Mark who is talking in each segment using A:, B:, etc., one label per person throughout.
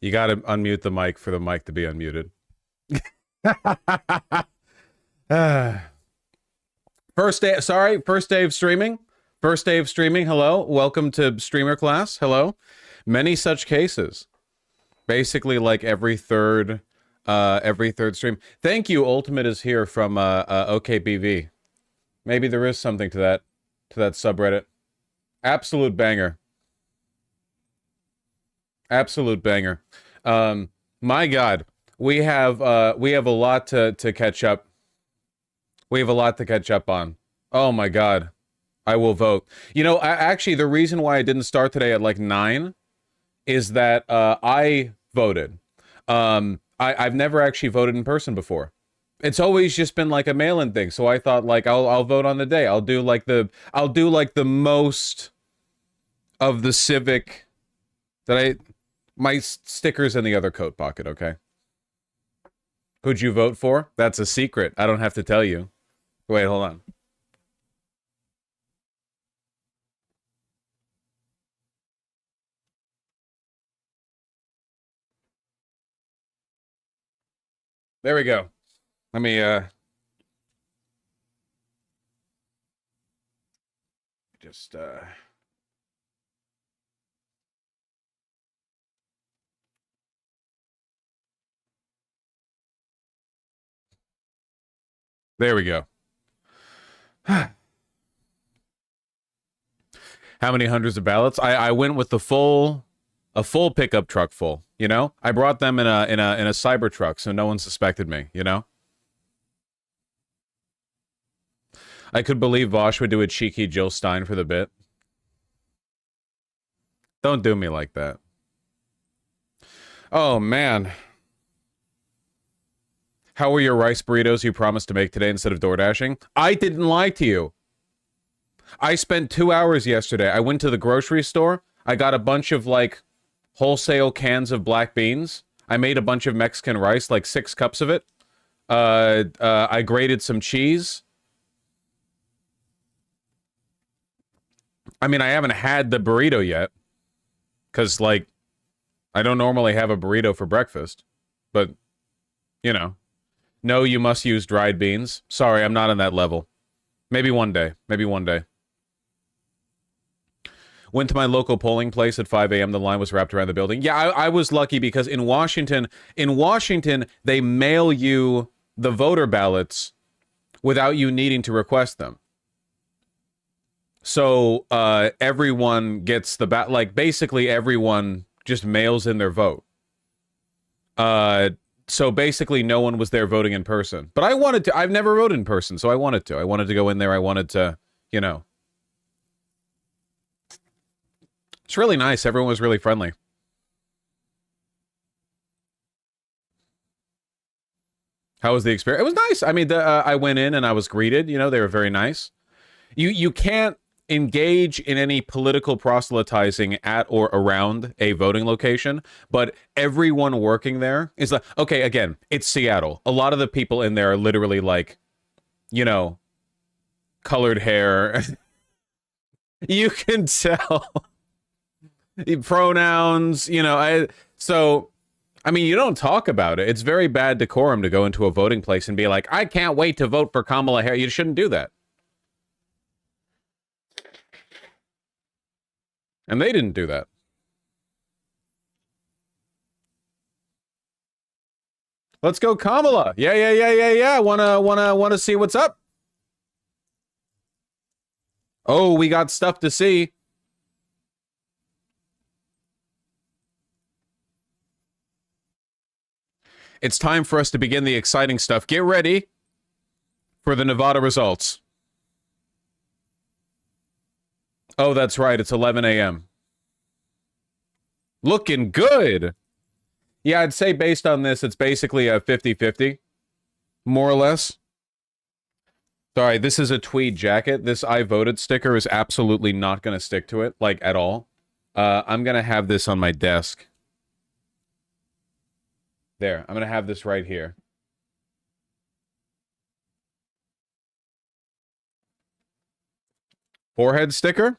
A: You gotta unmute the mic for the mic to be unmuted. First day of streaming. First day of streaming. Hello. Welcome to streamer class. Hello. Many such cases. Basically like every third stream. Thank you. Ultimate is here from OKBV. Maybe there is something to that subreddit. Absolute banger. Absolute banger. My God, we have a lot to catch up. We have a lot to catch up on. Oh my God, I will vote. You know, actually, the reason why I didn't start today at like 9 is that I voted. I've never actually voted in person before. It's always just been like a mail-in thing. So I thought like I'll vote on the day. I'll do like the most of the civic that my sticker's in the other coat pocket, okay? Who'd you vote for? That's a secret. I don't have to tell you. Wait, hold on. There we go. Let me, just, there we go. How many hundreds of ballots? I went with a full pickup truck full, you know? I brought them in a cyber truck so no one suspected me, you know? I could believe Vosh would do a cheeky Jill Stein for the bit. Don't do me like that. Oh, man. How were your rice burritos you promised to make today instead of door dashing? I didn't lie to you. I spent 2 hours yesterday. I went to the grocery store. I got a bunch of, like, wholesale cans of black beans. I made a bunch of Mexican rice, like 6 cups of it. I grated some cheese. I mean, I haven't had the burrito yet. Because, like, I don't normally have a burrito for breakfast. But, you know. No, you must use dried beans. Sorry, I'm not on that level. Maybe one day. Maybe one day. Went to my local polling place at 5 a.m. The line was wrapped around the building. Yeah, I was lucky because in Washington, they mail you the voter ballots without you needing to request them. So everyone gets the like basically everyone just mails in their vote. So basically no one was there voting in person. But I wanted to. I've never voted in person, so I wanted to. I wanted to go in there. I wanted to, you know. It's really nice. Everyone was really friendly. How was the experience? It was nice. I mean, I went in and I was greeted. You know, they were very nice. You can't engage in any political proselytizing at or around a voting location, but everyone working there is like, okay, again, it's Seattle. A lot of the people in there are literally like, you know, colored hair. You can tell. Pronouns, you know, I mean, you don't talk about it. It's very bad decorum to go into a voting place and be like, I can't wait to vote for Kamala Harris. You shouldn't do that. And they didn't do that. Let's go, Kamala. Yeah. Wanna see what's up. Oh, we got stuff to see. It's time for us to begin the exciting stuff. Get ready for the Nevada results. Oh, that's right. It's 11 a.m. Looking good. Yeah, I'd say based on this, it's basically a 50-50, more or less. Sorry, this is a tweed jacket. This I voted sticker is absolutely not going to stick to it, like, at all. I'm going to have this on my desk. There, I'm going to have this right here. Forehead sticker?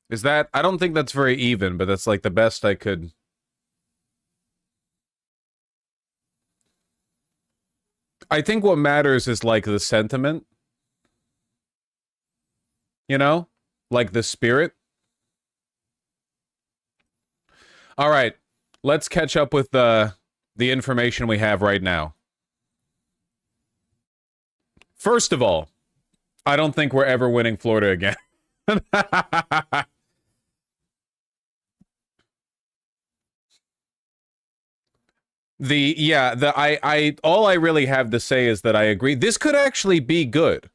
A: Is that... I don't think that's very even, but that's like the best I could... I think what matters is like the sentiment. You know? Like the spirit. All right. Let's catch up with the information we have right now. First of all, I don't think we're ever winning Florida again. All I really have to say is that I agree. This could actually be good.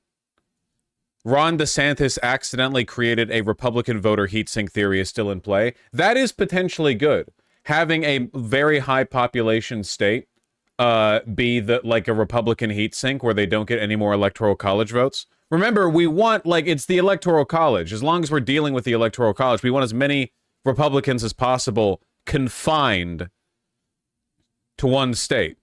A: Ron DeSantis accidentally created a Republican voter heatsink theory is still in play. That is potentially good. Having a very high population state be like a Republican heatsink where they don't get any more electoral college votes. Remember, we want, like, it's the electoral college. As long as we're dealing with the electoral college, we want as many Republicans as possible confined to one state.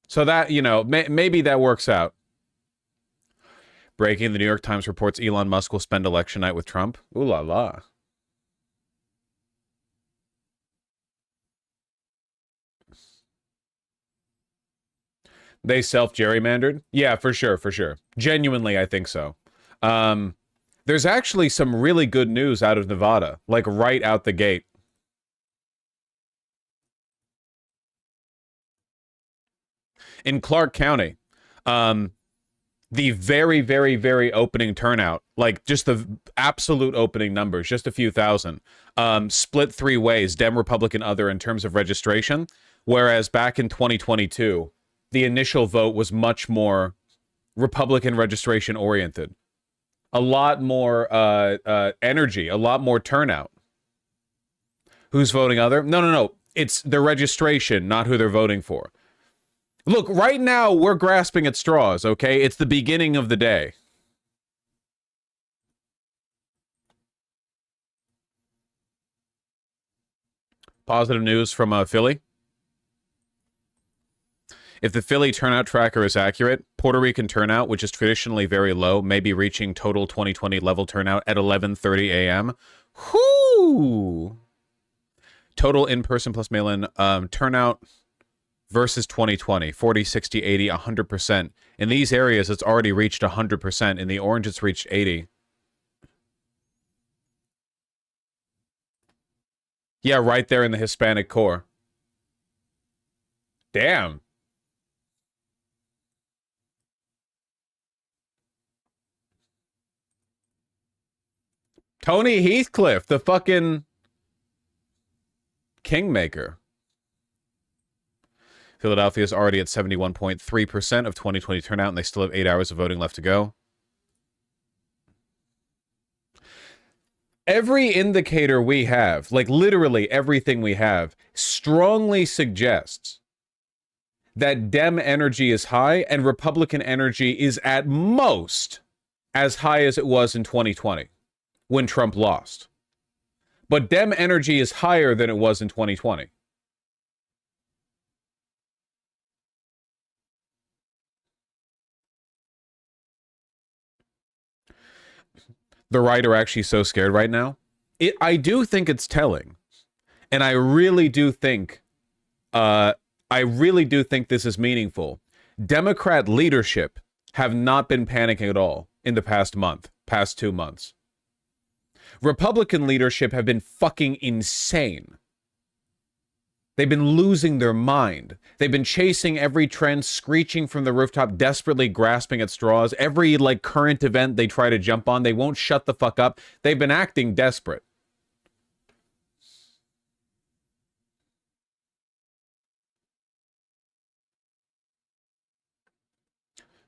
A: So that, you know, maybe that works out. Breaking, the New York Times reports Elon Musk will spend election night with Trump. Ooh la la. They self-gerrymandered? Yeah, for sure, for sure. Genuinely, I think so. There's actually some really good news out of Nevada, like right out the gate. In Clark County, the very, very, very opening turnout, like just the absolute opening numbers, just a few thousand, split three ways, Dem, Republican, other in terms of registration, whereas back in 2022, the initial vote was much more Republican registration oriented. A lot more energy, a lot more turnout. Who's voting other? No. It's the registration, not who they're voting for. Look, right now, we're grasping at straws, okay? It's the beginning of the day. Positive news from Philly. If the Philly turnout tracker is accurate, Puerto Rican turnout, which is traditionally very low, may be reaching total 2020 level turnout at 11:30 a.m. Whoo! Total in-person plus mail-in turnout versus 2020, 40, 60, 80, 100%. In these areas, it's already reached 100%. In the orange, it's reached 80. Yeah, right there in the Hispanic core. Damn. Tony Heathcliff, the fucking kingmaker. Philadelphia is already at 71.3% of 2020 turnout, and they still have 8 hours of voting left to go. Every indicator we have, like literally everything we have, strongly suggests that Dem energy is high and Republican energy is at most as high as it was in 2020 when Trump lost. But Dem energy is higher than it was in 2020. The right are actually so scared right now. I do think it's telling. And I really do think this is meaningful. Democrat leadership have not been panicking at all in the past 2 months. Republican leadership have been fucking insane. They've been losing their mind. They've been chasing every trend, screeching from the rooftop, desperately grasping at straws. Every, like, current event they try to jump on, they won't shut the fuck up. They've been acting desperate.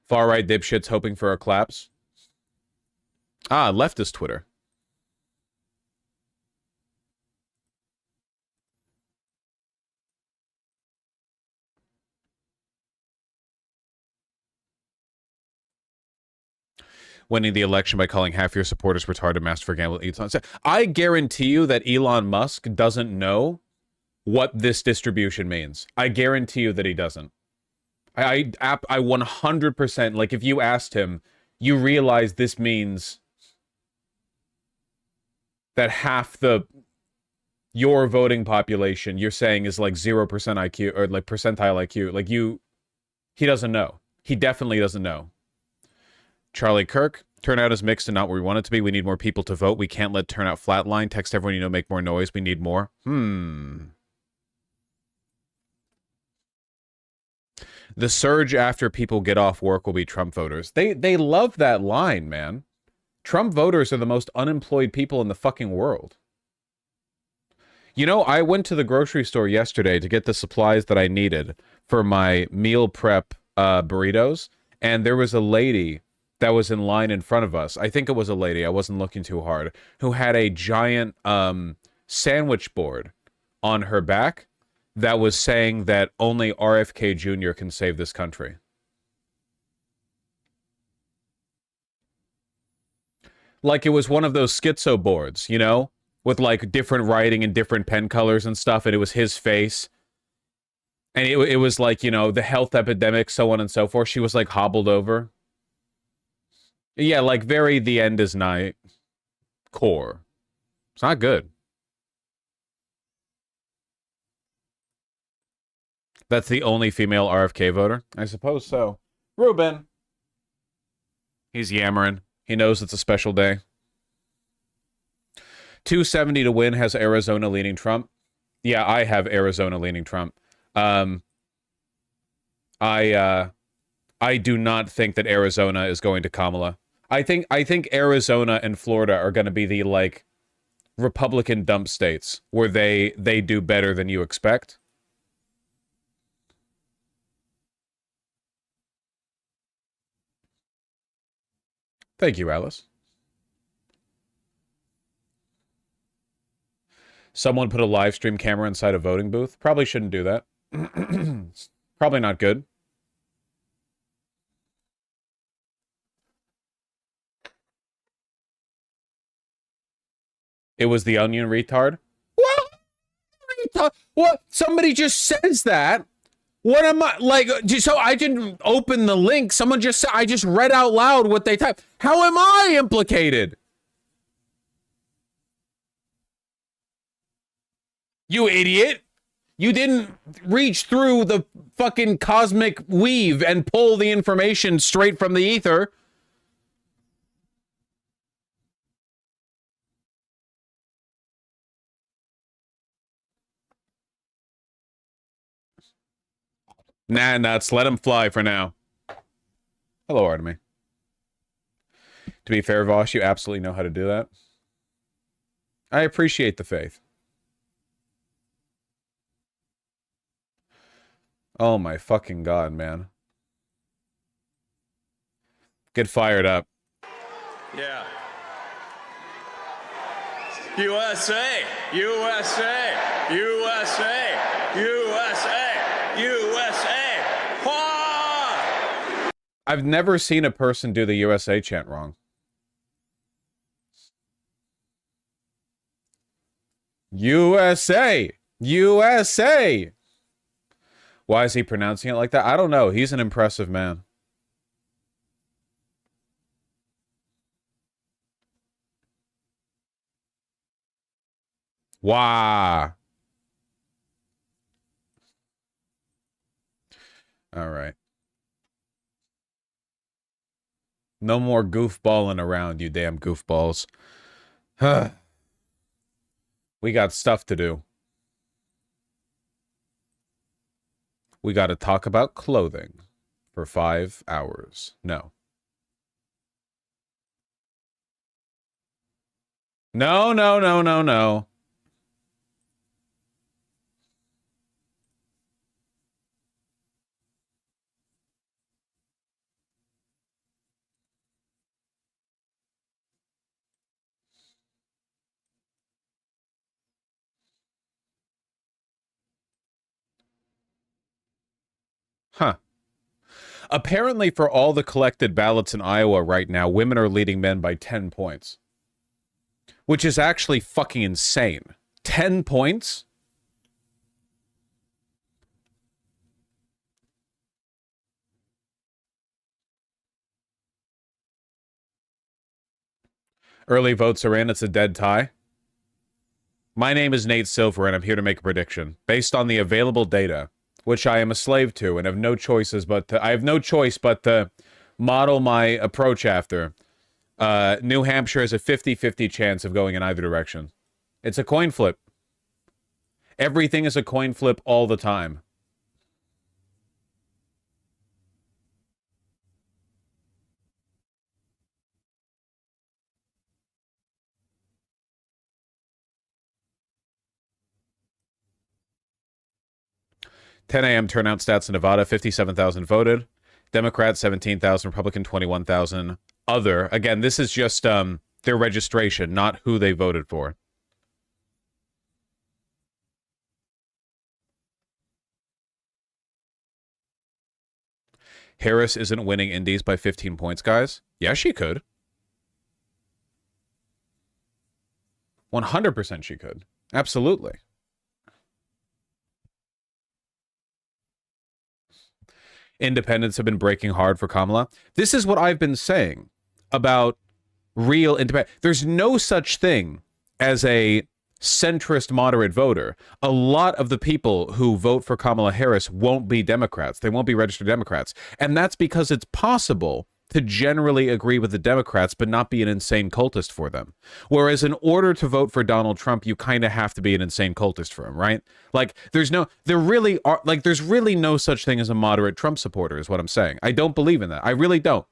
A: Far-right dipshits hoping for a collapse. Ah, leftist Twitter. Winning the election by calling half your supporters retarded master for gambling. I guarantee you that Elon Musk doesn't know what this distribution means. I guarantee you that he doesn't. I 100%, like, if you asked him, you realize this means that half your voting population you're saying is like 0% IQ or like percentile IQ. Like he doesn't know. He definitely doesn't know. Charlie Kirk, turnout is mixed and not where we want it to be. We need more people to vote. We can't let turnout flatline. Text everyone you know, make more noise. We need more. The surge after people get off work will be Trump voters. They love that line, man. Trump voters are the most unemployed people in the fucking world. You know, I went to the grocery store yesterday to get the supplies that I needed for my meal prep burritos, and there was a lady that was in line in front of us. I think it was a lady, I wasn't looking too hard, who had a giant sandwich board on her back that was saying that only RFK Jr. can save this country. Like it was one of those schizo boards, you know? With like different writing and different pen colors and stuff, and it was his face. And it was like, you know, the health epidemic, so on and so forth. She was like hobbled over. Yeah, like very the end is nigh core. It's not good. That's the only female RFK voter? I suppose so. Ruben. He's yammering. He knows it's a special day. 270 to win has Arizona leaning Trump. Yeah, I have Arizona leaning Trump. I do not think that Arizona is going to Kamala. I think Arizona and Florida are going to be the like Republican dump states where they do better than you expect. Thank you, Alice. Someone put a live stream camera inside a voting booth. Probably shouldn't do that. Probably not good. It was the Onion retard. What? Somebody just says that. What am I like? So I didn't open the link. Someone just said, I just read out loud what they typed. How am I implicated? You idiot. You didn't reach through the fucking cosmic weave and pull the information straight from the ether. Nah, nuts. Let him fly for now. Hello, Artemy. To be fair, Vosh, you absolutely know how to do that. I appreciate the faith. Oh my fucking god, man. Get fired up.
B: Yeah. USA! USA! USA! USA! USA! Ha!
A: I've never seen a person do the USA chant wrong. USA! USA! Why is he pronouncing it like that? I don't know. He's an impressive man. Wow. All right. No more goofballing around, you damn goofballs. We got stuff to do. We got to talk about clothing for 5 hours. No. No, no, no, no, no. Huh. Apparently, for all the collected ballots in Iowa right now, women are leading men by 10 points. Which is actually fucking insane. 10 points? Early votes are in. It's a dead tie. My name is Nate Silver, and I'm here to make a prediction based on the available data, which I am a slave to and have no choices but to, I have no choice but to model my approach after. New Hampshire has a 50-50 chance of going in either direction. It's a coin flip. Everything is a coin flip all the time. $10 a.m. turnout stats in Nevada, 57,000 voted. Democrat, 17,000. Republican, 21,000. Other. Again, this is just their registration, not who they voted for. Harris isn't winning Indies by 15 points, guys. Yeah, she could. 100% she could. Absolutely. Independents have been breaking hard for Kamala. This is what I've been saying about real independent. There's no such thing as a centrist moderate voter. A lot of the people who vote for Kamala Harris won't be Democrats. They won't be registered Democrats. And that's because it's possible to generally agree with the Democrats but not be an insane cultist for them. Whereas in order to vote for Donald Trump, you kind of have to be an insane cultist for him, right? Like there's really no such thing as a moderate Trump supporter is what I'm saying. I don't believe in that. I really don't.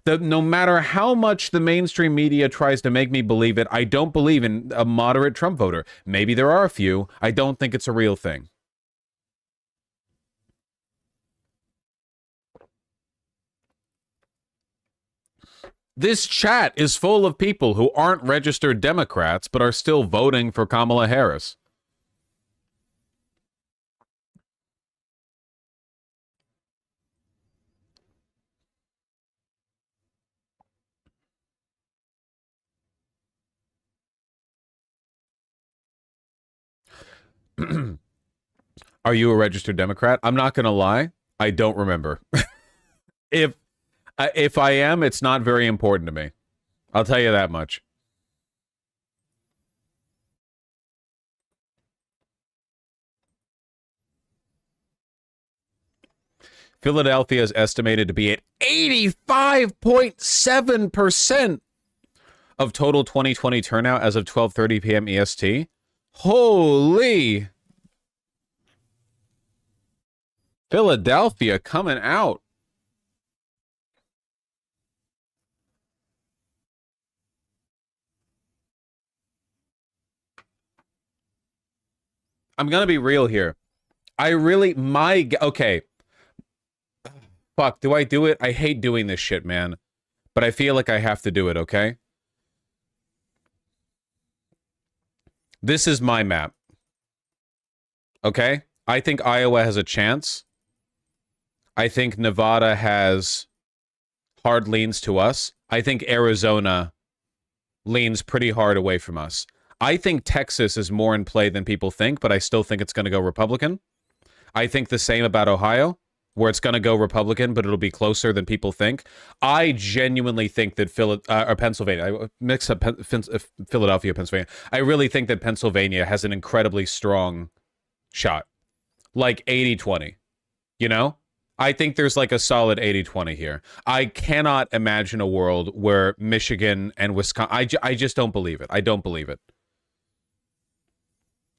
A: No matter how much the mainstream media tries to make me believe it, I don't believe in a moderate Trump voter. Maybe there are a few. I don't think it's a real thing. This chat is full of people who aren't registered Democrats but are still voting for Kamala Harris. Are you a registered Democrat? I'm not going to lie. I don't remember. If I am, it's not very important to me. I'll tell you that much. Philadelphia is estimated to be at 85.7% of total 2020 turnout as of 12:30 p.m. EST. Holy! Philadelphia coming out. I'm gonna be real here. Okay. Fuck, do I do it? I hate doing this shit, man. But I feel like I have to do it, okay? This is my map. Okay? I think Iowa has a chance. I think Nevada has hard leans to us. I think Arizona leans pretty hard away from us. I think Texas is more in play than people think, but I still think it's going to go Republican. I think the same about Ohio, where it's going to go Republican, but it'll be closer than people think. I genuinely think that Pennsylvania, I mix up Philadelphia, Pennsylvania. I really think that Pennsylvania has an incredibly strong shot, like 80-20, you know? I think there's like a solid 80-20 here. I cannot imagine a world where Michigan and Wisconsin, I just don't believe it. I don't believe it.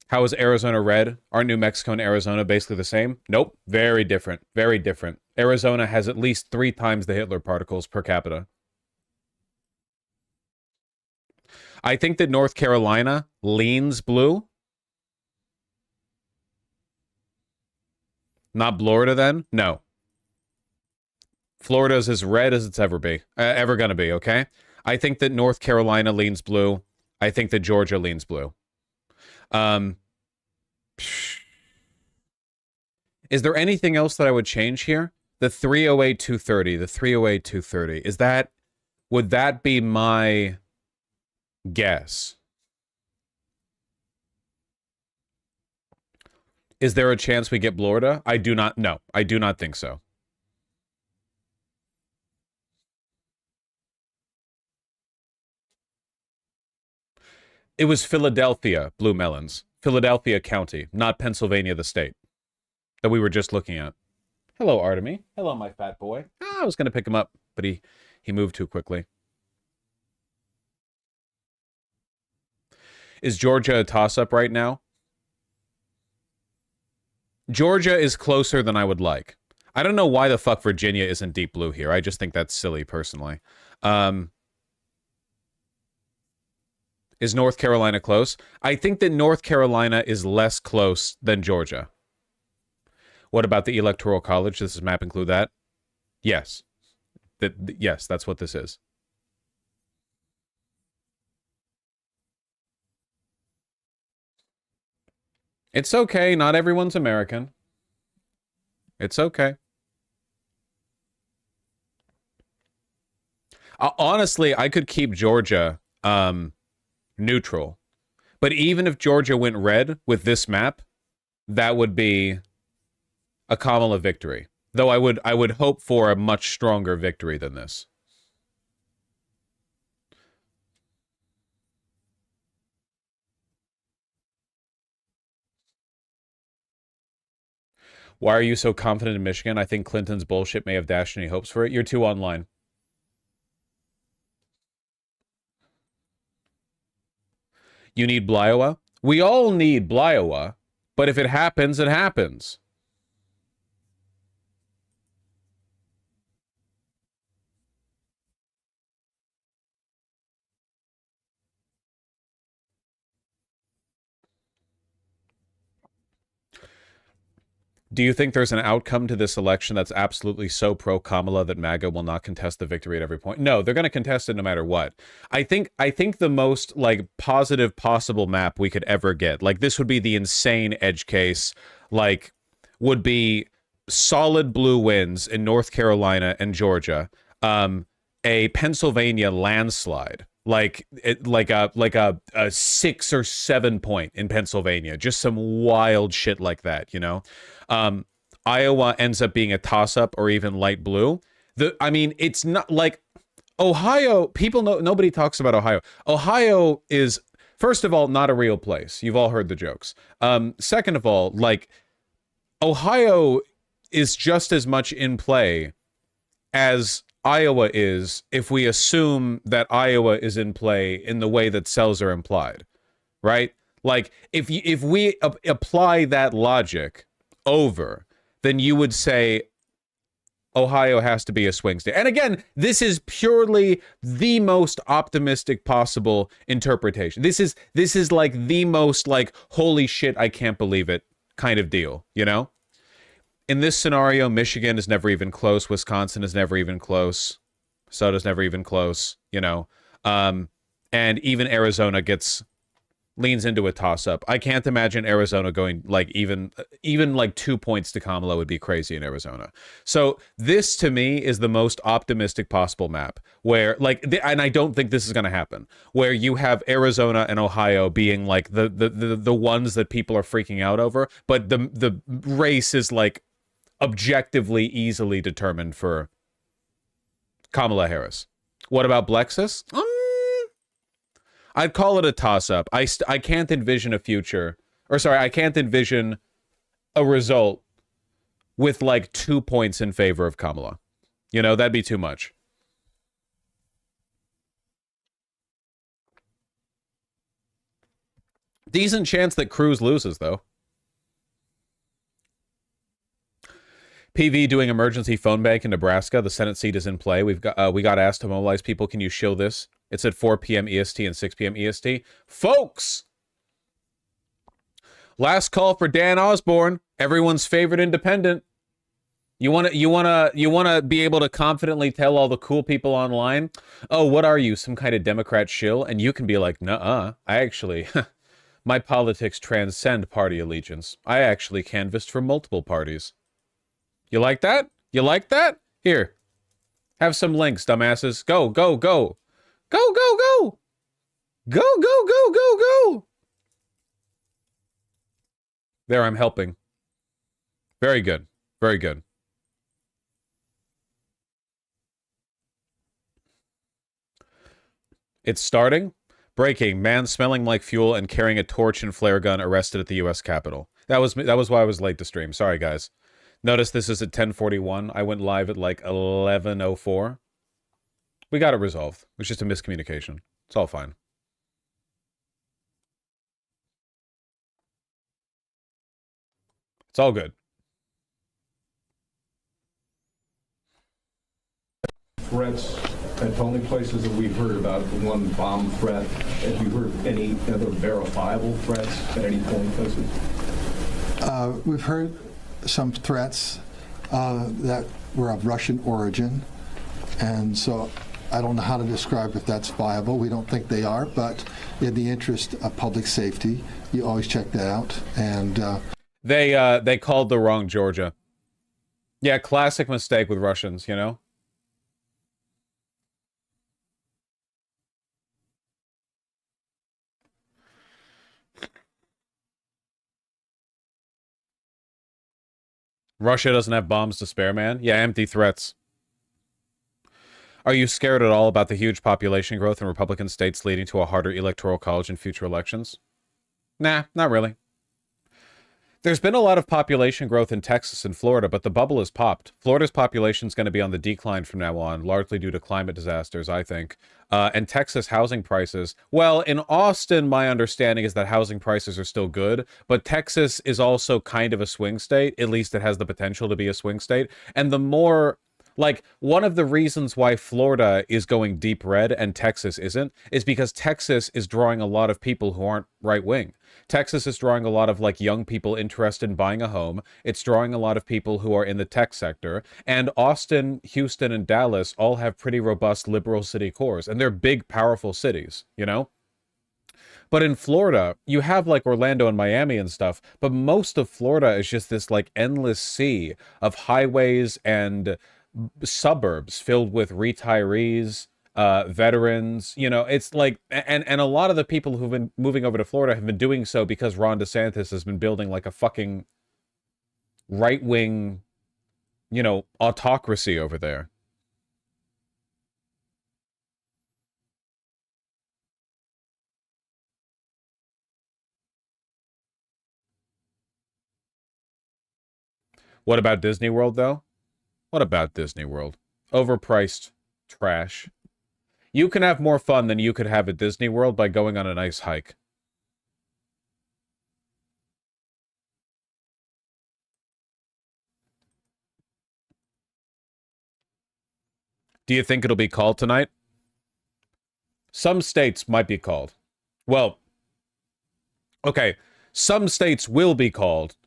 A: How is Arizona red? Are New Mexico and Arizona basically the same? Nope. Very different. Very different. Arizona has at least 3 times the Hitler particles per capita. I think that North Carolina leans blue. Not Florida then? No. Florida's as red as it's ever going to be, okay? I think that North Carolina leans blue. I think that Georgia leans blue. Is there anything else that I would change here? The 308-230, the 308-230. Would that be my guess? Is there a chance we get Florida? I do not know. I do not think so. It was Philadelphia blue melons. Philadelphia County, not Pennsylvania the state, that we were just looking at. Hello, Artemy. Hello, my fat boy. I was going to pick him up, but he moved too quickly. Is Georgia a toss-up right now? Georgia is closer than I would like. I don't know why the fuck Virginia isn't deep blue here. I just think that's silly, personally. Is North Carolina close? I think that North Carolina is less close than Georgia. What about the Electoral College? Does this map include that? Yes. Yes, that's what this is. It's okay. Not everyone's American. It's okay. Honestly, I could keep Georgia neutral. But even if Georgia went red with this map, that would be a Kamala victory. Though I would hope for a much stronger victory than this. Why are you so confident in Michigan? I think Clinton's bullshit may have dashed any hopes for it. You're too online. You need Bliowa? We all need Bliowa, but if it happens, it happens. Do you think there's an outcome to this election that's absolutely so pro-Kamala that MAGA will not contest the victory at every point? No, they're going to contest it no matter what. I think the most, like, positive possible map we could ever get, like, this would be the insane edge case, like, would be solid blue wins in North Carolina and Georgia, a Pennsylvania landslide, like a 6 or 7 point in Pennsylvania, just some wild shit like that, you know. Iowa ends up being a toss-up or even light blue. I mean, it's not like Ohio. People know, nobody talks about Ohio. Ohio is, first of all, not a real place. You've all heard the jokes. Second of all, like, Ohio is just as much in play as Iowa is, if we assume that Iowa is in play in the way that cells are implied, right? Like, if we apply that logic over, then you would say Ohio has to be a swing state. And again, this is purely the most optimistic possible interpretation. This is like the most, like, holy shit, I can't believe it kind of deal, you know? In this scenario, Michigan is never even close. Wisconsin is never even close. Minnesota's never even close, you know? And even Arizona leans into a toss-up. I can't imagine Arizona going, like, even like 2 points to Kamala would be crazy in Arizona. So this, to me, is the most optimistic possible map, where, like, and I don't think this is going to happen, where you have Arizona and Ohio being, like, the ones that people are freaking out over, but the race is, like, objectively easily determined for Kamala Harris. What about Blexus? I'd call it a toss-up. I can't envision a future, or sorry, I can't envision a result with, like, 2 points in favor of Kamala. You know, that'd be too much. Decent chance that Cruz loses, though. PV doing emergency phone bank in Nebraska. The Senate seat is in play. We got asked to mobilize people. Can you shill this? It's at 4 p.m. EST and 6 p.m. EST. Folks! Last call for Dan Osborne, everyone's favorite independent. You wanna be able to confidently tell all the cool people online, oh, what are you, some kind of Democrat shill? And you can be like, nuh-uh, I actually, my politics transcend party allegiance. I actually canvassed for multiple parties. You like that? You like that? Here. Have some links, dumbasses. Go, go, go. Go, go, go. Go, go, go, go, go. There, I'm helping. Very good. Very good. It's starting. Breaking: man smelling like fuel and carrying a torch and flare gun arrested at the U.S. Capitol. That was why I was late to stream. Sorry, guys. Notice this is at 10:41. I went live at like 11:04. We got it resolved. It was just a miscommunication. It's all fine. It's all good.
C: Threats at only places that we've heard about, the one bomb threat. Have you heard of any other verifiable threats at any polling places?
D: We've heard some threats that were of Russian origin, and so I don't know how to describe if that's viable. We don't think they are, but in the interest of public safety, you always check that out. And
A: they called the wrong Georgia. Yeah, classic mistake with Russians, you know? Russia doesn't have bombs to spare, man. Yeah, empty threats. Are you scared at all about the huge population growth in Republican states leading to a harder electoral college in future elections? Nah, not really. There's been a lot of population growth in Texas and Florida, but the bubble has popped. Florida's population is going to be on the decline from now on, largely due to climate disasters, I think. And Texas housing prices, well, in Austin, my understanding is that housing prices are still good, but Texas is also kind of a swing state. At least it has the potential to be a swing state. And the more... Like, one of the reasons why Florida is going deep red and Texas isn't is because Texas is drawing a lot of people who aren't right-wing. Texas is drawing a lot of, like, young people interested in buying a home. It's drawing a lot of people who are in the tech sector. And Austin, Houston, and Dallas all have pretty robust liberal city cores. And they're big, powerful cities, you know? But in Florida, you have, like, Orlando and Miami and stuff, but most of Florida is just this, like, endless sea of highways and suburbs filled with retirees, veterans, you know, it's like, and a lot of the people who've been moving over to Florida have been doing so because Ron DeSantis has been building like a fucking right-wing, you know, autocracy over there. What about Disney World, though? What about Disney World? Overpriced trash. You can have more fun than you could have at Disney World by going on a nice hike. Do you think it'll be called tonight? Some states might be called. Well, okay, some states will be called.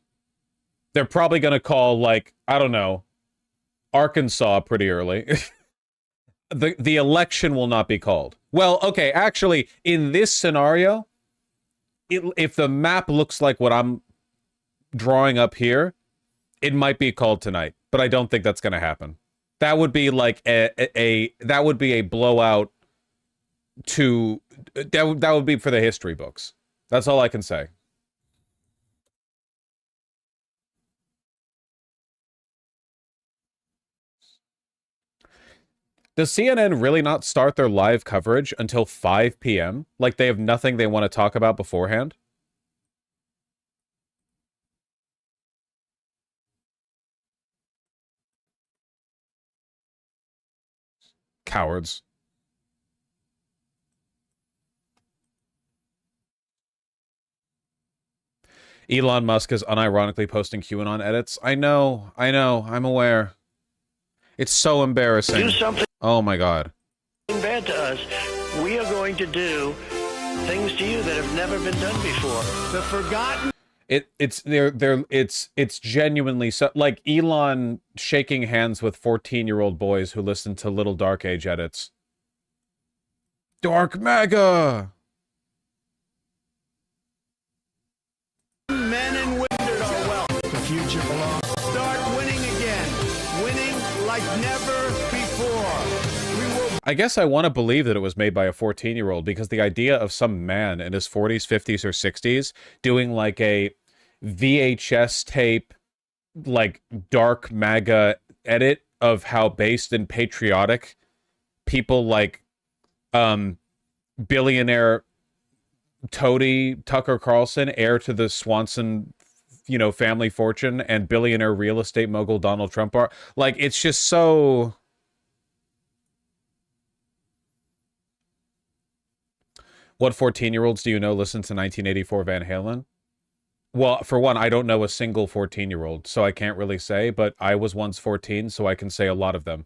A: They're probably going to call, like, I don't know, Arkansas pretty early. The election will not be called. Well, okay, actually, in this scenario, if the map looks like what I'm drawing up here, it might be called tonight, but I don't think that's going to happen. That would be like that would be a blowout to that would be for the history books. That's all I can say. Does CNN really not start their live coverage until 5 p.m.? Like they have nothing they want to talk about beforehand? Cowards. Elon Musk is unironically posting QAnon edits. I know, I'm aware. It's so embarrassing.
E: Do something
A: Oh my god.
E: bad to us. We are going to do things to you that have never been done before. The forgotten.
A: It's genuinely so, like Elon shaking hands with 14-year-old boys who listen to Little Dark Age edits. Dark MAGA!
E: Men and women are well. The future belongs. Start winning again. Winning like never before. We will.
A: I guess I want to believe that it was made by a 14-year-old because the idea of some man in his 40s, 50s, or 60s doing like a VHS tape, like dark MAGA edit of how based and patriotic people like billionaire Toady Tucker Carlson, heir to the Swanson, family fortune, and billionaire real estate mogul Donald Trump are. Like, it's just so... What 14-year-olds do you know listen to 1984 Van Halen? Well, for one, I don't know a single 14-year-old, so I can't really say, but I was once 14, so I can say a lot of them.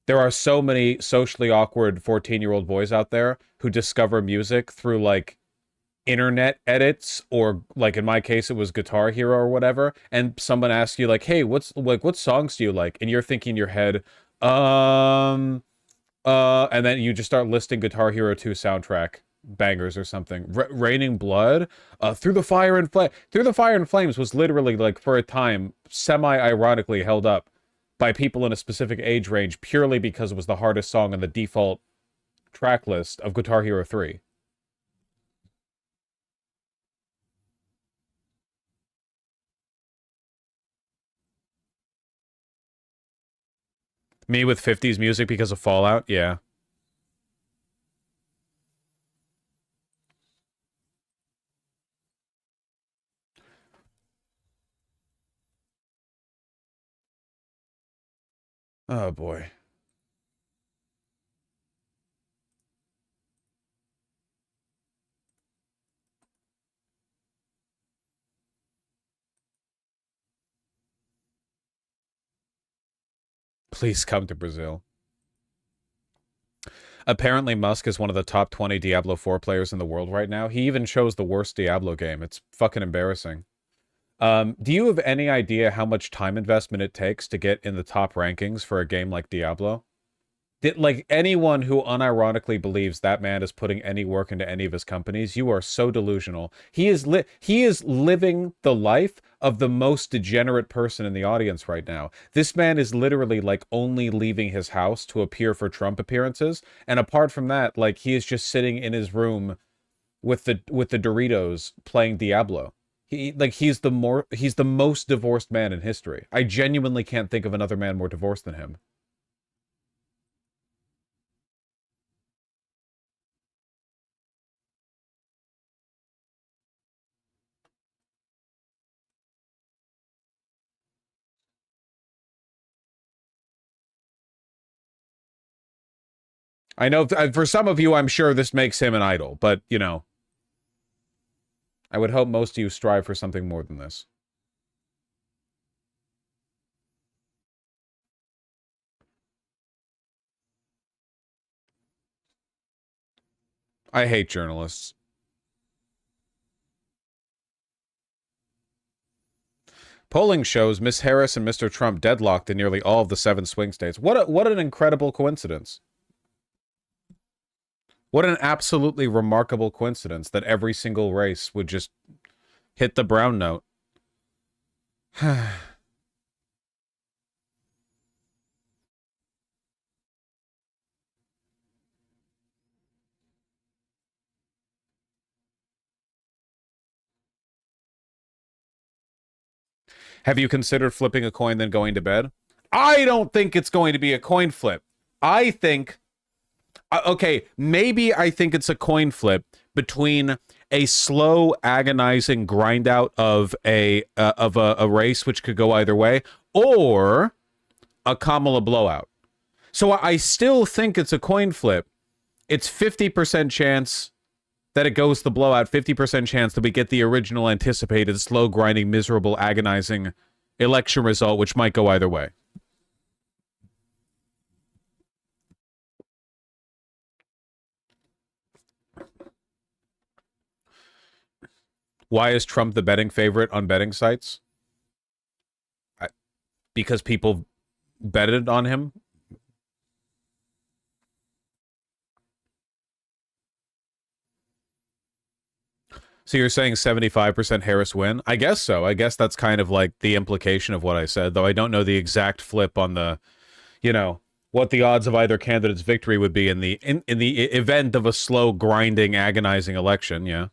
A: There are so many socially awkward 14-year-old boys out there who discover music through, like, internet edits, or, like, in my case, it was Guitar Hero or whatever, and someone asks you, like, hey, what songs do you like? And you're thinking in your head, and then you just start listing Guitar Hero 2 soundtrack bangers or something. Raining Blood, Through the Fire and Flames was literally, like, for a time, semi-ironically held up by people in a specific age range purely because it was the hardest song on the default track list of Guitar Hero 3. Me with 50s music because of Fallout? Yeah. Oh, boy. Please come to Brazil. Apparently, Musk is one of the top 20 Diablo 4 players in the world right now. He even chose the worst Diablo game. It's fucking embarrassing. Do you have any idea how much time investment it takes to get in the top rankings for a game like Diablo? Like, anyone who unironically believes that man is putting any work into any of his companies, you are so delusional. He is living the life of the most degenerate person in the audience right now. This man is literally, like, only leaving his house to appear for Trump appearances, and apart from that, like, he is just sitting in his room with the Doritos playing Diablo. He's the most divorced man in history. I genuinely can't think of another man more divorced than him. I know for some of you, I'm sure this makes him an idol, but, I would hope most of you strive for something more than this. I hate journalists. Polling shows Miss Harris and Mr. Trump deadlocked in nearly all of the 7 swing states. What an incredible coincidence. What an absolutely remarkable coincidence that every single race would just hit the brown note. Have you considered flipping a coin then going to bed? I don't think it's going to be a coin flip. I think... okay, maybe I think it's a coin flip between a slow, agonizing grind out of a race, which could go either way, or a Kamala blowout. So I still think it's a coin flip. It's 50% chance that it goes the blowout, 50% chance that we get the original anticipated slow, grinding, miserable, agonizing election result, which might go either way. Why is Trump the betting favorite on betting sites? Because people betted on him. So you're saying 75% Harris win? I guess so. I guess that's kind of like the implication of what I said, though I don't know the exact flip on the, what the odds of either candidate's victory would be in the event of a slow, grinding, agonizing election, yeah.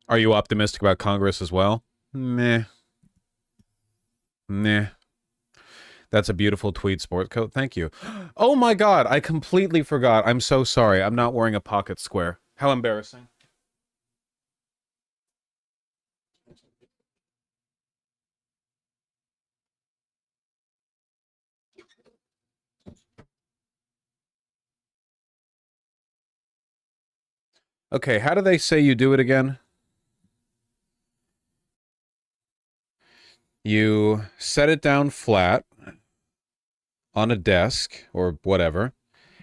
A: Are you optimistic about Congress as well? Meh. Nah. That's a beautiful tweed sport coat. Thank you. Oh my god, I completely forgot. I'm so sorry. I'm not wearing a pocket square. How embarrassing. Okay, how do they say you do it again? You set it down flat on a desk or whatever,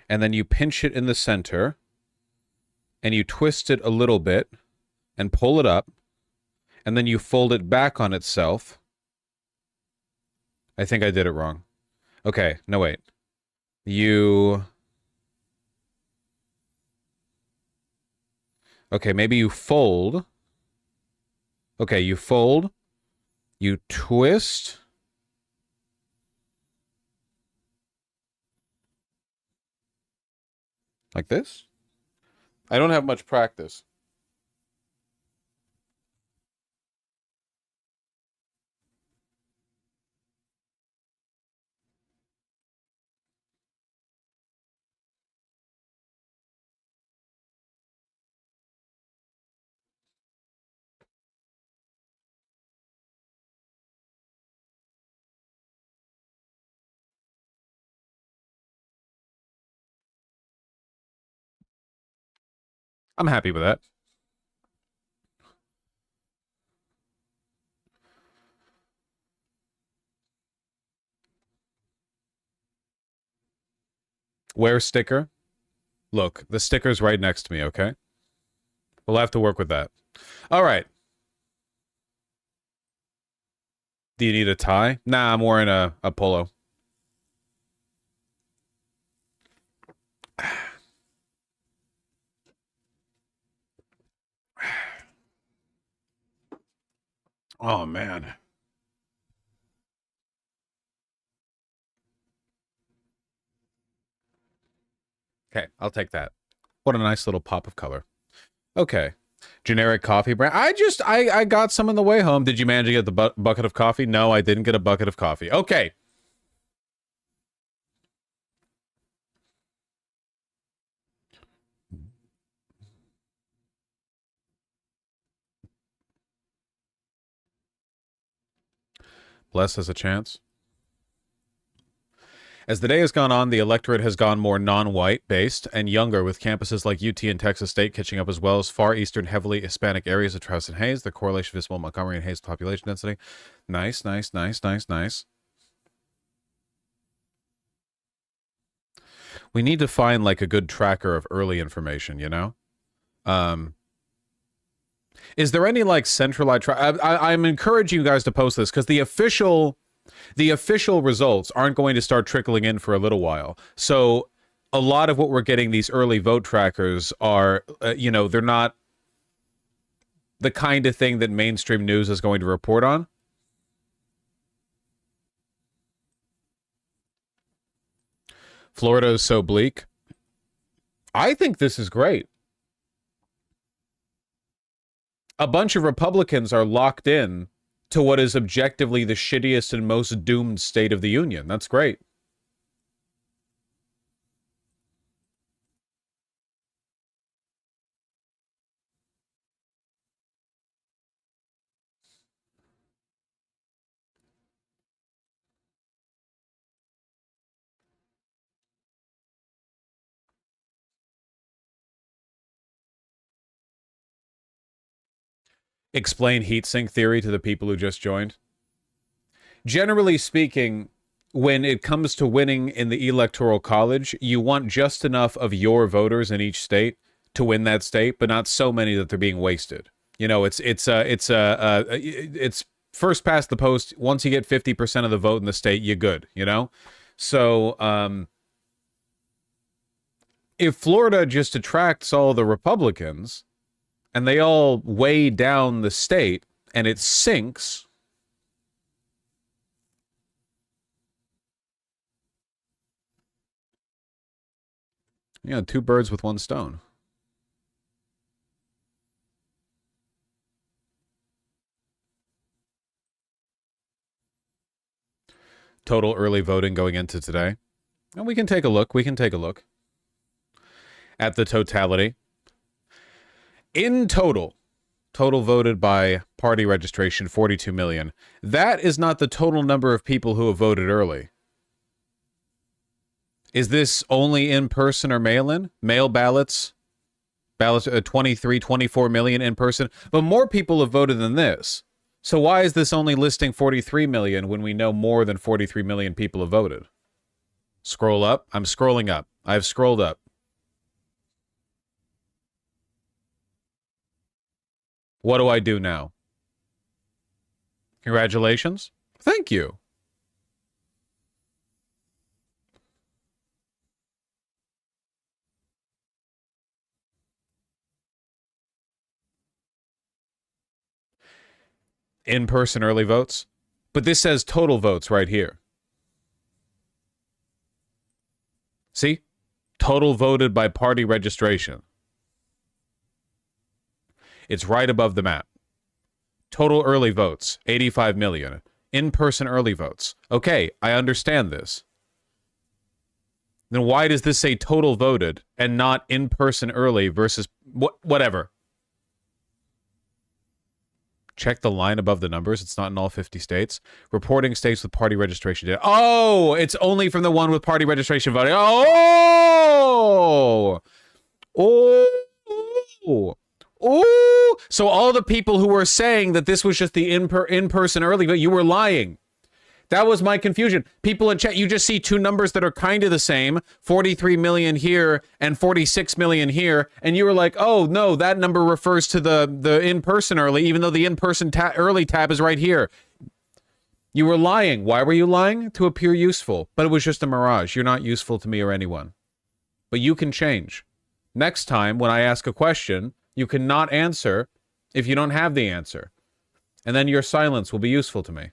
A: and then you pinch it in the center, and you twist it a little bit and pull it up, and then you fold it back on itself. I think I did it wrong. Okay, no wait. Okay, maybe you fold. Okay, you fold. You twist. Like this? I don't have much practice. I'm happy with that. Wear sticker. Look, the sticker's right next to me, okay? We'll have to work with that. All right. Do you need a tie? Nah, I'm wearing a polo. Oh, man. Okay, I'll take that. What a nice little pop of color. Okay. Generic coffee brand. I got some on the way home. Did you manage to get the bucket of coffee? No, I didn't get a bucket of coffee. Okay. Bless has a chance. As the day has gone on, the electorate has gone more non-white based and younger, with campuses like UT and Texas State catching up, as well as far eastern, heavily Hispanic areas of Travis and Hayes. The correlation visible in Montgomery and Hayes population density. Nice, nice, nice, nice, nice. We need to find like a good tracker of early information, you know? Is there any like centralized I'm encouraging you guys to post this because the official results aren't going to start trickling in for a little while. So a lot of what we're getting, these early vote trackers are, you know, they're not the kind of thing that mainstream news is going to report on. Florida is so bleak. I think this is great. A bunch of Republicans are locked in to what is objectively the shittiest and most doomed state of the union. That's great. Explain heatsink theory to the people who just joined. Generally speaking, when it comes to winning in the Electoral College, you want just enough of your voters in each state to win that state, but not so many that they're being wasted. You know, it's first past the post. Once you get 50% of the vote in the state, you're good. You know, so if Florida just attracts all the Republicans and they all weigh down the state and it sinks. Yeah, two birds with one stone. total early voting going into today. And we can take a look. We can take a look at the totality. In total voted by party registration, 42 million. That is not the total number of people who have voted early. Is this only in person or mail-in? Mail ballots? Ballots, 23, 24 million in person. But more people have voted than this. So why is this only listing 43 million when we know more than 43 million people have voted? Scroll up. I'm scrolling up. I've scrolled up. What do I do now? Congratulations. Thank you. In-person early votes. But this says total votes right here. See? Total voted by party registration. It's right above the map. Total early votes, 85 million. In-person early votes. Okay, I understand this. Then why does this say total voted and not in-person early versus whatever? Check the line above the numbers. It's not in all 50 states. Reporting states with party registration data. Oh, it's only from the one with party registration voting. Oh! Oh! Oh! So all the people who were saying that this was just the in-person early vote, you were lying. That was my confusion. People in chat, you just see two numbers that are kind of the same, 43 million here and 46 million here, and you were like, oh, no, that number refers to the in-person early, even though the in-person early tab is right here. You were lying. Why were you lying? To appear useful. But it was just a mirage. You're not useful to me or anyone. But you can change. Next time, when I ask a question, you cannot answer if you don't have the answer. And then your silence will be useful to me.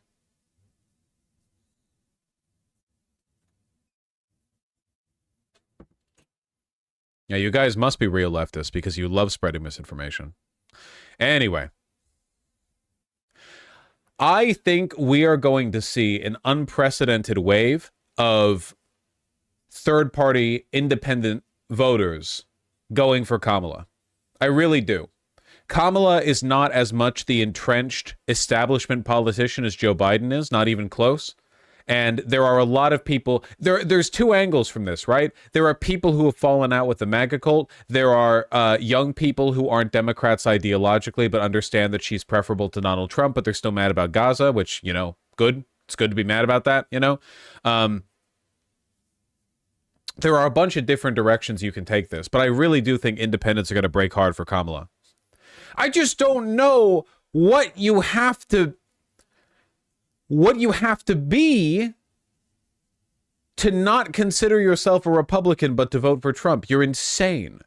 A: Yeah, you guys must be real leftists because you love spreading misinformation. Anyway. I think we are going to see an unprecedented wave of third-party independent voters going for Kamala. I really do. Kamala is not as much the entrenched establishment politician as Joe Biden is, not even close. And there are a lot of people, there's two angles from this, right? There are people who have fallen out with the MAGA cult. There are young people who aren't Democrats ideologically, but understand that she's preferable to Donald Trump, but they're still mad about Gaza, which, you know, good. It's good to be mad about that, you know? There are a bunch of different directions you can take this, but I really do think independents are going to break hard for Kamala. I just don't know what you have to be to not consider yourself a Republican but to vote for Trump. You're insane.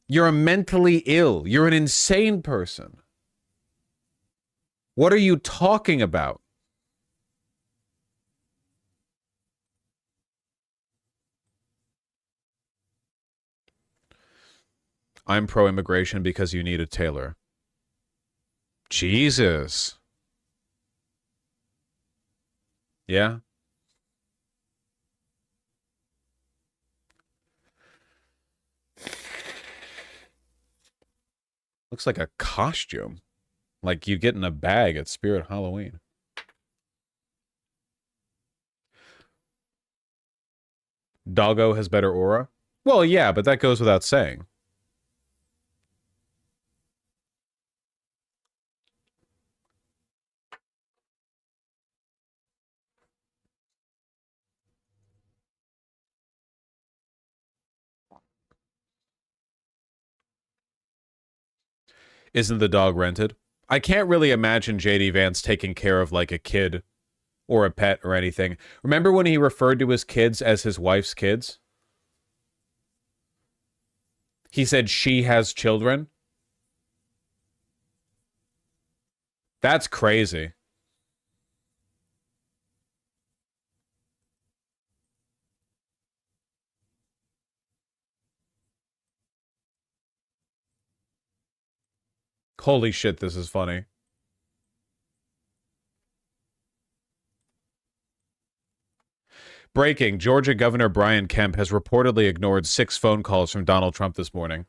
A: You're mentally ill. You're an insane person. What are you talking about? I'm pro-immigration because you need a tailor. Jesus. Yeah? Looks like a costume. Like you get in a bag at Spirit Halloween. Doggo has better aura? Well, yeah, but that goes without saying. Isn't the dog rented? I can't really imagine JD Vance taking care of like a kid or a pet or anything. Remember when he referred to his kids as his wife's kids? He said she has children. That's crazy. Holy shit, this is funny. Breaking, Georgia Governor Brian Kemp has reportedly ignored 6 phone calls from Donald Trump this morning.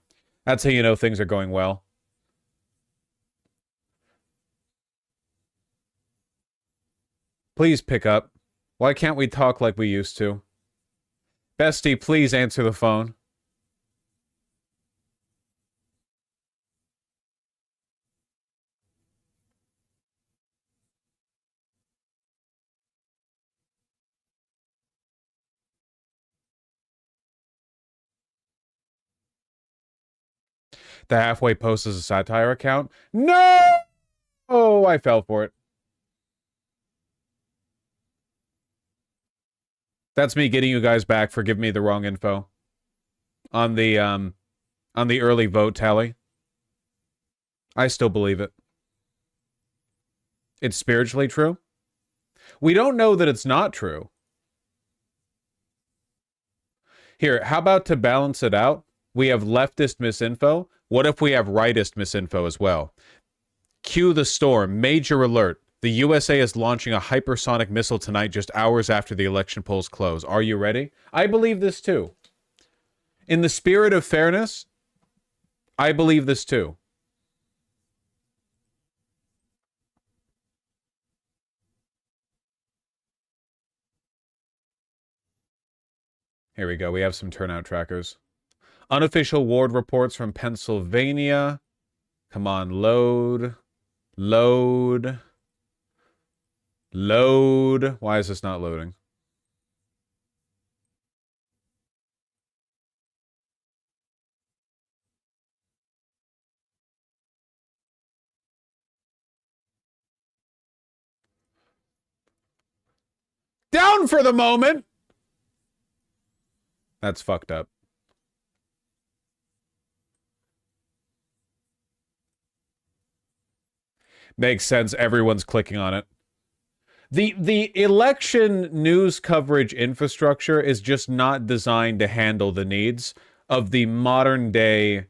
A: That's how you know things are going well. Please pick up. Why can't we talk like we used to? Bestie, please answer the phone. The Halfway Post is a satire account? No! Oh, I fell for it. That's me getting you guys back for giving me the wrong info on the early vote tally. I still believe it. It's spiritually true. We don't know that it's not true. Here, how about to balance it out? We have leftist misinfo. What if we have rightist misinfo as well? Cue the storm. Major alert. The USA is launching a hypersonic missile tonight just hours after the election polls close. Are you ready? I believe this too. In the spirit of fairness, I believe this too. Here we go. We have some turnout trackers. Unofficial ward reports from Pennsylvania. Come on, load. Load. Load. Why is this not loading? Down for the moment! That's fucked up. Makes sense. Everyone's clicking on it. The election news coverage infrastructure is just not designed to handle the needs of the modern day,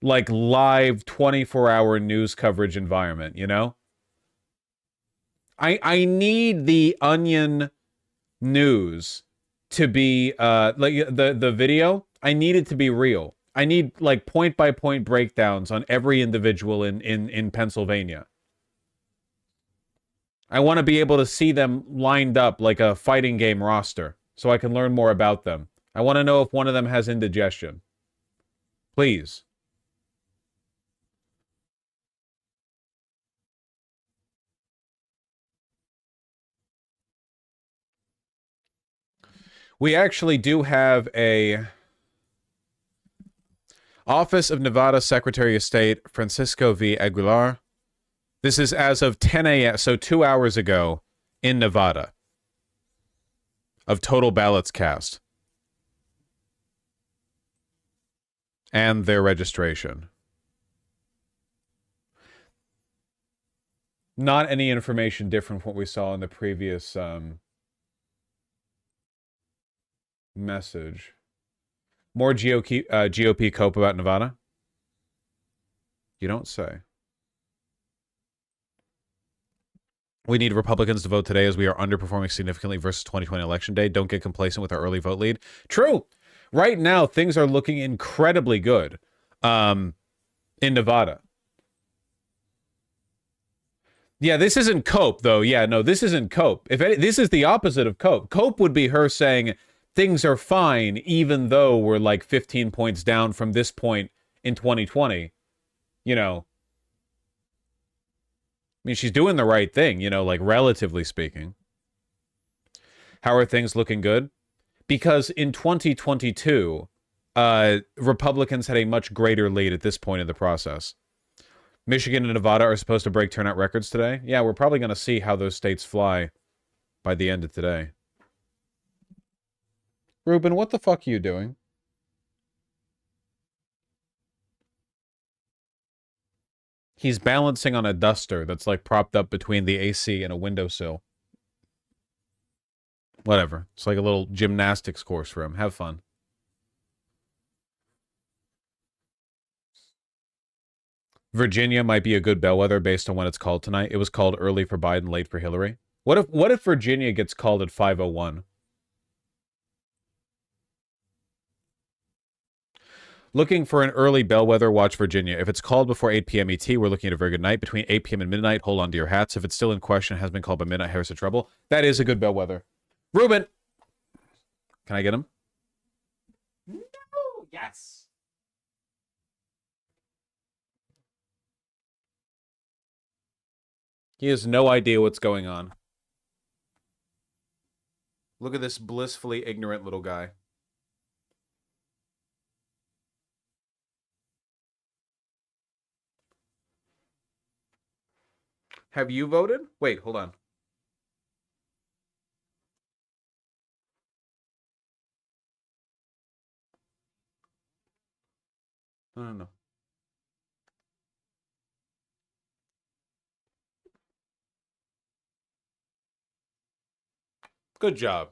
A: like, live 24-hour news coverage environment, you know? I need the Onion news to be, like, the video, I need it to be real. I need, like, point-by-point breakdowns on every individual in Pennsylvania. I want to be able to see them lined up like a fighting game roster so I can learn more about them. I want to know if one of them has indigestion. Please. We actually do have a Office of Nevada Secretary of State Francisco V. Aguilar. This is as of 10 a.m., so 2 hours ago in Nevada, of total ballots cast and their registration. Not any information different from what we saw in the previous message. More GOP cope about Nevada? You don't say. We need Republicans to vote today as we are underperforming significantly versus 2020 election day. Don't get complacent with our early vote lead. True. Right now, things are looking incredibly good in Nevada. Yeah, this isn't cope, though. Yeah, no, this isn't cope. This is the opposite of cope. Cope would be her saying things are fine, even though we're like 15 points down from this point in 2020. You know, I mean, she's doing the right thing, you know, like, relatively speaking. How are things looking good? Because in 2022, Republicans had a much greater lead at this point in the process. Michigan and Nevada are supposed to break turnout records today. Yeah, we're probably going to see how those states fly by the end of today. Ruben, what the fuck are you doing? He's balancing on a duster that's, like, propped up between the AC and a windowsill. Whatever. It's like a little gymnastics course for him. Have fun. Virginia might be a good bellwether based on when it's called tonight. It was called early for Biden, late for Hillary. What if Virginia gets called at 5:01? Looking for an early bellwether, watch Virginia. If it's called before 8 p.m. ET, we're looking at a very good night. Between 8 p.m. and midnight, hold on to your hats. If it's still in question, has been called by midnight, Harris of trouble. That is a good bellwether. Ruben! Can I get him?
F: No! Yes!
A: He has no idea what's going on. Look at this blissfully ignorant little guy. Have you voted? Wait, hold on. No. Good job.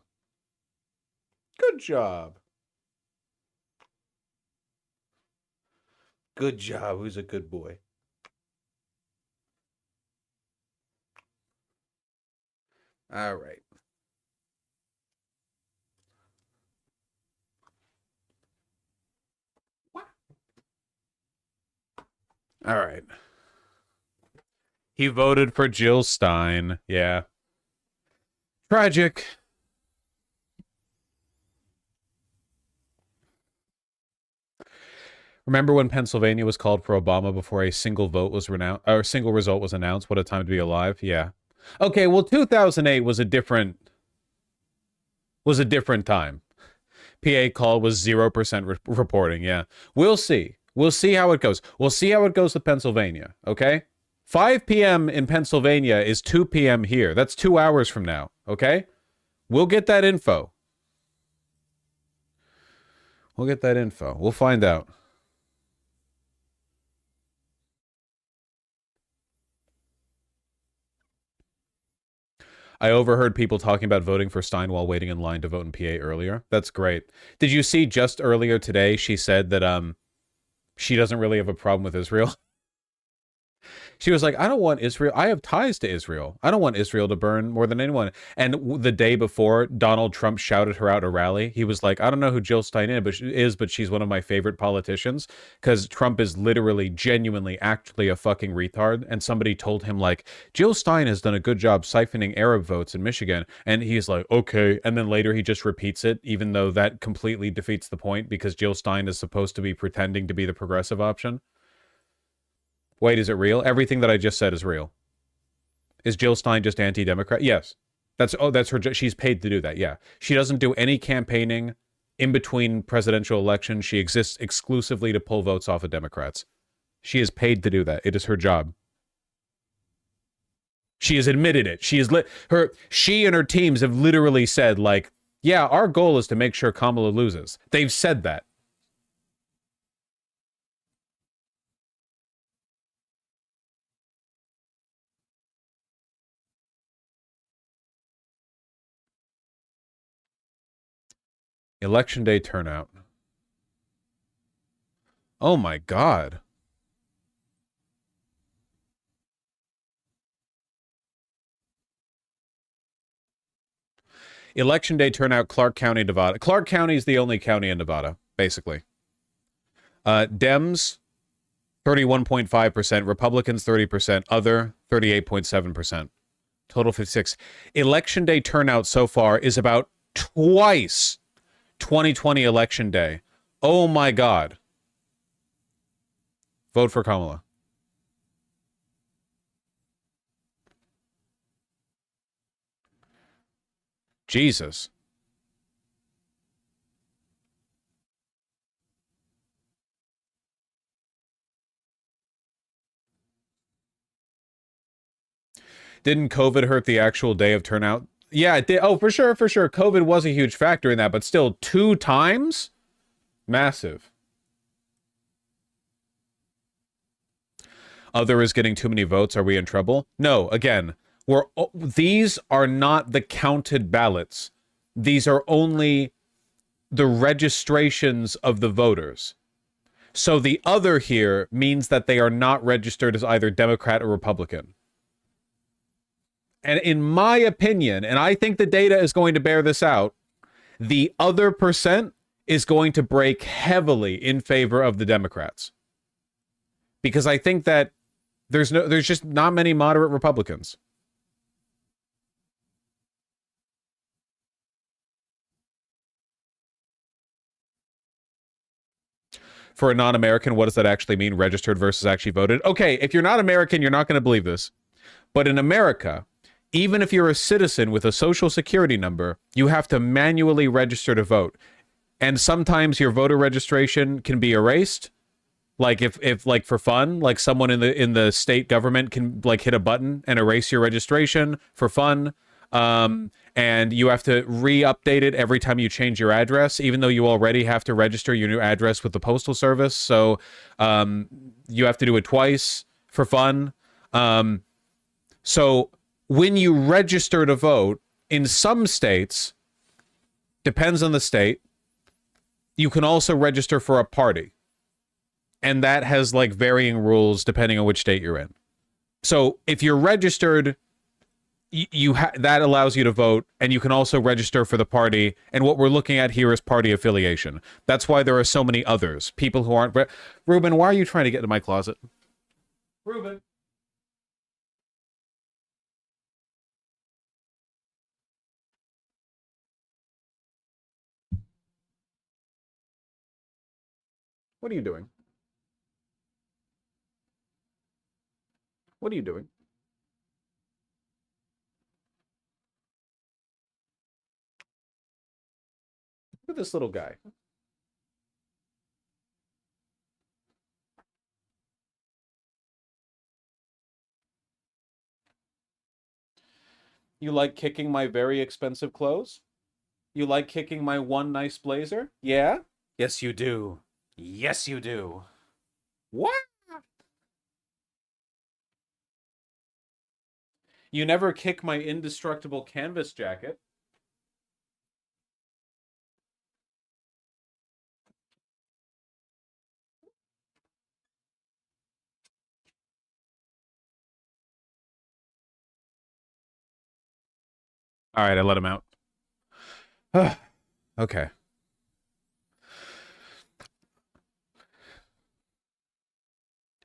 A: Good job. Good job. Who's a good boy? All right. All right. He voted for Jill Stein. Yeah. Tragic. Remember when Pennsylvania was called for Obama before a single vote was renounced, or a single result was announced? What a time to be alive. Yeah. Okay, well, 2008 was a different time. PA call was 0% reporting. Yeah. We'll see. We'll see how it goes. We'll see how it goes with Pennsylvania. Okay. 5 p.m. in Pennsylvania is 2 p.m. here. That's 2 hours from now. Okay. We'll get that info. We'll find out. I overheard people talking about voting for Stein while waiting in line to vote in PA earlier. That's great. Did you see just earlier today she said that she doesn't really have a problem with Israel? She was like, I don't want Israel. I have ties to Israel. I don't want Israel to burn more than anyone. And the day before, Donald Trump shouted her out at a rally. He was like, I don't know who Jill Stein is, but she's one of my favorite politicians. Because Trump is literally, genuinely, actually a fucking retard. And somebody told him, like, Jill Stein has done a good job siphoning Arab votes in Michigan. And he's like, okay. And then later he just repeats it, even though that completely defeats the point, because Jill Stein is supposed to be pretending to be the progressive option. Wait, is it real? Everything that I just said is real. Is Jill Stein just anti-Democrat? Yes. That's her. She's paid to do that. Yeah. She doesn't do any campaigning in between presidential elections. She exists exclusively to pull votes off of Democrats. She is paid to do that. It is her job. She has admitted it. She and her teams have literally said, like, yeah, our goal is to make sure Kamala loses. They've said that. Election day turnout. Oh my God. Election day turnout, Clark County, Nevada. Clark County is the only county in Nevada, basically. Dems, 31.5%. Republicans, 30%. Other, 38.7%. Total 56. Election day turnout so far is about twice 2020 election day. Oh my God. Vote for Kamala. Jesus. Didn't COVID hurt the actual day of turnout? Yeah, it did. Oh, for sure, for sure. COVID was a huge factor in that, but still 2 times? Massive. Other is getting too many votes. Are we in trouble? No, again, these are not the counted ballots. These are only the registrations of the voters. So the other here means that they are not registered as either Democrat or Republican. And in my opinion, and I think the data is going to bear this out, the other percent is going to break heavily in favor of the Democrats. Because I think that there's just not many moderate Republicans. For a non-American, what does that actually mean? Registered versus actually voted? Okay, if you're not American, you're not going to believe this. But in America, even if you're a citizen with a social security number, you have to manually register to vote. And sometimes your voter registration can be erased. Like if like for fun, like someone in the state government can like hit a button and erase your registration for fun. And you have to re-update it every time you change your address, even though you already have to register your new address with the Postal Service. So you have to do it twice for fun. So when you register to vote, in some states, depends on the state, you can also register for a party. And that has like varying rules depending on which state you're in. So if you're registered, that allows you to vote, and you can also register for the party. And what we're looking at here is party affiliation. That's why there are so many others. People who aren't... Ruben, why are you trying to get into my closet? Ruben. What are you doing? What are you doing? Look at this little guy. You like kicking my very expensive clothes? You like kicking my one nice blazer? Yeah? Yes, you do. Yes, you do. What? You never kick my indestructible canvas jacket. All right, I let him out. Okay.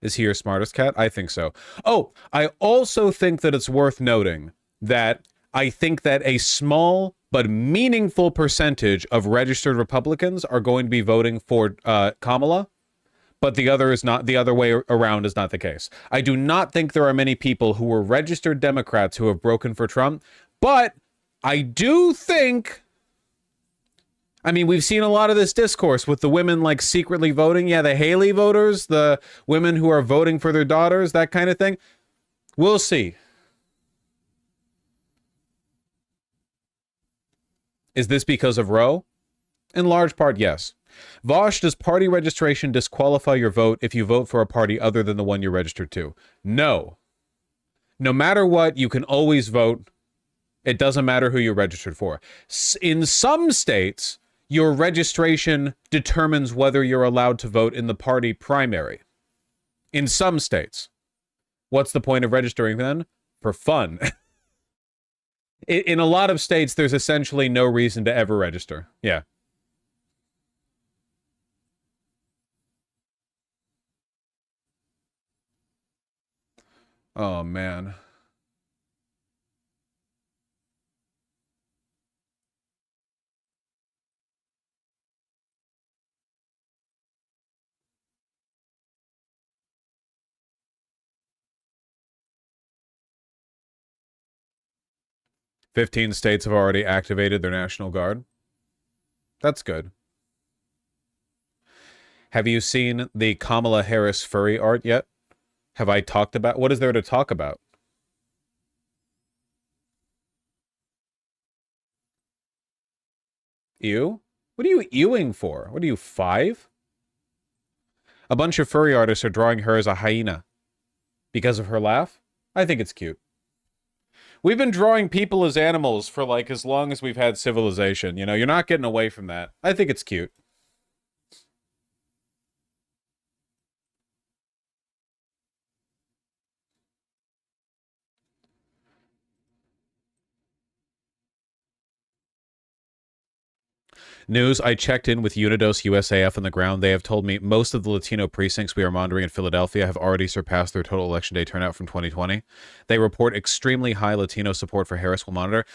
A: Is he your smartest cat? I think so. Oh, I also think that it's worth noting that I think that a small but meaningful percentage of registered Republicans are going to be voting for Kamala, but the other way around is not the case. I do not think there are many people who were registered Democrats who have broken for Trump, but I do think... I mean, we've seen a lot of this discourse with the women like secretly voting. Yeah, the Haley voters, the women who are voting for their daughters, that kind of thing. We'll see. Is this because of Roe? In large part, yes. Vosh, does party registration disqualify your vote if you vote for a party other than the one you're registered to? No. No matter what, you can always vote. It doesn't matter who you're registered for. In some states, your registration determines whether you're allowed to vote in the party primary. In some states. What's the point of registering then? For fun. In a lot of states, there's essentially no reason to ever register. Yeah. Oh, man. "15 states have already activated their National Guard." That's good. Have you seen the Kamala Harris furry art yet? Have I talked about... What is there to talk about? Ew? What are you ewing for? What are you, 5? A bunch of furry artists are drawing her as a hyena. Because of her laugh? I think it's cute. We've been drawing people as animals for, like, as long as we've had civilization. You know, you're not getting away from that. I think it's cute. News, I checked in with Unidos USAF on the ground. They have told me most of the Latino precincts we are monitoring in Philadelphia have already surpassed their total election day turnout from 2020. They report extremely high Latino support for Harris will monitor.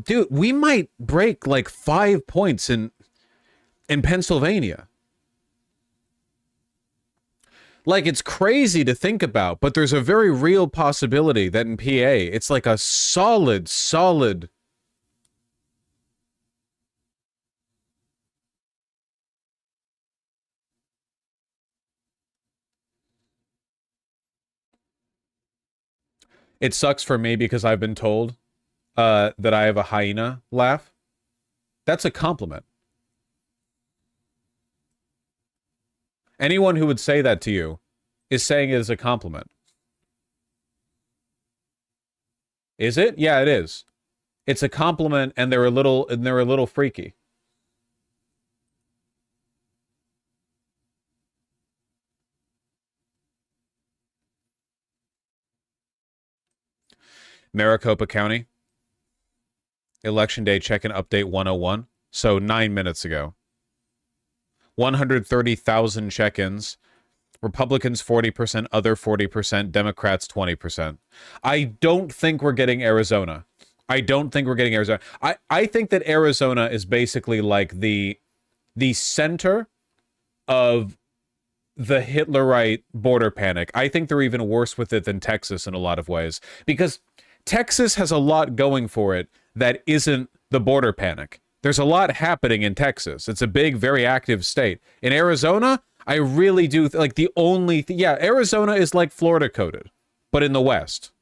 A: Dude, we might break like 5 points in Pennsylvania. Like, it's crazy to think about, but there's a very real possibility that in PA, it's like a solid. It sucks for me because I've been told that I have a hyena laugh. That's a compliment. Anyone who would say that to you is saying it as a compliment. Is it? Yeah, it is. It's a compliment, and they're a little freaky. Maricopa County. Election Day check-in update 101. So 9 minutes ago. 130,000 check-ins. Republicans 40%, other 40%, Democrats 20%. I don't think we're getting Arizona. I think that Arizona is basically like the center of the Hitlerite border panic. I think they're even worse with it than Texas in a lot of ways, because Texas has a lot going for it that isn't the border panic. There's a lot happening in Texas. It's a big, very active state. In Arizona, I really do like the only yeah, Arizona is like Florida coded, but in the West.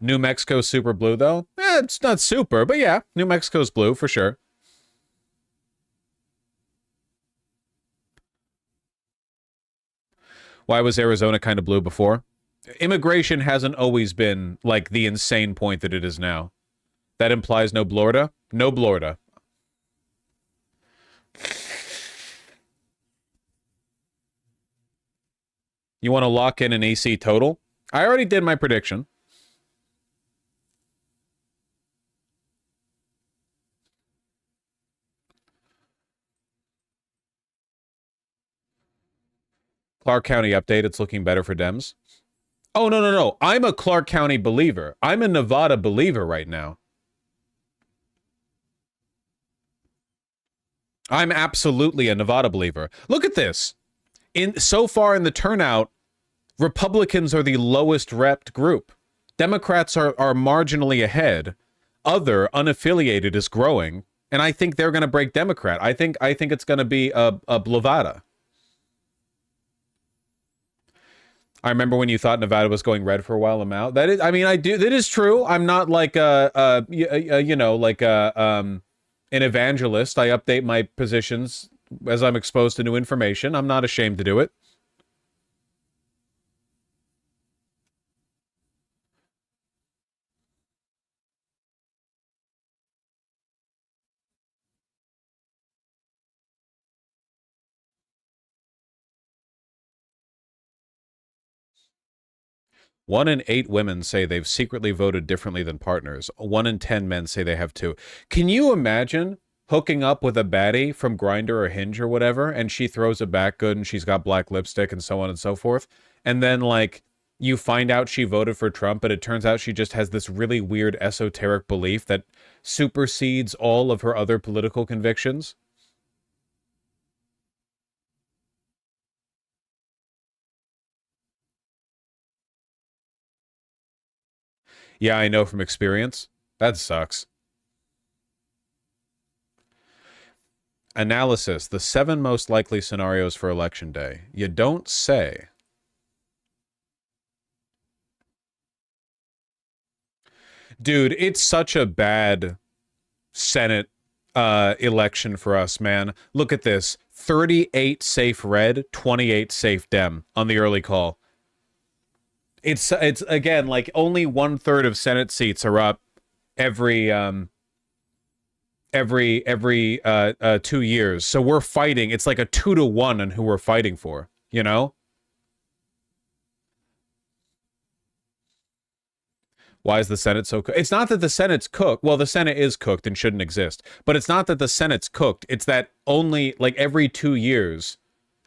A: New Mexico super blue though? It's not super, but yeah, New Mexico's blue for sure. Why was Arizona kind of blue before? Immigration hasn't always been like the insane point that it is now. That implies no Blorida? No Blorida. You want to lock in an AC total? I already did my prediction. Clark County update. It's looking better for Dems. Oh, no. I'm a Clark County believer. I'm a Nevada believer right now. I'm absolutely a Nevada believer. Look at this. So far in the turnout, Republicans are the lowest repped group. Democrats are marginally ahead. Other, unaffiliated, is growing. And I think they're going to break Democrat. I think it's going to be a Blavada. I remember when you thought Nevada was going red for a while. I'm out. That is, I mean, I do. That is true. I'm not like an evangelist. I update my positions as I'm exposed to new information. I'm not ashamed to do it. One in 8 women say they've secretly voted differently than partners. 1 in 10 men say they have too. Can you imagine hooking up with a baddie from Grindr or Hinge or whatever, and she throws it back good and she's got black lipstick and so on and so forth, and then like you find out she voted for Trump, but it turns out she just has this really weird esoteric belief that supersedes all of her other political convictions? Yeah, I know from experience. That sucks. Analysis. The 7 most likely scenarios for Election Day. You don't say. Dude, it's such a bad Senate election for us, man. Look at this. 38 safe red, 28 safe Dem on the early call. It's again like only 1/3 of Senate seats are up every 2 years. So we're fighting. It's like a 2-to-1 on who we're fighting for, you know? Why is the Senate so cooked? It's not that the Senate's cooked. Well, the Senate is cooked and shouldn't exist. But it's not that the Senate's cooked. It's that only, like, every 2 years,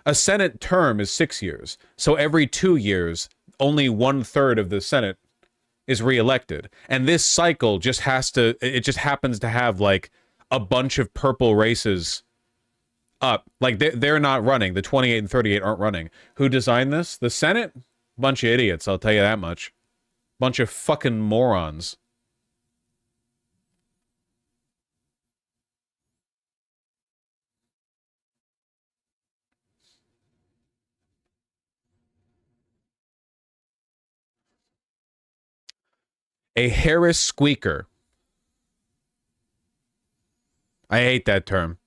A: a Senate term is 6 years. So every 2 years, only 1/3 of the Senate is reelected. And this cycle just it just happens to have, like, a bunch of purple races up. Like, they're not running. The 28 and 38 aren't running. Who designed this? The Senate? Bunch of idiots, I'll tell you that much. Bunch of fucking morons. A Harris squeaker. I hate that term.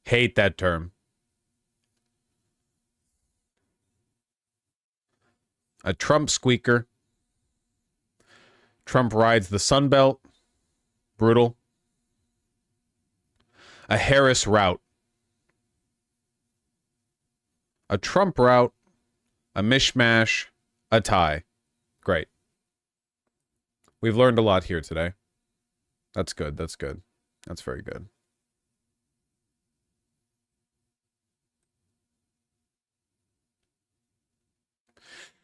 A: Hate that term. A Trump squeaker. Trump rides the Sun Belt. Brutal. A Harris route. A Trump route. A mishmash. A tie. Great. We've learned a lot here today. That's good. That's good. That's very good.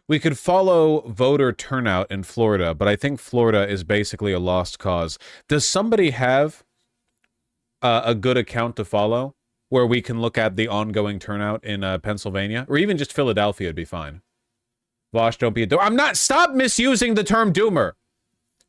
A: We could follow voter turnout in Florida, but I think Florida is basically a lost cause. Does somebody have a good account to follow where we can look at the ongoing turnout in Pennsylvania? Or even just Philadelphia would be fine. Vosh, don't be a doomer. I'm not. Stop misusing the term doomer.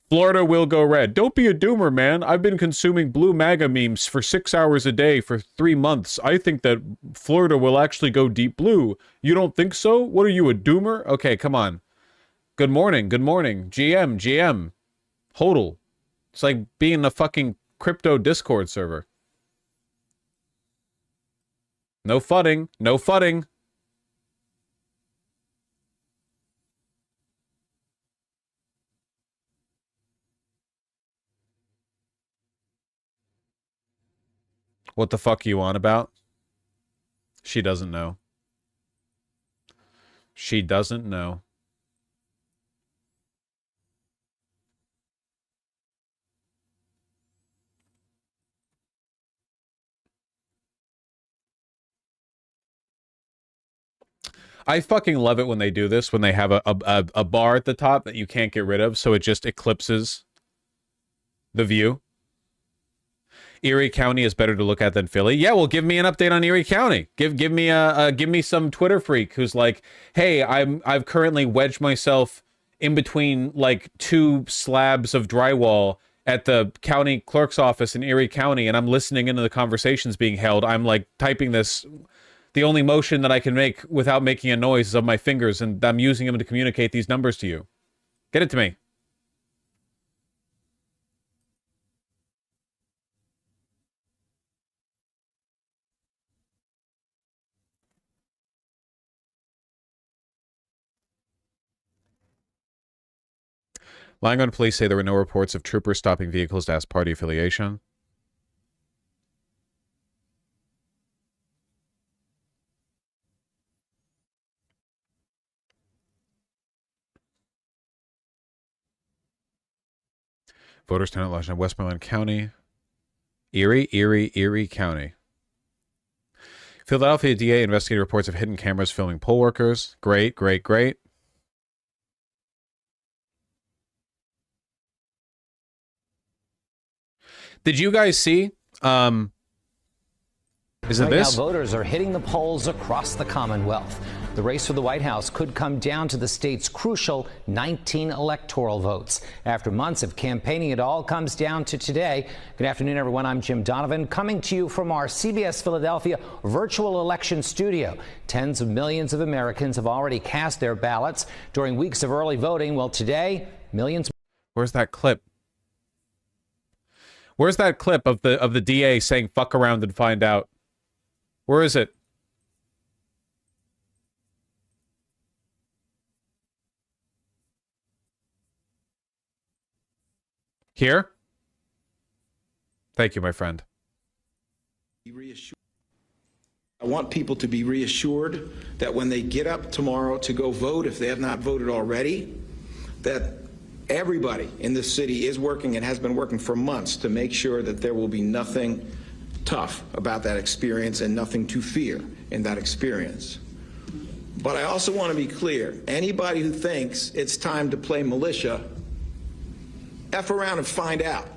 A: Florida will go red. Don't be a doomer, man. I've been consuming blue MAGA memes for 6 hours a day for 3 months. I think that Florida will actually go deep blue. You don't think so? What are you, a doomer? Okay, come on. Good morning. Good morning. GM. Hodl. It's like being a fucking crypto Discord server. No fudding. No fudding. What the fuck are you on about? She doesn't know. She doesn't know. I fucking love it when they do this, when they have a bar at the top that you can't get rid of, so it just eclipses the view. Erie County is better to look at than Philly. Yeah, well, give me an update on Erie County. Give me some Twitter freak who's like, hey, I've currently wedged myself in between like 2 slabs of drywall at the county clerk's office in Erie County, and I'm listening into the conversations being held. I'm like typing this. The only motion that I can make without making a noise is of my fingers, and I'm using them to communicate these numbers to you. Get it to me. Langone police say there were no reports of troopers stopping vehicles to ask party affiliation. Voters turnout lodged in Westmoreland County. Erie County. Philadelphia DA investigated reports of hidden cameras filming poll workers. Great. Did you guys see? Is it this?
G: Now voters are hitting the polls across the Commonwealth. The race for the White House could come down to the state's crucial 19 electoral votes. After months of campaigning, it all comes down to today. Good afternoon, everyone. I'm Jim Donovan, coming to you from our CBS Philadelphia virtual election studio. Tens of millions of Americans have already cast their ballots during weeks of early voting. Well, today, millions.
A: Where's that clip? Where's that clip of the DA saying "fuck around and find out"? Where is it? Here? Thank you, my friend.
H: I want people to be reassured that when they get up tomorrow to go vote, if they have not voted already, that Everybody in this city is working and has been working for months to make sure that there will be nothing tough about that experience and nothing to fear in that experience. But I also want to be clear. Anybody who thinks it's time to play militia, F around and find out.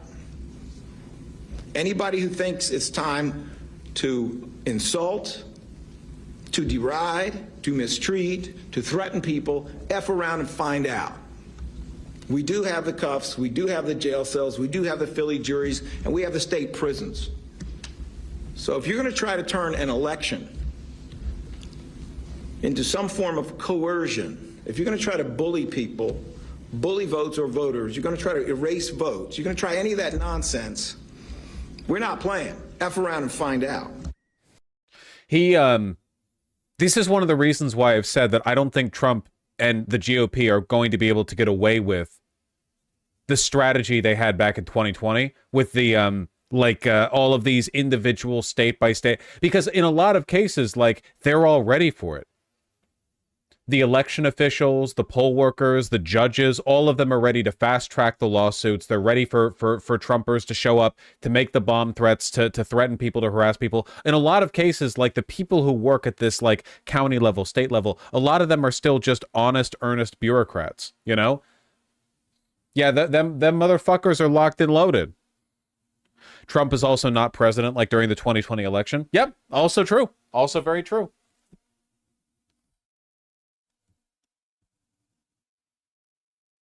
H: Anybody who thinks it's time to insult, to deride, to mistreat, to threaten people, F around and find out. We do have the cuffs, we do have the jail cells, we do have the Philly juries, and we have the state prisons. So if you're going to try to turn an election into some form of coercion, if you're going to try to bully people, bully votes or voters, you're going to try to erase votes, you're going to try any of that nonsense, we're not playing. F around and find out.
A: This is one of the reasons why I've said that I don't think Trump and the GOP are going to be able to get away with the strategy they had back in 2020 with the all of these individual state by state, because in a lot of cases, like, they're all ready for it. The election officials, the poll workers, the judges, all of them are ready to fast track the lawsuits. They're ready for Trumpers to show up, to make the bomb threats, to threaten people, to harass people. In a lot of cases, like, the people who work at this, like, county level, state level, a lot of them are still just honest, earnest bureaucrats, you know? Yeah, them motherfuckers are locked and loaded. Trump is also not president like during the 2020 election. Yep, also true. Also very true.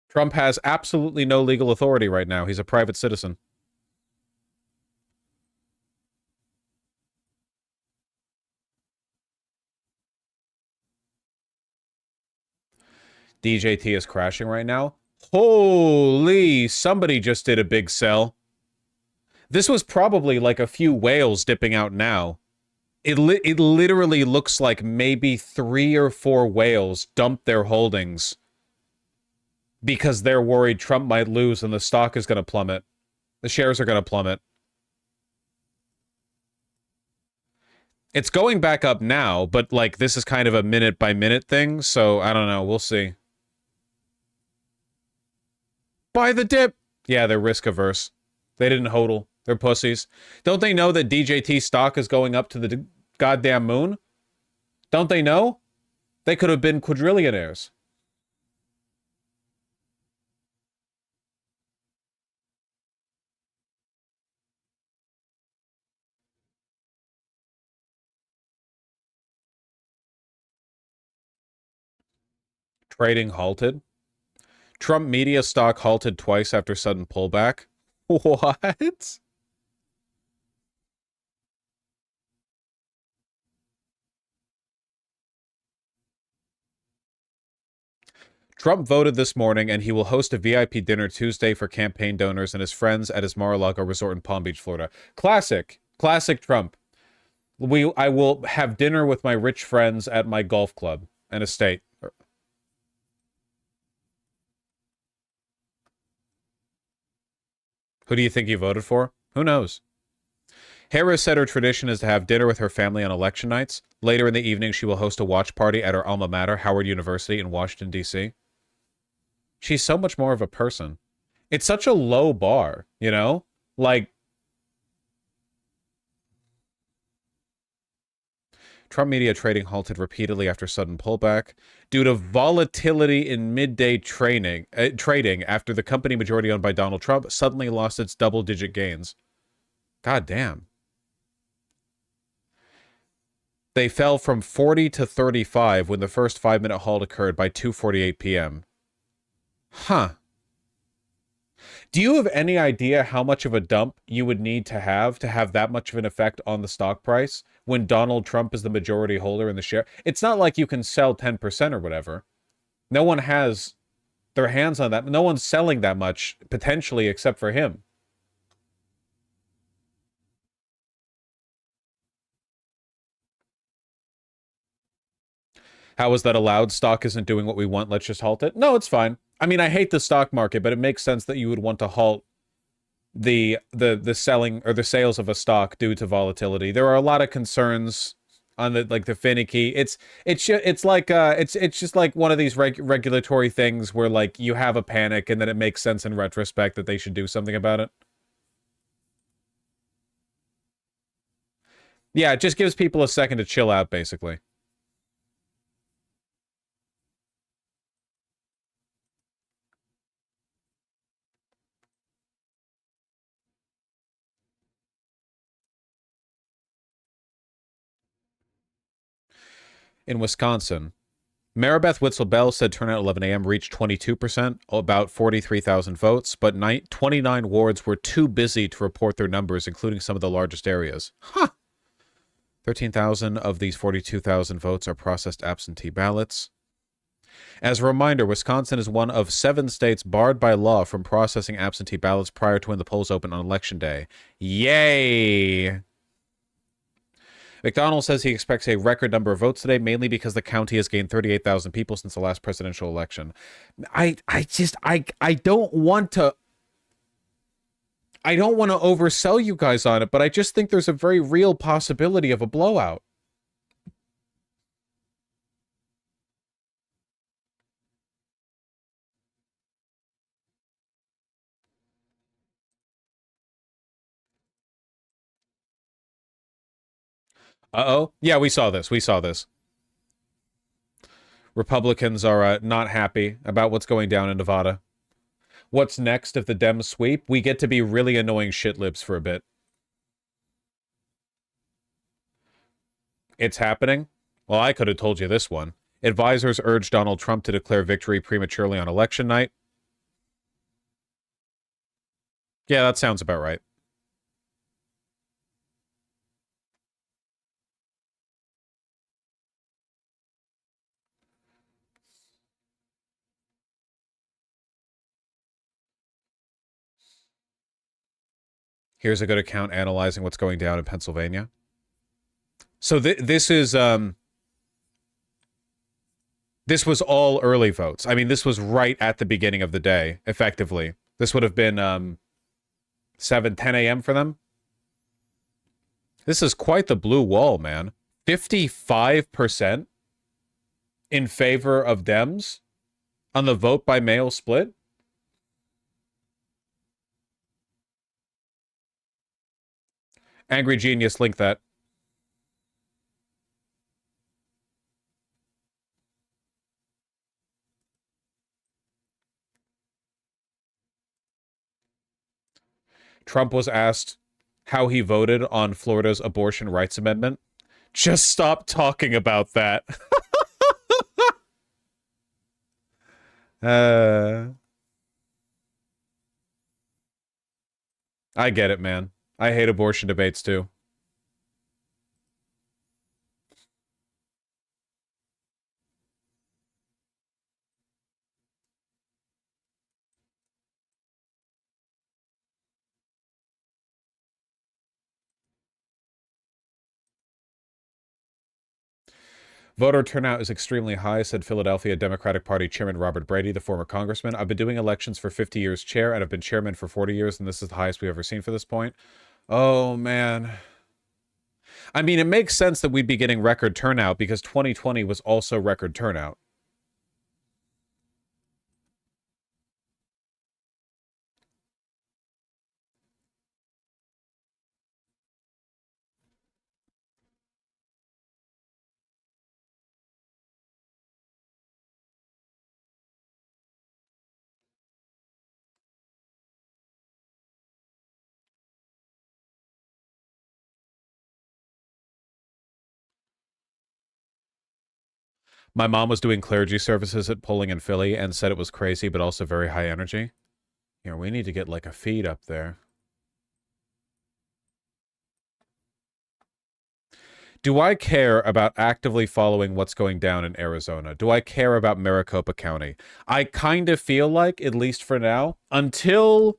A: Trump has absolutely no legal authority right now. He's a private citizen. DJT is crashing right now. Holy, somebody just did a big sell. This was probably like a few whales dipping out now. It literally looks like maybe 3 or 4 whales dumped their holdings because they're worried Trump might lose and the stock is going to plummet. The shares are going to plummet. It's going back up now, but like this is kind of a minute by minute thing, so I don't know. We'll see. Buy the dip. Yeah, they're risk averse. They didn't hodl. They're pussies. Don't they know that DJT stock is going up to the goddamn moon? Don't they know? They could have been quadrillionaires. Trading halted. Trump media stock halted twice after sudden pullback. What? Trump voted this morning, and he will host a VIP dinner Tuesday for campaign donors and his friends at his Mar-a-Lago resort in Palm Beach, Florida. Classic. Classic Trump. I will have dinner with my rich friends at my golf club and estate. Who do you think he voted for? Who knows? Harris said her tradition is to have dinner with her family on election nights. Later in the evening, she will host a watch party at her alma mater, Howard University in Washington, D.C. She's so much more of a person. It's such a low bar, you know? Like, Trump media trading halted repeatedly after sudden pullback due to volatility in midday trading after the company majority owned by Donald Trump suddenly lost its double-digit gains. God damn. They fell from 40 to 35 when the first 5-minute halt occurred by 2:48 p.m. Huh. Do you have any idea how much of a dump you would need to have that much of an effect on the stock price when Donald Trump is the majority holder in the share? It's not like you can sell 10% or whatever. No one has their hands on that. No one's selling that much, potentially, except for him. How is that allowed? Stock isn't doing what we want. Let's just halt it. No, it's fine. I mean, I hate the stock market, but it makes sense that you would want to halt the selling or the sales of a stock due to volatility. There are a lot of concerns on the like the finicky. It's just like one of these regulatory things where like you have a panic and then it makes sense in retrospect that they should do something about it. Yeah, it just gives people a second to chill out, basically. In Wisconsin, Maribeth Witzel-Bell said turnout at 11 a.m. reached 22%, about 43,000 votes, but 29 wards were too busy to report their numbers, including some of the largest areas. Huh. 13,000 of these 42,000 votes are processed absentee ballots. As a reminder, Wisconsin is one of 7 states barred by law from processing absentee ballots prior to when the polls open on Election Day. Yay! McDonald says he expects a record number of votes today, mainly because the county has gained 38,000 people since the last presidential election. I don't want to oversell you guys on it, but I just think there's a very real possibility of a blowout. Uh-oh. Yeah, we saw this. We saw this. Republicans are not happy about what's going down in Nevada. What's next if the Dems sweep? We get to be really annoying shitlibs for a bit. It's happening? Well, I could have told you this one. Advisors urged Donald Trump to declare victory prematurely on election night. Yeah, that sounds about right. Here's a good account analyzing what's going down in Pennsylvania. So this is this was all early votes. I mean, this was right at the beginning of the day, effectively. This would have been 10 a.m. for them. This is quite the blue wall, man. 55% in favor of Dems on the vote by mail split. Angry Genius, link that. Trump was asked how he voted on Florida's abortion rights amendment. Just stop talking about that. I get it, man. I hate abortion debates too. Voter turnout is extremely high, said Philadelphia Democratic Party Chairman Robert Brady, the former congressman. I've been doing elections for 50 years, Chair, and I've been chairman for 40 years, and this is the highest we've ever seen for this point. Oh, man. I mean, it makes sense that we'd be getting record turnout because 2020 was also record turnout. My mom was doing clergy services at polling in Philly and said it was crazy, but also very high energy. Here, we need to get like a feed up there. Do I care about actively following what's going down in Arizona? Do I care about Maricopa County? I kind of feel like, at least for now, until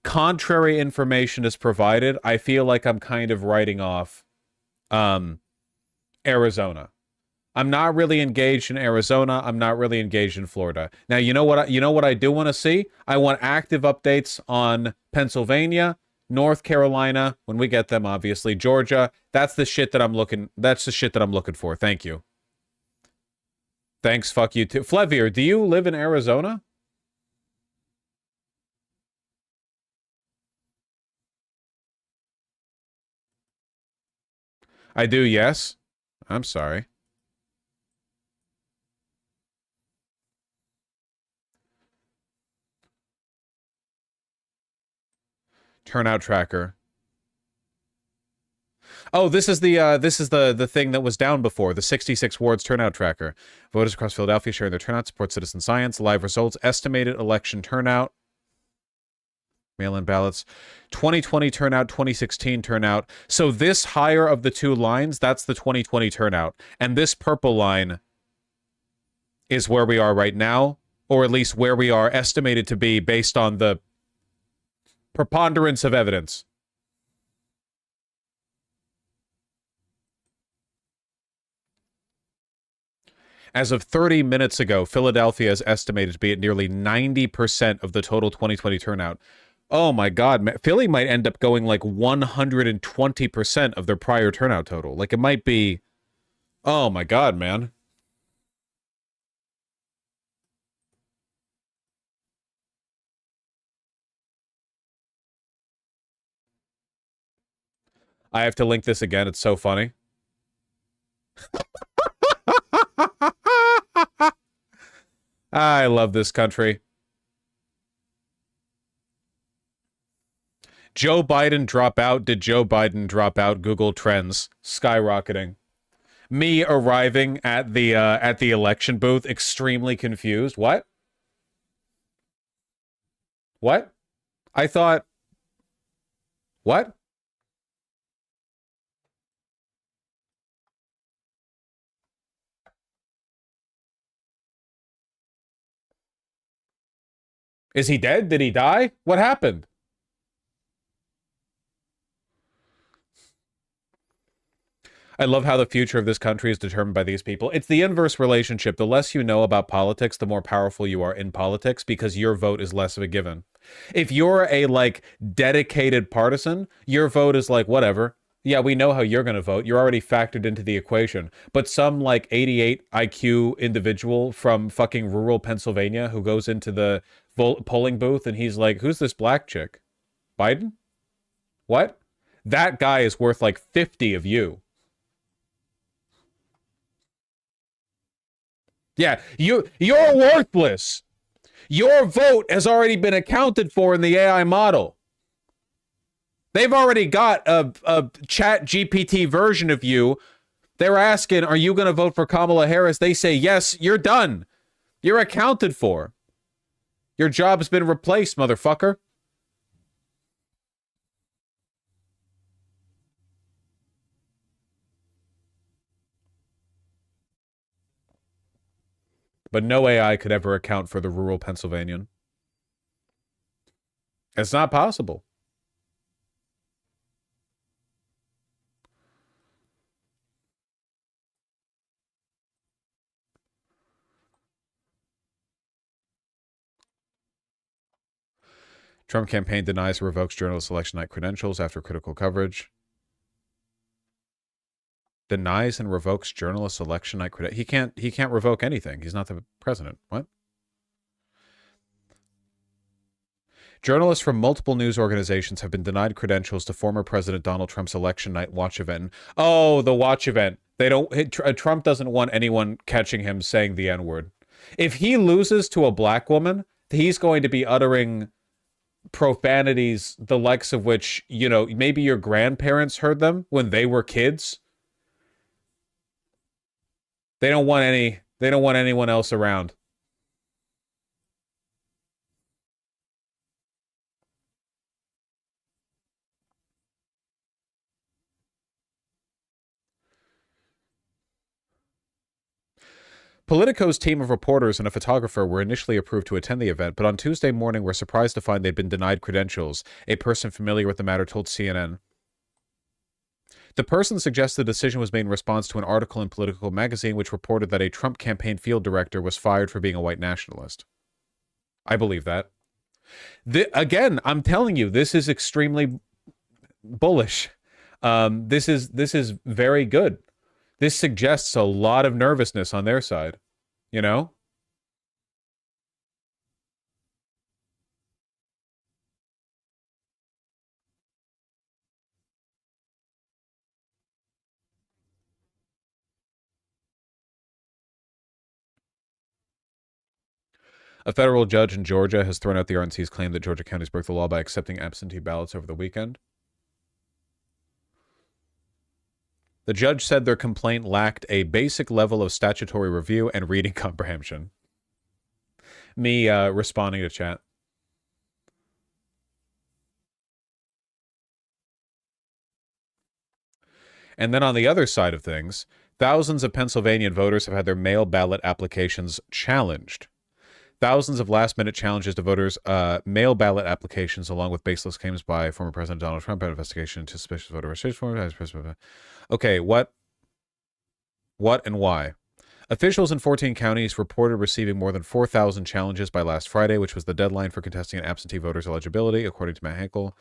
A: contrary information is provided, I feel like I'm kind of writing off Arizona. I'm not really engaged in Arizona. I'm not really engaged in Florida. Now, you know what I do want to see? I want active updates on Pennsylvania, North Carolina, when we get them, obviously. Georgia, that's the shit that I'm looking for. Thank you. Thanks, fuck you too. Flevier, do you live in Arizona? I do, yes. I'm sorry. Turnout tracker. Oh, this is the thing that was down before, the 66 wards turnout tracker. Voters across Philadelphia sharing their turnout, support citizen science, live results, estimated election turnout, mail-in ballots, 2020 turnout, 2016 turnout. So this higher of the two lines, that's the 2020 turnout. And this purple line is where we are right now, or at least where we are estimated to be based on the preponderance of evidence. As of 30 minutes ago, Philadelphia is estimated to be at nearly 90% of the total 2020 turnout. Oh my God, Philly might end up going like 120% of their prior turnout total. Like it might be, oh my God, man. I have to link this again. It's so funny. I love this country. Joe Biden drop out. Did Joe Biden drop out? Google Trends skyrocketing. Me arriving at the election booth, extremely confused. What? What? I thought. What? Is he dead? Did he die? What happened? I love how the future of this country is determined by these people. It's the inverse relationship. The less you know about politics, the more powerful you are in politics because your vote is less of a given. If you're a, like, dedicated partisan, your vote is like, whatever. Yeah, we know how you're going to vote. You're already factored into the equation. But some, like, 88 IQ individual from fucking rural Pennsylvania who goes into the polling booth and he's like, who's this black chick? Biden? What? That guy is worth like 50 of you. Yeah, you're worthless. Your vote has already been accounted for in the AI model. They've already got a chat GPT version of you. They're asking, are you going to vote for Kamala Harris? They say, yes, you're done. You're accounted for. Your job's been replaced, motherfucker. But no AI could ever account for the rural Pennsylvanian. It's not possible. Trump campaign denies or revokes journalist election night credentials after critical coverage. Denies and revokes journalist election night credentials. He can't revoke anything. He's not the president. What? Journalists from multiple news organizations have been denied credentials to former President Donald Trump's election night watch event. Oh, the watch event. They don't. Trump doesn't want anyone catching him saying the N-word. If he loses to a black woman, he's going to be uttering profanities, the likes of which, you know, maybe your grandparents heard them when they were kids. They don't want anyone else around. Politico's team of reporters and a photographer were initially approved to attend the event, but on Tuesday morning were surprised to find they'd been denied credentials, a person familiar with the matter told CNN. The person suggested the decision was made in response to an article in Politico magazine which reported that a Trump campaign field director was fired for being a white nationalist. I believe that. Again, I'm telling you, this is extremely bullish. This is very good. This suggests a lot of nervousness on their side, you know? A federal judge in Georgia has thrown out the RNC's claim that Georgia counties broke the law by accepting absentee ballots over the weekend. The judge said their complaint lacked a basic level of statutory review and reading comprehension. Me responding to chat. And then on the other side of things, thousands of Pennsylvania voters have had their mail ballot applications challenged. Thousands of last-minute challenges to voters' mail ballot applications, along with baseless claims by former President Donald Trump about investigation into suspicious voter registration. Okay, what and why? Officials in 14 counties reported receiving more than 4,000 challenges by last Friday, which was the deadline for contesting an absentee voters' eligibility, according to Matt Hankel.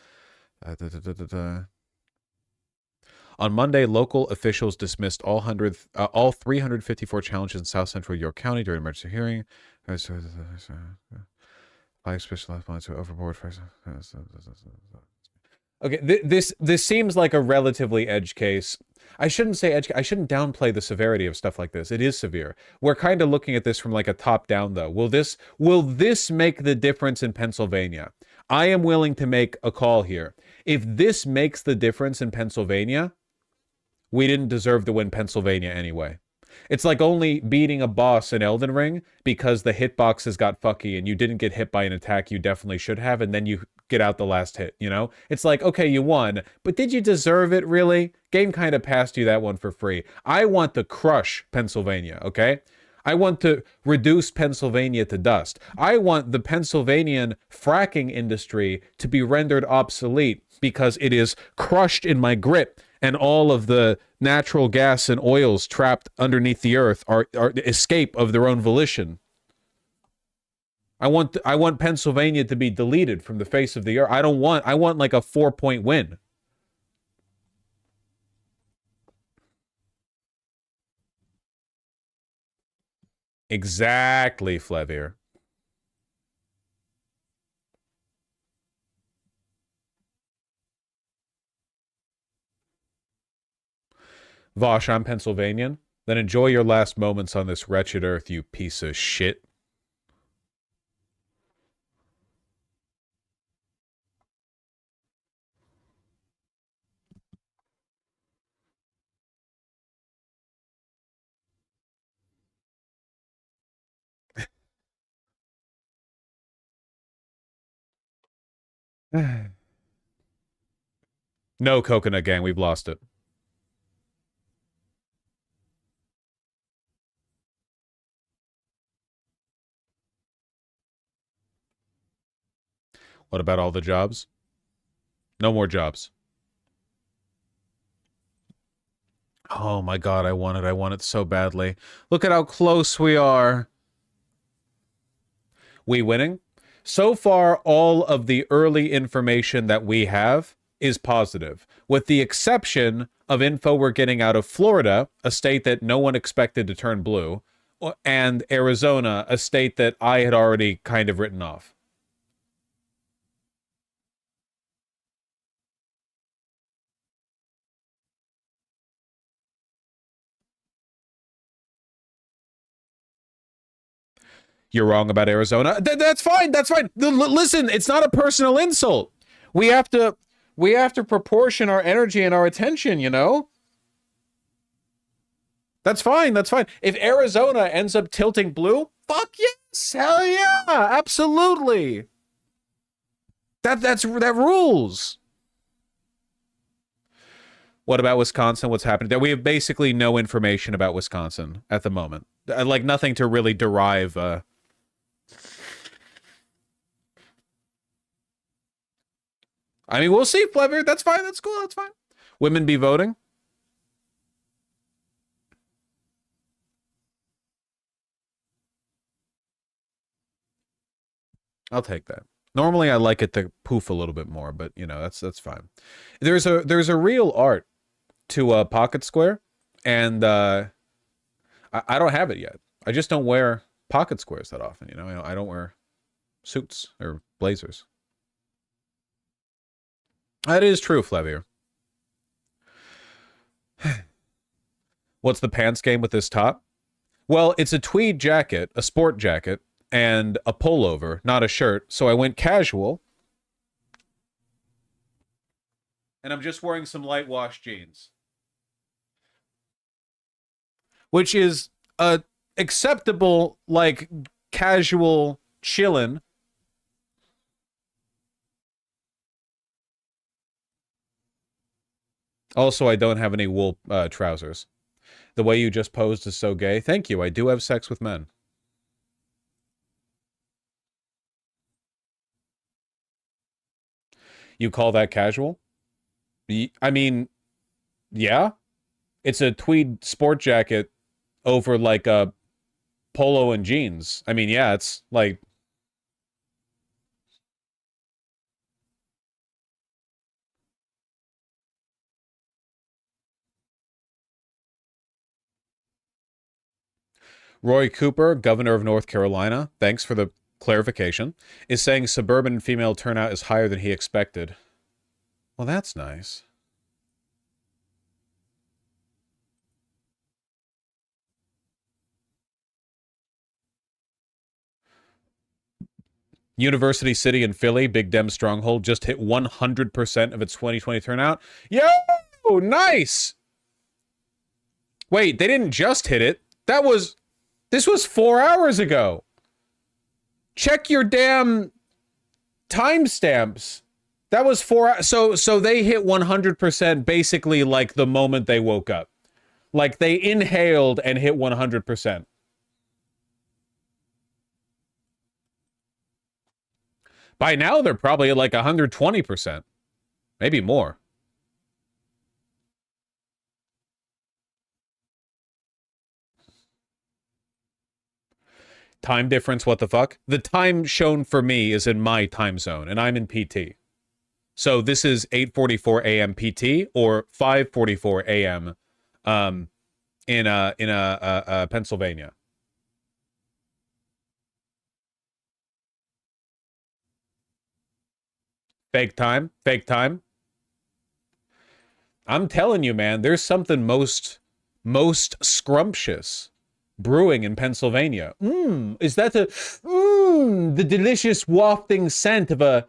A: On Monday, local officials dismissed all 354 challenges in South Central York County during an emergency hearing. Okay, this seems like a relatively edge case. I shouldn't say edge. I shouldn't downplay the severity of stuff like this. It is severe. We're kind of looking at this from like a top down, though. Will this make the difference in Pennsylvania? I am willing to make a call here. If this makes the difference in Pennsylvania, we didn't deserve to win Pennsylvania anyway. It's like only beating a boss in Elden Ring because the hitboxes got fucky and you didn't get hit by an attack you definitely should have, and then you get out the last hit, you know? It's like, okay, you won, but did you deserve it, really? Game kind of passed you that one for free. I want to crush Pennsylvania, okay? I want to reduce Pennsylvania to dust. I want the Pennsylvanian fracking industry to be rendered obsolete because it is crushed in my grip, and all of the natural gas and oils trapped underneath the earth are escape of their own volition. I want Pennsylvania to be deleted from the face of the earth. I want like a 4-point win. Exactly, Flevier. Vosh, I'm Pennsylvanian. Then enjoy your last moments on this wretched earth, you piece of shit. No, Coconut Gang, we've lost it. What about all the jobs? No more jobs. Oh my god, I want it so badly. Look at how close we are. We winning? So far, all of the early information that we have is positive, with the exception of info we're getting out of Florida, a state that no one expected to turn blue, and Arizona, a state that I had already kind of written off. You're wrong about Arizona. That's fine. That's fine. Listen, it's not a personal insult. We have to proportion our energy and our attention, you know? That's fine. That's fine. If Arizona ends up tilting blue, fuck yes. Hell yeah. Absolutely. That rules. What about Wisconsin? What's happening there? We have basically no information about Wisconsin at the moment. Like nothing to really derive I mean, we'll see, Flevier. That's fine. That's cool. That's fine. Women be voting. I'll take that. Normally I like it to poof a little bit more, but you know, that's fine. There's a real art to a pocket square, and I don't have it yet. I just don't wear pocket squares that often, you know. I don't wear suits or blazers. That is true, Flavier. What's the pants game with this top? Well, it's a tweed jacket, a sport jacket, and a pullover, not a shirt. So I went casual. And I'm just wearing some light wash jeans. Which is a acceptable, like, casual chillin'. Also, I don't have any wool trousers. The way you just posed is so gay. Thank you. I do have sex with men. You call that casual? I mean, yeah. It's a tweed sport jacket over like a polo and jeans. I mean, yeah, it's like... Roy Cooper, governor of North Carolina, thanks for the clarification, is saying suburban female turnout is higher than he expected. Well, that's nice. University City in Philly, Big Dem stronghold, just hit 100% of its 2020 turnout. Yo, nice! Wait, they didn't just hit it. This was 4 hours ago. Check your damn timestamps. That was 4 hours. So they hit 100% basically like the moment they woke up. Like they inhaled and hit 100%. By now, they're probably at like 120%. Maybe more. Time difference, what the fuck? The time shown for me is in my time zone, and I'm in PT. So this is 8:44 a.m. PT or 5:44 a.m. in Pennsylvania. Fake time, fake time. I'm telling you, man, there's something most scrumptious brewing in Pennsylvania. Is that the delicious wafting scent of a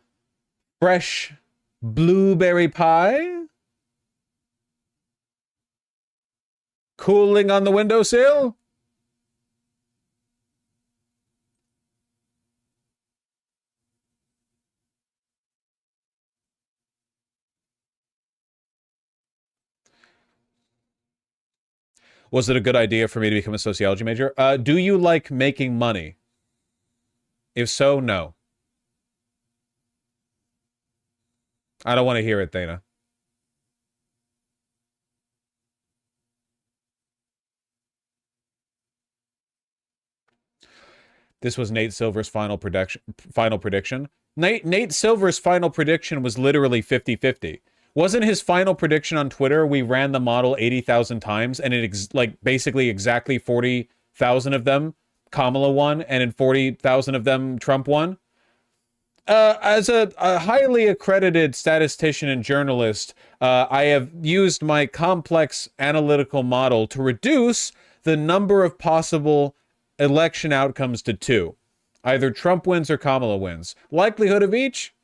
A: fresh blueberry pie? Cooling on the windowsill? Was it a good idea for me to become a sociology major? Do you like making money? If so, no. I don't want to hear it, Dana. This was Nate Silver's final prediction. Nate Silver's final prediction was literally 50-50. Wasn't his final prediction on Twitter, we ran the model 80,000 times, and it basically exactly 40,000 of them Kamala won, and in 40,000 of them Trump won? As a highly accredited statistician and journalist, I have used my complex analytical model to reduce the number of possible election outcomes to 2. Either Trump wins or Kamala wins. Likelihood of each?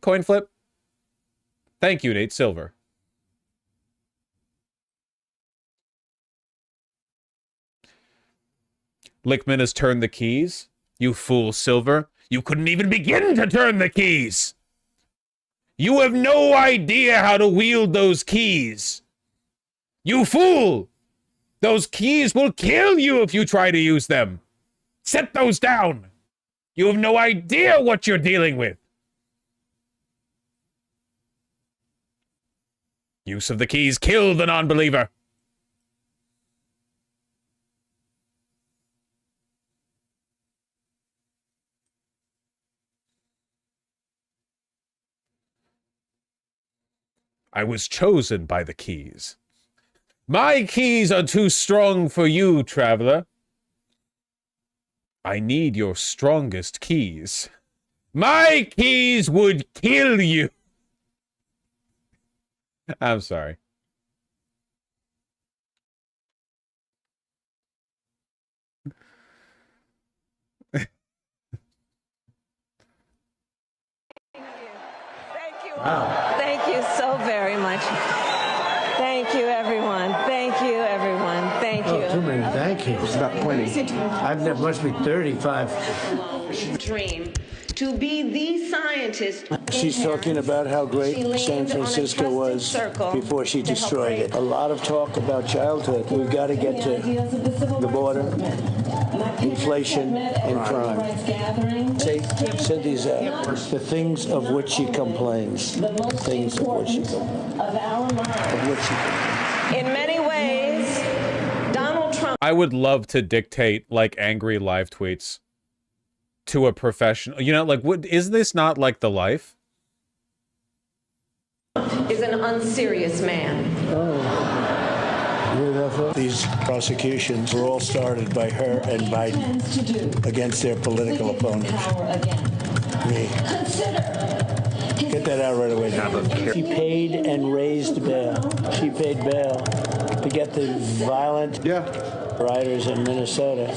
A: Coin flip. Thank you, Nate Silver. Lichtman has turned the keys. You fool, Silver. You couldn't even begin to turn the keys. You have no idea how to wield those keys. You fool! Those keys will kill you if you try to use them. Set those down. You have no idea what you're dealing with. Use of the keys kill the non-believer. I was chosen by the keys. My keys are too strong for you, traveler. I need your strongest keys. My keys would kill you. I'm sorry.
I: Thank you all. Thank you so very much. Thank you, everyone. Thank you, everyone. Thank you.
E: Too many thank yous. Not plenty. There must be 35.
I: Dream to be the scientist.
E: She's talking about how great San Francisco was before she destroyed it. A lot of talk about childhood. We've got to get to the border, inflation, and crime. Say these out. The things of which she complains. Things of which she complains.
I: In many ways, Donald Trump
A: I would love to dictate like angry live tweets to a professional. You know, like, what is this not like the life?
I: is an unserious man.
E: These prosecutions were all started by her and Biden against their political opponents. Me. Get that out right away. She paid and raised bail. She paid bail to get the violent rioters in Minnesota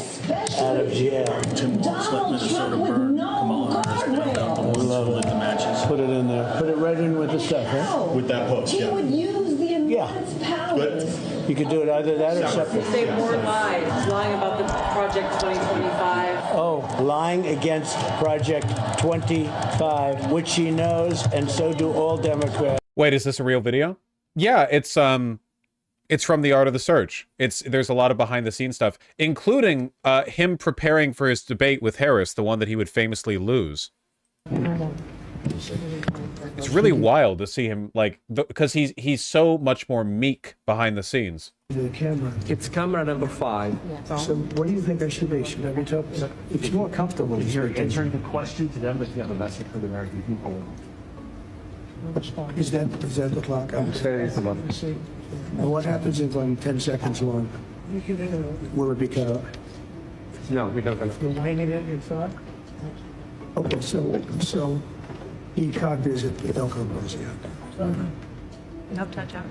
E: out of jail.
J: Tim Walz let Minnesota burn. Kamala Harris burned down the
E: I love it.
J: the matches.
E: Put it in there. Put it right in with the stuff, huh?
J: With that post, yeah.
E: Yeah. You could do it either that or separate.
K: Say more lies, lying about the Project 2025.
E: Oh, lying against Project 25, which she knows, and so do all Democrats.
A: Wait, is this a real video? Yeah, it's from The Art of the Search. There's a lot of behind the scenes stuff, including him preparing for his debate with Harris, the one that he would famously lose. It's really wild to see him, like, because he's so much more meek behind the scenes.
E: The camera.
F: It's camera number 5.
E: So what do you think I should be? Should I be talking? It's more comfortable here.
F: Answering the question to them, but you have a message for the American people.
E: Is that the clock? And what happens if I'm 10 seconds long? Will it be cut off?
F: No, we don't.
E: You made it in your thought? Okay, so he copies it, don't compose it.
K: No touch up.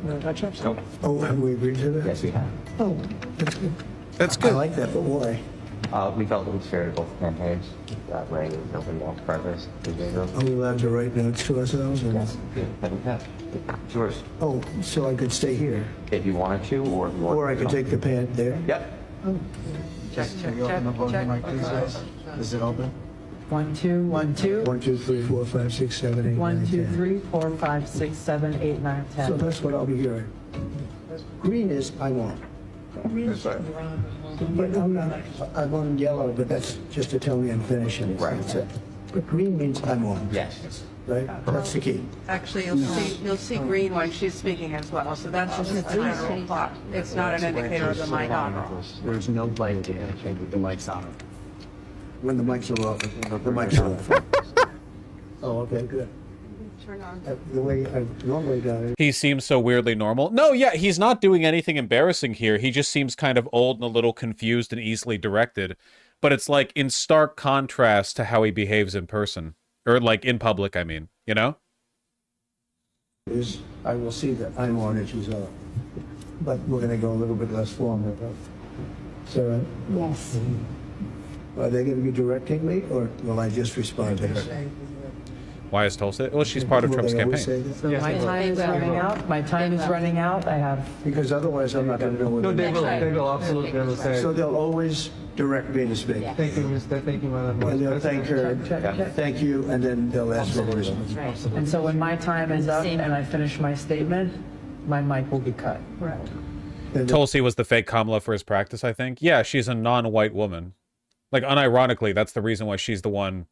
E: No touch-ups?
F: Nope.
E: Oh, have we agreed to that?
F: Yes, we have.
E: Oh, that's good.
A: That's
E: I
A: good.
E: like that, but why?
F: We felt it was fair to both campaigns. That way, nobody lost progress.
E: Are we allowed to write notes to ourselves? Or?
F: Yes, then we have. It's yours.
E: Oh, so I could stay here?
F: If you wanted to, or if you wanted
E: Or I could take the pad there?
F: Yep.
K: Check.
E: Is it open?
K: 1, 2, 1, 2.
E: 1, 2, 3, 4, 5, 6, 7, 8,
K: 1,
E: 9,
K: 2,
E: 10.
K: 3, 4, 5, 6, 7, 8, 9, 10.
E: So that's what I'll be hearing. Green is I want. But I'm on yellow, but that's just to tell me I'm finishing.
F: Right.
E: That's it. But green means I'm on.
F: Yes.
E: Right? That's the key.
K: Actually, you'll see green when she's speaking as well. So that's just a general thought. It's not an indicator of the mic on.
F: There's no light to indicate that the mic's on.
E: When the mics are off, the mics are off. Oh, okay, good.
K: Turn on.
E: The way I normally do it.
A: He seems so weirdly normal. No, yeah, he's not doing anything embarrassing here. He just seems kind of old and a little confused and easily directed. But it's like in stark contrast to how he behaves in person. Or like in public, I mean, you know?
E: I will see that I'm on it, she's off. But we're going to go a little bit less formal. Sarah?
K: Yes.
E: Are they going to be directing me, or will I just respond to her?
A: Why is Tulsi? Well, she's part of
E: Will
A: Trump's
E: they always
A: campaign.
E: say that?
K: My time is running out. My time is running out. I have.
E: Because otherwise I'm not going to know what
F: They will absolutely say.
E: So they'll always direct me to speak.
F: Thank you, Mr. Thank you, Madam.
E: And they'll thank her, thank you, and then they'll ask for the response.
K: And so when my time is up and I finish my statement, my mic will be cut. Correct.
A: Tulsi was the fake Kamala for his practice, I think. Yeah, she's a non-white woman. Like, unironically, that's the reason why she's the one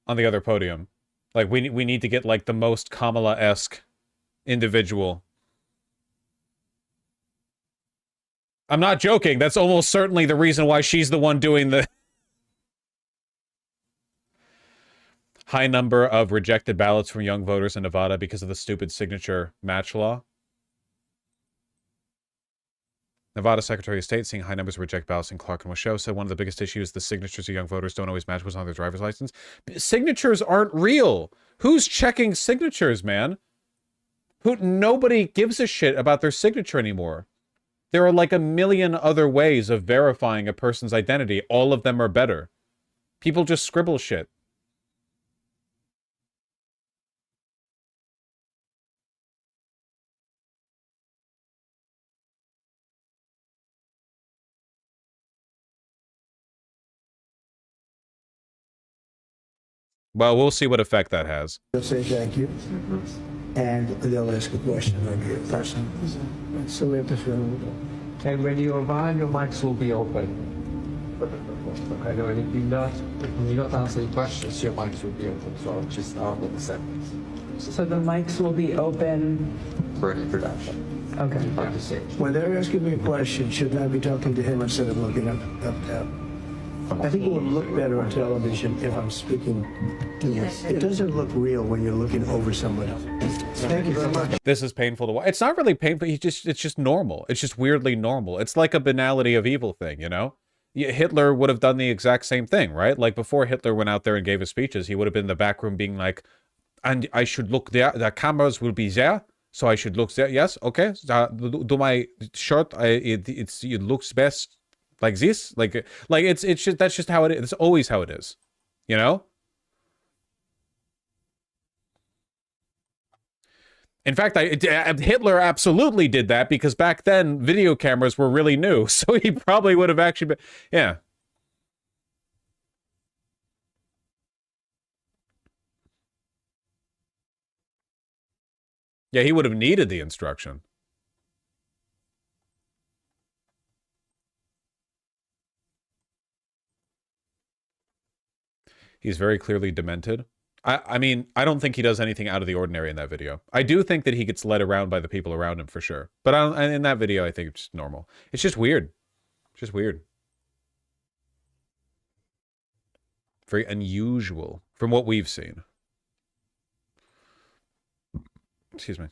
A: on the other podium. Like, we need to get, like, the most Kamala-esque individual. I'm not joking. That's almost certainly the reason why she's the one doing the... High number of rejected ballots from young voters in Nevada because of the stupid signature match law. Nevada Secretary of State seeing high numbers of reject ballots in Clark and Washoe said one of the biggest issues the signatures of young voters don't always match what's on their driver's license. Signatures aren't real. Who's checking signatures, man? Nobody gives a shit about their signature anymore. There are like a million other ways of verifying a person's identity. All of them are better. People just scribble shit. Well, we'll see what effect that has.
E: They'll say thank you, and they'll ask a question of your person. So we have to fill.
F: And when you are behind, your mics will be open. Okay, no, if you not answer questions, your mics will be open. So just out of the sentence.
K: So the mics will be open.
F: For introduction.
K: Okay.
E: When they're asking me a question, shouldn't I be talking to him instead of looking up down? I think it would look better on television if I'm speaking to you. It doesn't look real when you're looking over somebody. Thank you very much.
A: This is painful to watch. It's not really painful. It's just normal. It's just weirdly normal. It's like a banality of evil thing, you know? Hitler would have done the exact same thing, right? Like before Hitler went out there and gave his speeches, he would have been in the back room being like, and I should look there. The cameras will be there. So I should look there. Yes. Okay. Do my shirt. It looks best. Like this, like it's just, that's just how it is. It's always how it is, you know? In fact, Hitler absolutely did that because back then video cameras were really new. So he probably would have actually been, yeah. Yeah, he would have needed the instruction. He's very clearly demented. I mean, I don't think he does anything out of the ordinary in that video. I do think that he gets led around by the people around him for sure. But in that video, I think it's just normal. It's just weird. It's just weird. Very unusual from what we've seen. Excuse me.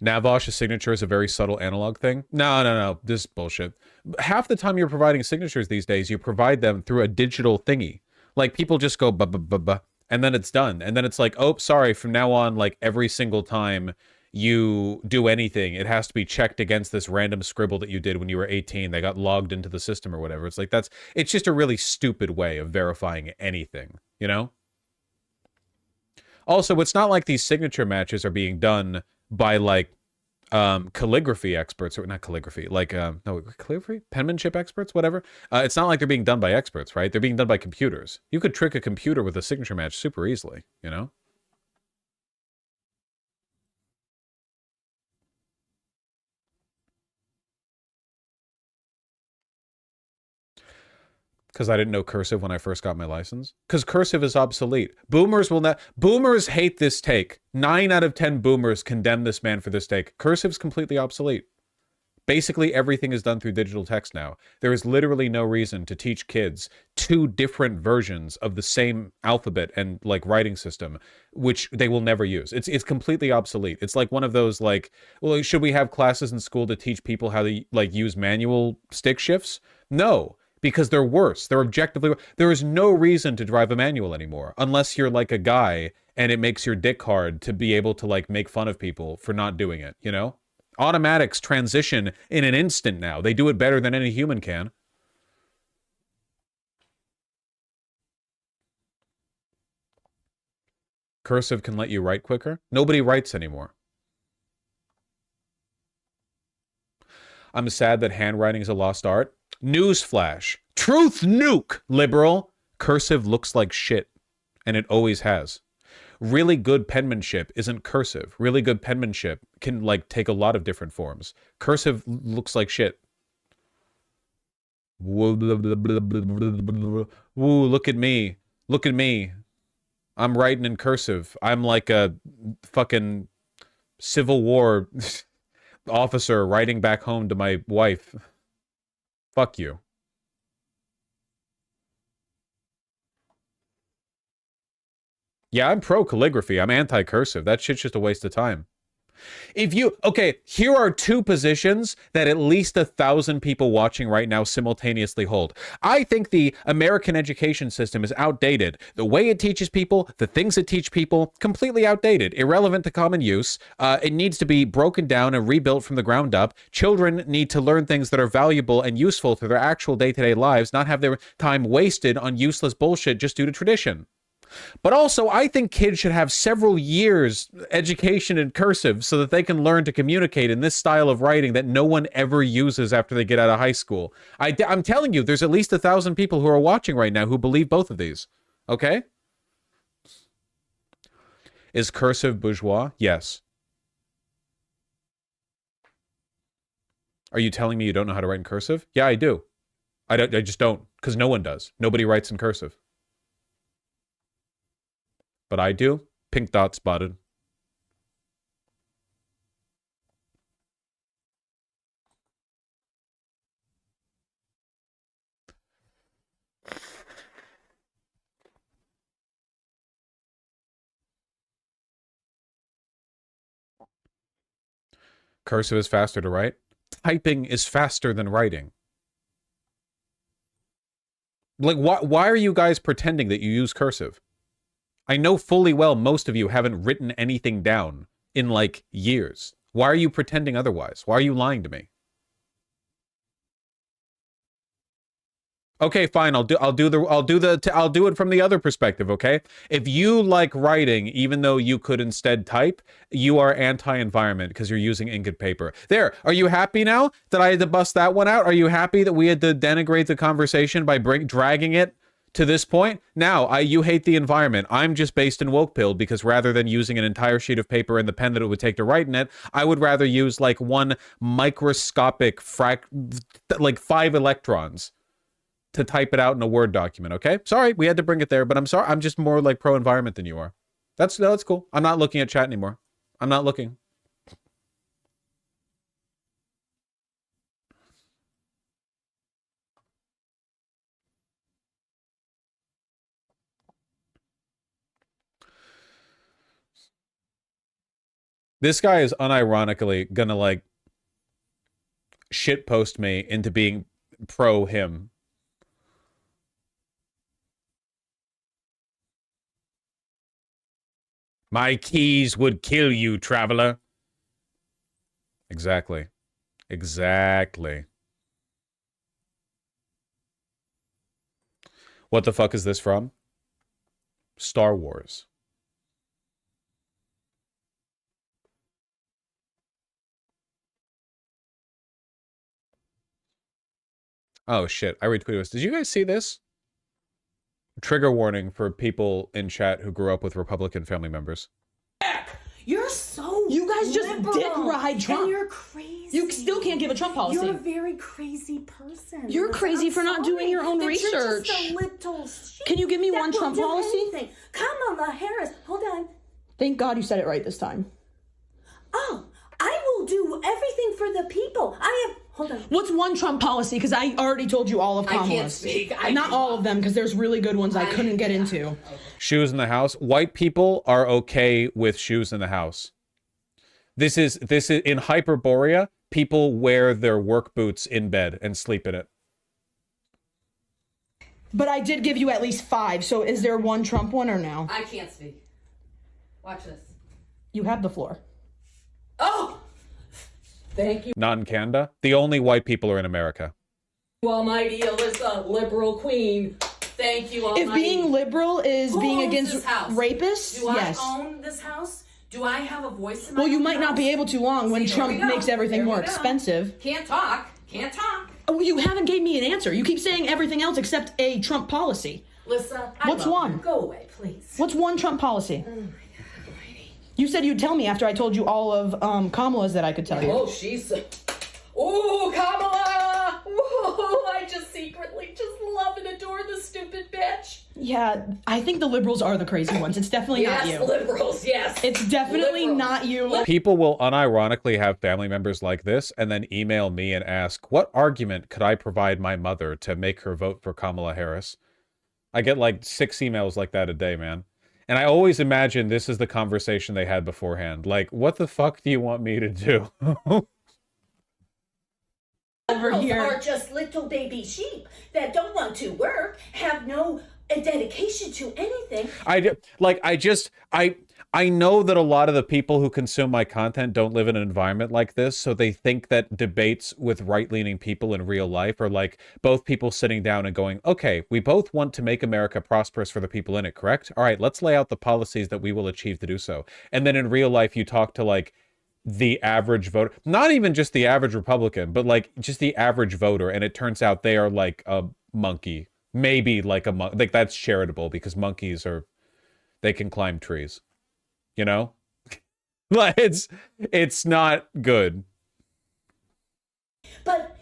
A: Navosh's signature is a very subtle analog thing. No. This is bullshit. Half the time you're providing signatures these days, you provide them through a digital thingy. Like people just go ba, and then it's done. And then it's like, oh, sorry, from now on, like every single time you do anything, it has to be checked against this random scribble that you did when you were 18. They got logged into the system or whatever. It's like, it's just a really stupid way of verifying anything, you know? Also, it's not like these signature matches are being done by like calligraphy experts, or not calligraphy, like no, calligraphy, penmanship experts, whatever. It's not like they're being done by experts, right? They're being done by computers. You could trick a computer with a signature match super easily, you know? Because I didn't know cursive when I first got my license. Because cursive is obsolete. Boomers will not. Boomers hate this take. 9 out of 10 boomers condemn this man for this take. Cursive's completely obsolete. Basically, everything is done through digital text now. There is literally no reason to teach kids 2 different versions of the same alphabet and like writing system, which they will never use. It's completely obsolete. It's like one of those like, well, should we have classes in school to teach people how to like use manual stick shifts? No. Because they're worse. They're objectively worse. There is no reason to drive a manual anymore, unless you're like a guy and it makes your dick hard to be able to like make fun of people for not doing it, you know? Automatics transition in an instant now. They do it better than any human can. Cursive can let you write quicker. Nobody writes anymore. I'm sad that handwriting is a lost art. Newsflash. Truth nuke, liberal. Cursive looks like shit, and it always has. Really good penmanship isn't cursive. Really good penmanship can like take a lot of different forms. Cursive looks like shit. Woo, look at me. Look at me. I'm writing in cursive. I'm like a fucking Civil War officer writing back home to my wife. Fuck you. Yeah, I'm pro calligraphy. I'm anti cursive. That shit's just a waste of time. If you, okay, here are two positions that at least 1,000 people watching right now simultaneously hold. I think the American education system is outdated. The way it teaches people, the things it teach people, completely outdated, irrelevant to common use. It needs to be broken down and rebuilt from the ground up. Children need to learn things that are valuable and useful to their actual day-to-day lives, not have their time wasted on useless bullshit just due to tradition. But also, I think kids should have several years education in cursive so that they can learn to communicate in this style of writing that no one ever uses after they get out of high school. I'm telling you, there's at least 1,000 people who are watching right now who believe both of these. Okay? Is cursive bourgeois? Yes. Are you telling me you don't know how to write in cursive? Yeah, I do. I just don't, because no one does. Nobody writes in cursive. But I do. Pink dot spotted. Cursive is faster to write. Typing is faster than writing. Like, why are you guys pretending that you use cursive? I know fully well most of you haven't written anything down in, like, years. Why are you pretending otherwise? Why are you lying to me? Okay, fine. I'll do it from the other perspective, okay? If you like writing, even though you could instead type, you are anti-environment because you're using ink and paper. There. Are you happy now that I had to bust that one out? Are you happy that we had to denigrate the conversation by dragging it to this point? Now, you hate the environment. I'm just based in Wokepilled because rather than using an entire sheet of paper and the pen that it would take to write in it, I would rather use like one microscopic like 5 electrons to type it out in a Word document, okay? Sorry, we had to bring it there, but I'm sorry. I'm just more like pro-environment than you are. That's cool. I'm not looking at chat anymore. I'm not looking. This guy is unironically gonna, like, shitpost me into being pro him. My keys would kill you, traveler. Exactly. Exactly. What the fuck is this from? Star Wars. Oh shit, I retweeted this. Did you guys see this? Trigger warning for people in chat who grew up with Republican family members.
L: You're so You guys just dick ride Trump. And you're crazy. You still can't give a Trump policy. You're a very crazy person. You're crazy for not doing your own research. Just a little shit. Can you give me one Trump policy? Kamala Harris. Hold on. Thank God you said it right this time. Oh, I will do everything for the people. Hold on. What's one Trump policy? Because I already told you all of Kamala's. I can't speak. Not all of them, because there's really good ones I couldn't get into.
A: Shoes in the house. White people are okay with shoes in the house. This is in Hyperborea. People wear their work boots in bed and sleep in it.
L: But I did give you at least 5. So is there one Trump one or no?
K: I can't speak. Watch this.
L: You have the floor.
K: Oh! Thank you.
A: Not in Canada. The only white people are in America.
K: Almighty Alyssa, liberal queen. Thank you, Almighty.
L: If being liberal is being against rapists, yes.
K: Do I own this house? Do I have a voice in my
L: Well, you might not be able to long when Trump makes everything more expensive.
K: Can't talk. Can't talk.
L: Oh, you haven't gave me an answer. You keep saying everything else except a Trump policy.
K: Lisa,
L: what's one?
K: Go away, please.
L: What's one Trump policy? Oh my God, Almighty. You said you'd tell me after I told you all of Kamala's that I could tell you.
K: Oh, she's... Ooh, Kamala! Whoa, I just secretly just love and adore the stupid bitch.
L: Yeah, I think the liberals are the crazy ones. It's definitely not you.
K: Yes, liberals, yes.
L: It's definitely not you.
A: People will unironically have family members like this and then email me and ask, what argument could I provide my mother to make her vote for Kamala Harris? I get like 6 emails like that a day, man. And I always imagine this is the conversation they had beforehand. Like, what the fuck do you want me to do?
L: Over here
K: are just little baby sheep that don't want to work, have no dedication to anything.
A: I know that a lot of the people who consume my content don't live in an environment like this, so they think that debates with right-leaning people in real life are like both people sitting down and going, okay, we both want to make America prosperous for the people in it, correct? All right, let's lay out the policies that we will achieve to do so. And then in real life, you talk to like the average voter, not even just the average Republican, but like just the average voter, and it turns out they are like a monkey. Maybe like a monkey. Like that's charitable because monkeys they can climb trees. You know? Like it's not good.
K: But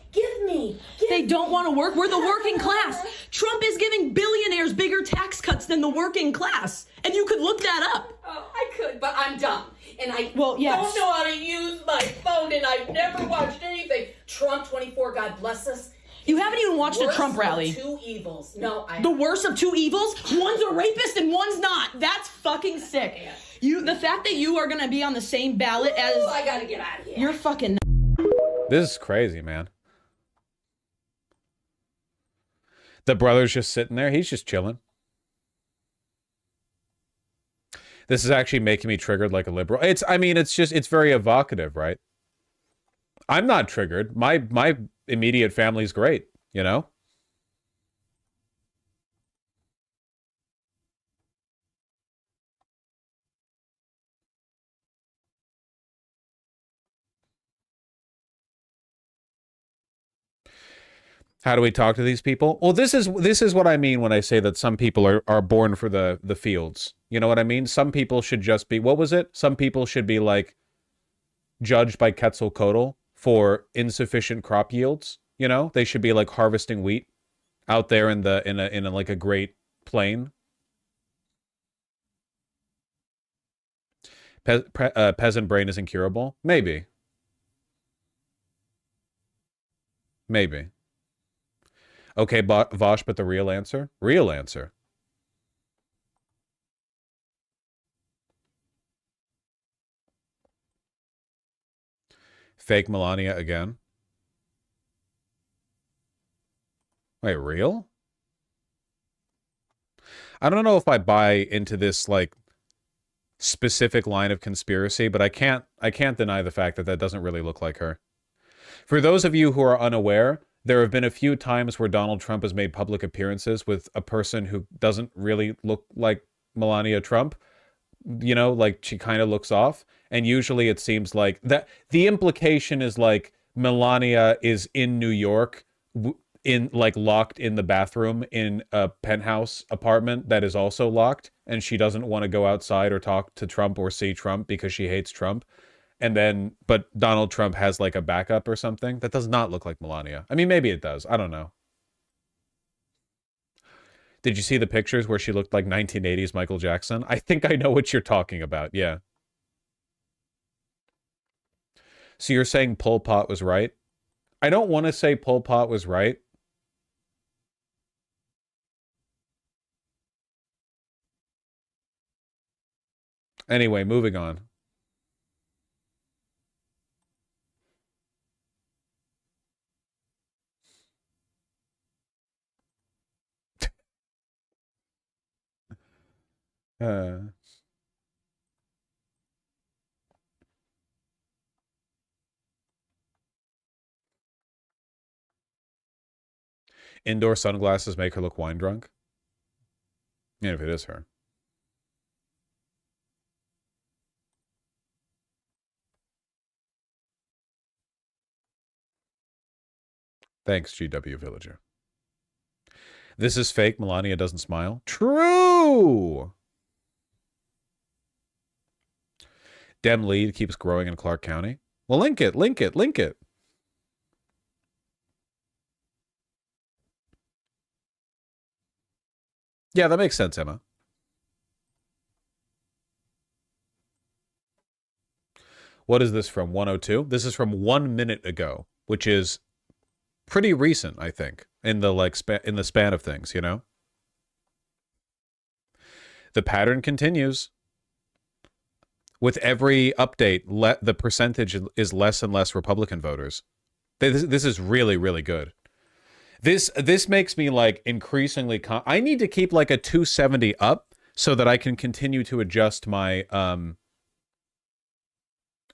L: they don't want to work. We're the working class. Trump is giving billionaires bigger tax cuts than the working class. And you could look that up.
K: Oh, I could, but I'm dumb. And I
L: don't
K: know how to use my phone, and I've never watched anything. Trump 24, God bless us.
L: You haven't even watched a Trump rally.
K: Two evils. No,
L: The worst of two evils? One's a rapist and one's not. That's fucking sick. The fact that you are going to be on the same ballot as...
K: I gotta get out of here.
L: You're fucking...
A: This is crazy, man. The brother's just sitting there. He's just chilling. This is actually making me triggered like a liberal. It's very evocative, right? I'm not triggered. My immediate family's great, you know? How do we talk to these people? Well, this is what I mean when I say that some people are born for the fields. You know what I mean? Some people should just be, what was it? Some people should be like judged by Quetzalcoatl for insufficient crop yields. You know, they should be like harvesting wheat out there in a like a great plain. Peasant brain is incurable. Maybe. Okay, Vosh, but the real answer? Real answer. Fake Melania again. Wait, real? I don't know if I buy into this, like, specific line of conspiracy, but I can't deny the fact that that doesn't really look like her. For those of you who are unaware, there have been a few times where Donald Trump has made public appearances with a person who doesn't really look like Melania Trump. You know, like she kind of looks off. And usually it seems like that the implication is like Melania is in New York, locked in the bathroom in a penthouse apartment that is also locked. And she doesn't want to go outside or talk to Trump or see Trump because she hates Trump. And then, but Donald Trump has like a backup or something. That does not look like Melania. I mean, maybe it does. I don't know. Did you see the pictures where she looked like 1980s Michael Jackson? I think I know what you're talking about. Yeah. So you're saying Pol Pot was right? I don't want to say Pol Pot was right. Anyway, moving on. Indoor sunglasses make her look wine drunk? Yeah, if it is her. Thanks, GW Villager. This is fake. Melania doesn't smile. True! Dem lead keeps growing in Clark County. Well, link it. Yeah, that makes sense, Emma. What is this from? 102? This is from 1 minute ago, which is pretty recent, I think, in the span of things, you know? The pattern continues. With every update, the percentage is less and less Republican voters. This is really, really good. This makes me like increasingly I need to keep like a 270 up so that I can continue to adjust my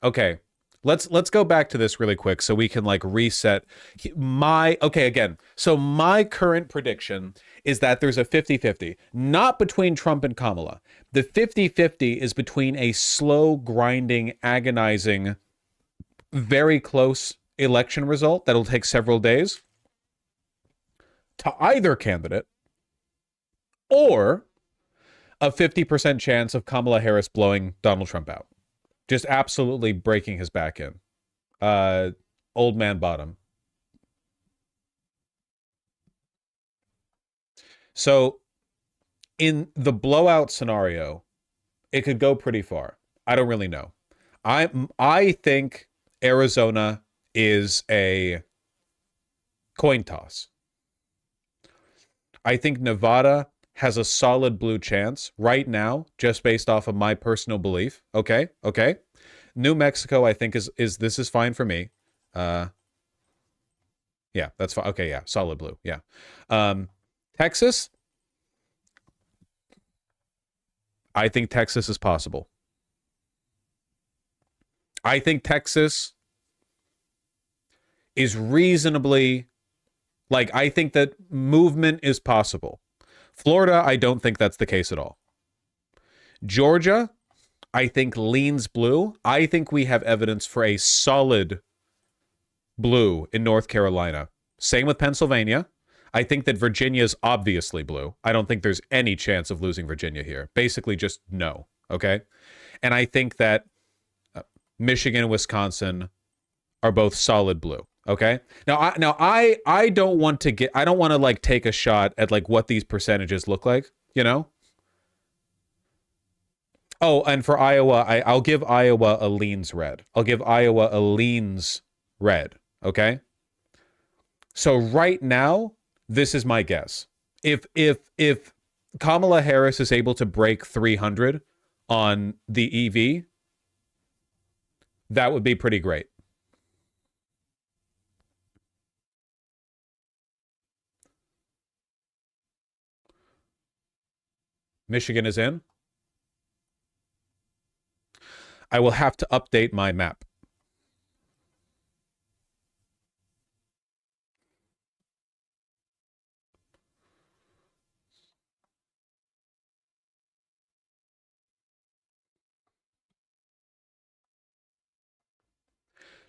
A: okay. Let's go back to this really quick so we can like reset again. So my current prediction is that there's a 50-50, not between Trump and Kamala. The 50-50 is between a slow, grinding, agonizing, very close election result that'll take several days to either candidate, or a 50% chance of Kamala Harris blowing Donald Trump out. Just absolutely breaking his back in. Old man bottom. So in the blowout scenario, it could go pretty far. I don't really know. I think Arizona is a coin toss. I think Nevada has a solid blue chance right now, just based off of my personal belief. Okay. New Mexico, I think this is fine for me. Yeah, that's fine. Okay, yeah, solid blue. Yeah. Texas, I think Texas is possible. I think Texas is reasonably, like, I think that movement is possible. Florida, I don't think that's the case at all. Georgia, I think leans blue. I think we have evidence for a solid blue in North Carolina. Same with Pennsylvania. I think that Virginia is obviously blue. I don't think there's any chance of losing Virginia here. Basically just no, okay? And I think that Michigan and Wisconsin are both solid blue. Okay. Now I don't want to like take a shot at like what these percentages look like, you know? Oh, and for Iowa, I'll give Iowa a leans red. I'll give Iowa a leans red. Okay. So right now, this is my guess. If Kamala Harris is able to break 300 on the EV, that would be pretty great. Michigan is in. I will have to update my map.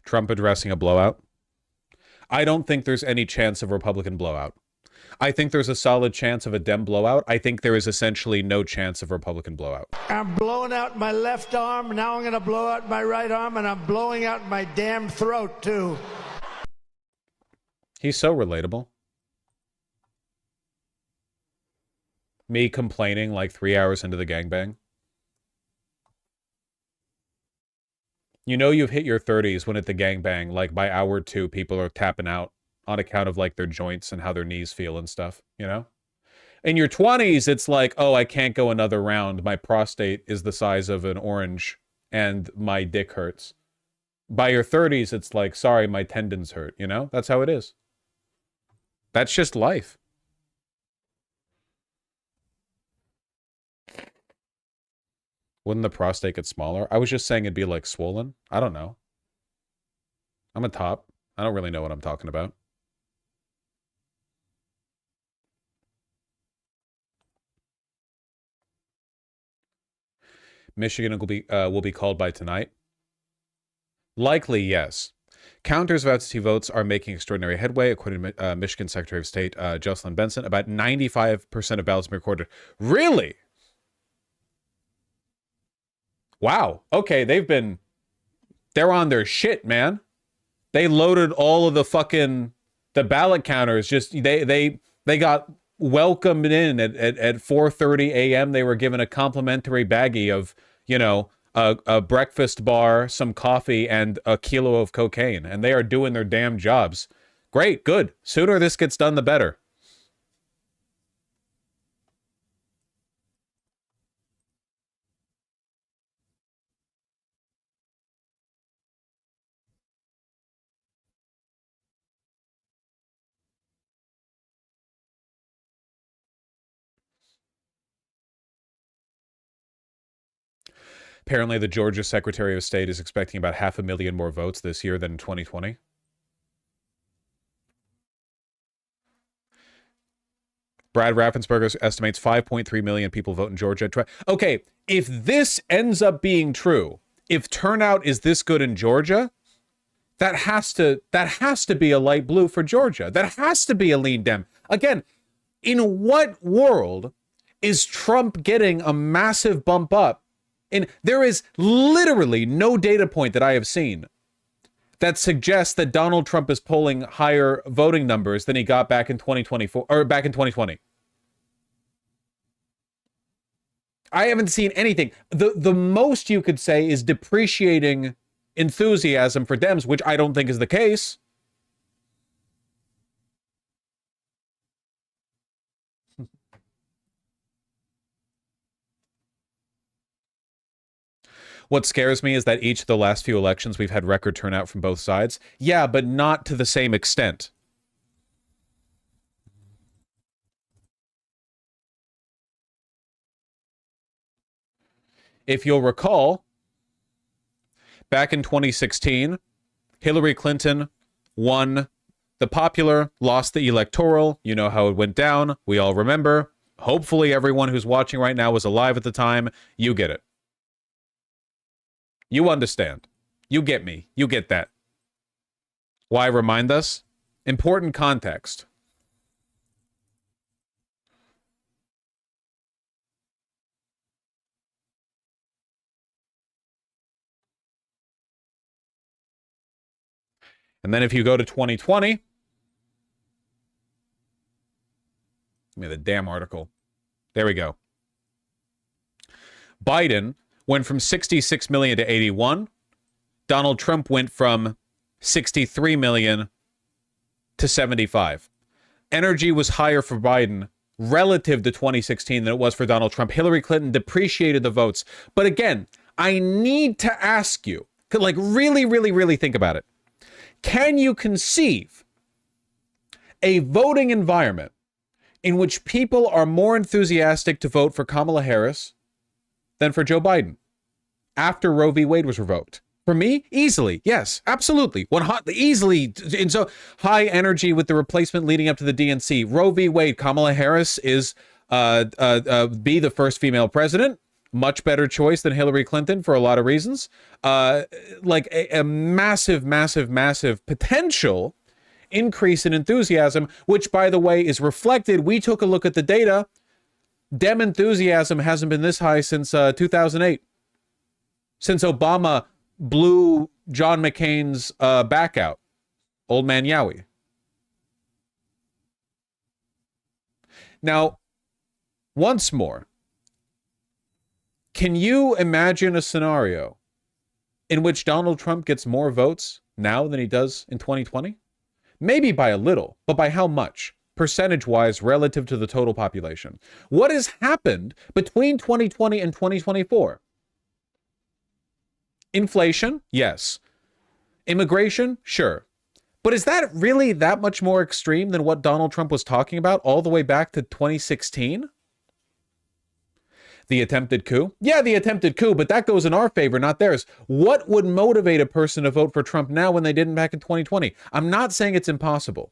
A: Trump addressing a blowout. I don't think there's any chance of Republican blowout. I think there's a solid chance of a Dem blowout. I think there is essentially no chance of Republican blowout.
E: I'm blowing out my left arm. Now I'm going to blow out my right arm, and I'm blowing out my damn throat, too.
A: He's so relatable. Me complaining like 3 hours into the gangbang. You know you've hit your 30s when at the gangbang, like by hour 2, people are tapping out on account of like their joints and how their knees feel and stuff, you know? In your 20s, it's like, oh, I can't go another round. My prostate is the size of an orange and my dick hurts. By your 30s, it's like, sorry, my tendons hurt, you know? That's how it is. That's just life. Wouldn't the prostate get smaller? I was just saying it'd be like swollen. I don't know. I'm a top. I don't really know what I'm talking about. Michigan will be called by tonight. Likely, yes. Counters of absentee votes are making extraordinary headway, according to Michigan Secretary of State Jocelyn Benson. About 95% of ballots have been recorded. Really? Wow. Okay, they're on their shit, man. They loaded all of the ballot counters. Just they got welcomed in at 4:30 a.m. They were given a complimentary baggie of, you know, a breakfast bar, some coffee, and a kilo of cocaine, and they are doing their damn jobs. Great, good. Sooner this gets done, the better. Apparently, the Georgia Secretary of State is expecting about 500,000 more votes this year than in 2020. Brad Raffensperger estimates 5.3 million people vote in Georgia. Okay, if this ends up being true, if turnout is this good in Georgia, that has to be a light blue for Georgia. That has to be a lean Dem. Again, in what world is Trump getting a massive bump up? And there is literally no data point that I have seen that suggests that Donald Trump is polling higher voting numbers than he got back in 2024 or back in 2020. I haven't seen anything. The most you could say is depreciating enthusiasm for Dems, which I don't think is the case. What scares me is that each of the last few elections we've had record turnout from both sides. Yeah, but not to the same extent. If you'll recall, back in 2016, Hillary Clinton won the popular, lost the electoral. You know how it went down. We all remember. Hopefully everyone who's watching right now was alive at the time. You get it. You understand. You get me. You get that. Why remind us? Important context. And then if you go to 2020, give me the damn article. There we go. Biden went from 66 million to 81. Donald Trump went from 63 million to 75. Energy was higher for Biden relative to 2016 than it was for Donald Trump. Hillary Clinton depreciated the votes. But again, I need to ask you, like really, really, really think about it. Can you conceive a voting environment in which people are more enthusiastic to vote for Kamala Harris than for Joe Biden after Roe v. Wade was revoked? For me, easily, yes, absolutely, easily. And so high energy with the replacement leading up to the DNC. Roe v. Wade, Kamala Harris is be the first female president. Much better choice than Hillary Clinton for a lot of reasons. Like a massive, massive, massive potential increase in enthusiasm, which, by the way, is reflected. We took a look at the data. Dem enthusiasm hasn't been this high since 2008. Since Obama blew John McCain's back out. Old man Yowie. Now, once more, can you imagine a scenario in which Donald Trump gets more votes now than he does in 2020? Maybe by a little, but by how much? Percentage-wise relative to the total population. What has happened between 2020 and 2024? Inflation? Yes. Immigration? Sure. But is that really that much more extreme than what Donald Trump was talking about all the way back to 2016? The attempted coup? Yeah, the attempted coup, but that goes in our favor, not theirs. What would motivate a person to vote for Trump now when they didn't back in 2020? I'm not saying it's impossible.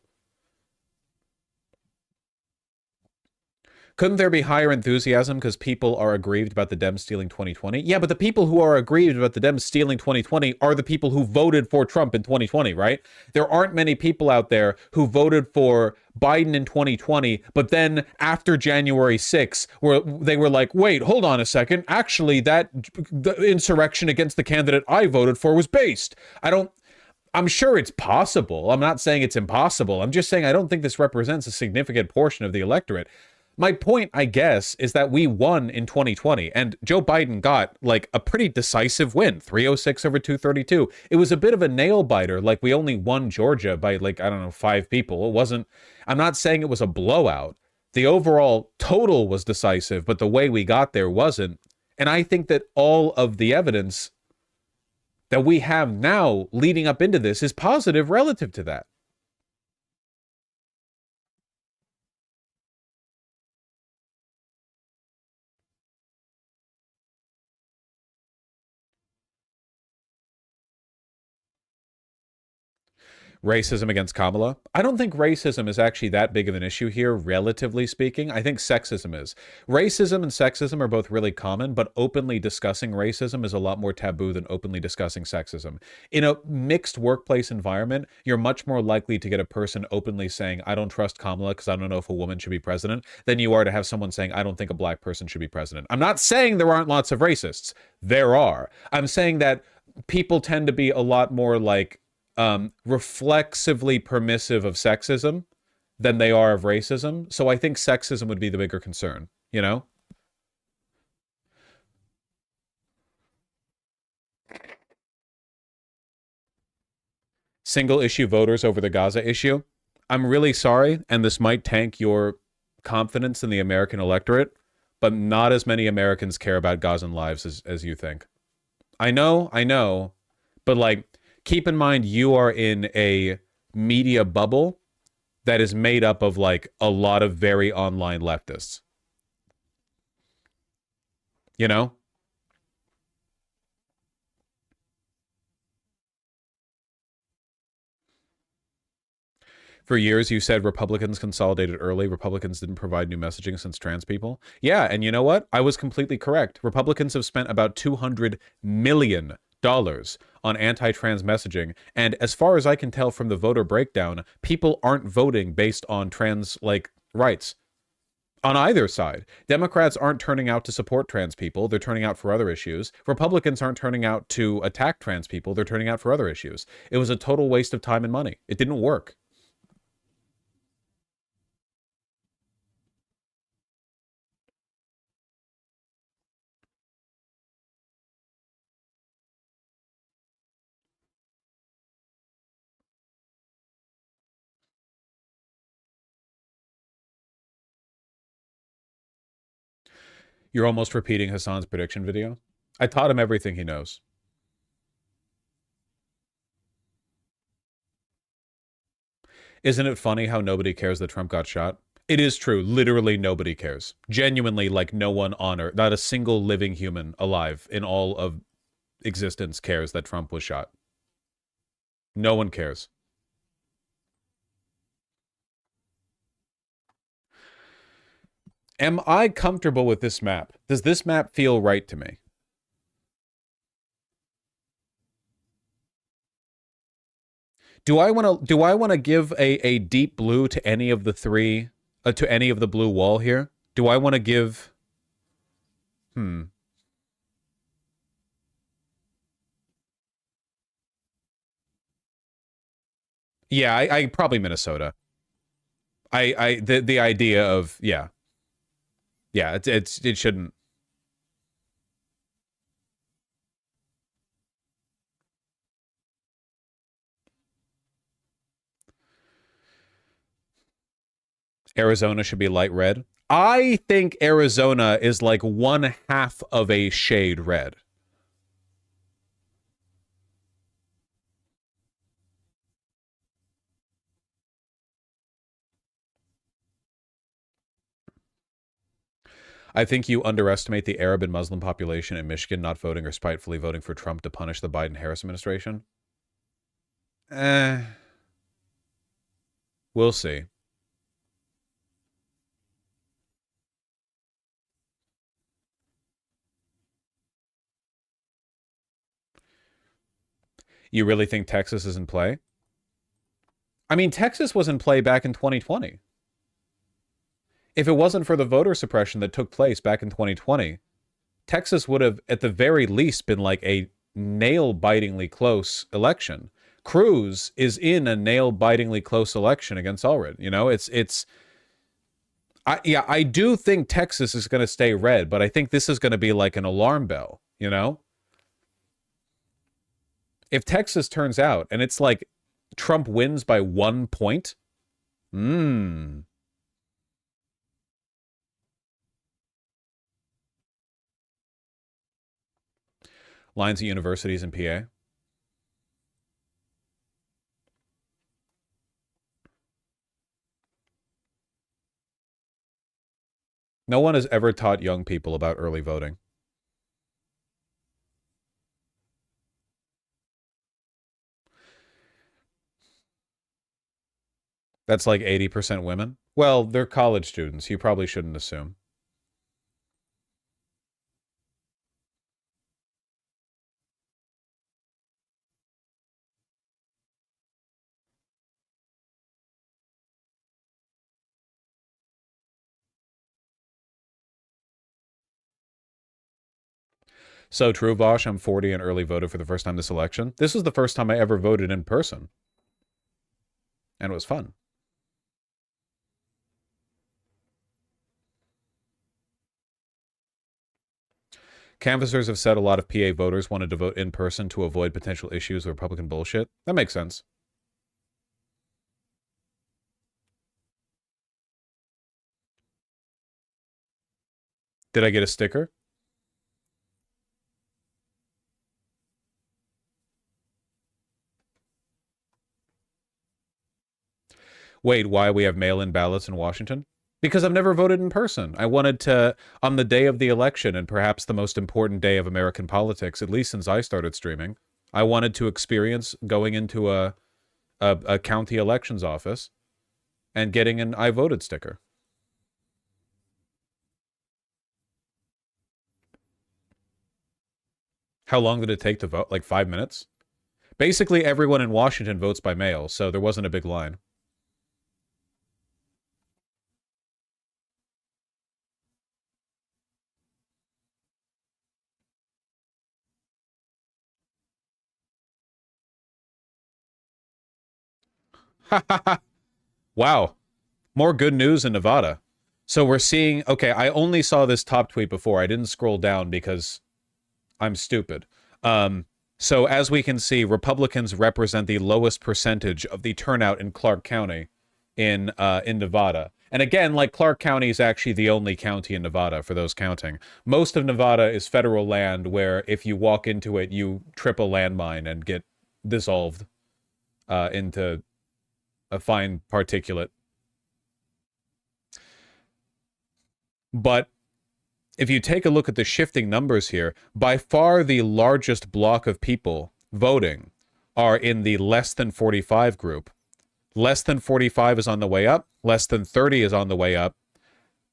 A: Couldn't there be higher enthusiasm because people are aggrieved about the Dems stealing 2020? Yeah, but the people who are aggrieved about the Dems stealing 2020 are the people who voted for Trump in 2020, right? There aren't many people out there who voted for Biden in 2020, but then after January 6th, where they were like, wait, hold on a second. Actually, the insurrection against the candidate I voted for was based. I'm sure it's possible. I'm not saying it's impossible. I'm just saying I don't think this represents a significant portion of the electorate. My point, I guess, is that we won in 2020, and Joe Biden got, like, a pretty decisive win, 306 over 232. It was a bit of a nail-biter, like, we only won Georgia by, like, I don't know, 5 people. It wasn't, I'm not saying it was a blowout. The overall total was decisive, but the way we got there wasn't. And I think that all of the evidence that we have now leading up into this is positive relative to that. racism against Kamala. I don't think racism is actually that big of an issue here, relatively speaking. I think sexism is. Racism and sexism are both really common, but openly discussing racism is a lot more taboo than openly discussing sexism. In a mixed workplace environment, you're much more likely to get a person openly saying, I don't trust Kamala because I don't know if a woman should be president, than you are to have someone saying, I don't think a black person should be president. I'm not saying there aren't lots of racists. There are. I'm saying that people tend to be a lot more like, reflexively permissive of sexism than they are of racism. So I think sexism would be the bigger concern, you know? Single issue voters over the Gaza issue. I'm really sorry, and this might tank your confidence in the American electorate, but not as many Americans care about Gazan lives as you think. I know, but like, keep in mind, you are in a media bubble that is made up of like a lot of very online leftists. You know? For years, you said Republicans consolidated early. Republicans didn't provide new messaging since trans people. Yeah, and you know what? I was completely correct. Republicans have spent about $200 million on anti-trans messaging, and as far as I can tell from the voter breakdown, people aren't voting based on trans like rights on either side. Democrats aren't turning out to support trans people, they're turning out for other issues. Republicans aren't turning out to attack trans people, they're turning out for other issues. It was a total waste of time and money. It didn't work. You're almost repeating Hassan's prediction video. I taught him everything he knows. Isn't it funny how nobody cares that Trump got shot? It is true. Literally nobody cares. Genuinely, like no one on Earth, not a single living human alive in all of existence cares that Trump was shot. No one cares. Am I comfortable with this map? Does this map feel right to me? Do I want to give a deep blue to any of the three, to any of the blue wall here? Do I want to give... Yeah, I probably Minnesota. The idea of, yeah. Yeah, it shouldn't. Arizona should be light red. I think Arizona is like 1/2 of a shade red. I think you underestimate the Arab and Muslim population in Michigan not voting or spitefully voting for Trump to punish the Biden-Harris administration. We'll see. You really think Texas is in play? I mean, Texas was in play back in 2020. If it wasn't for the voter suppression that took place back in 2020, Texas would have, at the very least, been like a nail-bitingly close election. Cruz is in a nail-bitingly close election against Allred. You know, I do think Texas is going to stay red, but I think this is going to be like an alarm bell, you know? If Texas turns out and it's like Trump wins by 1 point, lines at universities in PA. No one has ever taught young people about early voting. That's like 80% women. Well, they're college students. You probably shouldn't assume. So true, Vosh. I'm 40 and early voted for the first time this election. This was the first time I ever voted in person. And it was fun. Canvassers have said a lot of PA voters wanted to vote in person to avoid potential issues with Republican bullshit. That makes sense. Did I get a sticker? Wait, why we have mail-in ballots in Washington? Because I've never voted in person. I wanted to, on the day of the election, and perhaps the most important day of American politics, at least since I started streaming, I wanted to experience going into a county elections office and getting an I voted sticker. How long did it take to vote? Like 5 minutes? Basically, everyone in Washington votes by mail, so there wasn't a big line. Wow. More good news in Nevada. So we're seeing, okay, I only saw this top tweet before. I didn't scroll down because I'm stupid. So as we can see, Republicans represent the lowest percentage of the turnout in Clark County in Nevada. And again, like, Clark County is actually the only county in Nevada for those counting. Most of Nevada is federal land where if you walk into it, you trip a landmine and get dissolved into a fine particulate. But if you take a look at the shifting numbers here, by far the largest block of people voting are in the less than 45 group. Less than 45 is on the way up. Less than 30 is on the way up.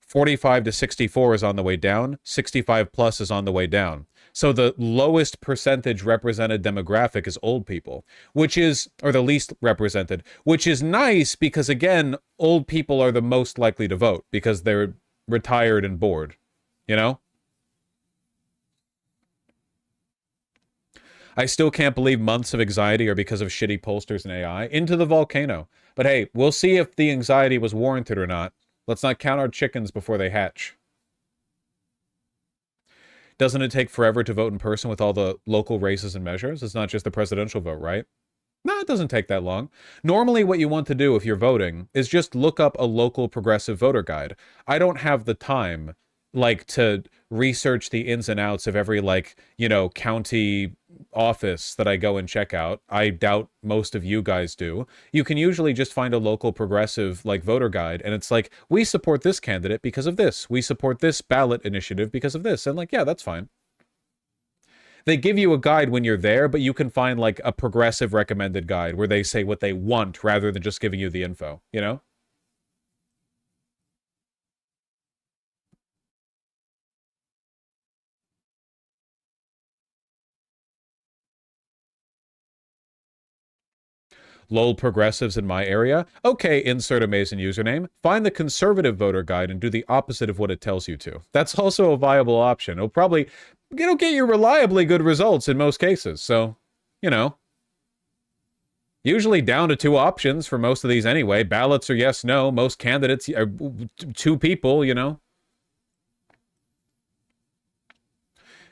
A: 45 to 64 is on the way down. 65 plus is on the way down. So the lowest percentage represented demographic is old people, which is, or the least represented, which is nice because, again, old people are the most likely to vote because they're retired and bored, you know? I still can't believe months of anxiety are because of shitty pollsters and AI. Into the volcano. But hey, we'll see if the anxiety was warranted or not. Let's not count our chickens before they hatch. Doesn't it take forever to vote in person with all the local races and measures? It's not just the presidential vote, right? No, it doesn't take that long. Normally what you want to do if you're voting is just look up a local progressive voter guide. I don't have the time, like, to research the ins and outs of every, like, you know, county office that I go and check out. I doubt most of you guys do. You can usually just find a local progressive, like, voter guide, and it's like, we support this candidate because of this. We support this ballot initiative because of this. And, like, yeah, that's fine. They give you a guide when you're there, but you can find, like, a progressive recommended guide where they say what they want rather than just giving you the info, you know? Lol progressives in my area. Okay, insert amazing username. Find the conservative voter guide and do the opposite of what it tells you to. That's also a viable option. It'll probably, get you reliably good results in most cases. So, you know. Usually down to 2 options for most of these anyway. Ballots are yes, no. Most candidates are 2 people, you know.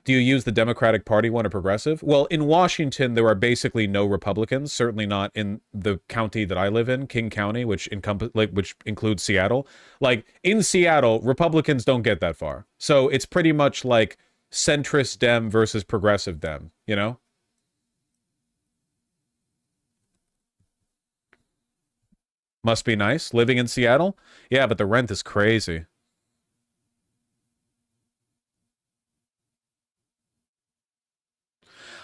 A: Do you use the Democratic Party one or progressive? Well, in Washington, there are basically no Republicans, certainly not in the county that I live in, King County, which includes Seattle. Like, in Seattle, Republicans don't get that far. So it's pretty much like centrist Dem versus progressive Dem, you know? Must be nice living in Seattle? Yeah, but the rent is crazy.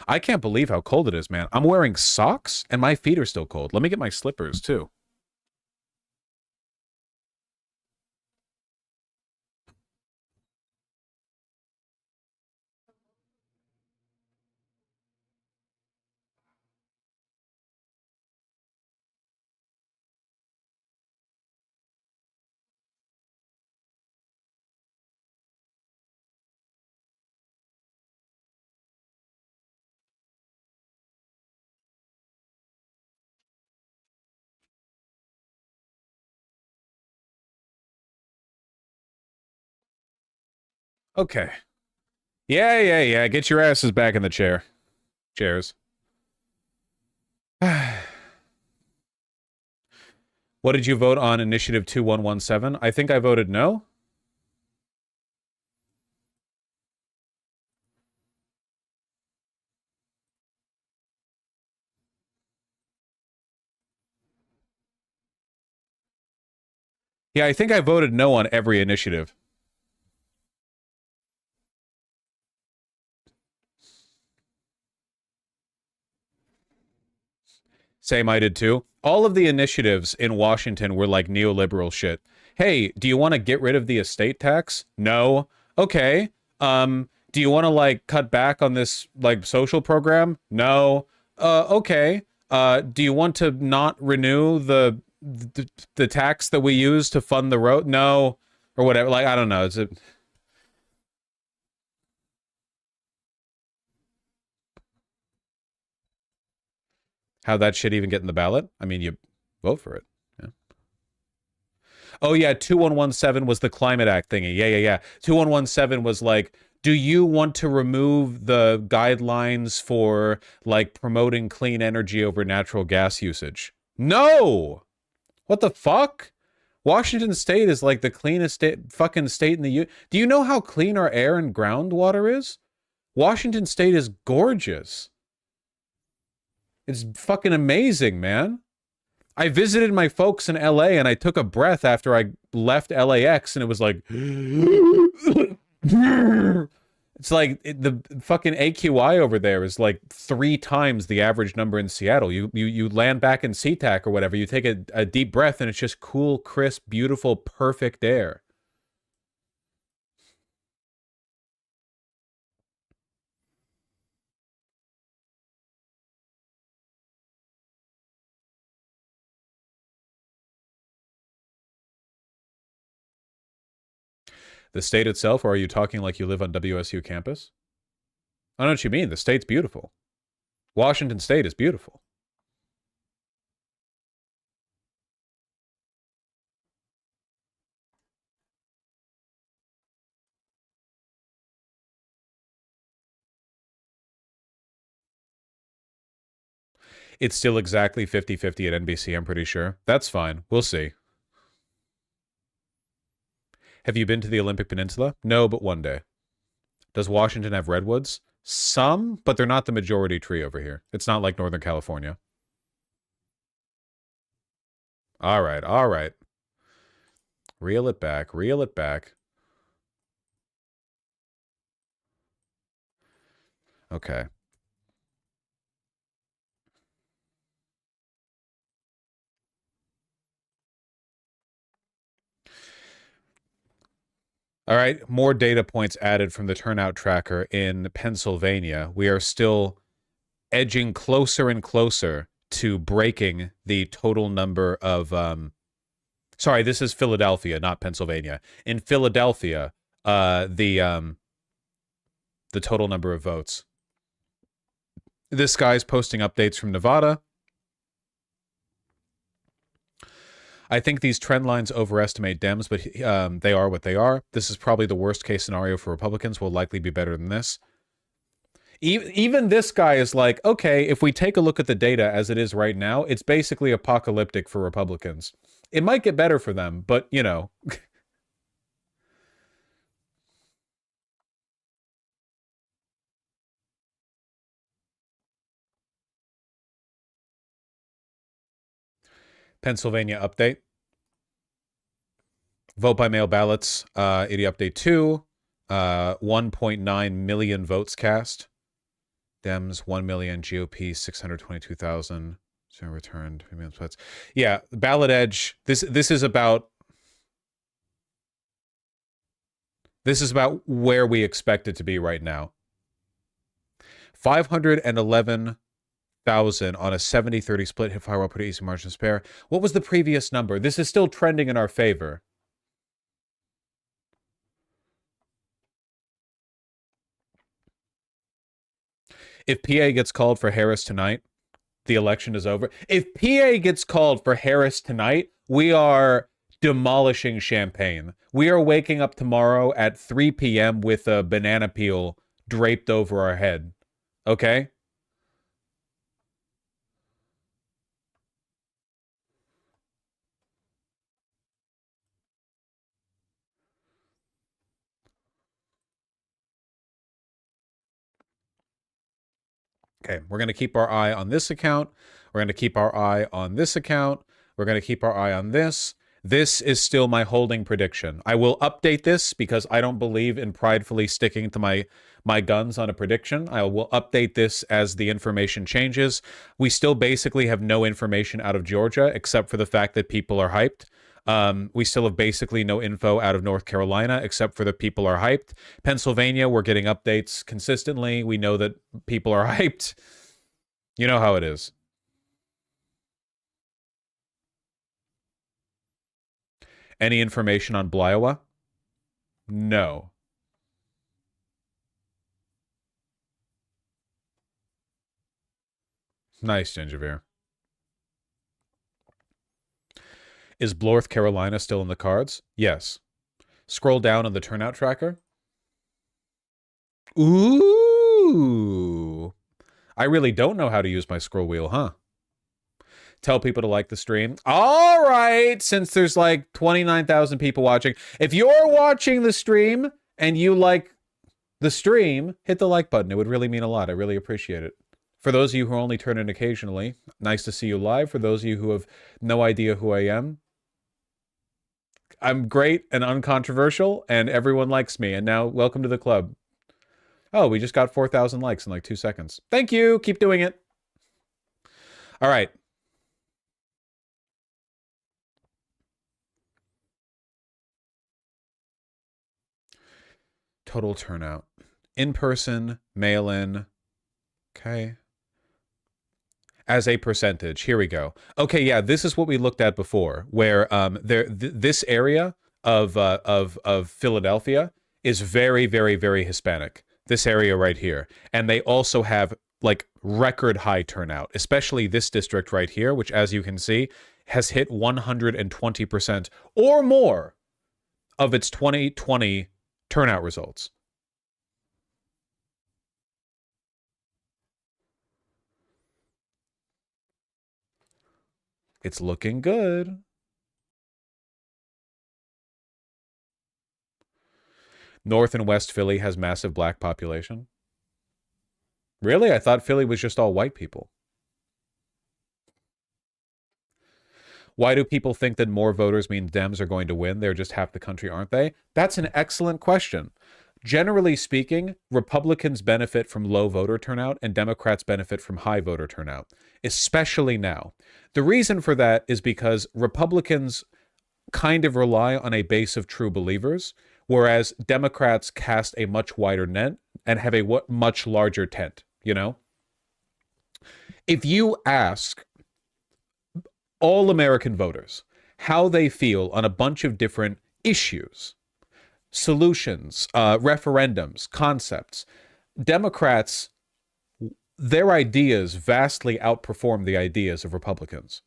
A: I can't believe how cold it is, man. I'm wearing socks and my feet are still cold. Let me get my slippers, too. Okay. Yeah. Get your asses back in the chairs. What did you vote on Initiative 2117? I think I voted no. Yeah, I think I voted no on every initiative. Same, I did too. All of the initiatives in Washington were like neoliberal shit. Hey, do you want to get rid of the estate tax? No. Okay. Do you want to like cut back on this like social program? No. Okay. Do you want to not renew the tax that we use to fund the road? No. Or whatever. Like, I don't know. It's a... How'd that shit even get in the ballot? I mean, you vote for it. Yeah. Oh, yeah, 2117 was the Climate Act thingy. Yeah. 2117 was like, do you want to remove the guidelines for, like, promoting clean energy over natural gas usage? No! What the fuck? Washington State is, like, the cleanest fucking state in the U... Do you know how clean our air and groundwater is? Washington State is gorgeous. It's fucking amazing, man. I visited my folks in LA and I took a breath after I left LAX and it was like... It's like the fucking AQI over there is like 3 times the average number in Seattle. You land back in SeaTac or whatever, you take a deep breath and it's just cool, crisp, beautiful, perfect air. The state itself, or are you talking like you live on WSU campus? I don't know what you mean. The state's beautiful. Washington State is beautiful. It's still exactly 50-50 at NBC, I'm pretty sure. That's fine. We'll see. Have you been to the Olympic Peninsula? No, but one day. Does Washington have redwoods? Some, but they're not the majority tree over here. It's not like Northern California. All right. Reel it back. Okay. All right, more data points added from the turnout tracker in Pennsylvania. We are still edging closer and closer to breaking the total number of... Sorry, this is Philadelphia, not Pennsylvania. In Philadelphia, the total number of votes. This guy's posting updates from Nevada. I think these trend lines overestimate Dems, but they are what they are. This is probably the worst case scenario for Republicans. Will likely be better than this. Even this guy is like, okay, if we take a look at the data as it is right now, it's basically apocalyptic for Republicans. It might get better for them, but, you know. Pennsylvania update. Vote by mail ballots, idiot update 2, 1.9 million votes cast. Dems, 1 million, GOP, 622,000. So returned. Yeah, Ballot Edge, this is about where we expect it to be right now. 511,000 on a 70-30 split. Hit firewall, put easy margin of spare. What was the previous number? This is still trending in our favor. If PA gets called for Harris tonight, the election is over. If PA gets called for Harris tonight, we are demolishing Champaign. We are waking up tomorrow at 3 p.m. with a banana peel draped over our head. Okay? Okay, we're going to keep our eye on this account. We're going to keep our eye on this account. We're going to keep our eye on this. This is still my holding prediction. I will update this because I don't believe in pridefully sticking to my guns on a prediction. I will update this as the information changes. We still basically have no information out of Georgia except for the fact that people are hyped. We still have basically no info out of North Carolina except for the people are hyped. Pennsylvania, we're getting updates consistently. We know that people are hyped. You know how it is. Any information on Bliowa? No. Nice, Gingerbeer. Is North Carolina still in the cards? Yes. Scroll down on the turnout tracker. Ooh. I really don't know how to use my scroll wheel, huh? Tell people to like the stream. All right, since there's like 29,000 people watching. If you're watching the stream and you like the stream, hit the like button. It would really mean a lot. I really appreciate it. For those of you who only turn in occasionally, nice to see you live. For those of you who have no idea who I am, I'm great and uncontroversial, and everyone likes me. And now, welcome to the club. Oh, we just got 4,000 likes in like 2 seconds. Thank you. Keep doing it. All right. Total turnout. In-person, mail-in. Okay. As a percentage. Here we go. Okay, yeah, this is what we looked at before, where this area of Philadelphia is very, very, very Hispanic. This area right here. And they also have like record high turnout, especially this district right here, which as you can see, has hit 120% or more of its 2020 turnout results. It's looking good. North and West Philly has massive black population. Really? I thought Philly was just all white people. Why do people think that more voters mean Dems are going to win? They're just half the country, aren't they? That's an excellent question. Generally speaking, Republicans benefit from low voter turnout and Democrats benefit from high voter turnout, especially now. The reason for that is because Republicans kind of rely on a base of true believers, whereas Democrats cast a much wider net and have a much larger tent, you know? If you ask all American voters how they feel on a bunch of different issues, solutions, referendums, concepts, Democrats, their ideas vastly outperform the ideas of Republicans.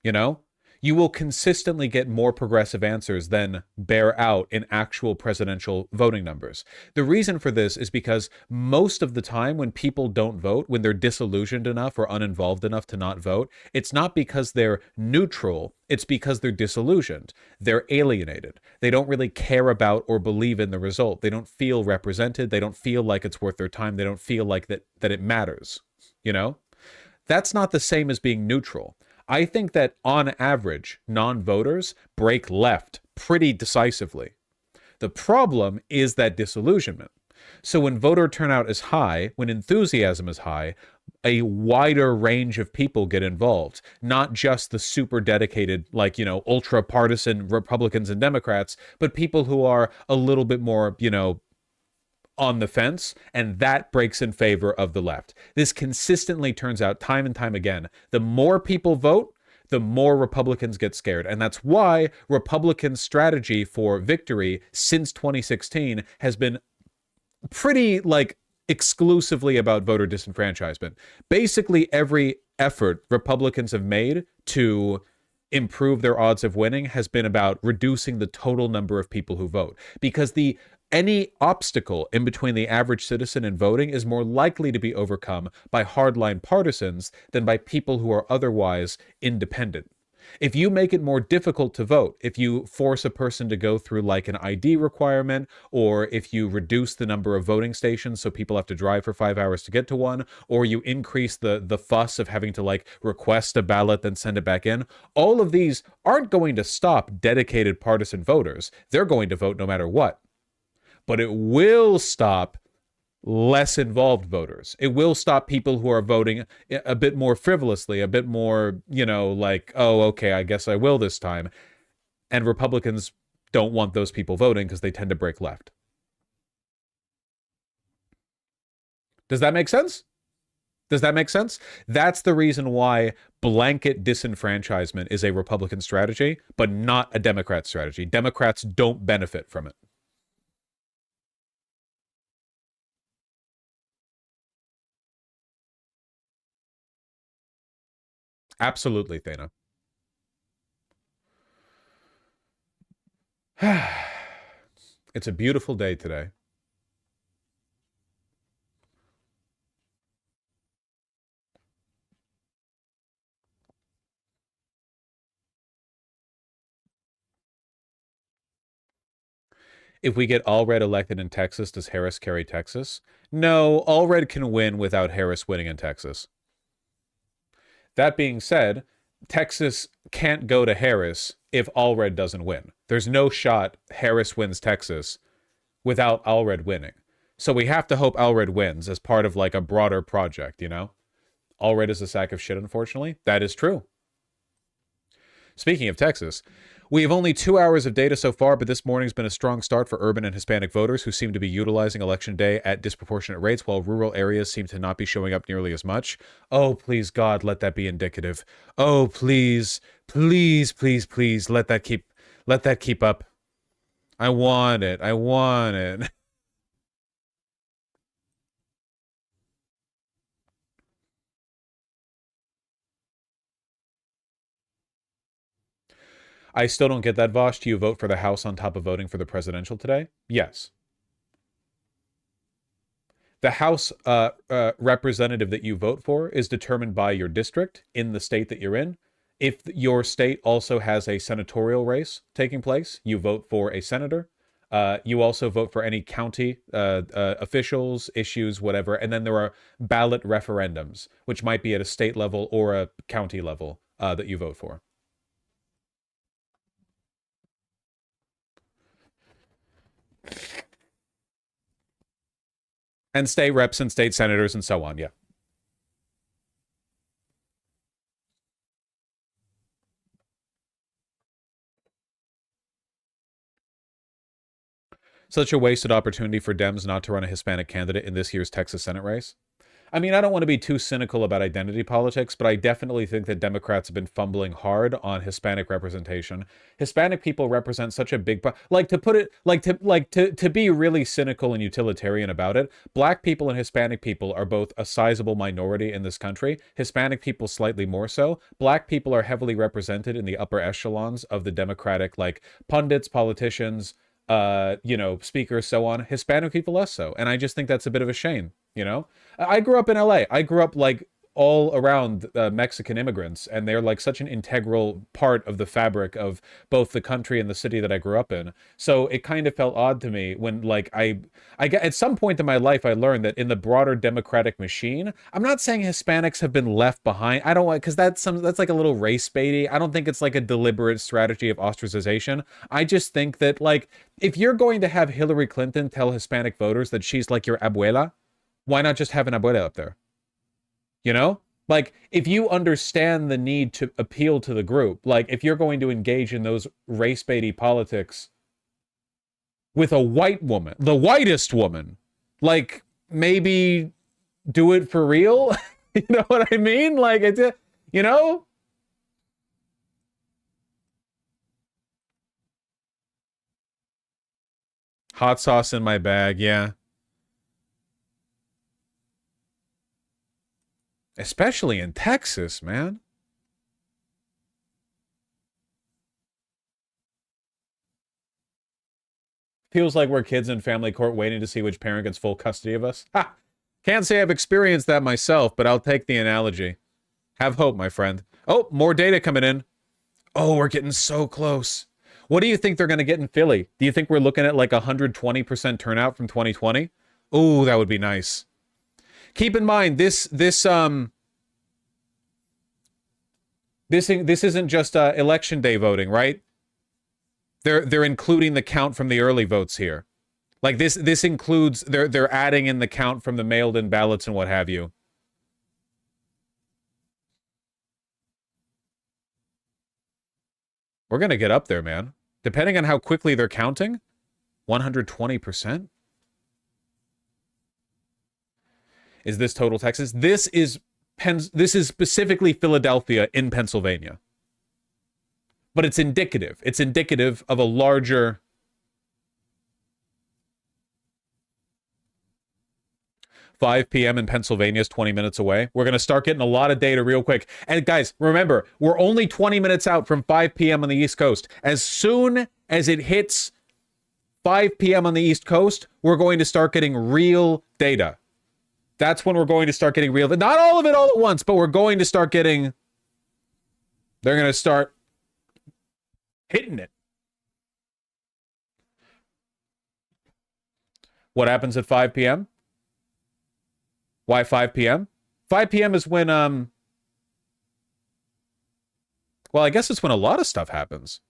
A: You know? You will consistently get more progressive answers than bear out in actual presidential voting numbers. The reason for this is because most of the time when people don't vote, when they're disillusioned enough or uninvolved enough to not vote, it's not because they're neutral, it's because they're disillusioned. They're alienated. They don't really care about or believe in the result. They don't feel represented. They don't feel like it's worth their time. They don't feel like that it matters, you know? That's not the same as being neutral. I think that on average, non-voters break left pretty decisively. The problem is that disillusionment. So when voter turnout is high, when enthusiasm is high, a wider range of people get involved, not just the super dedicated, like, you know, ultra partisan Republicans and Democrats, but people who are a little bit more, you know, on the fence, and that breaks in favor of the left. This consistently turns out time and time again. The more people vote, the more Republicans get scared. And that's why Republicans' strategy for victory since 2016 has been pretty, like, exclusively about voter disenfranchisement. Basically, every effort Republicans have made to improve their odds of winning has been about reducing the total number of people who vote, because any obstacle in between the average citizen and voting is more likely to be overcome by hardline partisans than by people who are otherwise independent. If you make it more difficult to vote, if you force a person to go through like an ID requirement, or if you reduce the number of voting stations so people have to drive for 5 hours to get to one, or you increase the fuss of having to like request a ballot then send it back in, all of these aren't going to stop dedicated partisan voters. They're going to vote no matter what. But it will stop less involved voters. It will stop people who are voting a bit more frivolously, a bit more, like, oh, okay, I guess I will this time. And Republicans don't want those people voting because they tend to break left. Does that make sense? Does that make sense? That's the reason why blanket disenfranchisement is a Republican strategy, but not a Democrat strategy. Democrats don't benefit from it. Absolutely, Thana. It's a beautiful day today. If we get Allred elected in Texas, does Harris carry Texas? No, Allred can win without Harris winning in Texas. That being said, Texas can't go to Harris if Allred doesn't win. There's no shot Harris wins Texas without Allred winning. So we have to hope Allred wins as part of like a broader project, Allred is a sack of shit, unfortunately. That is true. Speaking of Texas, we have only 2 hours of data so far, but this morning's been a strong start for urban and Hispanic voters who seem to be utilizing Election Day at disproportionate rates, while rural areas seem to not be showing up nearly as much. Oh, please, God, let that be indicative. Oh, please, please, please, please, let that keep up. I want it. I want it. I still don't get that, Vosh. Do you vote for the House on top of voting for the presidential today? Yes. The House representative that you vote for is determined by your district in the state that you're in. If your state also has a senatorial race taking place, you vote for a senator. You also vote for any county officials, issues, whatever. And then there are ballot referendums, which might be at a state level or a county level that you vote for. And state reps and state senators and so on, yeah. Such a wasted opportunity for Dems not to run a Hispanic candidate in this year's Texas Senate race. I mean, I don't want to be too cynical about identity politics, but I definitely think that Democrats have been fumbling hard on Hispanic representation. Hispanic people represent such a big, to be really cynical and utilitarian about it. Black people and Hispanic people are both a sizable minority in this country. Hispanic people slightly more so. Black people are heavily represented in the upper echelons of the Democratic, like pundits, politicians, speakers, so on. Hispanic people less so. And I just think that's a bit of a shame. I grew up in LA. I grew up like all around Mexican immigrants, and they're like such an integral part of the fabric of both the country and the city that I grew up in. So it kind of felt odd to me when like I at some point in my life I learned that in the broader democratic machine, I'm not saying Hispanics have been left behind. I don't want, because that's like a little race baity. I don't think it's like a deliberate strategy of ostracization. I just think that like if you're going to have Hillary Clinton tell Hispanic voters that she's like your abuela, why not just have an abuela up there? Like, if you understand the need to appeal to the group, like, if you're going to engage in those race-baity politics with a white woman, the whitest woman, like, maybe do it for real? You know what I mean? Like, Hot sauce in my bag, yeah. Especially in Texas, man. Feels like we're kids in family court waiting to see which parent gets full custody of us. Ha! Can't say I've experienced that myself, but I'll take the analogy. Have hope, my friend. Oh, more data coming in. Oh, we're getting so close. What do you think they're going to get in Philly? Do you think we're looking at like 120% turnout from 2020? Ooh, that would be nice. Keep in mind, this isn't just election day voting, right? They're including the count from the early votes here. Like this includes they're adding in the count from the mailed-in ballots and what have you. We're gonna get up there, man. Depending on how quickly they're counting, 120%. Is this total Texas? This is specifically Philadelphia in Pennsylvania. But it's indicative. It's indicative of a larger... $5 p.m. in Pennsylvania is 20 minutes away. We're going to start getting a lot of data real quick. And guys, remember, we're only 20 minutes out from 5 p.m. on the East Coast. As soon as it hits 5 p.m. on the East Coast, we're going to start getting real data. That's when we're going to start getting real... Not all of it all at once, but we're going to start getting... They're going to start hitting it. What happens at 5 p.m.? Why 5 p.m.? 5 p.m. is when, well, I guess it's when a lot of stuff happens.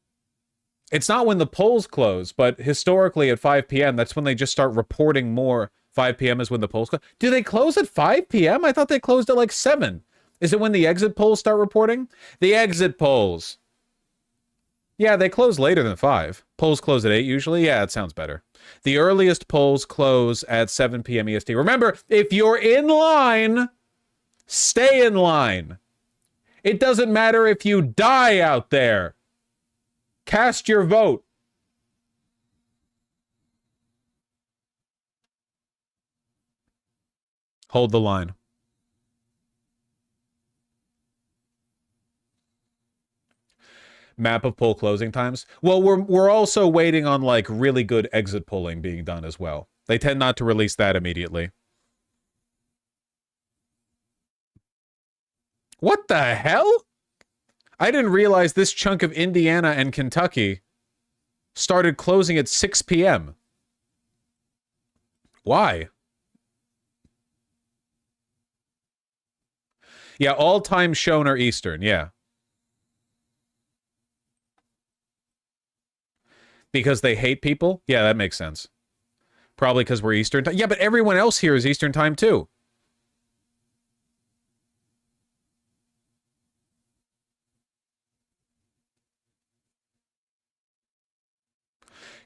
A: It's not when the polls close, but historically at 5 p.m., that's when they just start reporting more. 5 p.m. is when the polls close. Do they close at 5 p.m.? I thought they closed at like 7. Is it when the exit polls start reporting? The exit polls. Yeah, they close later than 5. Polls close at 8 usually. Yeah, it sounds better. The earliest polls close at 7 p.m. EST. Remember, if you're in line, stay in line. It doesn't matter if you die out there. Cast your vote. Hold the line. Map of poll closing times. Well, we're also waiting on like really good exit polling being done as well. They tend not to release that immediately. What the hell? I didn't realize this chunk of Indiana and Kentucky started closing at 6 p.m. Why? Yeah, all times shown are Eastern, yeah. Because they hate people? Yeah, that makes sense. Probably because we're Eastern time. Yeah, but everyone else here is Eastern time too.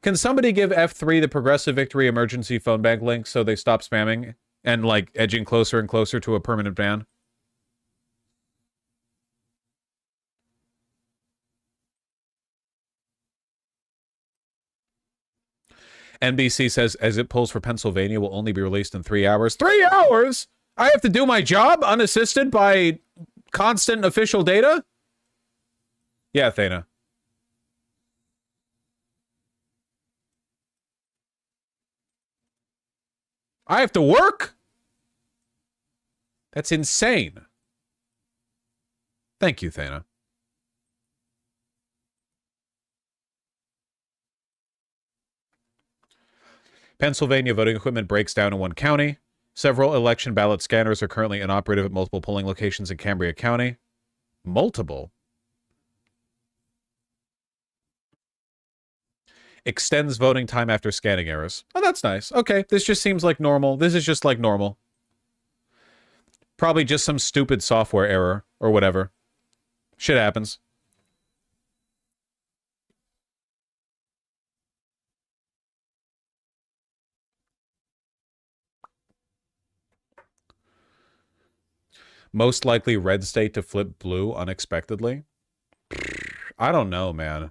A: Can somebody give F3 the Progressive Victory emergency phone bank link so they stop spamming and like edging closer and closer to a permanent ban? NBC says exit polls for Pennsylvania will only be released in 3 hours. 3 hours? I have to do my job unassisted by constant official data? Yeah, Thana. I have to work? That's insane. Thank you, Thana. Pennsylvania voting equipment breaks down in one county. Several election ballot scanners are currently inoperative at multiple polling locations in Cambria County. Multiple? Extends voting time after scanning errors. Oh, that's nice. Okay, this just seems like normal. This is just like normal. Probably just some stupid software error or whatever. Shit happens. Most likely red state to flip blue unexpectedly. I don't know, man.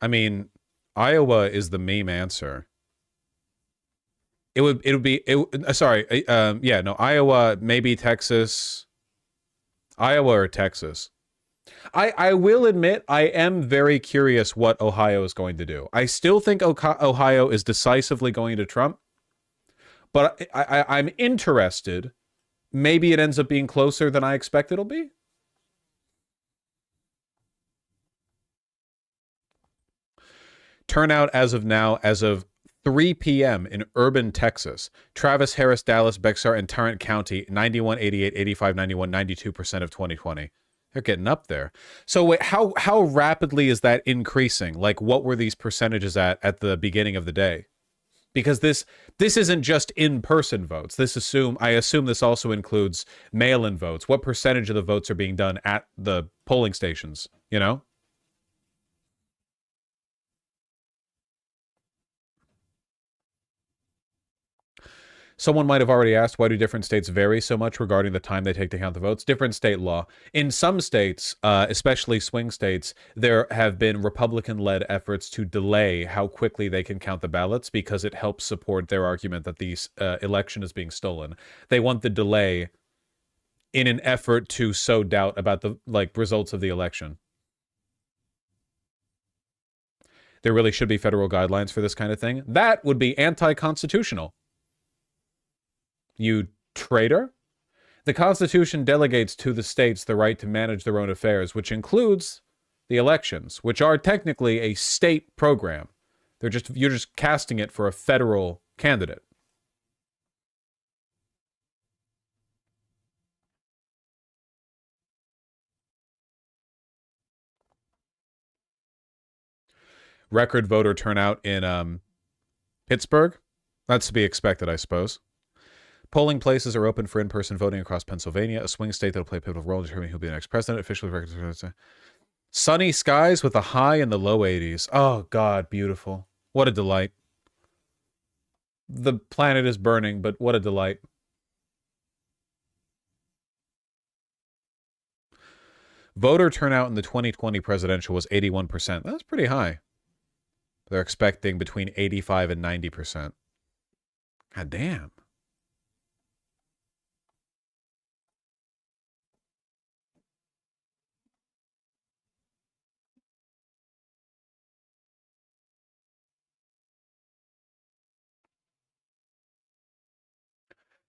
A: I mean, Iowa is the meme answer. Yeah, no, Iowa, maybe Texas. Iowa or Texas. I will admit I am very curious what Ohio is going to do. I still think Ohio is decisively going to Trump, but I'm interested. Maybe it ends up being closer than I expect it'll be. Turnout as of now, as of 3 p.m. in urban Texas. Travis, Harris, Dallas, Bexar, and Tarrant County, 91, 88, 85, 91, 92% of 2020. They're getting up there. So wait, how rapidly is that increasing? Like, what were these percentages at the beginning of the day? Because this isn't just in-person votes. I assume this also includes mail-in votes. What percentage of the votes are being done at the polling stations, you know? Someone might have already asked, why do different states vary so much regarding the time they take to count the votes? Different state law. In some states, especially swing states, there have been Republican-led efforts to delay how quickly they can count the ballots because it helps support their argument that the election is being stolen. They want the delay in an effort to sow doubt about the results of the election. There really should be federal guidelines for this kind of thing. That would be anti-constitutional. You traitor? The Constitution delegates to the states the right to manage their own affairs, which includes the elections, which are technically a state program. You're just casting it for a federal candidate. Record voter turnout in Pittsburgh. That's to be expected, I suppose. Polling places are open for in-person voting across Pennsylvania, a swing state that will play a pivotal role in determining who will be the next president. Officially recognized. Sunny skies with a high in the low 80s. Oh, God, beautiful. What a delight. The planet is burning, but what a delight. Voter turnout in the 2020 presidential was 81%. That's pretty high. They're expecting between 85 and 90%. God damn.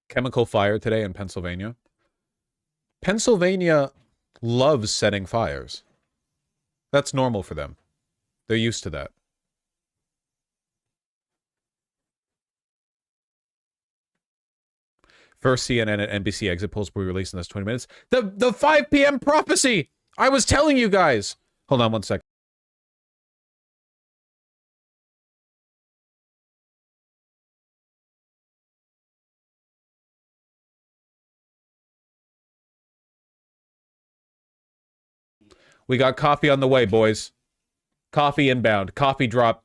A: Chemical fire today in Pennsylvania. Pennsylvania loves setting fires. That's normal for them. They're used to that. First CNN and NBC exit polls will be released in this 20 minutes. The 5 p.m. prophecy! I was telling you guys! Hold on one second. We got coffee on the way, boys. Coffee inbound. Coffee drop.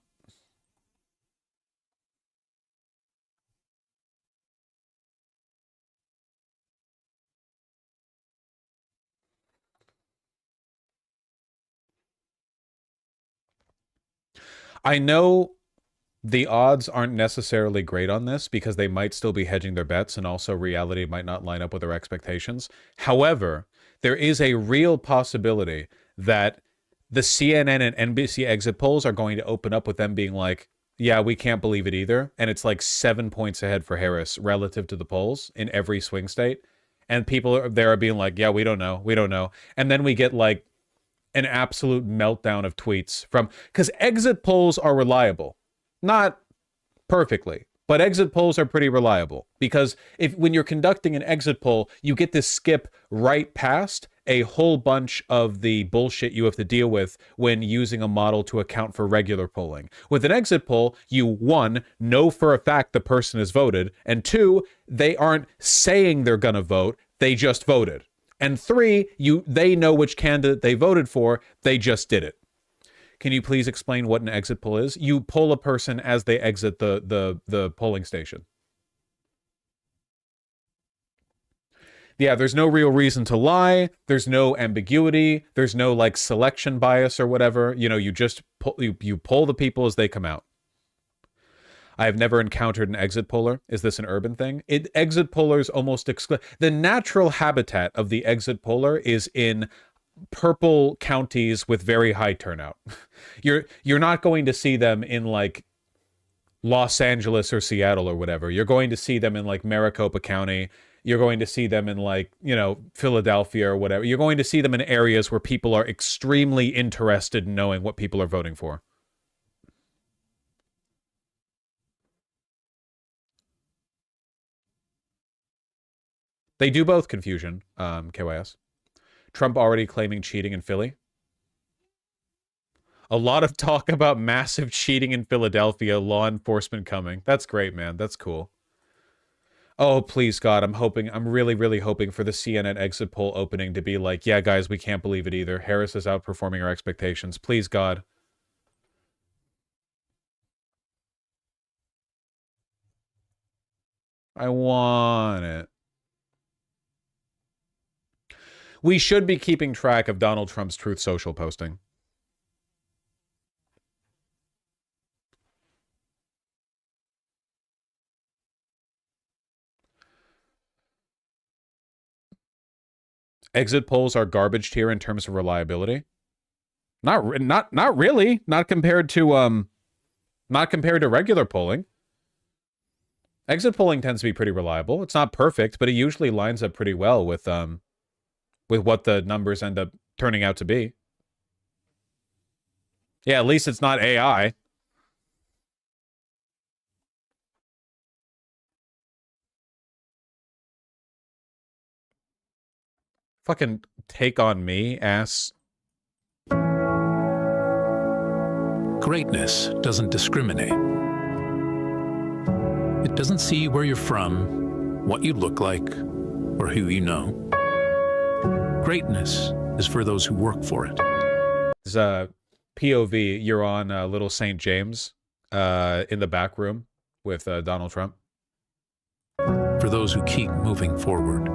A: I know the odds aren't necessarily great on this because they might still be hedging their bets and also reality might not line up with their expectations. However, there is a real possibility that the CNN and NBC exit polls are going to open up with them being like, yeah, we can't believe it either. And it's like 7 points ahead for Harris relative to the polls in every swing state. And people are being like, yeah, we don't know. We don't know. And then we get like an absolute meltdown of tweets from, because exit polls are reliable. Not perfectly, but exit polls are pretty reliable because when you're conducting an exit poll, you get to skip right past a whole bunch of the bullshit you have to deal with when using a model to account for regular polling. With an exit poll, you, 1, know for a fact the person has voted, and 2, they aren't saying they're gonna vote, they just voted. And 3, they know which candidate they voted for, they just did it. Can you please explain what an exit poll is? You poll a person as they exit the polling station. Yeah, there's no real reason to lie. There's no ambiguity. There's no like selection bias or whatever. You know, you just you poll the people as they come out. I have never encountered an exit poller. Is this an urban thing? Exit pollers almost the natural habitat of the exit poller is in purple counties with very high turnout. You're not going to see them in like Los Angeles or Seattle or whatever. You're going to see them in like Maricopa County. You're going to see them in like, you know, Philadelphia or whatever. You're going to see them in areas where people are extremely interested in knowing what people are voting for. They do both, Confusion, KYS. Trump already claiming cheating in Philly. A lot of talk about massive cheating in Philadelphia, law enforcement coming. That's great, man. That's cool. Oh, please, God, I'm really, really hoping for the CNN exit poll opening to be like, yeah, guys, we can't believe it either. Harris is outperforming our expectations. Please, God. I want it. We should be keeping track of Donald Trump's Truth Social posting. Exit polls are garbage tier in terms of reliability. Not really. Not compared to regular polling. Exit polling tends to be pretty reliable. It's not perfect, but it usually lines up pretty well with what the numbers end up turning out to be. Yeah, at least it's not AI. Fucking take on me, ass.
M: Greatness doesn't discriminate. It doesn't see where you're from, what you look like, or who you know. Greatness is for those who work for it.
A: This POV, you're on Little St. James in the back room with Donald Trump.
M: For those who keep moving forward.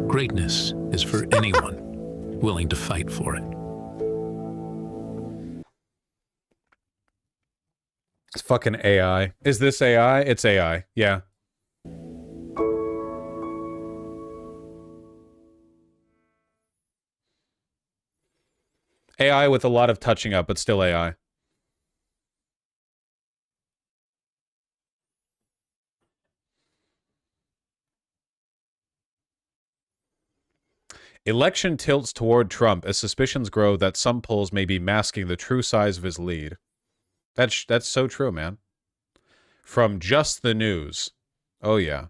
M: Greatness is for anyone willing to fight for it.
A: It's fucking AI. Is this AI? It's AI. Yeah. AI with a lot of touching up, but still AI. Election tilts toward Trump as suspicions grow that some polls may be masking the true size of his lead. That's so true, man. From Just the News. Oh, yeah.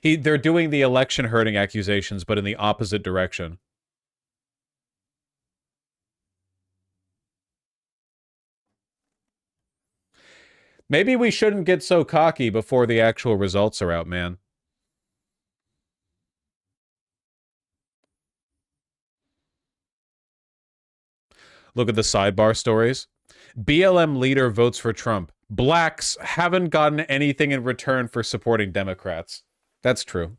A: They're doing the election hurting accusations, but in the opposite direction. Maybe we shouldn't get so cocky before the actual results are out, man. Look at the sidebar stories. BLM leader votes for Trump. Blacks haven't gotten anything in return for supporting Democrats. That's true.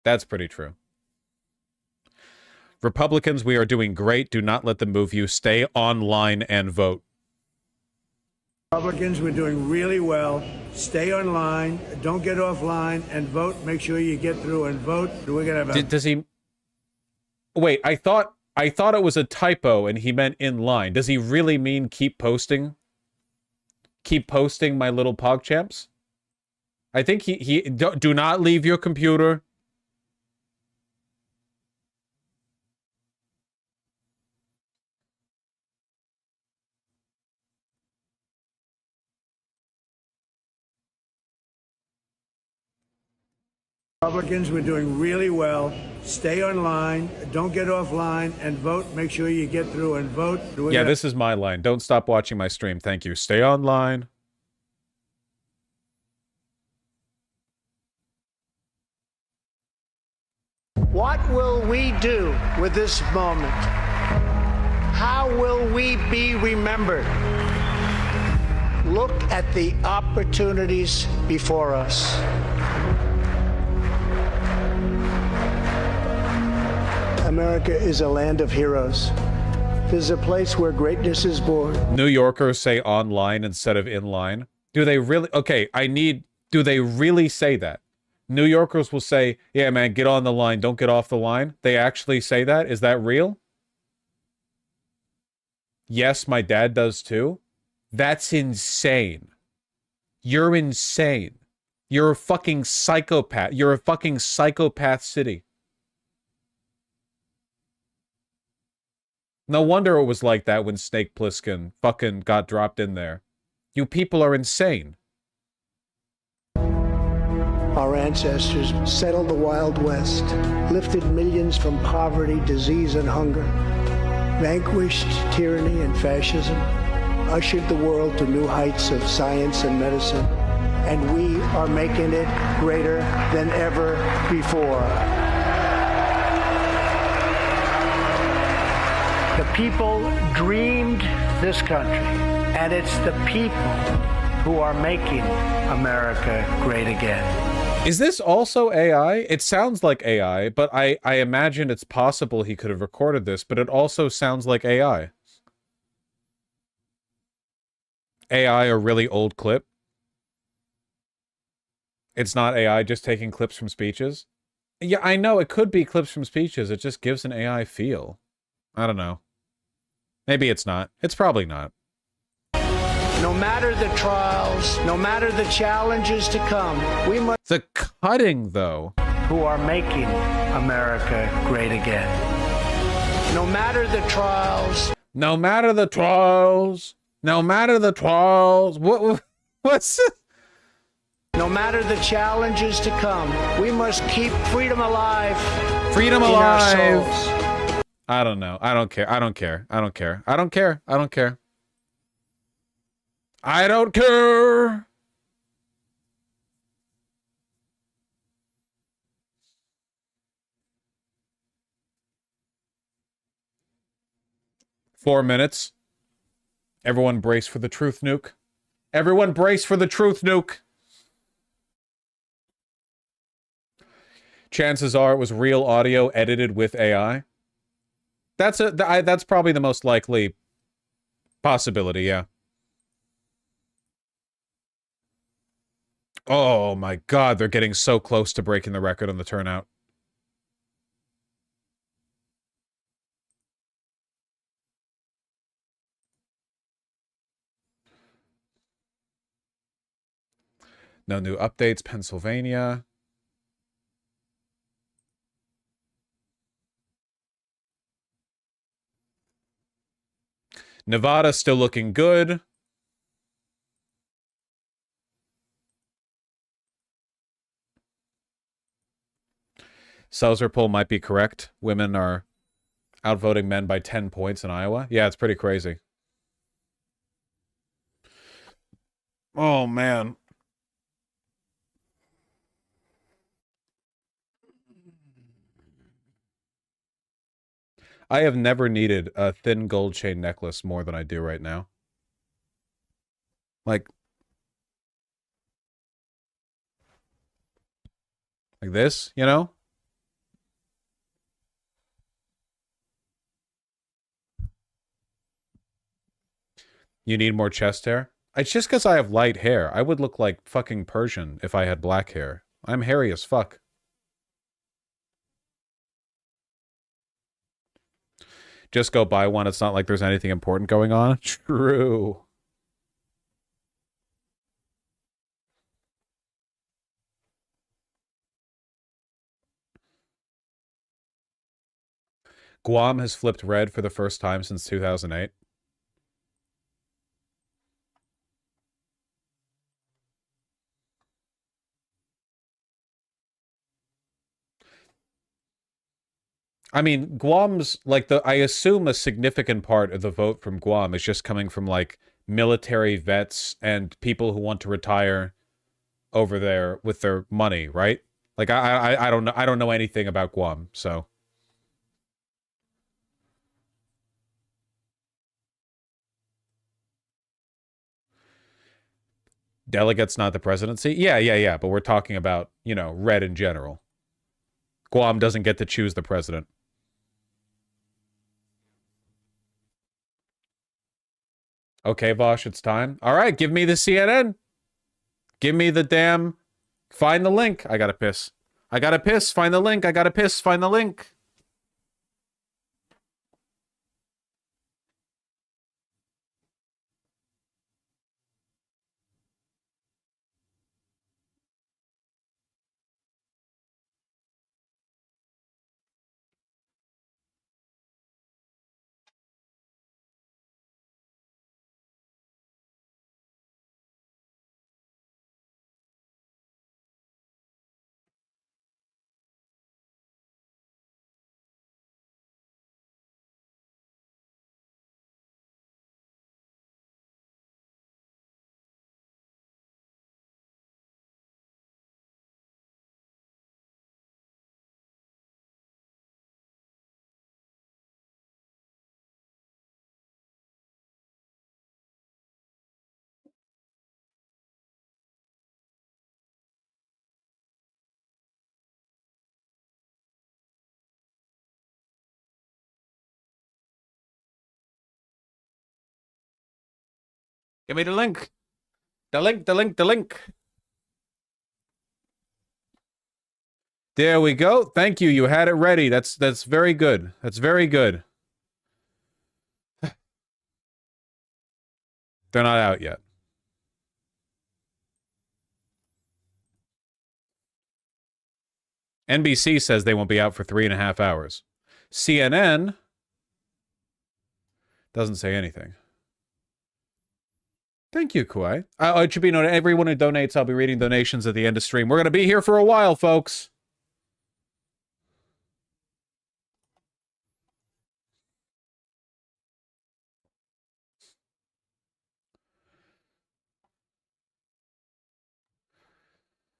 A: That's pretty true. Republicans, we are doing great. Do not let them move you. Stay online and vote.
N: Republicans, we're doing really well. Stay online. Don't get offline and vote. Make sure you get through and vote. We're gonna have a...
A: Does he... Wait, I thought it was a typo and he meant in line. Does he really mean keep posting? Keep posting, my little PogChamps? I think he do not leave your computer.
N: Republicans, we're doing really well. Stay online. Don't get offline and vote. Make sure you get through and vote.
A: Yeah, this is my line. Don't stop watching my stream. Thank you. Stay online.
E: What will we do with this moment? How will we be remembered? Look at the opportunities before us. America is a land of heroes. This is a place where greatness is born.
A: New Yorkers say online instead of in line. Do they really? Okay, do they really say that? New Yorkers will say, yeah, man, get on the line. Don't get off the line. They actually say that? Is that real? Yes, my dad does too. That's insane. You're insane. You're a fucking psychopath. You're a fucking psychopath city. No wonder it was like that when Snake Plissken fucking got dropped in there. You people are insane.
E: Our ancestors settled the Wild West, lifted millions from poverty, disease, and hunger, vanquished tyranny and fascism, ushered the world to new heights of science and medicine, and we are making it greater than ever before. The people dreamed this country, and it's the people who are making America great again.
A: Is this also AI? It sounds like AI, but I imagine it's possible he could have recorded this, but it also sounds like AI. AI, a really old clip. It's not AI just taking clips from speeches. Yeah, I know it could be clips from speeches. It just gives an AI feel. I don't know. Maybe it's not. It's probably not.
E: No matter the trials, no matter the challenges to come, we must...
A: The cutting, though.
E: Who are making America great again. No matter the trials...
A: No matter the trials... No matter the trials... What's...
E: No matter the challenges to come, we must keep freedom alive.
A: Freedom
E: in
A: alive!
E: our souls.
A: I don't know. I don't care. I don't care. I don't care. I don't care. I don't care. I don't care. Four minutes. Everyone brace for the truth nuke. Everyone brace for the truth nuke. Chances are it was real audio edited with AI. That's probably the most likely possibility, yeah. Oh my god, they're getting so close to breaking the record on the turnout. No new updates, Pennsylvania. Nevada still looking good. Seltzer poll might be correct. Women are outvoting men by 10 points in Iowa. Yeah, it's pretty crazy. Oh, man. I have never needed a thin gold chain necklace more than I do right now. Like this, you know? You need more chest hair? It's just because I have light hair. I would look like fucking Persian if I had black hair. I'm hairy as fuck. Just go buy one. It's not like there's anything important going on. True. Guam has flipped red for the first time since 2008. I mean, Guam's, like, I assume a significant part of the vote from Guam is just coming from, like, military vets and people who want to retire over there with their money, right? Like, I don't know. I don't know anything about Guam, so. Delegates, not the presidency? Yeah. But we're talking about, you know, red in general. Guam doesn't get to choose the president. Okay, Vosh, it's time. All right, give me the CNN. Give me the damn... Find the link. I gotta piss. I gotta piss. Find the link. I gotta piss. Find the link. Give me the link. The link, the link, the link. There we go. Thank you. You had it ready. That's very good. That's very good. They're not out yet. NBC says they won't be out for 3.5 hours. CNN doesn't say anything. Thank you, Kawhi. It should be noted, everyone who donates, I'll be reading donations at the end of stream. We're going to be here for a while, folks.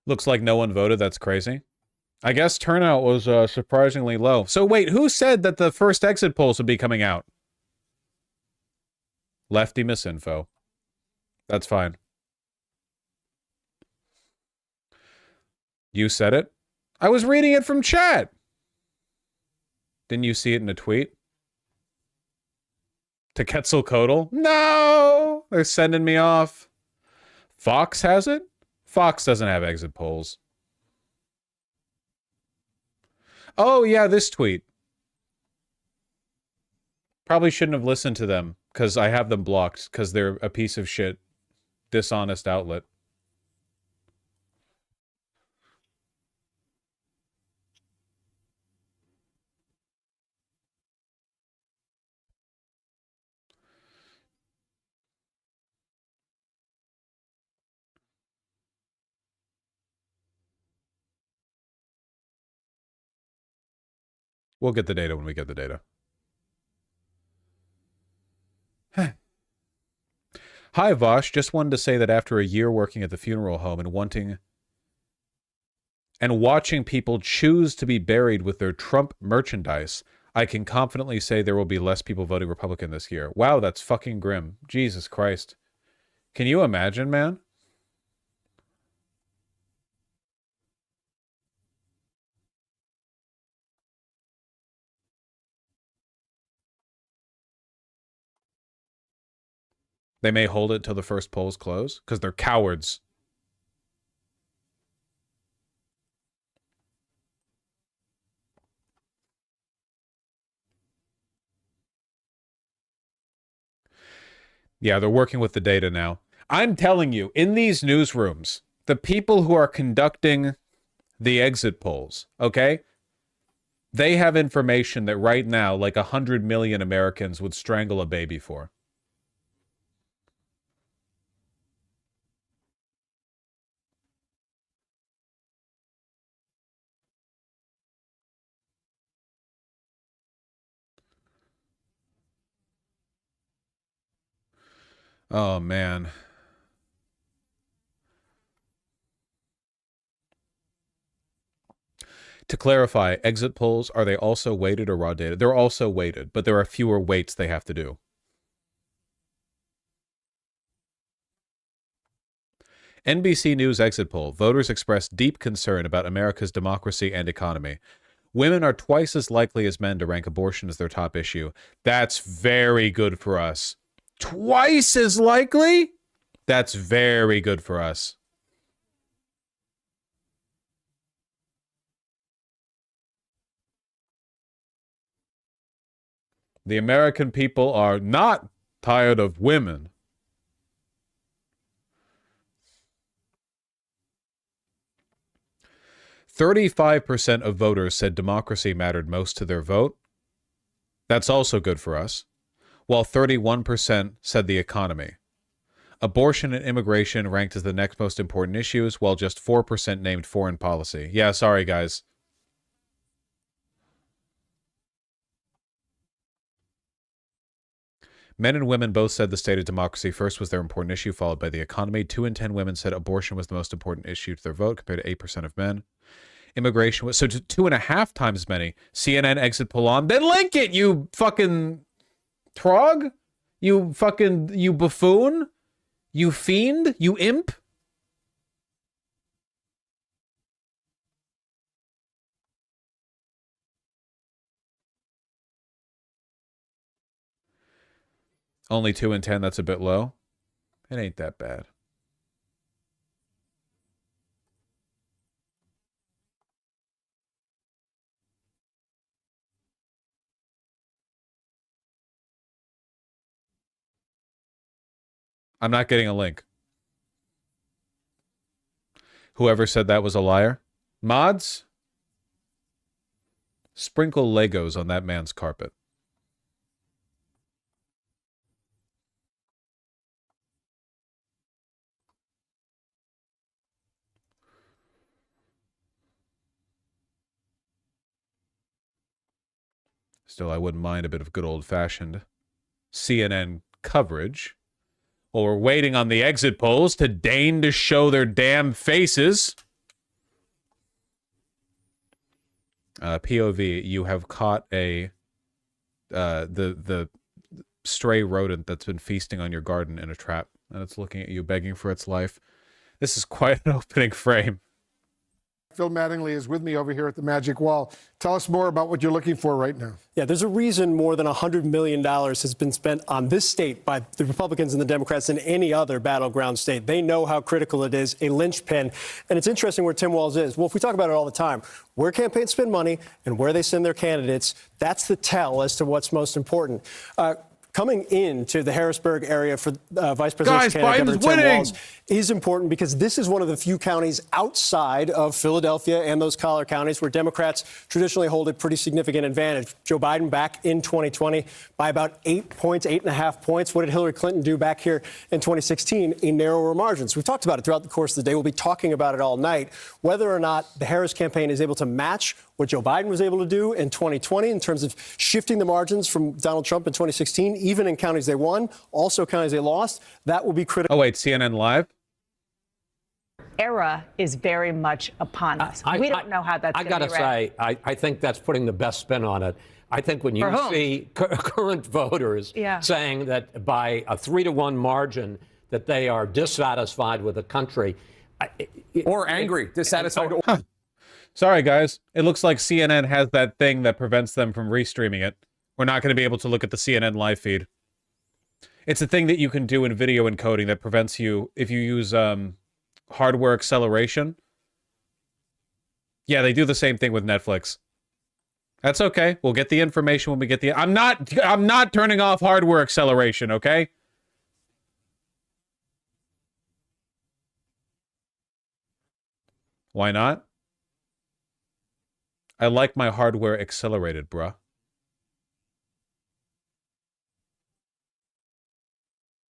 A: Looks like no one voted. That's crazy. I guess turnout was surprisingly low. So wait, who said that the first exit polls would be coming out? Lefty misinfo. That's fine. You said it? I was reading it from chat. Didn't you see it in a tweet? To Quetzalcoatl? No! They're sending me off. Fox has it? Fox doesn't have exit polls. Oh, yeah, this tweet. Probably shouldn't have listened to them, because I have them blocked, because they're a piece of shit, dishonest outlet. We'll get the data when we get the data. Hi, Vosh. Just wanted to say that after a year working at the funeral home and watching people choose to be buried with their Trump merchandise, I can confidently say there will be less people voting Republican this year. Wow, that's fucking grim. Jesus Christ. Can you imagine, man? They may hold it till the first polls close, because they're cowards. Yeah, they're working with the data now. I'm telling you, in these newsrooms, the people who are conducting the exit polls, okay? They have information that right now, like 100 million Americans would strangle a baby for. Oh, man. To clarify, exit polls, are they also weighted or raw data? They're also weighted, but there are fewer weights they have to do. NBC News exit poll. Voters express deep concern about America's democracy and economy. Women are twice as likely as men to rank abortion as their top issue. That's very good for us. Twice as likely? That's very good for us. The American people are not tired of women. "35% of voters said democracy mattered most to their vote. That's also good for us. While 31% said the economy. Abortion and immigration ranked as the next most important issues, while just 4% named foreign policy." Yeah, sorry, guys. Men and women both said the state of democracy first was their important issue, followed by the economy. 2 in 10 women said abortion was the most important issue to their vote, compared to 8% of men. Immigration was, so 2.5 times as many. CNN exit poll on. Then link it, you fucking trog. You buffoon. You fiend. You imp. Only 2 in 10, that's a bit low. It ain't that bad. I'm not getting a link. Whoever said that was a liar. Mods, sprinkle Legos on that man's carpet. Still, I wouldn't mind a bit of good old-fashioned CNN coverage. While we're waiting on the exit polls to deign to show their damn faces. POV, you have caught the stray rodent that's been feasting on your garden in a trap, and it's looking at you, begging for its life. This is quite an opening frame.
O: Phil Mattingly is with me over here at the Magic Wall. Tell us more about what you're looking for right now.
P: Yeah, there's a reason more than $100 million has been spent on this state by the Republicans and the Democrats than any other battleground state. They know how critical it is, a linchpin. And it's interesting where Tim Walz is. Well, if we talk about it all the time, where campaigns spend money and where they send their candidates, that's the tell as to what's most important. Coming into the Harrisburg area for Vice Presidential candidate Tim Walz is important because this is one of the few counties outside of Philadelphia and those collar counties where Democrats traditionally hold a pretty significant advantage. Joe Biden back in 2020 by about 8.5 points. What did Hillary Clinton do back here in 2016? A narrower margin. So we've talked about it throughout the course of the day. We'll be talking about it all night. Whether or not the Harris campaign is able to match what Joe Biden was able to do in 2020 in terms of shifting the margins from Donald Trump in 2016, even in counties they won, also counties they lost, that will be critical.
A: Oh, wait, CNN Live?
Q: Era is very much upon us. We don't know how that's going to be.
R: I got to say, I think that's putting the best spin on it. I think when you see current voters saying that by a 3-to-1 margin that they are dissatisfied with the country.
S: Or angry, dissatisfied.
A: Sorry, guys. It looks like CNN has that thing that prevents them from restreaming it. We're not going to be able to look at the CNN live feed. It's a thing that you can do in video encoding that prevents you, if you use hardware acceleration. Yeah, they do the same thing with Netflix. That's okay. We'll get the information when we get the... I'm not turning off hardware acceleration, okay? Why not? I like my hardware accelerated, bruh.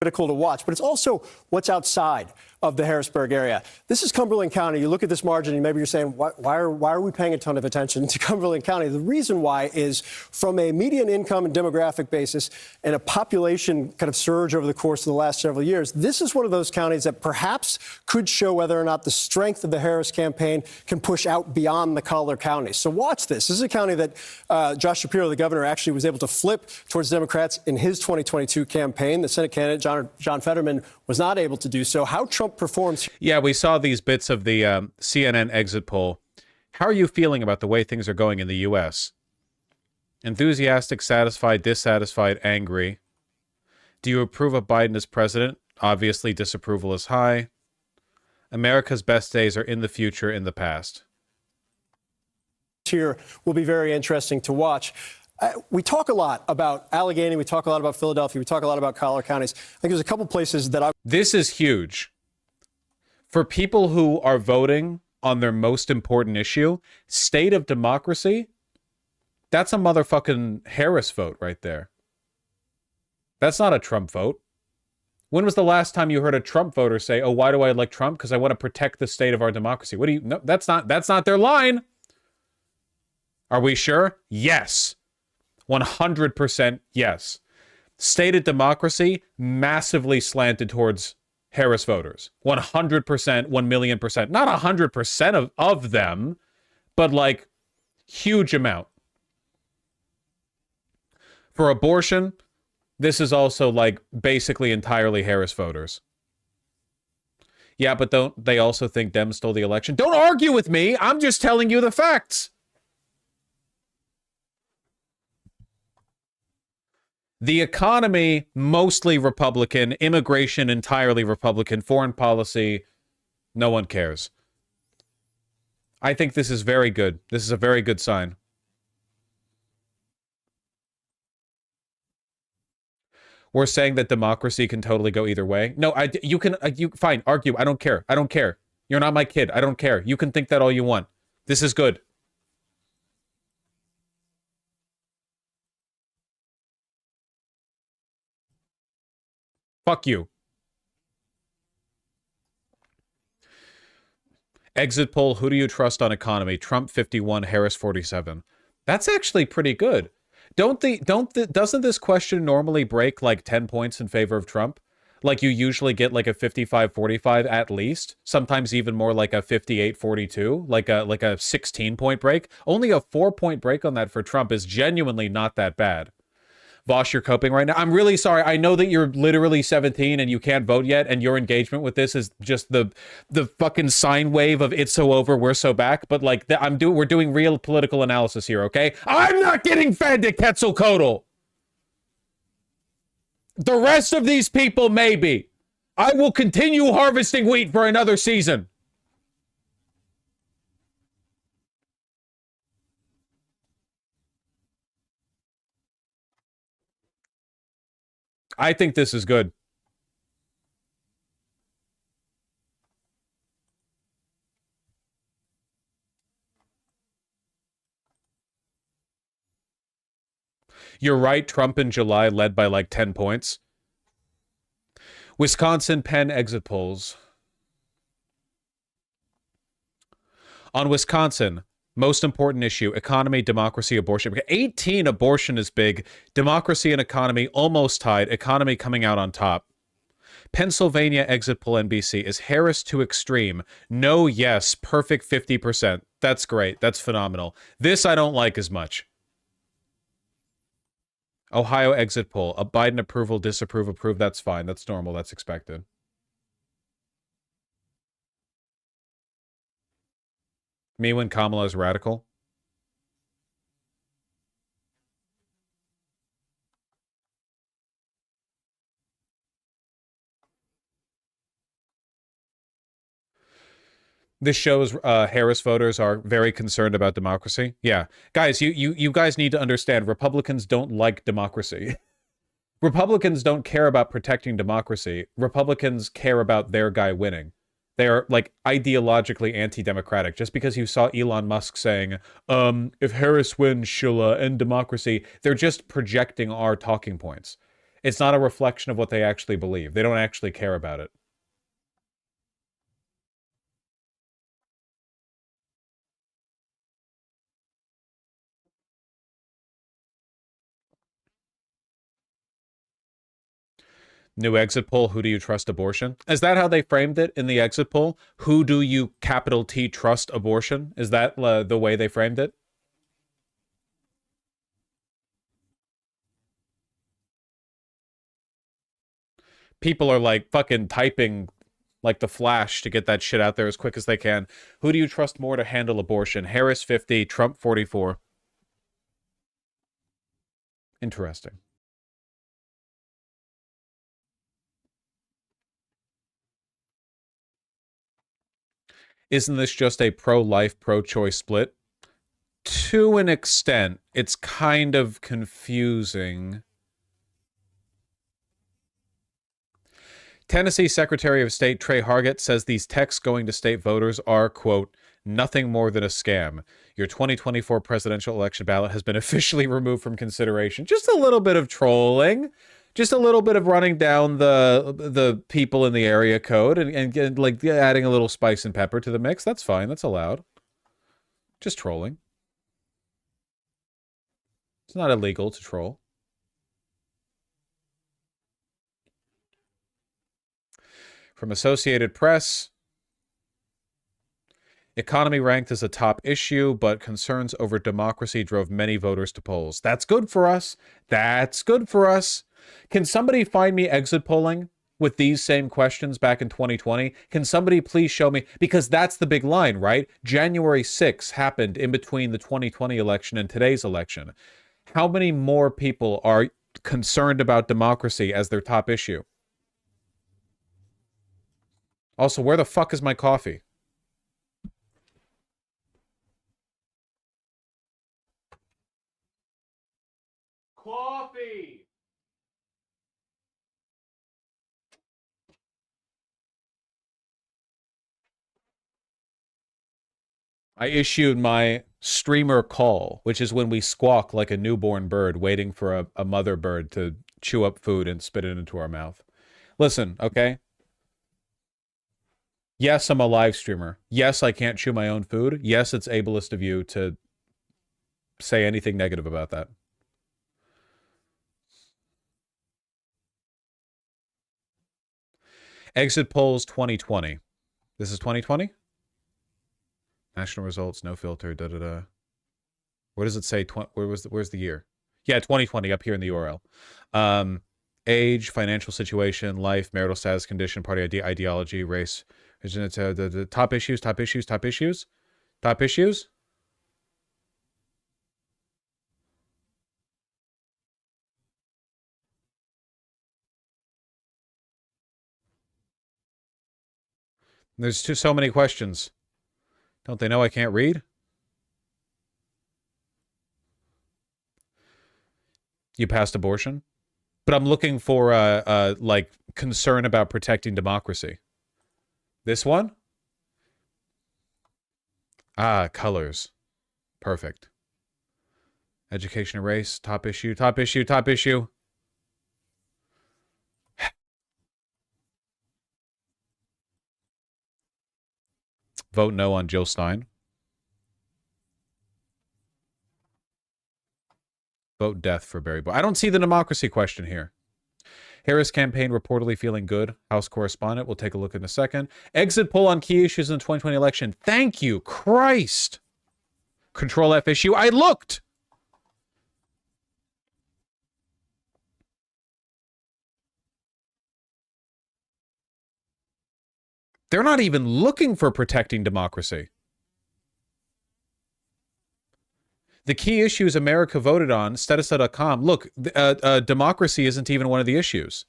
P: Critical to watch, but it's also what's outside of the Harrisburg area. This is Cumberland County. You look at this margin and maybe you're saying, why are we paying a ton of attention to Cumberland County? The reason why is from a median income and demographic basis and a population kind of surge over the course of the last several years, this is one of those counties that perhaps could show whether or not the strength of the Harris campaign can push out beyond the collar counties. So watch this. This is a county that Josh Shapiro, the governor, actually was able to flip towards Democrats in his 2022 campaign. The Senate candidate, John Fetterman, was not able to do so. How Trump performs.
A: Yeah, we saw these bits of the CNN exit poll. How are you feeling about the way things are going in the U.S.? Enthusiastic, satisfied, dissatisfied, angry. Do you approve of Biden as president? Obviously, disapproval is high. America's best days are in the future, in the past.
P: Here will be very interesting to watch. We talk a lot about Allegheny. We talk a lot about Philadelphia. We talk a lot about Collier counties. I think there's a couple places that
A: This is huge. For people who are voting on their most important issue, state of democracy, that's a motherfucking Harris vote right there. That's not a Trump vote. When was the last time you heard a Trump voter say, "Oh, why do I elect Trump? Because I want to protect the state of our democracy"? What do you? No, that's not their line. Are we sure? Yes. 100% yes. Stated democracy massively slanted towards Harris voters. 100%, 1,000,000%. Not 100% of them, but like huge amount. For abortion, this is also like basically entirely Harris voters. Yeah, but don't they also think Dems stole the election? Don't argue with me. I'm just telling you the facts. The economy, mostly Republican. Immigration, entirely Republican. Foreign policy, no one cares. I think this is very good. This is a very good sign. We're saying that democracy can totally go either way. No, you can, fine, argue. I don't care. I don't care. You're not my kid. I don't care. You can think that all you want. This is good. Fuck you. Exit poll, who do you trust on economy? Trump 51, Harris 47. That's actually pretty good. Doesn't this question normally break like 10 points in favor of Trump? Like you usually get like a 55-45 at least, sometimes even more like a 58-42, like a 16-point break. Only a 4-point break on that for Trump is genuinely not that bad. Vosh, you're coping right now. I'm really sorry. I know that you're literally 17 and you can't vote yet, and your engagement with this is just the fucking sine wave of "it's so over, we're so back." But like, we're doing real political analysis here, okay? I'm not getting fed to Quetzalcoatl. The rest of these people, maybe. I will continue harvesting wheat for another season. I think this is good. You're right, Trump in July led by like 10 points. Wisconsin Penn exit polls. On Wisconsin, most important issue, economy, democracy, abortion. 18, abortion is big. Democracy and economy almost tied. Economy coming out on top. Pennsylvania exit poll NBC. Is Harris too extreme? No, yes. Perfect 50%. That's great. That's phenomenal. This I don't like as much. Ohio exit poll. A Biden approval, disapprove, approve. That's fine. That's normal. That's expected. Me when Kamala is radical? This shows Harris voters are very concerned about democracy. Yeah. Guys, you guys need to understand Republicans don't like democracy. Republicans don't care about protecting democracy. Republicans care about their guy winning. They are like ideologically anti-democratic. Just because you saw Elon Musk saying, if Harris wins, she'll end democracy, they're just projecting our talking points. It's not a reflection of what they actually believe. They don't actually care about it. New exit poll, who do you trust abortion? Is that how they framed it in the exit poll? Who do you, capital T, trust abortion? Is that the way they framed it? People are like fucking typing like the Flash to get that shit out there as quick as they can. Who do you trust more to handle abortion? Harris 50, Trump 44. Interesting. Isn't this just a pro-life, pro-choice split? to an extent, it's kind of confusing. Tennessee Secretary of State Trey Hargett says these texts going to state voters are, quote, nothing more than a scam. Your 2024 presidential election ballot has been officially removed from consideration. Just a little bit of trolling. Just a little bit of running down the people in the area code and like adding a little spice and pepper to the mix. That's fine. That's allowed. Just trolling. It's not illegal to troll. From Associated Press, economy ranked as a top issue, but concerns over democracy drove many voters to polls. That's good for us. That's good for us. Can somebody find me exit polling with these same questions back in 2020? Can somebody please show me? Because that's the big line, right? January 6th happened in between the 2020 election and today's election. How many more people are concerned about democracy as their top issue? Also, where the fuck is my coffee? Coffee! I issued my streamer call, which is when we squawk like a newborn bird waiting for a mother bird to chew up food and spit it into our mouth. Listen, okay? Yes, I'm a live streamer. Yes, I can't chew my own food. Yes, it's ableist of you to say anything negative about that. Exit polls 2020. This is 2020? National results, no filter, da-da-da. Where does it say? Where's the year? Yeah, 2020 up here in the URL. Age, financial situation, life, marital status, condition, party ideology, race. Isn't it the top issues, top issues, top issues? Top issues? There's so many questions. Don't they know I can't read? You passed abortion? But I'm looking for like concern about protecting democracy. This one? Ah, colors. Perfect. Education and race, top issue, top issue, top issue. Vote no on Jill Stein. Vote death for Barry Boy. I don't see the democracy question here. Harris campaign reportedly feeling good. House correspondent. We'll take a look in a second. Exit poll on key issues in the 2020 election. Thank you, Christ. Control F issue. I looked. They're not even looking for protecting democracy. The key issues America voted on, Statista.com. Look, democracy isn't even one of the issues.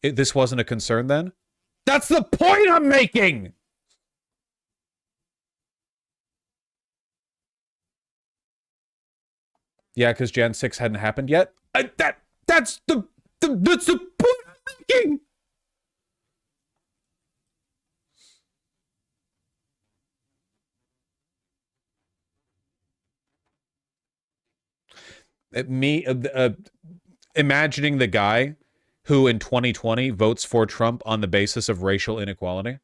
A: This wasn't a concern then? That's the point I'm making! Yeah, because Jan 6 hadn't happened yet? That's the point I'm making! Imagining the guy who in 2020 votes for Trump on the basis of racial inequality.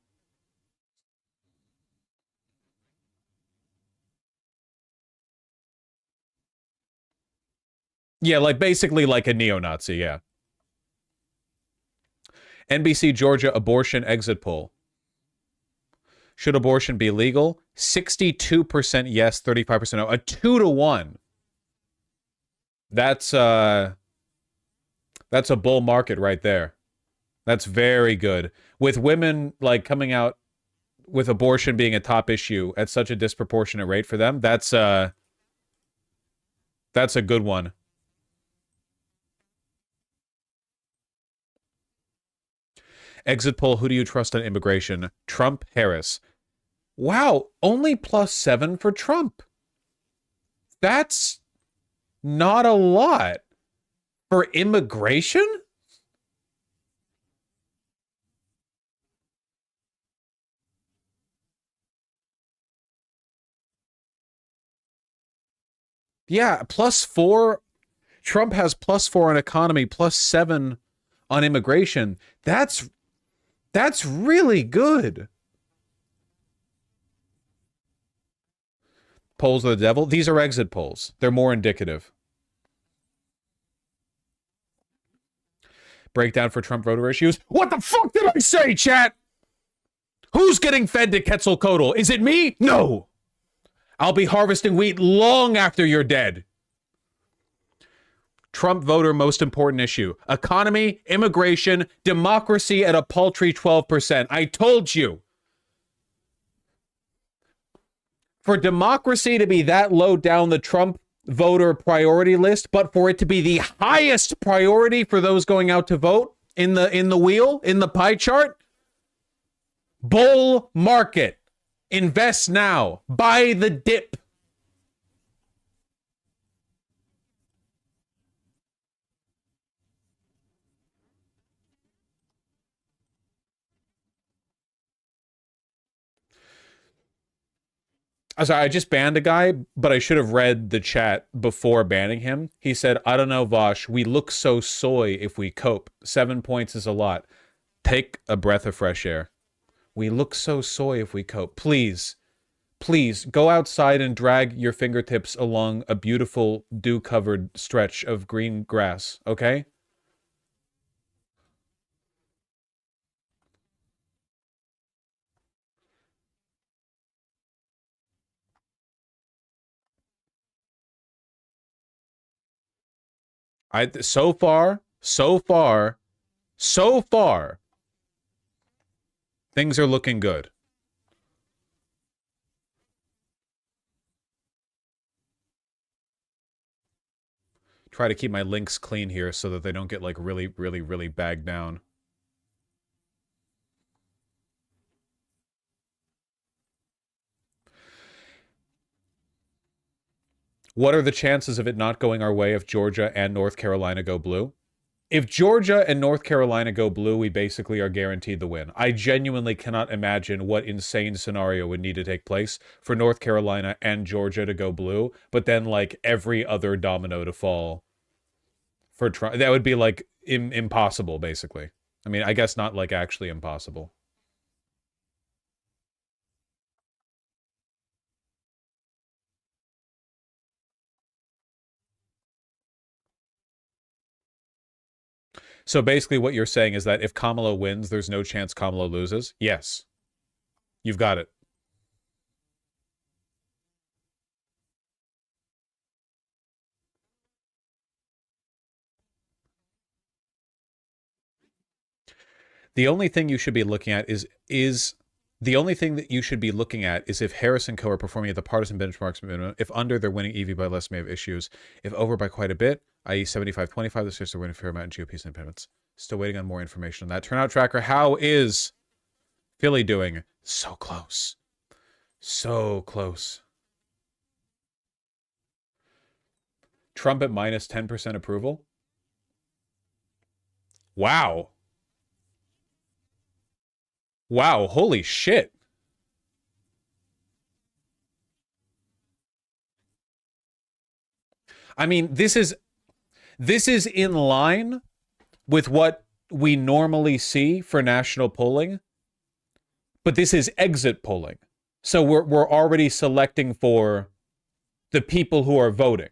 A: Yeah, like basically like a neo-Nazi, yeah. NBC Georgia abortion exit poll. Should abortion be legal? 62% yes, 35% no. A 2-to-1. That's a bull market right there. That's very good. With women like coming out with abortion being a top issue at such a disproportionate rate for them, that's a good one. Exit poll, who do you trust on immigration? Trump, Harris. Wow, only +7 for Trump. That's not a lot for immigration. Yeah, +4. Trump has +4 on economy, +7 on immigration. That's really good. Polls of the devil. These are exit polls. They're more indicative. Breakdown for Trump voter issues. What the fuck did I say, chat? Who's getting fed to Quetzalcoatl? Is it me? No. I'll be harvesting wheat long after you're dead. Trump voter most important issue. Economy, immigration, democracy at a paltry 12%. I told you. For democracy to be that low down the Trump voter priority list, but for it to be the highest priority for those going out to vote in the wheel, in the pie chart, bull market. Invest now. Buy the dip. Sorry, I just banned a guy, but I should have read the chat before banning him. He said, I don't know, Vosh, we look so soy if we cope. 7 points is a lot. Take a breath of fresh air. We look so soy if we cope. Please, please go outside and drag your fingertips along a beautiful dew-covered stretch of green grass, okay? So far, things are looking good. Try to keep my links clean here so that they don't get like really bagged down. What are the chances of it not going our way if Georgia and North Carolina go blue? If Georgia and North Carolina go blue, we basically are guaranteed the win. I genuinely cannot imagine what insane scenario would need to take place for North Carolina and Georgia to go blue, but then like every other domino to fall for Trump. That would be like impossible, basically. I mean, I guess not like actually impossible. So basically what you're saying is that if Kamala wins, there's no chance Kamala loses? Yes. You've got it. The only thing you should be looking at is if Harris and Co. are performing at the partisan benchmarks minimum. If under, they're winning EV by less, may have issues. If over by quite a bit, i.e. 75-25, the states are winning a fair amount in GOP's independents. Still waiting on more information on that. Turnout tracker, how is Philly doing? So close. So close. Trump at minus 10% approval? Wow. Wow, holy shit. I mean, this is in line with what we normally see for national polling, but this is exit polling. So we're already selecting for the people who are voting.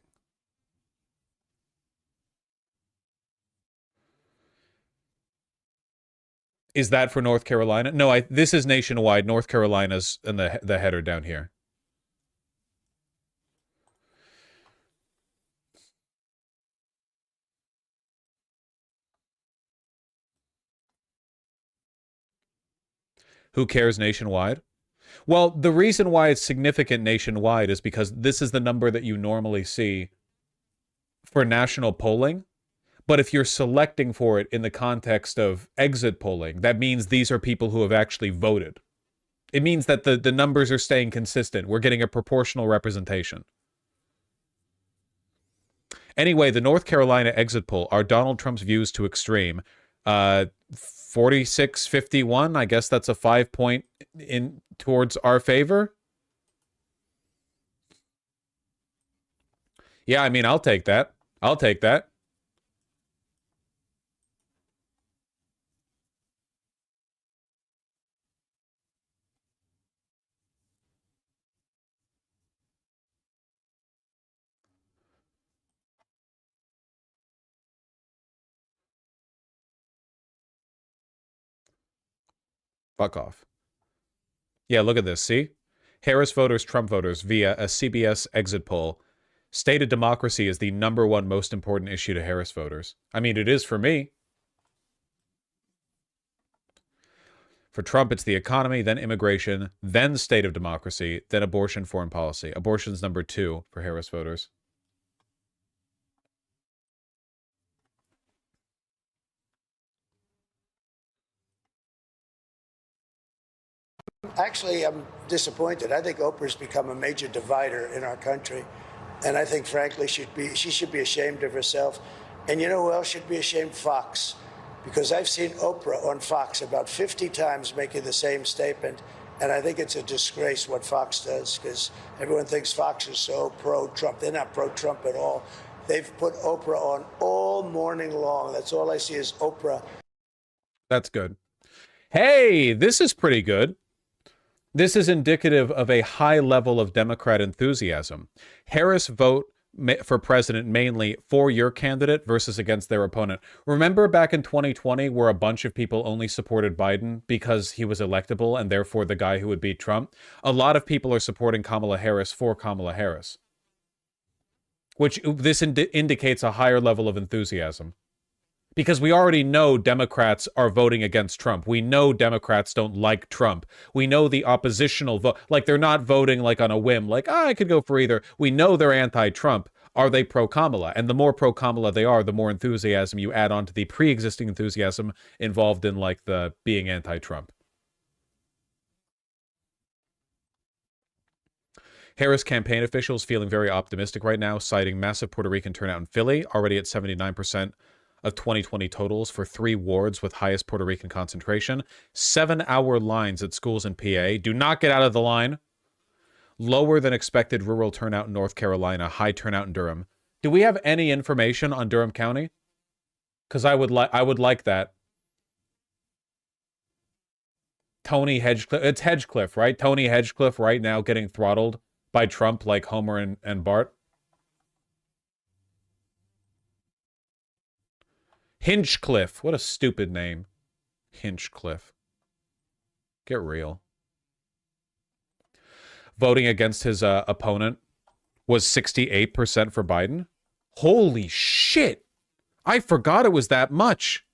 A: Is that for North Carolina? No, this is nationwide. North Carolina's in the header down here. Who cares nationwide? Well, the reason why it's significant nationwide is because this is the number that you normally see for national polling. But if you're selecting for it in the context of exit polling, that means these are people who have actually voted. It means that the numbers are staying consistent. We're getting a proportional representation. Anyway, the North Carolina exit poll, are Donald Trump's views too extreme? 46-51. I guess that's a 5-point in towards our favor. Yeah, I mean, I'll take that. I'll take that. Fuck off. Yeah, look at this. See? Harris voters, Trump voters via a CBS exit poll. Stated democracy is the #1 most important issue to Harris voters. I mean, it is for me. For Trump, it's the economy, then immigration, then state of democracy, then abortion, foreign policy. Abortion's #2 for Harris voters.
E: Actually, I'm disappointed. I think Oprah's become a major divider in our country. And I think, frankly, she should be ashamed of herself. And you know who else should be ashamed? Fox. Because I've seen Oprah on Fox about 50 times making the same statement. And I think it's a disgrace what Fox does, because everyone thinks Fox is so pro-Trump. They're not pro-Trump at all. They've put Oprah on all morning long. That's all I see is Oprah.
A: That's good. Hey, this is pretty good. This is indicative of a high level of Democrat enthusiasm. Harris vote for president mainly for your candidate versus against their opponent. Remember back in 2020 where a bunch of people only supported Biden because he was electable and therefore the guy who would beat Trump? A lot of people are supporting Kamala Harris for Kamala Harris, which this indicates a higher level of enthusiasm. Because we already know Democrats are voting against Trump. We know Democrats don't like Trump. We know the oppositional vote. Like, they're not voting like on a whim, like, I could go for either. We know they're anti-Trump. Are they pro-Kamala? And the more pro-Kamala they are, the more enthusiasm you add on to the pre-existing enthusiasm involved in, like, the being anti-Trump. Harris campaign officials feeling very optimistic right now, citing massive Puerto Rican turnout in Philly, already at 79%. Of 2020 totals for 3 wards with highest Puerto Rican concentration. 7-hour lines at schools in PA. Do not get out of the line. Lower than expected rural turnout in North Carolina. High turnout in Durham. Do we have any information on Durham County? Because I would like that. Tony Hedgecliffe. It's Hedgecliffe, right? Tony Hedgecliffe right now getting throttled by Trump like Homer and Bart. Hinchcliffe. What a stupid name. Hinchcliffe. Get real. Voting against his opponent was 68% for Biden. Holy shit. I forgot it was that much.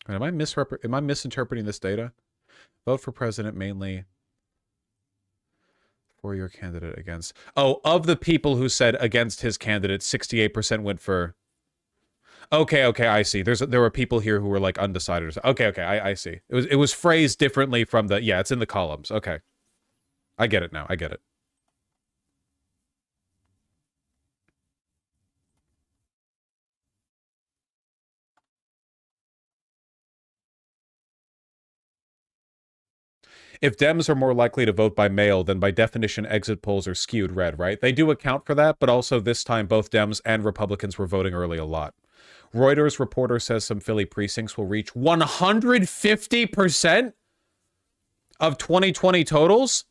A: Am I misinterpreting this data? Vote for president mainly for your candidate against. Oh, of the people who said against his candidate, 68% went for. Okay, I see. There were people here who were like undecided. Okay, I see. It was phrased differently from the. Yeah, it's in the columns. Okay, I get it now. I get it. If Dems are more likely to vote by mail, then by definition exit polls are skewed red, right? They do account for that, but also this time both Dems and Republicans were voting early a lot. Reuters reporter says some Philly precincts will reach 150% of 2020 totals.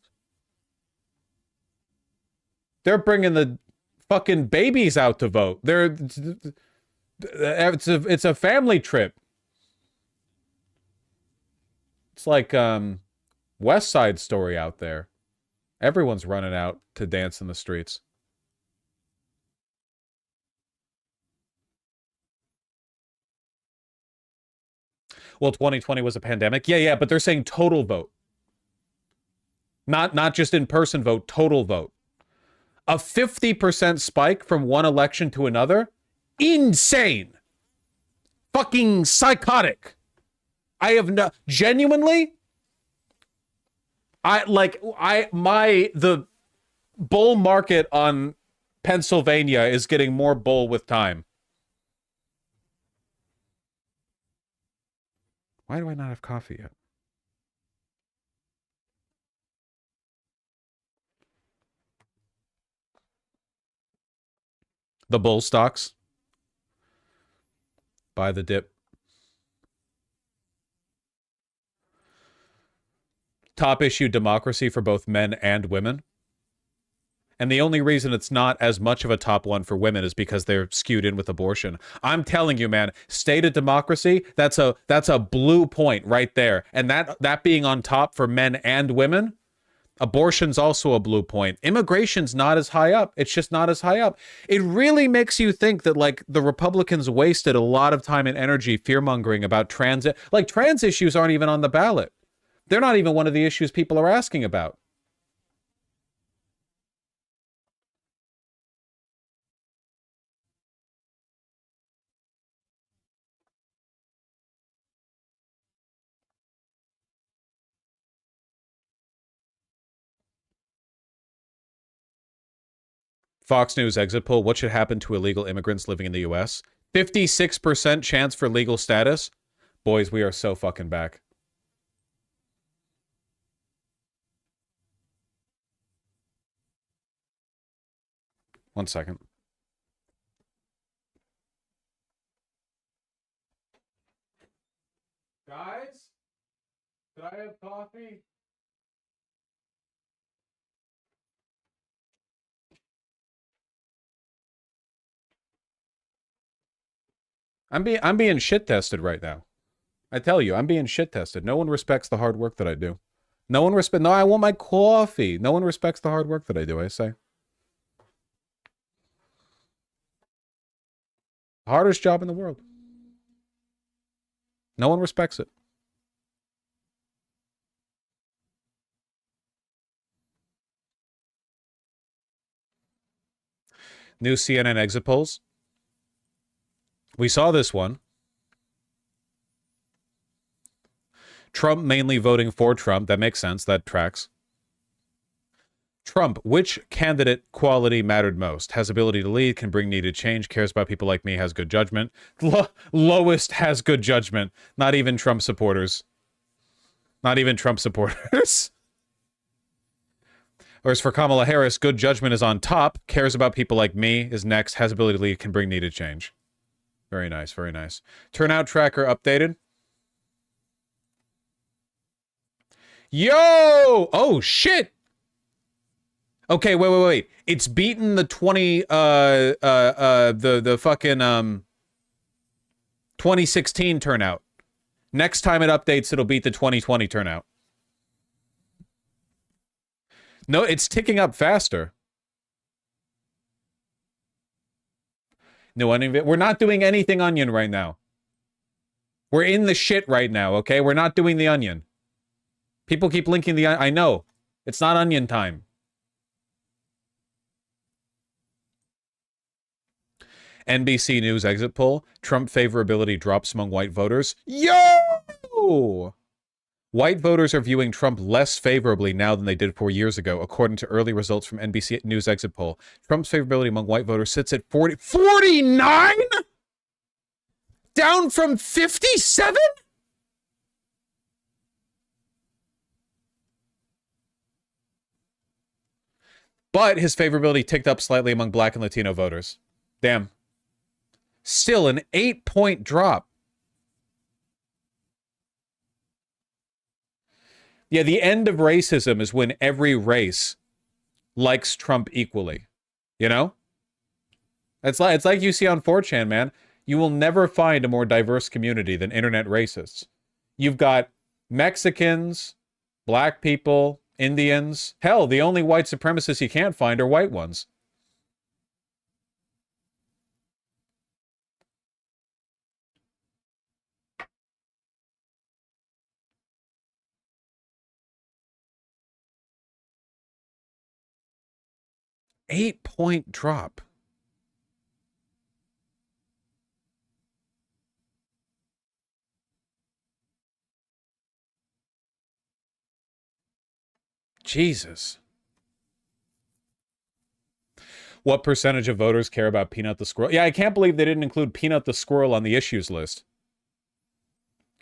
A: They're bringing the fucking babies out to vote. It's a family trip. It's like West Side Story out there. Everyone's running out to dance in the streets. Well, 2020 was a pandemic. Yeah, but they're saying total vote. Not just in-person vote, total vote. A 50% spike from one election to another? Insane. Fucking psychotic. I have no, genuinely, the bull market on Pennsylvania is getting more bull with time. Why do I not have coffee yet? The bull stocks. Buy the dip. Top issue democracy for both men and women. And the only reason it's not as much of a top one for women is because they're skewed in with abortion. I'm telling you, man, state of democracy, that's a blue point right there. And that being on top for men and women, abortion's also a blue point. Immigration's not as high up. It's just not as high up. It really makes you think that, like, the Republicans wasted a lot of time and energy fear-mongering about transit. Like, trans issues aren't even on the ballot. They're not even one of the issues people are asking about. Fox News exit poll, what should happen to illegal immigrants living in the U.S.? 56% chance for legal status? Boys, we are so fucking back. One second. Guys, could I have coffee? I'm being shit tested right now. I tell you, I'm being shit tested. No one respects the hard work that I do. No, I want my coffee. No one respects the hard work that I do, I say. Hardest job in the world. No one respects it. New CNN exit polls. We saw this one. Trump mainly voting for Trump. That makes sense. That tracks. Trump, which candidate quality mattered most? Has ability to lead, can bring needed change, cares about people like me, has good judgment. Lowest has good judgment. Not even Trump supporters. Not even Trump supporters. Whereas for Kamala Harris, good judgment is on top, cares about people like me, is next, has ability to lead, can bring needed change. Very nice, very nice. Turnout tracker updated. Yo! Oh, shit! Okay, wait. It's beaten the 2016 turnout. Next time it updates, it'll beat the 2020 turnout. No, it's ticking up faster. No, we're not doing anything Onion right now. We're in the shit right now, okay? We're not doing the Onion. People keep linking the... I know. It's not Onion time. NBC News exit poll. Trump favorability drops among white voters. Yo! White voters are viewing Trump less favorably now than they did 4 years ago, according to early results from NBC News exit poll. Trump's favorability among white voters sits at 49? Down from 57? But his favorability ticked up slightly among black and Latino voters. Damn. Still an 8-point drop. Yeah, the end of racism is when every race likes Trump equally. You know? It's like you see on 4chan, man. You will never find a more diverse community than internet racists. You've got Mexicans, black people, Indians. Hell, the only white supremacists you can't find are white ones. 8-point drop. Jesus. What percentage of voters care about Peanut the Squirrel? Yeah, I can't believe they didn't include Peanut the Squirrel on the issues list.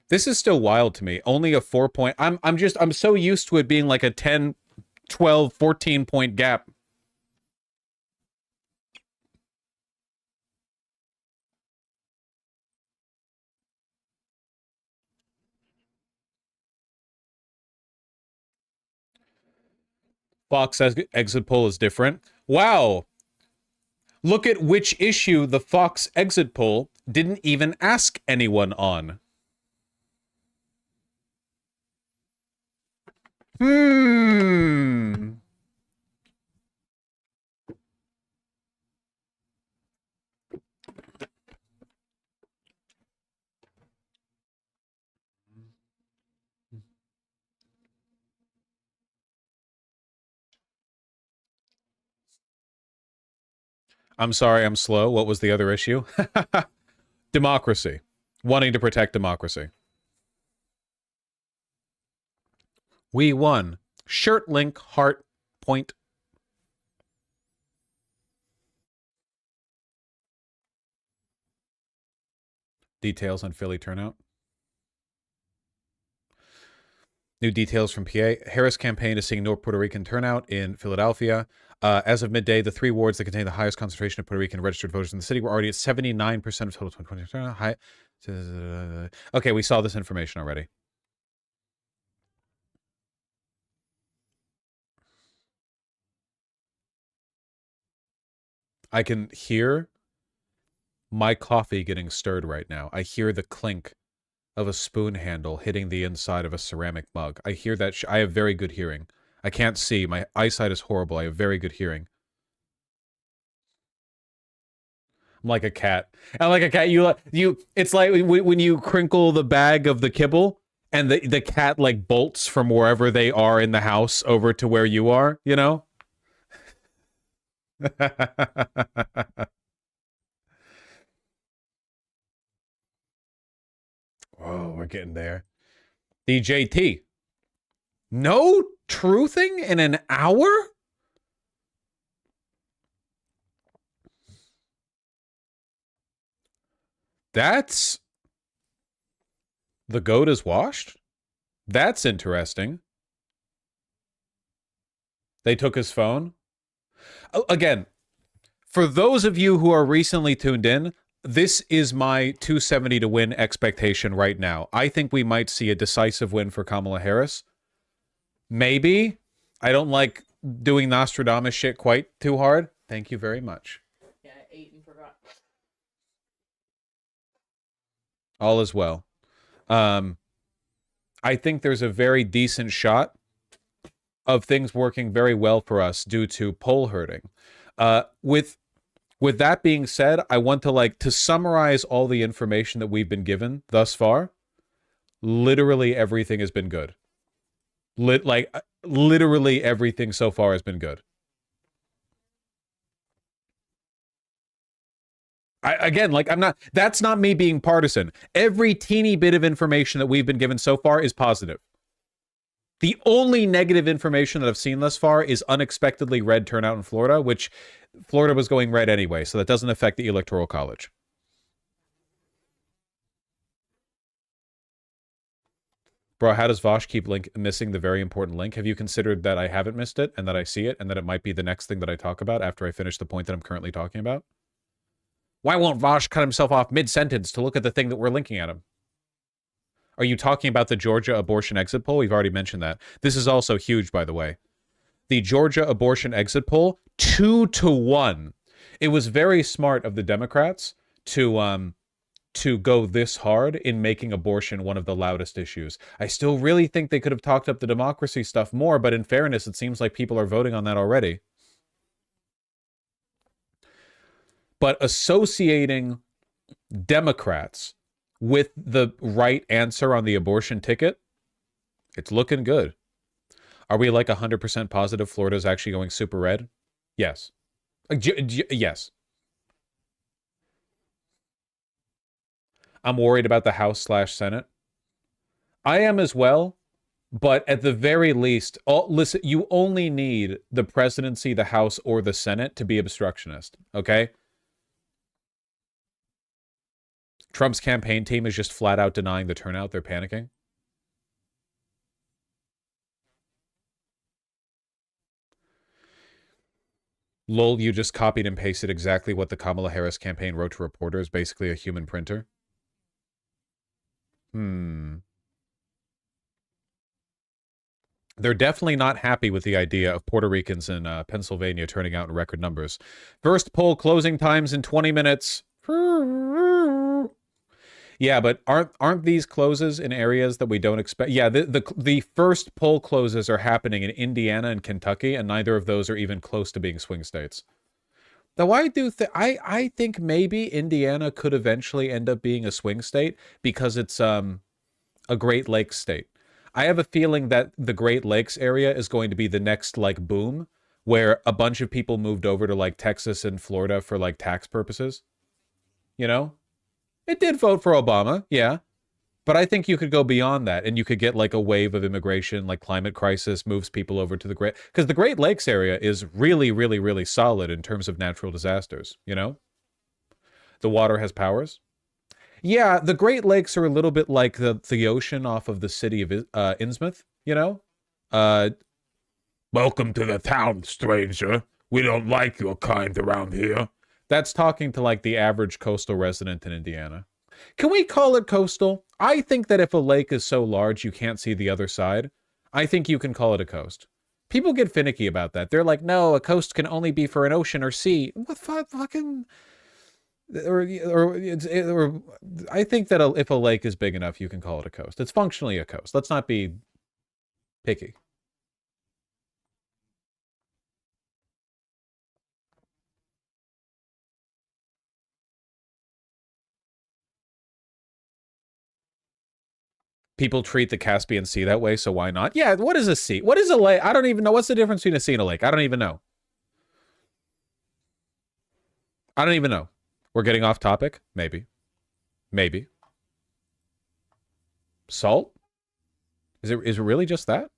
A: This is still wild to me. Only a 4-point. I'm so used to it being like a 10, 12, 14-point gap. Fox exit poll is different. Wow. Look at which issue the Fox exit poll didn't even ask anyone on. I'm sorry, I'm slow. What was the other issue? Democracy. Wanting to protect democracy. We won. Shirt link, heart, point. Details on Philly turnout. New details from PA. Harris campaign is seeing no Puerto Rican turnout in Philadelphia. As of midday, the 3 wards that contain the highest concentration of Puerto Rican registered voters in the city were already at 79% of total 2020 turnout. Okay, we saw this information already. I can hear my coffee getting stirred right now. I hear the clink of a spoon handle hitting the inside of a ceramic mug. I hear that. I have very good hearing. I can't see. My eyesight is horrible. I have very good hearing. I'm like a cat. I'm like a cat. It's like when you crinkle the bag of the kibble and the cat like bolts from wherever they are in the house over to where you are, you know? Oh, we're getting there. DJT. No truthing in an hour? That's... The goat is washed? That's interesting. They took his phone? Again, for those of you who are recently tuned in, this is my 270 to win expectation right now. I think we might see a decisive win for Kamala Harris. Maybe. I don't like doing Nostradamus shit quite too hard. Thank you very much.
L: Yeah, I ate and forgot.
A: All is well. I think there's a very decent shot of things working very well for us due to poll herding. With that being said, I want to summarize all the information that we've been given thus far. Literally everything has been good. Literally everything so far has been good. That's not me being partisan. Every teeny bit of information that we've been given so far is positive. The only negative information that I've seen thus far is unexpectedly red turnout in Florida, which Florida was going red anyway, so that doesn't affect the Electoral College. Bro, how does Vosh keep missing the very important link? Have you considered that I haven't missed it and that I see it and that it might be the next thing that I talk about after I finish the point that I'm currently talking about? Why won't Vosh cut himself off mid-sentence to look at the thing that we're linking at him? Are you talking about the Georgia abortion exit poll? We've already mentioned that. This is also huge, by the way. The Georgia abortion exit poll, 2-1. It was very smart of the Democrats to go this hard in making abortion one of the loudest issues. I still really think they could have talked up the democracy stuff more, but in fairness, it seems like people are voting on that already. But associating Democrats with the right answer on the abortion ticket, it's looking good. Are we like 100% positive Florida's actually going super red? Yes. Yes. I'm worried about the House/Senate. I am as well, but at the very least, listen, you only need the presidency, the House, or the Senate to be obstructionist, okay? Trump's campaign team is just flat out denying the turnout. They're panicking. Lol, you just copied and pasted exactly what the Kamala Harris campaign wrote to reporters, basically a human printer. They're definitely not happy with the idea of Puerto Ricans in Pennsylvania turning out in record numbers. First poll closing times in 20 minutes. Yeah, but aren't these closes in areas that we don't expect? Yeah, the first poll closes are happening in Indiana and Kentucky, and neither of those are even close to being swing states. Though I think maybe Indiana could eventually end up being a swing state because it's a Great Lakes state. I have a feeling that the Great Lakes area is going to be the next like boom where a bunch of people moved over to like Texas and Florida for like tax purposes. You know? It did vote for Obama, yeah. But I think you could go beyond that and you could get like a wave of immigration, like climate crisis moves people over to because the Great Lakes area is really, really, really solid in terms of natural disasters, you know? The water has powers. Yeah, the Great Lakes are a little bit like the ocean off of the city of Innsmouth, you know? Welcome to the town, stranger. We don't like your kind around here. That's talking to like the average coastal resident in Indiana. Can we call it coastal? I think that if a lake is so large you can't see the other side, I think you can call it a coast. People get finicky about that. They're like, no, a coast can only be for an ocean or sea. What fucking... Or I think that if a lake is big enough, you can call it a coast. It's functionally a coast. Let's not be picky. People treat the Caspian Sea that way, so why not? Yeah, what is a sea? What is a lake? I don't even know. What's the difference between a sea and a lake? I don't even know. I don't even know. We're getting off topic? Maybe. Maybe. Salt? Is it really just that?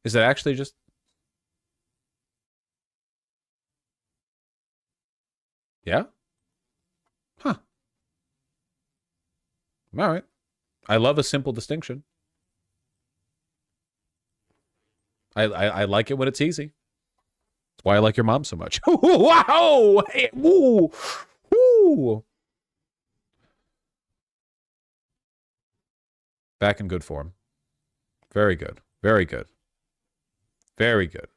A: Is it actually just... Yeah? Huh. All right. I love a simple distinction. I like it when it's easy. That's why I like your mom so much. Wow! Hey, woo! Woo! Back in good form. Very good. Very good. Very good.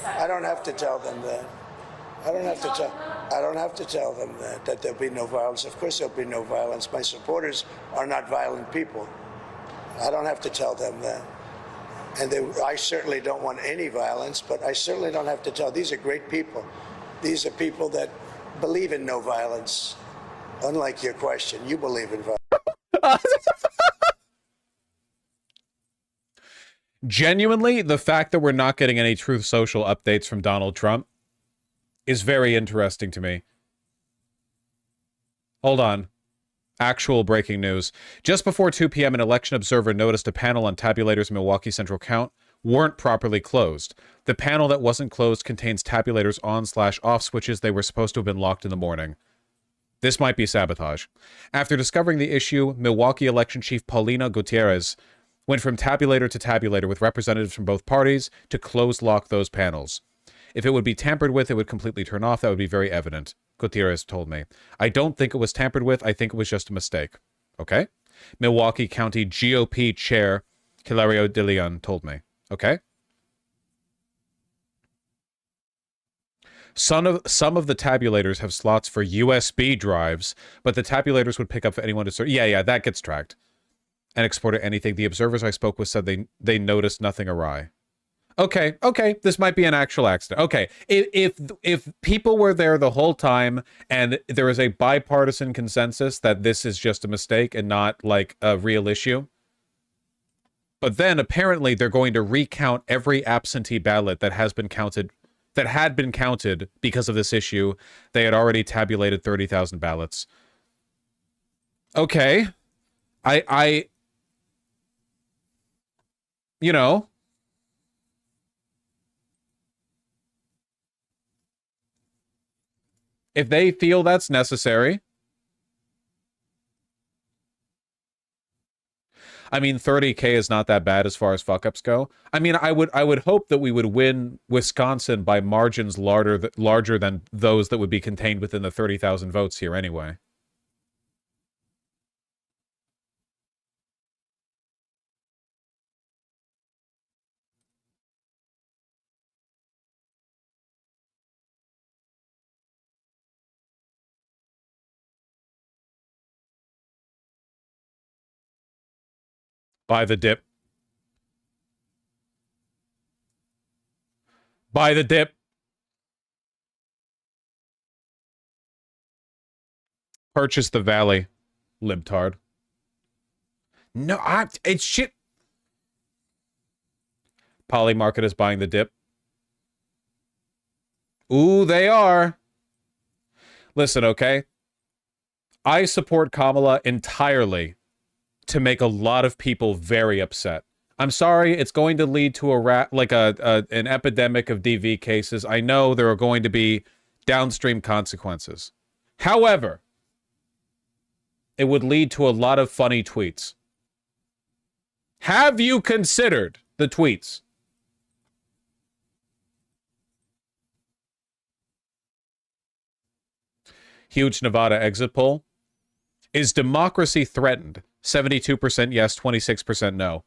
E: I don't have to tell them that. I don't have to tell them that there'll be no violence. Of course there'll be no violence. My supporters are not violent people. I don't have to tell them that. And I certainly don't want any violence, but I certainly don't have to tell. These are great people. These are people that believe in no violence. Unlike your question, you believe in violence.
A: Genuinely, the fact that we're not getting any Truth Social updates from Donald Trump is very interesting to me. Hold on. Actual breaking news. Just before 2 p.m., an election observer noticed a panel on tabulators in Milwaukee Central Count weren't properly closed. The panel that wasn't closed contains tabulators on/off switches. They were supposed to have been locked in the morning. This might be sabotage. After discovering the issue, Milwaukee election chief Paulina Gutierrez went from tabulator to tabulator with representatives from both parties to close lock those panels. If it would be tampered with, it would completely turn off. That would be very evident, Gutierrez told me. I don't think it was tampered with. I think it was just a mistake. Okay? Milwaukee County GOP Chair Hilario De Leon told me. Okay? Some of the tabulators have slots for USB drives, but the tabulators would pick up for anyone to search. Yeah, that gets tracked. And exported anything. The observers I spoke with said they noticed nothing awry. Okay, this might be an actual accident. Okay, if people were there the whole time and there is a bipartisan consensus that this is just a mistake and not like a real issue, But then apparently they're going to recount every absentee ballot that had been counted because of this issue. They had already tabulated 30,000 ballots. Okay. I you know, if they feel that's necessary. I mean, 30K is not that bad as far as fuck-ups go. I mean, I would hope that we would win Wisconsin by margins larger than those that would be contained within the 30,000 votes here anyway. Buy the dip. Buy the dip. Purchase the Valley, libtard. No, it's shit. Polymarket is buying the dip. Ooh, they are. Listen, okay? I support Kamala entirely to make a lot of people very upset. I'm sorry, it's going to lead to an epidemic of DV cases. I know there are going to be downstream consequences. However, it would lead to a lot of funny tweets. Have you considered the tweets? Huge Nevada exit poll. Is democracy threatened? 72% yes, 26% no.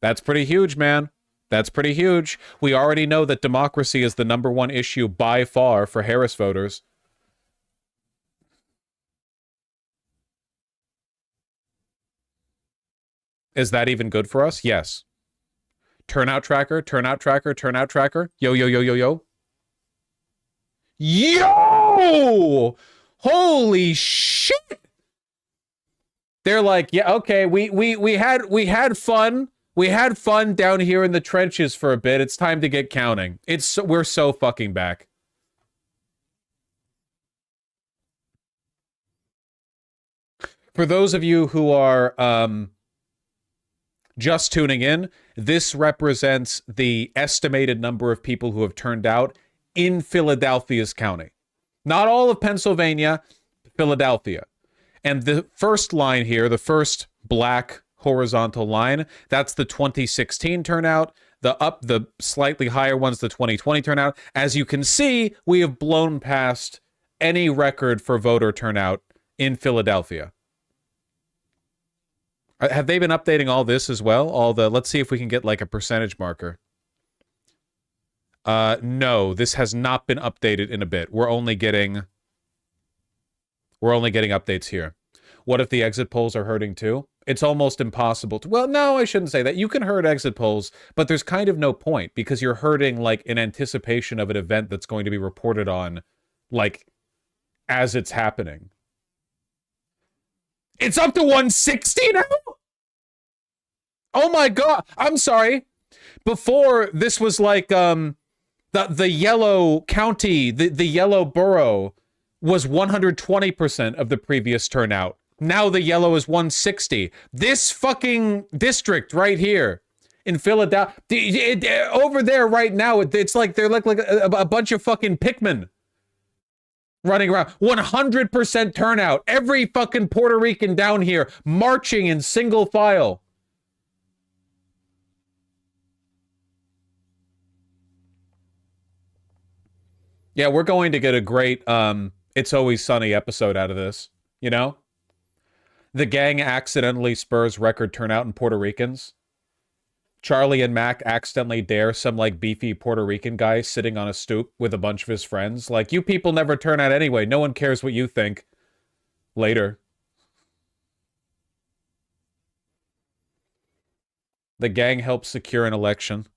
A: That's pretty huge, man. That's pretty huge. We already know that democracy is the #1 issue by far for Harris voters. Is that even good for us? Yes. Turnout tracker, turnout tracker, turnout tracker. Yo, yo, yo, yo, yo. Yo! Holy shit! They're like, yeah, okay, we had fun. We had fun down here in the trenches for a bit. It's time to get counting. We're so fucking back. For those of you who are just tuning in, this represents the estimated number of people who have turned out in Philadelphia's county. Not all of Pennsylvania, Philadelphia. And the first line here, the first black horizontal line, that's the 2016 turnout. The slightly higher one's the 2020 turnout. As you can see, we have blown past any record for voter turnout in Philadelphia. Have they been updating all this as well? Let's see if we can get like a percentage marker. No, this has not been updated in a bit. We're only getting updates here. What if the exit polls are hurting too? It's almost impossible to... Well, no, I shouldn't say that. You can hurt exit polls, but there's kind of no point because you're hurting like in anticipation of an event that's going to be reported on like as it's happening. It's up to 160 now? Oh my god. I'm sorry. Before this was like the yellow county, the yellow borough was 120% of the previous turnout. Now the yellow is 160. This fucking district right here in Philadelphia, over there right now, it's like they're like a bunch of fucking Pikmin running around. 100% turnout. Every fucking Puerto Rican down here marching in single file. Yeah, we're going to get a great It's Always Sunny episode out of this, you know? The gang accidentally spurs record turnout in Puerto Ricans. Charlie and Mac accidentally dare some like beefy Puerto Rican guy sitting on a stoop with a bunch of his friends. Like, you people never turn out anyway. No one cares what you think. Later. The gang helps secure an election.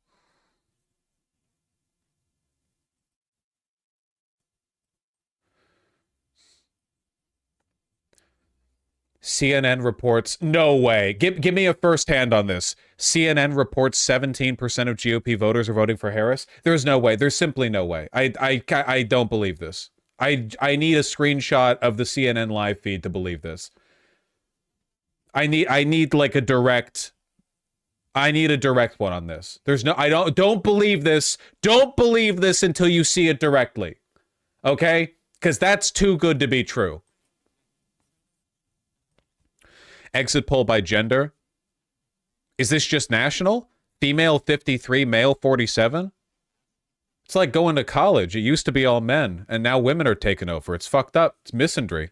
A: CNN reports, no way. Give me a first hand on this. CNN reports 17% of GOP voters are voting for Harris. There's no way. There's simply no way. I don't believe this. I need a screenshot of the CNN live feed to believe this. I need like a direct one on this. There's no, don't believe this. Don't believe this until you see it directly. Okay? Because that's too good to be true. Exit poll by gender. Is this just national? Female 53, male 47? It's like going to college. It used to be all men, and now women are taking over. It's fucked up. It's misandry.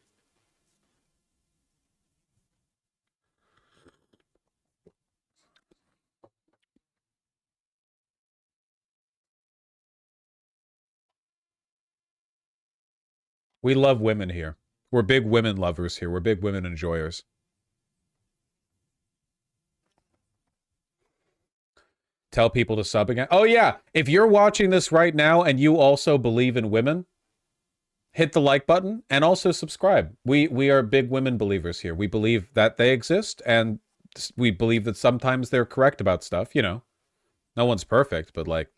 A: We love women here. We're big women lovers here. We're big women enjoyers. Tell people to sub again. Oh yeah, if you're watching this right now and you also believe in women, hit the like button and also subscribe. We are big women believers here. We believe that they exist, and we believe that sometimes they're correct about stuff, you know. No one's perfect, but like,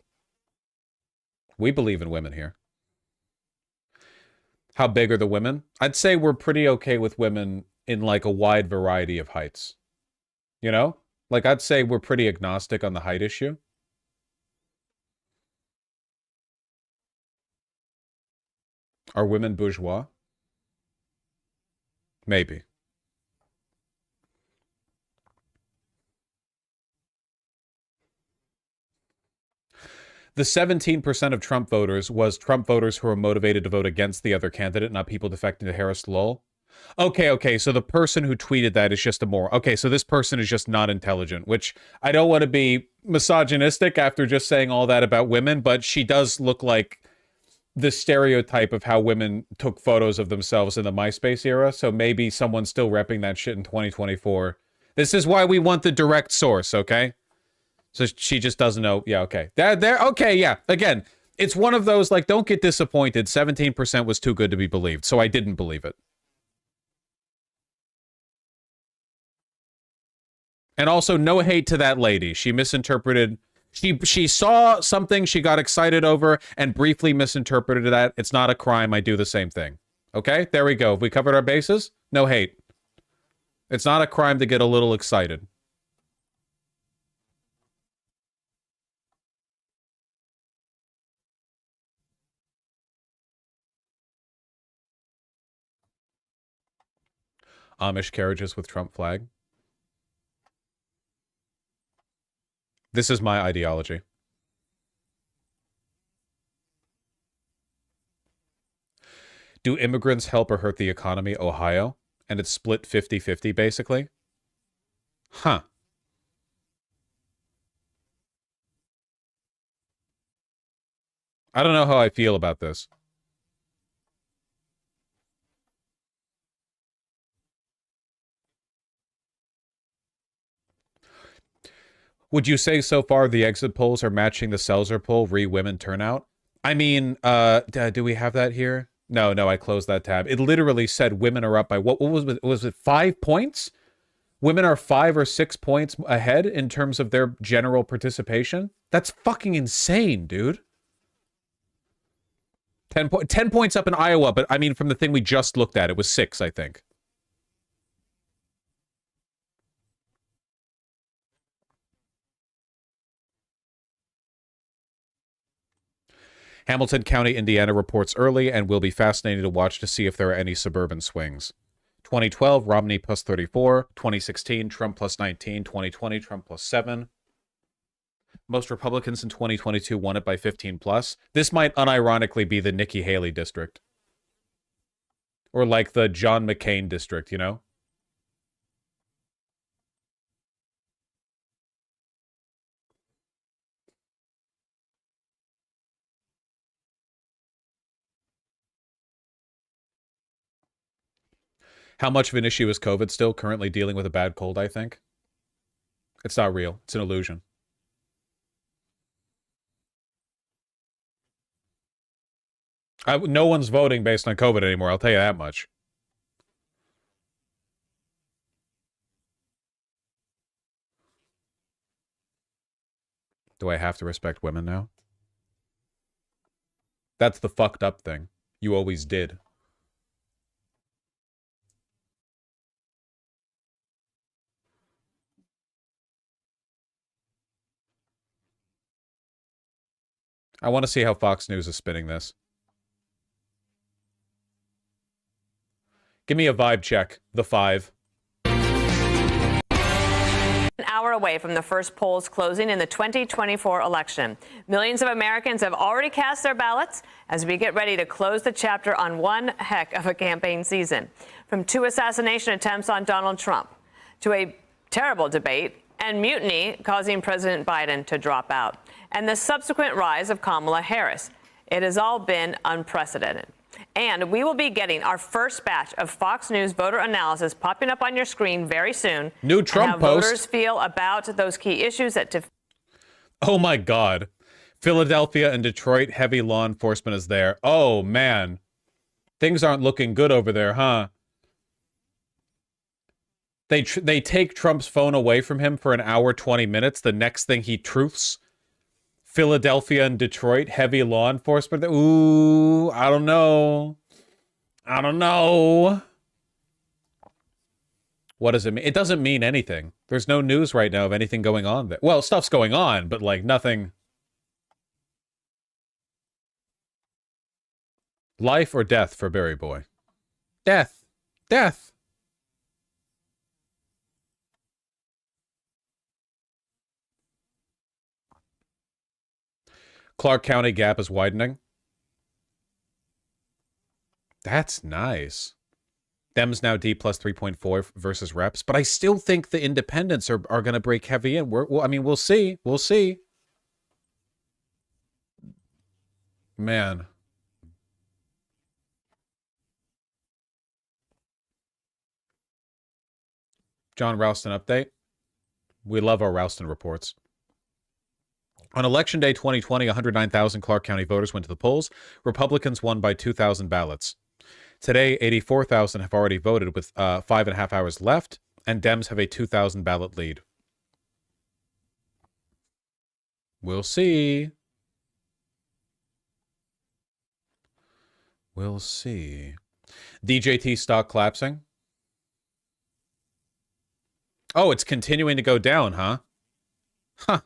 A: we believe in women here. How big are the women? I'd say we're pretty okay with women in like a wide variety of heights. You know? Like, I'd say we're pretty agnostic on the height issue. Are women bourgeois? Maybe. The 17% of Trump voters was Trump voters who were motivated to vote against the other candidate, not people defecting to Harris. Lol. Okay, so the person who tweeted that is just a moron. Okay, so this person is just not intelligent, which I don't want to be misogynistic after just saying all that about women, but she does look like the stereotype of how women took photos of themselves in the MySpace era, so maybe someone's still repping that shit in 2024. This is why we want the direct source, okay? So she just doesn't know. Yeah, okay. Okay, yeah. Again, it's one of those, like, don't get disappointed. 17% was too good to be believed, so I didn't believe it. And also, no hate to that lady. She misinterpreted. She saw something she got excited over and briefly misinterpreted that. It's not a crime. I do the same thing. Okay? There we go. Have we covered our bases? No hate. It's not a crime to get a little excited. Amish carriages with Trump flag. This is my ideology. Do immigrants help or hurt the economy? Ohio. And it's split 50-50, basically. Huh. I don't know how I feel about this. Would you say so far the exit polls are matching the Seltzer poll, women turnout? I mean, do we have that here? No, I closed that tab. It literally said women are up by, what was it 5 points? Women are 5 or 6 points ahead in terms of their general participation? That's fucking insane, dude. 10 points up in Iowa, but I mean, from the thing we just looked at, it was 6, I think. Hamilton County, Indiana reports early and will be fascinating to watch to see if there are any suburban swings. 2012, Romney plus 34. 2016, Trump plus 19. 2020, Trump plus 7. Most Republicans in 2022 won it by 15 plus. This might unironically be the Nikki Haley district. Or like the John McCain district, you know? How much of an issue is COVID still? Currently dealing with a bad cold, I think. It's not real. It's an illusion. No one's voting based on COVID anymore, I'll tell you that much. Do I have to respect women now? That's the fucked up thing. You always did. I want to see how Fox News is spinning this. Give me a vibe check. The 5.
T: An hour away from the first polls closing in the 2024 election. Millions of Americans have already cast their ballots as we get ready to close the chapter on one heck of a campaign season. From 2 assassination attempts on Donald Trump to a terrible debate and mutiny causing President Biden to drop out, and the subsequent rise of Kamala Harris. It has all been unprecedented. And we will be getting our first batch of Fox News voter analysis popping up on your screen very soon.
A: New Trump
T: and how
A: post.
T: voters feel about those key issues that
A: Oh my God. Philadelphia and Detroit, heavy law enforcement is there. Oh man. Things aren't looking good over there, huh? They take Trump's phone away from him for an hour, 20 minutes. The next thing he truths. Philadelphia and Detroit, heavy law enforcement. Ooh, I don't know. I don't know. What does it mean? It doesn't mean anything. There's no news right now of anything going on there. Well, stuff's going on, but like nothing. Life or death for Barry Boy? Death. Death. Clark County gap is widening. That's nice. Dems now D plus 3.4 versus reps. But I still think the independents are going to break heavy in. I mean, we'll see. We'll see. Man. John Ralston update. We love our Ralston reports. On Election Day 2020, 109,000 Clark County voters went to the polls. Republicans won by 2,000 ballots. Today, 84,000 have already voted with 5.5 hours left, and Dems have a 2,000 ballot lead. We'll see. We'll see. DJT stock collapsing. Oh, it's continuing to go down, huh? Huh.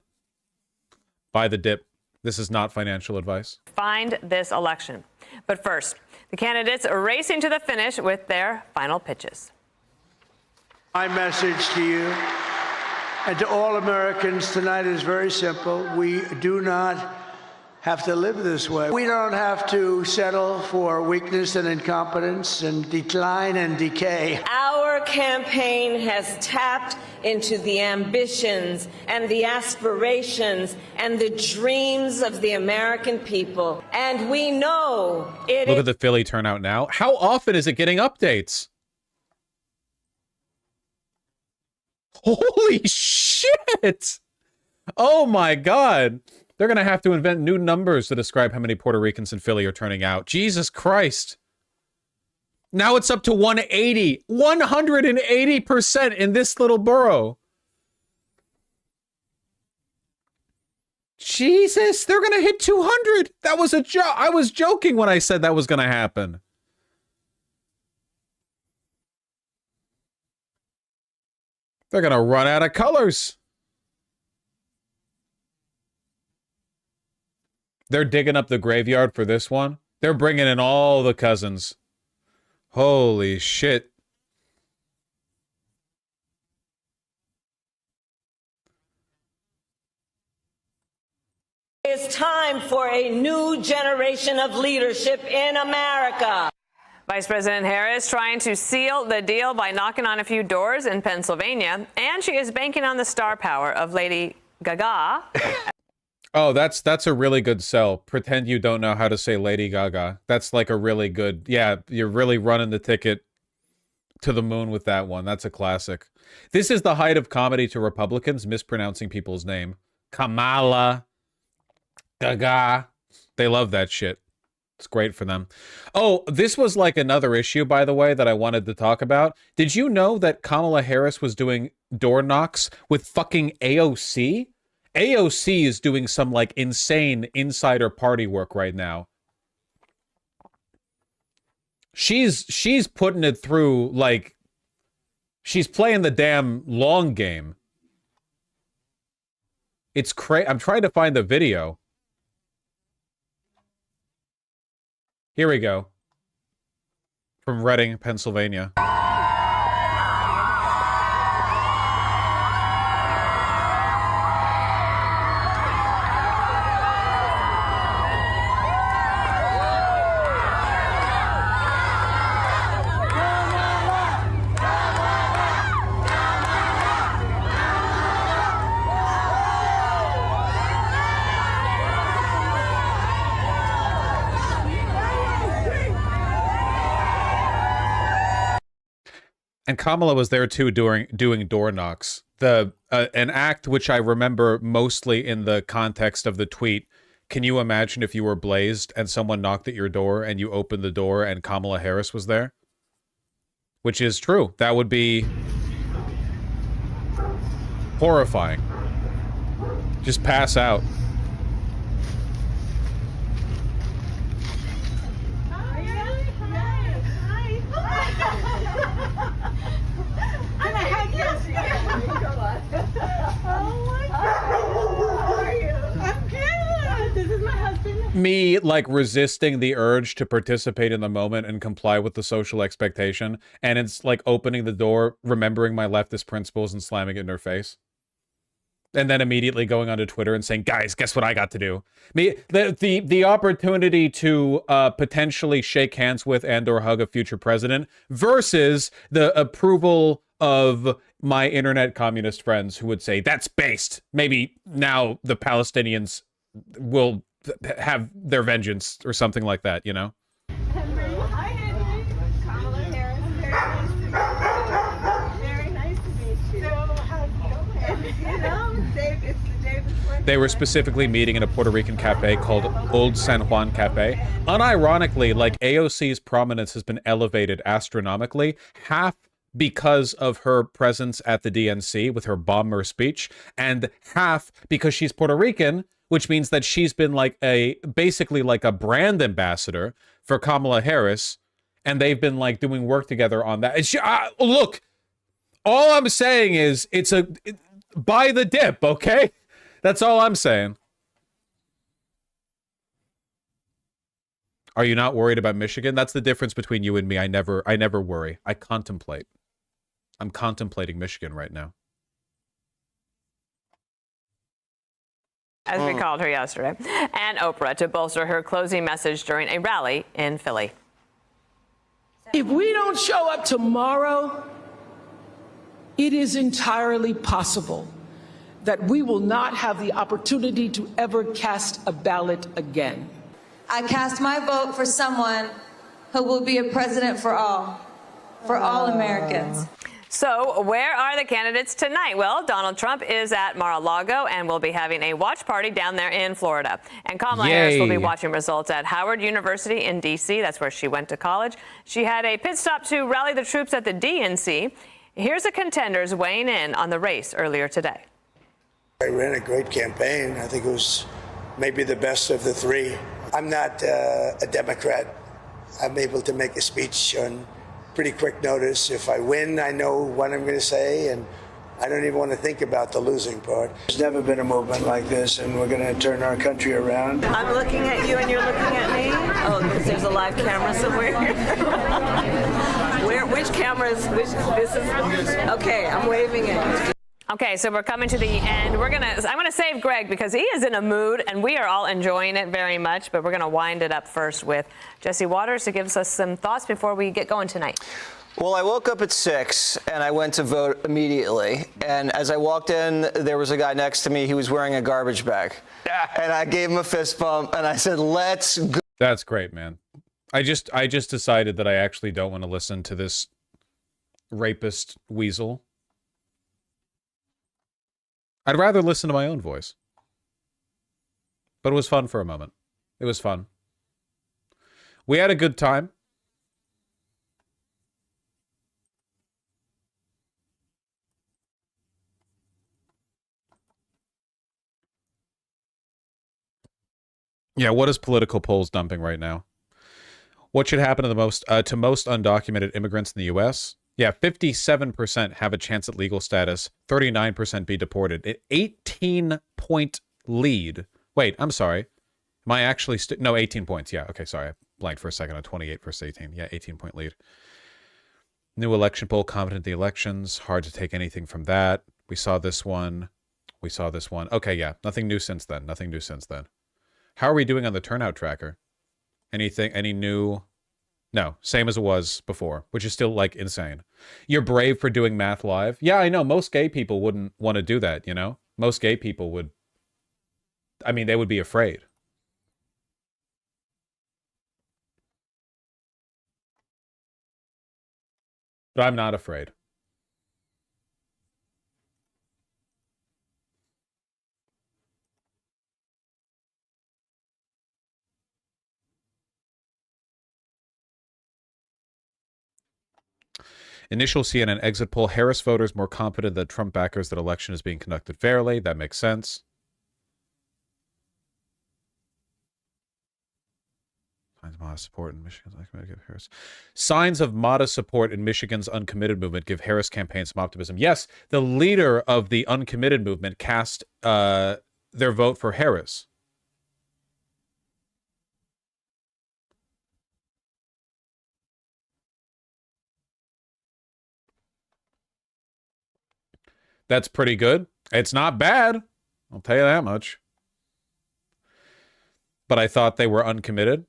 A: Buy the dip. This is not financial advice.
T: find this election. But first, the candidates are racing to the finish with their final pitches.
N: My message to you and to all Americans tonight is very simple. We do not have to live this way. We don't have to settle for weakness and incompetence and decline and decay.
I: Our campaign has tapped into the ambitions and the aspirations and the dreams of the American people. And we know it
A: Look at the Philly turnout now. How often is it getting updates? Holy shit! Oh my God. They're going to have to invent new numbers to describe how many Puerto Ricans in Philly are turning out. Jesus Christ. Now it's up to 180. 180% in this little borough. Jesus, they're going to hit 200. That was a joke. I was joking when I said that was going to happen. They're going to run out of colors. They're digging up the graveyard for this one. They're bringing in all the cousins. Holy shit.
I: is time for a new generation of leadership in America.
T: Vice President Harris trying to seal the deal by knocking on a few doors in Pennsylvania, and she is banking on the star power of Lady Gaga.
A: Oh, that's a really good sell. Pretend you don't know how to say Lady Gaga. That's like a really good, yeah, you're really running the ticket to the moon with that one. That's a classic. This is the height of comedy to Republicans, mispronouncing people's name. Kamala Gaga. They love that shit. It's great for them. Oh, this was like another issue, by the way, that I wanted to talk about. Did you know that Kamala Harris was doing door knocks with fucking AOC? AOC is doing some like insane insider party work right now. She's putting it through, like, she's playing the damn long game. It's crazy. I'm trying to find the video. Here we go. From Reading, Pennsylvania. And Kamala was there too doing door knocks. An act which I remember mostly in the context of the tweet. Can you imagine if you were blazed and someone knocked at your door and you opened the door and Kamala Harris was there? Which is true. That would be horrifying. Just pass out. Me, like, resisting the urge to participate in the moment and comply with the social expectation, and it's like opening the door, remembering my leftist principles and slamming it in her face. And then immediately going onto Twitter and saying, guys, guess what I got to do? Me, the opportunity to potentially shake hands with and or hug a future president versus the approval of my internet communist friends who would say, that's based. Maybe now the Palestinians will have their vengeance or something like that, you know? They were specifically meeting in a Puerto Rican cafe called Old San Juan Cafe. Unironically, like, AOC's prominence has been elevated astronomically, half because of her presence at the DNC with her bomber speech, and half because she's Puerto Rican, which means that she's been like basically like a brand ambassador for Kamala Harris, and they've been like doing work together on that. And she, look, all I'm saying is buy the dip, okay? That's all I'm saying. Are you not worried about Michigan? That's the difference between you and me. I never worry. I contemplate. I'm contemplating Michigan right now.
T: As we called her yesterday, and Oprah to bolster her closing message during a rally in Philly.
U: If we don't show up tomorrow, it is entirely possible that we will not have the opportunity to ever cast a ballot again.
V: I cast my vote for someone who will be a president for all Americans.
T: So where are the candidates tonight? Well, Donald Trump is at Mar-a-Lago and will be having a watch party down there in Florida. And Kamala Harris will be watching results at Howard University in D.C. That's where she went to college. She had a pit stop to rally the troops at the DNC. Here's the contenders weighing in on the race earlier today.
E: I ran a great campaign. I think it was maybe the best of the three. I'm not a Democrat. I'm able to make a speech on pretty quick notice. If I win, I know what I'm going to say, and I don't even want to think about the losing part. There's never been a movement like this, and we're going to turn our country around.
I: I'm looking at you and you're looking at me? Oh, because there's a live camera somewhere. Which camera is, this is, okay, I'm waving it.
T: Okay, so we're coming to the end. I'm gonna save Greg because he is in a mood and we are all enjoying it very much, but we're gonna wind it up first with Jesse Waters to give us some thoughts before we get going tonight.
W: Well, I woke up at 6 and I went to vote immediately. And as I walked in, there was a guy next to me. He was wearing a garbage bag. And I gave him a fist bump and I said, let's go.
A: That's great, man. I just decided that I actually don't want to listen to this rapist weasel. I'd rather listen to my own voice. But it was fun for a moment. It was fun. We had a good time. Yeah, what is political polls dumping right now? What should happen to the most undocumented immigrants in the U.S.? Yeah, 57% have a chance at legal status, 39% be deported. An 18-point lead. Wait, I'm sorry. Am I actually... no, 18 points. Yeah, okay, sorry. I blanked for a second on 28 versus 18. Yeah, 18-point lead. New election poll, confident in the elections. Hard to take anything from that. We saw this one. We saw this one. Okay, yeah, nothing new since then. Nothing new since then. How are we doing on the turnout tracker? Anything, any new... No, same as it was before, which is still, like, insane. You're brave for doing math live? Yeah, I know. Most gay people wouldn't want to do that, you know? Most gay people would... I mean, they would be afraid. But I'm not afraid. Initial CNN exit poll. Harris voters more confident that Trump backers that election is being conducted fairly. That makes sense. Signs of modest support in Michigan's uncommitted give Harris. Signs of modest support in Michigan's uncommitted movement give Harris campaign some optimism. Yes, the leader of the uncommitted movement cast their vote for Harris. That's pretty good. It's not bad. I'll tell you that much. But I thought they were uncommitted.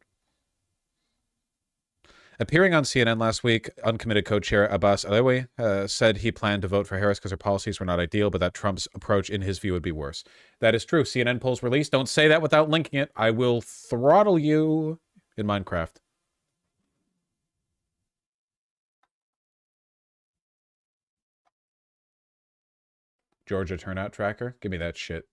A: Appearing on CNN last week, uncommitted co-chair Abbas Alawi said he planned to vote for Harris because her policies were not ideal, but that Trump's approach, in his view, would be worse. That is true. CNN polls released. Don't say that without linking it. I will throttle you in Minecraft. Georgia turnout tracker. Give me that shit.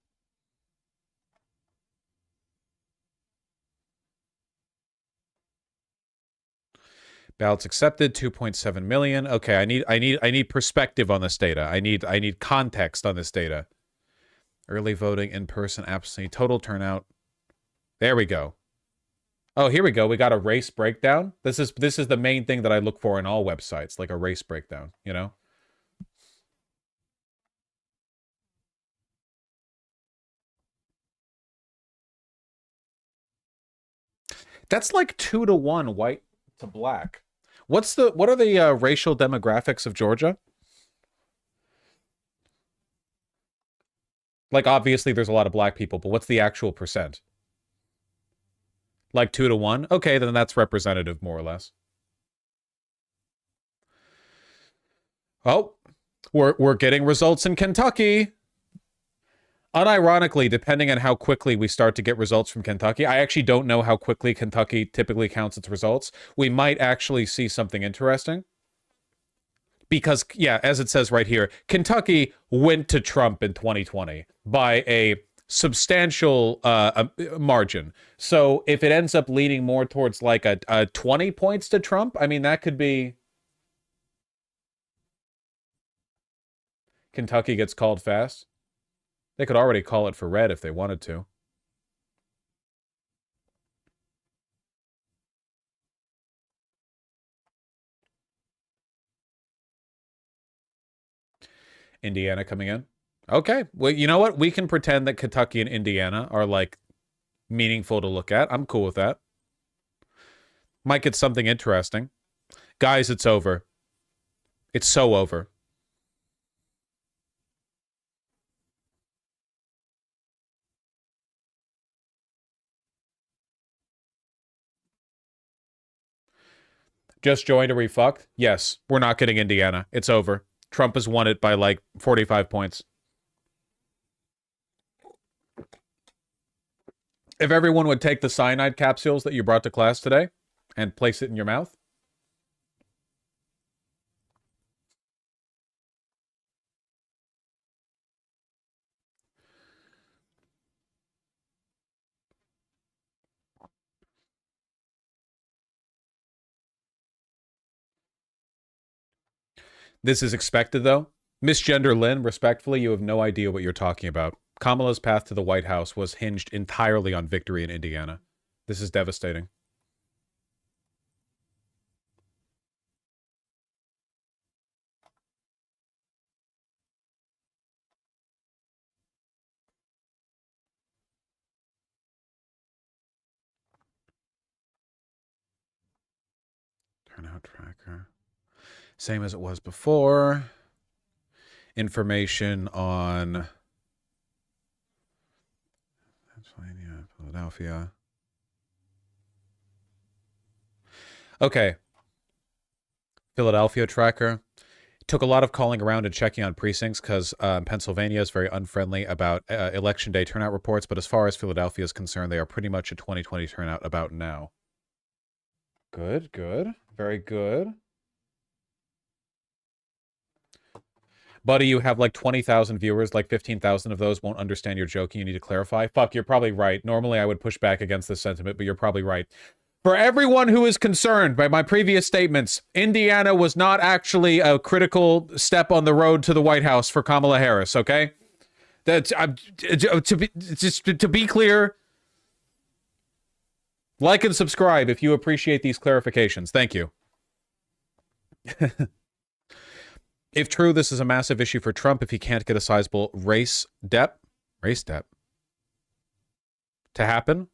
A: Ballots accepted, 2.7 million. Okay, I need perspective on this data. I need context on this data. Early voting, in-person, absentee, total turnout. There we go. Oh, here we go. We got a race breakdown. This is the main thing that I look for in all websites, like a race breakdown, you know? That's like 2-to-1 white to black. What are the racial demographics of Georgia? Like, obviously there's a lot of black people, but what's the actual percent? Like 2-to-1? Okay, then that's representative, more or less. Oh, we're getting results in Kentucky. Unironically, depending on how quickly we start to get results from Kentucky, I actually don't know how quickly Kentucky typically counts its results. We might actually see something interesting. Because, yeah, as it says right here, Kentucky went to Trump in 2020 by a substantial margin. So if it ends up leaning more towards like a 20 points to Trump, I mean, that could be... Kentucky gets called fast. They could already call it for red if they wanted to. Indiana coming in. Okay. Well, you know what? We can pretend that Kentucky and Indiana are, like, meaningful to look at. I'm cool with that. Might get something interesting. Guys, it's over. It's so over. Just joined, are we fucked? Yes, we're not getting Indiana. It's over. Trump has won it by like 45 points. If everyone would take the cyanide capsules that you brought to class today and place it in your mouth. This is expected, though. Misgender Lynn, respectfully, you have no idea what you're talking about. Kamala's path to the White House was hinged entirely on victory in Indiana. This is devastating. Turnout tracker. Same as it was before. Information on Pennsylvania, Philadelphia. Okay. Philadelphia tracker. It took a lot of calling around and checking on precincts because Pennsylvania is very unfriendly about election day turnout reports. But as far as Philadelphia is concerned, they are pretty much a 2020 turnout about now. Good, good. Very good. Buddy, you have like 20,000 viewers, like 15,000 of those won't understand your joke. You need to clarify. Fuck, you're probably right. Normally I would push back against this sentiment, but you're probably right. For everyone who is concerned by my previous statements, Indiana was not actually a critical step on the road to the White House for Kamala Harris, okay? That's to be clear, like and subscribe if you appreciate these clarifications. Thank you. If true, this is a massive issue for Trump if he can't get a sizable race debt to happen.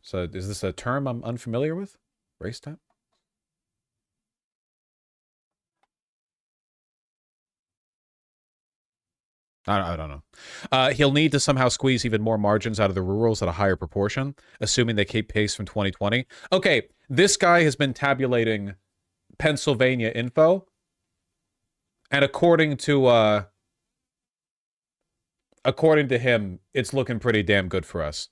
A: So is this a term I'm unfamiliar with? Race debt? I don't know. He'll need to somehow squeeze even more margins out of the rurals at a higher proportion, assuming they keep pace from 2020. Okay, this guy has been tabulating Pennsylvania info, and according to him, it's looking pretty damn good for us.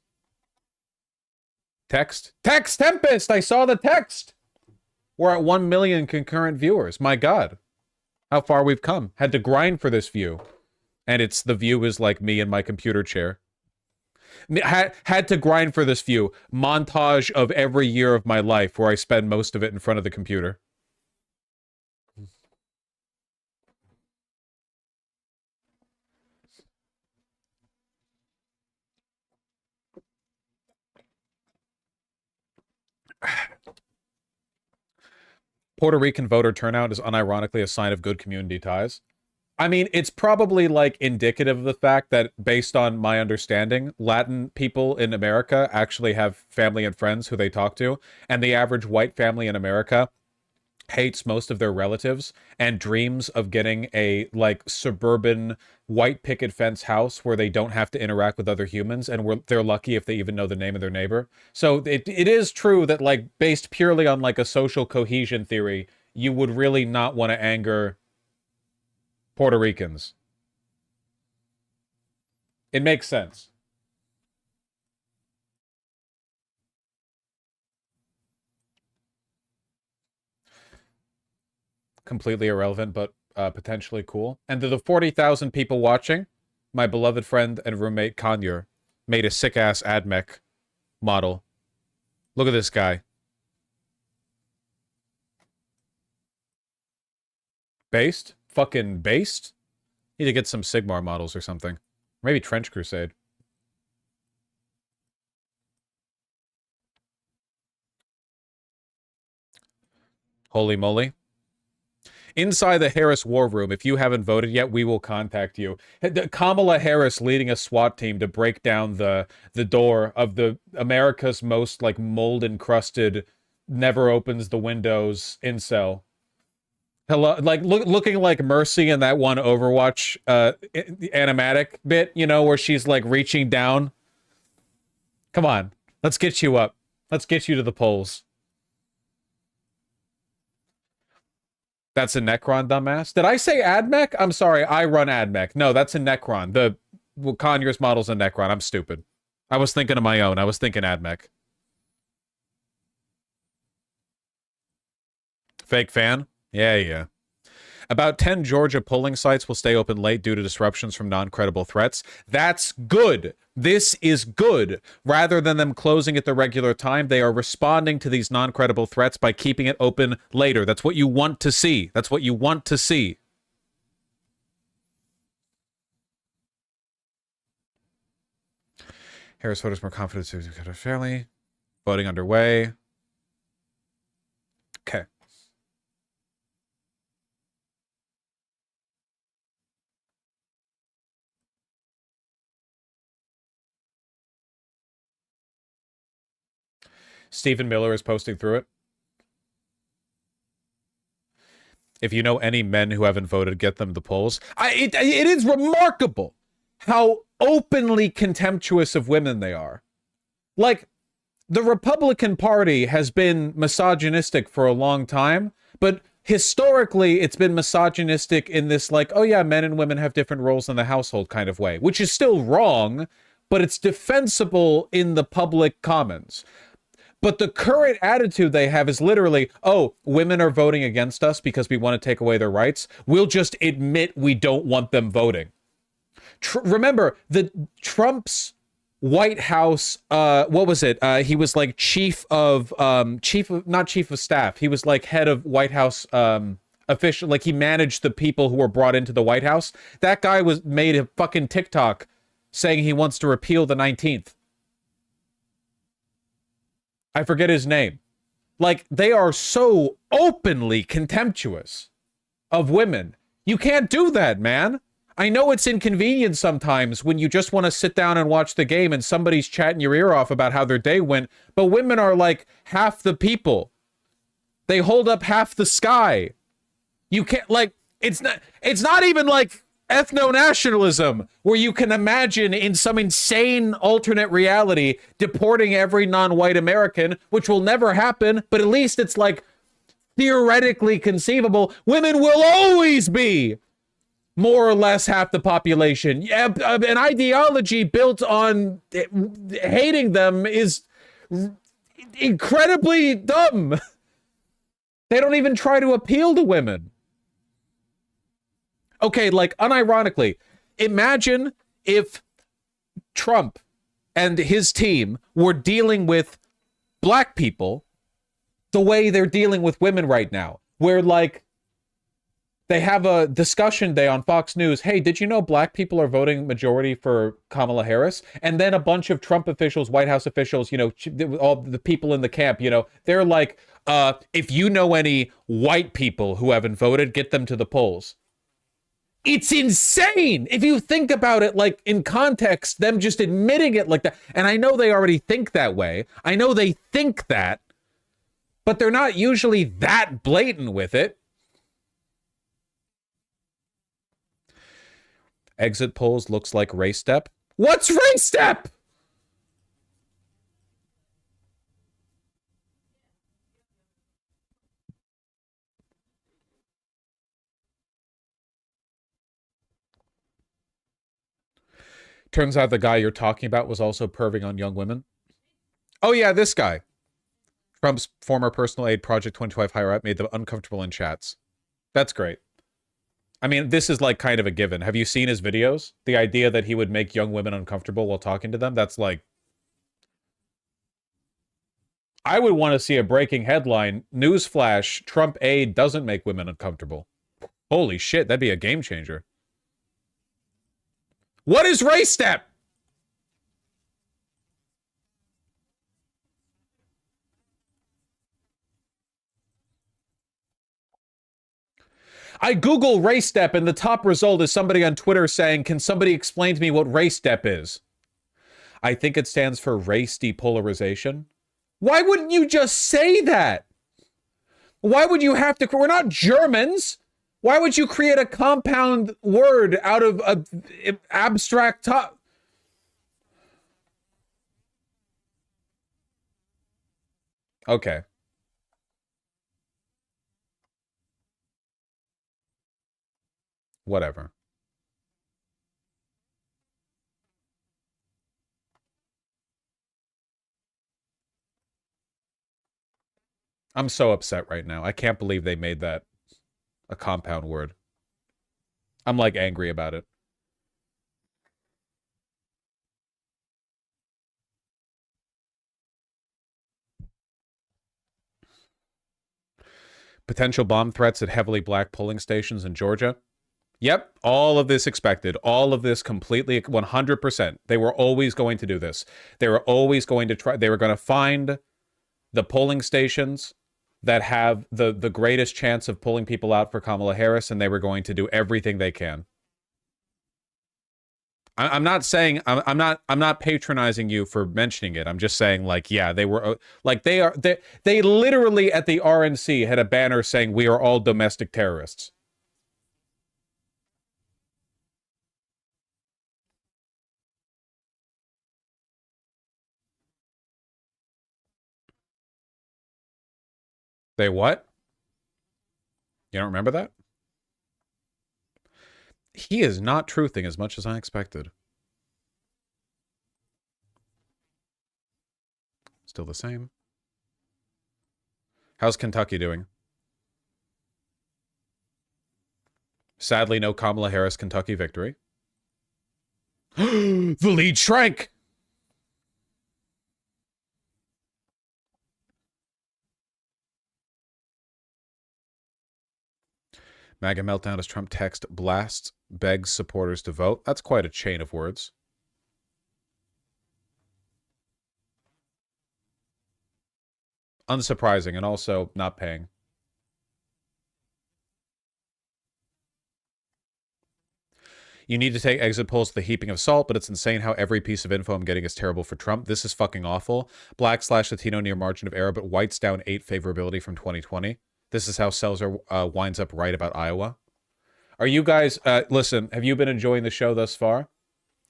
A: Text Tempest! I saw the text! We're at 1 million concurrent viewers. My God. How far we've come. Had to grind for this view. And the view is like me in my computer chair. Had to grind for this view. Montage of every year of my life where I spend most of it in front of the computer. Puerto Rican voter turnout is unironically a sign of good community ties. I mean, it's probably like indicative of the fact that, based on my understanding, Latin people in America actually have family and friends who they talk to, and the average white family in America hates most of their relatives and dreams of getting a like suburban white picket fence house where they don't have to interact with other humans, and they're lucky if they even know the name of their neighbor. So it is true that, like, based purely on like a social cohesion theory, you would really not want to anger Puerto Ricans. It makes sense. Completely irrelevant, but potentially cool. And to the 40,000 people watching, my beloved friend and roommate Conyer made a sick-ass AdMech model. Look at this guy. Based? Fucking based? Need to get some Sigmar models or something. Maybe Trench Crusade. Holy moly. Inside the Harris War Room, if you haven't voted yet, we will contact you. Kamala Harris leading a SWAT team to break down the door of the America's most, like, mold-encrusted, never opens the windows incel. Hello, like, looking like Mercy in that one Overwatch animatic bit, you know, where she's, like, reaching down. Come on, let's get you up. Let's get you to the polls. That's a Necron, dumbass. Did I say AdMech? I'm sorry, I run AdMech. No, that's a Necron. Conyers model's a Necron. I'm stupid. I was thinking of my own. I was thinking AdMech. Fake fan? Yeah. About 10 Georgia polling sites will stay open late due to disruptions from non-credible threats. That's good. This is good. Rather than them closing at the regular time, they are responding to these non-credible threats by keeping it open later. That's what you want to see. That's what you want to see. Harris voters more confident to fairly. Voting underway. Okay. Stephen Miller is posting through it. If you know any men who haven't voted, get them the polls. It is remarkable how openly contemptuous of women they are. Like, the Republican Party has been misogynistic for a long time, but historically it's been misogynistic in this, like, oh yeah, men and women have different roles in the household kind of way, which is still wrong, but it's defensible in the public commons. But the current attitude they have is literally, oh, women are voting against us because we want to take away their rights. We'll just admit we don't want them voting. Remember, Trump's White House, what was it? He was like not chief of staff. He was like head of White House official. Like, he managed the people who were brought into the White House. That guy made a fucking TikTok saying he wants to repeal the 19th. I forget his name. Like, they are so openly contemptuous of women. You can't do that, man. I know it's inconvenient sometimes when you just want to sit down and watch the game and somebody's chatting your ear off about how their day went, but women are like half the people. They hold up half the sky. You can't, like, it's not even like ethno-nationalism, where you can imagine in some insane alternate reality deporting every non-white American, which will never happen, but at least it's like theoretically conceivable. Women will always be more or less half the population. Yeah, an ideology built on hating them is incredibly dumb. They don't even try to appeal to women. Okay, like, unironically, imagine if Trump and his team were dealing with black people the way they're dealing with women right now, where, like, they have a discussion day on Fox News. Hey, did you know black people are voting majority for Kamala Harris? And then a bunch of Trump officials, White House officials, you know, all the people in the camp, you know, they're like, if you know any white people who haven't voted, get them to the polls. It's insane if you think about it, like, in context, them just admitting it like that. And I know they already think that way. I know they think that, but they're not usually that blatant with it. Exit polls looks like race step. What's race step? Turns out the guy you're talking about was also perving on young women. Oh yeah, this guy. Trump's former personal aide, Project 25 higher up, made them uncomfortable in chats. That's great. I mean, this is like kind of a given. Have you seen his videos? The idea that he would make young women uncomfortable while talking to them, that's like... I would want to see a breaking headline. Newsflash, Trump aide doesn't make women uncomfortable. Holy shit, that'd be a game changer. What is race step? I Google race step and the top result is somebody on Twitter saying, can somebody explain to me what race step is? I think it stands for race depolarization. Why wouldn't you just say that? Why would you have to? We're not Germans. Why would you create a compound word out of an abstract top? Okay. Whatever. I'm so upset right now. I can't believe they made that a compound word. I'm like angry about it. Potential bomb threats at heavily black polling stations in Georgia. Yep, all of this expected, all of this completely 100%. They were always going to do this. They were always going to try. They were going to find the polling stations that have the greatest chance of pulling people out for Kamala Harris, and they were going to do everything they can. I'm not saying I'm not patronizing you for mentioning it. I'm just saying, like, yeah, they were like they literally at the RNC had a banner saying we are all domestic terrorists. They what? You don't remember that? He is not truthing as much as I expected. Still the same. How's Kentucky doing? Sadly, no Kamala Harris Kentucky victory. The lead shrank! MAGA meltdown as Trump text blasts, begs supporters to vote. That's quite a chain of words. Unsurprising and also not paying. You need to take exit polls to the heaping of salt, but it's insane how every piece of info I'm getting is terrible for Trump. This is fucking awful. Black/Latino near margin of error, but whites down 8 favorability from 2020. This is how Selzer winds up right about Iowa. Are you guys, listen, have you been enjoying the show thus far?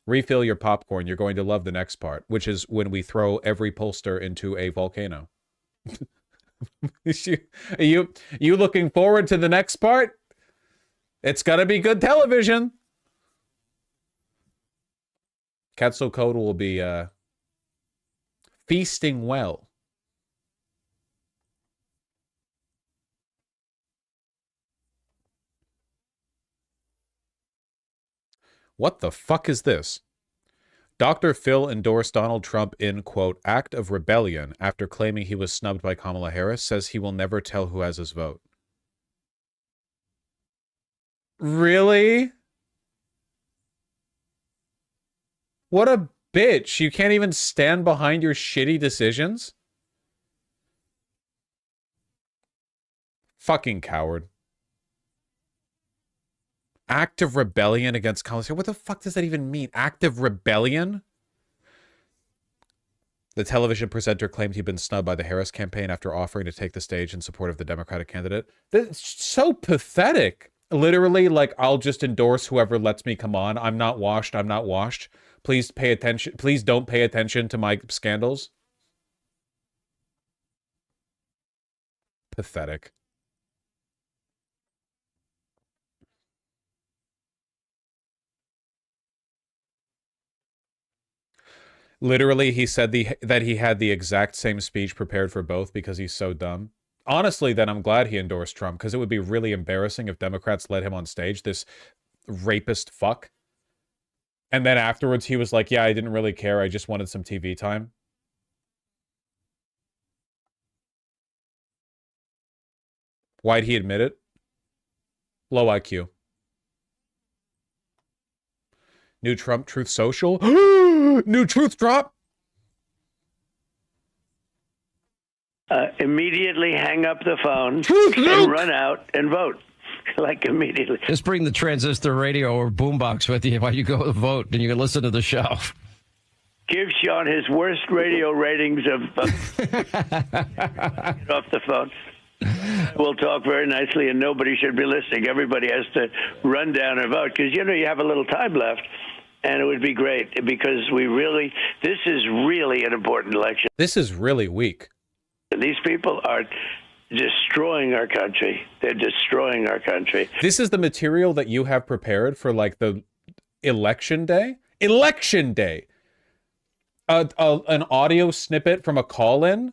A: Refill your popcorn. You're going to love the next part, which is when we throw every pollster into a volcano. you looking forward to the next part? It's gonna be good television. Quetzalcoatl will be feasting well. What the fuck is this? Dr. Phil endorsed Donald Trump in, quote, act of rebellion after claiming he was snubbed by Kamala Harris, says he will never tell who has his vote. Really? What a bitch. You can't even stand behind your shitty decisions? Fucking coward. Act of rebellion against Kamala Harris. What the fuck does that even mean? Act of rebellion? The television presenter claimed he'd been snubbed by the Harris campaign after offering to take the stage in support of the Democratic candidate. That's so pathetic. Literally, like, I'll just endorse whoever lets me come on. I'm not washed. I'm not washed. Please pay attention. Please don't pay attention to my scandals. Pathetic. Literally, he said that he had the exact same speech prepared for both because he's so dumb. Honestly, then I'm glad he endorsed Trump, because it would be really embarrassing if Democrats let him on stage, this rapist fuck. And then afterwards, he was like, yeah, I didn't really care. I just wanted some TV time. Why'd he admit it? Low IQ. New Trump Truth Social. New truth drop.
B: Immediately hang up the phone and run out and vote. Like immediately.
C: Just bring the transistor radio or boombox with you while you go vote, and you can listen to the show.
B: Give Sean his worst radio ratings of get off the phone. We'll talk very nicely, and nobody should be listening. Everybody has to run down and vote because, you know, you have a little time left, and it would be great because this is really an important election.
A: This is really weak.
B: These people are destroying our country. They're destroying our country.
A: This is the material that you have prepared for, like, the election day? Election day! An audio snippet from a call-in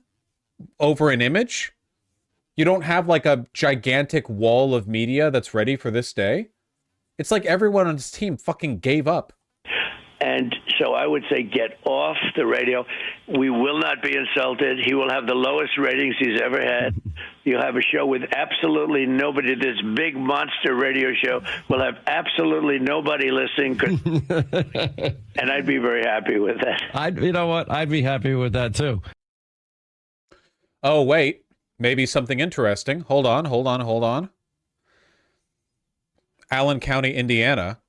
A: over an image? You don't have, like, a gigantic wall of media that's ready for this day? It's like everyone on his team fucking gave up.
B: And so I would say get off the radio. We will not be insulted. He will have the lowest ratings he's ever had. You'll have a show with absolutely nobody. This big monster radio show will have absolutely nobody listening. And I'd be very happy with that.
C: You know what? I'd be happy with that, too.
A: Oh, wait. Maybe something interesting. Hold on. Allen County, Indiana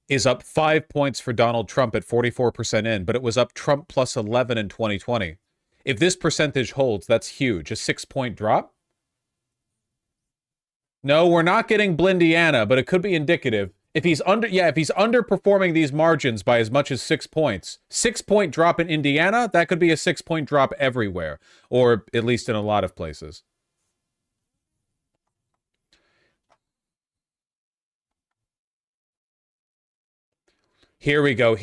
A: is up 5 points for Donald Trump at 44% in, but it was up Trump plus 11 in 2020. If this percentage holds, that's huge. A 6-point drop? No, we're not getting Blindiana, but it could be indicative. If he's underperforming these margins by as much as 6 points, 6-point drop in Indiana, that could be a 6-point drop everywhere, or at least in a lot of places. Here we go.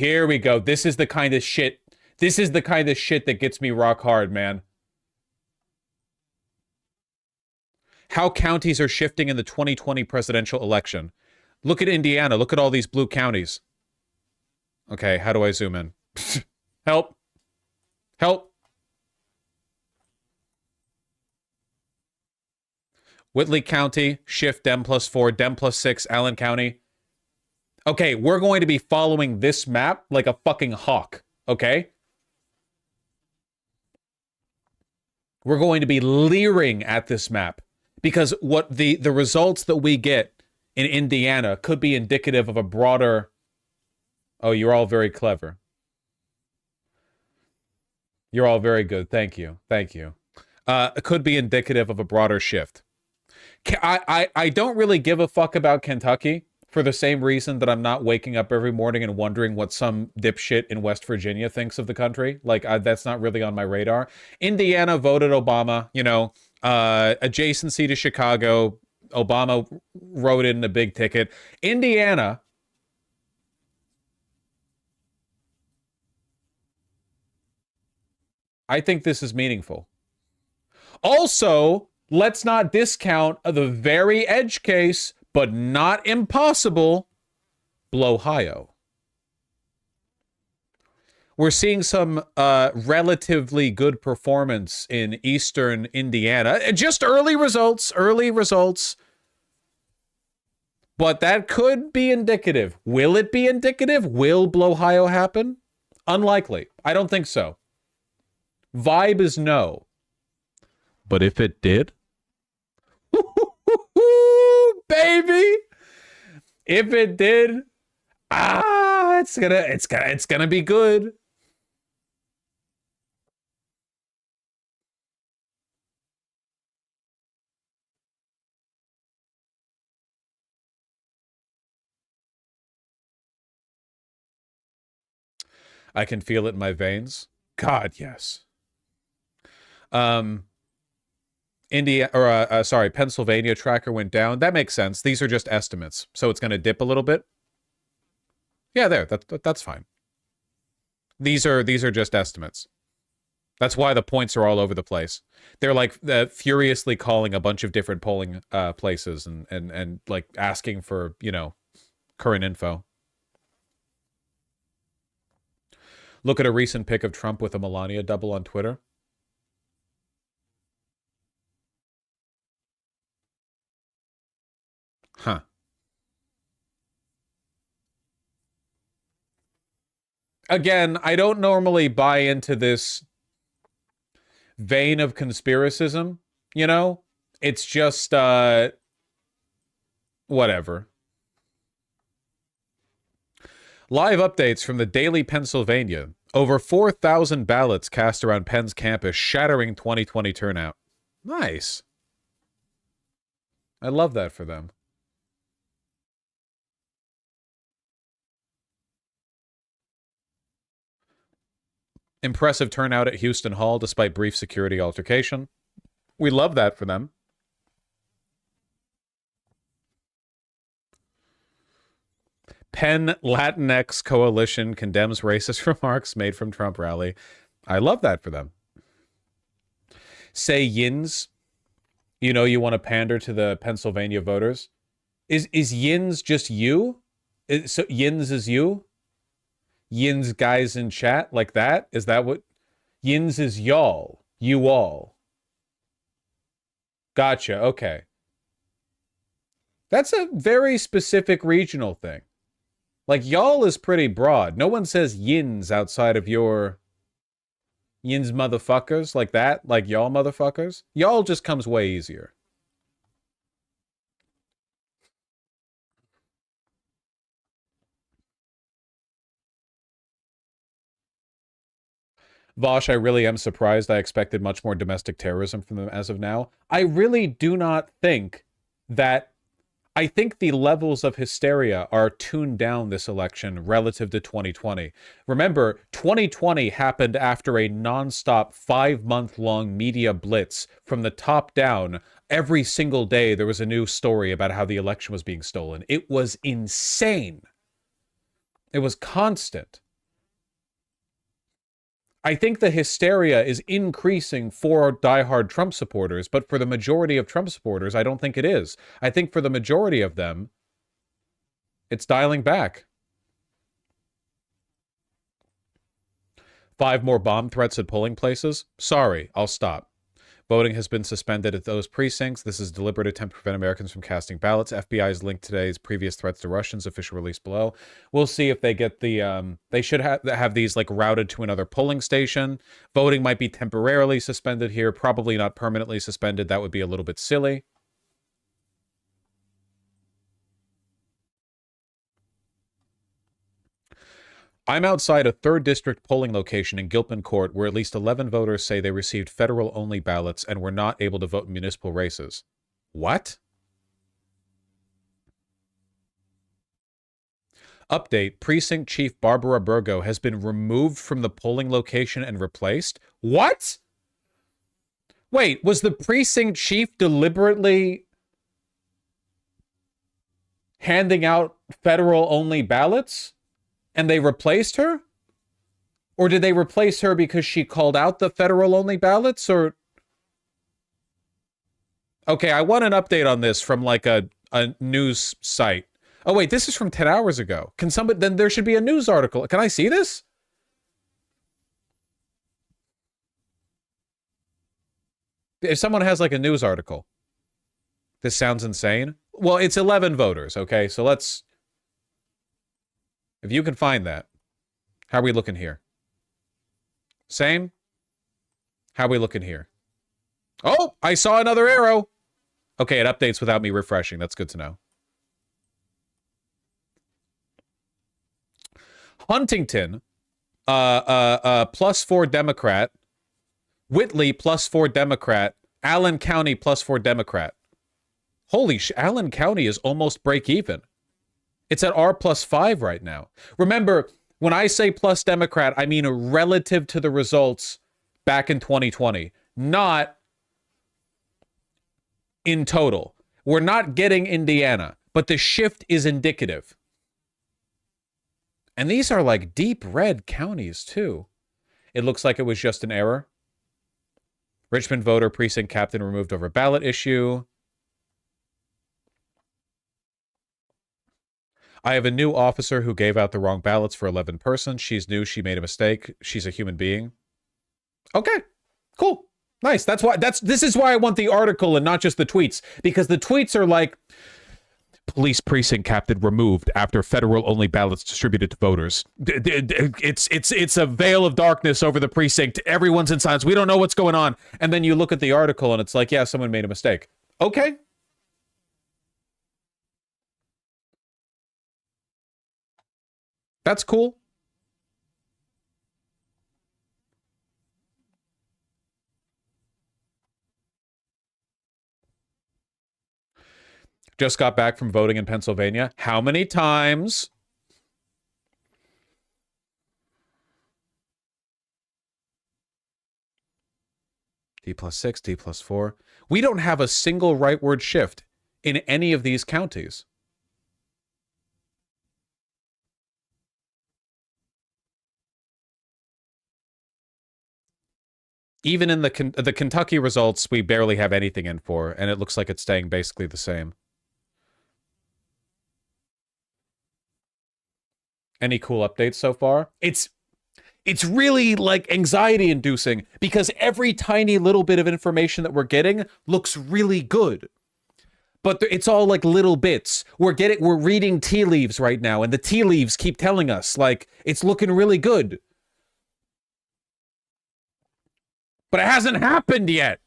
A: This is the kind of shit. This is the kind of shit that gets me rock hard, man. How counties are shifting in the 2020 presidential election. Look at Indiana. Look at all these blue counties. Okay, how do I zoom in? Help. Whitley County, shift Dem +4, Dem +6, Allen County. Okay, we're going to be following this map like a fucking hawk, okay? We're going to be leering at this map because what the results that we get in Indiana could be indicative of a broader... Oh, you're all very clever. You're all very good. Thank you. It could be indicative of a broader shift. I don't really give a fuck about Kentucky. For the same reason that I'm not waking up every morning and wondering what some dipshit in West Virginia thinks of the country. Like, that's not really on my radar. Indiana voted Obama, adjacency to Chicago. Obama wrote it in a big ticket. Indiana, I think this is meaningful. Also, let's not discount the very edge case, but not impossible, Blowhio. We're seeing some relatively good performance in eastern Indiana. Just early results. But that could be indicative. Will it be indicative? Will Blowhio happen? Unlikely. I don't think so. Vibe is no. But if it did... baby, if it did, it's gonna be good. I can feel it in my veins. God, yes. Pennsylvania tracker went down. That makes sense. These are just estimates, so it's going to dip a little bit. Yeah, that's fine. These are just estimates. That's why the points are all over the place. They're like furiously calling a bunch of different polling places and like asking for, current info. Look at a recent pic of Trump with a Melania double on Twitter. Huh. Again, I don't normally buy into this vein of conspiracism, It's just, whatever. Live updates from the Daily Pennsylvania. Over 4,000 ballots cast around Penn's campus, shattering 2020 turnout. Nice. I love that for them. Impressive turnout at Houston Hall despite brief security altercation. We love that for them. Penn Latinx Coalition condemns racist remarks made from Trump rally. I love that for them. Say Yins, you want to pander to the Pennsylvania voters. Is Yins just you? So Yins is you? Yins guys in chat like that? Is that what? Yins is y'all. You all. Gotcha. Okay. That's a very specific regional thing. Like, y'all is pretty broad. No one says yins outside of your yins motherfuckers like that. Like y'all motherfuckers. Y'all just comes way easier. Vosh, I really am surprised. I expected much more domestic terrorism from them as of now. I really do not think that... I think the levels of hysteria are tuned down this election relative to 2020. Remember, 2020 happened after a non-stop 5-month-long media blitz from the top down. Every single day there was a new story about how the election was being stolen. It was insane. It was constant. I think the hysteria is increasing for diehard Trump supporters, but for the majority of Trump supporters, I don't think it is. I think for the majority of them, it's dialing back. 5 more bomb threats at polling places? Sorry, I'll stop. Voting has been suspended at those precincts. This is a deliberate attempt to prevent Americans from casting ballots. FBI's linked today's previous threats to Russians, official release below. We'll see if they get the... they should have these like routed to another polling station. Voting might be temporarily suspended here, probably not permanently suspended. That would be a little bit silly. I'm outside a 3rd District polling location in Gilpin Court where at least 11 voters say they received federal-only ballots and were not able to vote in municipal races. What? Update, Precinct Chief Barbara Burgo has been removed from the polling location and replaced? What? Wait, was the precinct chief deliberately handing out federal-only ballots? And they replaced her? Or did they replace her because she called out the federal-only ballots? Or... Okay, I want an update on this from like a news site. Oh wait, this is from 10 hours ago. Can somebody... Then there should be a news article. Can I see this? If someone has like a news article. This sounds insane. Well, it's 11 voters, okay? So let's... If you can find that, how are we looking here? Same? How are we looking here? Oh, I saw another arrow. Okay, it updates without me refreshing. That's good to know. Huntington, +4 Democrat. Whitley, +4 Democrat. Allen County, +4 Democrat. Holy sh! Allen County is almost break even. It's at R+5 right now. Remember, when I say plus Democrat, I mean relative to the results back in 2020, not in total. We're not getting Indiana, but the shift is indicative. And these are like deep red counties, too. It looks like it was just an error. Richmond voter precinct captain removed over ballot issue. I have a new officer who gave out the wrong ballots for 11 persons. She's new. She made a mistake. She's a human being. Okay, cool. Nice. This is why I want the article and not just the tweets, because the tweets are like, police precinct captain removed after federal-only ballots distributed to voters. It's a veil of darkness over the precinct. Everyone's in silence. We don't know what's going on. And then you look at the article and it's like, yeah, someone made a mistake. Okay. That's cool. Just got back from voting in Pennsylvania. How many times? D+6, D+4. We don't have a single rightward shift in any of these counties. Even in the Kentucky results, we barely have anything in for, and it looks like it's staying basically the same. Any cool updates so far? It's really like anxiety inducing because every tiny little bit of information that we're getting looks really good. But it's all like little bits. We're reading tea leaves right now, and the tea leaves keep telling us like it's looking really good. But it hasn't happened yet.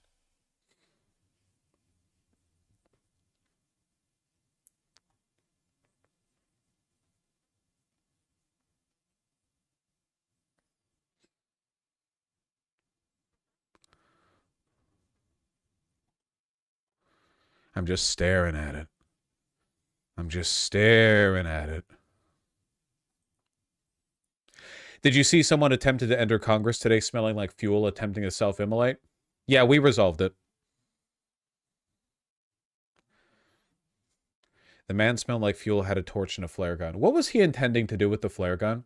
A: I'm just staring at it. I'm just staring at it. Did you see someone attempted to enter Congress today smelling like fuel, attempting to self-immolate? Yeah, we resolved it. The man smelled like fuel, had a torch and a flare gun. What was he intending to do with the flare gun?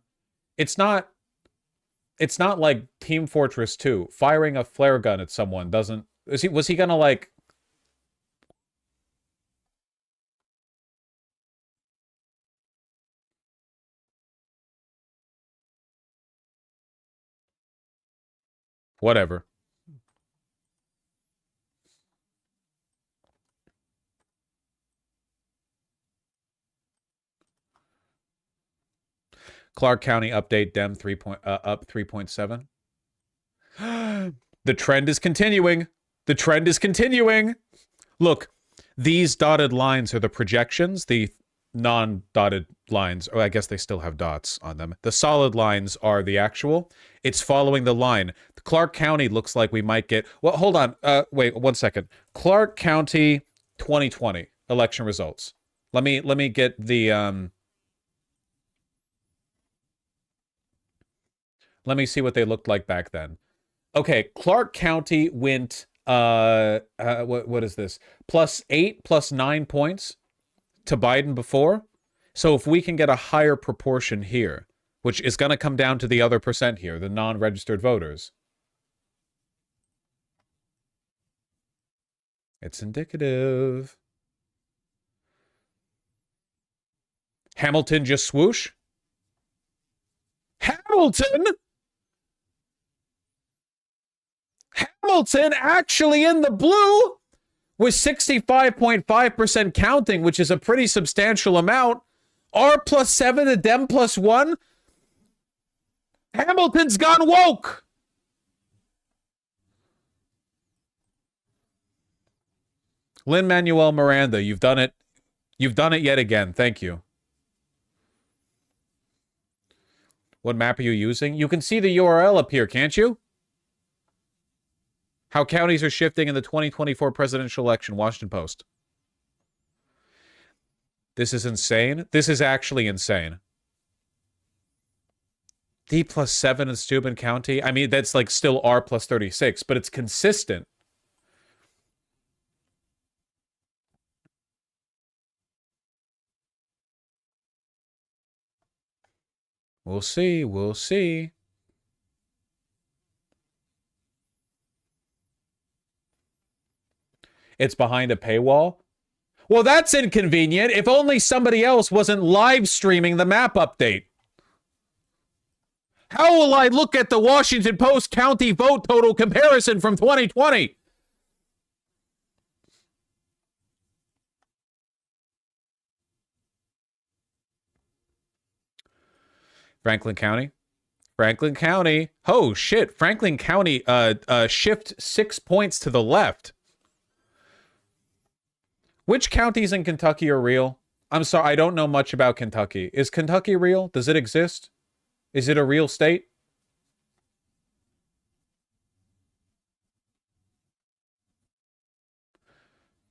A: It's not like Team Fortress 2. Firing a flare gun at someone doesn't... Was he gonna like... Whatever. Clark County update, Dem up 3.7. The trend is continuing. The trend is continuing. Look, these dotted lines are the projections. The non-dotted lines, or I guess they still have dots on them. The solid lines are the actual. It's following the line. Clark County looks like we might get... Well, hold on. Wait, 1 second. Clark County 2020 election results. Let me get the... Let me see what they looked like back then. Okay, Clark County went... what is this? +8, +9 points to Biden before. So if we can get a higher proportion here, which is going to come down to the other percent here, the non-registered voters. It's indicative. Hamilton just swoosh. Hamilton? Hamilton actually in the blue with 65.5% counting, which is a pretty substantial amount. R +7 to Dem +1. Hamilton's gone woke. Lin-Manuel Miranda, you've done it. You've done it yet again. Thank you. What map are you using? You can see the URL up here, can't you? How counties are shifting in the 2024 presidential election, Washington Post. This is insane. This is actually insane. D +7 in Steuben County. I mean, that's like still R +36, but it's consistent. We'll see. We'll see. It's behind a paywall. Well, that's inconvenient. If only somebody else wasn't live streaming the map update. How will I look at the Washington Post county vote total comparison from 2020? Franklin County. Franklin County. Oh, shit. Franklin County shift 6 points to the left. Which counties in Kentucky are real? I'm sorry, I don't know much about Kentucky. Is Kentucky real? Does it exist? Is it a real state?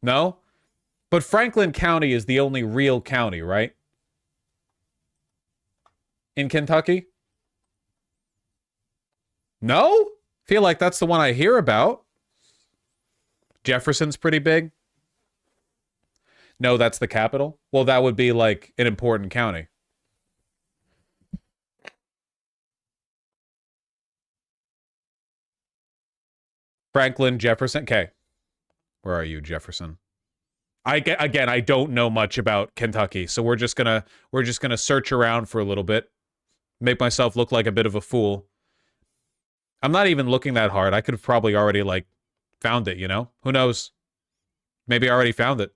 A: No? But Franklin County is the only real county, right? In Kentucky? No? Feel like that's the one I hear about. Jefferson's pretty big. No, that's the capital. Well, that would be like an important county. Franklin, Jefferson. Okay. Where are you, Jefferson? I don't know much about Kentucky, so we're just gonna search around for a little bit. make myself look like a bit of a fool. I'm not even looking that hard. I could have probably already, like, found it, you know? Who knows? Maybe I already found it.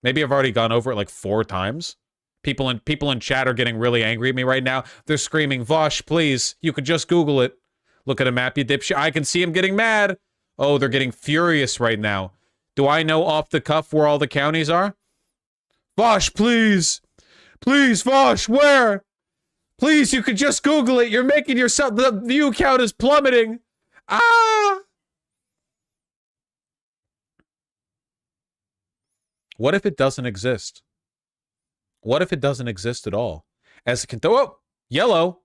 A: Maybe I've already gone over it like 4 times. People in chat are getting really angry at me right now. They're screaming, Vosh, please. You could just Google it. Look at a map, you dipshit. I can see them getting mad. Oh, they're getting furious right now. Do I know off the cuff where all the counties are? Vosh, please. Please, Vosh, where? Please, you could just Google it. You're making yourself... The view count is plummeting. Ah! What if it doesn't exist? What if it doesn't exist at all? As it can... Oh, yellow.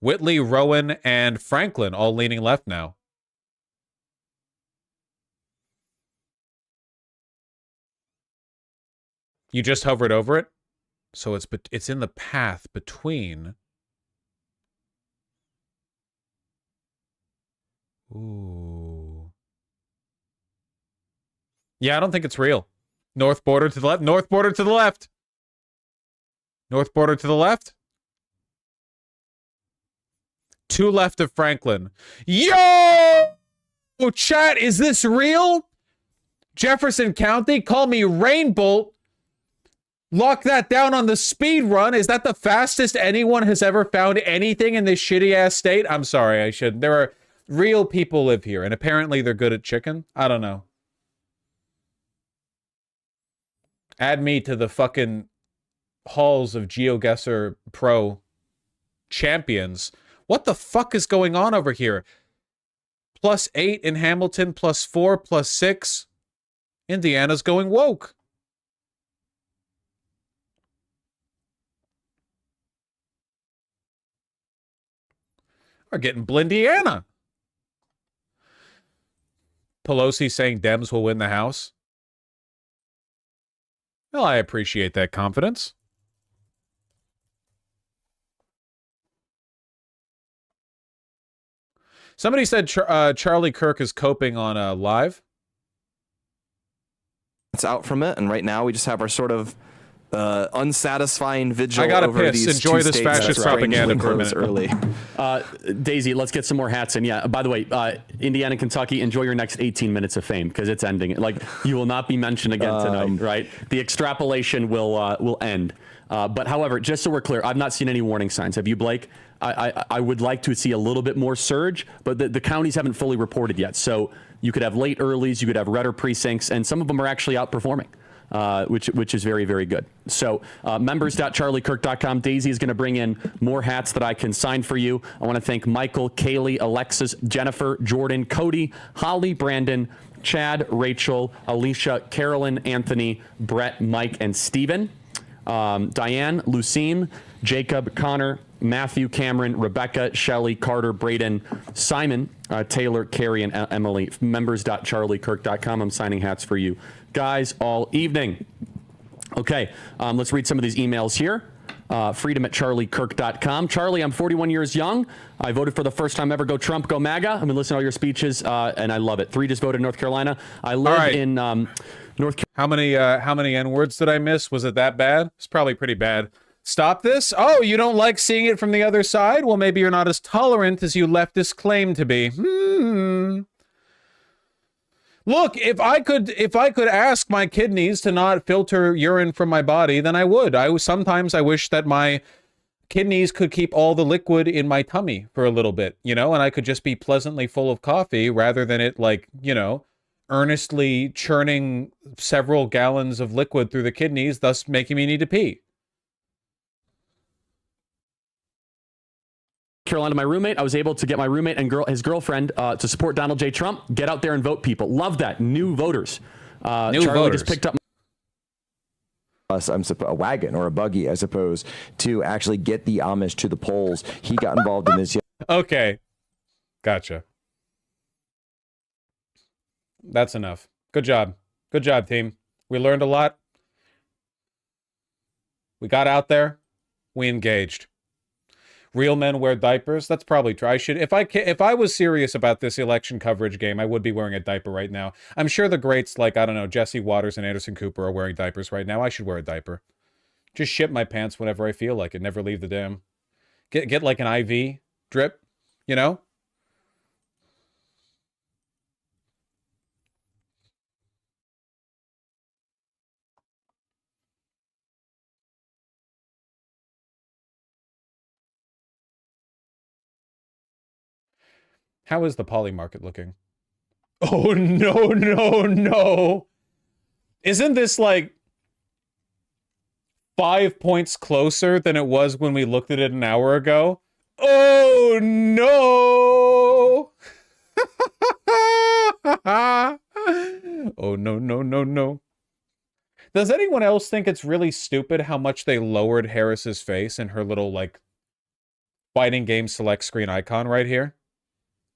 A: Whitley, Rowan, and Franklin all leaning left now. You just hovered over it? So it's in the path between... Ooh. Yeah, I don't think it's real. North border to the left. North border to the left. North border to the left. 2 left of Franklin. Yo! Chat, is this real? Jefferson County, call me Rainbolt. Lock that down on the speed run. Is that the fastest anyone has ever found anything in this shitty ass state? I'm sorry, I shouldn't. There are real people live here, and apparently they're good at chicken. I don't know. Add me to the fucking halls of GeoGuessr Pro champions. What the fuck is going on over here? +8 in Hamilton, +4, +6. Indiana's going woke. We're getting Blindiana. Pelosi saying Dems will win the House. Well, I appreciate that confidence. Somebody said Charlie Kirk is coping on live.
D: It's out from it, and right now we just have our sort of unsatisfying vigil.
A: I gotta
D: over
A: piss.
D: These
A: Enjoy
D: two
A: this
D: states
A: fascist propaganda for a minute.
D: Early.
G: Daisy, let's get some more hats in. Yeah. By the way, Indiana, Kentucky, enjoy your next 18 minutes of fame because it's ending. Like you will not be mentioned again tonight, right? The extrapolation will end. But however, just so we're clear, I've not seen any warning signs. Have you, Blake? I would like to see a little bit more surge, but the counties haven't fully reported yet. So you could have late earlies, you could have redder precincts, and some of them are actually outperforming. Which is very, very good. So members.charliekirk.com. Daisy is going to bring in more hats that I can sign for you. I want to thank Michael, Kaylee, Alexis, Jennifer, Jordan, Cody, Holly, Brandon, Chad, Rachel, Alicia, Carolyn, Anthony, Brett, Mike, and Steven. Diane, Lucine, Jacob, Connor, Matthew, Cameron, Rebecca, Shelley, Carter, Braden, Simon, Taylor, Carrie, and Emily. Members.charliekirk.com. I'm signing hats for you guys all evening. Okay, let's read some of these emails here. Freedom@charliekirk.com. Charlie, I'm 41 years young. I voted for the first time ever. Go Trump, go MAGA. I've been listening to all your speeches, and I love it. 3 just voted in North Carolina. I live in North Carolina.
A: How many N-words did I miss? Was it that bad? It's probably pretty bad. Stop this? Oh, you don't like seeing it from the other side? Well, maybe you're not as tolerant as you leftists claim to be. Look, if I could ask my kidneys to not filter urine from my body, then I would. Sometimes I wish that my kidneys could keep all the liquid in my tummy for a little bit, you know, and I could just be pleasantly full of coffee rather than it, like, you know, earnestly churning several gallons of liquid through the kidneys, thus making me need to pee.
G: Carolina, my roommate, I was able to get my roommate and his girlfriend to support Donald J. Trump. Get out there and vote, people. Love that. New voters. Charlie
D: voters.
G: just picked up
D: a wagon or a buggy as opposed to actually get the Amish to the polls. He got involved in this.
A: Okay. Gotcha. That's enough. Good job. Good job, team. We learned a lot. We got out there. We engaged. Real men wear diapers. That's probably true. I should, if I was serious about this election coverage game, I would be wearing a diaper right now. I'm sure the greats like, I don't know, Jesse Waters and Anderson Cooper are wearing diapers right now. I should wear a diaper. Just shit my pants whenever I feel like it. Never leave the damn. Get like an IV drip, you know? How is the poly market looking? Oh, no, no, no. Isn't this like 5 points closer than it was when we looked at it an hour ago? Oh, no. Oh, no, no, no, no. Does anyone else think it's really stupid how much they lowered Harris's face in her little, like, fighting game select screen icon right here?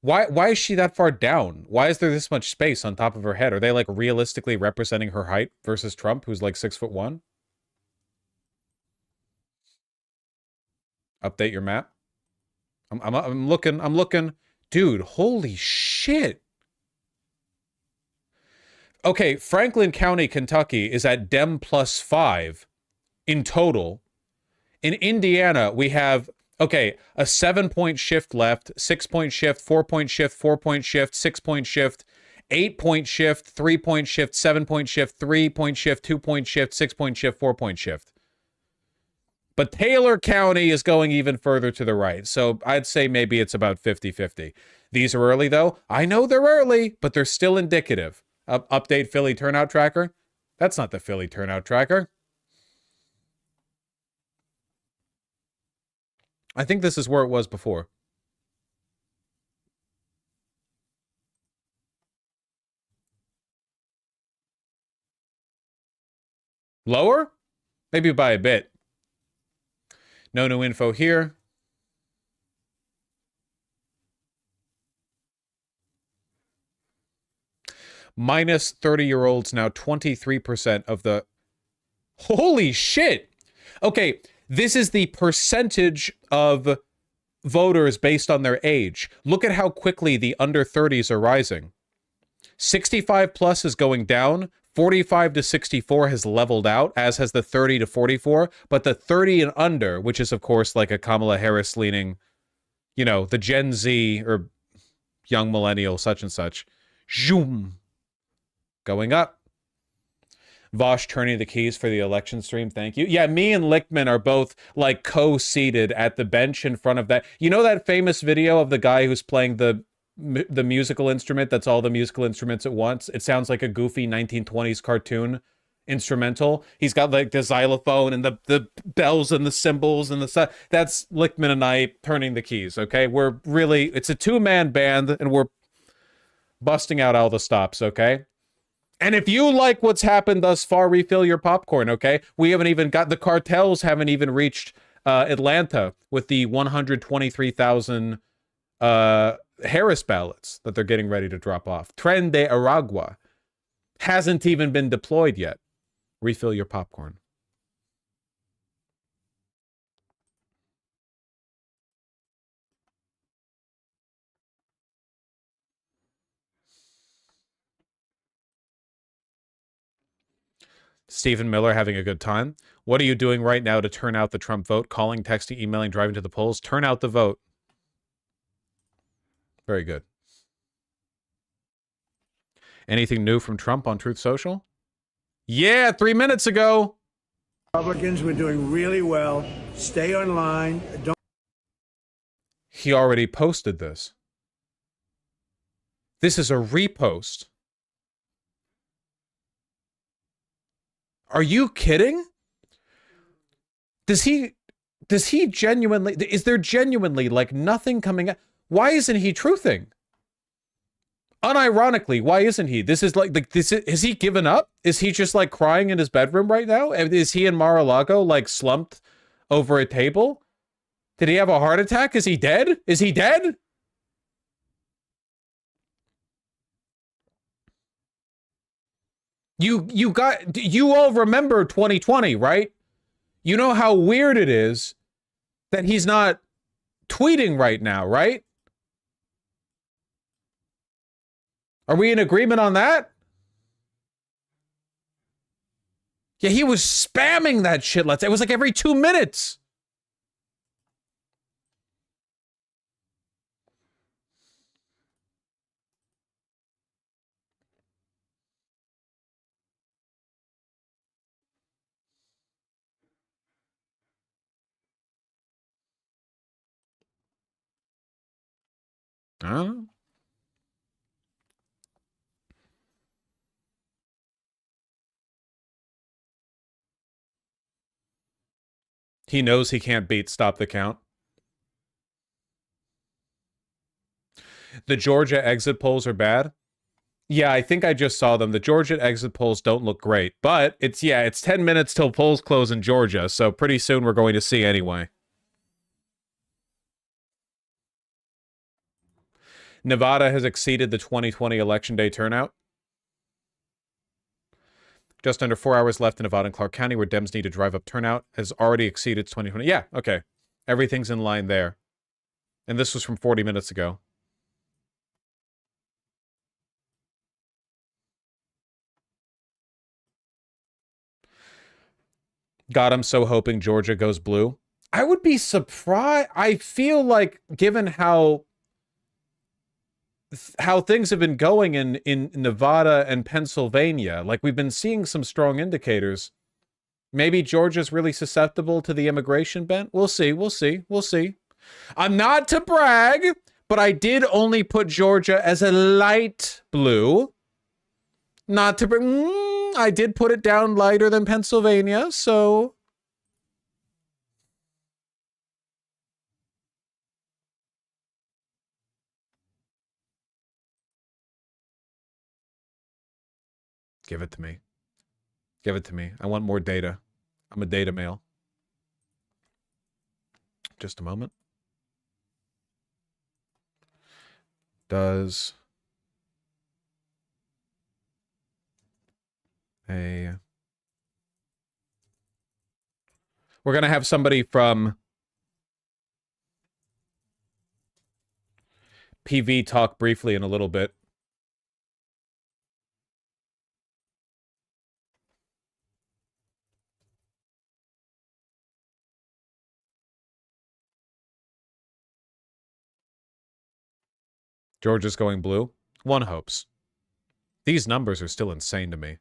A: Why is she that far down? Why is there this much space on top of her head? Are they, like, realistically representing her height versus Trump, who's, like, 6'1"? Update your map. I'm looking. Dude, holy shit. Okay, Franklin County, Kentucky is at Dem +5 in total. In Indiana, we have, okay, a 7-point shift left, 6-point shift, 4-point shift, 4-point shift, 6-point shift, 8-point shift, 3-point shift, 7-point shift, 3-point shift, 2-point shift, 6-point shift, 4-point shift. But Taylor County is going even further to the right. So I'd say maybe it's about 50-50. These are early, though. I know they're early, but they're still indicative. Update Philly turnout tracker. That's not the Philly turnout tracker. I think this is where it was before. Lower? Maybe by a bit. No new info here. Minus 30-year-olds now 23% of the... Holy shit! Okay, this is the percentage of voters based on their age. Look at how quickly the under 30s are rising. 65 plus is going down. 45 to 64 has leveled out, as has the 30 to 44. But the 30 and under, which is, of course, like a Kamala Harris leaning, you know, the Gen Z or young millennial, such and such, zoom, going up. Vosh turning the keys for the election stream. Thank you. Yeah, me and Lichtman are both like co-seated at the bench in front of that. You know that famous video of the guy who's playing the musical instrument that's all the musical instruments at once? It sounds like a goofy 1920s cartoon instrumental. He's got like the xylophone and the bells and the cymbals and the that's Lichtman and I turning the keys, okay? We're really, it's a two-man band and we're busting out all the stops, okay? And if you like what's happened thus far, refill your popcorn, okay? We haven't even got, the cartels haven't even reached Atlanta with the 123,000 Harris ballots that they're getting ready to drop off. Tren de Aragua hasn't even been deployed yet. Refill your popcorn. Stephen Miller having a good time. What are you doing right now to turn out the Trump vote? Calling, texting, emailing, driving to the polls. Turn out the vote. Very good. Anything new from Trump on Truth Social? Yeah, 3 minutes ago.
N: Republicans were doing really well. Stay online. Don't.
A: He already posted this. This is a repost. Are you kidding? Does he genuinely, is there genuinely like nothing coming out? Why isn't he truthing? Unironically, why isn't he? This is like this is he given up? Is he just like crying in his bedroom right now? Is he in Mar-a-Lago like slumped over a table? Did he have a heart attack? Is he dead? Is he dead? You all remember 2020, right? You know how weird it is that he's not tweeting right now, right? Are we in agreement on that? Yeah, he was spamming that shit. It was like every 2 minutes. Huh? He knows he can't beat Stop the Count. The Georgia exit polls are bad. Yeah, I think I just saw them. The Georgia exit polls don't look great, but it's 10 minutes till polls close in Georgia, so pretty soon we're going to see anyway. Nevada has exceeded the 2020 election day turnout. Just under 4 hours left in Nevada and Clark County, where Dems need to drive up turnout, has already exceeded 2020. Yeah, okay. Everything's in line there. And this was from 40 minutes ago. God, I'm so hoping Georgia goes blue. I would be surprised. I feel like, given how things have been going in Nevada and Pennsylvania, like we've been seeing some strong indicators. Maybe Georgia's really susceptible to the immigration bent. We'll see. I'm not to brag, but I did only put Georgia as a light blue. Not to brag. I did put it down lighter than Pennsylvania, so... Give it to me. Give it to me. I want more data. I'm a data male. Just a moment. Does a... We're going to have somebody from PV talk briefly in a little bit. Georgia's going blue. One hopes. These numbers are still insane to me.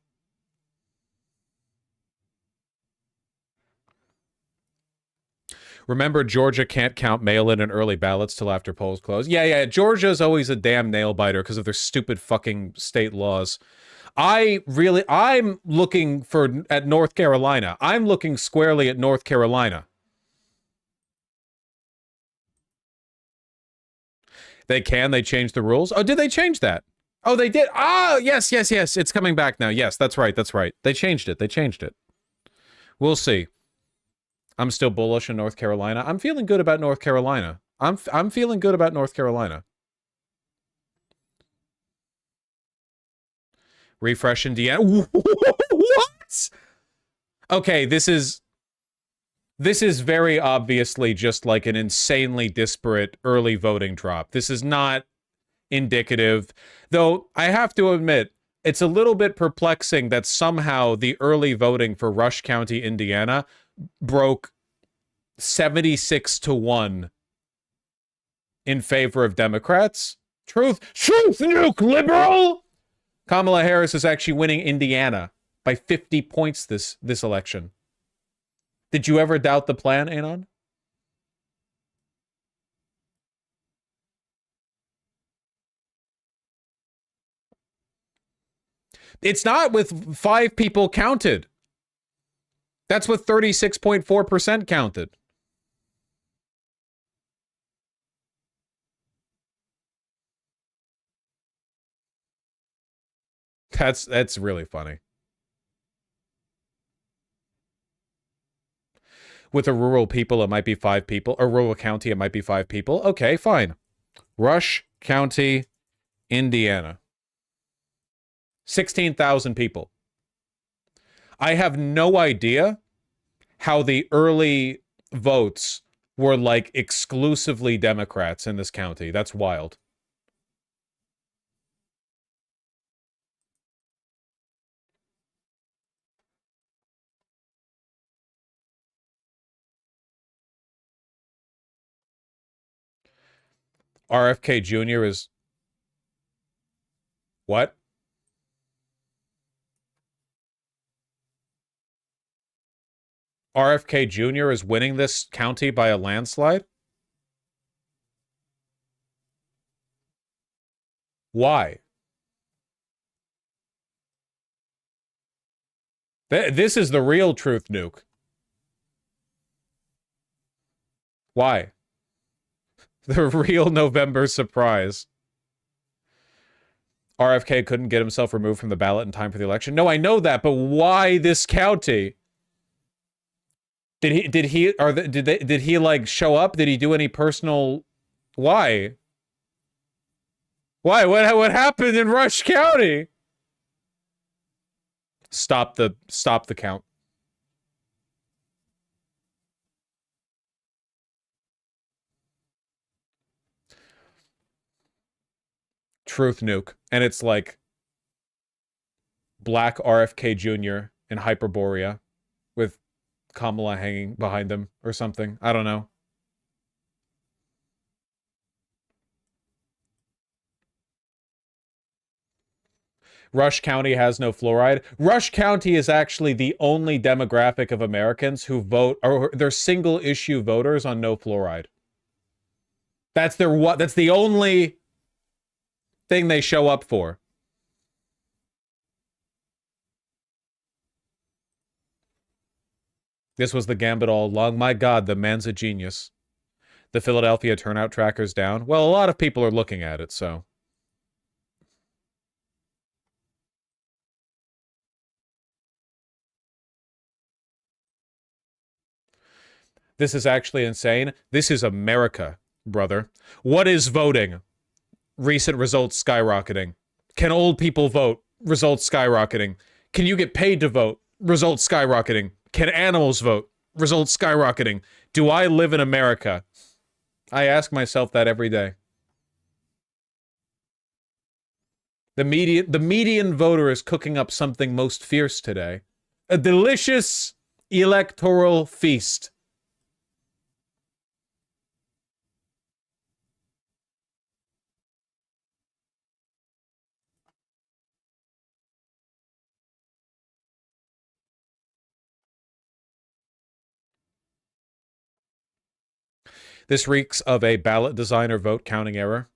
A: Remember, Georgia can't count mail-in and early ballots till after polls close. Yeah. Georgia's always a damn nail-biter because of their stupid fucking state laws. I'm looking at North Carolina. I'm looking squarely at North Carolina. They changed the rules. Oh, did they change that? Oh, they did. Oh, yes. It's coming back now. Yes, that's right. They changed it. We'll see. I'm still bullish in North Carolina. I'm feeling good about North Carolina. I'm feeling good about North Carolina. Refresh Indiana. What? Okay, this is very obviously just like an insanely disparate early voting drop. This is not indicative, though I have to admit, it's a little bit perplexing that somehow the early voting for Rush County, Indiana broke 76-1 in favor of Democrats. Truth, nuke, liberal! Kamala Harris is actually winning Indiana by 50 points this election. Did you ever doubt the plan, Anon? It's not with 5 people counted. That's with 36.4% counted. That's really funny. With a rural people, it might be 5 people. A rural county, it might be 5 people. Okay, fine. Rush County, Indiana. 16,000 people. I have no idea how the early votes were like exclusively Democrats in this county. That's wild. RFK Jr. is... What? RFK Jr. is winning this county by a landslide? Why? This is the real truth nuke. Why? The real November surprise. RFK couldn't get himself removed from the ballot in time for the election. No, I know that, but why this county? Did he like show up? Did he do any personal? Why? Why? What happened in Rush County? Stop the count. Truth nuke. And it's like black RFK Jr. in Hyperborea with Kamala hanging behind him or something. I don't know. Rush County has no fluoride. Rush County is actually the only demographic of Americans who vote, or they're single issue voters on no fluoride. That's the only thing they show up for. This was the gambit all along. My God, the man's a genius. The Philadelphia turnout tracker's down. Well, a lot of people are looking at it, so. This is actually insane. This is America, brother. What is voting? Recent results skyrocketing. Can old people vote? Results skyrocketing. Can you get paid to vote? Results skyrocketing. Can animals vote? Results skyrocketing. Do I live in America? I ask myself that every day. The median voter is cooking up something most fierce today. A delicious electoral feast. This reeks of a ballot design or vote counting error.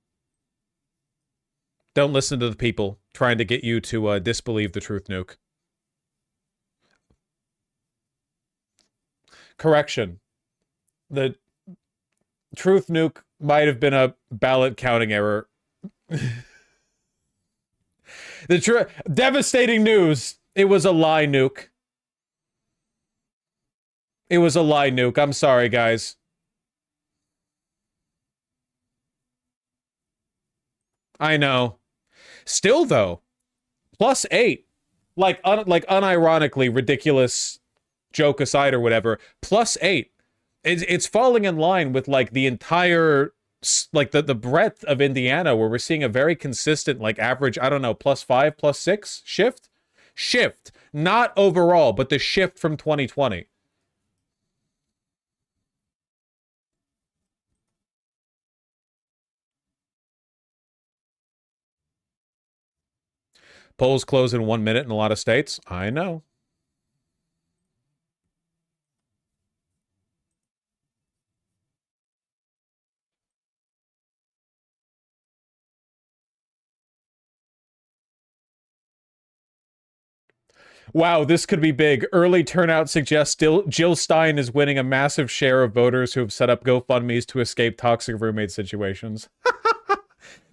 A: Don't listen to the people trying to get you to disbelieve the truth nuke. Correction. The truth nuke might have been a ballot counting error. Devastating news. It was a lie nuke. It was a lie nuke. I'm sorry, guys. I know. Still, though, +8. Like unironically, ridiculous joke aside or whatever, +8. It's falling in line with, like, the entire, like, the breadth of Indiana, where we're seeing a very consistent, like, average, I don't know, +5, +6 shift? Shift. Not overall, but the shift from 2020. Polls close in 1 minute in a lot of states. I know. Wow, this could be big. Early turnout suggests Jill Stein is winning a massive share of voters who have set up GoFundMes to escape toxic roommate situations.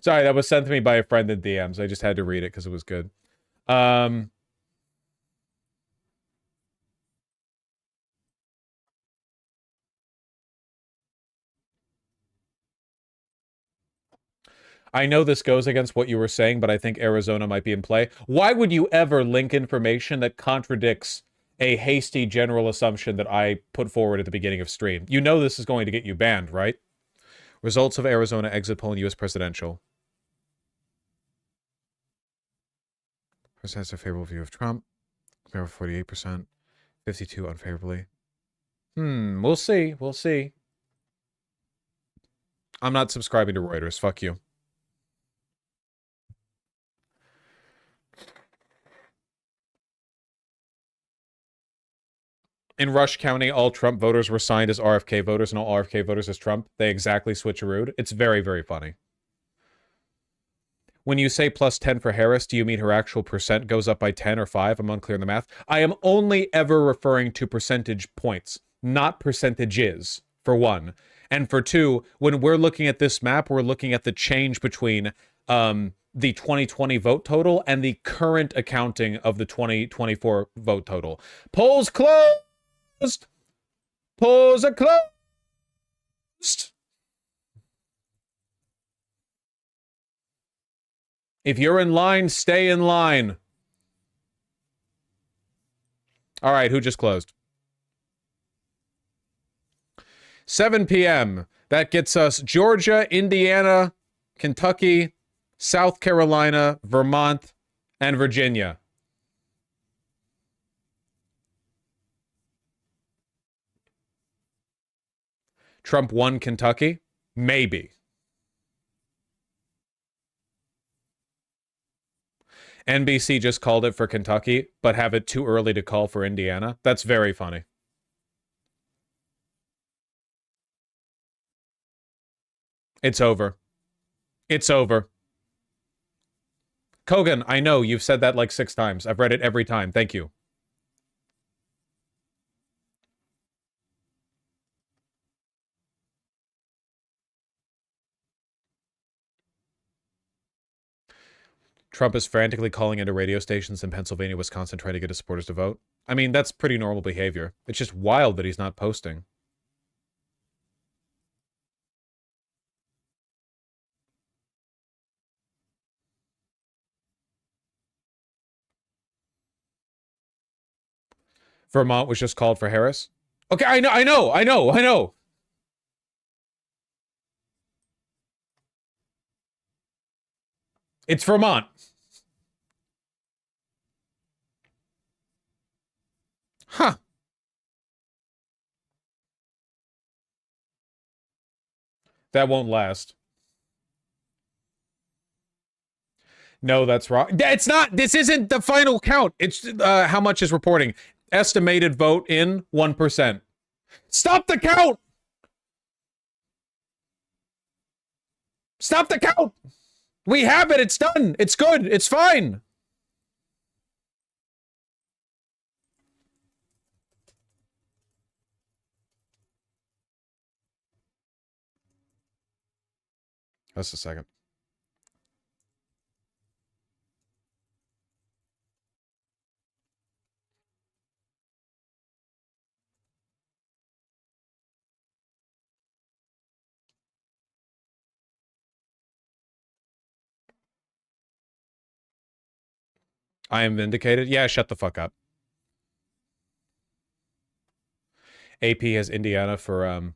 A: Sorry, that was sent to me by a friend in DMs. I just had to read it because it was good. I know this goes against what you were saying, but I think Arizona might be in play. Why would you ever link information that contradicts a hasty general assumption that I put forward at the beginning of stream? You know this is going to get you banned, right? Results of Arizona exit poll in U.S. presidential. Has a favorable view of Trump. 48%. 52 unfavorably. We'll see. We'll see. I'm not subscribing to Reuters. Fuck you. In Rush County, all Trump voters were signed as RFK voters and all RFK voters as Trump. They exactly switcherooed. It's very, very funny. When you say plus 10 for Harris, do you mean her actual percent goes up by 10 or 5? I'm unclear on the math. I am only ever referring to percentage points, not percentages, for one. And for two, when we're looking at this map, we're looking at the change between the 2020 vote total and the current accounting of the 2024 vote total. Polls closed! Polls are closed! If you're in line, stay in line. All right, who just closed? 7 p.m. That gets us Georgia, Indiana, Kentucky, South Carolina, Vermont, and Virginia. Trump won Kentucky? Maybe. NBC just called it for Kentucky, but have it too early to call for Indiana. That's very funny. It's over. It's over. Kogan, I know you've said that like 6 times. I've read it every time. Thank you. Trump is frantically calling into radio stations in Pennsylvania, Wisconsin, trying to get his supporters to vote. I mean, that's pretty normal behavior. It's just wild that he's not posting. Vermont was just called for Harris. Okay, I know. It's Vermont. Huh. That won't last. No, that's wrong. It's not. This isn't the final count. It's how much is reporting. Estimated vote in 1%. Stop the count! Stop the count! We have it. It's done. It's good. It's fine. Just a second. I am vindicated. Yeah, shut the fuck up. AP has Indiana for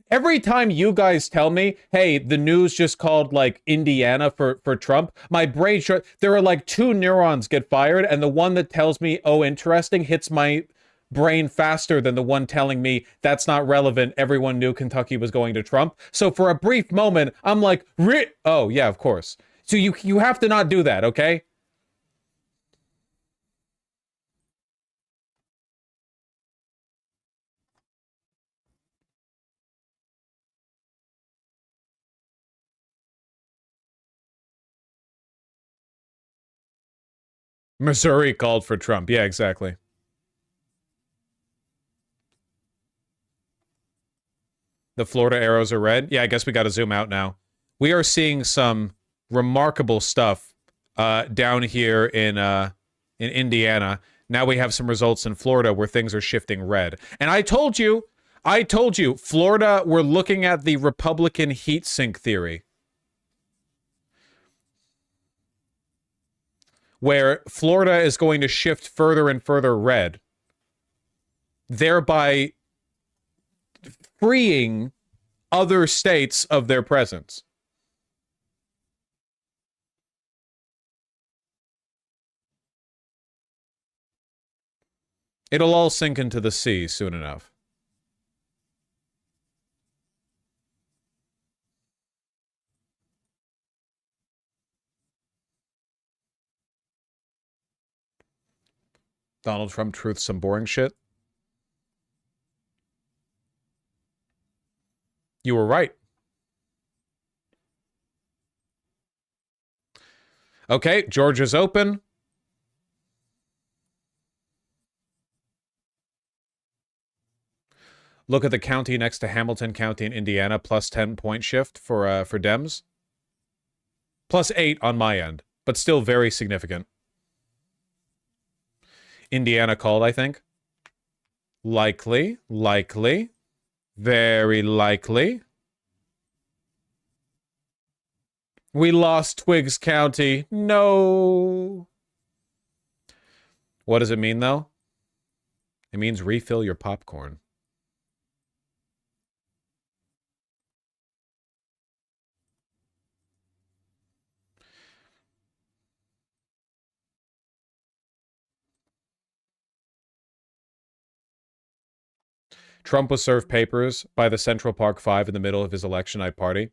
A: every time you guys tell me, hey, the news just called like Indiana for Trump, my brain there are like 2 neurons get fired, and the one that tells me, oh, interesting, hits my brain faster than the one telling me that's not relevant. Everyone knew Kentucky was going to Trump. So for a brief moment, I'm like, oh yeah, of course. So you have to not do that, okay? Missouri called for Trump. Yeah, exactly. The Florida arrows are red. Yeah, I guess we got to zoom out now. We are seeing some remarkable stuff down here in Indiana. Now we have some results in Florida where things are shifting red. And I told you, Florida, we're looking at the Republican heat sink theory, where Florida is going to shift further and further red, thereby freeing other states of their presence. It'll all sink into the sea soon enough. Donald Trump truth some boring shit. You were right. Okay, Georgia's open. Look at the county next to Hamilton County in Indiana, plus 10-point shift for Dems. Plus 8 on my end, but still very significant. Indiana called, I think. Likely, very likely. We lost Twiggs County. No. What does it mean, though? It means refill your popcorn. Trump was served papers by the Central Park Five in the middle of his election night party.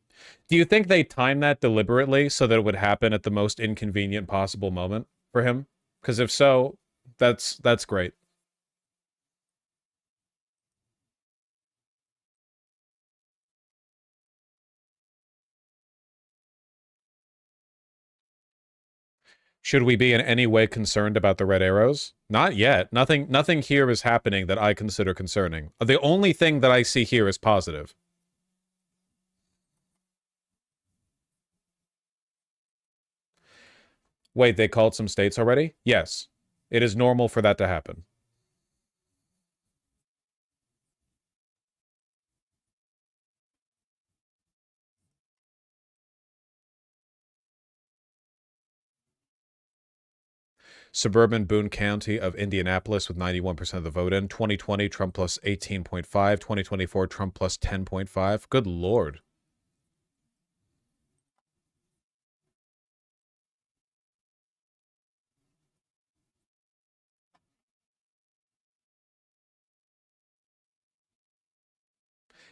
A: Do you think they timed that deliberately so that it would happen at the most inconvenient possible moment for him? Because if so, that's great. Should we be in any way concerned about the red arrows? Not yet. Nothing here is happening that I consider concerning. The only thing that I see here is positive. Wait, they called some states already? Yes. It is normal for that to happen. Suburban Boone County of Indianapolis with 91% of the vote in. 2020, Trump plus 18.5. 2024, Trump plus 10.5. Good Lord.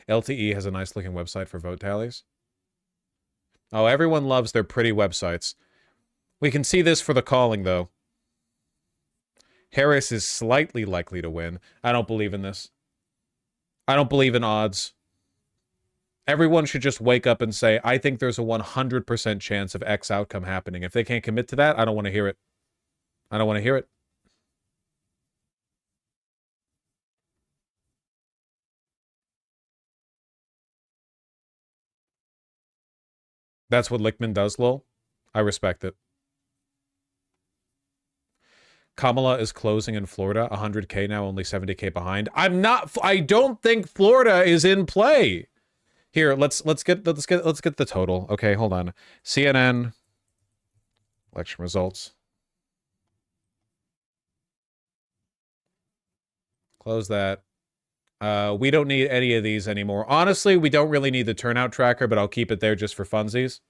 A: LTE has a nice looking website for vote tallies. Oh, everyone loves their pretty websites. We can see this for the calling, though. Harris is slightly likely to win. I don't believe in this. I don't believe in odds. Everyone should just wake up and say, I think there's a 100% chance of X outcome happening. If they can't commit to that, I don't want to hear it. I don't want to hear it. That's what Lichtman does, lol. I respect it. Kamala is closing in Florida, 100K now, only 70K behind. I don't think Florida is in play. Here, let's get the total. Okay, hold on. CNN election results. Close that. We don't need any of these anymore. Honestly, we don't really need the turnout tracker, but I'll keep it there just for funsies.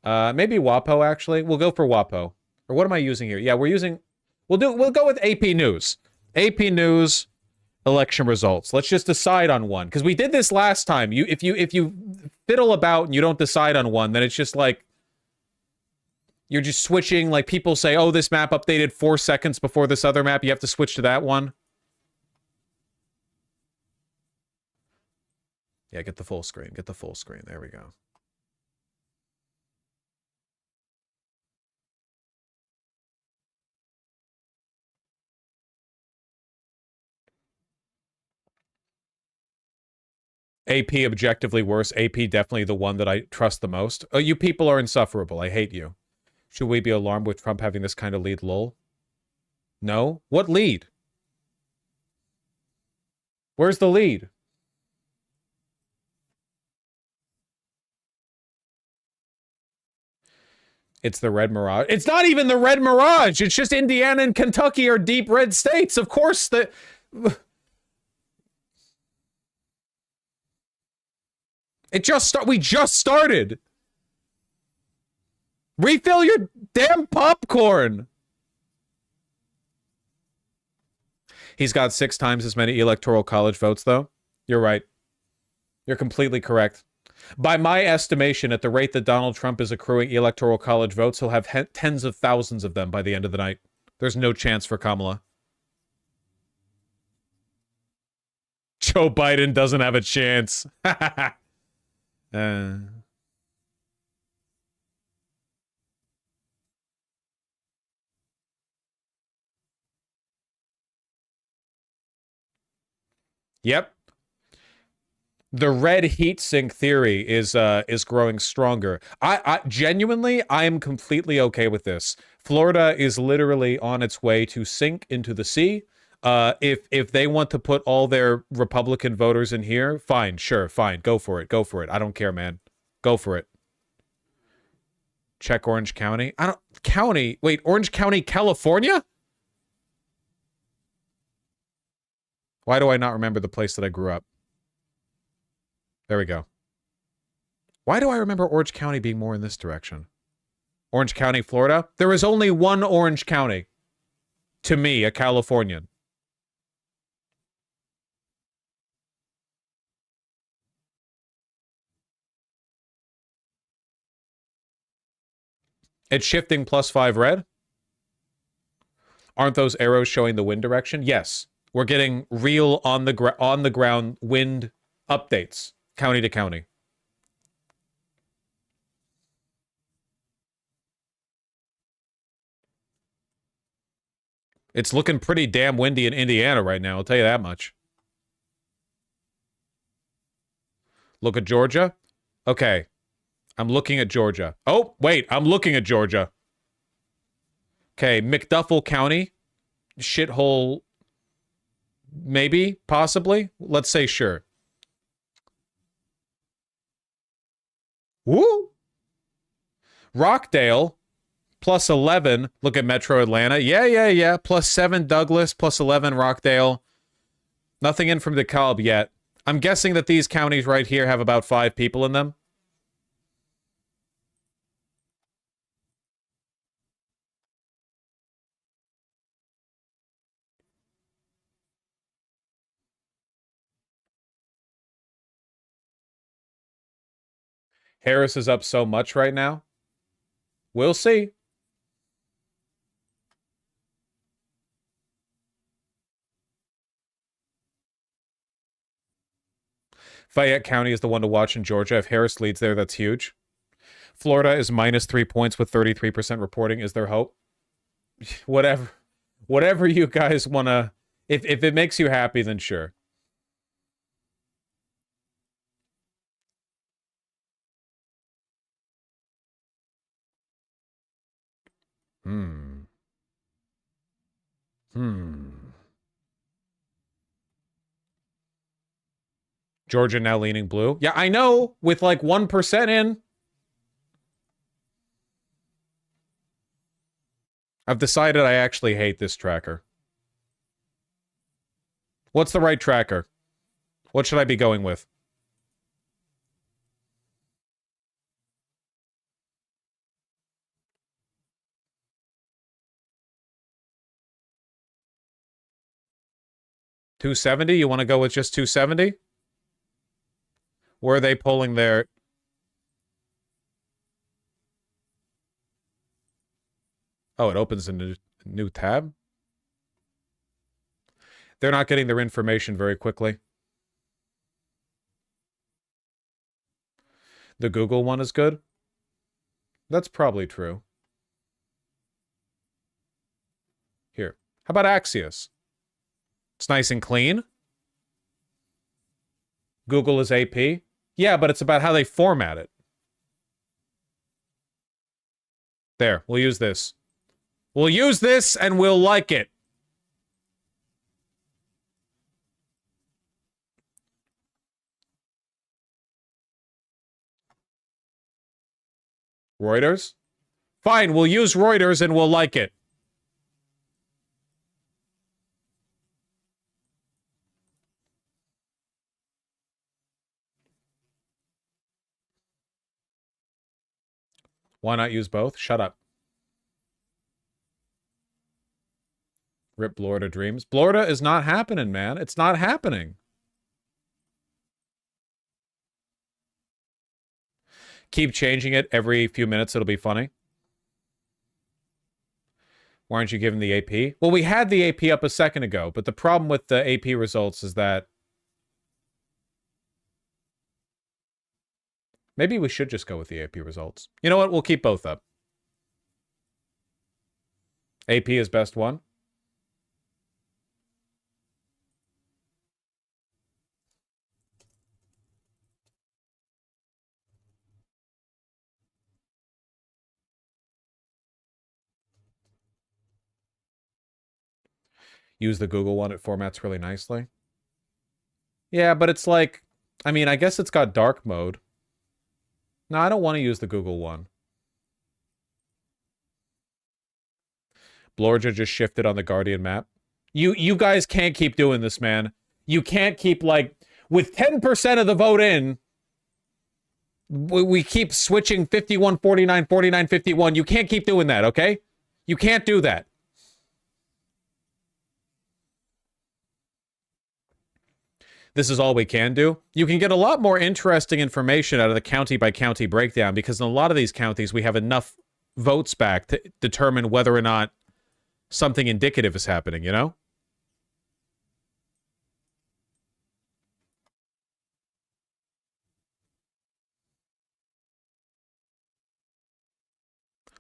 A: Maybe WAPO, actually. We'll go for WAPO. Or what am I using here? Yeah, we'll go with AP News. AP News election results. Let's just decide on one. Because we did this last time. If you fiddle about and you don't decide on one, then it's just like you're just switching. Like people say, oh, this map updated 4 seconds before this other map. You have to switch to that one. Yeah, get the full screen. Get the full screen. There we go. AP objectively worse. AP definitely the one that I trust the most. Oh, you people are insufferable. I hate you. Should we be alarmed with Trump having this kind of lead, lol? No? What lead? Where's the lead? It's the Red Mirage. It's not even the Red Mirage. It's just Indiana and Kentucky are deep red states. Of course, we just started. Refill your damn popcorn. He's got 6 times as many electoral college votes, though. You're right. You're completely correct. By my estimation, at the rate that Donald Trump is accruing electoral college votes, he'll have tens of thousands of them by the end of the night. There's no chance for Kamala. Joe Biden doesn't have a chance. Yep. The red heat sink theory is growing stronger. I genuinely, I am completely okay with this. Florida is literally on its way to sink into the sea. If they want to put all their Republican voters in here, fine, sure, fine, go for it, go for it. I don't care, man. Go for it. Check Orange County. Wait, Orange County, California? Why do I not remember the place that I grew up? There we go. Why do I remember Orange County being more in this direction? Orange County, Florida? There is only one Orange County. To me, a Californian. It's shifting +5 red. Aren't those arrows showing the wind direction? Yes. We're getting real on the ground wind updates, county to county. It's looking pretty damn windy in Indiana right now, I'll tell you that much. Look at Georgia. Okay. I'm looking at Georgia. Oh, wait, I'm looking at Georgia. Okay, McDuffie County. Shithole. Maybe, possibly. Let's say sure. Woo! Rockdale, +11. Look at Metro Atlanta. Yeah. +7 Douglas, +11 Rockdale. Nothing in from DeKalb yet. I'm guessing that these counties right here have about 5 people in them. Harris is up so much right now. We'll see. Fayette County is the one to watch in Georgia. If Harris leads there, that's huge. Florida is -3 points with 33% reporting. Is there hope? Whatever you guys want to... If it makes you happy, then sure. Georgia now leaning blue. Yeah, I know, with like 1% in. I've decided I actually hate this tracker. What's the right tracker? What should I be going with? $270? You want to go with just 270? Where are they pulling their... Oh, it opens a new tab? They're not getting their information very quickly. The Google one is good? That's probably true. Here. How about Axios? It's nice and clean. Google is AP. Yeah, but it's about how they format it. There, we'll use this. We'll use this and we'll like it. Reuters? Fine, we'll use Reuters and we'll like it. Why not use both? Shut up. Rip Florida dreams. Florida is not happening, man. It's not happening. keep changing it every few minutes. It'll be funny. Why aren't you giving the AP? Well, we had the AP up a second ago, but the problem with the AP results is that maybe we should just go with the AP results. You know what? We'll keep both up. AP is best one. Use the Google one. It formats really nicely. Yeah, but it's like, I mean, I guess it's got dark mode. No, I don't want to use the Google one. Blorja just shifted on the Guardian map. You guys can't keep doing this, man. You can't keep, like, with 10% of the vote in, we keep switching 51, 49, 49, 51. You can't keep doing that, okay? You can't do that. This is all we can do. You can get a lot more interesting information out of the county by county breakdown because in a lot of these counties, we have enough votes back to determine whether or not something indicative is happening, you know?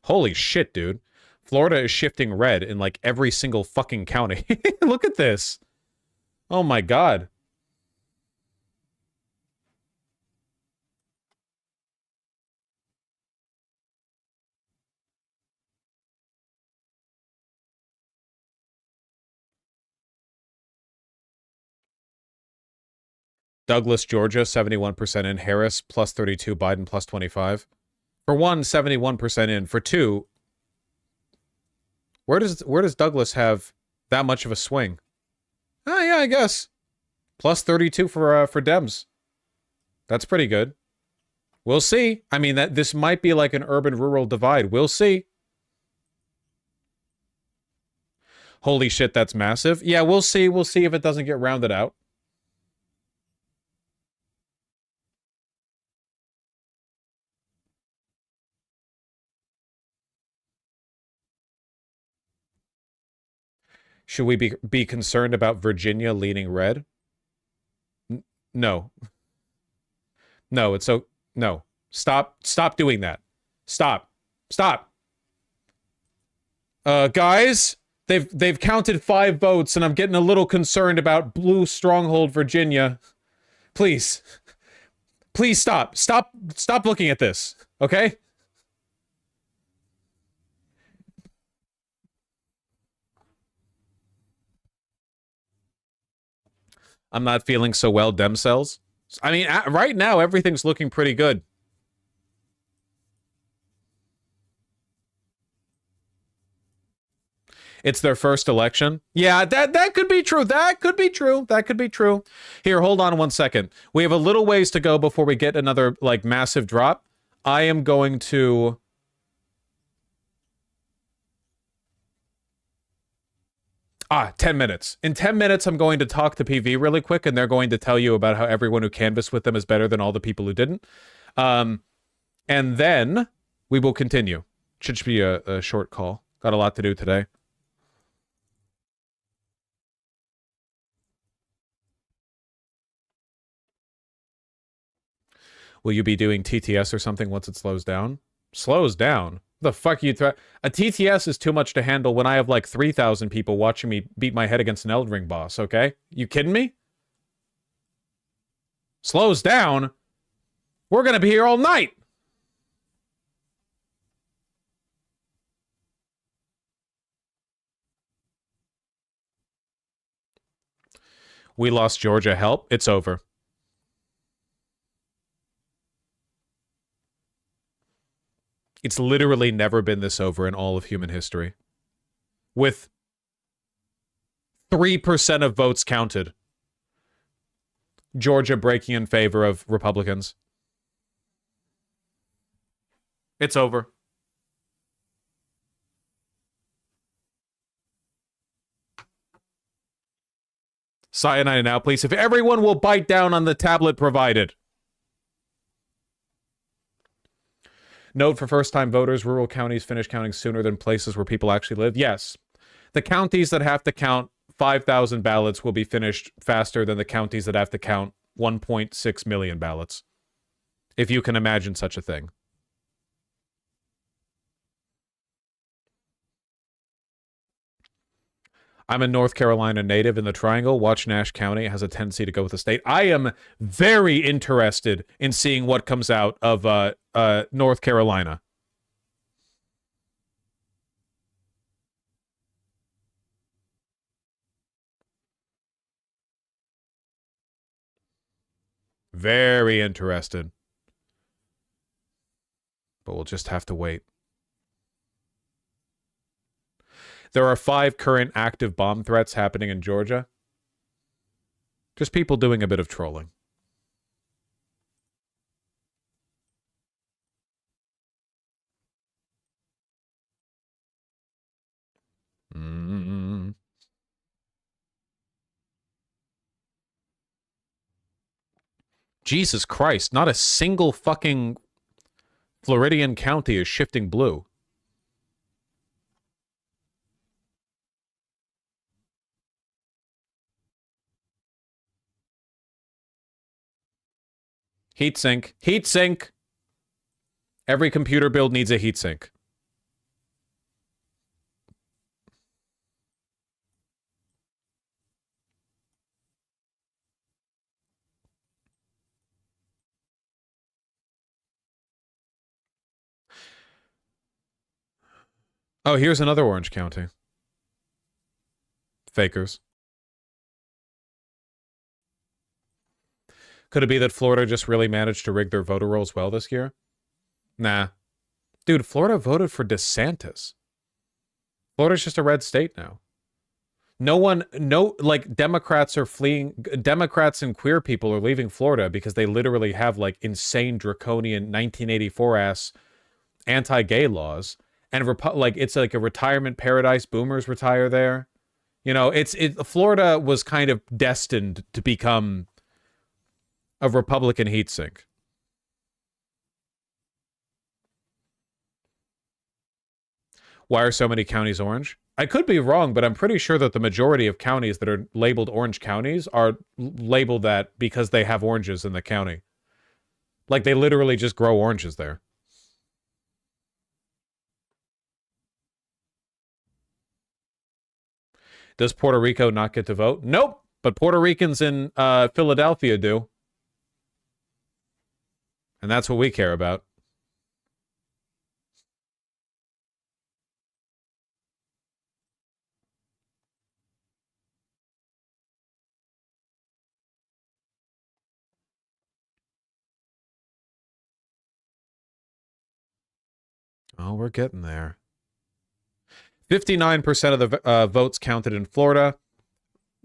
A: Holy shit, dude. Florida is shifting red in like every single fucking county. Look at this. Oh my God. Douglas, Georgia, 71% in. Harris, plus 32. Biden, plus 25. For one, 71% in. For two, where does Douglas have that much of a swing? Oh, yeah, I guess. Plus 32 for Dems. That's pretty good. We'll see. I mean, this might be like an urban-rural divide. We'll see. Holy shit, that's massive. Yeah, we'll see. We'll see if it doesn't get rounded out. Should we be concerned about Virginia leaning red? No. No, it's so no. Stop doing that. Stop. Guys, they've counted 5 votes and I'm getting a little concerned about blue stronghold Virginia. Please. Please stop. Stop looking at this. Okay? I'm not feeling so well, Dem cells. I mean, right now, everything's looking pretty good. It's their first election. Yeah, that could be true. That could be true. That could be true. Here, hold on 1 second. We have a little ways to go before we get another, like, massive drop. I am going to... 10 minutes. In 10 minutes, I'm going to talk to PV really quick, and they're going to tell you about how everyone who canvassed with them is better than all the people who didn't. And then we will continue. Should be a short call. Got a lot to do today. Will you be doing TTS or something once it slows down? Slows down? The fuck you a TTS is too much to handle when I have like 3,000 people watching me beat my head against an Elden Ring boss, okay? You kidding me? Slows down? We're gonna be here all night! We lost Georgia. Help. It's over. It's literally never been this over in all of human history. With 3% of votes counted. Georgia breaking in favor of Republicans. It's over. Cyanide now, please. If everyone will bite down on the tablet provided. Note for first-time voters, rural counties finish counting sooner than places where people actually live. Yes. The counties that have to count 5,000 ballots will be finished faster than the counties that have to count 1.6 million ballots. If you can imagine such a thing. I'm a North Carolina native in the Triangle. Watch Nash County. It has a tendency to go with the state. I am very interested in seeing what comes out of North Carolina. Very interested. But we'll just have to wait. There are 5 current active bomb threats happening in Georgia. Just people doing a bit of trolling. Jesus Christ, not a single fucking Floridian county is shifting blue. Heatsink. Heatsink! Every computer build needs a heatsink. Oh, here's another Orange County. Fakers. Could it be that Florida just really managed to rig their voter rolls well this year? Nah. Dude, Florida voted for DeSantis. Florida's just a red state now. Democrats are fleeing. Democrats and queer people are leaving Florida because they literally have, like, insane, draconian 1984-ass anti-gay laws. And, it's like a retirement paradise. Boomers retire there. You know, Florida was kind of destined to become a Republican heatsink. Why are so many counties orange? I could be wrong, but I'm pretty sure that the majority of counties that are labeled orange counties are labeled that because they have oranges in the county. Like, they literally just grow oranges there. Does Puerto Rico not get to vote? Nope, but Puerto Ricans in Philadelphia do. And that's what we care about. Oh, we're getting there. 59% of the votes counted in Florida.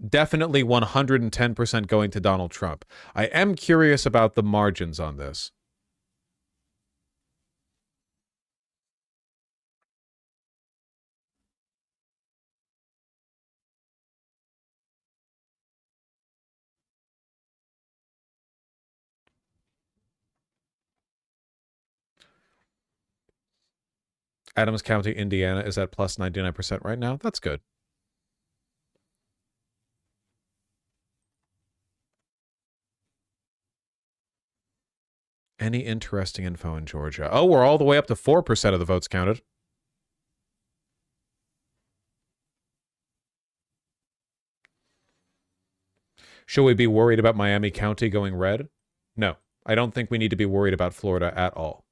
A: Definitely 110% going to Donald Trump. I am curious about the margins on this. Adams County, Indiana is at plus 99% right now. That's good. Any interesting info in Georgia? Oh, we're all the way up to 4% of the votes counted. Should we be worried about Miami County going red? No, I don't think we need to be worried about Florida at all.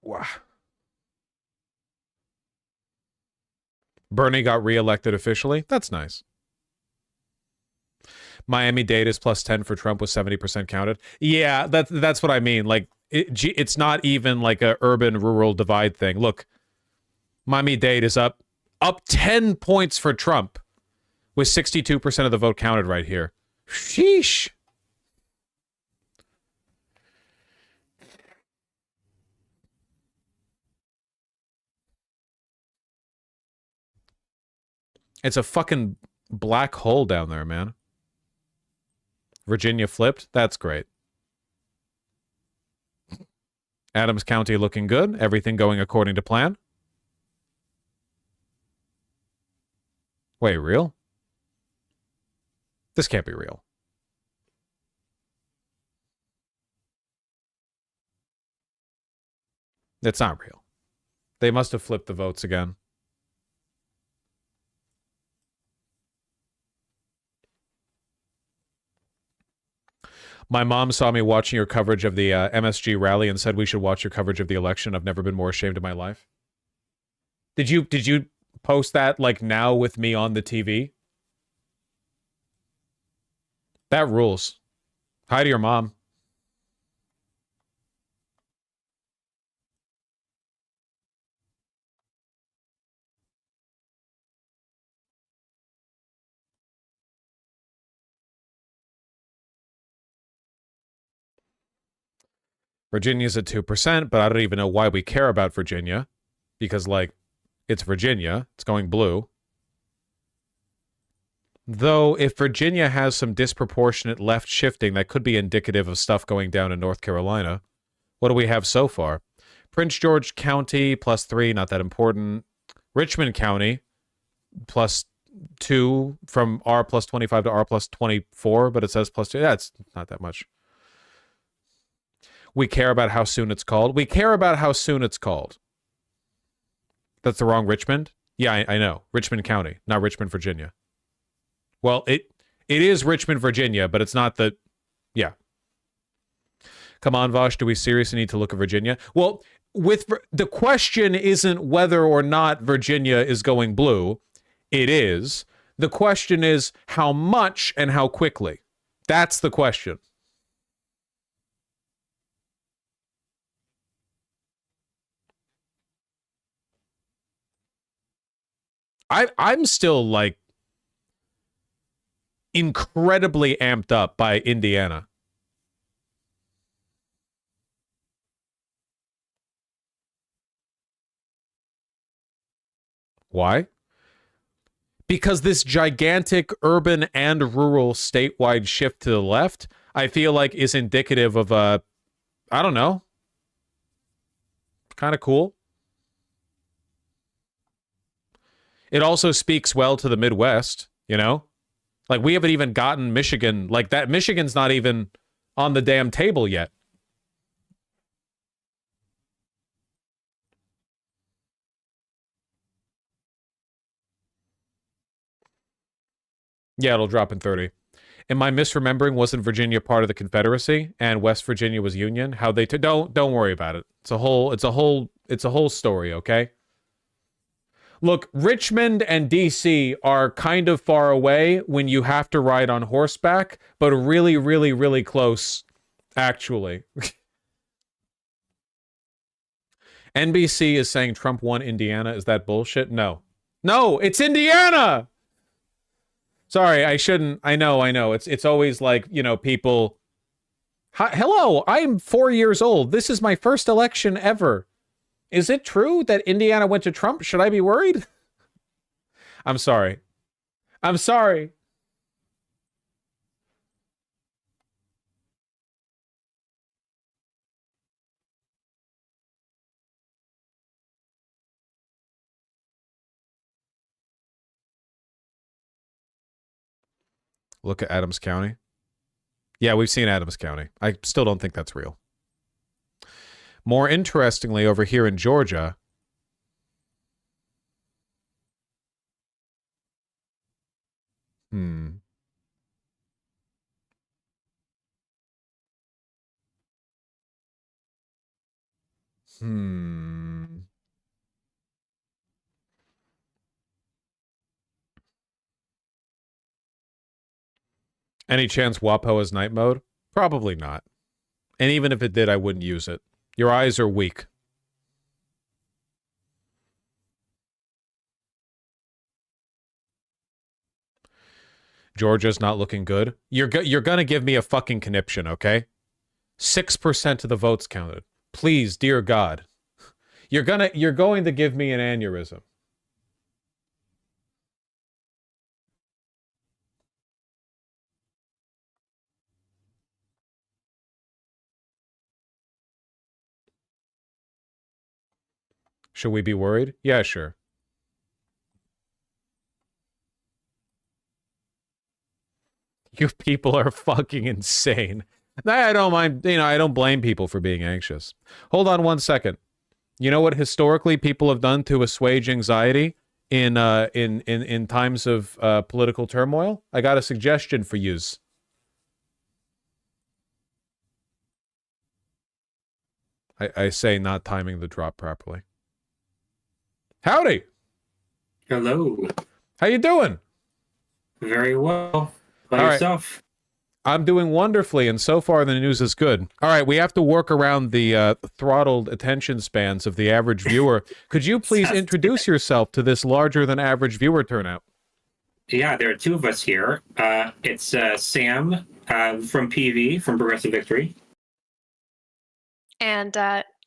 A: Wow. Bernie got reelected officially. That's nice. Miami-Dade is plus 10 for Trump with 70% counted. Yeah, that's what I mean. Like, it's not even like a urban-rural divide thing. Look, Miami-Dade is up 10 points for Trump with 62% of the vote counted right here. Sheesh. It's a fucking black hole down there, man. Virginia flipped. That's great. Adams County looking good. Everything going according to plan. Wait, real? This can't be real. It's not real. They must have flipped the votes again. My mom saw me watching your coverage of the MSG rally and said we should watch your coverage of the election. I've never been more ashamed in my life. Did you post that like now with me on the TV? That rules. Hi to your mom. Virginia's at 2%, but I don't even know why we care about Virginia. Because, like, it's Virginia. It's going blue. Though, if Virginia has some disproportionate left shifting, that could be indicative of stuff going down in North Carolina. What do we have so far? Prince George County, +3, not that important. Richmond County, +2, from R +25 to R +24, but it says +2. That's not that much. We care about how soon it's called. We care about how soon it's called. That's the wrong Richmond? Yeah, I know. Richmond County, not Richmond, Virginia. Well, it is Richmond, Virginia, but it's not the... Yeah. Come on, Vosh, do we seriously need to look at Virginia? Well, the question isn't whether or not Virginia is going blue. It is. The question is how much and how quickly. That's the question. I'm still, like, incredibly amped up by Indiana. Why? Because this gigantic urban and rural statewide shift to the left, I feel like is indicative of a, I don't know, kind of cool. It also speaks well to the Midwest, you know? Like, we haven't even gotten Michigan. Like, that Michigan's not even on the damn table yet. Yeah, it'll drop in 30. Am I misremembering? Wasn't Virginia part of the Confederacy and West Virginia was Union? How they don't worry about it. It's a whole story, okay? Look, Richmond and DC are kind of far away when you have to ride on horseback, but really, really, really close, actually. NBC is saying Trump won Indiana. Is that bullshit? No. No, it's Indiana! Sorry, I shouldn't. I know. It's always like, you know, people... Hello, I'm 4 years old. This is my first election ever. Is it true that Indiana went to Trump? Should I be worried? I'm sorry. I'm sorry. Look at Adams County. Yeah, we've seen Adams County. I still don't think that's real. More interestingly, over here in Georgia, Any chance WAPO is night mode? Probably not. And even if it did, I wouldn't use it. Your eyes are weak. Georgia's not looking good. You're gonna give me a fucking conniption, okay? 6% of the votes counted. Please, dear God. You're going to give me an aneurysm. Should we be worried? Yeah, sure. You people are fucking insane. I don't mind, I don't blame people for being anxious. Hold on 1 second. You know what historically people have done to assuage anxiety in times of political turmoil? I got a suggestion for yous. I say not timing the drop properly. Howdy.
F: Hello.
A: How you doing?
F: Very well. By
A: All right.
F: yourself?
A: I'm doing wonderfully, and so far the news is good. All right, we have to work around the throttled attention spans of the average viewer. Could you please introduce yourself to this larger than average viewer turnout?
F: Yeah, there are two of us here. It's Sam from PV, from Progressive Victory.
H: And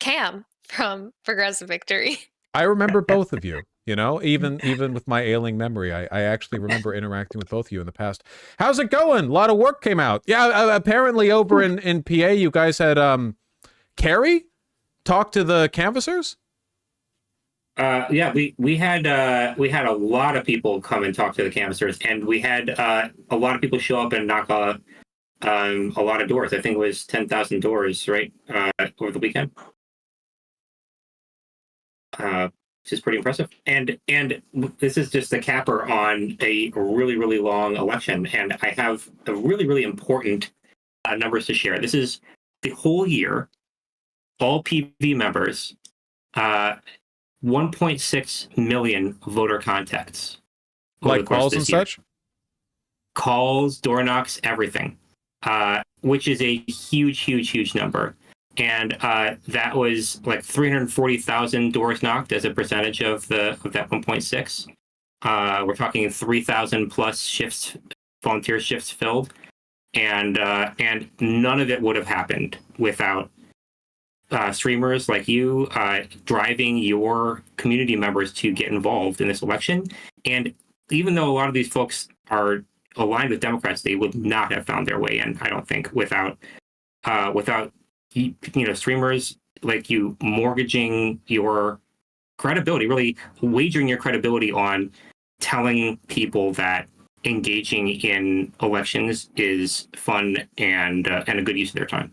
H: Cam from Progressive Victory.
A: I remember both of you. Even with my ailing memory, I actually remember interacting with both of you in the past. How's it going? A lot of work came out. Yeah, apparently over in PA, you guys had Carrie talk to the canvassers.
F: Yeah, we had a lot of people come and talk to the canvassers, and we had a lot of people show up and knock a lot of doors. I think it was 10,000 doors, right, over the weekend. Which is pretty impressive. And this is just a capper on a really, really long election. And I have a really, really important numbers to share. This is the whole year, all PV members, 1.6 million voter contacts.
A: Like calls and such?
F: Calls, door knocks, everything, which is a huge, huge, huge number. And that was like 340,000 doors knocked as a percentage of that 1.6. We're talking 3,000 plus shifts, volunteer shifts filled, and none of it would have happened without streamers like you driving your community members to get involved in this election. And even though a lot of these folks are aligned with Democrats, they would not have found their way in, I don't think, without streamers like you mortgaging your credibility, really wagering your credibility on telling people that engaging in elections is fun and a good use of their time.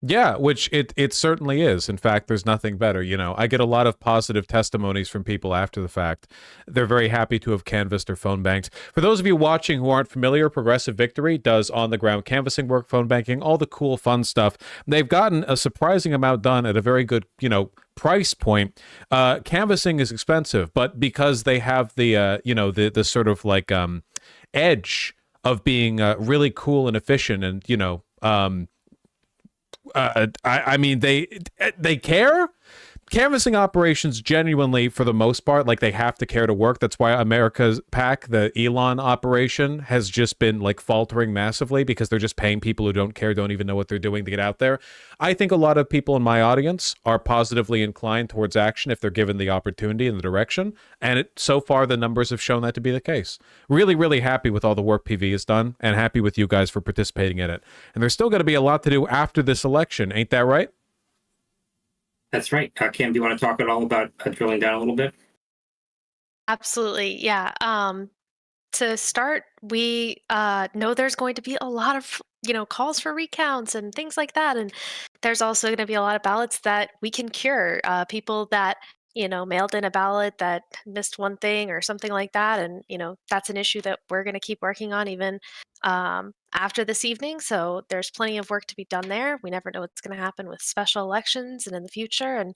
A: Yeah, which it certainly is. In fact, there's nothing better. I get a lot of positive testimonies from people after the fact. They're very happy to have canvassed or phone banked. For those of you watching who aren't familiar, Progressive Victory does on-the-ground canvassing work, phone banking, all the cool, fun stuff. They've gotten a surprising amount done at a very good, price point. Canvassing is expensive, but because they have the, the sort of like edge of being really cool and efficient and, I mean, they care. Canvassing operations genuinely, for the most part, like they have to care to work. That's why America's PAC, the Elon operation, has just been like faltering massively because they're just paying people who don't care, don't even know what they're doing to get out there. I think a lot of people in my audience are positively inclined towards action if they're given the opportunity and the direction. And so far, the numbers have shown that to be the case. Really, really happy with all the work PV has done and happy with you guys for participating in it. And there's still going to be a lot to do after this election. Ain't that right?
F: That's right. Cam, do you want to talk at all about drilling down a little bit?
H: Absolutely. Yeah. To start, we know there's going to be a lot of, calls for recounts and things like that. And there's also going to be a lot of ballots that we can cure. People that, mailed in a ballot that missed one thing or something like that. And, that's an issue that we're going to keep working on even after this evening. So there's plenty of work to be done there. We never know what's going to happen with special elections and in the future. And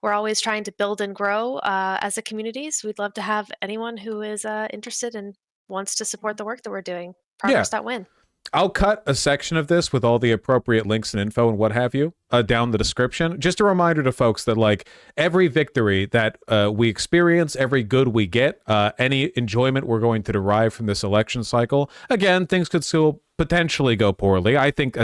H: we're always trying to build and grow as a community. So we'd love to have anyone who is interested and wants to support the work that we're doing. Progress.win.
A: I'll cut a section of this with all the appropriate links and info and what have you down the description. Just a reminder to folks that like every victory that we experience, every good we get, any enjoyment we're going to derive from this election cycle. Again, things could still potentially go poorly. I think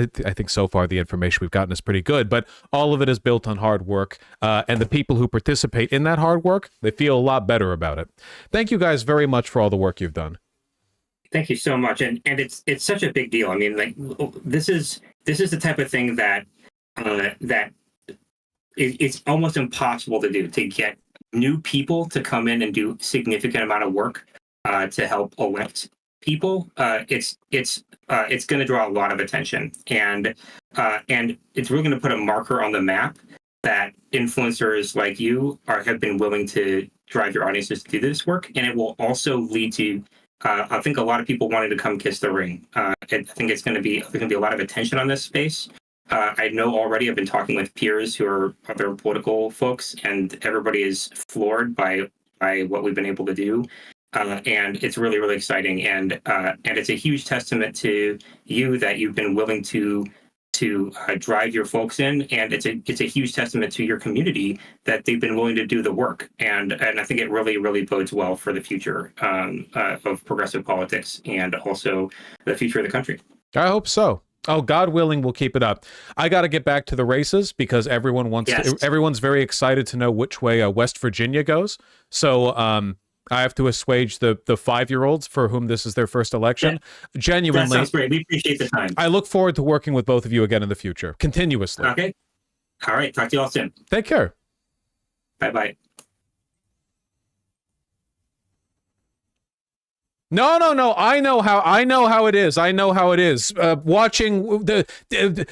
A: so far the information we've gotten is pretty good, but all of it is built on hard work, and the people who participate in that hard work, they feel a lot better about it. Thank you guys very much for all the work you've done.
F: Thank you so much, and it's such a big deal. I mean, like this is the type of thing that it's almost impossible to do, to get new people to come in and do significant amount of work to help elect people, it's going to draw a lot of attention, and it's really going to put a marker on the map that influencers like you have been willing to drive your audiences to do this work, and it will also lead to I think a lot of people wanting to come kiss the ring. I think there's going to be a lot of attention on this space. I know already. I've been talking with peers who are other political folks, and everybody is floored by what we've been able to do. And it's really, really exciting, and it's a huge testament to you that you've been willing to drive your folks in, and it's a huge testament to your community that they've been willing to do the work, and I think it really, really bodes well for the future of progressive politics and also the future of the country.
A: I hope so. Oh, God willing, we'll keep it up. I got to get back to the races because everyone wants.
F: Yes.
A: Everyone's very excited to know which way West Virginia goes. So I have to assuage the 5-year-olds for whom this is their first election. Yeah. Genuinely,
F: that sounds great. We appreciate the time.
A: I look forward to working with both of you again in the future, continuously.
F: Okay. All right. Talk to you all soon.
A: Take care.
F: Bye-bye.
A: No. I know how it is. Watching the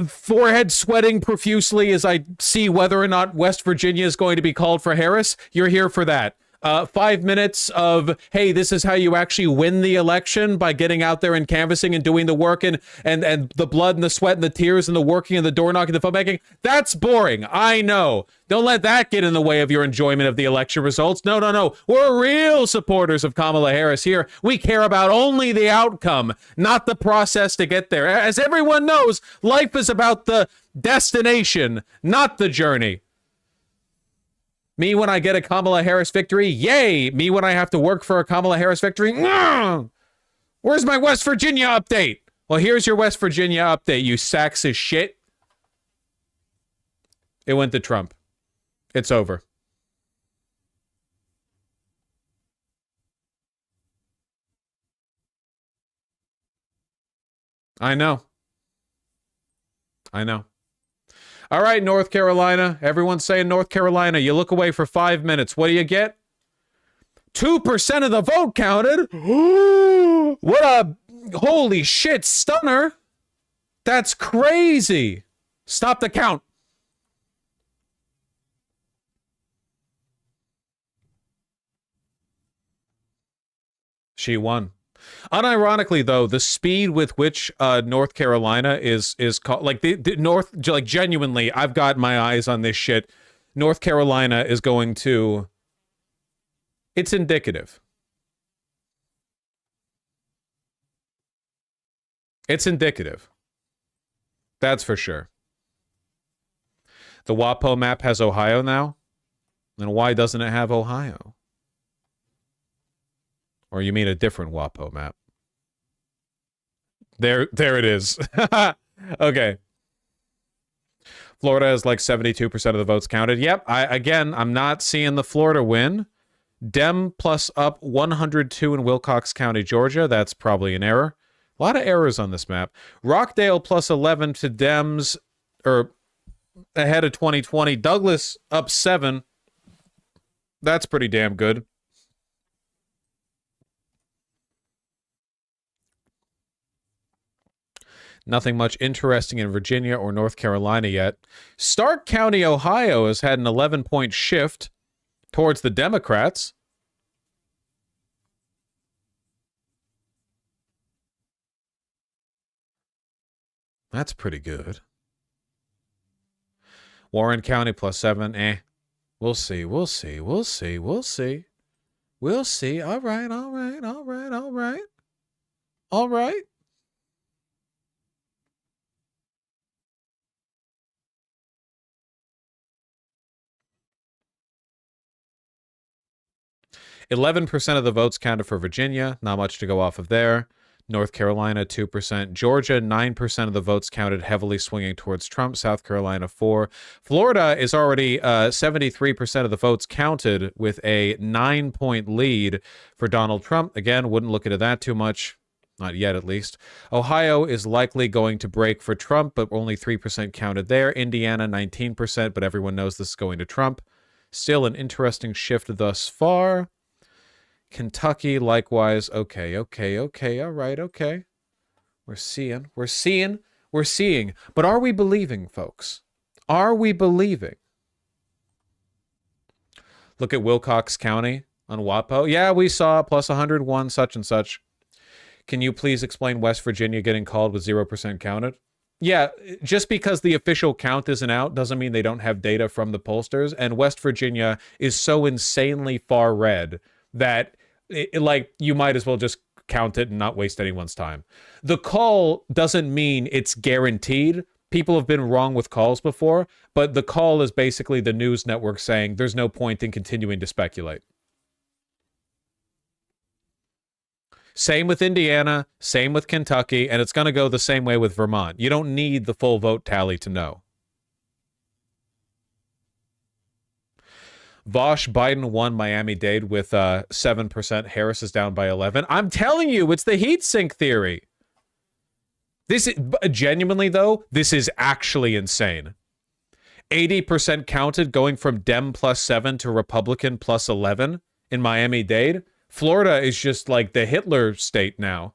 A: forehead sweating profusely as I see whether or not West Virginia is going to be called for Harris. You're here for that. 5 minutes of, hey, this is how you actually win the election, by getting out there and canvassing and doing the work and the blood and the sweat and the tears and the working and the door knocking, the phone making. That's boring. I know. Don't let that get in the way of your enjoyment of the election results. No. We're real supporters of Kamala Harris here. We care about only the outcome, not the process to get there. As everyone knows, life is about the destination, not the journey. Me when I get a Kamala Harris victory, yay! Me when I have to work for a Kamala Harris victory, where's my West Virginia update? Well, here's your West Virginia update, you sacks of shit. It went to Trump. It's over. I know. All right, North Carolina. Everyone's saying North Carolina. You look away for 5 minutes. What do you get? 2% of the vote counted. What a holy shit stunner. That's crazy. Stop the count. She won. Unironically, though, the speed with which North Carolina is called, like the North, like genuinely, I've got my eyes on this shit. North Carolina is going to. It's indicative. It's indicative. That's for sure. The WAPO map has Ohio now. Then why doesn't it have Ohio? Or you mean a different WAPO map? There it is. Okay. Florida is like 72% of the votes counted. Yep. I'm not seeing the Florida win. Dem plus up 102 in Wilcox County, Georgia. That's probably an error. A lot of errors on this map. Rockdale plus 11 to Dems, or ahead of 2020. Douglas up 7. That's pretty damn good. Nothing much interesting in Virginia or North Carolina yet. Stark County, Ohio has had an 11-point shift towards the Democrats. That's pretty good. Warren County plus 7. We'll see. All right. 11% of the votes counted for Virginia. Not much to go off of there. North Carolina, 2%. Georgia, 9% of the votes counted, heavily swinging towards Trump. South Carolina, 4%. Florida is already 73% of the votes counted, with a 9-point lead for Donald Trump. Again, wouldn't look into that too much. Not yet, at least. Ohio is likely going to break for Trump, but only 3% counted there. Indiana, 19%, but everyone knows this is going to Trump. Still an interesting shift thus far. Kentucky, likewise. Okay. All right, okay. We're seeing. But are we believing, folks? Are we believing? Look at Wilcox County on WAPO. Yeah, we saw plus 101, such and such. Can you please explain West Virginia getting called with 0% counted? Yeah, just because the official count isn't out doesn't mean they don't have data from the pollsters. And West Virginia is so insanely far red that, like, you might as well just count it and not waste anyone's time. The call doesn't mean it's guaranteed. People have been wrong with calls before, but the call is basically the news network saying there's no point in continuing to speculate. Same with Indiana, same with Kentucky, and it's going to go the same way with Vermont. You don't need the full vote tally to know. Vosh, Biden won Miami-Dade with 7%. Harris is down by 11. I'm telling you, it's the heat sink theory. This is, genuinely, though, this is actually insane. 80% counted going from Dem plus 7 to Republican plus 11 in Miami-Dade. Florida is just like the Hitler state now.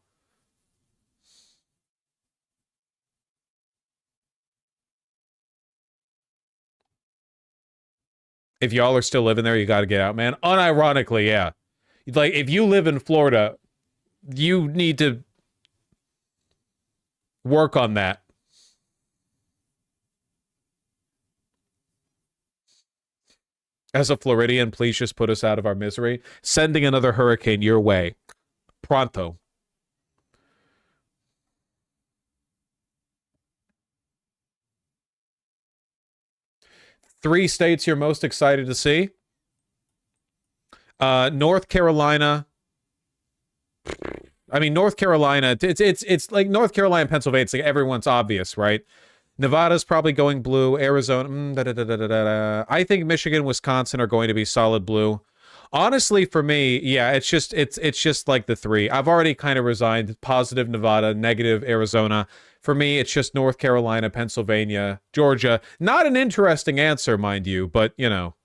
A: If y'all are still living there, you got to get out, man. Unironically, yeah. Like, if you live in Florida, you need to work on that. As a Floridian, please just put us out of our misery. Sending another hurricane your way. Pronto. Three states you're most excited to see. North Carolina. I mean, North Carolina, it's like North Carolina and Pennsylvania, it's like everyone's obvious, right? Nevada's probably going blue. Arizona, I think Michigan, Wisconsin are going to be solid blue. Honestly, for me, yeah, it's just like the three. I've already kind of resigned. Positive Nevada, negative Arizona. For me, it's just North Carolina, Pennsylvania, Georgia. Not an interesting answer, mind you, but you know.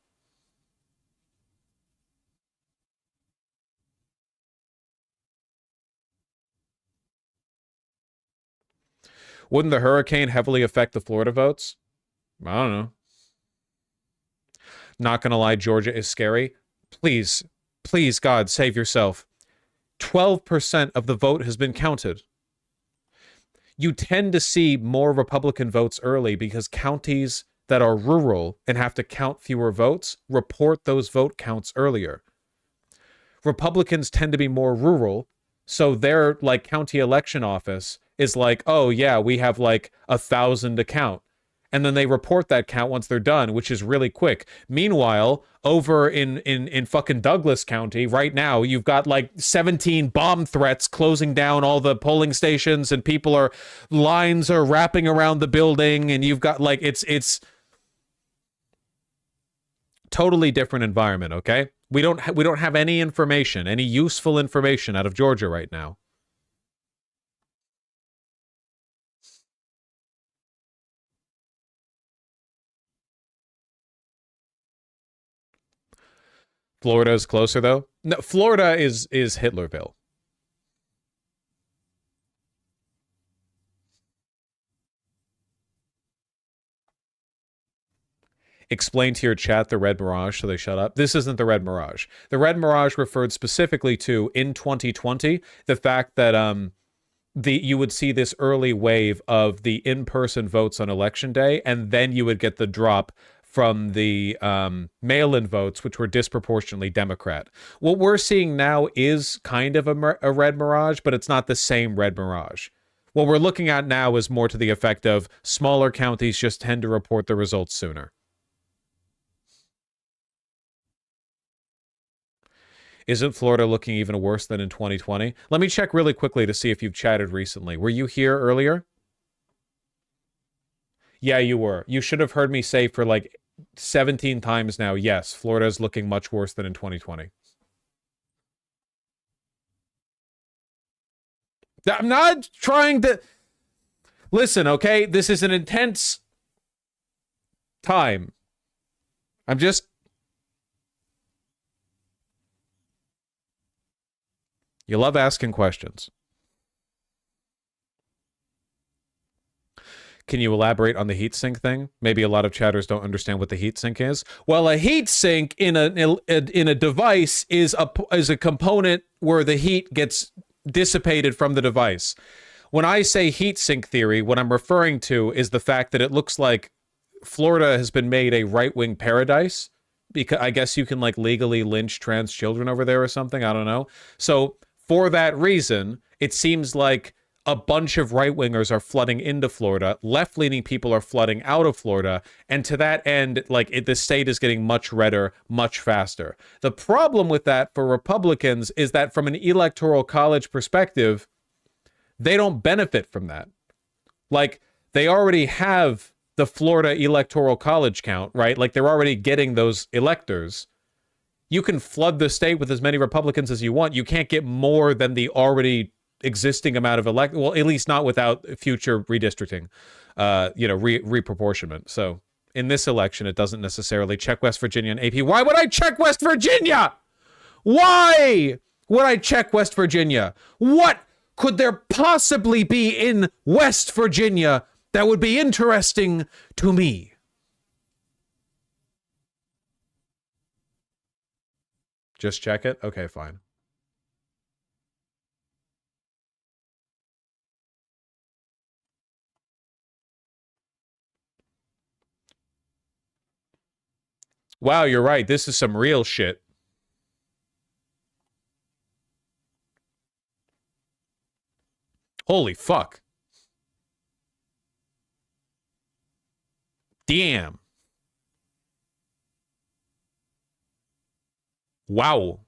A: Wouldn't the hurricane heavily affect the Florida votes? I don't know. Not gonna lie, Georgia is scary. Please, please, God, save yourself. 12% of the vote has been counted. You tend to see more Republican votes early because counties that are rural and have to count fewer votes report those vote counts earlier. Republicans tend to be more rural, so their like county election office is like, oh yeah, we have like 1,000 to count. And then they report that count once they're done, which is really quick. Meanwhile, over in fucking Douglas County right now, you've got like 17 bomb threats closing down all the polling stations, and lines are wrapping around the building, and you've got like, it's totally different environment, okay? We don't have any information, any useful information out of Georgia right now. Florida is closer, though. No, Florida is Hitlerville. Explain to your chat the Red Mirage so they shut up. This isn't the Red Mirage. The Red Mirage referred specifically to, in 2020, the fact that you would see this early wave of the in-person votes on Election Day, and then you would get the drop from the mail-in votes, which were disproportionately Democrat. What we're seeing now is kind of a Red Mirage, but it's not the same Red Mirage. What we're looking at now is more to the effect of smaller counties just tend to report the results sooner. Isn't Florida looking even worse than in 2020? Let me check really quickly to see if you've chatted recently. Were you here earlier? Yeah, you were. You should have heard me say for like 17 times now, yes, Florida is looking much worse than in 2020. I'm not trying to... Listen, okay? This is an intense time. I'm just You love asking questions. Can you elaborate on the heatsink thing? Maybe a lot of chatters don't understand what the heatsink is. Well, a heatsink in a device is a component where the heat gets dissipated from the device. When I say heatsink theory, what I'm referring to is the fact that it looks like Florida has been made a right-wing paradise, because I guess you can like legally lynch trans children over there or something. I don't know. So for that reason, it seems like a bunch of right-wingers are flooding into Florida. Left-leaning people are flooding out of Florida. And to that end, like the state is getting much redder, much faster. The problem with that for Republicans is that from an electoral college perspective, they don't benefit from that. Like, they already have the Florida electoral college count, right? Like, they're already getting those electors. You can flood the state with as many Republicans as you want. You can't get more than the already existing amount of well, at least not without future redistricting, reproportionment. So in this election, it doesn't necessarily check West Virginia and AP. Why would I check West Virginia? Why would I check West Virginia? What could there possibly be in West Virginia that would be interesting to me? Just check it? Okay, fine. Wow, you're right. This is some real shit. Holy fuck. Damn. Wow.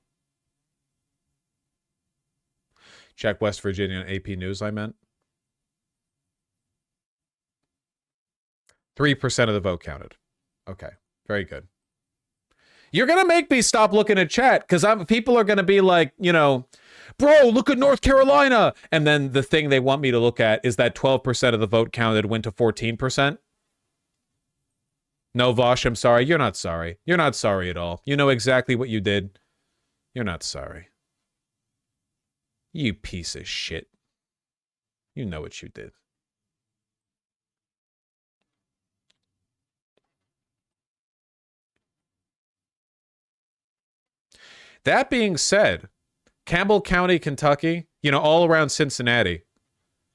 A: Check West Virginia and AP News, I meant. 3% of the vote counted. Okay, very good. You're going to make me stop looking at chat because people are going to be like, bro, look at North Carolina. And then the thing they want me to look at is that 12% of the vote counted went to 14%. No, Vosh, I'm sorry. You're not sorry. You're not sorry at all. You know exactly what you did. You're not sorry. You piece of shit. You know what you did. That being said, Campbell County, Kentucky, all around Cincinnati.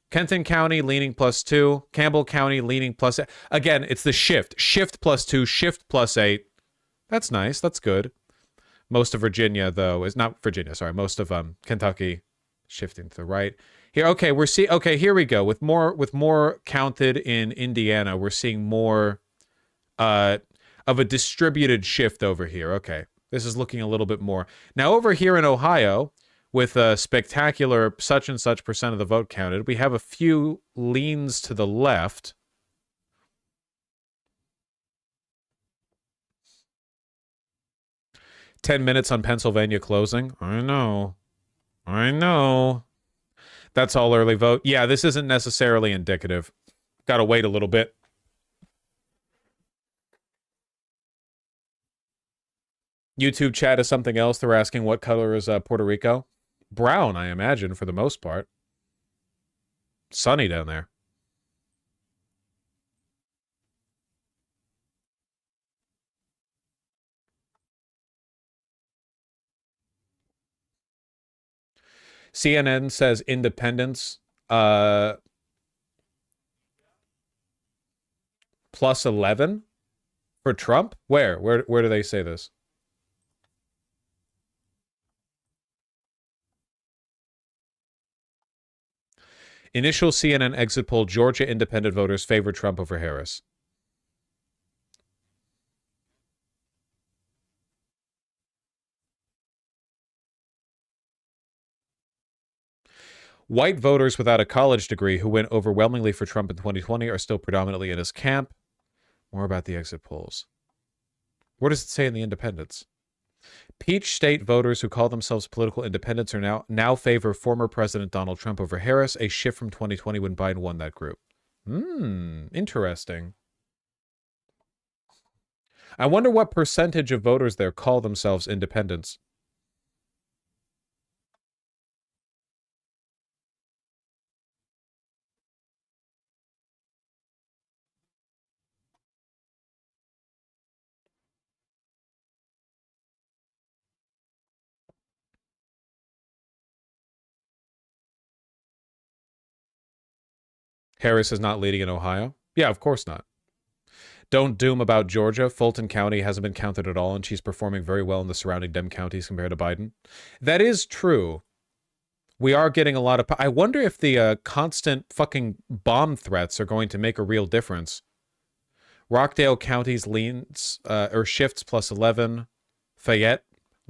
A: Kenton County leaning +2. Campbell County leaning +8. Again, it's the shift. Shift +2, shift +8. That's nice. That's good. Most of Virginia, though, is not Virginia. Sorry, most of Kentucky shifting to the right. Here, okay, okay, here we go. With more counted in Indiana, we're seeing more of a distributed shift over here. Okay. This is looking a little bit more. Now, over here in Ohio, with a spectacular such and such % of the vote counted, we have a few leans to the left. "10 minutes on Pennsylvania closing." I know. That's all early vote. Yeah, this isn't necessarily indicative. Gotta wait a little bit. YouTube chat is something else. They're asking what color is Puerto Rico? Brown, I imagine, for the most part. Sunny down there. CNN says independents +11 for Trump. Where do they say this? Initial CNN exit poll: Georgia independent voters favor Trump over Harris. White voters without a college degree who went overwhelmingly for Trump in 2020 are still predominantly in his camp. More about the exit polls. What does it say in the independents? Peach State voters who call themselves political independents are now favor former President Donald Trump over Harris, a shift from 2020 when Biden won that group. Interesting. I wonder what percentage of voters there call themselves independents. Harris is not leading in Ohio. Yeah, of course not. Don't doom about Georgia. Fulton County hasn't been counted at all, and she's performing very well in the surrounding Dem counties compared to Biden. That is true. We are getting a lot of... I wonder if the constant fucking bomb threats are going to make a real difference. Rockdale County's leans, or shifts plus 11. Fayette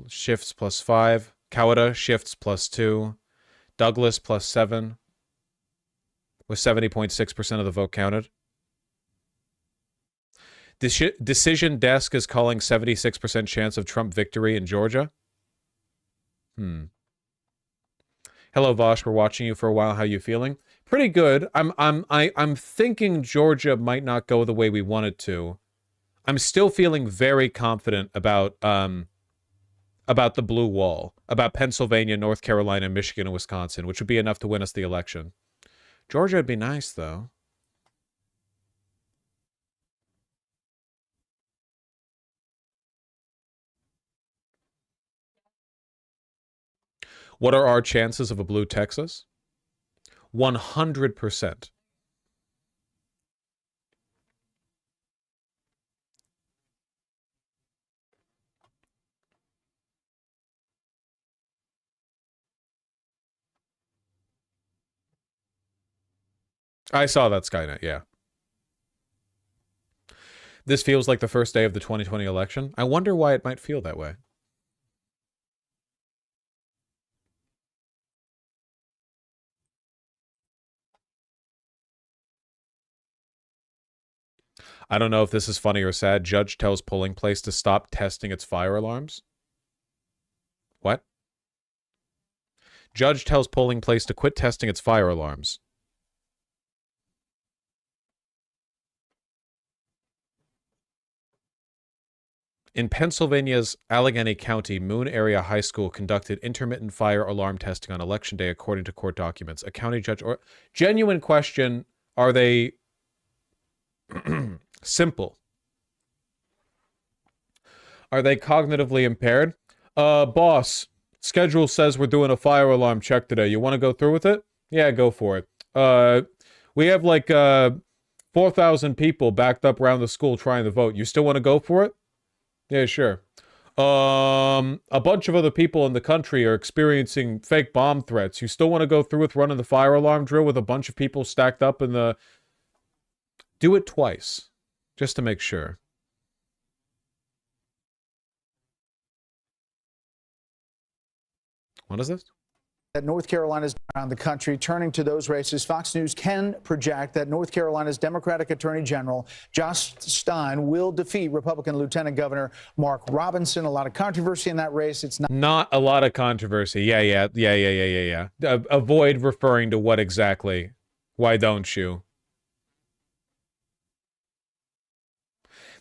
A: shifts plus 5. Coweta shifts plus 2. Douglas plus 7. With 70.6% of the vote counted. Decision Desk is calling 76% chance of Trump victory in Georgia. Hello, Vosh. We're watching you for a while. How you feeling? Pretty good. I'm thinking Georgia might not go the way we want it to. I'm still feeling very confident about the blue wall, about Pennsylvania, North Carolina, Michigan, and Wisconsin, which would be enough to win us the election. Georgia would be nice, though. What are our chances of a blue Texas? 100%. I saw that, Skynet, yeah. This feels like the first day of the 2020 election. I wonder why it might feel that way. I don't know if this is funny or sad. Judge tells polling place to stop testing its fire alarms. What? Judge tells polling place to quit testing its fire alarms. In Pennsylvania's Allegheny County, Moon Area High School conducted intermittent fire alarm testing on Election Day, according to court documents. A county judge... or genuine question, are they... simple? Are they cognitively impaired? Boss, schedule says we're doing a fire alarm check today. You want to go through with it? Yeah, go for it. We have like 4,000 people backed up around the school trying to vote. You still want to go for it? Yeah, sure. A bunch of other people in the country are experiencing fake bomb threats. You still want to go through with running the fire alarm drill with a bunch of people stacked up in the... Do it twice, just to make sure. What is this?
J: That North Carolina's around the country. Turning to those races, Fox News can project that North Carolina's Democratic Attorney General Josh Stein will defeat Republican Lieutenant Governor Mark Robinson. A lot of controversy in that race. It's
A: not a lot of controversy. Yeah. Avoid referring to what exactly. Why don't you?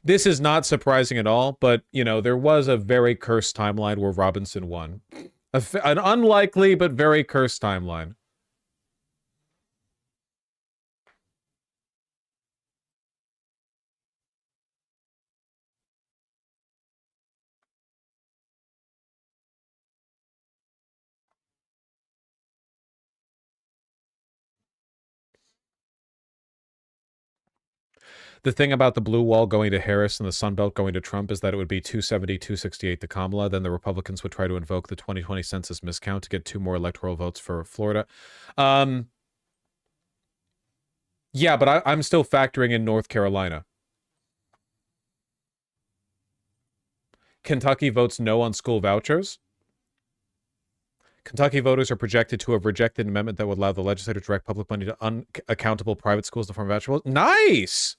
A: This is not surprising at all, but, you know, there was a very cursed timeline where Robinson won. An unlikely but very cursed timeline. The thing about the blue wall going to Harris and the Sun Belt going to Trump is that it would be 270, 268 to Kamala. Then the Republicans would try to invoke the 2020 census miscount to get 2 more electoral votes for Florida. Yeah, but I'm still factoring in North Carolina. Kentucky votes no on school vouchers. Kentucky voters are projected to have rejected an amendment that would allow the legislature to direct public money to unaccountable private schools to form voucher. Nice!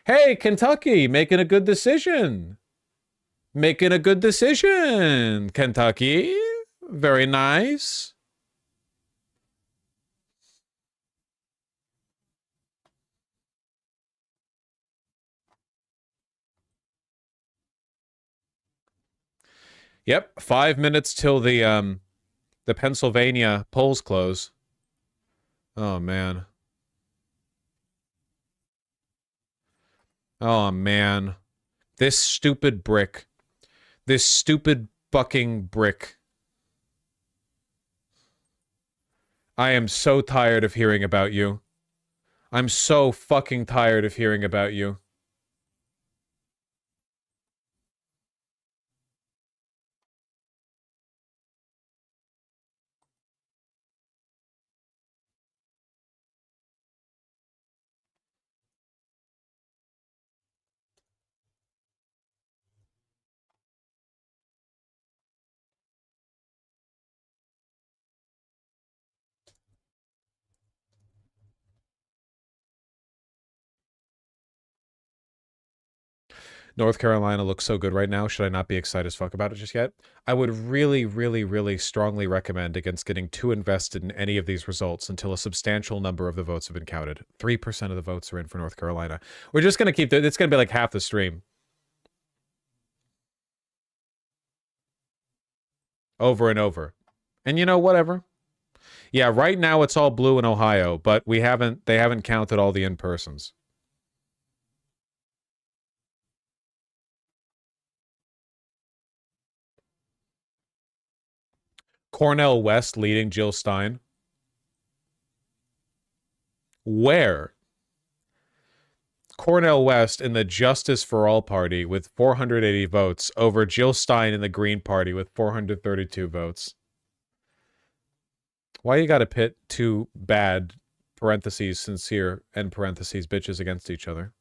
A: Hey, Kentucky, making a good decision. Making a good decision, Kentucky. Very nice. Yep, 5 minutes till the Pennsylvania polls close. Oh, man. Oh, man. This stupid brick. This stupid fucking brick. I am so tired of hearing about you. I'm so fucking tired of hearing about you. North Carolina looks so good right now. Should I not be excited as fuck about it just yet? I would really, really, really strongly recommend against getting too invested in any of these results until a substantial number of the votes have been counted. 3% of the votes are in for North Carolina. We're just going to keep... It's going to be like half the stream. Over and over. And you know, whatever. Yeah, right now it's all blue in Ohio, but they haven't counted all the in-persons. Cornel West leading Jill Stein. Where? Cornel West in the Justice for All party with 480 votes over Jill Stein in the Green Party with 432 votes. Why you gotta pit two bad, parentheses, sincere, end parentheses, bitches against each other?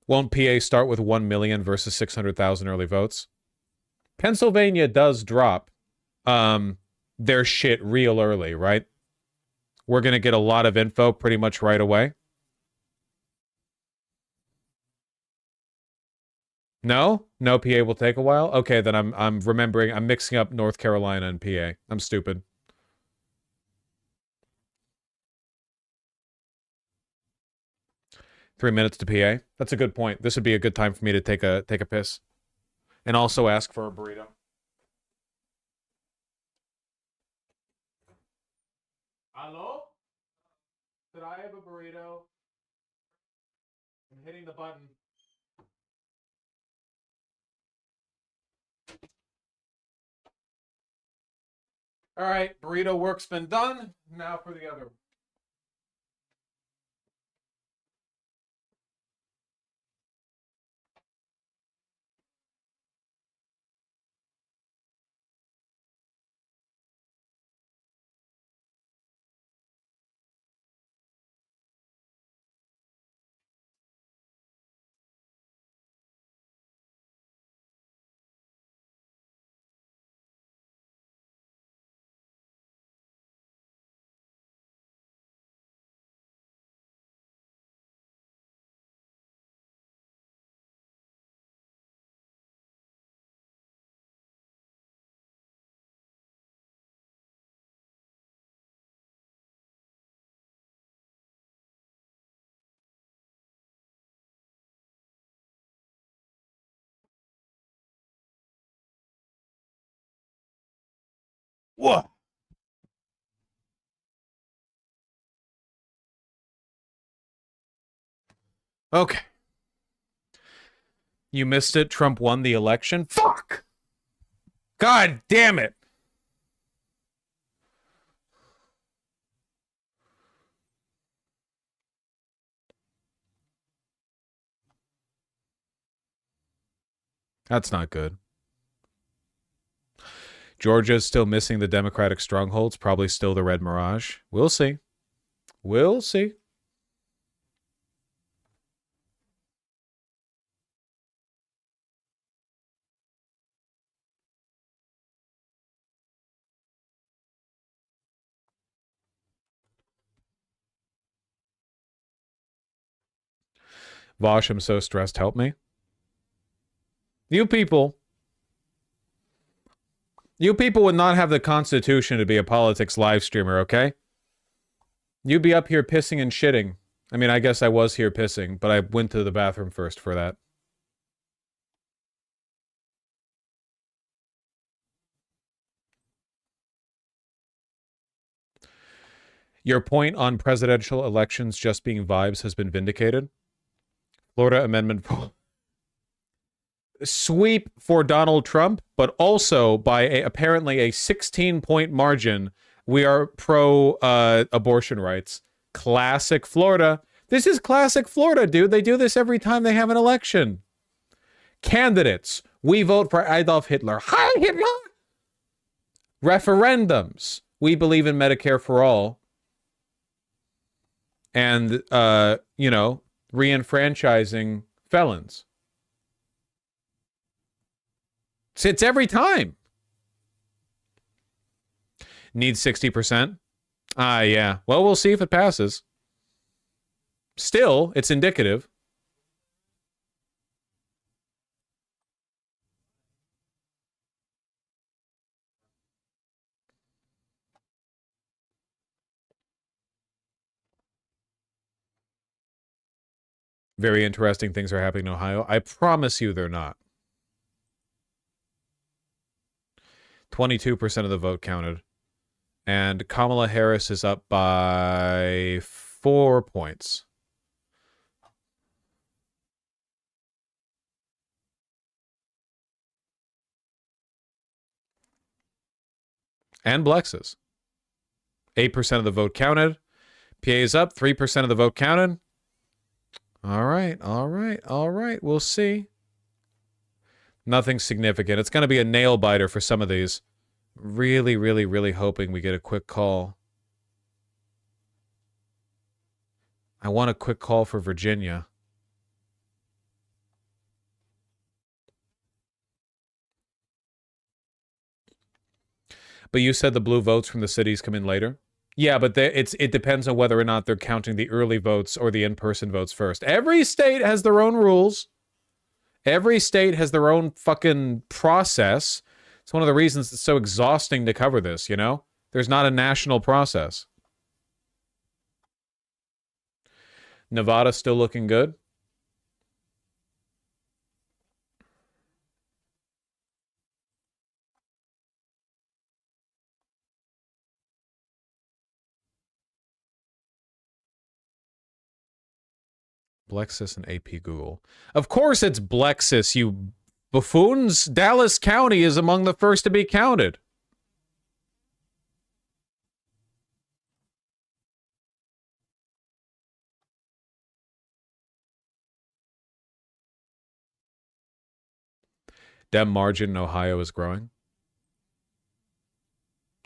A: Won't PA start with 1 million versus 600,000 early votes? Pennsylvania does drop their shit real early, right? We're going to get a lot of info pretty much right away. No? No, PA will take a while? Okay, then I'm remembering, I'm mixing up North Carolina and PA. I'm stupid. Three minutes to PA. That's a good point. This would be a good time for me to take a piss. And also ask for a burrito. Hello? Did I have a burrito? I'm hitting the button. All right, burrito work's been done. Now for the other. What? Okay. You missed it. Trump won the election. Fuck! God damn it. That's not good. Georgia's still missing the Democratic strongholds, probably still the red mirage. We'll see. We'll see. Vosh, I'm so stressed. Help me. You people would not have the constitution to be a politics live streamer, okay? You'd be up here pissing and shitting. I mean, I guess I was here pissing, but I went to the bathroom first for that. Your point on presidential elections just being vibes has been vindicated. Florida Amendment sweep for Donald Trump, but also by apparently a 16-point margin, we are pro-abortion rights. Classic Florida. This is classic Florida, dude. They do this every time they have an election. Candidates. We vote for Adolf Hitler. Heil Hitler! Referendums. We believe in Medicare for all. And, re-enfranchising felons. It's every time. Needs 60%. Yeah. Well, we'll see if it passes. Still, it's indicative. Very interesting things are happening in Ohio. I promise you they're not. 22% of the vote counted. And Kamala Harris is up by 4 points. And Blex's. 8% of the vote counted. PA is up. 3% of the vote counted. All right. We'll see. Nothing significant. It's going to be a nail biter for some of these. Really, really, really hoping we get a quick call. I want a quick call for Virginia. But you said the blue votes from the cities come in later? Yeah, but it depends on whether or not they're counting the early votes or the in-person votes first. Every state has their own rules. Every state has their own fucking process. It's one of the reasons it's so exhausting to cover this, you know? There's not a national process. Nevada still looking good. Blexis and AP Google. Of course it's Blexis, you buffoons. Dallas County is among the first to be counted. Dem margin in Ohio is growing.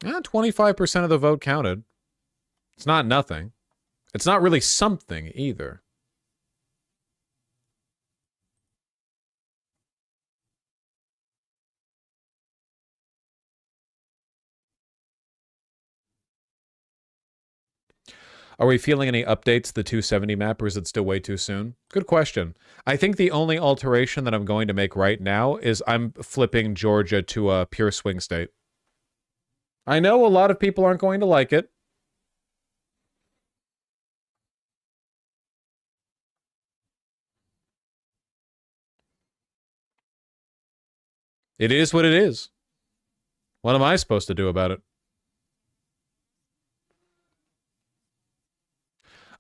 A: 25% of the vote counted. It's not nothing. It's not really something either. Are we feeling any updates to the 270 map, or is it still way too soon? Good question. I think the only alteration that I'm going to make right now is I'm flipping Georgia to a pure swing state. I know a lot of people aren't going to like it. It is what it is. What am I supposed to do about it?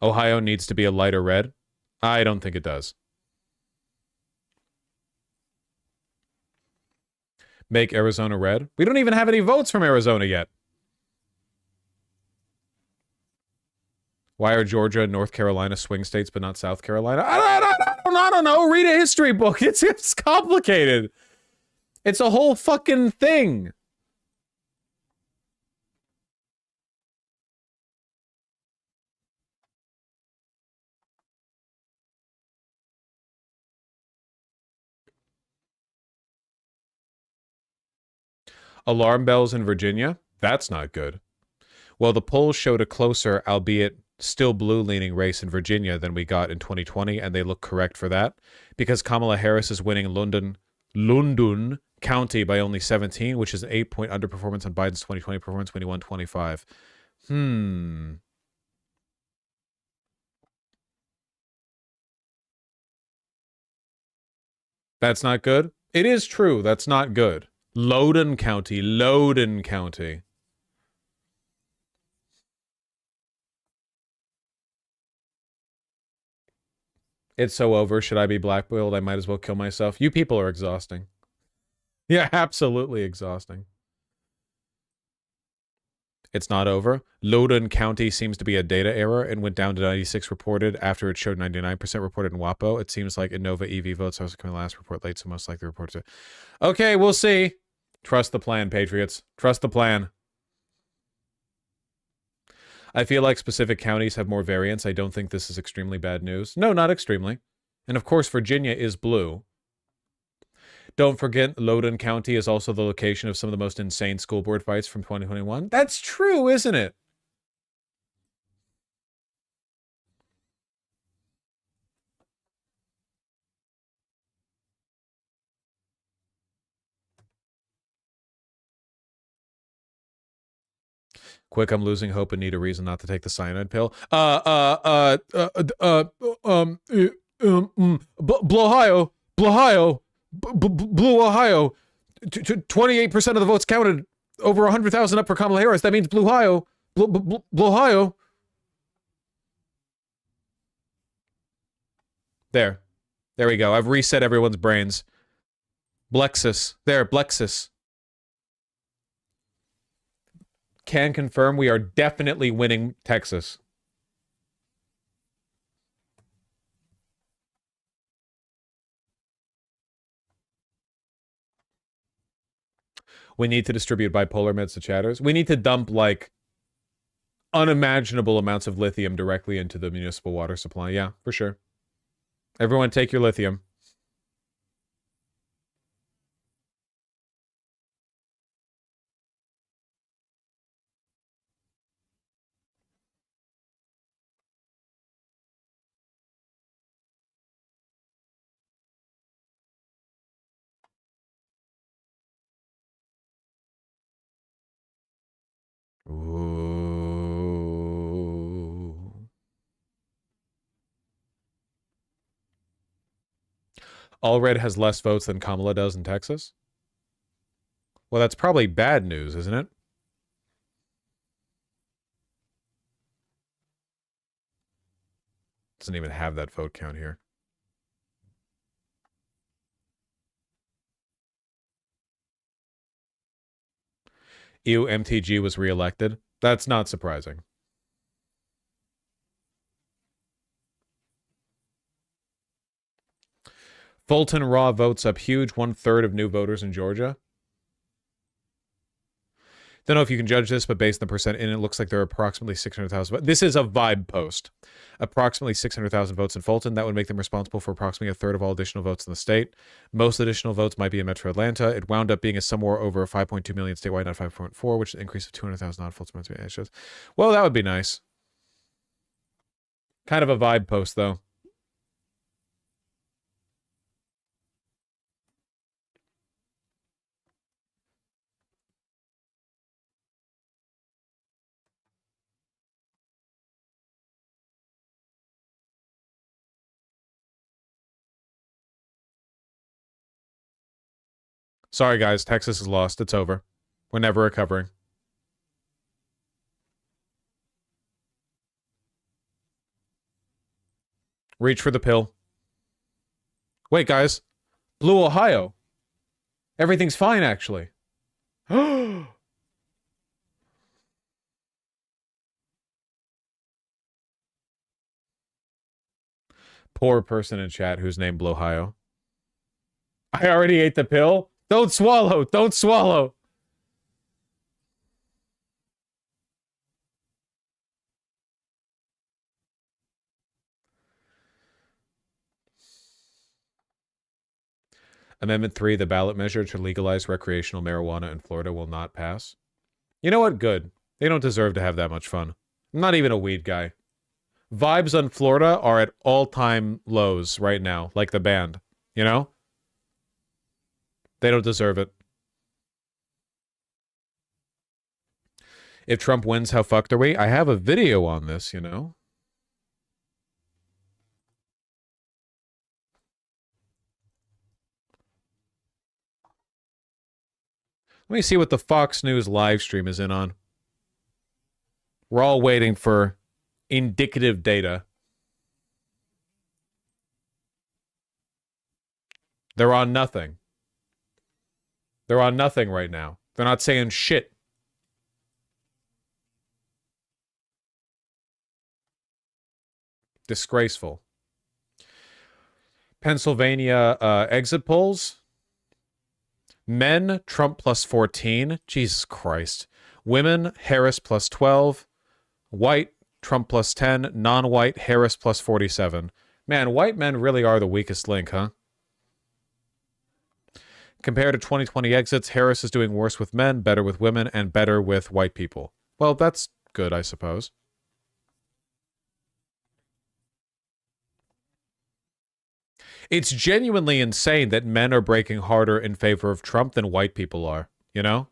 A: Ohio needs to be a lighter red. I don't think it does. Make Arizona red. We don't even have any votes from Arizona yet. Why are Georgia and North Carolina swing states but not South Carolina? I don't know. Read a history book. It's complicated. It's a whole fucking thing. Alarm bells in Virginia? That's not good. Well, the polls showed a closer, albeit still blue-leaning race in Virginia than we got in 2020, and they look correct for that, because Kamala Harris is winning London County by only 17, which is an 8-point underperformance on Biden's 2020 performance, 21-25. That's not good? It is true, that's not good. Loudoun County. It's so over. Should I be blackballed? I might as well kill myself. You people are exhausting. Yeah, absolutely exhausting. It's not over. Loudoun County seems to be a data error and went down to 96 reported after it showed 99% reported in WAPO. It seems like Innova EV votes are coming last report late, so most likely reports it. Okay, we'll see. Trust the plan, Patriots. Trust the plan. I feel like specific counties have more variance. I don't think this is extremely bad news. No, not extremely. And of course, Virginia is blue. Don't forget, Loudoun County is also the location of some of the most insane school board fights from 2021. That's true, isn't it? Quick, I'm losing hope and need a reason not to take the cyanide pill. Blue Ohio, 28% of the votes counted, over 100,000 up for Kamala Harris. That means Blue Ohio. Blue Ohio. There we go. I've reset everyone's brains. Blexus. There, Blexus. Can confirm we are definitely winning Texas. We need to distribute bipolar meds to chatters. We need to dump, like, unimaginable amounts of lithium directly into the municipal water supply. Yeah, for sure. Everyone take your lithium. Ooh. Allred has less votes than Kamala does in Texas? Well, that's probably bad news, isn't it? Doesn't even have that vote count here. Ew, MTG was reelected. That's not surprising. Fulton Raw votes up huge, 1/3 of new voters in Georgia. Don't know if you can judge this, but based on the percent in it, looks like there are approximately 600,000. This is a vibe post. Approximately 600,000 votes in Fulton. That would make them responsible for approximately 1/3 of all additional votes in the state. Most additional votes might be in Metro Atlanta. It wound up being a somewhere over 5.2 million statewide, not 5.4, which is an increase of 200,000 odd Fulton. Well, that would be nice. Kind of a vibe post, though. Sorry, guys. Texas is lost. It's over. We're never recovering. Reach for the pill. Wait, guys. Blue Ohio. Everything's fine, actually. Poor person in chat who's named Blue Ohio. I already ate the pill. Don't swallow. Don't swallow. Amendment 3, the ballot measure to legalize recreational marijuana in Florida will not pass. You know what? Good. They don't deserve to have that much fun. I'm not even a weed guy. Vibes on Florida are at all-time lows right now, like the band. You know? They don't deserve it. If Trump wins, how fucked are we? I have a video on this, you know? Let me see what the Fox News live stream is in on. We're all waiting for indicative data. They're on nothing. They're on nothing right now. They're not saying shit. Disgraceful. Pennsylvania exit polls. Men, Trump plus 14. Jesus Christ. Women, Harris plus 12. White, Trump plus 10. Non-white, Harris plus 47. Man, white men really are the weakest link, huh? Compared to 2020 exits, Harris is doing worse with men, better with women, and better with white people. Well, that's good, I suppose. It's genuinely insane that men are breaking harder in favor of Trump than white people are, you know?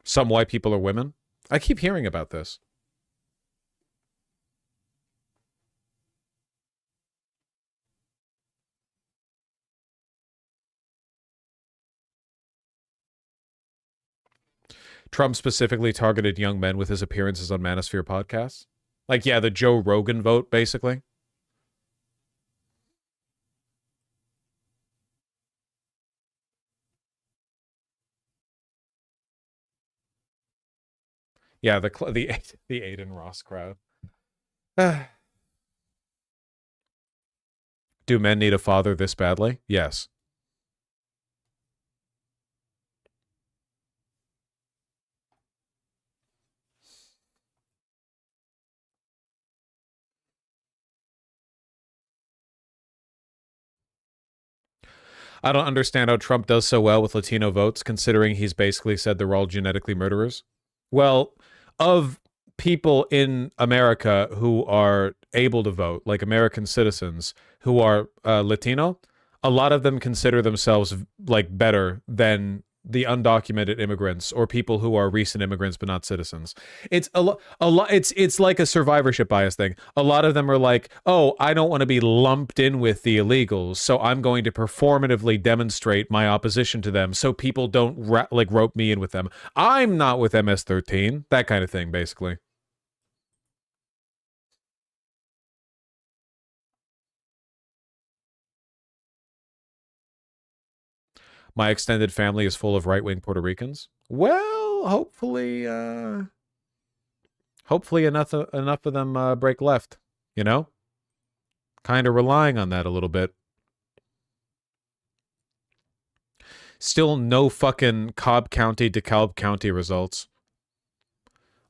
A: Some white people are women. I keep hearing about this. Trump specifically targeted young men with his appearances on Manosphere podcasts. Like, yeah, the Joe Rogan vote, basically. Yeah, the Aiden Ross crowd. Do men need a father this badly? Yes. I don't understand how Trump does so well with Latino votes, considering he's basically said they're all genetically murderers. Well, of people in America who are able to vote, like American citizens who are Latino, a lot of them consider themselves like better than the undocumented immigrants or people who are recent immigrants but not citizens. It's a lot. It's like a survivorship bias thing. A lot of them are like, "Oh, I don't want to be lumped in with the illegals, so I'm going to performatively demonstrate my opposition to them, so people don't rope me in with them. I'm not with MS-13." That kind of thing, basically. My extended family is full of right-wing Puerto Ricans. Well, hopefully enough of them break left, you know? Kind of relying on that a little bit. Still no fucking Cobb County, DeKalb County results.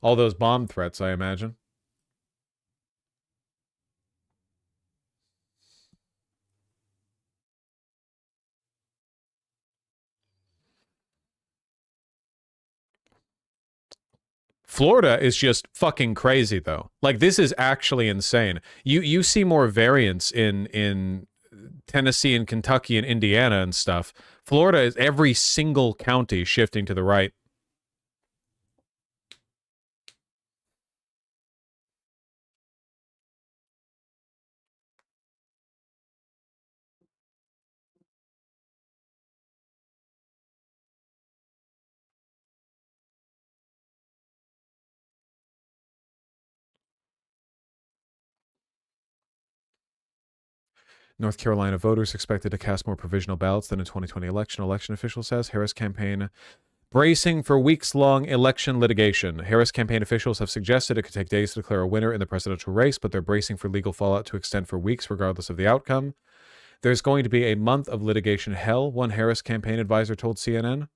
A: All those bomb threats, I imagine. Florida is just fucking crazy, though. Like, this is actually insane. You see more variance in Tennessee and Kentucky and Indiana and stuff. Florida is every single county shifting to the right. North Carolina voters expected to cast more provisional ballots than in 2020 election. Election official says Harris campaign bracing for weeks-long election litigation. Harris campaign officials have suggested it could take days to declare a winner in the presidential race, but they're bracing for legal fallout to extend for weeks regardless of the outcome. There's going to be a month of litigation hell, one Harris campaign advisor told CNN.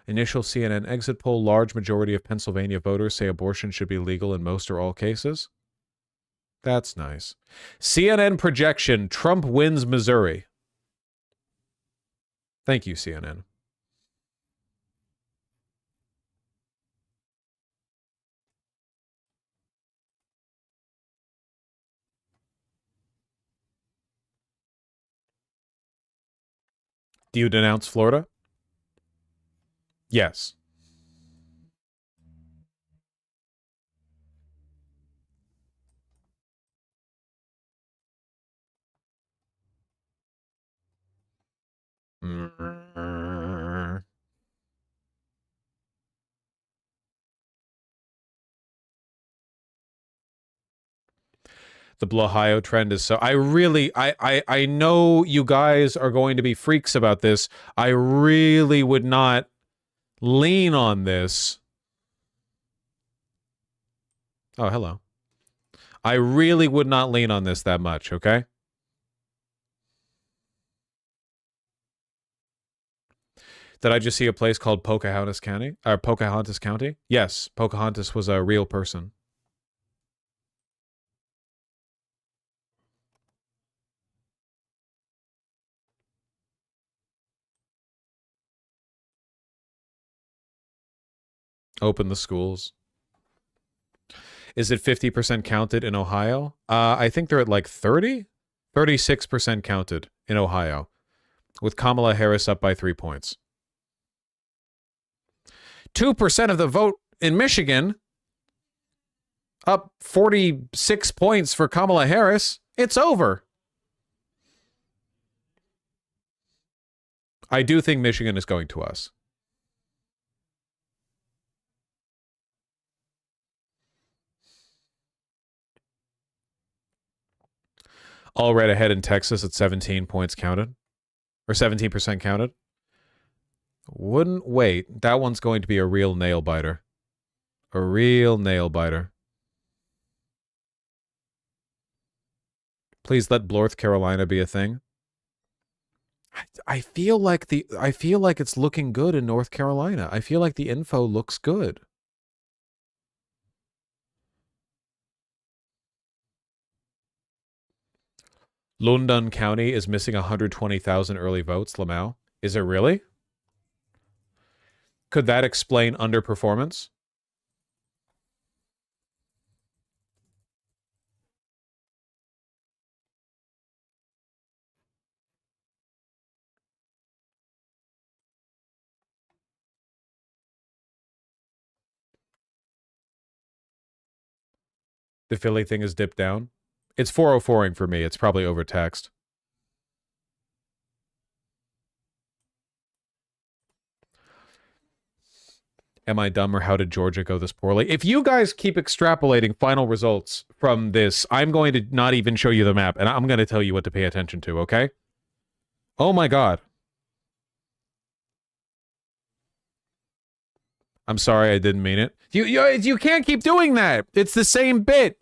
A: Initial CNN exit poll, large majority of Pennsylvania voters say abortion should be legal in most or all cases. That's nice. CNN projection, Trump wins Missouri. Thank you, CNN. Do you denounce Florida? Yes. The Blahio trend is so... I know you guys are going to be freaks about this. I really would not lean on this. Oh, hello. I really would not lean on this that much, okay? Did I just see a place called Pocahontas County? Or Pocahontas County? Yes, Pocahontas was a real person. Open the schools. Is it 50% counted in Ohio? I think they're at like 30? 36% counted in Ohio, with Kamala Harris up by 3 points. 2% of the vote in Michigan, up 46 points for Kamala Harris. It's over. I do think Michigan is going to us. All red ahead in Texas at 17 points counted. Or 17% counted. Wouldn't wait. That one's going to be a real nail biter. A real nail biter. Please let North Carolina be a thing. I feel like it's looking good in North Carolina. I feel like the info looks good. Loudoun County is missing 120,000 early votes, Lamau. Is it really? Could that explain underperformance? The Philly thing is dipped down. It's 404ing for me. It's probably overtaxed. Am I dumb, or how did Georgia go this poorly? If you guys keep extrapolating final results from this, I'm going to not even show you the map, and I'm going to tell you what to pay attention to, okay? Oh my God. I'm sorry, I didn't mean it. You can't keep doing that. It's the same bit.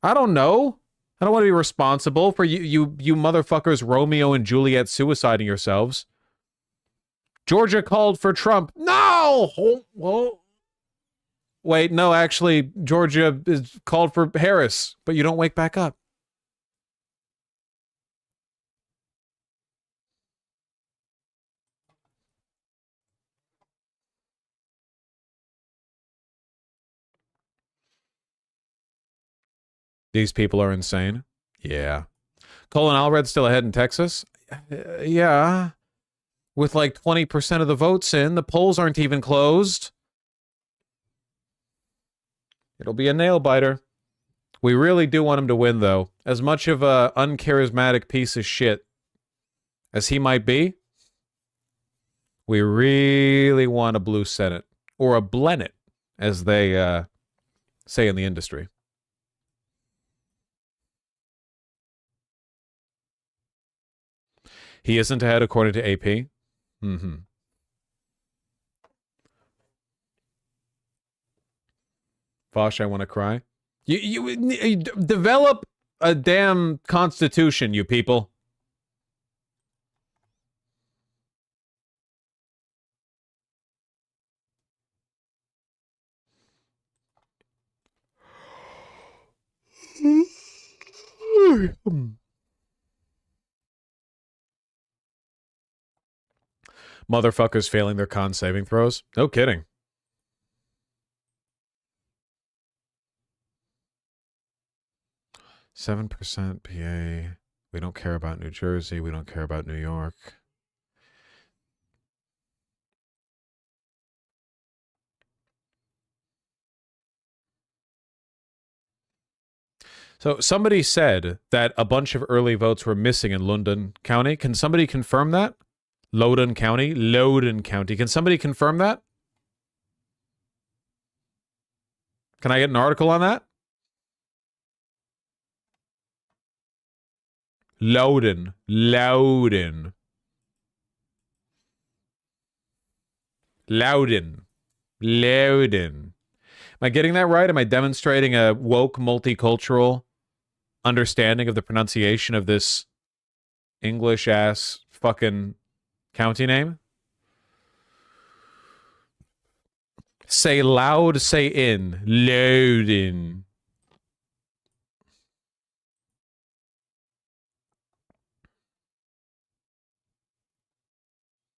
A: I don't know. I don't want to be responsible for you motherfuckers Romeo and Juliet suiciding yourselves. Georgia called for Trump. No! Wait, no, actually, Georgia is called for Harris, but you don't wake back up. These people are insane. Yeah. Colin Allred still ahead in Texas? Yeah. With like 20% of the votes in. The polls aren't even closed. It'll be a nail biter. We really do want him to win, though. As much of a uncharismatic piece of shit as he might be, we really want a blue Senate. Or a Blennet, as they say in the industry. He isn't ahead according to AP. Mm-hmm. Vosh, I want to cry. You develop a damn constitution, you people. Motherfuckers failing their con saving throws. No kidding. %, PA. We don't care about New Jersey. We don't care about New York. So somebody said that a bunch of early votes were missing in Loudoun County. Can somebody confirm that? Loudoun County? Loudoun County. Can somebody confirm that? Can I get an article on that? Loudon. Loudon. Loudon. Loudon. Am I getting that right? Am I demonstrating a woke multicultural understanding of the pronunciation of this English ass fucking county name? Say loud, say in. Loudon.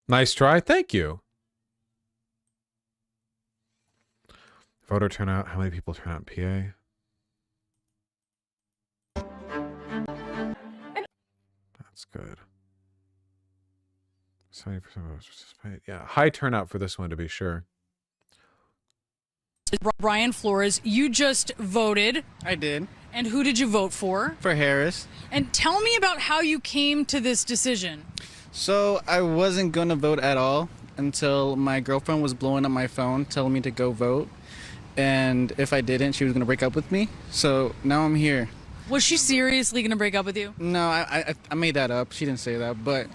A: Nice try. Thank you. Voter turnout. How many people turn out in PA? That's good. 70% of voters participate. Yeah, high turnout for this one to be sure.
K: Brian Flores, you just voted.
M: I did.
K: And who did you vote for?
M: For Harris.
K: And tell me about how you came to this decision.
M: So I wasn't going to vote at all until my girlfriend was blowing up my phone telling me to go vote. And if I didn't, she was going to break up with me. So now I'm here.
K: Was she seriously going to break up with you?
M: No, I made that up. She didn't say that, but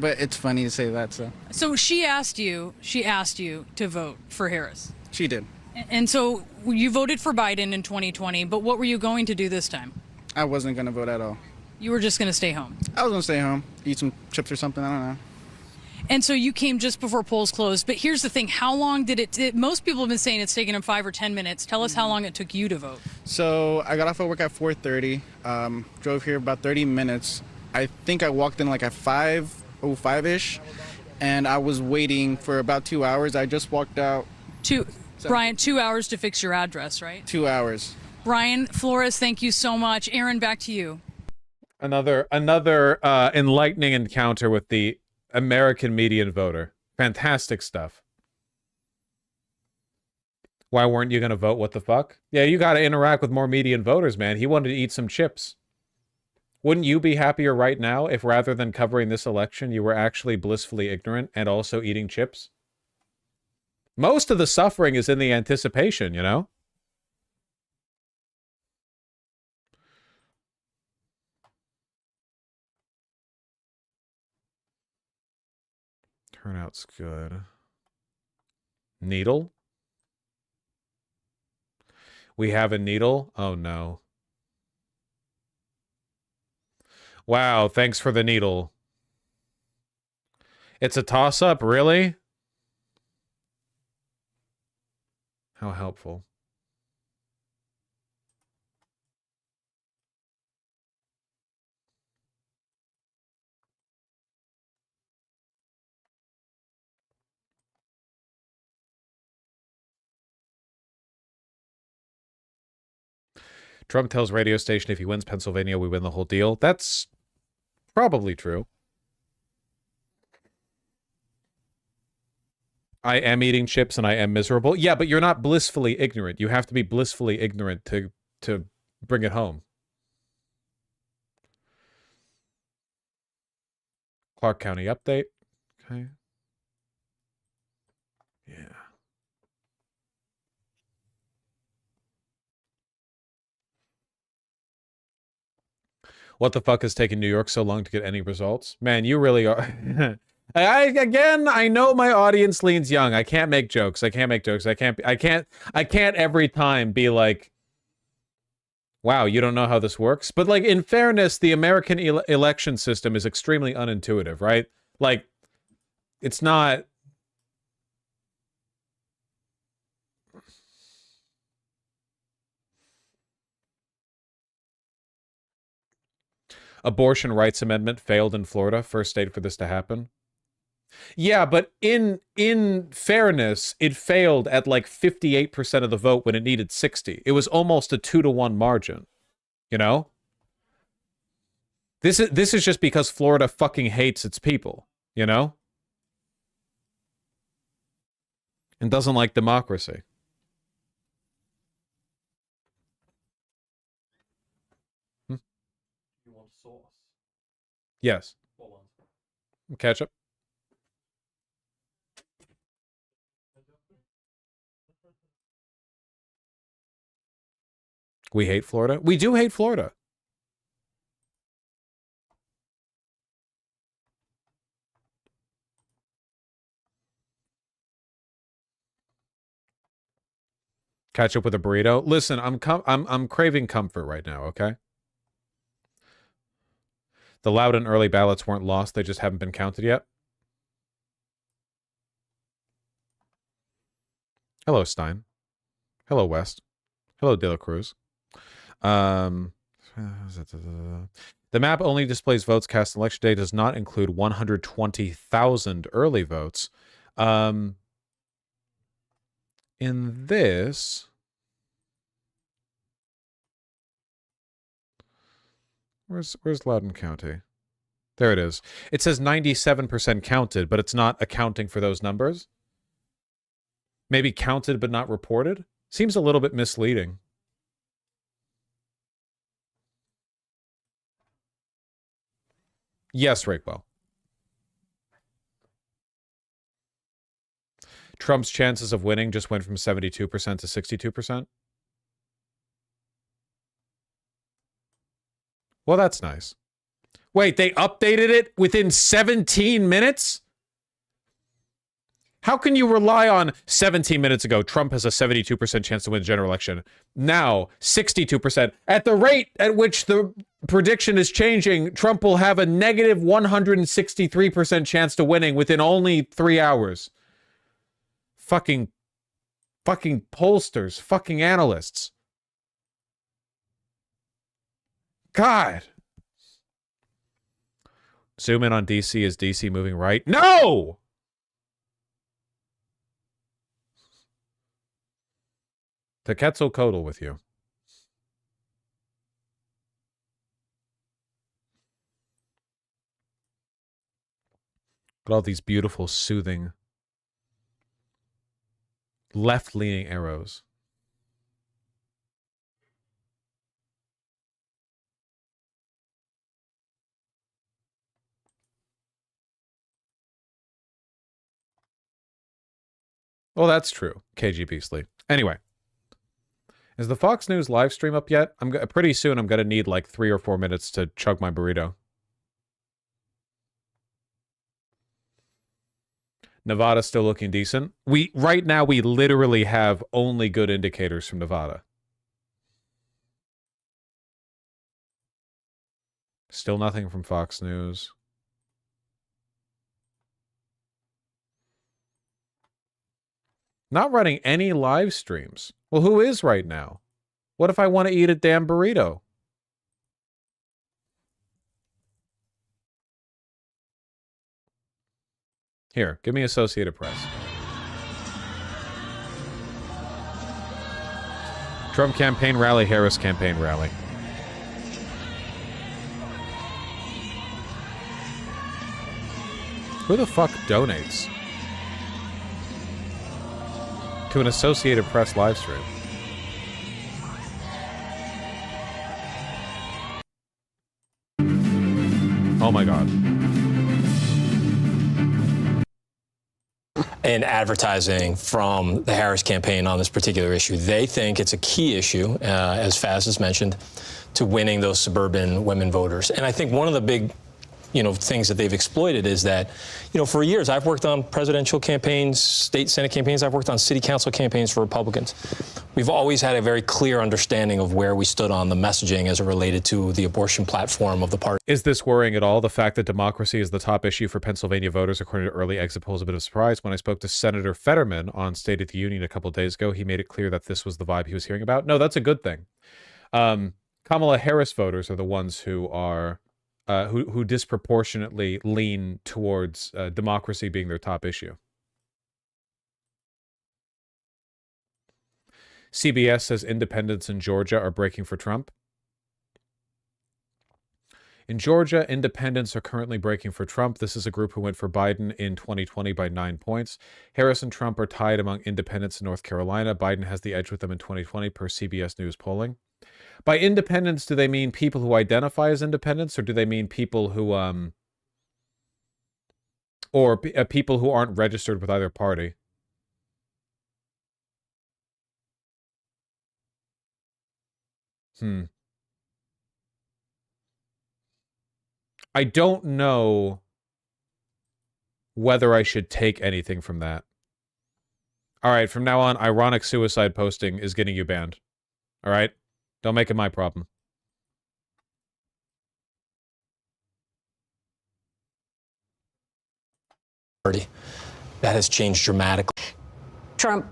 M: it's funny to say that.
K: So she asked you to vote for Harris.
M: She did.
K: And so you voted for Biden in 2020, but what were you going to do this time?
M: I wasn't going to vote at all.
K: You were just going to stay home?
M: I was going to stay home, eat some chips or something, I don't know.
K: And so you came just before polls closed, but here's the thing, how long did it most people have been saying it's taken them 5 or 10 minutes. Tell us how long it took you to vote.
M: So I got off of work at 4:30, drove here about 30 minutes. I think I walked in like at 5:05-ish, and I was waiting for about 2 hours. I just walked out.
K: Brian, 2 hours to fix your address, right?
M: 2 hours.
K: Brian Flores, thank you so much. Aaron, back to you.
A: Another enlightening encounter with the American median voter. Fantastic stuff. Why weren't you going to vote? What the fuck? Yeah, you got to interact with more median voters, man. He wanted to eat some chips. Wouldn't you be happier right now if rather than covering this election, you were actually blissfully ignorant and also eating chips? Most of the suffering is in the anticipation, you know? Turnout's good. Needle? We have a needle? Oh no. Wow, thanks for the needle. It's a toss-up, really? How helpful. Trump tells radio station if he wins Pennsylvania, we win the whole deal. That's probably true. I am eating chips and I am miserable. Yeah, but you're not blissfully ignorant. You have to be blissfully ignorant to bring it home. Clark County update. Okay. Yeah. What the fuck is taking New York so long to get any results? Man, you really are. I know my audience leans young. I can't make jokes. I can't every time be like, wow, you don't know how this works. But like, in fairness, the American election system is extremely unintuitive, right? Like, it's not. Abortion rights amendment failed in Florida, first state for this to happen. Yeah, but in fairness, it failed at like 58% of the vote when it needed 60. It was almost a 2-to-1 margin. You know? This is just because Florida fucking hates its people, you know? And doesn't like democracy. Yes. Ketchup. We hate Florida. We do hate Florida. Catch up with a burrito. Listen, I'm craving comfort right now, okay? The loud and early ballots weren't lost. They just haven't been counted yet. Hello, Stein. Hello, West. Hello, De La Cruz. The map only displays votes cast on election day, does not include 120,000 early votes. In this... Where's Loudoun County? There it is. It says 97% counted, but it's not accounting for those numbers. Maybe counted but not reported? Seems a little bit misleading. Yes, Rakewell. Trump's chances of winning just went from 72% to 62%. Well, that's nice. Wait, they updated it within 17 minutes? How can you rely on 17 minutes ago, Trump has a 72% chance to win the general election. Now, 62%. At the rate at which the prediction is changing, Trump will have a negative 163% chance to winning within only 3 hours. Fucking pollsters, fucking analysts. God. Zoom in on DC. Is DC moving right? No! To Quetzalcoatl with you. Got all these beautiful, soothing, left-leaning arrows. Well, that's true. KG Beastly. Anyway. Is the Fox News live stream up yet? Pretty soon I'm going to need like 3 or 4 minutes to chug my burrito. Nevada's still looking decent. Right now we literally have only good indicators from Nevada. Still nothing from Fox News. Not running any live streams. Well, who is right now? What if I want to eat a damn burrito? Here, give me Associated Press. Trump campaign rally, Harris campaign rally. Who the fuck donates to an Associated Press live stream? Oh my God.
O: And advertising from the Harris campaign on this particular issue. They think it's a key issue, as Faz has mentioned, to winning those suburban women voters. And I think one of the big things that they've exploited is that, for years I've worked on presidential campaigns, state Senate campaigns, I've worked on city council campaigns for Republicans. We've always had a very clear understanding of where we stood on the messaging as it related to the abortion platform of the party.
A: Is this worrying at all? The fact that democracy is the top issue for Pennsylvania voters, according to early exit polls, a bit of a surprise. When I spoke to Senator Fetterman on State of the Union a couple of days ago, he made it clear that this was the vibe he was hearing about. No, that's a good thing. Kamala Harris voters are the ones who are who disproportionately lean towards democracy being their top issue. CBS says independents in Georgia are breaking for Trump. In Georgia, independents are currently breaking for Trump. This is a group who went for Biden in 2020 by 9 points. Harris and Trump are tied among independents in North Carolina. Biden has the edge with them in 2020 per CBS News polling. By independents, do they mean people who identify as independents, or do they mean people who, people who aren't registered with either party? I don't know whether I should take anything from that. All right, from now on, ironic suicide posting is getting you banned. All right? Don't make it my problem.
O: That has changed dramatically.
Q: Trump,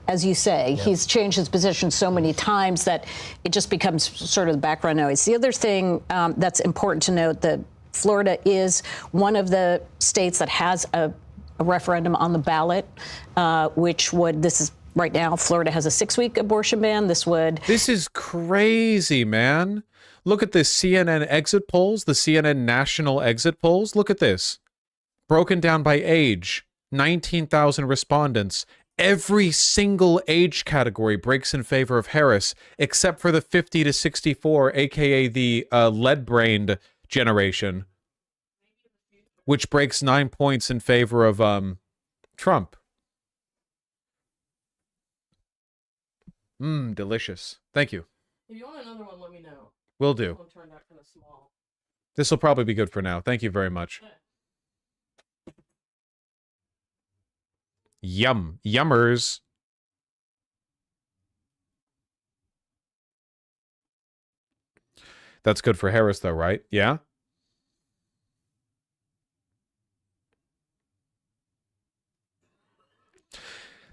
Q: as you say, he's changed his position so many times that it just becomes sort of the background noise. The other thing that's important to note, that Florida is one of the states that has a referendum on the ballot, which would, this is right now, Florida has a 6-week abortion ban. This
A: is crazy, man. Look at this CNN exit polls, the CNN national exit polls. Look at this. Broken down by age, 19,000 respondents. Every single age category breaks in favor of Harris, except for the 50 to 64, aka the lead-brained generation, which breaks 9 points in favor of Trump. Delicious. Thank you.
C: If you want another one, let me know.
A: Will do.
C: I'll turn that kind of small.
A: This will probably be good for now. Thank you very much. Yum. Yummers. That's good for Harris, though, right? Yeah?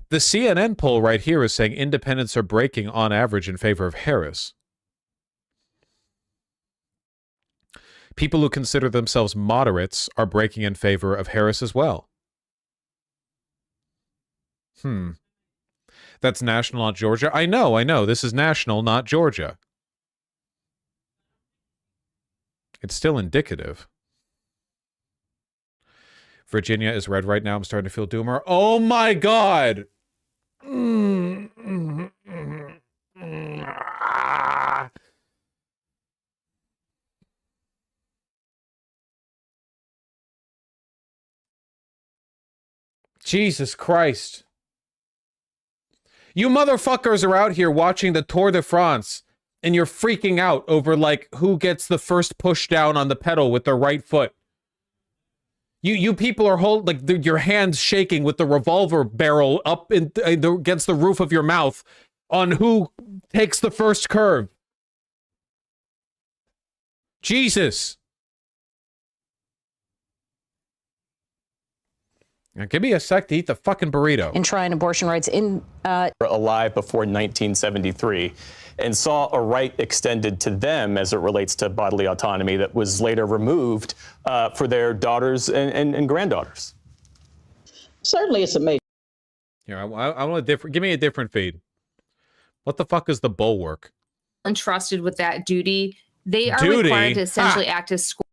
A: The CNN poll right here is saying independents are breaking on average in favor of Harris. People who consider themselves moderates are breaking in favor of Harris as well. That's national, not Georgia. I know. This is national, not Georgia. It's still indicative. Virginia is red right now. I'm starting to feel doomer. Oh my God! Jesus Christ. You motherfuckers are out here watching the Tour de France and you're freaking out over, like, who gets the first push down on the pedal with their right foot. You people are holding, like, your hands shaking with the revolver barrel up against the roof of your mouth on who takes the first curve. Jesus. Now, give me a sec to eat the fucking burrito.
Q: in trying abortion rights in
R: alive before 1973 and saw a right extended to them as it relates to bodily autonomy that was later removed for their daughters and granddaughters.
S: Certainly, it's amazing.
A: Here, I want a different. Give me a different feed. What the fuck is the bulwark?
X: Entrusted with that duty, they are
A: Duty?
X: required to essentially
A: Ah.
X: act as school.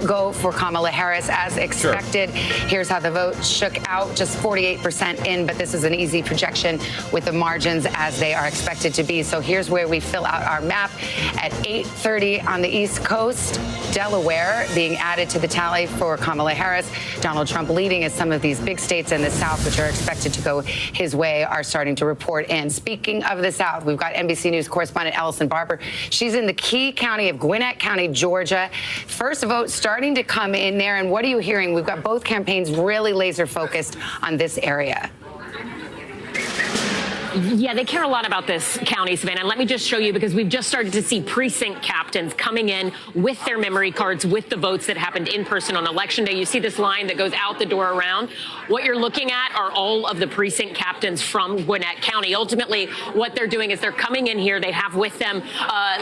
Y: Go for Kamala Harris as expected. Here's how the vote shook out, just 48% in, but this is an easy projection with the margins as they are expected to be. So here's where we fill out our map at 8:30 on the East Coast. Delaware being added to the tally for Kamala Harris. Donald Trump leading as some of these big states in the South, which are expected to go his way, are starting to report in. Speaking of the South, we've got NBC News correspondent Allison Barber. She's in the key county of Gwinnett County, Georgia. First vote starting to come in there. And what are you hearing? We've got both campaigns really laser focused on this area.
Z: Yeah, they care a lot about this county, Savannah. And let me just show you, because we've just started to see precinct captains coming in with their memory cards, with the votes that happened in person on Election Day. You see this line that goes out the door around. What you're looking at are all of the precinct captains from Gwinnett County. Ultimately, what they're doing is they're coming in here. They have with them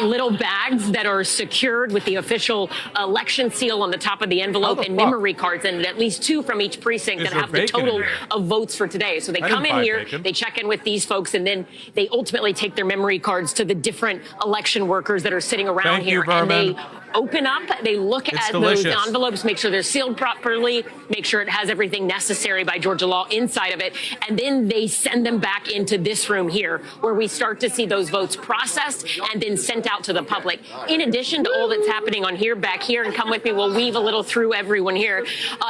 Z: little bags that are secured with the official election seal on the top of the envelope and memory cards, and at least 2 from each precinct that have the total of votes for today. So they come in here, they check in with these folks, and then they ultimately take their memory cards to the different election workers that are sitting around here, and they open up, they look at those envelopes, make sure they're sealed properly, make sure it has everything necessary by Georgia law inside of it, and then they send them back into this room here, where we start to see those votes processed and then sent out to the public. In addition to all that's happening on here, back here, and come with me, we'll weave a little through everyone here,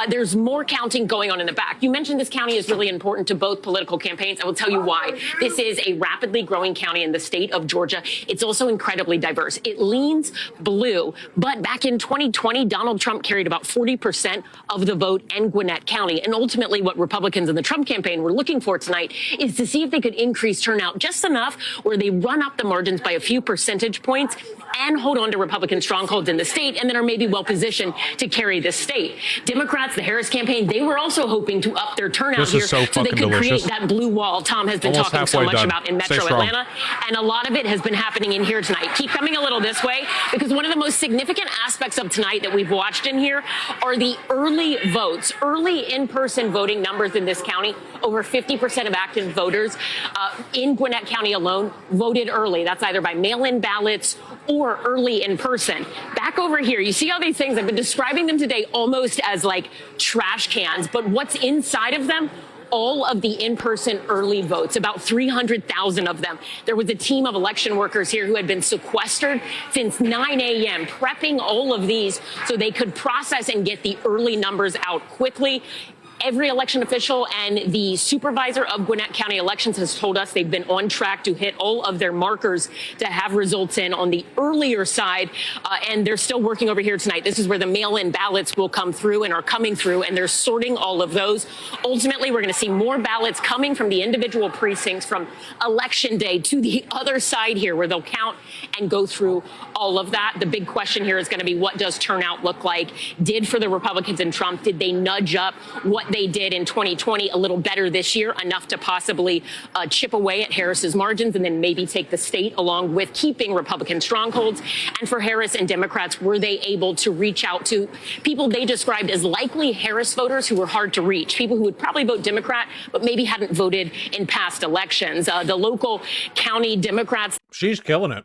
Z: there's more counting going on in the back. You mentioned this county is really important to both political campaigns. I will tell you why. This is a rapidly growing county in the state of Georgia. It's also incredibly diverse. It leans blue, But back in 2020, Donald Trump carried about 40% of the vote in Gwinnett County. And ultimately, what Republicans in the Trump campaign were looking for tonight is to see if they could increase turnout just enough where they run up the margins by a few percentage points and hold on to Republican strongholds in the state, and then are maybe well positioned to carry the state. Democrats, the Harris campaign, they were also hoping to up their turnout
A: This
Z: here
A: is so
Z: so they could
A: fucking
Z: create
A: delicious.
Z: that blue wall Tom has been
A: Almost
Z: talking so
A: halfway
Z: much
A: done.
Z: about in
A: Stay
Z: Metro
A: strong.
Z: Atlanta. And a lot of it has been happening in here tonight. Keep coming a little this way, because one of the most significant aspects of tonight that we've watched in here are the early votes, early in-person voting numbers in this county. Over 50% of active voters in Gwinnett County alone voted early. That's either by mail-in ballots or early in person. Back over here, you see all these things. I've been describing them today almost as like trash cans, but what's inside of them? All of the in-person early votes, about 300,000 of them. There was a team of election workers here who had been sequestered since 9 a.m., prepping all of these so they could process and get the early numbers out quickly. Every election official and the supervisor of Gwinnett County Elections has told us they've been on track to hit all of their markers to have results in on the earlier side, and they're still working over here tonight. This is where the mail-in ballots will come through and are coming through, and they're sorting all of those. Ultimately, we're going to see more ballots coming from the individual precincts from Election Day to the other side here, where they'll count and go through all of that. The big question here is going to be, what does turnout look like? Did for the Republicans and Trump, did they nudge up what they did in 2020 a little better this year, enough to possibly chip away at Harris's margins and then maybe take the state along with keeping Republican strongholds? And for Harris and Democrats, were they able to reach out to people they described as likely Harris voters who were hard to reach, people who would probably vote Democrat but maybe hadn't voted in past elections? The local county Democrats.
A: She's killing it.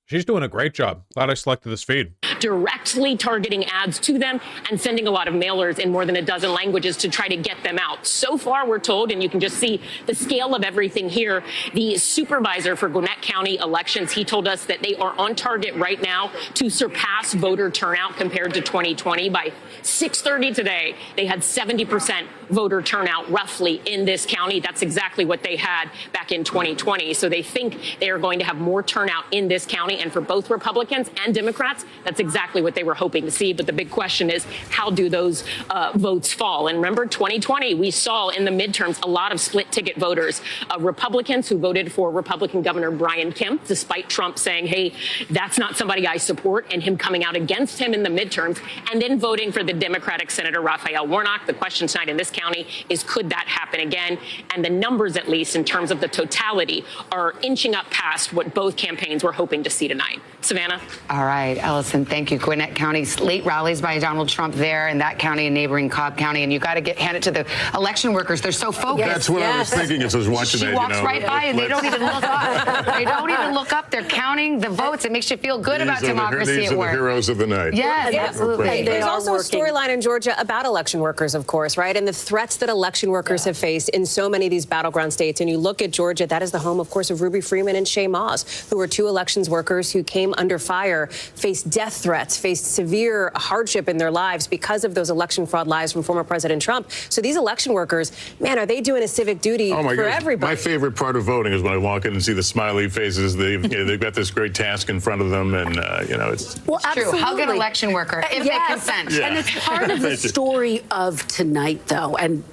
A: She's doing a great job. Glad I selected this feed.
Z: Directly targeting ads to them and sending a lot of mailers in more than a dozen languages to try to get them out. So far, we're told, and you can just see the scale of everything here, the supervisor for Gwinnett County Elections, he told us that they are on target right now to surpass voter turnout compared to 2020. By 6:30 today, they had 70% voter turnout roughly in this county. That's exactly what they had back in 2020. So they think they are going to have more turnout in this county. And for both Republicans and Democrats, that's exactly what they were hoping to see. But the big question is, how do those votes fall? And remember, 2020, we saw in the midterms a lot of split ticket voters, Republicans who voted for Republican Governor Brian Kemp, despite Trump saying, hey, that's not somebody I support, and him coming out against him in the midterms, and then voting for the Democratic Senator Raphael Warnock. The question tonight in this county is, could that happen again? And the numbers, at least in terms of the totality, are inching up past what both campaigns were hoping to see tonight. Savannah?
Y: All right, Ellison, thank you. Gwinnett County's late rallies by Donald Trump there in that county and neighboring Cobb County. And you got to hand it to the election workers. They're so focused.
E: That's what I was thinking as I was watching
Y: She
E: that.
Y: walks right by and they don't even look up. They don't even look up. They're counting the votes. It makes you feel good about democracy
E: These
Y: at
E: are
Y: work.
E: the heroes of the night.
Y: Yes, absolutely.
I: There's also a storyline in Georgia about election workers, of course, right? And the threats that election workers have faced in so many of these battleground states. And you look at Georgia, that is the home, of course, of Ruby Freeman and Shay Moss, who were two elections workers who came under fire, faced death threats, faced severe hardship in their lives because of those election fraud lies from former President Trump. So these election workers, man, are they doing a civic duty
E: Oh my
I: for
E: God.
I: everybody?
E: My favorite part of voting is when I walk in and see the smiley faces. They've got this great task in front of them, and it's
Y: Well, true. Hug an election worker if they consent.
E: Yeah.
L: And it's part of the
E: Thank you.
L: story of tonight, though, and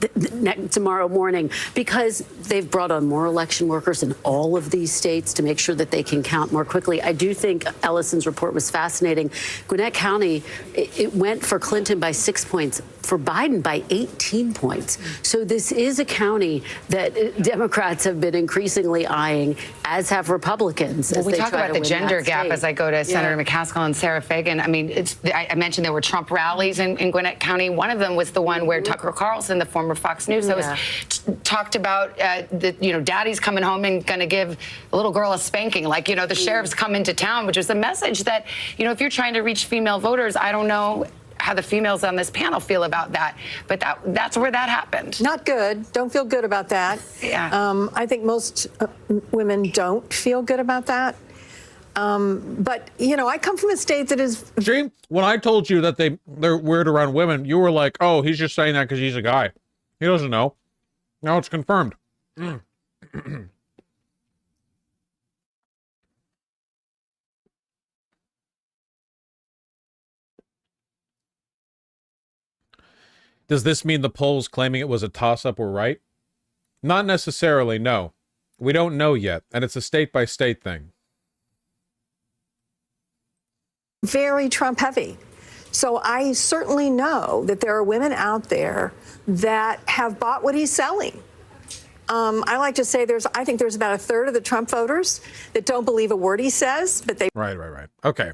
L: tomorrow morning, because they've brought on more election workers in all of these states to make sure that they can count more quickly. I do think Ellison's report was fascinating. Gwinnett County, it went for Clinton by 6 points, for Biden by 18 points. So this is a county that Democrats have been increasingly eyeing, as have Republicans.
Y: Well,
L: as
Y: we
L: they
Y: talk
L: try
Y: about
L: to
Y: the
L: win
Y: gender
L: that
Y: gap
L: state.
Y: as I go to Senator
L: Yeah.
Y: McCaskill and Sarah Fagan. I mean, I mentioned there were Trump rallies in Gwinnett County. One of them was the one where Tucker Carlson, the former Fox News host, talked about daddy's coming home and going to give a little girl a spanking, like, the sheriff's come into town, which was a message that, if you're trying to reach female voters, I don't know how the females on this panel feel about that, but that's where that happened.
P: Not good. Don't feel good about that.
Y: Yeah.
P: I think most women don't feel good about that. But I come from a state that is.
A: See, when I told you that they're weird around women, you were like, "Oh, he's just saying that because he's a guy. He doesn't know." Now it's confirmed. Does this mean the polls claiming it was a toss-up were right? Not necessarily, no. We don't know yet, and it's a state-by-state thing.
P: Very Trump heavy. So I certainly know that there are women out there that have bought what he's selling. I like to say I think there's about a third of the Trump voters that don't believe a word he says, but they.
A: Right. Okay.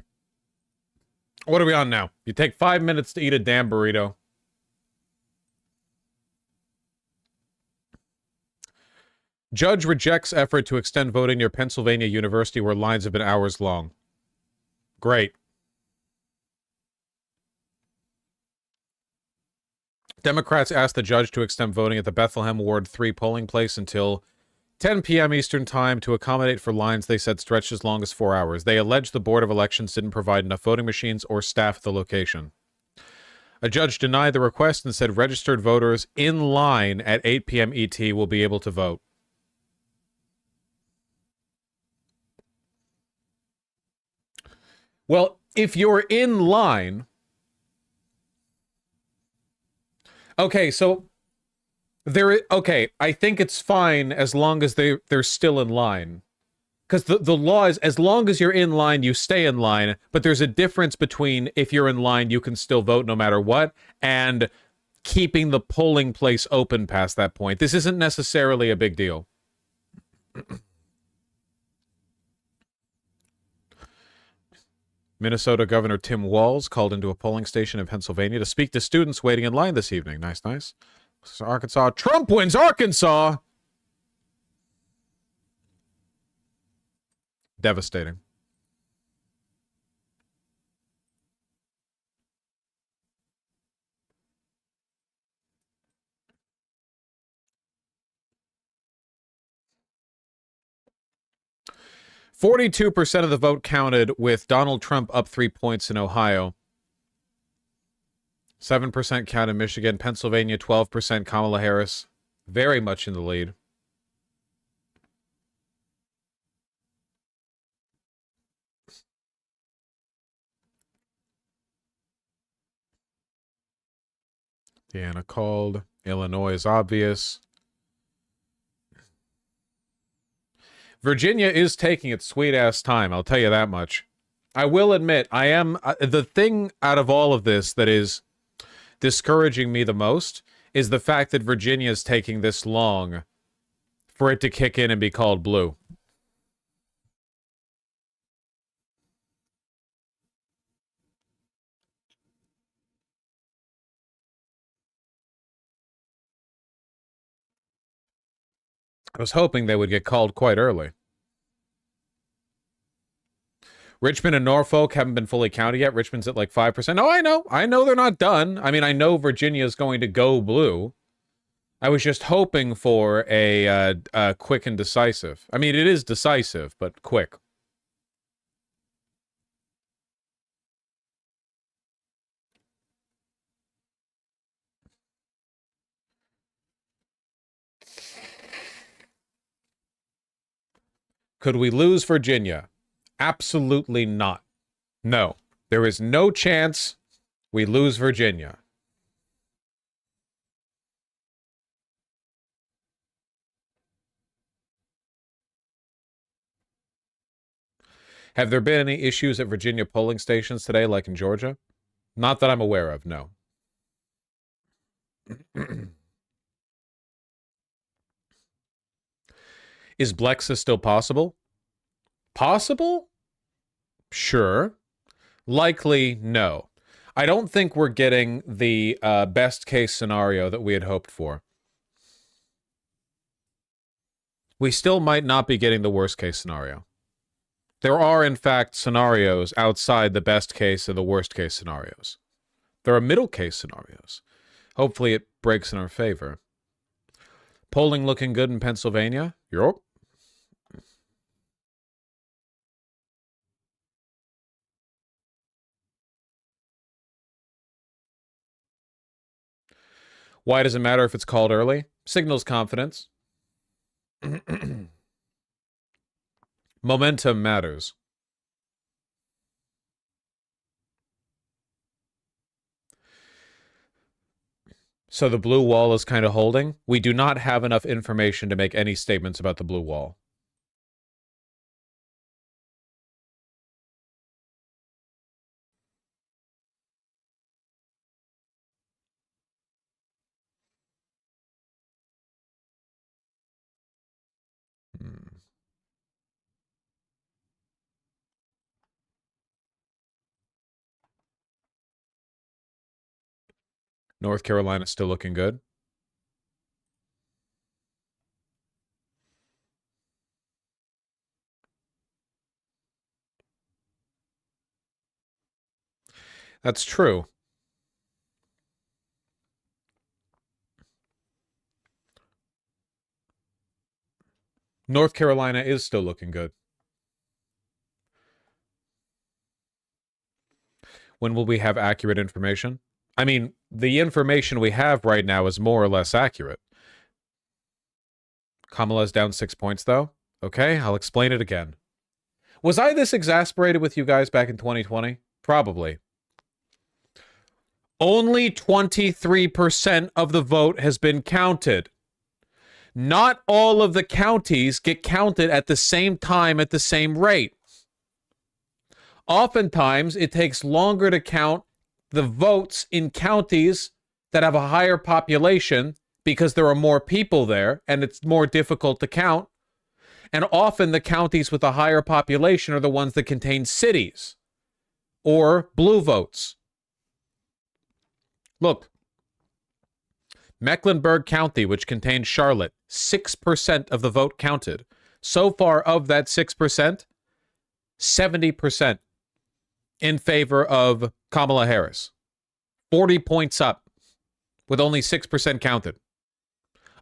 A: What are we on now? You take 5 minutes to eat a damn burrito. Judge rejects effort to extend voting near Pennsylvania University where lines have been hours long. Great. Democrats asked the judge to extend voting at the Bethlehem Ward 3 polling place until 10 p.m. Eastern Time to accommodate for lines they said stretched as long as 4 hours. They alleged the Board of Elections didn't provide enough voting machines or staff at the location. A judge denied the request and said registered voters in line at 8 p.m. ET will be able to vote. Well, if you're in line... Okay, so I think it's fine as long as they're still in line. Because the law is, as long as you're in line, you stay in line. But there's a difference between if you're in line, you can still vote no matter what, and keeping the polling place open past that point. This isn't necessarily a big deal. Minnesota Governor Tim Walz called into a polling station in Pennsylvania to speak to students waiting in line this evening. Nice. So Arkansas. Trump wins Arkansas! Devastating. %42% of the vote counted with Donald Trump up 3 points in Ohio. 7% count in Michigan. Pennsylvania, 12%. Kamala Harris, very much in the lead. Deanna called. Illinois is obvious. Virginia is taking its sweet-ass time, I'll tell you that much. I will admit, I am... the thing out of all of this that is discouraging me the most is the fact that Virginia is taking this long for it to kick in and be called blue. I was hoping they would get called quite early. Richmond and Norfolk haven't been fully counted yet. Richmond's at like 5%. Oh, I know. I know they're not done. I mean, I know Virginia is going to go blue. I was just hoping for a quick and decisive. I mean, it is decisive, but quick. Could we lose Virginia? Absolutely not. No. There is no chance we lose Virginia. Have there been any issues at Virginia polling stations today, like in Georgia? Not that I'm aware of, no. Is Blexa still possible? Possible? Sure. Likely, no. I don't think we're getting the best case scenario that we had hoped for. We still might not be getting the worst case scenario. There are, in fact, scenarios outside the best case and the worst case scenarios. There are middle case scenarios. Hopefully it breaks in our favor. Polling looking good in Pennsylvania? Yup. Why does it matter if it's called early? Signals confidence. Momentum matters. So the blue wall is kind of holding. We do not have enough information to make any statements about the blue wall. North Carolina still looking good. That's true. North Carolina is still looking good. When will we have accurate information? I mean, the information we have right now is more or less accurate. Kamala's down 6 points, though. Okay, I'll explain it again. Was I this exasperated with you guys back in 2020? Probably. Only 23% of the vote has been counted. Not all of the counties get counted at the same time at the same rate. Oftentimes, it takes longer to count the votes in counties that have a higher population because there are more people there and it's more difficult to count. And often the counties with a higher population are the ones that contain cities or blue votes. Look, Mecklenburg County, which contains Charlotte, 6% of the vote counted. So far of that 6%, 70% in favor of Kamala Harris. 40 points up with only 6% counted.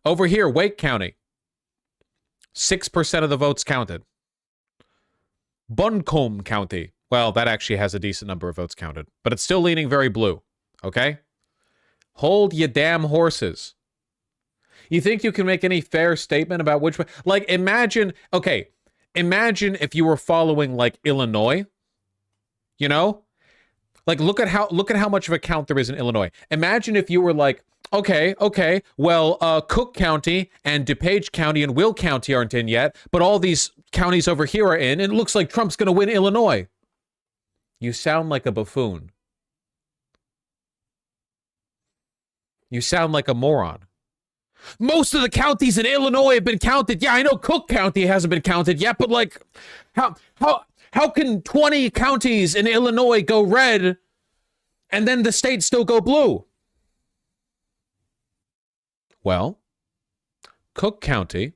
A: Over here, Wake County, 6% of the votes counted. Buncombe County, well, that actually has a decent number of votes counted, but it's still leaning very blue, okay? Hold your damn horses. You think you can make any fair statement about which way? Like, imagine if you were following, like, Illinois, you know? Like, look at how much of a count there is in Illinois. Imagine if you were like, okay, well, Cook County and DuPage County and Will County aren't in yet, but all these counties over here are in, and it looks like Trump's going to win Illinois. You sound like a buffoon. You sound like a moron. Most of the counties in Illinois have been counted. Yeah, I know Cook County hasn't been counted yet, but like, how can 20 counties in Illinois go red and then the states still go blue? Well, Cook County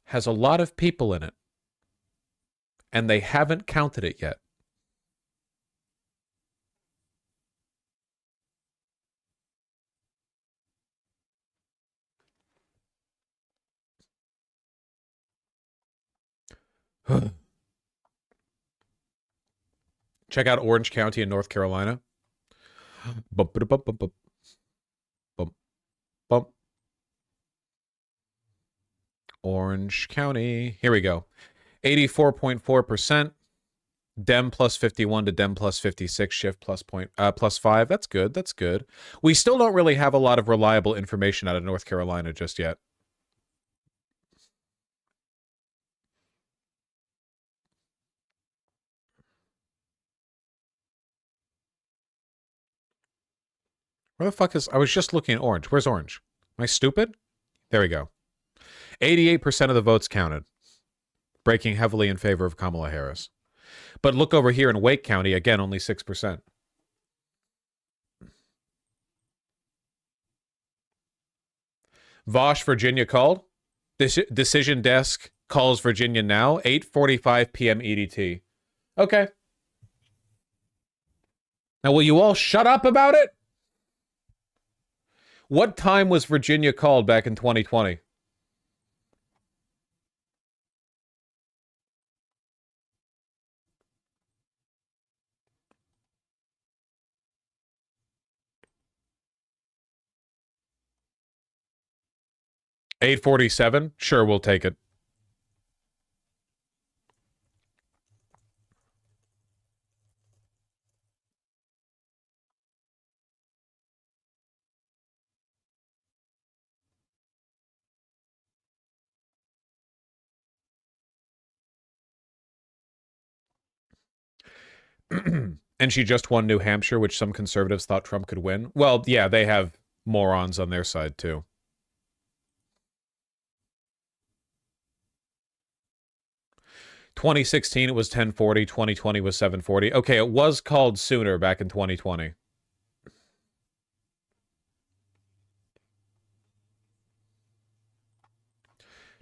A: has a lot of people in it, and they haven't counted it yet. Check out Orange County in North Carolina. Bump, bump, bump, bump, bump, bump. Orange County. Here we go. 84.4%. Dem plus 51 to Dem plus 56. Shift plus 5. That's good. That's good. We still don't really have a lot of reliable information out of North Carolina just yet. Where the fuck is... I was just looking at Orange. Where's Orange? Am I stupid? There we go. 88% of the votes counted, breaking heavily in favor of Kamala Harris. But look over here in Wake County, again, only 6%. Vosh, Virginia called. Decision desk calls Virginia now, 8:45 p.m. EDT. Okay. Now, will you all shut up about it? What time was Virginia called back in 2020? $8:47? Sure, we'll take it. And she just won New Hampshire, which some conservatives thought Trump could win. Well, yeah, they have morons on their side, too. "2016, it was 1040. 2020 was 740. Okay, it was called sooner back in 2020.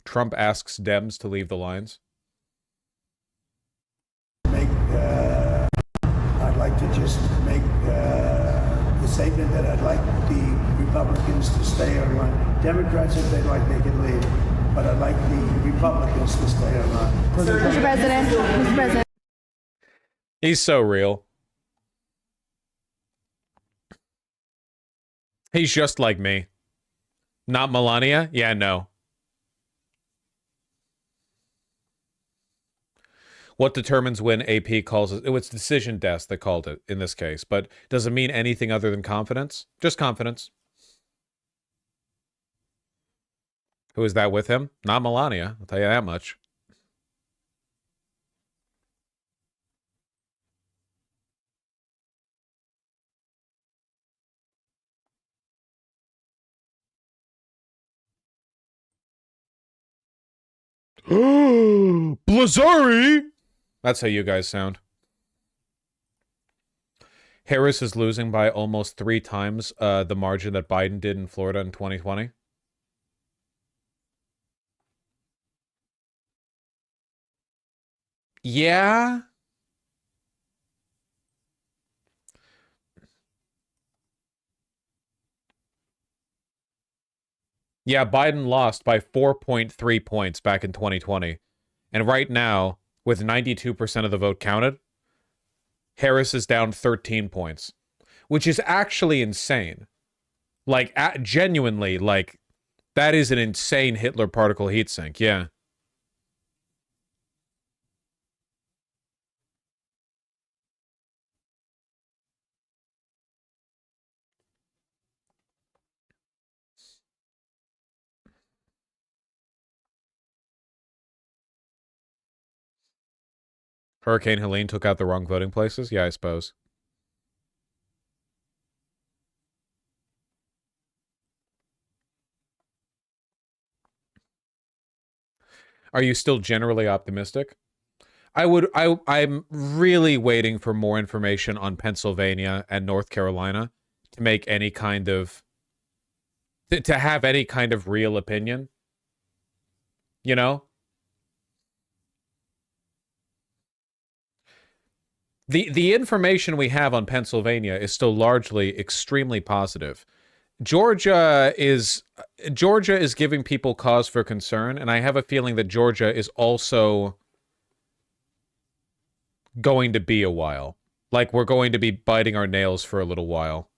A: Trump asks Dems to leave the lines.
N: I'd like to just make the statement that I'd like the Republicans to stay online. Democrats, if they'd like, they can leave. But I'd like the Republicans to stay online.
B: Mr. President, Mr. President.
A: He's so real. He's just like me. Not Melania? Yeah, no. What determines when AP calls it? It's Decision Desk that called it in this case, but does it mean anything other than confidence? Just confidence. Who is that with him? Not Melania, I'll tell you that much. Blazari! That's how you guys sound. Harris is losing by almost 3 times the margin that Biden did in Florida in 2020. Yeah. Yeah, Biden lost by 4.3 points back in 2020. And right now, with 92% of the vote counted, Harris is down 13 points, which is actually insane. Like, genuinely, like, that is an insane Hitler particle heatsink, yeah. Hurricane Helene took out the wrong voting places? Yeah, I suppose. Are you still generally optimistic? I'm really waiting for more information on Pennsylvania and North Carolina to make any kind of, to have any kind of real opinion. You know? The information we have on Pennsylvania is still largely extremely positive. Georgia is giving people cause for concern, and I have a feeling that Georgia is also going to be a while. Like, we're going to be biting our nails for a little while.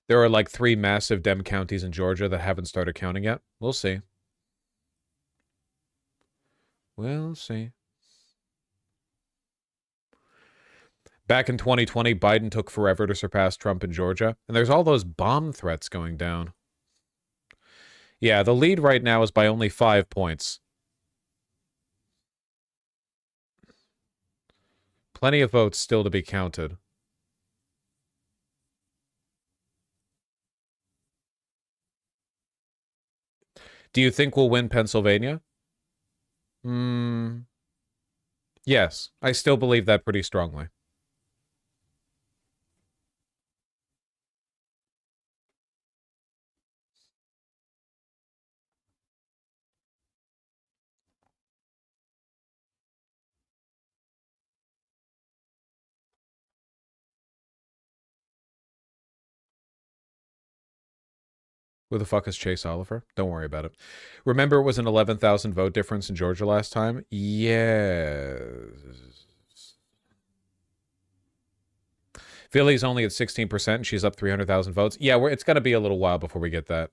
A: There are like 3 massive Dem counties in Georgia that haven't started counting yet. We'll see. We'll see. Back in 2020, Biden took forever to surpass Trump in Georgia. And there's all those bomb threats going down. Yeah, the lead right now is by only 5 points. Plenty of votes still to be counted. Do you think we'll win Pennsylvania? Yes, I still believe that pretty strongly. Who the fuck is Chase Oliver? Don't worry about it. Remember it was an 11,000 vote difference in Georgia last time? Yes. Philly's only at 16% and she's up 300,000 votes. Yeah, it's going to be a little while before we get that.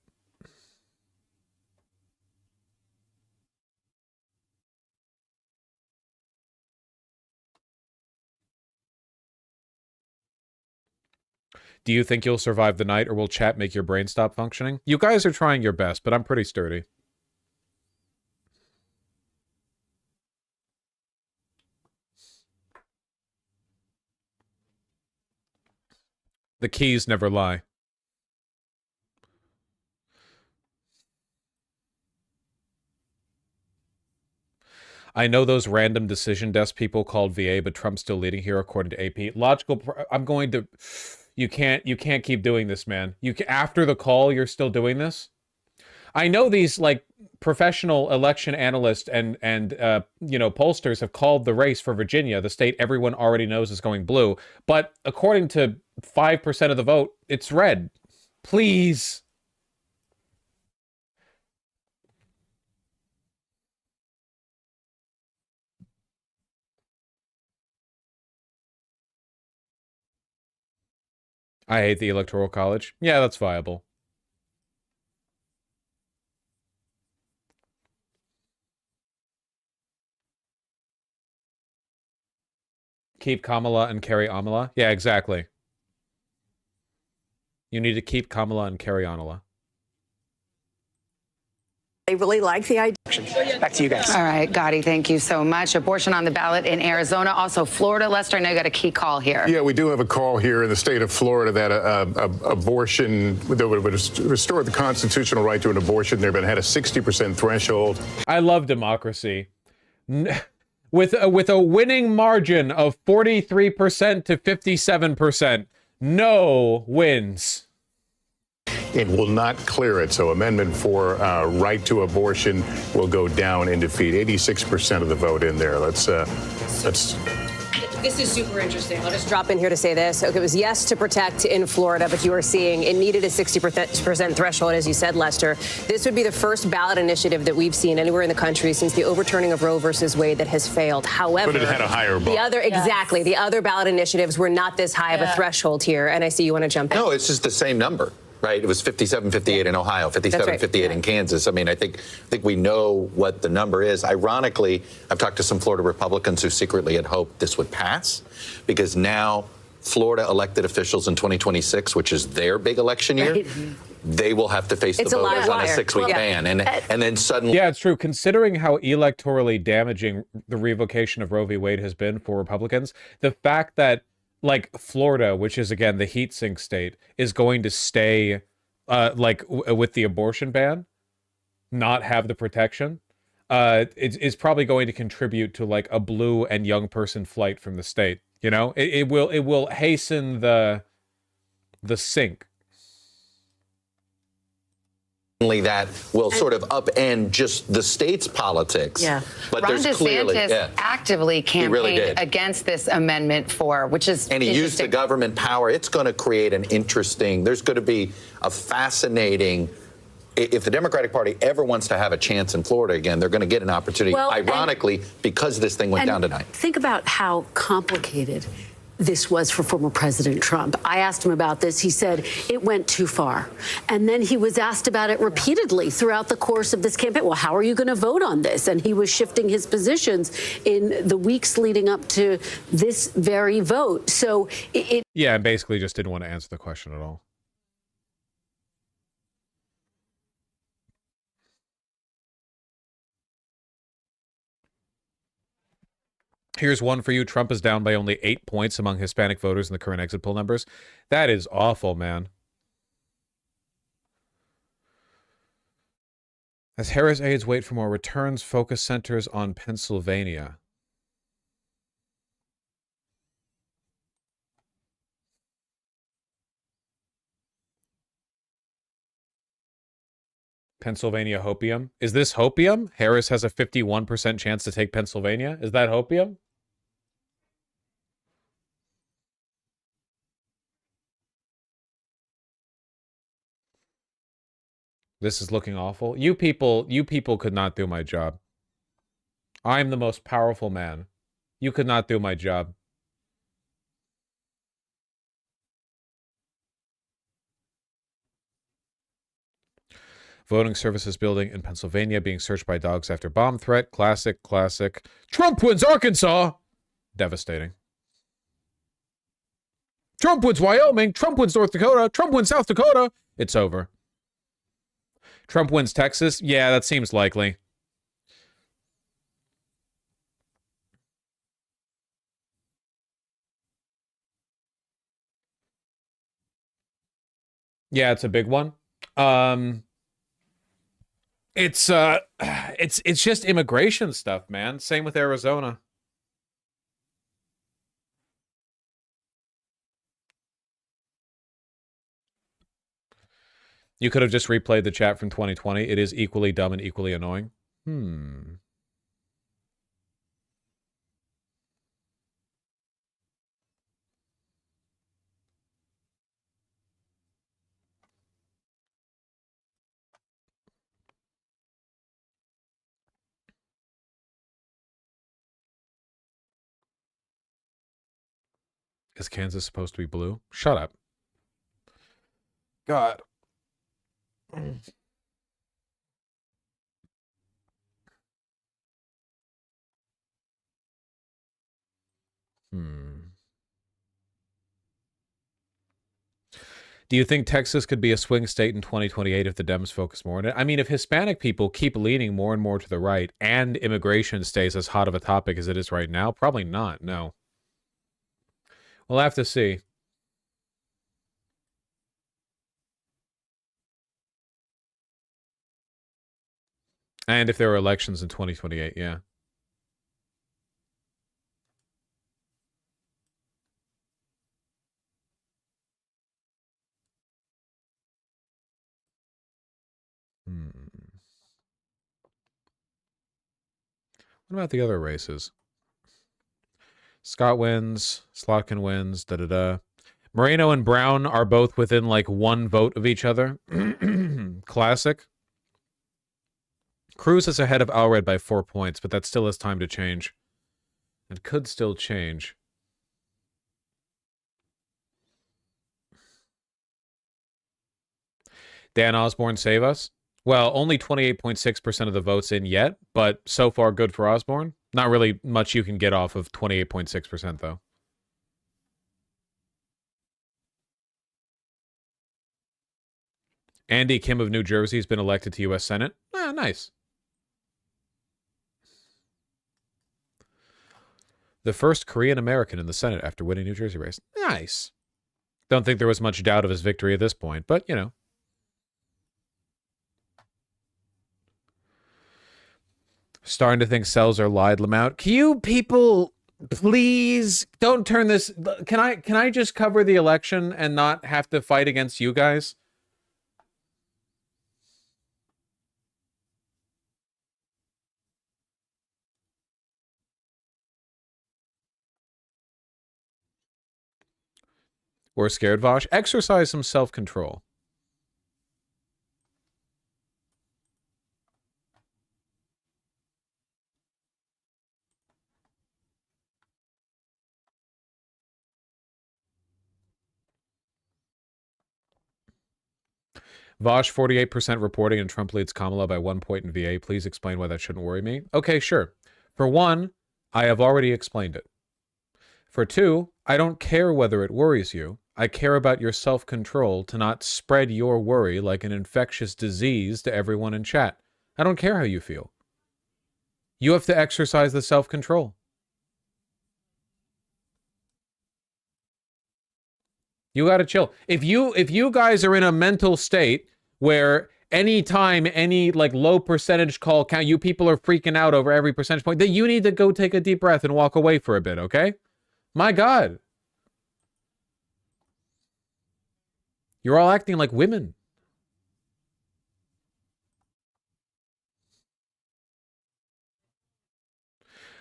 A: Do you think you'll survive the night, or will chat make your brain stop functioning? You guys are trying your best, but I'm pretty sturdy. The keys never lie. I know those random decision desk people called VA, but Trump's still leading here according to AP. I'm going to... You can't keep doing this, man. After the call, you're still doing this? I know these, like, professional election analysts and pollsters have called the race for Virginia, the state everyone already knows is going blue, but according to 5% of the vote, it's red. Please. I hate the Electoral College. Yeah, that's viable. Keep Kamala and carry Amala? Yeah, exactly. You need to keep Kamala and carry Amala.
P: They really like the idea.
D: Back to you guys.
Y: All right, Gotti, thank you so much. Abortion on the ballot in Arizona, also Florida. Lester, I know you got a key call here.
E: Yeah, we do have a call here in the state of Florida that abortion that would restore the constitutional right to an abortion there, but it had a 60% threshold.
A: I love democracy. With a winning margin of 43% to 57%, no wins.
E: It will not clear it. So Amendment 4, right to abortion, will go down in defeat. 86% of the vote in there. Let's.
I: This is super interesting. I'll just drop in here to say this. Okay, it was yes to protect in Florida, but you are seeing it needed a 60% threshold, as you said, Lester. This would be the first ballot initiative that we've seen anywhere in the country since the overturning of Roe versus Wade that has failed. However,
E: but it had a higher bar.
I: The other ballot initiatives were not this high of a threshold here. And I see you want to jump in.
G: No, it's just the same number. Right, it was 57-58 in Ohio, 57-58 in Kansas. I mean, I think we know what the number is. Ironically, I've talked to some Florida Republicans who secretly had hoped this would pass, because now Florida elected officials in 2026, which is their big election year, they will have to face the voters on a 6-week ban, and then suddenly.
A: Yeah, it's true. Considering how electorally damaging the revocation of Roe v. Wade has been for Republicans, the fact that, like, Florida, which is, again, the heat sink state, is going to stay, with the abortion ban, not have the protection, it's probably going to contribute to, like, a blue and young person flight from the state. You know, it will hasten the sink.
G: That will sort of upend just the state's politics.
Y: Yeah.
G: But
Y: Ron
G: there's
Y: DeSantis
G: clearly
Y: actively campaigned against this Amendment 4, which is
G: and he used the government power. It's going to create an interesting, there's going to be a fascinating, if the Democratic Party ever wants to have a chance in Florida again, they're going to get an opportunity, ironically, because this thing went down tonight.
L: Think about how complicated this was for former President Trump. I asked him about this. He said it went too far. And then he was asked about it repeatedly throughout the course of this campaign. Well, how are you going to vote on this? And he was shifting his positions in the weeks leading up to this very vote. So
A: yeah, and basically just didn't want to answer the question at all. Here's one for you. Trump is down by only 8 points among Hispanic voters in the current exit poll numbers. That is awful, man. As Harris aides wait for more returns, focus centers on Pennsylvania. Pennsylvania hopium. Is this hopium? Harris has a 51% chance to take Pennsylvania. Is that hopium? This is looking awful. You people could not do my job. I'm the most powerful man. You could not do my job. Voting services building in Pennsylvania being searched by dogs after bomb threat. Classic, classic. Trump wins Arkansas! Devastating. Trump wins Wyoming. Trump wins North Dakota. Trump wins South Dakota. It's over. Trump wins Texas. Yeah, that seems likely. Yeah, it's a big one. It's just immigration stuff, man. Same with Arizona. You could have just replayed the chat from 2020. It is equally dumb and equally annoying. Is Kansas supposed to be blue? Shut up. God. Do you think Texas could be a swing state in 2028 if the Dems focus more on it? I mean, if Hispanic people keep leaning more and more to the right and immigration stays as hot of a topic as it is right now, probably not, no. We'll have to see. And if there are elections in 2028, yeah. What about the other races? Scott wins, Slotkin wins, da-da-da. Moreno and Brown are both within like 1 vote of each other. Classic. Cruz is ahead of Allred by 4 points, but that still has time to change. It could still change. Dan Osborne save us? Well, only 28.6% of the votes in yet, but so far good for Osborne. Not really much you can get off of 28.6% though. Andy Kim of New Jersey has been elected to U.S. Senate. Ah, nice. The first Korean American in the Senate after winning New Jersey race. Nice. Don't think there was much doubt of his victory at this point, but, you know. Starting to think cells are lied them out. Can you people please don't turn this? Can I just cover the election and not have to fight against you guys? We're scared, Vosh. Exercise some self-control. Vosh, 48% reporting and Trump leads Kamala by 1 point in VA. Please explain why that shouldn't worry me. Okay, sure. For one, I have already explained it. For two, I don't care whether it worries you. I care about your self-control to not spread your worry like an infectious disease to everyone in chat. I don't care how you feel. You have to exercise the self-control. You got to chill. If you guys are in a mental state where anytime any like low percentage call count, you people are freaking out over every percentage point, then you need to go take a deep breath and walk away for a bit, okay? My God. You're all acting like women.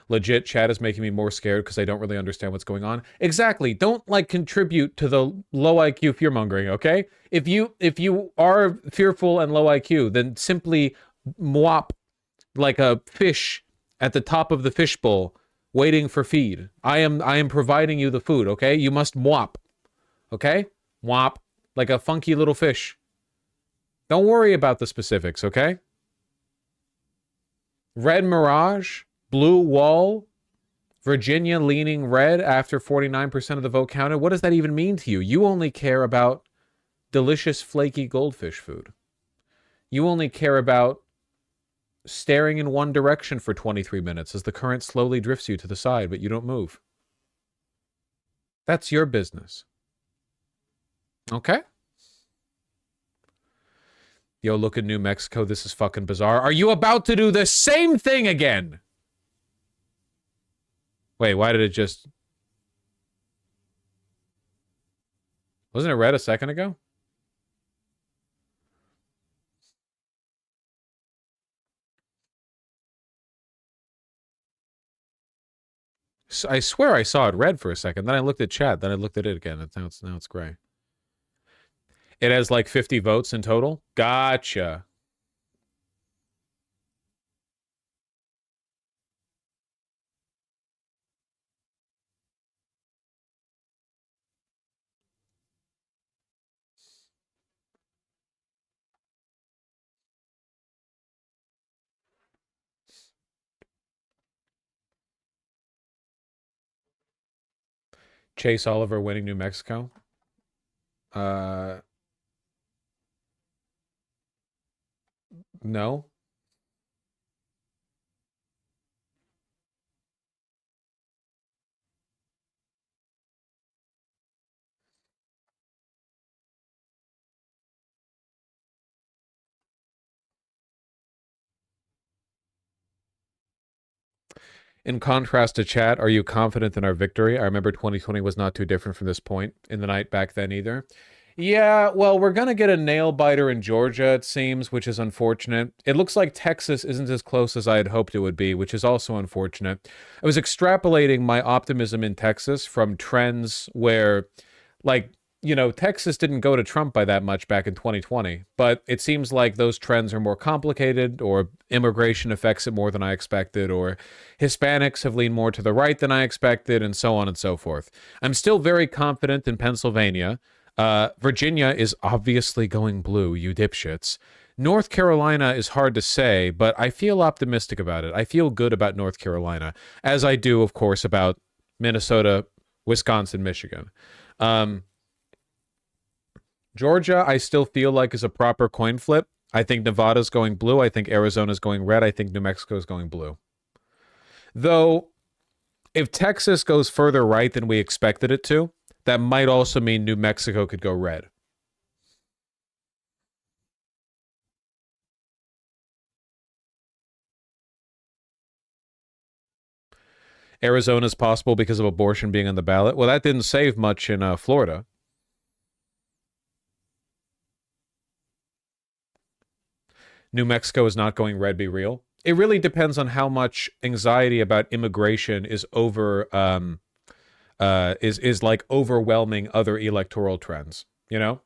A: Legit, chat is making me more scared because I don't really understand what's going on. Exactly. Don't like contribute to the low IQ fear mongering, okay? If you are fearful and low IQ, then simply mwop like a fish at the top of the fishbowl waiting for feed. I am providing you the food, okay? You must mwop. Okay? Mwop like a funky little fish. Don't worry about the specifics, okay? Red Mirage, Blue Wall, Virginia leaning red after 49% of the vote counted. What does that even mean to you? You only care about delicious, flaky goldfish food. You only care about staring in one direction for 23 minutes as the current slowly drifts you to the side, but you don't move. That's your business. Okay? Yo, look at New Mexico. This is fucking bizarre. Are you about to do the same thing again? Wait, why did it just... Wasn't it red a second ago? I swear I saw it red for a second. Then I looked at chat. Then I looked at it again. Now it's gray. It has like 50 votes in total. Gotcha. Chase Oliver winning New Mexico. No. In contrast to chat, are you confident in our victory? I remember 2020 was not too different from this point in the night back then either. Yeah, well, we're going to get a nail-biter in Georgia, it seems, which is unfortunate. It looks like Texas isn't as close as I had hoped it would be, which is also unfortunate. I was extrapolating my optimism in Texas from trends where, like, you know, Texas didn't go to Trump by that much back in 2020, but it seems like those trends are more complicated, or immigration affects it more than I expected, or Hispanics have leaned more to the right than I expected, and so on and so forth. I'm still very confident in Pennsylvania. Virginia is obviously going blue, you dipshits. North Carolina is hard to say, but I feel optimistic about it. I feel good about North Carolina, as I do, of course, about Minnesota, Wisconsin, Michigan. Georgia, I still feel like is a proper coin flip. I think Nevada's going blue. I think Arizona's going red. I think New Mexico's going blue. Though, if Texas goes further right than we expected it to, that might also mean New Mexico could go red. Arizona's possible because of abortion being on the ballot. Well, that didn't save much in Florida. New Mexico is not going red, be real. It really depends on how much anxiety about immigration is is like overwhelming other electoral trends, you know?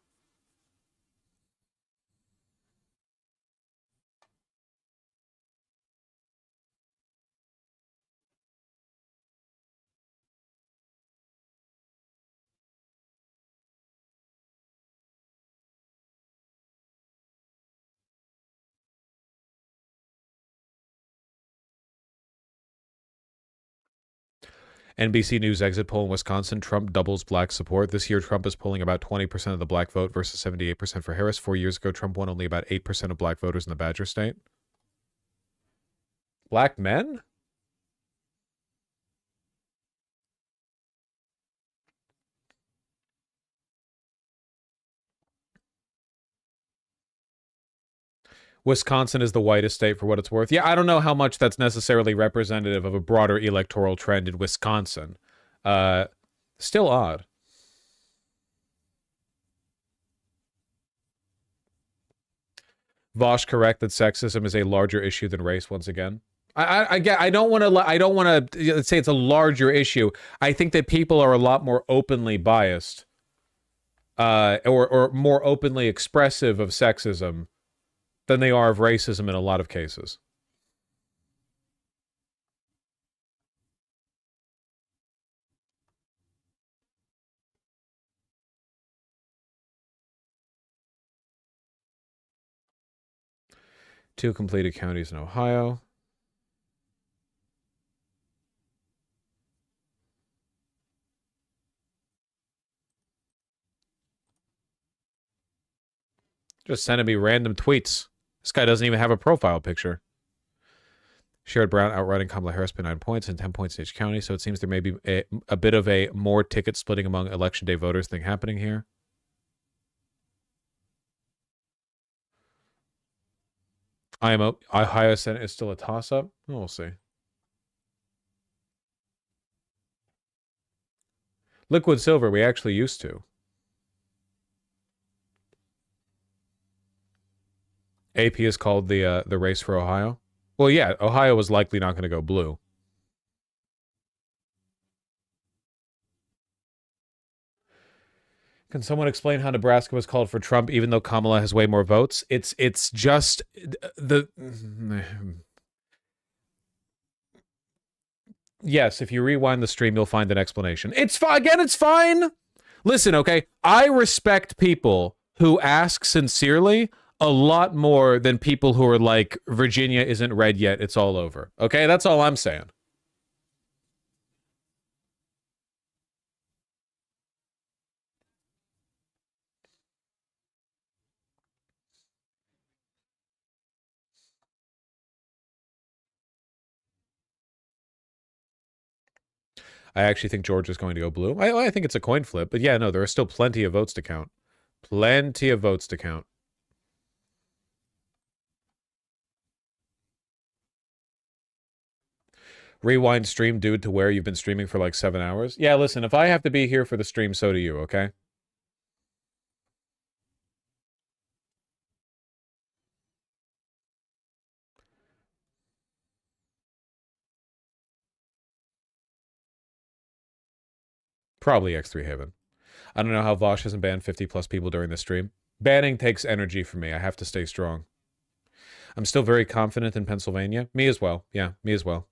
A: NBC News exit poll in Wisconsin, Trump doubles black support. This year, Trump is polling about 20% of the black vote versus 78% for Harris. 4 years ago, Trump won only about 8% of black voters in the Badger State. Black men? Wisconsin is the whitest state for what it's worth. Yeah, I don't know how much that's necessarily representative of a broader electoral trend in Wisconsin. Still odd. Vosh correct that sexism is a larger issue than race once again. I don't want to say it's a larger issue. I think that people are a lot more openly biased or more openly expressive of sexism than they are of racism in a lot of cases. Two completed counties in Ohio. Just sending me random tweets. This guy doesn't even have a profile picture. Sherrod Brown outrunning Kamala Harris by 9 points and 10 points in each county. So it seems there may be a bit of a more ticket splitting among election day voters thing happening here. Ohio Senate is still a toss-up. We'll see. Liquid silver, we actually used to. AP is called the race for Ohio. Well, yeah, Ohio was likely not going to go blue. Can someone explain how Nebraska was called for Trump, even though Kamala has way more votes? It's just the. Yes, if you rewind the stream, you'll find an explanation. It's fine. Again, it's fine. Listen, okay, I respect people who ask sincerely a lot more than people who are like, Virginia isn't red yet, it's all over. Okay, that's all I'm saying. I actually think Georgia's going to go blue. I think it's a coin flip, but yeah, no, there are still plenty of votes to count. Plenty of votes to count. Rewind stream, dude, to where you've been streaming for like 7 hours. Yeah, listen, if I have to be here for the stream, so do you, okay? Probably X3 Haven. I don't know how Vosh hasn't banned 50 plus people during the stream. Banning takes energy from me. I have to stay strong. I'm still very confident in Pennsylvania. Me as well. Yeah, me as well.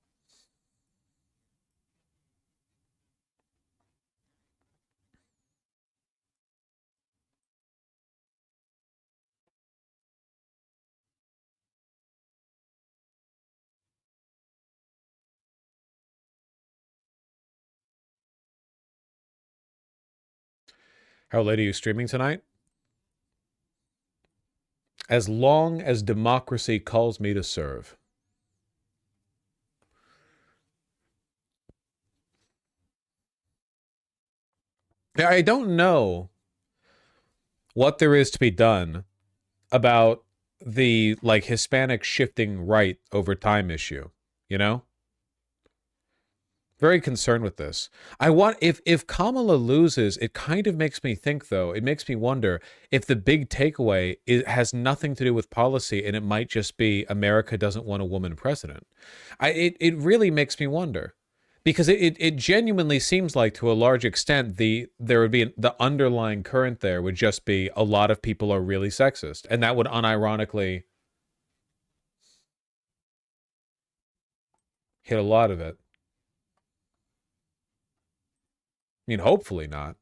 A: How late are you streaming tonight? As long as democracy calls me to serve. I don't know what there is to be done about the like Hispanic shifting right over time issue, you know? Very concerned with this. I want, if Kamala loses, it kind of makes me think, though, it makes me wonder if the big takeaway has nothing to do with policy and it might just be America doesn't want a woman president. It really makes me wonder, because it genuinely seems like, to a large extent, the underlying current there would just be a lot of people are really sexist, and that would unironically hit a lot of it. I mean, hopefully not.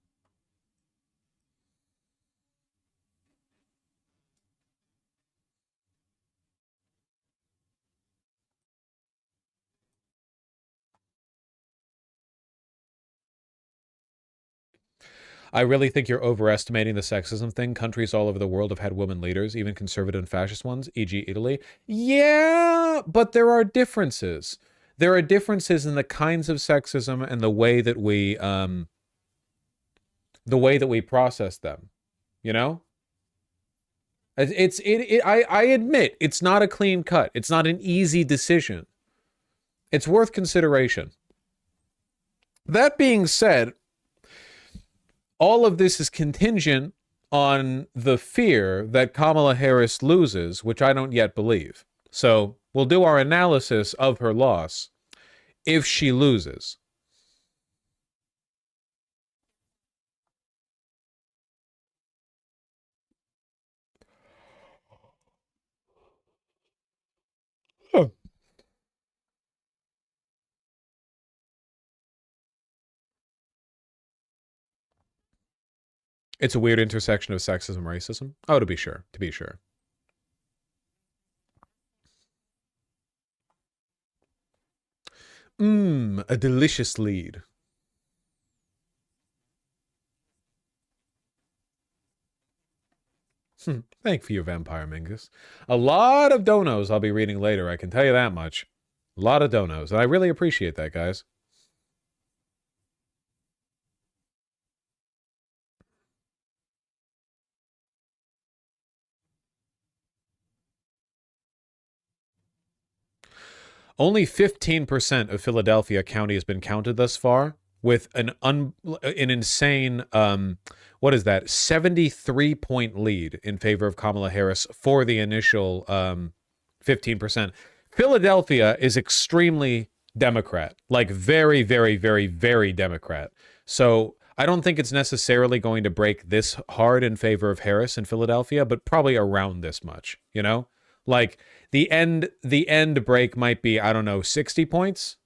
A: I really think you're overestimating the sexism thing. Countries all over the world have had women leaders, even conservative and fascist ones, e.g. Italy. Yeah, but there are differences. There are differences in the kinds of sexism and the way that we process them, you know? I admit it's not a clean cut. It's not an easy decision. It's worth consideration. That being said, all of this is contingent on the fear that Kamala Harris loses, which I don't yet believe. So we'll do our analysis of her loss if she loses. It's a weird intersection of sexism and racism. Oh, to be sure. To be sure. A delicious lead. Thank you, Vampire Mingus. A lot of donos I'll be reading later, I can tell you that much. A lot of donos, and I really appreciate that, guys. Only 15% of Philadelphia County has been counted thus far, with an insane, what is that, 73-point lead in favor of Kamala Harris for the initial 15%. Philadelphia is extremely Democrat, like very, very, very, very Democrat. So I don't think it's necessarily going to break this hard in favor of Harris in Philadelphia, but probably around this much, you know? Like the end break might be, I don't know, 60 points.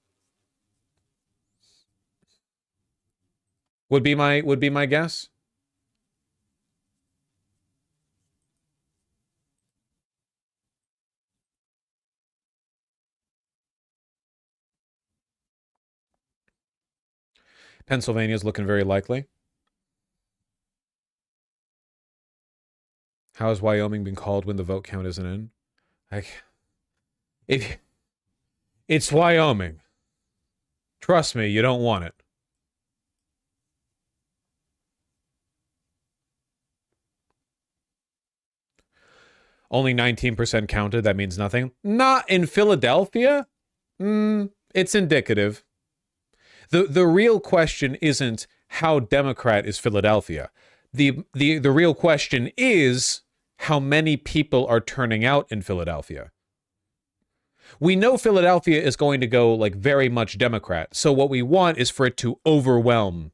A: Would be my guess. Pennsylvania's looking very likely. How has Wyoming been called when the vote count isn't in? It's Wyoming. Trust me, you don't want it. Only 19% counted. That means nothing. Not in Philadelphia. It's indicative. The real question isn't how Democrat is Philadelphia. The real question is how many people are turning out in Philadelphia. We know Philadelphia is going to go like very much Democrat. So what we want is for it to overwhelm.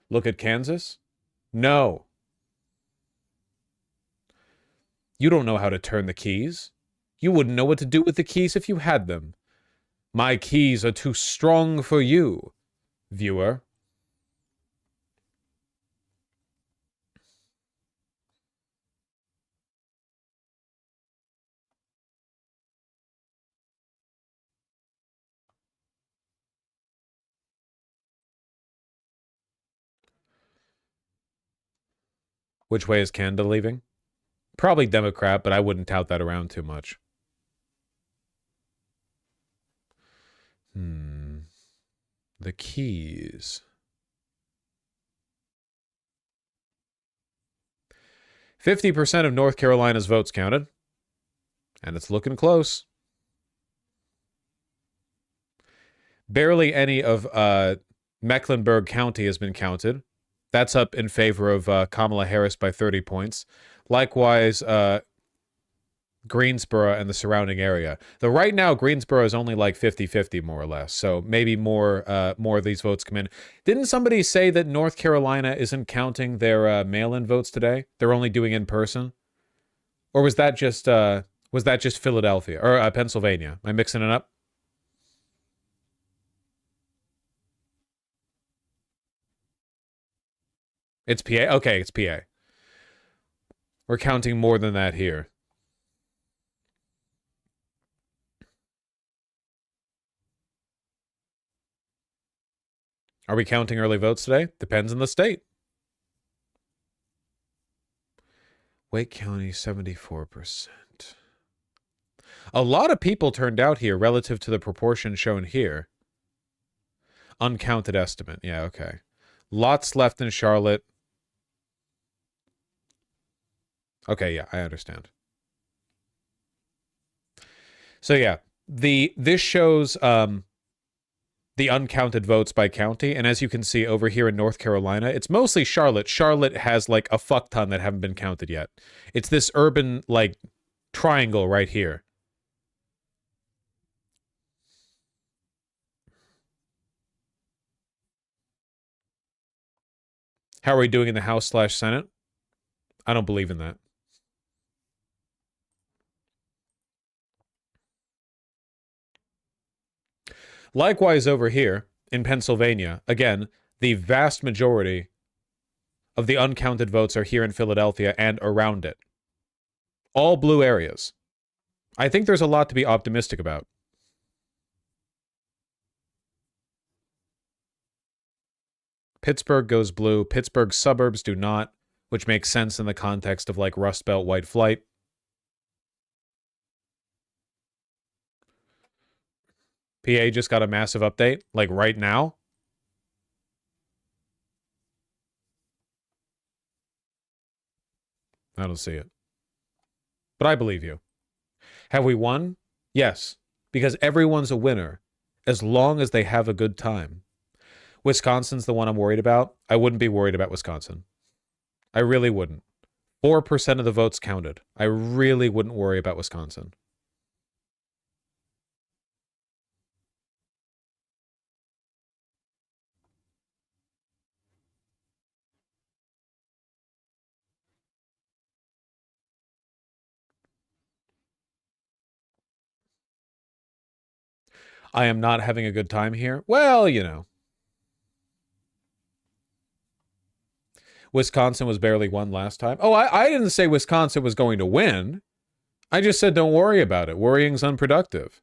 A: Look at Kansas? No. You don't know how to turn the keys. You wouldn't know what to do with the keys if you had them. My keys are too strong for you, viewer. Which way is Canada leaving? Probably Democrat, but I wouldn't tout that around too much. The keys. 50% of North Carolina's votes counted. And it's looking close. Barely any of Mecklenburg County has been counted. That's up in favor of Kamala Harris by 30 points. Likewise, Greensboro and the surrounding area. Though right now, Greensboro is only like 50-50 more or less. So maybe more of these votes come in. Didn't somebody say that North Carolina isn't counting their mail-in votes today? They're only doing in person? Or was that just Philadelphia or Pennsylvania? Am I mixing it up? It's PA? Okay, it's PA. We're counting more than that here. Are we counting early votes today? Depends on the state. Wake County, 74%. A lot of people turned out here relative to the proportion shown here. Uncounted estimate. Yeah, okay. Lots left in Charlotte. Okay, yeah, I understand. So yeah, this shows the uncounted votes by county, and as you can see over here in North Carolina, it's mostly Charlotte. Charlotte has like a fuck ton that haven't been counted yet. It's this urban like triangle right here. How are we doing in the House/Senate? I don't believe in that. Likewise over here in Pennsylvania, again, the vast majority of the uncounted votes are here in Philadelphia and around it. All blue areas. I think there's a lot to be optimistic about. Pittsburgh goes blue. Pittsburgh suburbs do not, which makes sense in the context of like Rust Belt white flight. PA just got a massive update, like right now. I don't see it. But I believe you. Have we won? Yes, because everyone's a winner as long as they have a good time. Wisconsin's the one I'm worried about. I wouldn't be worried about Wisconsin. I really wouldn't. 4% of the votes counted. I really wouldn't worry about Wisconsin. I am not having a good time here. Well, you know. Wisconsin was barely won last time. Oh, I didn't say Wisconsin was going to win. I just said don't worry about it. Worrying's unproductive.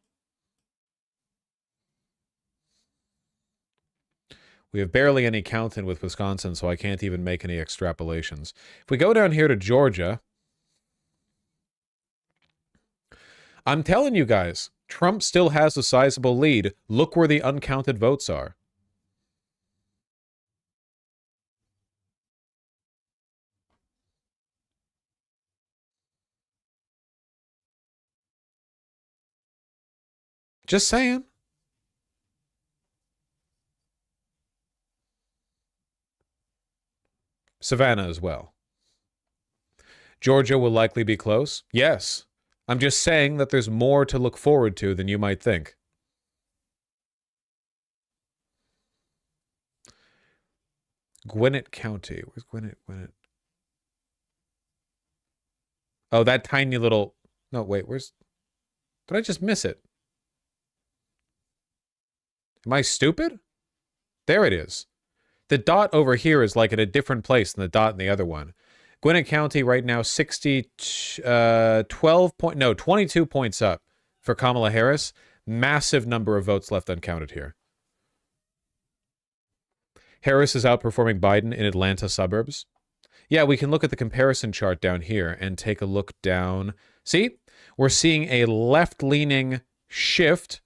A: We have barely any counting with Wisconsin, so I can't even make any extrapolations. If we go down here to Georgia, I'm telling you guys, Trump still has a sizable lead. Look where the uncounted votes are. Just saying. Savannah as well. Georgia will likely be close. Yes. I'm just saying that there's more to look forward to than you might think. Gwinnett County. Where's Gwinnett? Oh, that tiny little... No, wait, where's... Did I just miss it? Am I stupid? There it is. The dot over here is like at a different place than the dot in the other one. Gwinnett County right now 22 points up for Kamala Harris. Massive number of votes left uncounted here. Harris is outperforming Biden in Atlanta suburbs. Yeah, we can look at the comparison chart down here and take a look down. See, we're seeing a left-leaning shift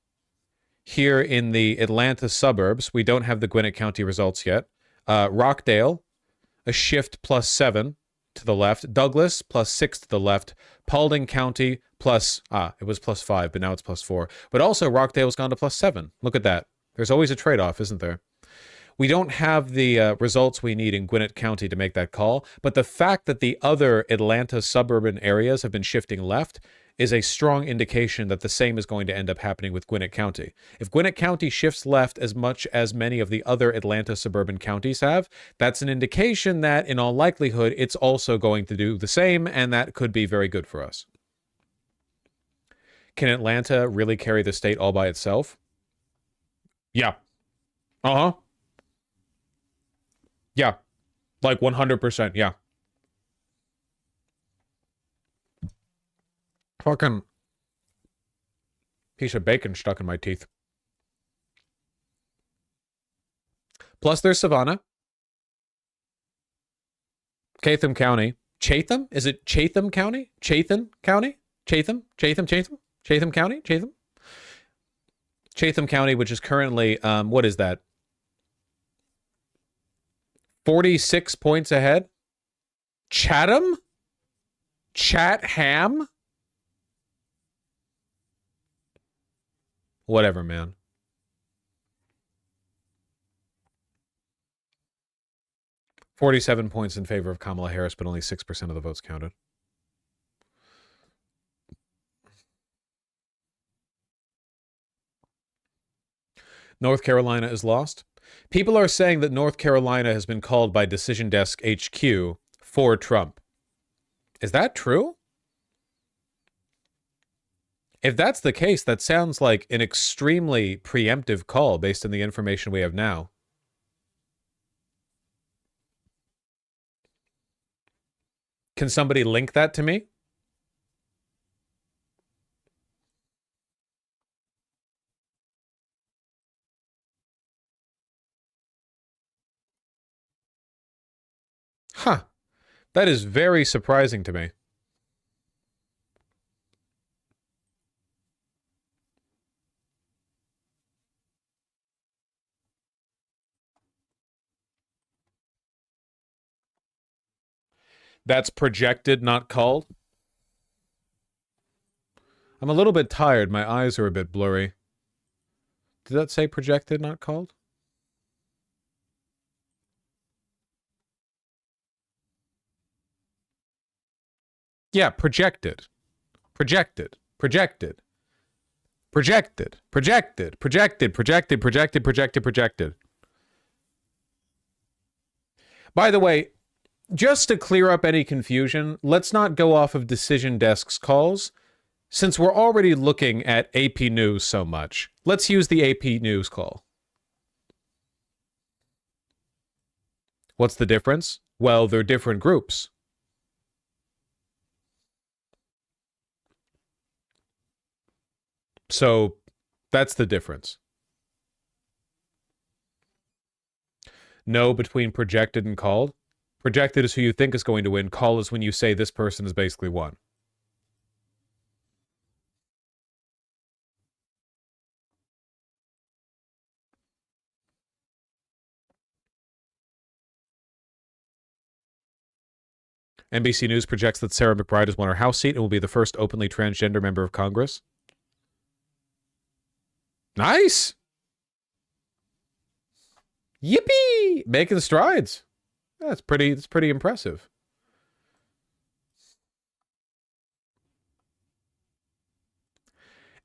A: here in the Atlanta suburbs. We don't have the Gwinnett County results yet. Rockdale, a shift +7 to the left. Douglas, +6 to the left. Paulding County, it was +5, but now it's +4. But also Rockdale's gone to +7. Look at that. There's always a trade-off, isn't there? We don't have the results we need in Gwinnett County to make that call, but the fact that the other Atlanta suburban areas have been shifting left is a strong indication that the same is going to end up happening with Gwinnett County. If Gwinnett County shifts left as much as many of the other Atlanta suburban counties have, that's an indication that, in all likelihood, it's also going to do the same, and that could be very good for us. Can Atlanta really carry the state all by itself? Yeah. Uh-huh. Yeah. Like 100%, yeah. Fucking piece of bacon stuck in my teeth. Plus there's Savannah. Chatham County. Chatham? Is it Chatham County? Chatham County? Chatham County? Chatham? Chatham County, which is currently, what is that? 46 points ahead. Chatham? Chatham? Whatever, man. $47 points in favor of Kamala Harris, but only 6% of the votes counted. North Carolina is lost. People are saying that North Carolina has been called by Decision Desk HQ for Trump. Is that true? If that's the case, that sounds like an extremely preemptive call based on the information we have now. Can somebody link that to me? Huh. That is very surprising to me. That's projected, not called. I'm a little bit tired. My eyes are a bit blurry. Did that say projected, not called? Yeah, projected. Projected. Projected. Projected. Projected. Projected. Projected. Projected. Projected. Projected. By the way, just to clear up any confusion, let's not go off of Decision Desk's calls. Since we're already looking at AP News so much, let's use the AP News call. What's the difference? Well, they're different groups. So that's the difference. No between projected and called. Projected is who you think is going to win. Call is when you say this person is basically won. NBC News projects that Sarah McBride has won her House seat and will be the first openly transgender member of Congress. Nice! Yippee! Making strides. That's pretty impressive.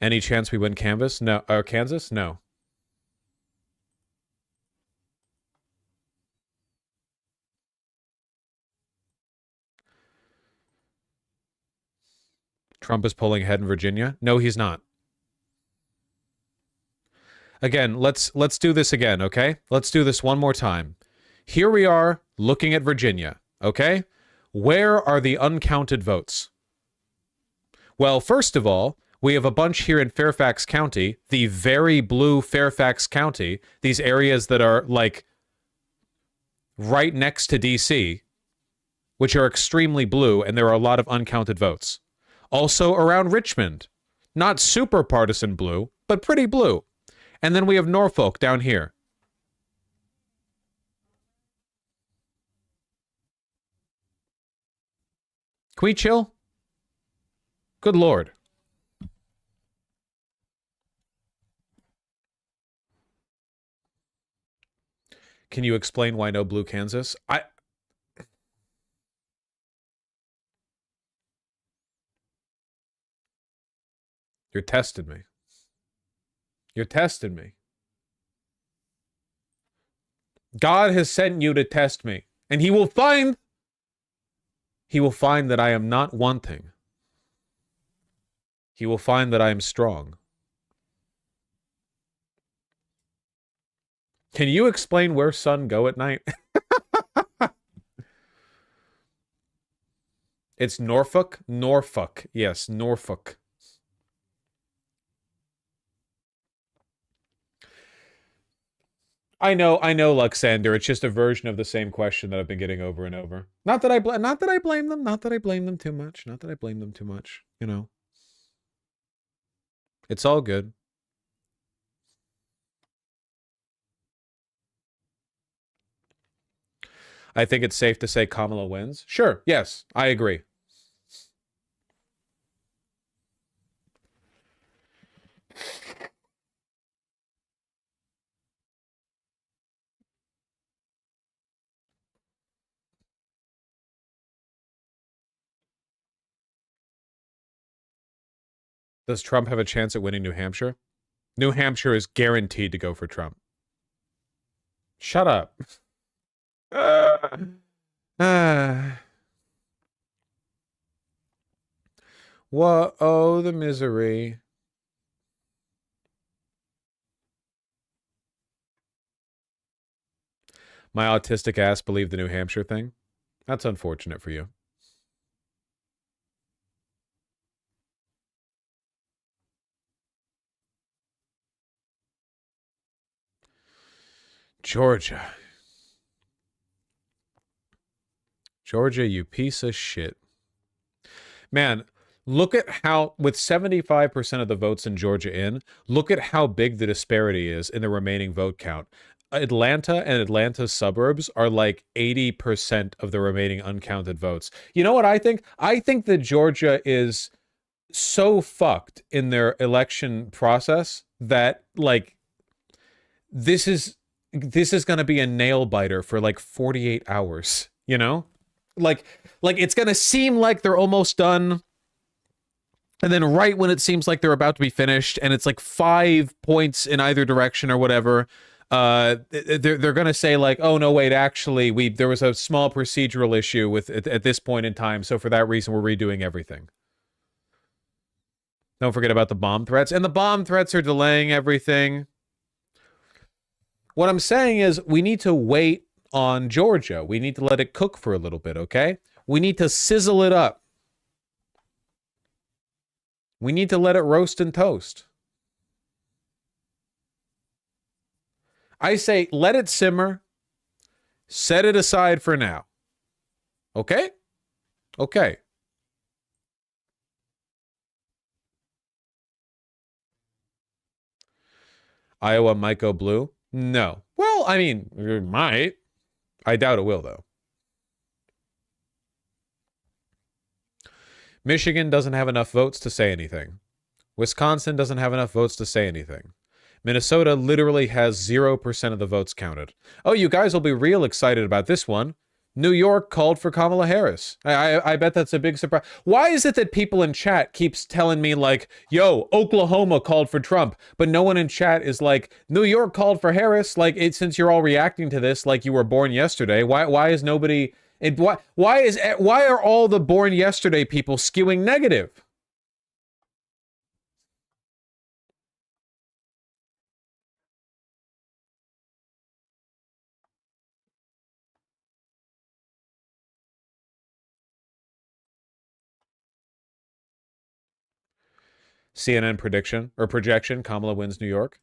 A: Any chance we win Kansas? No. Kansas? No. Trump is pulling ahead in Virginia? No, he's not. Again, let's do this again, okay? Let's do this one more time. Here we are looking at Virginia, okay? Where are the uncounted votes? Well, first of all, we have a bunch here in Fairfax County, the very blue Fairfax County, these areas that are like right next to DC, which are extremely blue, and there are a lot of uncounted votes. Also around Richmond, not super partisan blue, but pretty blue. And then we have Norfolk down here. Can we chill? Good Lord. Can you explain why no blue Kansas? You're testing me. You're testing me. God has sent you to test me, and he will find that I am not wanting. He will find that I am strong. Can you explain where sun go at night? It's Norfolk? Norfolk. Yes, Norfolk. I know, Luxander. It's just a version of the same question that I've been getting over and over. Not that I blame them. Not that I blame them too much. Not that I blame them too much. You know, it's all good. I think it's safe to say Kamala wins. Sure. Yes, I agree. Does Trump have a chance at winning New Hampshire? New Hampshire is guaranteed to go for Trump. Shut up. What? Oh, the misery. My autistic ass believed the New Hampshire thing. That's unfortunate for you. Georgia. Georgia, you piece of shit. Man, look at how, with 75% of the votes in Georgia in, look at how big the disparity is in the remaining vote count. Atlanta and Atlanta's suburbs are like 80% of the remaining uncounted votes. You know what I think? I think that Georgia is so fucked in their election process that, like, this is going to be a nail biter for like 48 hours, you know? Like it's going to seem like they're almost done. And then right when it seems like they're about to be finished and it's like 5 points in either direction or whatever, they're going to say like, oh no, wait, actually there was a small procedural issue with at this point in time. So for that reason, we're redoing everything. Don't forget about the bomb threats, and the bomb threats are delaying everything. What I'm saying is we need to wait on Georgia. We need to let it cook for a little bit, okay? We need to sizzle it up. We need to let it roast and toast. I say let it simmer. Set it aside for now. Okay? Okay. Iowa might go blue? No. Well, I mean, it might. I doubt it will, though. Michigan doesn't have enough votes to say anything. Wisconsin doesn't have enough votes to say anything. Minnesota literally has 0% of the votes counted. Oh, you guys will be real excited about this one. New York called for Kamala Harris. I bet that's a big surprise. Why is it that people in chat keeps telling me like, yo, Oklahoma called for Trump, but no one in chat is like, New York called for Harris? Like, since you're all reacting to this like you were born yesterday, why is nobody... Why are all the born yesterday people skewing negative? CNN prediction or projection, Kamala wins New York.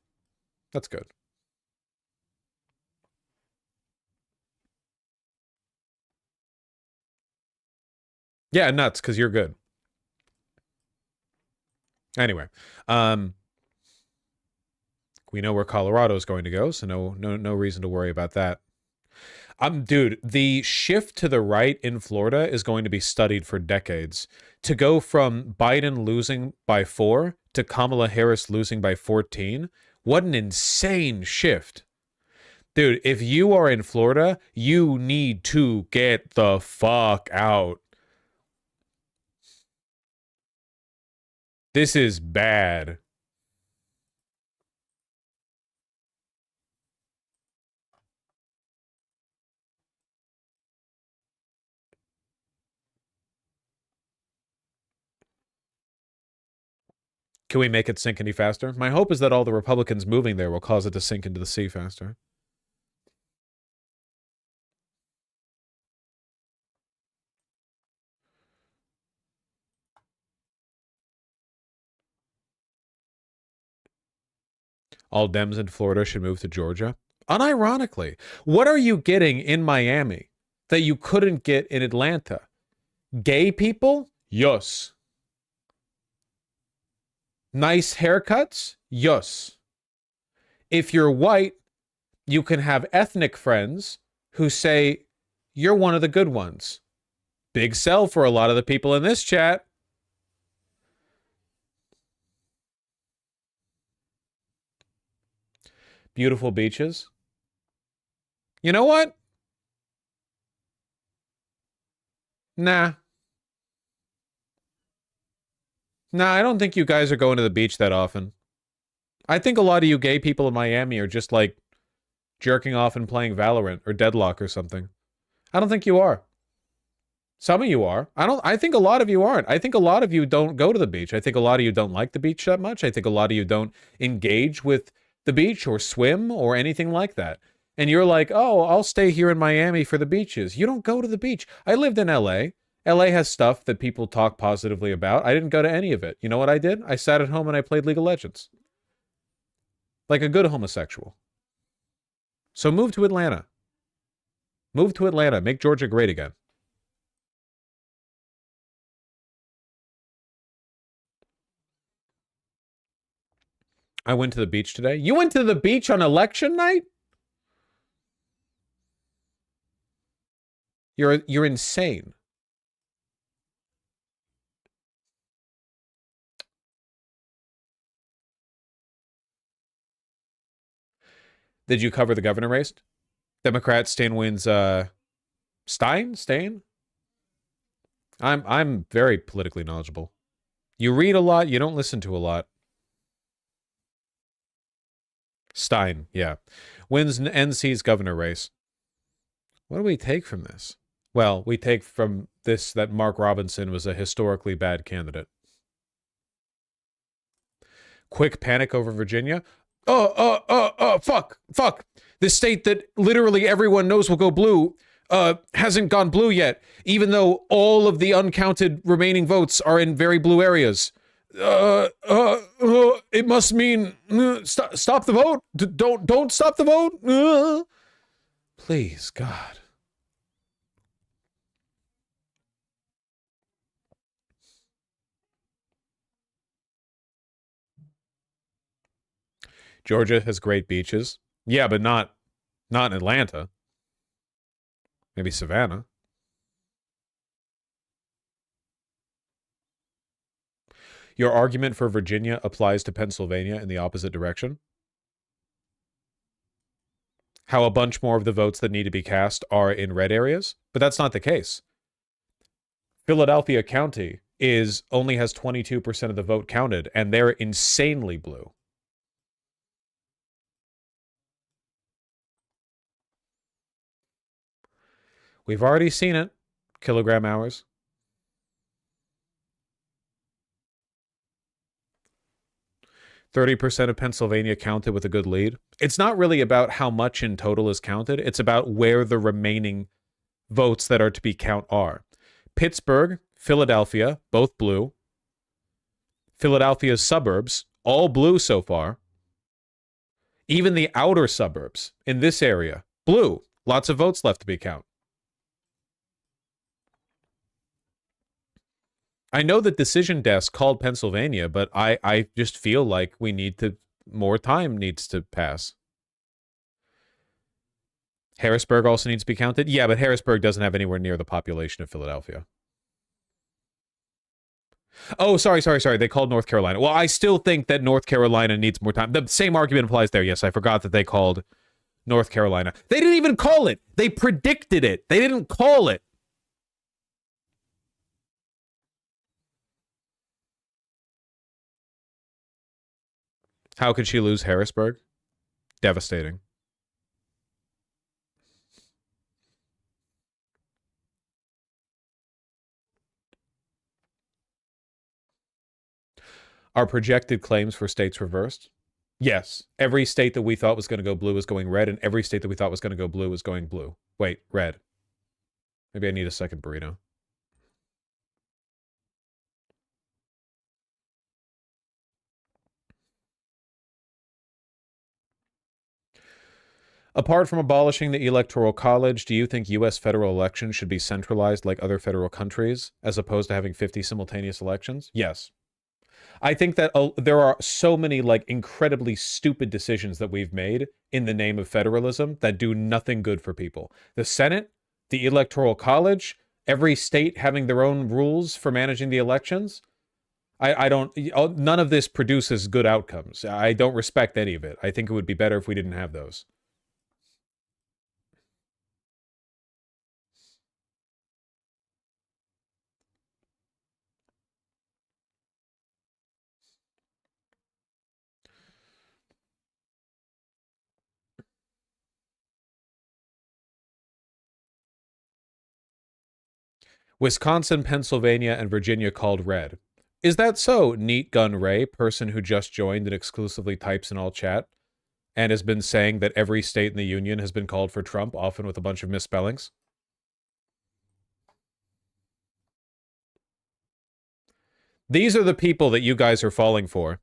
A: That's good. Yeah, nuts, because you're good. Anyway, we know where Colorado is going to go, so no reason to worry about that. Dude, the shift to the right in Florida is going to be studied for decades. To go from Biden losing by 4 to Kamala Harris losing by 14, what an insane shift. Dude, if you are in Florida, you need to get the fuck out. This is bad. Can we make it sink any faster? My hope is that all the Republicans moving there will cause it to sink into the sea faster. All Dems in Florida should move to Georgia. Unironically, what are you getting in Miami that you couldn't get in Atlanta? Gay people? Yes. Nice haircuts? Yes. If you're white, you can have ethnic friends who say, you're one of the good ones. Big sell for a lot of the people in this chat. Beautiful beaches. You know what? Nah, I don't think you guys are going to the beach that often. I think a lot of you gay people in Miami are just like jerking off and playing Valorant or Deadlock or something. I don't think you are. Some of you are. I think a lot of you aren't. I think a lot of you don't go to the beach. I think a lot of you don't like the beach that much. I think a lot of you don't engage with the beach or swim or anything like that. And you're like, oh, I'll stay here in Miami for the beaches. You don't go to the beach. I lived in LA. LA has stuff that people talk positively about. I didn't go to any of it. You know what I did? I sat at home and I played League of Legends. Like a good homosexual. So move to Atlanta. Move to Atlanta. Make Georgia great again. I went to the beach today. You went to the beach on election night? You're insane. Did you cover the governor race? Democrat Stain wins Stain? I'm very politically knowledgeable. You read a lot, you don't listen to a lot. Stein, yeah. Wins NC's governor race. What do we take from this? Well, we take from this that Mark Robinson was a historically bad candidate. Quick panic over Virginia. Fuck. The state that literally everyone knows will go blue hasn't gone blue yet, even though all of the uncounted remaining votes are in very blue areas. It must mean stop the vote. Don't stop the vote. Please, God. Georgia has great beaches. Yeah, but not in Atlanta. Maybe Savannah. Your argument for Virginia applies to Pennsylvania in the opposite direction. How a bunch more of the votes that need to be cast are in red areas, but that's not the case. Philadelphia County only has 22% of the vote counted, and they're insanely blue. We've already seen it. Kilogram hours. %30 of Pennsylvania counted with a good lead. It's not really about how much in total is counted. It's about where the remaining votes that are to be count are. Pittsburgh, Philadelphia, both blue. Philadelphia's suburbs, all blue so far. Even the outer suburbs in this area, blue. Lots of votes left to be counted. I know the decision desk called Pennsylvania, but I just feel like more time needs to pass. Harrisburg also needs to be counted. Yeah, but Harrisburg doesn't have anywhere near the population of Philadelphia. Oh, sorry. They called North Carolina. Well, I still think that North Carolina needs more time. The same argument applies there. Yes, I forgot that they called North Carolina. They didn't even call it. They predicted it. They didn't call it. How could she lose Harrisburg? Devastating. Are projected claims for states reversed? Yes. Every state that we thought was going to go blue is going red, and every state that we thought was going to go blue is going blue. Wait, red. Maybe I need a second burrito. Apart from abolishing the Electoral College, do you think U.S. federal elections should be centralized like other federal countries, as opposed to having 50 simultaneous elections? Yes. I think that there are so many incredibly stupid decisions that we've made in the name of federalism that do nothing good for people. The Senate, the Electoral College, every state having their own rules for managing the elections. None of this produces good outcomes. I don't respect any of it. I think it would be better if we didn't have those. Wisconsin, Pennsylvania, and Virginia called red. Is that so, Neat Gun Ray, person who just joined and exclusively types in all chat, and has been saying that every state in the union has been called for Trump, often with a bunch of misspellings? These are the people that you guys are falling for.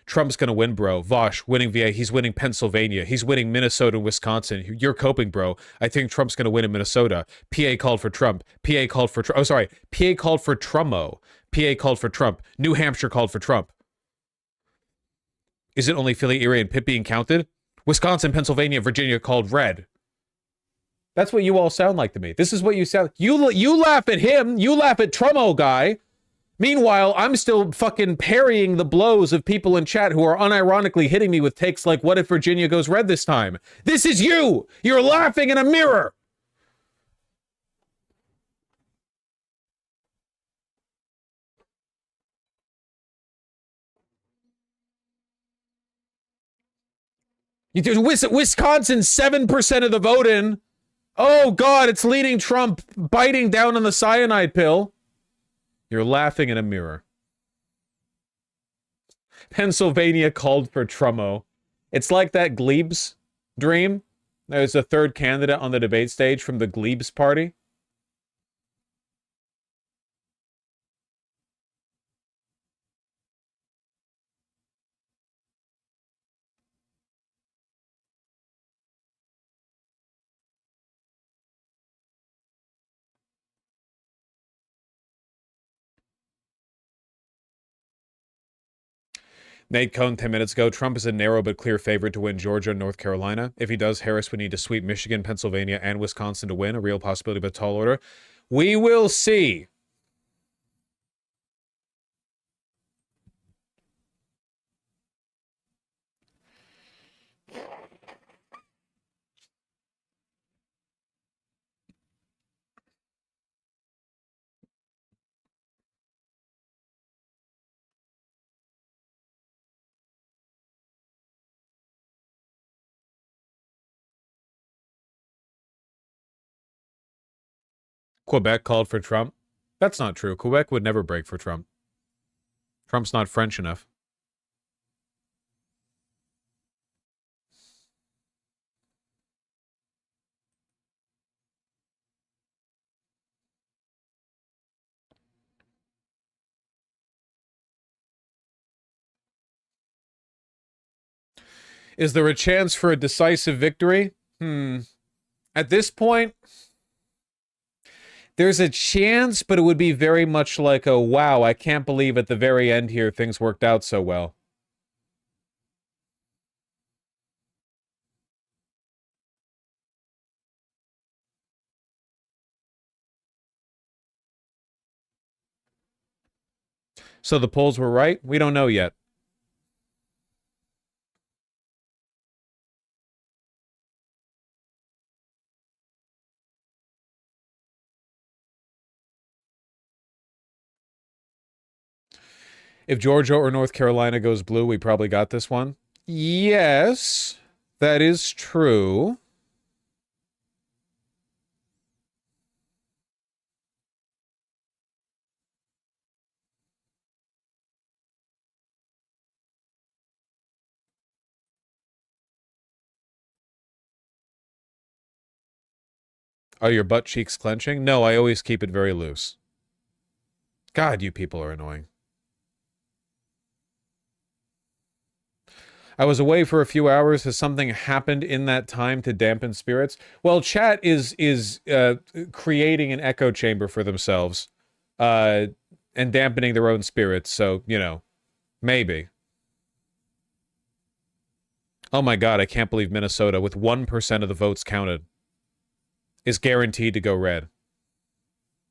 A: Trump's going to win, bro. Vosh winning VA. He's winning Pennsylvania. He's winning Minnesota and Wisconsin. You're coping, bro. I think Trump's going to win in Minnesota. PA called for Trump. PA called for Trump. Oh, sorry. PA called for Trummo. PA called for Trump. New Hampshire called for Trump. Is it only Philly, Erie, and Pitt being counted? Wisconsin, Pennsylvania, Virginia called red. That's what you all sound like to me. This is what you sound. You laugh at him. You laugh at Trummo guy. Meanwhile, I'm still fucking parrying the blows of people in chat who are unironically hitting me with takes like, what if Virginia goes red this time? This is you! You're laughing in a mirror! There's Wisconsin, 7% of the vote in. Oh, God, it's leading Trump biting down on the cyanide pill. You're laughing in a mirror. Pennsylvania called for Trummo. It's like that Glebes dream. There's a third candidate on the debate stage from the Glebes party. Nate Cohn 10 minutes ago. Trump is a narrow but clear favorite to win Georgia and North Carolina. If he does, Harris would need to sweep Michigan, Pennsylvania, and Wisconsin to win. A real possibility, but tall order. We will see. Quebec called for Trump. That's not true. Quebec would never break for Trump. Trump's not French enough. Is there a chance for a decisive victory? At this point, there's a chance, but it would be very much like a, wow, I can't believe at the very end here things worked out so well. So the polls were right? We don't know yet. If Georgia or North Carolina goes blue, we probably got this one. Yes, that is true. Are your butt cheeks clenching? No, I always keep it very loose. God, you people are annoying. I was away for a few hours. Has something happened in that time to dampen spirits? Well, chat is creating an echo chamber for themselves and dampening their own spirits. So, you know, maybe. Oh my God, I can't believe Minnesota, with 1% of the votes counted, is guaranteed to go red.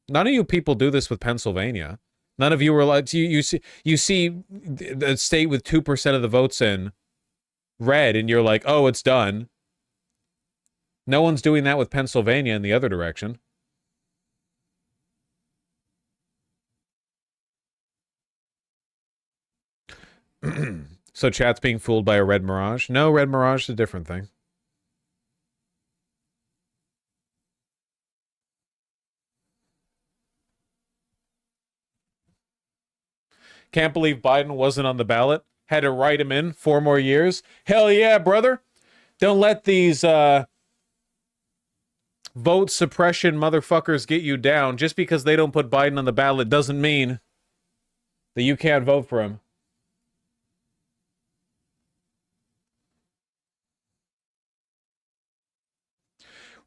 A: None of you people do this with Pennsylvania. None of you are like, you see the state with 2% of the votes in red, and you're like, oh, it's done. No one's doing that with Pennsylvania in the other direction. So chat's being fooled by a red mirage? No, red mirage is a different thing. Can't believe Biden wasn't on the ballot. Had to write him in 4 more years. Hell yeah, brother. Don't let these vote suppression motherfuckers get you down. Just because they don't put Biden on the ballot doesn't mean that you can't vote for him.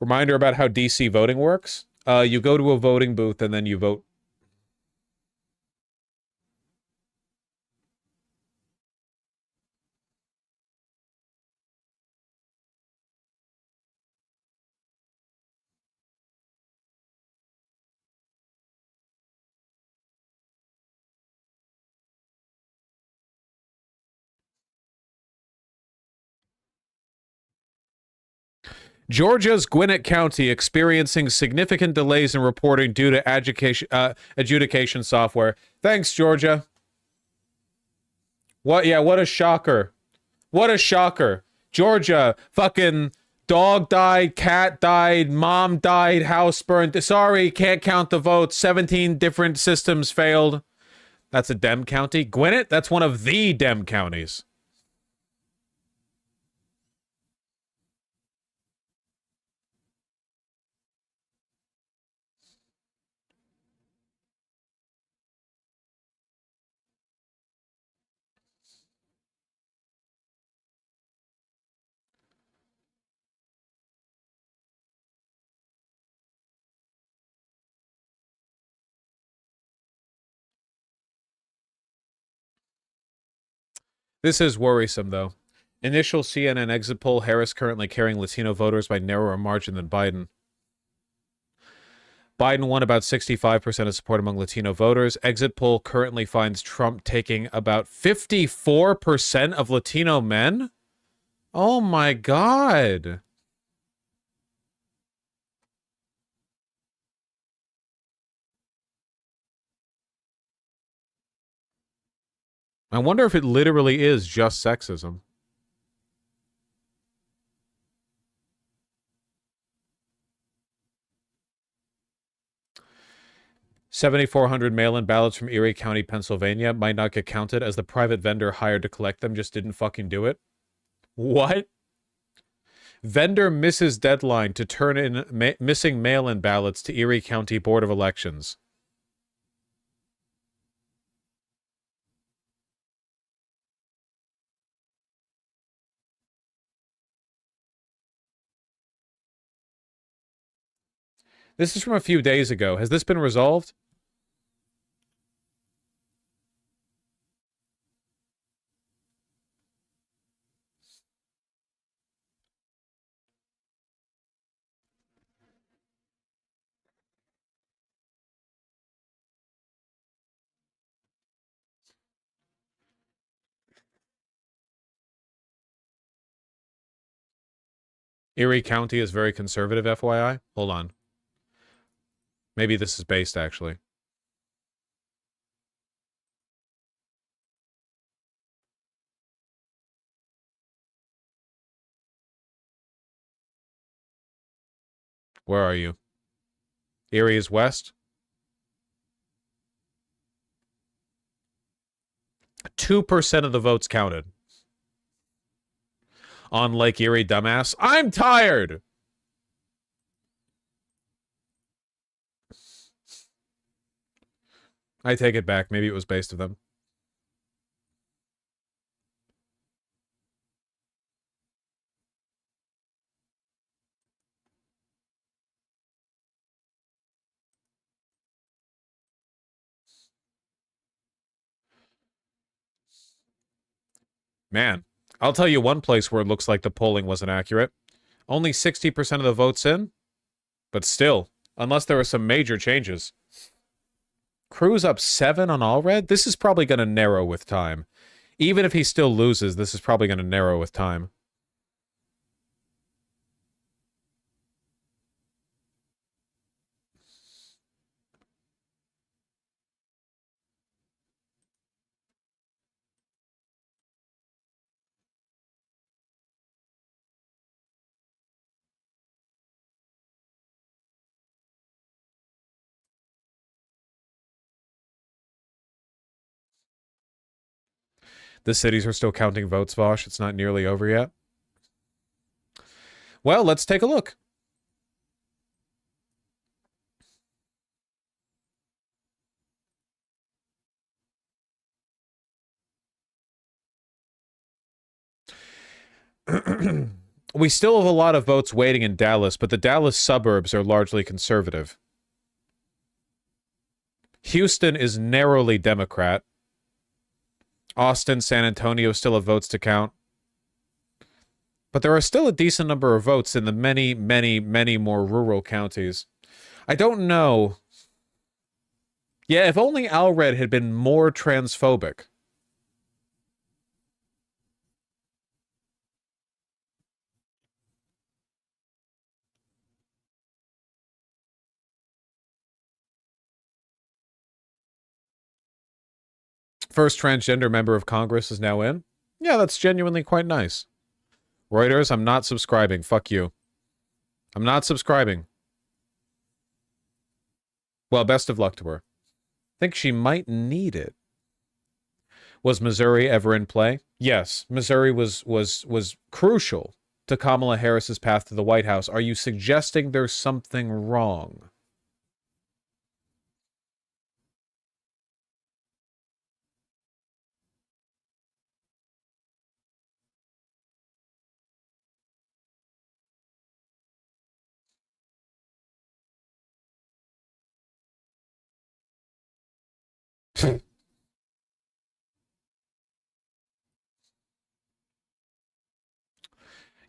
A: Reminder about how DC voting works. You go to a voting booth and then you vote. Georgia's Gwinnett County experiencing significant delays in reporting due to adjudication software. Thanks, Georgia. What? Yeah, what a shocker. What a shocker. Georgia, fucking dog died, cat died, mom died, house burned. Sorry, can't count the votes. 17 different systems failed. That's a Dem county. Gwinnett, that's one of the Dem counties. This is worrisome, though. Initial CNN exit poll, Harris currently carrying Latino voters by narrower margin than Biden. Biden won about 65% of support among Latino voters. Exit poll currently finds Trump taking about 54% of Latino men? Oh my God. I wonder if it literally is just sexism. $7,400 mail-in ballots from Erie County, Pennsylvania might not get counted as the private vendor hired to collect them just didn't fucking do it. What? Vendor misses deadline to turn in missing mail-in ballots to Erie County Board of Elections. This is from a few days ago. Has this been resolved? Erie County is very conservative, FYI. Hold on. Maybe this is based, actually. Where are you? Erie is west. 2% of the votes counted. On Lake Erie, dumbass. I'm tired! I take it back. Maybe it was based of them. Man, I'll tell you one place where it looks like the polling wasn't accurate. Only 60% of the votes in, but still, unless there are some major changes. Cruz up 7 on Allred? This is probably going to narrow with time. Even if he still loses, this is probably going to narrow with time. The cities are still counting votes, Vosh. It's not nearly over yet. Well, let's take a look. We still have a lot of votes waiting in Dallas, but the Dallas suburbs are largely conservative. Houston is narrowly Democrat. Austin, San Antonio still have votes to count. But there are still a decent number of votes in the many, many, many more rural counties. I don't know. Yeah, if only Allred had been more transphobic. First transgender member of Congress is now in. Yeah, that's genuinely quite nice. Reuters, I'm not subscribing. Fuck you. I'm not subscribing. Well, best of luck to her. Think she might need it. Was Missouri ever in play? Yes, Missouri was crucial to Kamala Harris's path to the White House. Are you suggesting there's something wrong?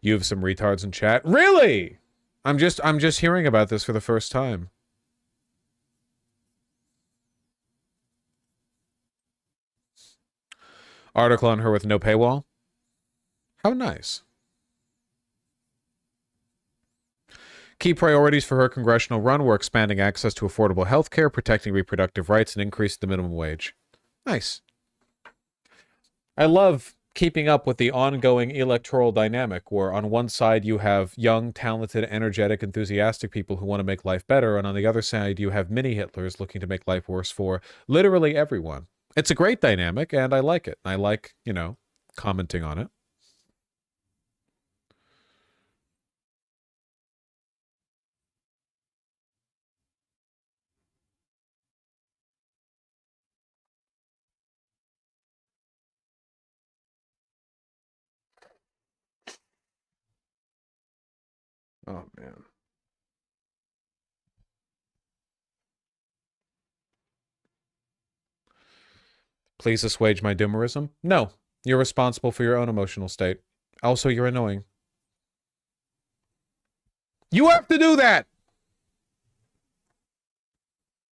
A: You have some retards in chat. Really? I'm just hearing about this for the first time. Article on her with no paywall. How nice. Key priorities for her congressional run were expanding access to affordable health care, protecting reproductive rights, and increasing the minimum wage. Nice. I love keeping up with the ongoing electoral dynamic where on one side you have young, talented, energetic, enthusiastic people who want to make life better, and on the other side you have mini Hitlers looking to make life worse for literally everyone. It's a great dynamic, and I like it. I like, you know, commenting on it. Oh, man. Please assuage my doomerism? No. You're responsible for your own emotional state. Also, you're annoying. You have to do that!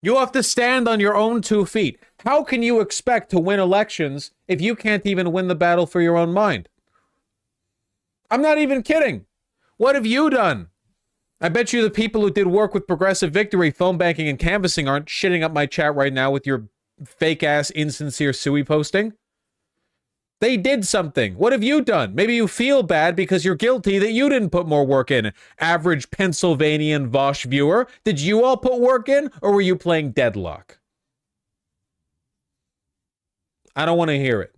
A: You have to stand on your own 2 feet. How can you expect to win elections if you can't even win the battle for your own mind? I'm not even kidding. What have you done? I bet you the people who did work with Progressive Victory, phone banking, and canvassing aren't shitting up my chat right now with your fake-ass, insincere SUI posting. They did something. What have you done? Maybe you feel bad because you're guilty that you didn't put more work in. Average Pennsylvanian Vosh viewer, did you all put work in, or were you playing deadlock? I don't want to hear it.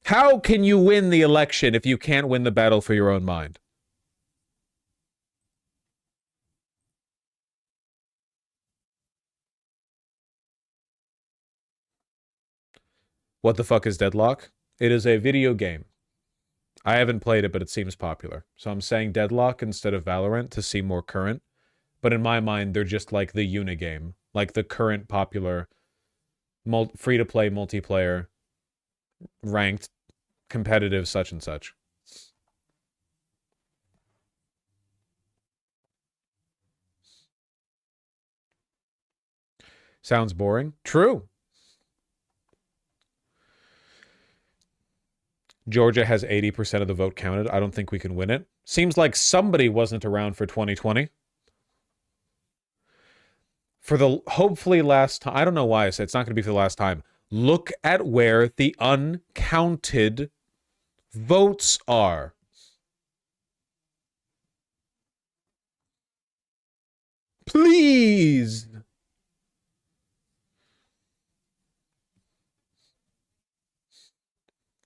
A: How can you win the election if you can't win the battle for your own mind? What the fuck is Deadlock? It is a video game. I haven't played it, but it seems popular. So I'm saying Deadlock instead of Valorant to seem more current. But in my mind, they're just like the unigame. Like the current popular free-to-play multiplayer ranked competitive such and such. Sounds boring. True. Georgia has 80% of the vote counted. I don't think we can win it. Seems like somebody wasn't around for 2020. For the hopefully last time, I don't know why I said it's not going to be for the last time. Look at where the uncounted votes are. Please.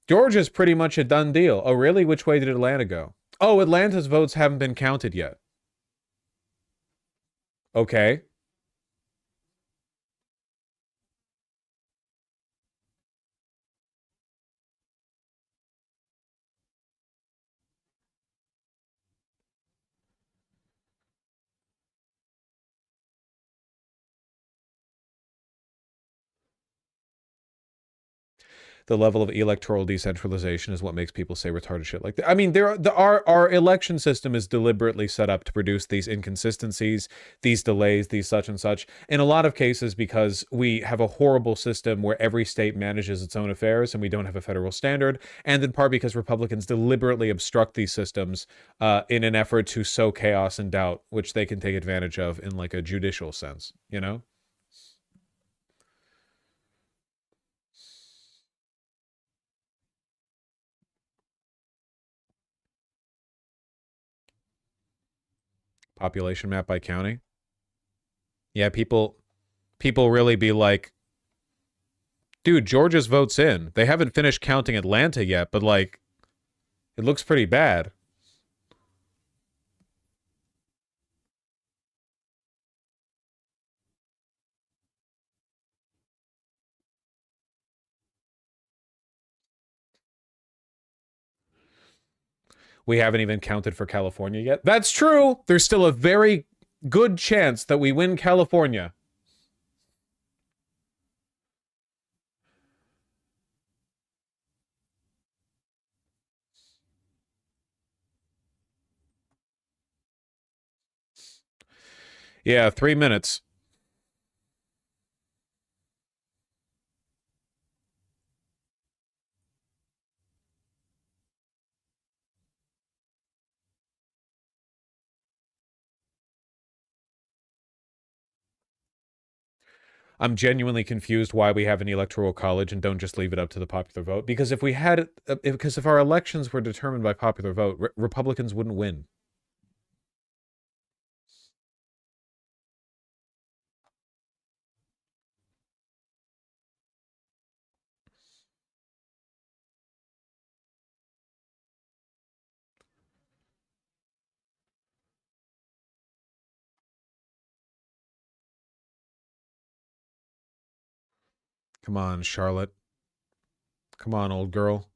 A: Georgia's pretty much a done deal. Oh, really? Which way did Atlanta go? Oh, Atlanta's votes haven't been counted yet. Okay. The level of electoral decentralization is what makes people say retarded shit like that. I mean, our election system is deliberately set up to produce these inconsistencies, these delays, these such and such. In a lot of cases, because we have a horrible system where every state manages its own affairs and we don't have a federal standard, and in part because Republicans deliberately obstruct these systems in an effort to sow chaos and doubt, which they can take advantage of in like a judicial sense, you know? Population map by county. Yeah, people really be like, dude, Georgia's vote's in. They haven't finished counting Atlanta yet, but like, it looks pretty bad. We haven't even counted for California yet. That's true. There's still a very good chance that we win California. Yeah, 3 minutes. I'm genuinely confused why we have an electoral college and don't just leave it up to the popular vote. Because if we had, because if our elections were determined by popular vote, Republicans wouldn't win. Come on, Charlotte. Come on, old girl.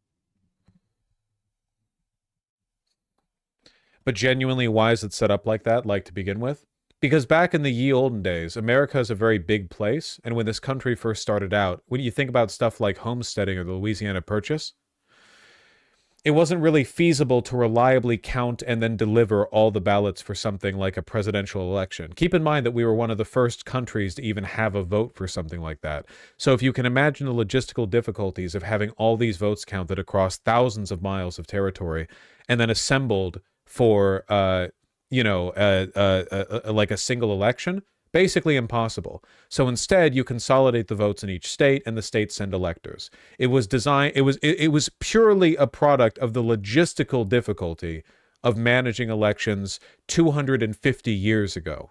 A: But genuinely, why is it set up like that, like to begin with? Because back in the ye olden days, America is a very big place, and when this country first started out, when you think about stuff like homesteading or the Louisiana Purchase, it wasn't really feasible to reliably count and then deliver all the ballots for something like a presidential election. Keep in mind that we were one of the first countries to even have a vote for something like that. So if you can imagine the logistical difficulties of having all these votes counted across thousands of miles of territory and then assembled for, like a single election, basically impossible. So instead, you consolidate the votes in each state, and the states send electors. It was designed. It was purely a product of the logistical difficulty of managing elections 250 years ago.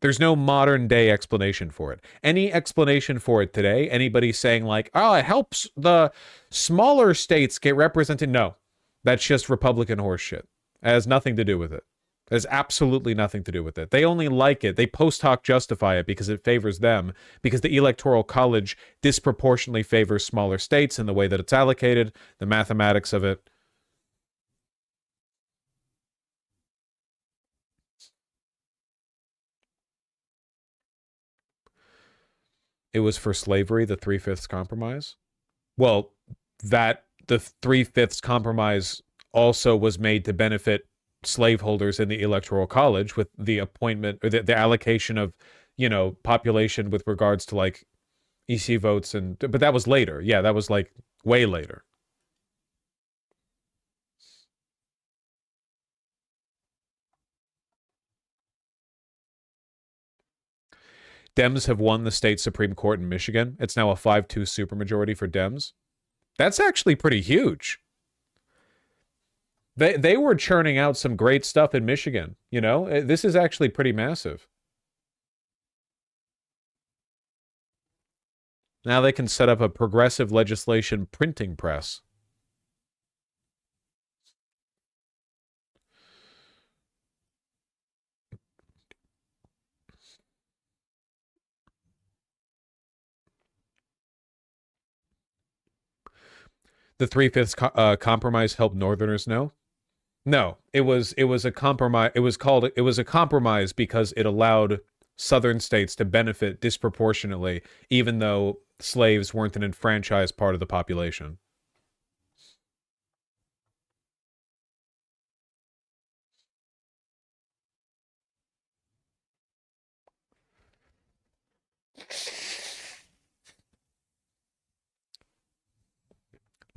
A: There's no modern day explanation for it. Any explanation for it today, anybody saying like, oh, it helps the smaller states get represented? No, that's just Republican horseshit. It has nothing to do with it. There's absolutely nothing to do with it. They only like it. They post hoc justify it because it favors them, because the Electoral College disproportionately favors smaller states in the way that it's allocated, the mathematics of it. It was for slavery, the 3/5 compromise. Well, the 3/5 compromise also was made to benefit slaveholders in the Electoral College with the appointment or the allocation of, population with regards to like EC votes but that was later. Yeah, that was like way later. Dems have won the state Supreme Court in Michigan. It's now a 5-2 supermajority for Dems. That's actually pretty huge. They were churning out some great stuff in Michigan, This is actually pretty massive. Now they can set up a progressive legislation printing press. The 3/5 compromise helped Northerners know? No, it was a compromise. It was a compromise because it allowed Southern states to benefit disproportionately, even though slaves weren't an enfranchised part of the population.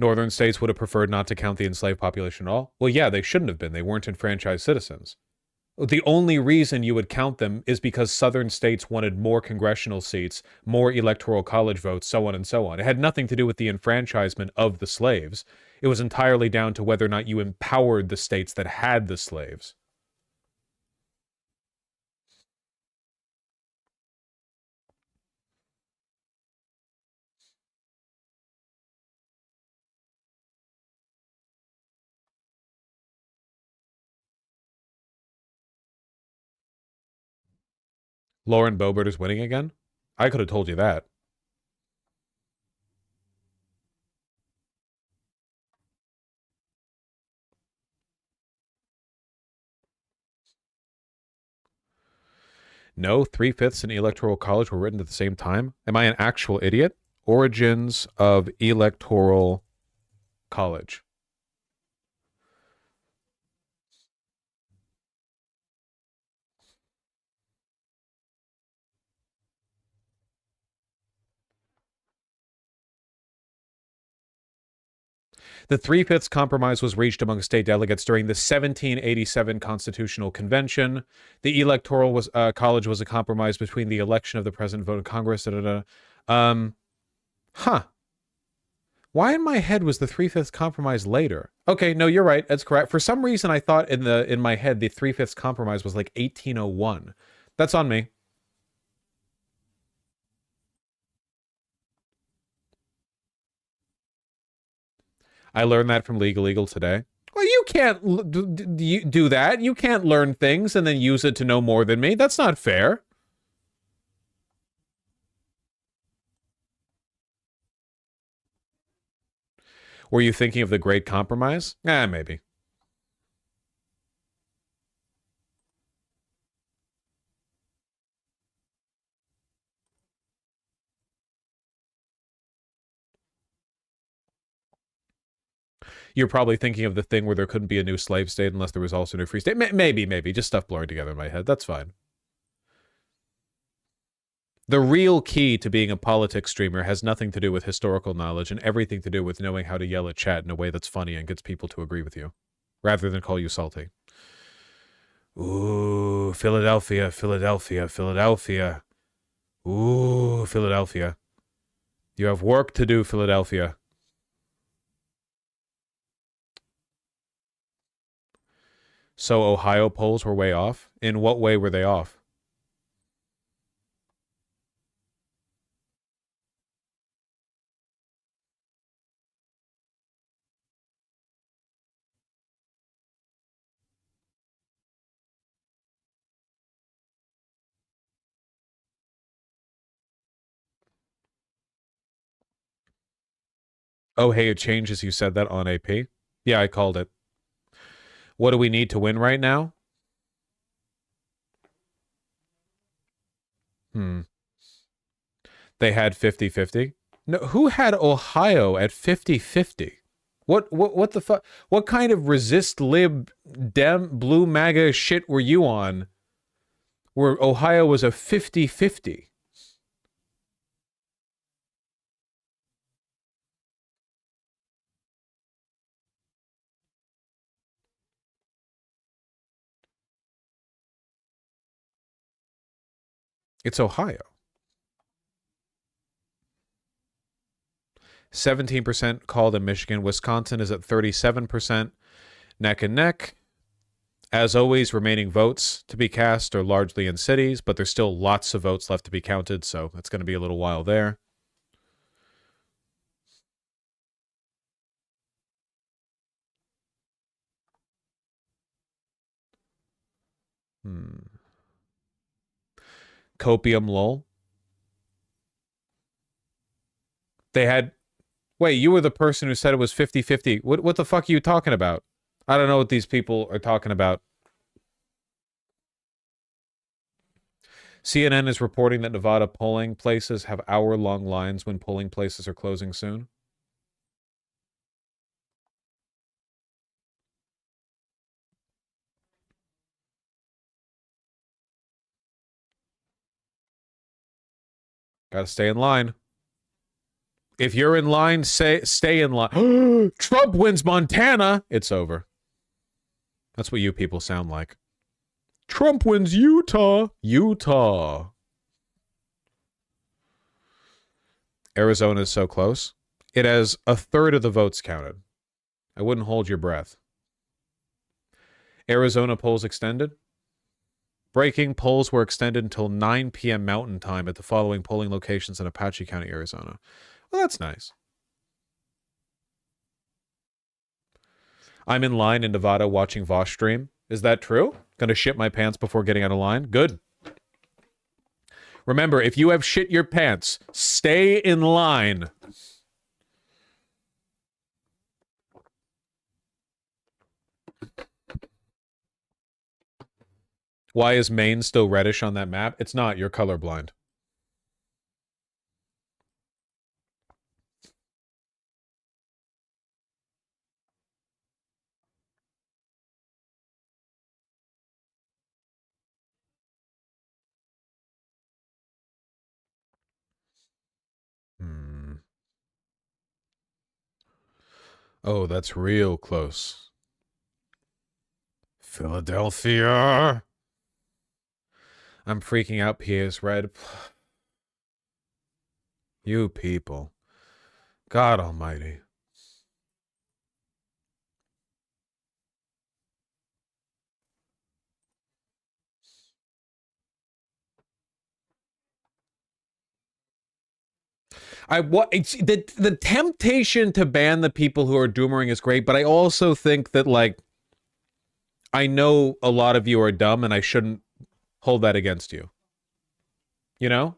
A: Northern states would have preferred not to count the enslaved population at all. Well, yeah, they shouldn't have been. They weren't enfranchised citizens. The only reason you would count them is because Southern states wanted more congressional seats, more electoral college votes, so on and so on. It had nothing to do with the enfranchisement of the slaves. It was entirely down to whether or not you empowered the states that had the slaves. Lauren Boebert is winning again? I could have told you that. No, 3/5 in Electoral College were written at the same time. Am I an actual idiot? Origins of Electoral College. The 3/5 compromise was reached among state delegates during the 1787 Constitutional Convention. The Electoral College was a compromise between the election of the president, vote of Congress. Why in my head was the 3/5 compromise later? Okay, no, you're right. That's correct. For some reason, I thought in my head the 3/5 compromise was like 1801. That's on me. I learned that from Legal Eagle today. Well, you can't do that. You can't learn things and then use it to know more than me. That's not fair. Were you thinking of the Great Compromise? Maybe. You're probably thinking of the thing where there couldn't be a new slave state unless there was also a new free state. Maybe. Just stuff blurring together in my head. That's fine. The real key to being a politics streamer has nothing to do with historical knowledge and everything to do with knowing how to yell at chat in a way that's funny and gets people to agree with you, rather than call you salty. Ooh, Philadelphia, Philadelphia, Philadelphia. Ooh, Philadelphia. You have work to do, Philadelphia. So Ohio polls were way off? In what way were they off? Oh, hey, it changes. You said that on AP? Yeah, I called it. What do we need to win right now? They had 50-50. No, who had Ohio at 50-50? What the fuck? What kind of resist lib dem blue MAGA shit were you on? Where Ohio was a 50-50? It's Ohio. 17% called in Michigan. Wisconsin is at 37%. Neck and neck. As always, remaining votes to be cast are largely in cities, but there's still lots of votes left to be counted, so it's going to be a little while there. Copium lol. They had... Wait, you were the person who said it was 50-50. What the fuck are you talking about? I don't know what these people are talking about. CNN is reporting that Nevada polling places have hour-long lines when polling places are closing soon. Gotta stay in line. If you're in line, stay in line. Trump wins Montana. It's over. That's what you people sound like. Trump wins Utah. Utah. Arizona is so close. It has a third of the votes counted. I wouldn't hold your breath. Arizona polls extended. Breaking, polls were extended until 9 p.m. Mountain Time at the following polling locations in Apache County, Arizona. Well, that's nice. I'm in line in Nevada watching Vosh stream. Is that true? Gonna shit my pants before getting out of line? Good. Remember, if you have shit your pants, stay in line. Why is Maine still reddish on that map? It's not. You're colorblind. Oh, that's real close. Philadelphia. I'm freaking out, PS Red. You people. God almighty. It's the temptation to ban the people who are doomering is great, but I also think that, like, I know a lot of you are dumb and I shouldn't hold that against you. You know?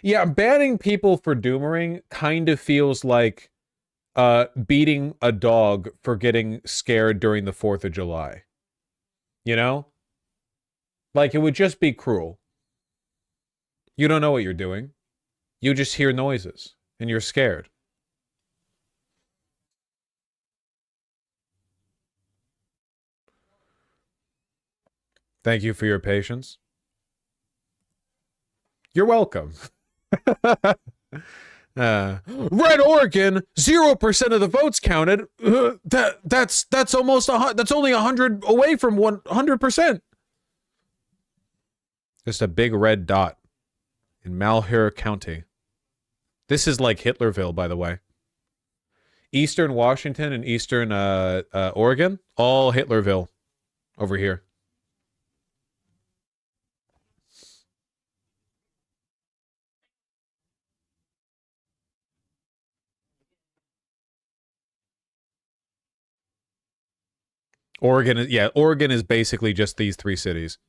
A: Yeah, banning people for doomering kind of feels like beating a dog for getting scared during the 4th of July. You know? Like, it would just be cruel. You don't know what you're doing. You just hear noises, and you're scared. Thank you for your patience. You're welcome. Red Oregon, 0% of the votes counted. That's almost that's only 100 away from 100%. Just a big red dot in Malheur County. This is like Hitlerville, by the way. Eastern Washington and Eastern Oregon, all Hitlerville over here. Oregon is basically just these 3 cities.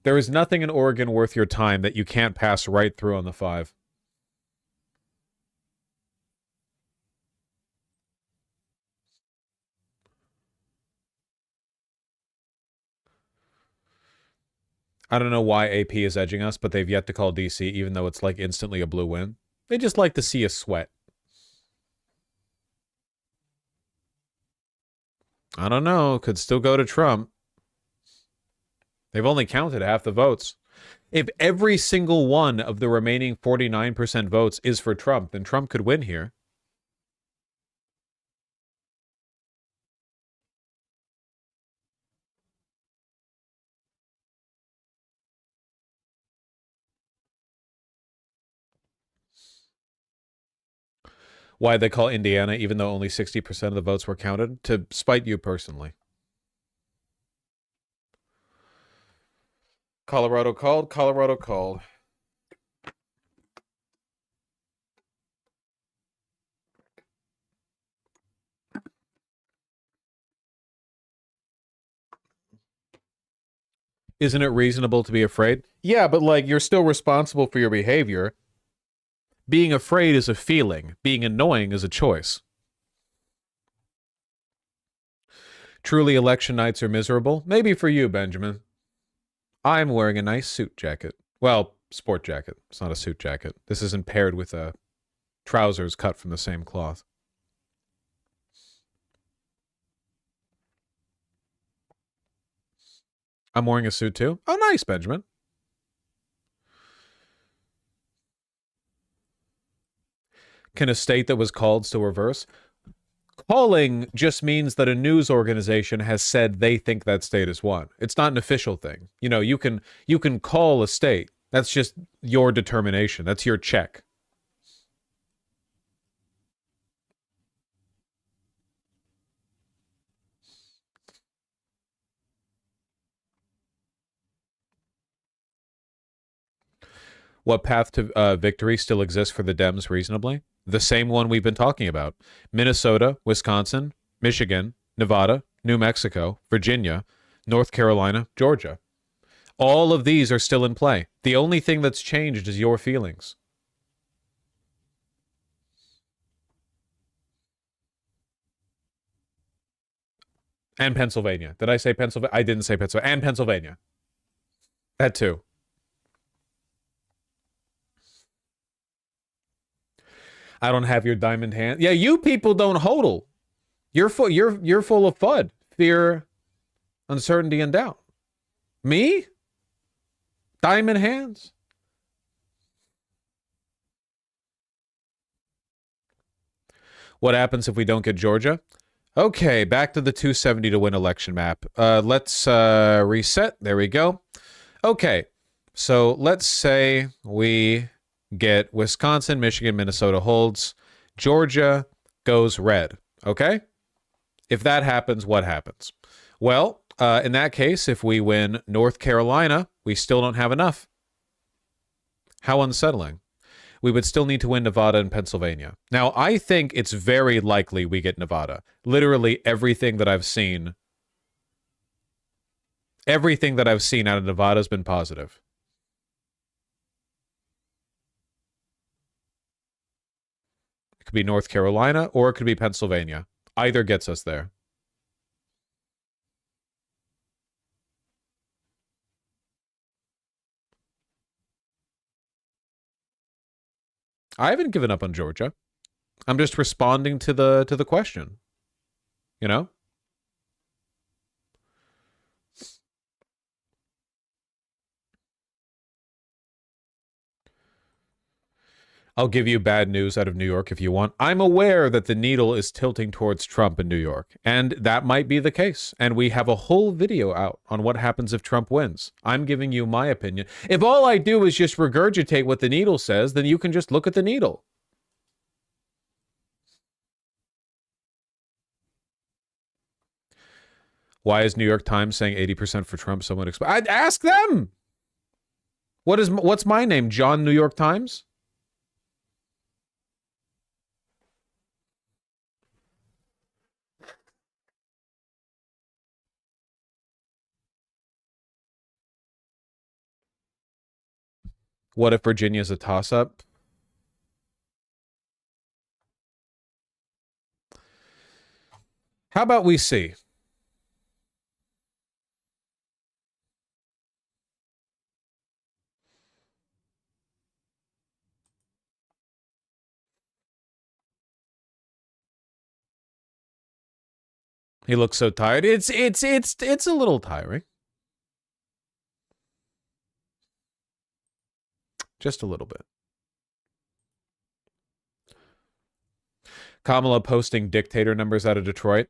A: There is nothing in Oregon worth your time that you can't pass right through on the 5. I don't know why AP is edging us, but they've yet to call DC, even though it's like instantly a blue win. They just like to see us sweat. I don't know. Could still go to Trump. They've only counted half the votes. If every single one of the remaining 49% votes is for Trump, then Trump could win here. Why they call Indiana, even though only 60% of the votes were counted? To spite you personally. Colorado called. Colorado called. Isn't it reasonable to be afraid? Yeah, but like, you're still responsible for your behavior. Being afraid is a feeling. Being annoying is a choice. Truly, election nights are miserable? Maybe for you, Benjamin. I'm wearing a nice suit jacket. Well, sport jacket. It's not a suit jacket. This isn't paired with trousers cut from the same cloth. I'm wearing a suit too? Oh, nice, Benjamin. Can a state that was called still reverse? Calling just means that a news organization has said they think that state is won. It's not an official thing. You know, you can call a state. That's just your determination. That's your check. What path to victory still exists for the Dems reasonably? The same one we've been talking about. Minnesota, Wisconsin, Michigan, Nevada, New Mexico, Virginia, North Carolina, Georgia. All of these are still in play. The only thing that's changed is your feelings. And Pennsylvania. Did I say Pennsylvania? I didn't say Pennsylvania. And Pennsylvania. That too. I don't have your diamond hand. Yeah, you people don't hodl. You're full of FUD, fear, uncertainty, and doubt. Me? Diamond hands? What happens if we don't get Georgia? Okay, back to the 270 to win election map. Let's reset. There we go. Okay, so let's say we get Wisconsin, Michigan, Minnesota holds. Georgia goes red. Okay? If that happens, what happens? Well, in that case, if we win North Carolina, we still don't have enough. How unsettling. We would still need to win Nevada and Pennsylvania. Now, I think it's very likely we get Nevada. Literally everything that I've seen out of Nevada has been positive. It could be North Carolina or it could be Pennsylvania. Either gets us there. I haven't given up on Georgia. I'm just responding to the question. You know? I'll give you bad news out of New York if you want. I'm aware that the needle is tilting towards Trump in New York, and that might be the case. And we have a whole video out on what happens if Trump wins. I'm giving you my opinion. If all I do is just regurgitate what the needle says, then you can just look at the needle. Why is New York Times saying 80% for Trump? Someone I'd ask them. What's my name? John New York Times? What if Virginia's a toss-up? How about we see? He looks so tired. It's a little tiring. Just a little bit. Kamala posting dictator numbers out of Detroit.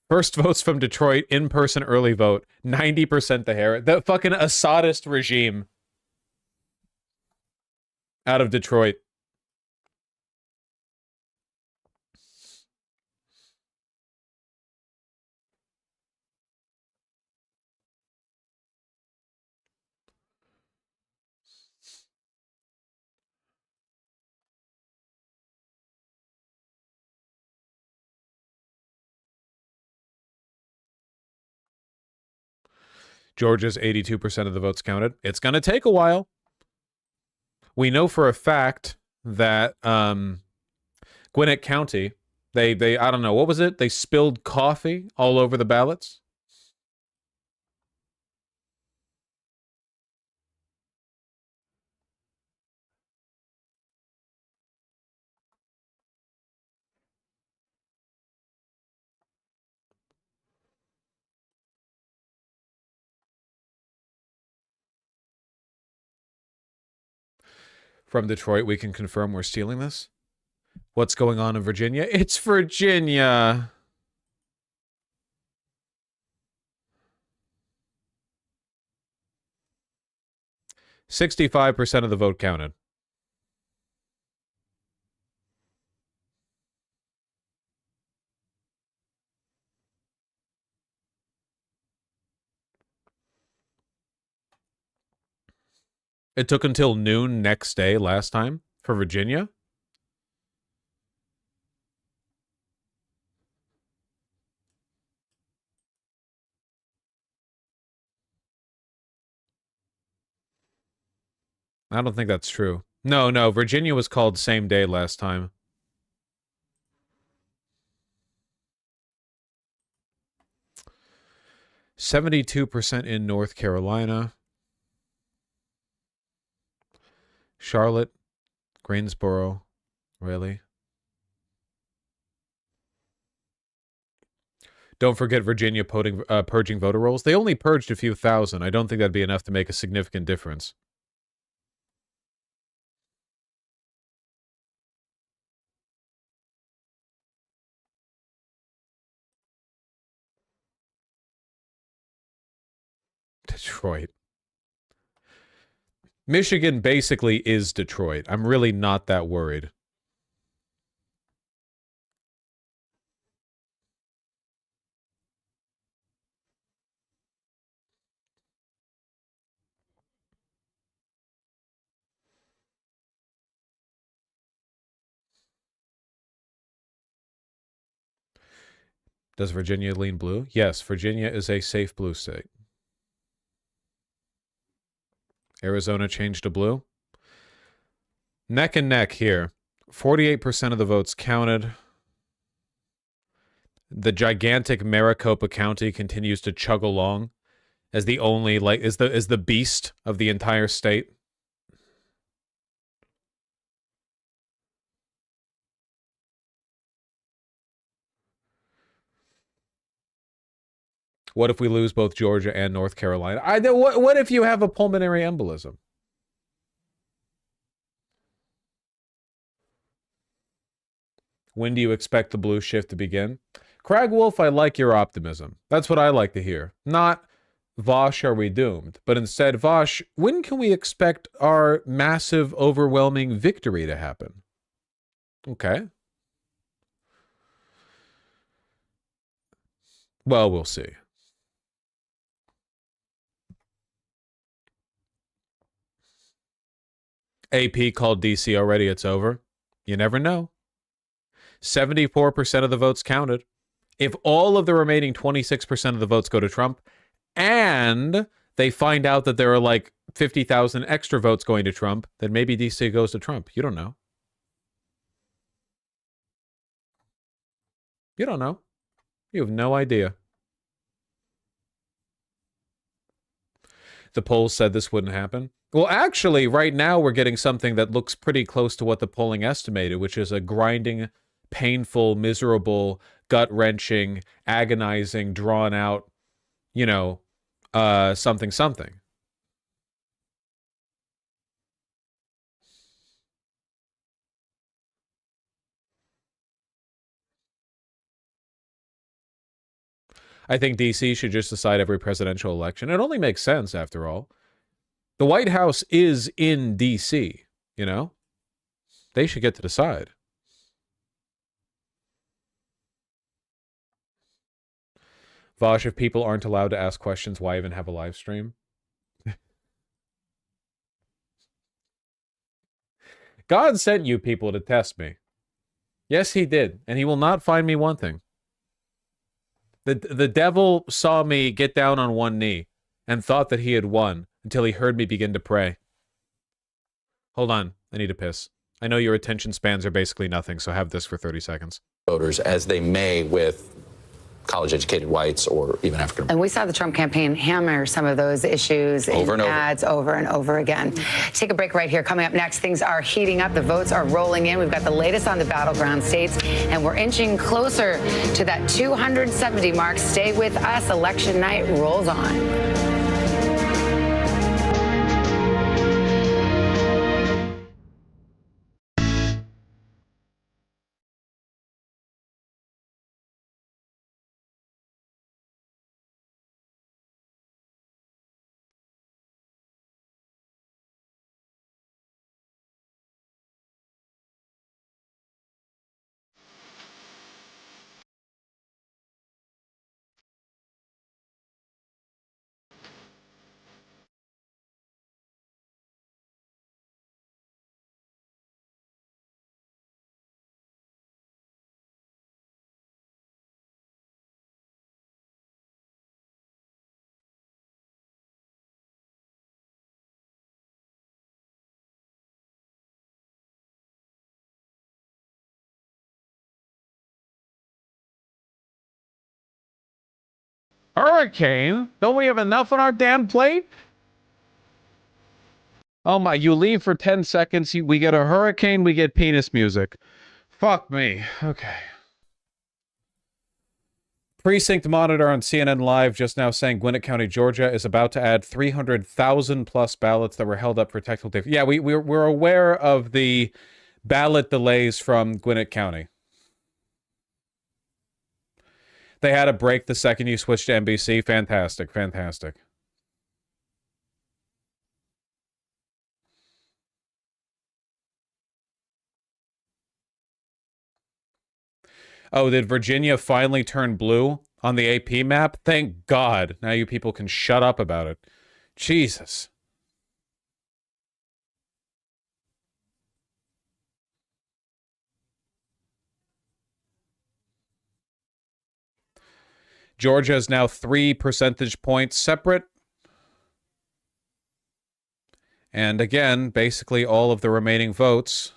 A: First votes from Detroit, in-person early vote. 90% the Harris. The fucking Assadist regime. Out of Detroit. Georgia's 82% of the votes counted. It's going to take a while. We know for a fact that Gwinnett County, they I don't know, what was it? They spilled coffee all over the ballots. From Detroit, we can confirm we're stealing this. What's going on in Virginia? It's Virginia. %65% of the vote counted. It took until noon next day last time for Virginia. I don't think that's true. No, Virginia was called same day last time. %72% in North Carolina. Charlotte, Greensboro, really? Don't forget Virginia purging voter rolls. They only purged a few thousand. I don't think that'd be enough to make a significant difference. Detroit. Michigan basically is Detroit. I'm really not that worried. Does Virginia lean blue? Yes, Virginia is a safe blue state. Arizona changed to blue. Neck and neck here. 48% of the votes counted. The gigantic Maricopa County continues to chug along as the only is the beast of the entire state. What if we lose both Georgia and North Carolina? What if you have a pulmonary embolism? When do you expect the blue shift to begin? Crag Wolf, I like your optimism. That's what I like to hear. Not, Vosh, are we doomed? But instead, Vosh, when can we expect our massive, overwhelming victory to happen? Okay. Well, we'll see. AP called DC already. It's over. You never know. 74% of the votes counted. If all of the remaining 26% of the votes go to Trump, and they find out that there are like 50,000 extra votes going to Trump, then maybe DC goes to Trump. You don't know. You don't know. You have no idea. The polls said this wouldn't happen. Well, actually, right now we're getting something that looks pretty close to what the polling estimated, which is a grinding, painful, miserable, gut-wrenching, agonizing, drawn-out, something. I think DC should just decide every presidential election. It only makes sense, after all. The White House is in DC, They should get to decide. Vosh, if people aren't allowed to ask questions, why even have a live stream? God sent you people to test me. Yes, he did. And he will not find me wanting. The devil saw me get down on one knee and thought that he had won until he heard me begin to pray. Hold on. I need to piss. I know your attention spans are basically nothing, so have this for 30 seconds.
G: Voters, as they may with college-educated whites or even African.
Y: And we saw the Trump campaign hammer some of those issues in ads over and over again. Take a break right here. Coming up next, things are heating up. The votes are rolling in. We've got the latest on the battleground states, and we're inching closer to that 270 mark. Stay with us. Election night rolls on.
A: Hurricane? Don't we have enough on our damn plate? Oh my, you leave for 10 seconds, we get a hurricane, we get penis music. Fuck me. Okay. Precinct monitor on CNN Live just now saying Gwinnett County, Georgia is about to add 300,000 plus ballots that were held up for technical difficulty. Yeah, we're aware of the ballot delays from Gwinnett County. They had a break the second you switched to NBC. Fantastic, fantastic. Oh, did Virginia finally turn blue on the AP map? Thank God. Now you people can shut up about it. Jesus. Georgia is now 3 percentage points separate. And again, basically all of the remaining votes.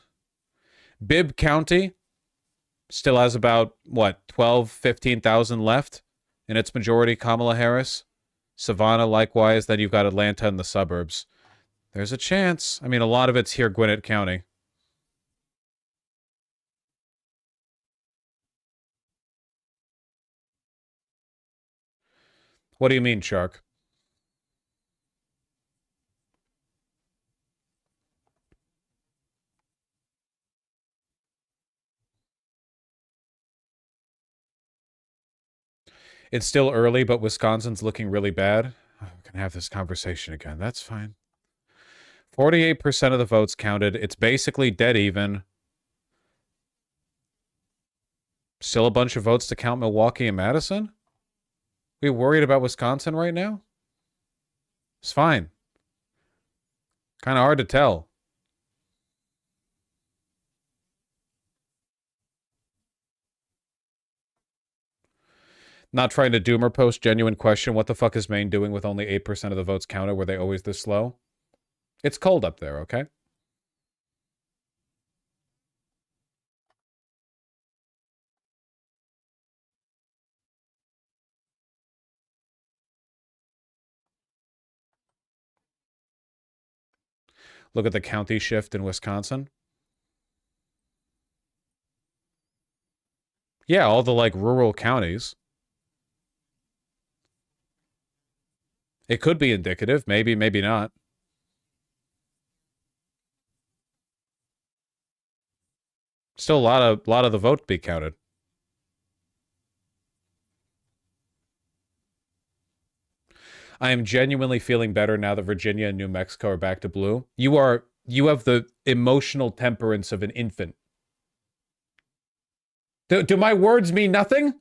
A: Bibb County still has about, what, 12, 15,000 left in its majority, Kamala Harris. Savannah, likewise. Then you've got Atlanta and the suburbs. There's a chance. I mean, a lot of it's here, Gwinnett County. What do you mean, Shark? It's still early, but Wisconsin's looking really bad. Oh, we can have this conversation again. That's fine. 48% of the votes counted. It's basically dead even. Still a bunch of votes to count Milwaukee and Madison? We worried about Wisconsin right now? It's fine. Kind of hard to tell. Not trying to doomer post, genuine question. What the fuck is Maine doing with only 8% of the votes counted? Were they always this slow? It's cold up there, okay? Look at the county shift in Wisconsin. Yeah, all the, like, rural counties. It could be indicative. Maybe, maybe not. Still a lot of the vote to be counted. I am genuinely feeling better now that Virginia and New Mexico are back to blue. You have the emotional temperance of an infant. Do my words mean nothing?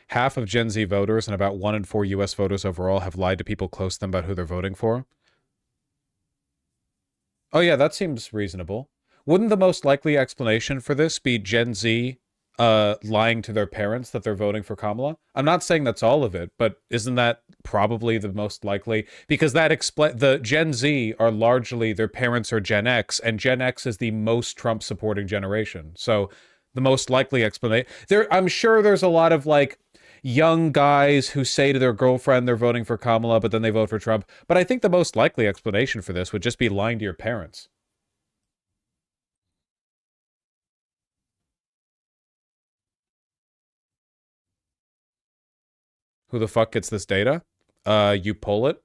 A: Half of Gen Z voters and about 1 in 4 U.S. voters overall have lied to people close to them about who they're voting for. Oh yeah, that seems reasonable. Wouldn't the most likely explanation for this be Gen Z lying to their parents that they're voting for Kamala? I'm not saying that's all of it, but isn't that probably the most likely? Because that the Gen Z are largely, their parents are Gen X, and Gen X is the most Trump-supporting generation. So the most likely explanation... I'm sure there's a lot of, like, young guys who say to their girlfriend they're voting for Kamala, but then they vote for Trump. But I think the most likely explanation for this would just be lying to your parents. Who the fuck gets this data? You pull it.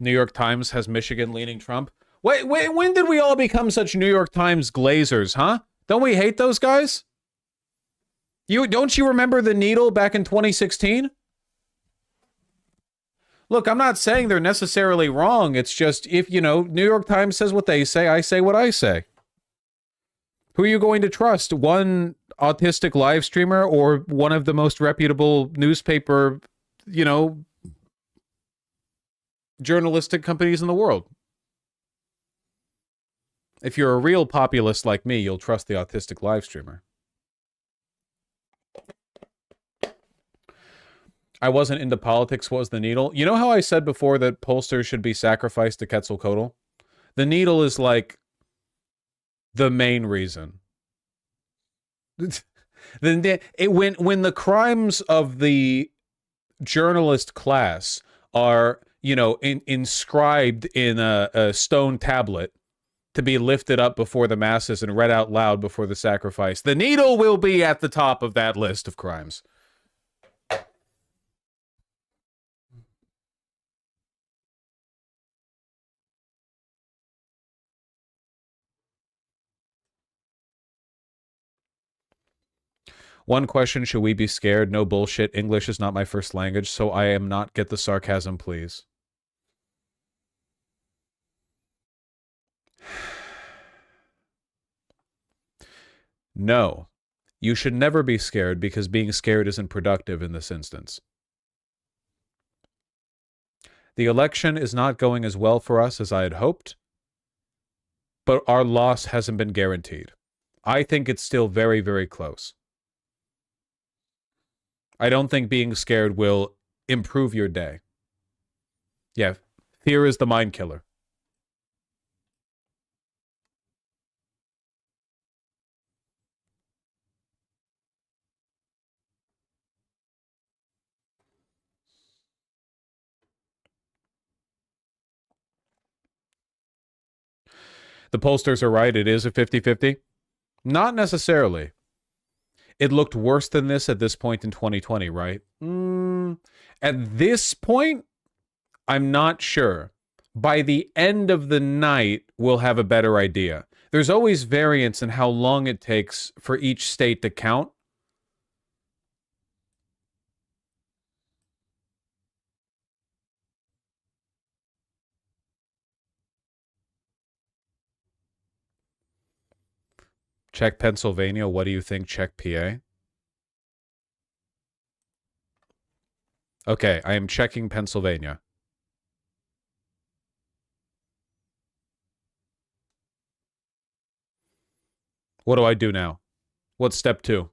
A: New York Times has Michigan leaning Trump. Wait, when did we all become such New York Times glazers, huh? Don't we hate those guys? Don't you remember The Needle back in 2016? Look, I'm not saying they're necessarily wrong. It's just, if, New York Times says what they say, I say what I say. Who are you going to trust? One autistic live streamer or one of the most reputable newspaper you know, journalistic companies in the world. If you're a real populist like me, you'll trust the autistic live streamer. I wasn't into politics. What was the needle? You know how I said before that pollsters should be sacrificed to Quetzalcoatl? The needle is like the main reason. When the crimes of the journalist class are, you know, inscribed in a stone tablet to be lifted up before the masses and read out loud before the sacrifice, the needle will be at the top of that list of crimes. One question, should we be scared? No bullshit. English is not my first language, so I am not. Get the sarcasm, please. No. You should never be scared because being scared isn't productive in this instance. The election is not going as well for us as I had hoped, but our loss hasn't been guaranteed. I think it's still very, very close. I don't think being scared will improve your day. Yeah, fear is the mind killer. The pollsters are right. It is a 50-50. Not necessarily. It looked worse than this at this point in 2020, right? At this point, I'm not sure. By the end of the night, we'll have a better idea. There's always variance in how long it takes for each state to count. Check Pennsylvania. What do you think? Check PA. Okay, I am checking Pennsylvania. What do I do now? What's step 2?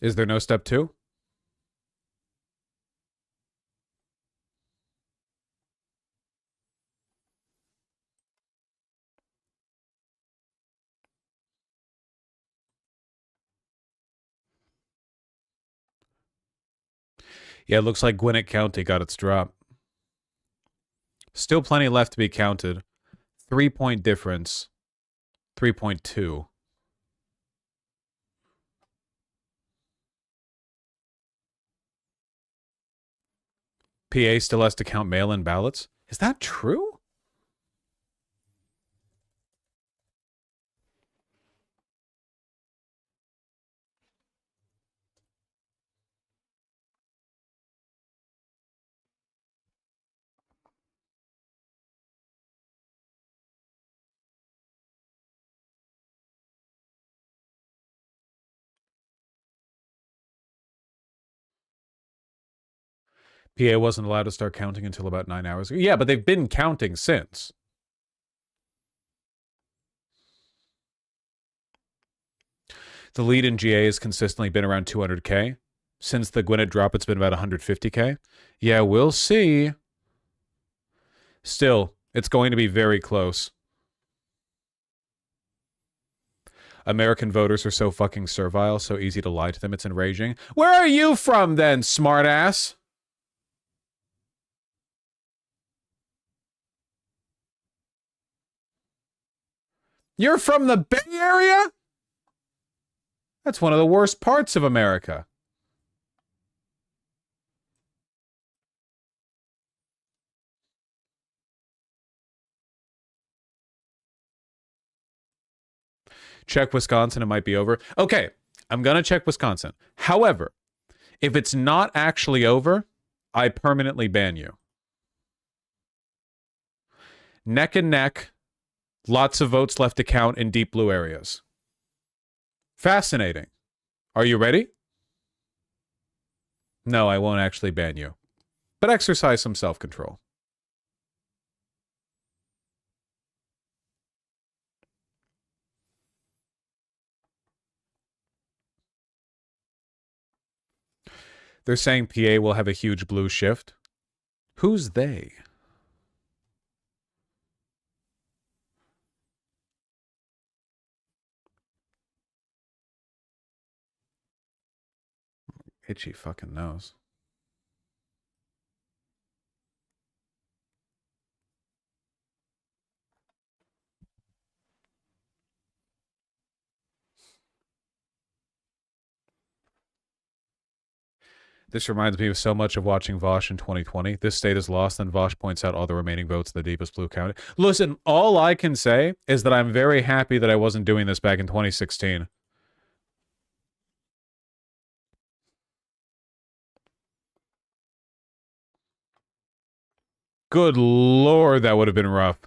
A: Is there no step 2? Yeah, it looks like Gwinnett County got its drop. Still plenty left to be counted. 3-point difference. 3.2. PA still has to count mail-in ballots? Is that true? PA wasn't allowed to start counting until about 9 hours ago. Yeah, but they've been counting since. The lead in GA has consistently been around 200K. Since the Gwinnett drop, it's been about 150K. Yeah, we'll see. Still, it's going to be very close. American voters are so fucking servile, so easy to lie to them, it's enraging. Where are you from then, smartass? You're from the Bay Area? That's one of the worst parts of America. Check Wisconsin, it might be over. Okay, I'm going to check Wisconsin. However, if it's not actually over, I permanently ban you. Neck and neck. Lots of votes left to count in deep blue areas. Fascinating. Are you ready? No, I won't actually ban you. But exercise some self-control. They're saying PA will have a huge blue shift. Who's they? Itchy fucking nose. This reminds me of so much of watching Vosh in 2020. This state is lost, and Vosh points out all the remaining votes in the deepest blue county. Listen, all I can say is that I'm very happy that I wasn't doing this back in 2016. Good Lord, that would have been rough.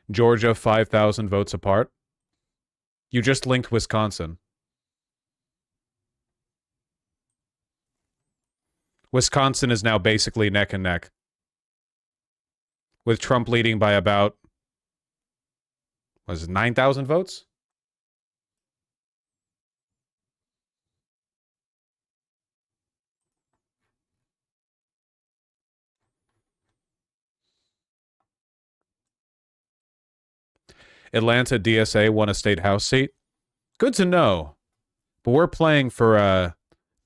A: Georgia, 5,000 votes apart. You just linked Wisconsin. Wisconsin is now basically neck and neck, with Trump leading by about, was it 9,000 votes? Atlanta DSA won a state house seat. Good to know. But we're playing for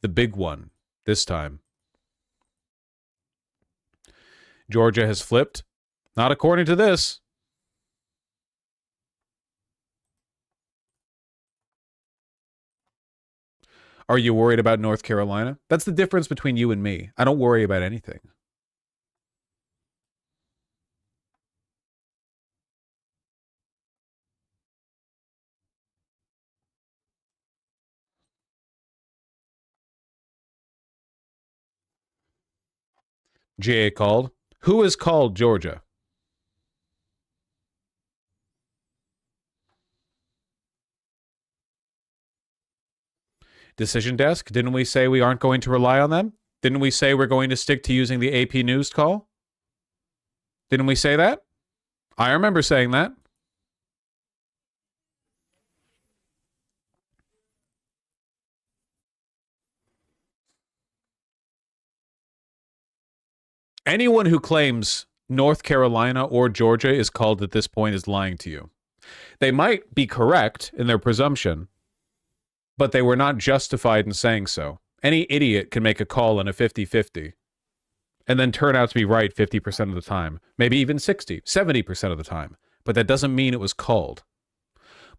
A: the big one this time. Georgia has flipped. Not according to this. Are you worried about North Carolina? That's the difference between you and me. I don't worry about anything. GA called. Who has called Georgia? Decision Desk? Didn't we say we aren't going to rely on them? Didn't we say we're going to stick to using the AP News call? Didn't we say that? I remember saying that. Anyone who claims North Carolina or Georgia is called at this point is lying to you. They might be correct in their presumption, but they were not justified in saying so. Any idiot can make a call on a 50-50 and then turn out to be right 50% of the time, maybe even 60, 70% of the time, but that doesn't mean it was called.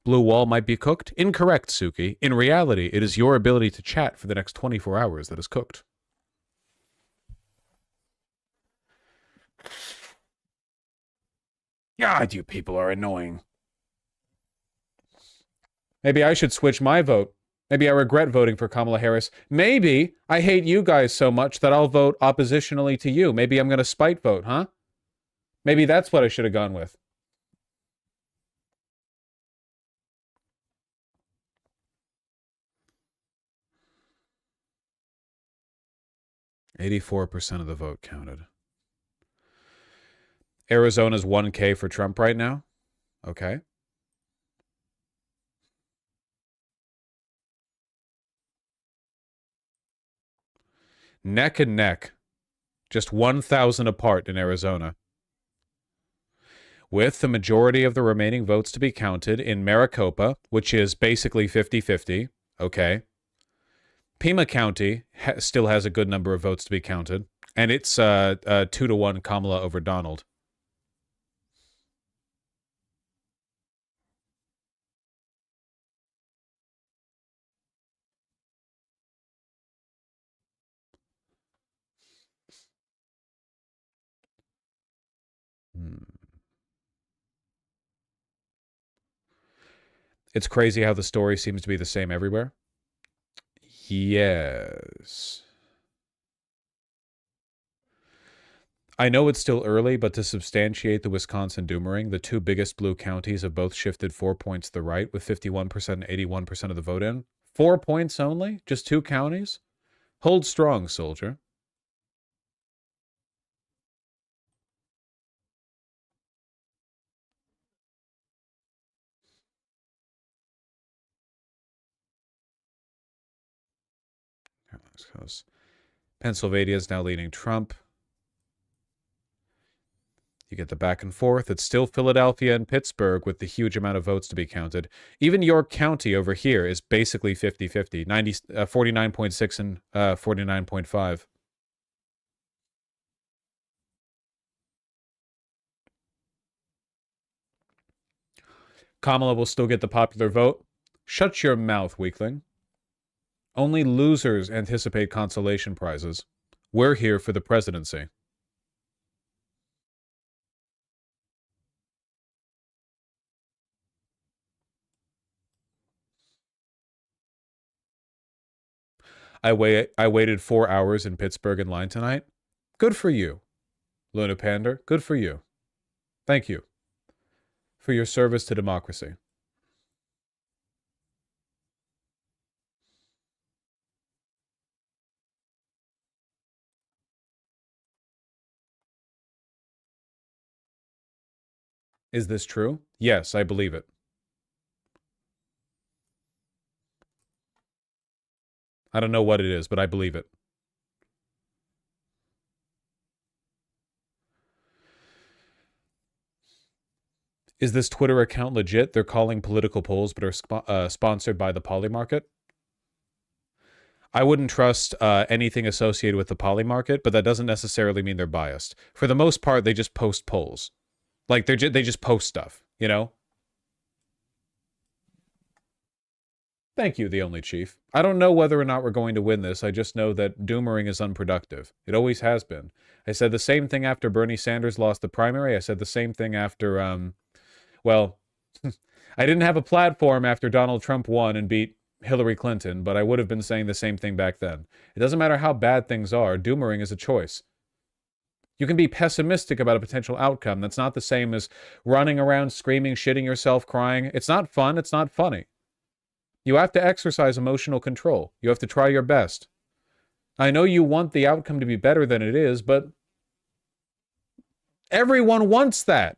A: Blue wall might be cooked? Incorrect, Suki. In reality, it is your ability to chat for the next 24 hours that is cooked. God, you people are annoying. Maybe I should switch my vote. Maybe I regret voting for Kamala Harris. Maybe I hate you guys so much that I'll vote oppositionally to you. Maybe I'm going to spite vote, huh? Maybe that's what I should have gone with. %84 of the vote counted. Arizona's 1K for Trump right now. Okay. Neck and neck. Just 1,000 apart in Arizona. With the majority of the remaining votes to be counted in Maricopa, which is basically 50-50. Okay. Pima County still has a good number of votes to be counted. And it's 2-1 Kamala over Donald. It's crazy how the story seems to be the same everywhere. Yes. I know it's still early, but to substantiate the Wisconsin Doomerang, the two biggest blue counties have both shifted 4 points to the right, with 51% and 81% of the vote in. 4 points only? Just two counties? Hold strong, soldier. Pennsylvania is now leading Trump. You get the back and forth. It's still Philadelphia and Pittsburgh with the huge amount of votes to be counted. Even York County over here is basically 50-50, 49.6 and 49.5. Kamala will still get the popular vote. Shut your mouth, weakling. Only losers anticipate consolation prizes. We're here for the presidency. I waited 4 hours in Pittsburgh in line tonight. Good for you, Luna Pander. Good for you. Thank you for your service to democracy. Is this true? Yes, I believe it. I don't know what it is, but I believe it. Is this Twitter account legit? They're calling political polls, but are sponsored by the Poly Market. I wouldn't trust anything associated with the Poly Market, but that doesn't necessarily mean they're biased. For the most part, they just post polls. Like, they just post stuff, you know? Thank you, the only chief. I don't know whether or not we're going to win this. I just know that Doomerang is unproductive. It always has been. I said the same thing after Bernie Sanders lost the primary. I said the same thing after, well, I didn't have a platform after Donald Trump won and beat Hillary Clinton, but I would have been saying the same thing back then. It doesn't matter how bad things are. Doomerang is a choice. You can be pessimistic about a potential outcome. That's not the same as running around screaming, shitting yourself, crying. It's not fun. It's not funny. You have to exercise emotional control. You have to try your best. I know you want the outcome to be better than it is, but everyone wants that.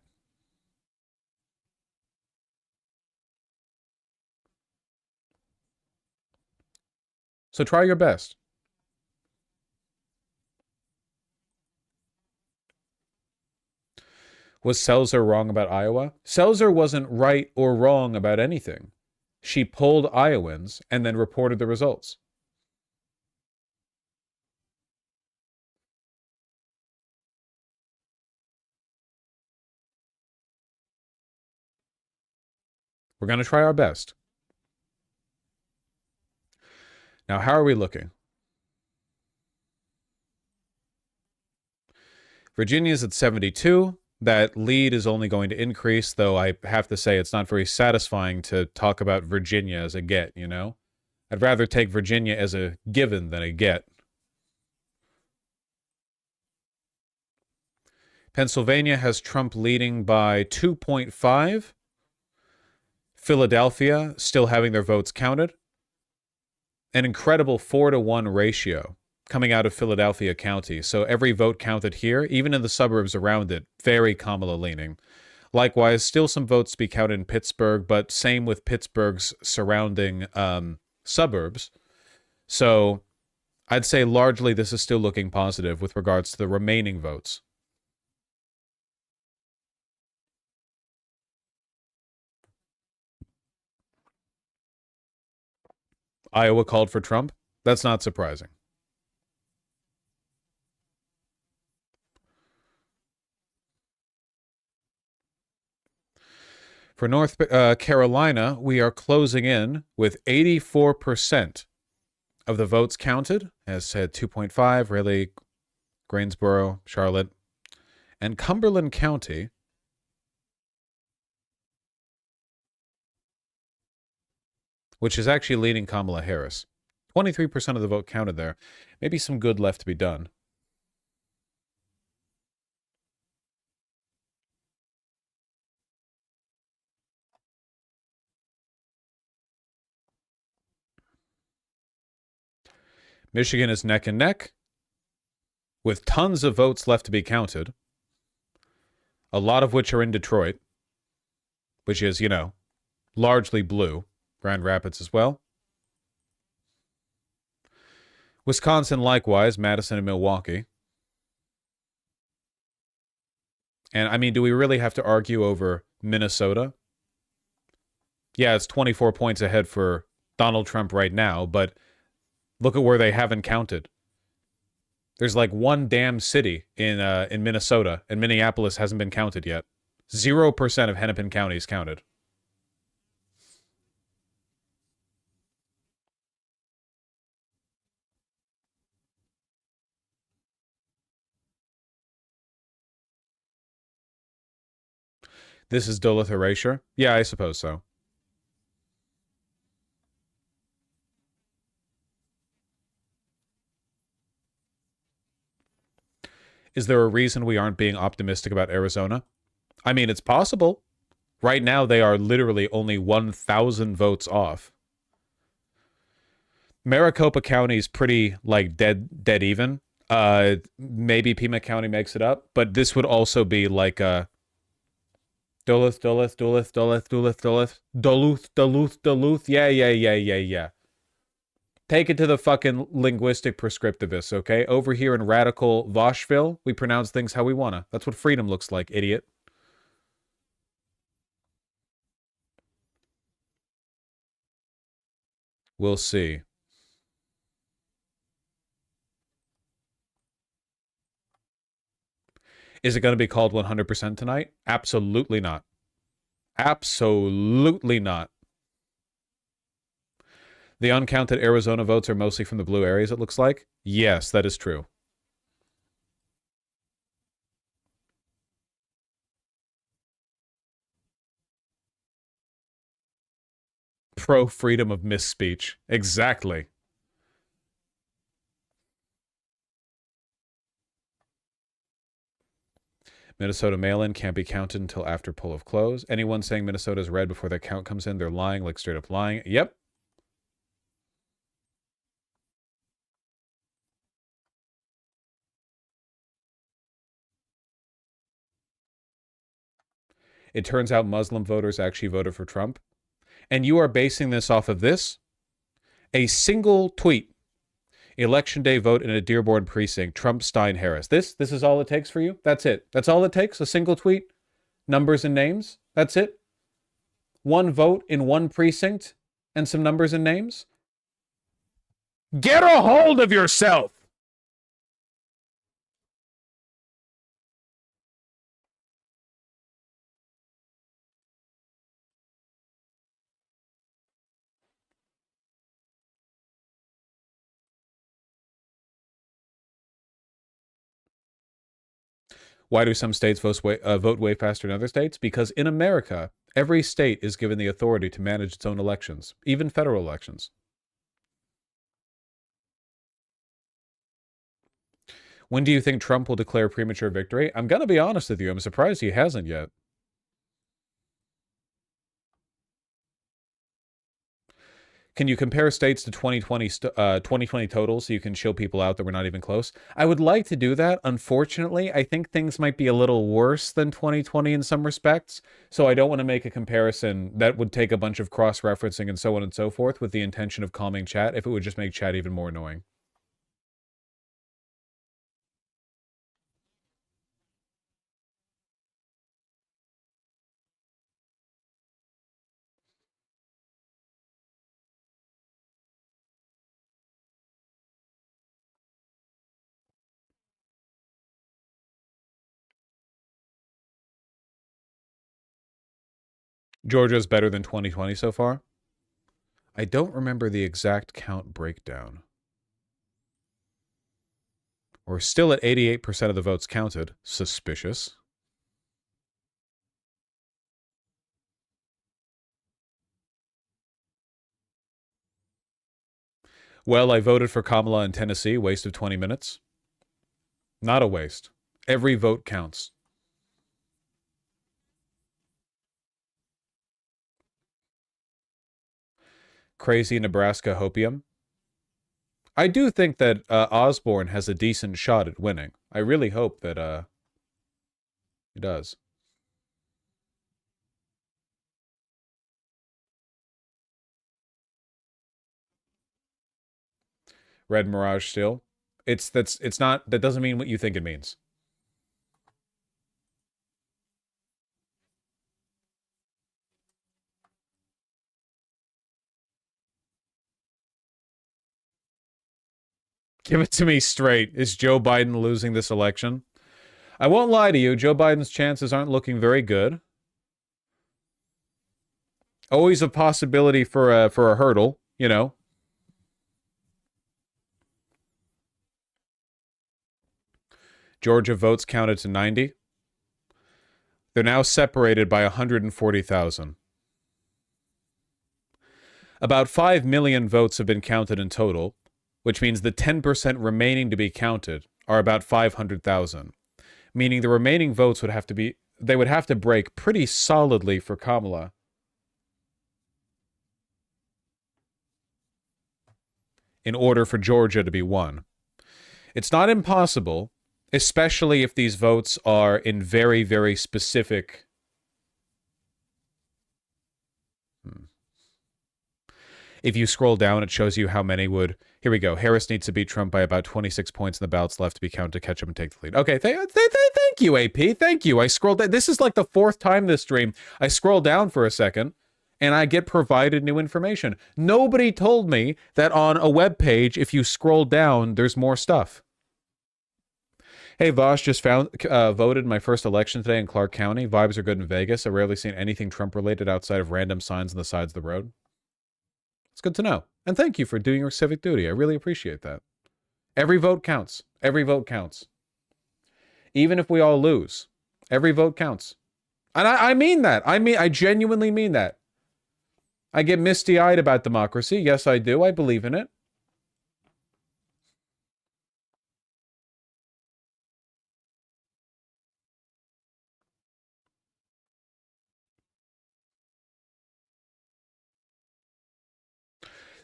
A: So try your best. Was Selzer wrong about Iowa? Selzer wasn't right or wrong about anything. She polled Iowans and then reported the results. We're going to try our best. Now, how are we looking? Virginia's at 72. That lead is only going to increase, though I have to say it's not very satisfying to talk about Virginia as a get, you know? I'd rather take Virginia as a given than a get. Pennsylvania has Trump leading by 2.5. Philadelphia still having their votes counted. An incredible 4-to-1 ratio coming out of Philadelphia County. So every vote counted here, even in the suburbs around it, very Kamala leaning. Likewise, still some votes to be counted in Pittsburgh, but same with Pittsburgh's surrounding suburbs. So I'd say largely this is still looking positive with regards to the remaining votes. Iowa called for Trump. That's not surprising. For North Carolina, we are closing in with 84% of the votes counted, as said 2.5, Raleigh, Greensboro, Charlotte, and Cumberland County. Which is actually leading Kamala Harris. 23% of the vote counted there. Maybe some good left to be done. Michigan is neck and neck, with tons of votes left to be counted, a lot of which are in Detroit, which is, you know, largely blue. Grand Rapids as well. Wisconsin, likewise, Madison and Milwaukee. And, I mean, do we really have to argue over Minnesota? Yeah, it's 24 points ahead for Donald Trump right now, but look at where they haven't counted. There's like one damn city in Minnesota, and Minneapolis hasn't been counted yet. 0% of Hennepin County is counted. This is Duluth erasure? Yeah, I suppose so. Is there a reason we aren't being optimistic about Arizona? I mean, it's possible. Right now, they are literally only 1,000 votes off. Maricopa County is pretty, like, dead even. Maybe Pima County makes it up, but this would also be like a Duluth. Yeah. Take it to the fucking linguistic prescriptivists, okay? Over here in radical Vaucheville, we pronounce things how we wanna. That's what freedom looks like, idiot. We'll see. Is it going to be called 100% tonight? Absolutely not. Absolutely not. The uncounted Arizona votes are mostly from the blue areas, it looks like. Yes, that is true. Pro-freedom of misspeech. Exactly. Minnesota mail-in can't be counted until after poll of close. Anyone saying Minnesota is red before their count comes in, they're lying, like straight up lying. Yep. It turns out Muslim voters actually voted for Trump. And you are basing this off of this? A single tweet. Election day vote in a Dearborn precinct. Trump, Stein, Harris. This is all it takes for you? That's it. That's all it takes? A single tweet? Numbers and names? That's it? One vote in one precinct and some numbers and names? Get a hold of yourself! Why do some states vote way faster than other states? Because in America, every state is given the authority to manage its own elections, even federal elections. When do you think Trump will declare premature victory? I'm going to be honest with you. I'm surprised he hasn't yet. Can you compare states to 2020 totals so you can show people out that we're not even close? I would like to do that. Unfortunately, I think things might be a little worse than 2020 in some respects. So I don't want to make a comparison that would take a bunch of cross-referencing and so on and so forth with the intention of calming chat if it would just make chat even more annoying. Georgia's better than 2020 so far. I don't remember the exact count breakdown. We're still at 88% of the votes counted. Suspicious. Well, I voted for Kamala in Tennessee. Waste of 20 minutes. Not a waste. Every vote counts. Crazy Nebraska hopium. I do think that Osborne has a decent shot at winning. I really hope that he does. Red Mirage still. It's not, that doesn't mean what you think it means. Give it to me straight. Is Joe Biden losing this election? I won't lie to you. Joe Biden's chances aren't looking very good. Always a possibility for a hurdle, you know. Georgia votes counted to 90. They're now separated by 140,000. About 5 million votes have been counted in total, which means the 10% remaining to be counted are about 500,000, meaning the remaining votes would have to break pretty solidly for Kamala in order for Georgia to be won. It's not impossible, especially if these votes are in very, very specific. If you scroll down, it shows you how many would. Here we go. Harris needs to beat Trump by about 26 points in the ballots left to be counted to catch up and take the lead. Okay, thank you, AP. Thank you. I scrolled down. This is like the 4th time this stream. I scroll down for a second, and I get provided new information. Nobody told me that on a web page, if you scroll down, there's more stuff. Hey, Vosh, just voted my first election today in Clark County. Vibes are good in Vegas. I've rarely seen anything Trump-related outside of random signs on the sides of the road. It's good to know. And thank you for doing your civic duty. I really appreciate that. Every vote counts. Every vote counts. Even if we all lose, every vote counts. And I mean that. I genuinely mean that. I get misty-eyed about democracy. Yes, I do. I believe in it.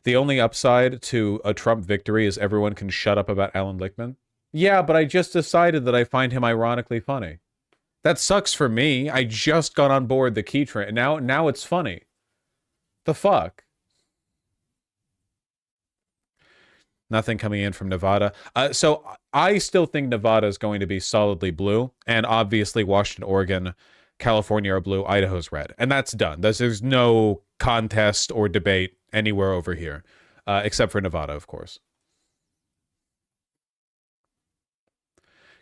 A: The only upside to a Trump victory is everyone can shut up about Alan Lichtman. Yeah, but I just decided that I find him ironically funny. That sucks for me. I just got on board the key train. Now it's funny. The fuck? Nothing coming in from Nevada. So I still think Nevada is going to be solidly blue. And obviously Washington, Oregon, California are blue, Idaho's red. And that's done. There's no contest or debate anywhere over here, except for Nevada, of course.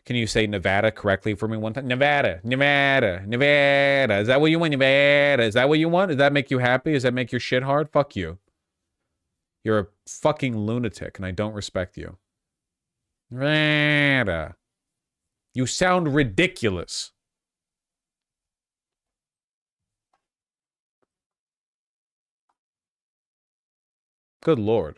A: Can you say Nevada correctly for me one time? Nevada, Nevada, Nevada. Is that what you want? Nevada. Is that what you want? Does that make you happy? Does that make your shit hard? Fuck you. You're a fucking lunatic, and I don't respect you. Nevada. You sound ridiculous. Good Lord.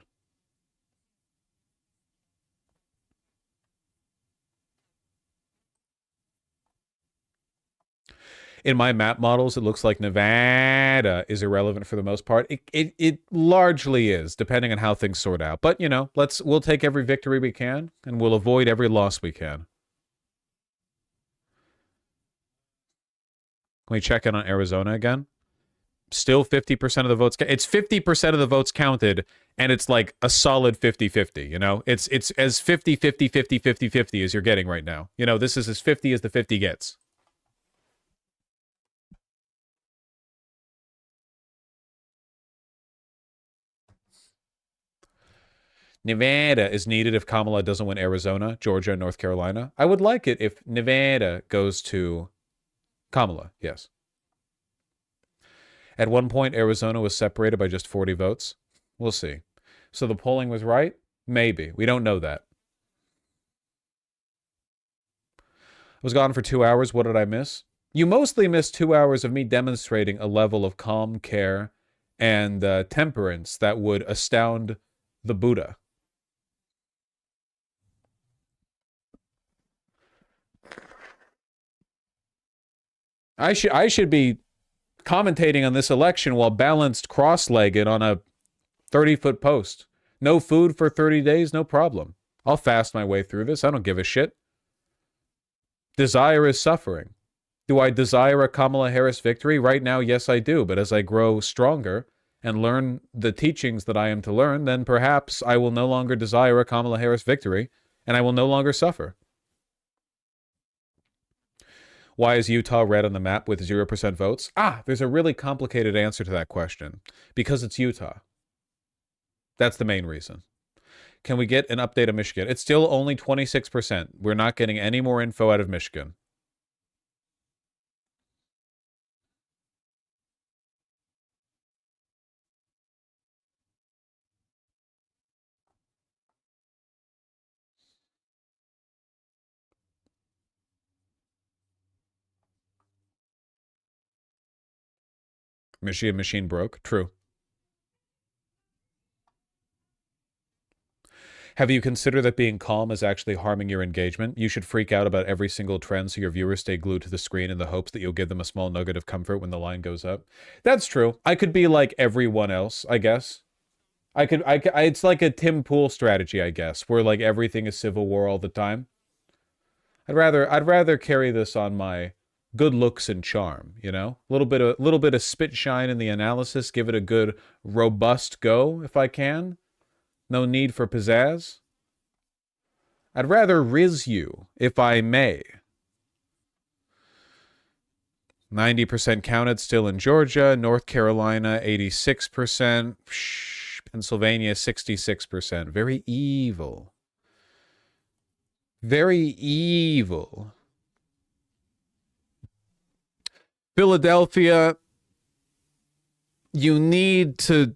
A: In my map models, it looks like Nevada is irrelevant for the most part. It largely is, depending on how things sort out. But, you know, we'll take every victory we can, and we'll avoid every loss we can. Can we check in on Arizona again? Still 50% of the votes. It's 50% of the votes counted, and it's like a solid 50-50, you know? It's as 50-50, 50-50, 50 as you're getting right now. You know, this is as 50 as the 50 gets. Nevada is needed if Kamala doesn't win Arizona, Georgia, and North Carolina. I would like it if Nevada goes to Kamala, yes. At one point, Arizona was separated by just 40 votes. We'll see. So the polling was right? Maybe. We don't know that. I was gone for 2 hours. What did I miss? You mostly missed 2 hours of me demonstrating a level of calm, care, and temperance that would astound the Buddha. I should be commentating on this election while balanced cross-legged on a 30-foot post. No food for 30 days, no problem. I'll fast my way through this. I don't give a shit. Desire is suffering. Do I desire a Kamala Harris victory? Right now, yes, I do. But as I grow stronger and learn the teachings that I am to learn, then perhaps I will no longer desire a Kamala Harris victory, and I will no longer suffer. Why is Utah red on the map with 0% votes? There's a really complicated answer to that question. Because it's Utah. That's the main reason. Can we get an update of Michigan? It's still only 26%. We're not getting any more info out of Michigan. Michigan machine broke. True. Have you considered that being calm is actually harming your engagement? You should freak out about every single trend so your viewers stay glued to the screen in the hopes that you'll give them a small nugget of comfort when the line goes up. That's true. I could be like everyone else, I guess. It's like a Tim Pool strategy, I guess, where like everything is Civil War all the time. I'd rather carry this on my good looks and charm, you know? A little bit of spit shine in the analysis, give it a good robust go if I can. No need for pizzazz. I'd rather riz you, if I may. 90% counted still in Georgia. North Carolina, 86%. Pennsylvania, 66%. Very evil. Very evil. Philadelphia, you need to...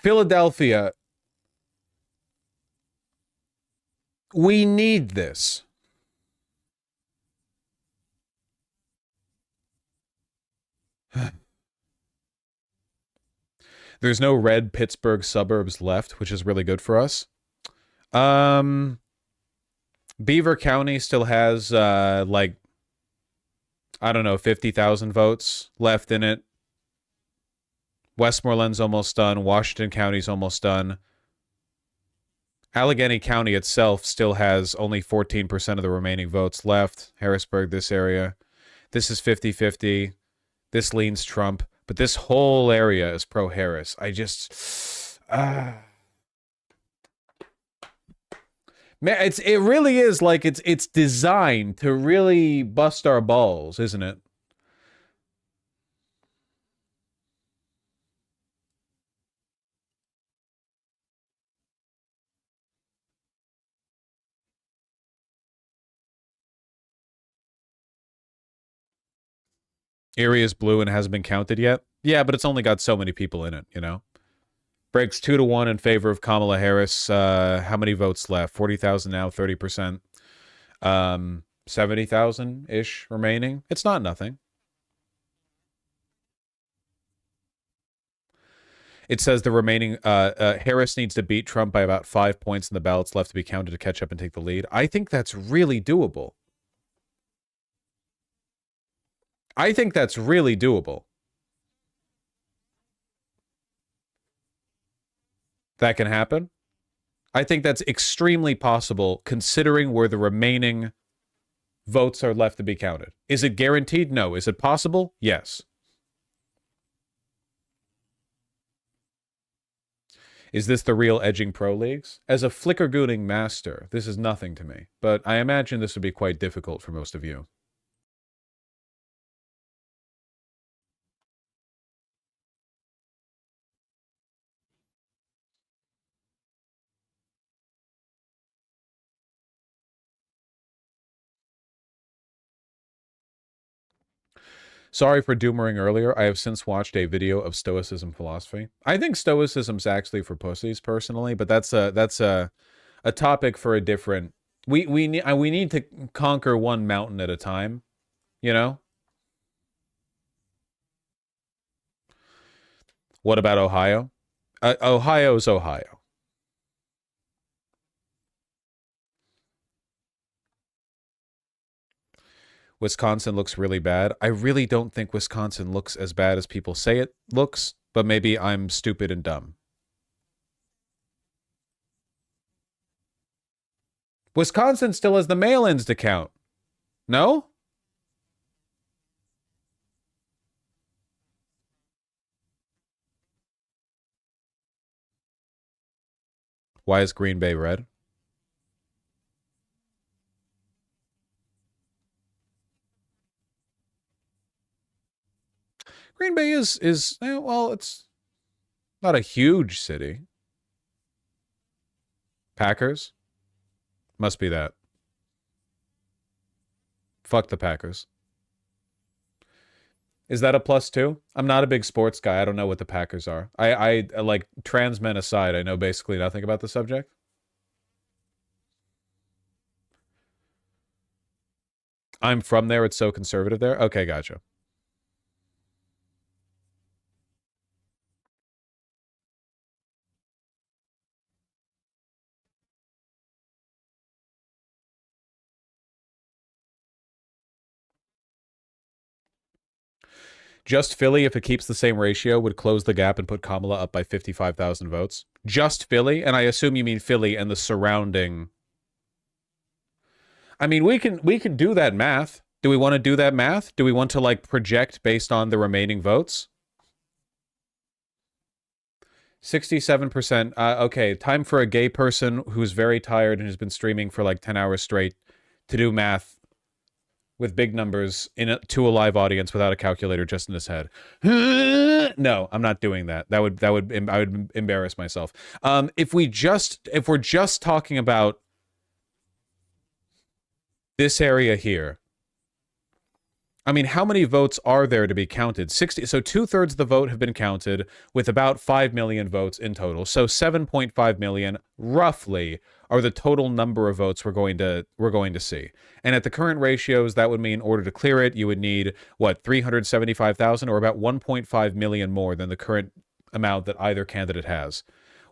A: Philadelphia, we need this. There's no red Pittsburgh suburbs left, which is really good for us. Beaver County still has, like, I don't know, 50,000 votes left in it. Westmoreland's almost done. Washington County's almost done. Allegheny County itself still has only 14% of the remaining votes left. Harrisburg, this area. This is 50-50. This leans Trump. But this whole area is pro-Harris. I just... Man, it really is like it's designed to really bust our balls, isn't it? Erie is blue and hasn't been counted yet. Yeah, but it's only got so many people in it, you know? Breaks 2-1 in favor of Kamala Harris. How many votes left? 40,000 now, 30%. 70,000-ish remaining. It's not nothing. It says the remaining... Harris needs to beat Trump by about 5 points in the ballots left to be counted to catch up and take the lead. I think that's really doable. I think that's really doable. That can happen. I think that's extremely possible considering where the remaining votes are left to be counted. Is it guaranteed? No. Is it possible? Yes. Is this the real edging pro leagues? As a flickergooning master, this is nothing to me, but I imagine this would be quite difficult for most of you. Sorry for doomering earlier. I have since watched a video of Stoicism philosophy. I think Stoicism's actually for pussies, personally, but that's a topic for a different. We need to conquer one mountain at a time, you know. What about Ohio? Ohio's Ohio. Wisconsin looks really bad. I really don't think Wisconsin looks as bad as people say it looks, but maybe I'm stupid and dumb. Wisconsin still has the mail-ins to count. No? Why is Green Bay red? Green Bay is well, it's not a huge city. Packers? Must be that. Fuck the Packers. Is that a +2? I'm not a big sports guy. I don't know what the Packers are. I like, trans men aside, I know basically nothing about the subject. I'm from there. It's so conservative there. Okay, gotcha. Just Philly, if it keeps the same ratio, would close the gap and put Kamala up by 55,000 votes. Just Philly? And I assume you mean Philly and the surrounding... I mean, we can do that math. Do we want to do that math? Do we want to, like, project based on the remaining votes? 67%. Okay, time for a gay person who's very tired and has been streaming for like 10 hours straight to do math with big numbers to a live audience without a calculator just in his head. No, I'm not doing that. I would embarrass myself. If we're just talking about this area here, I mean, how many votes are there to be counted? 60. So 2/3 of the vote have been counted, with about 5 million votes in total. So 7.5 million, roughly, are the total number of votes we're going to see. And at the current ratios, that would mean in order to clear it, you would need, what, 375,000, or about 1.5 million more than the current amount that either candidate has.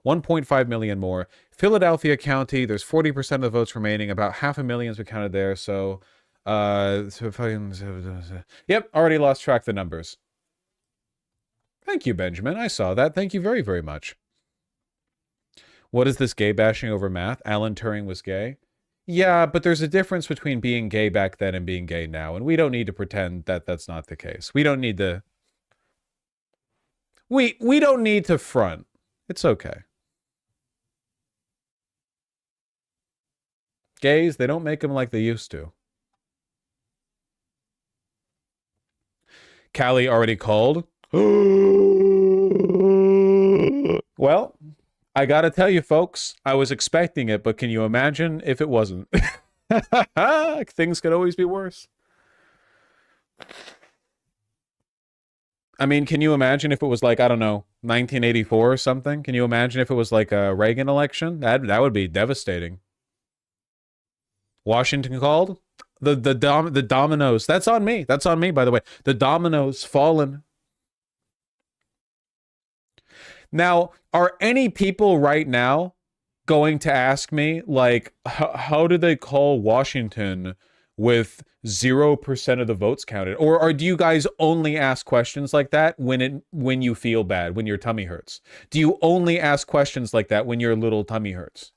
A: 1.5 million more. Philadelphia County, there's 40% of the votes remaining. About 500,000 has been counted there. So, yep, already lost track of the numbers. Thank you, Benjamin. I saw that. Thank you very, very much. What is this gay bashing over math? Alan Turing was gay? Yeah, but there's a difference between being gay back then and being gay now, and we don't need to pretend that that's not the case. We don't need to... We don't need to front. It's okay. Gays, they don't make them like they used to. Callie already called. Well, I gotta tell you, folks, I was expecting it, but can you imagine if it wasn't? Things could always be worse. I mean, can you imagine if it was like, I don't know, 1984 or something? Can you imagine if it was like a Reagan election? That would be devastating. Washington called? The dominoes. That's on me. That's on me, by the way. The dominoes fallen. Now, are any people right now going to ask me, like, how did they call Washington with 0% of the votes counted? Or do you guys only ask questions like that when you feel bad, when your tummy hurts? Do you only ask questions like that when your little tummy hurts?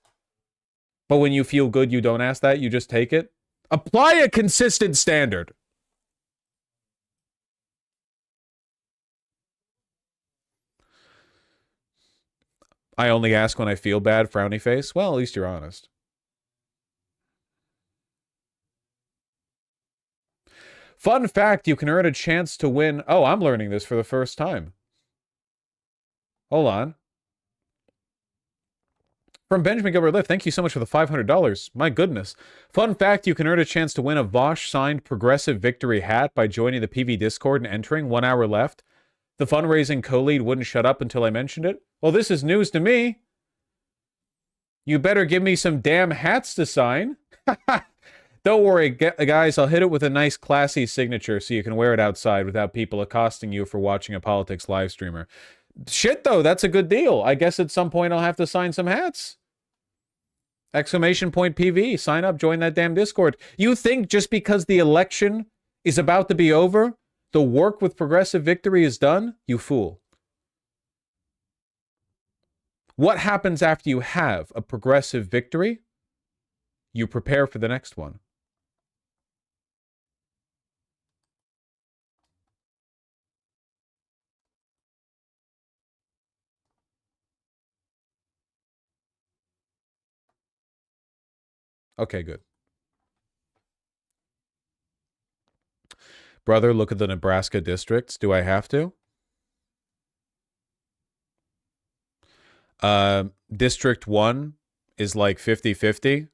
A: But when you feel good, you don't ask that, you just take it? Apply a consistent standard. I only ask when I feel bad, frowny face. Well, at least you're honest. Fun fact, you can earn a chance to win. Oh, I'm learning this for the first time. Hold on. From Benjamin Gilbert Lift, thank you so much for the $500. My goodness. Fun fact, you can earn a chance to win a Vosh signed Progressive Victory hat by joining the PV Discord and entering. 1 hour left. The fundraising co-lead wouldn't shut up until I mentioned it. Well, this is news to me. You better give me some damn hats to sign. Don't worry, guys. I'll hit it with a nice classy signature so you can wear it outside without people accosting you for watching a politics live streamer. Shit, though, that's a good deal. I guess at some point I'll have to sign some hats. ! PV, sign up, join that damn Discord. You think just because the election is about to be over? The work with progressive victory is done? You fool. What happens after you have a progressive victory? You prepare for the next one. Okay, good. Brother, look at the Nebraska districts. Do I have to? District 1 is like 50-50.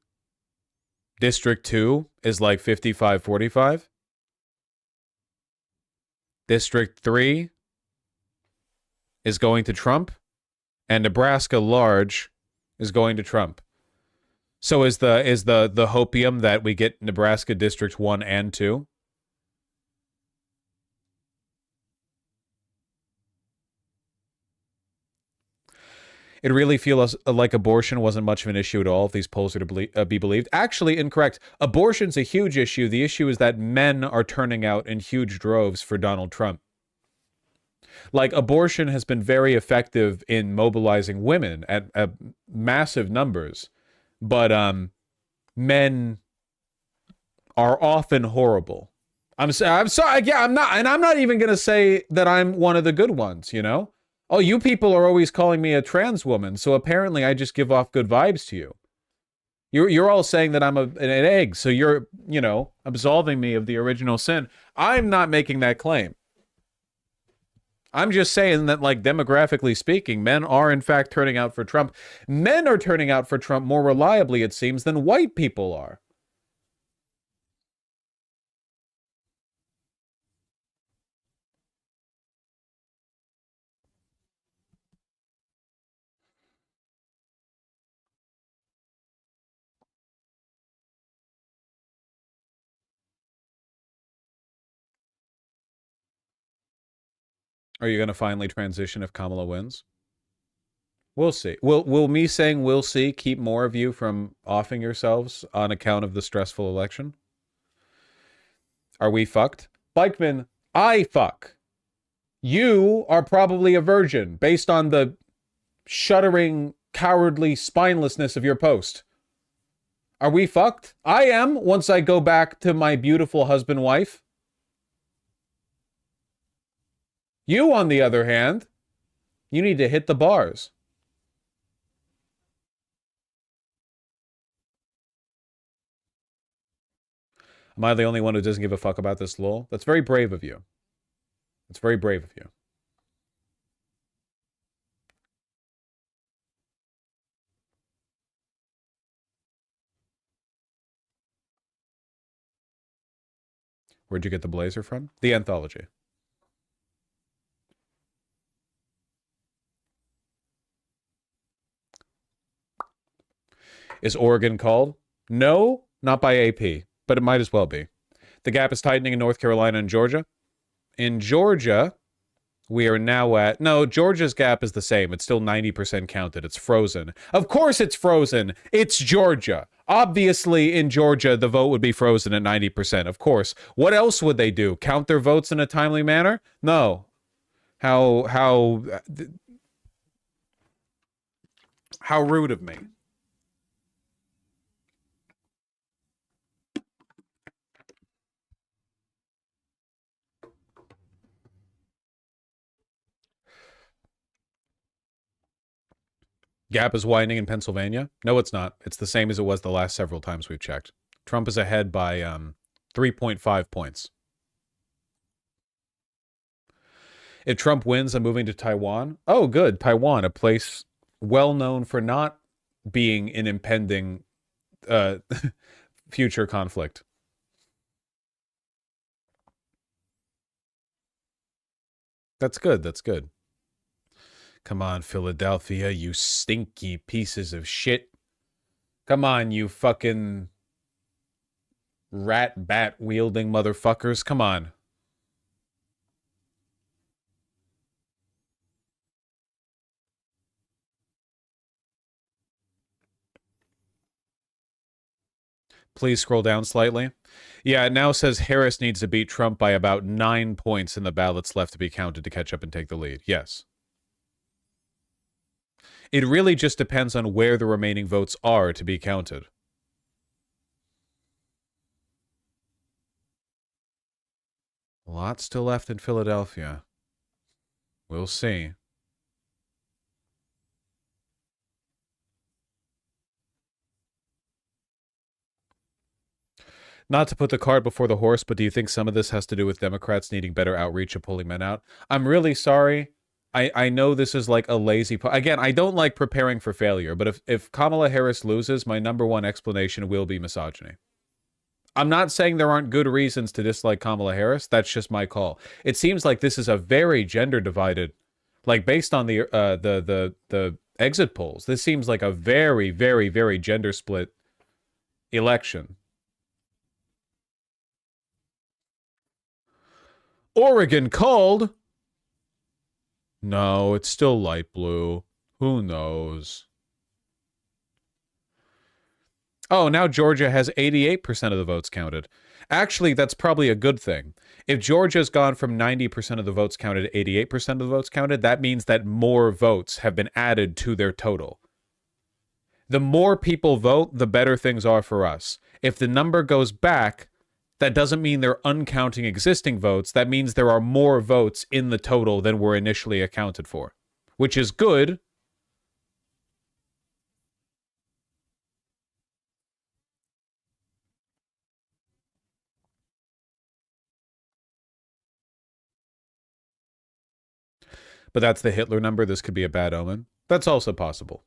A: District 2 is like 55-45. District 3 is going to Trump. And Nebraska large is going to Trump. So is the hopium that we get Nebraska District 1 and 2? It really feels like abortion wasn't much of an issue at all if these polls are to be believed. Actually, incorrect. Abortion's a huge issue. The issue is that men are turning out in huge droves for Donald Trump. Like, abortion has been very effective in mobilizing women at massive numbers. But men are often horrible. I'm sorry. Yeah, I'm not even going to say that I'm one of the good ones, you know? Oh, you people are always calling me a trans woman, so apparently I just give off good vibes to you. You're all saying that I'm an egg, so you're, you know, absolving me of the original sin. I'm not making that claim. I'm just saying that, like, demographically speaking, men are in fact turning out for Trump. Men are turning out for Trump more reliably, it seems, than white people are. Are you going to finally transition if Kamala wins? We'll see. Will me saying we'll see keep more of you from offing yourselves on account of the stressful election? Are we fucked? Bikeman, I fuck. You are probably a virgin based on the shuddering, cowardly spinelessness of your post. Are we fucked? I am once I go back to my beautiful husband-wife. You, on the other hand, you need to hit the bars. Am I the only one who doesn't give a fuck about this lol? That's very brave of you. It's very brave of you. Where'd you get the blazer from? The Anthology. Is Oregon called? No, not by AP, but it might as well be. The gap is tightening in North Carolina and Georgia. In Georgia, we are now at... No, Georgia's gap is the same. It's still 90% counted. It's frozen. Of course it's frozen. It's Georgia. Obviously, in Georgia, the vote would be frozen at 90%. Of course. What else would they do? Count their votes in a timely manner? No. How rude of me. Gap is widening in Pennsylvania? No, it's not. It's the same as it was the last several times we've checked. Trump is ahead by 3.5 points. If Trump wins, I'm moving to Taiwan. Oh, good. Taiwan, a place well known for not being an impending future conflict. That's good. That's good. Come on, Philadelphia, you stinky pieces of shit. Come on, you fucking rat bat wielding motherfuckers. Come on. Please scroll down slightly. Yeah, it now says Harris needs to beat Trump by about 9 points in the ballots left to be counted to catch up and take the lead. Yes. It really just depends on where the remaining votes are to be counted. A lot still left in Philadelphia. We'll see. Not to put the cart before the horse, but do you think some of this has to do with Democrats needing better outreach of pulling men out? I'm really sorry. I know this is like a lazy... Again, I don't like preparing for failure, but if Kamala Harris loses, my #1 explanation will be misogyny. I'm not saying there aren't good reasons to dislike Kamala Harris. That's just my call. It seems like this is a very gender-divided... Like, based on the exit polls, this seems like a very, very, very gender-split election. Oregon called. No, it's still light blue. Who knows? Oh, now Georgia has 88% of the votes counted. Actually, that's probably a good thing. If Georgia's gone from 90% of the votes counted to 88% of the votes counted, that means that more votes have been added to their total. The more people vote, the better things are for us. If the number goes back, that doesn't mean they're uncounting existing votes. That means there are more votes in the total than were initially accounted for, which is good. But that's the Hitler number. This could be a bad omen. That's also possible.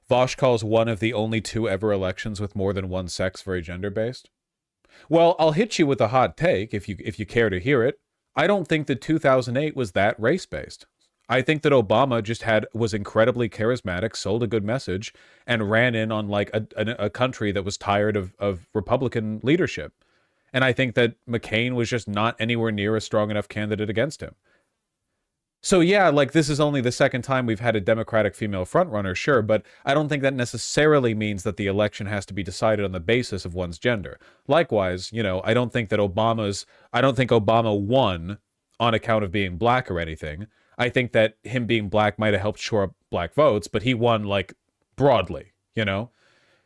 A: Vosh calls one of the only 2 ever elections with more than one sex very gender-based. Well, I'll hit you with a hot take if you care to hear it. I don't think that 2008 was that race-based. I think that Obama just was incredibly charismatic, sold a good message, and ran in on like a country that was tired of Republican leadership. And I think that McCain was just not anywhere near a strong enough candidate against him. So yeah, like this is only the second time we've had a Democratic female frontrunner, sure, but I don't think that necessarily means that the election has to be decided on the basis of one's gender. Likewise, you know, I don't think Obama won on account of being black or anything. I think that him being black might have helped shore up black votes, but he won like broadly, you know?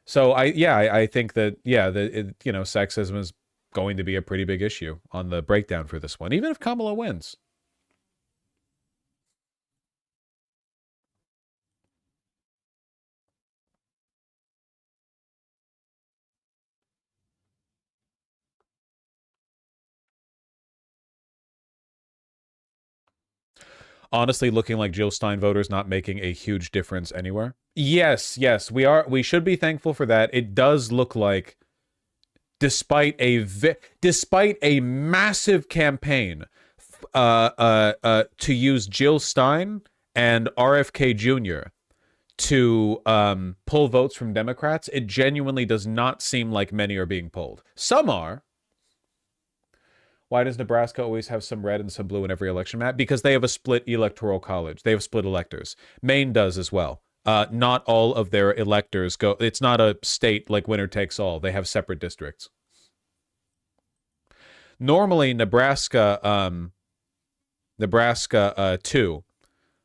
A: So I think that, yeah, sexism is going to be a pretty big issue on the breakdown for this one, even if Kamala wins. Honestly, looking like Jill Stein voters not making a huge difference anywhere. Yes, we should be thankful for that. It does look like, despite a massive campaign to use Jill Stein and RFK Jr. to pull votes from Democrats, it genuinely does not seem like many are being pulled. Some are. Why does Nebraska always have some red and some blue in every election map? Because they have a split electoral college. They have split electors. Maine does as well. Not all of their electors go. It's not a state like winner takes all. They have separate districts. Normally, Nebraska 2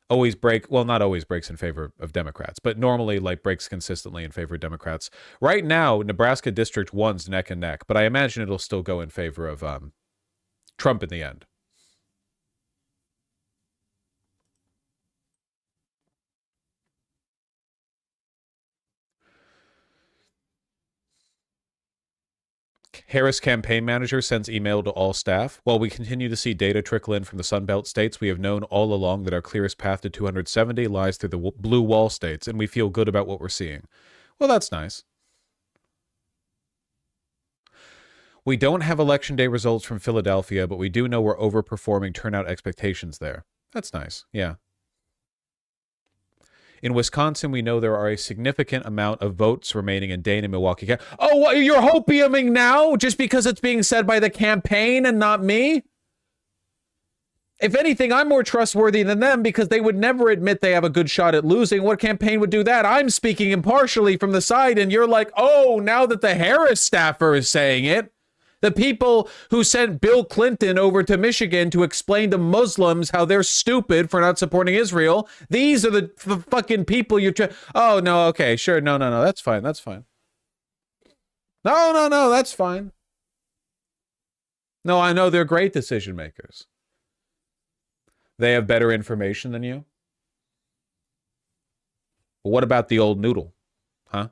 A: always not always breaks in favor of Democrats, but normally like breaks consistently in favor of Democrats. Right now, Nebraska District 1's neck and neck, but I imagine it'll still go in favor of Trump in the end. Harris campaign manager sends email to all staff. While we continue to see data trickle in from the Sunbelt states, we have known all along that our clearest path to 270 lies through the blue wall states, and we feel good about what we're seeing. Well, that's nice. We don't have election day results from Philadelphia, but we do know we're overperforming turnout expectations there. That's nice, yeah. In Wisconsin, we know there are a significant amount of votes remaining in Dane and Milwaukee. Oh, what, you're hopiuming now just because it's being said by the campaign and not me? If anything, I'm more trustworthy than them because they would never admit they have a good shot at losing. What campaign would do that? I'm speaking impartially from the side, and you're like, oh, now that the Harris staffer is saying it, the people who sent Bill Clinton over to Michigan to explain to Muslims how they're stupid for not supporting Israel, these are the fucking people you're oh, no, okay, sure, no, that's fine, that's fine. No, that's fine. No, I know they're great decision makers. They have better information than you. But what about the old noodle? Huh?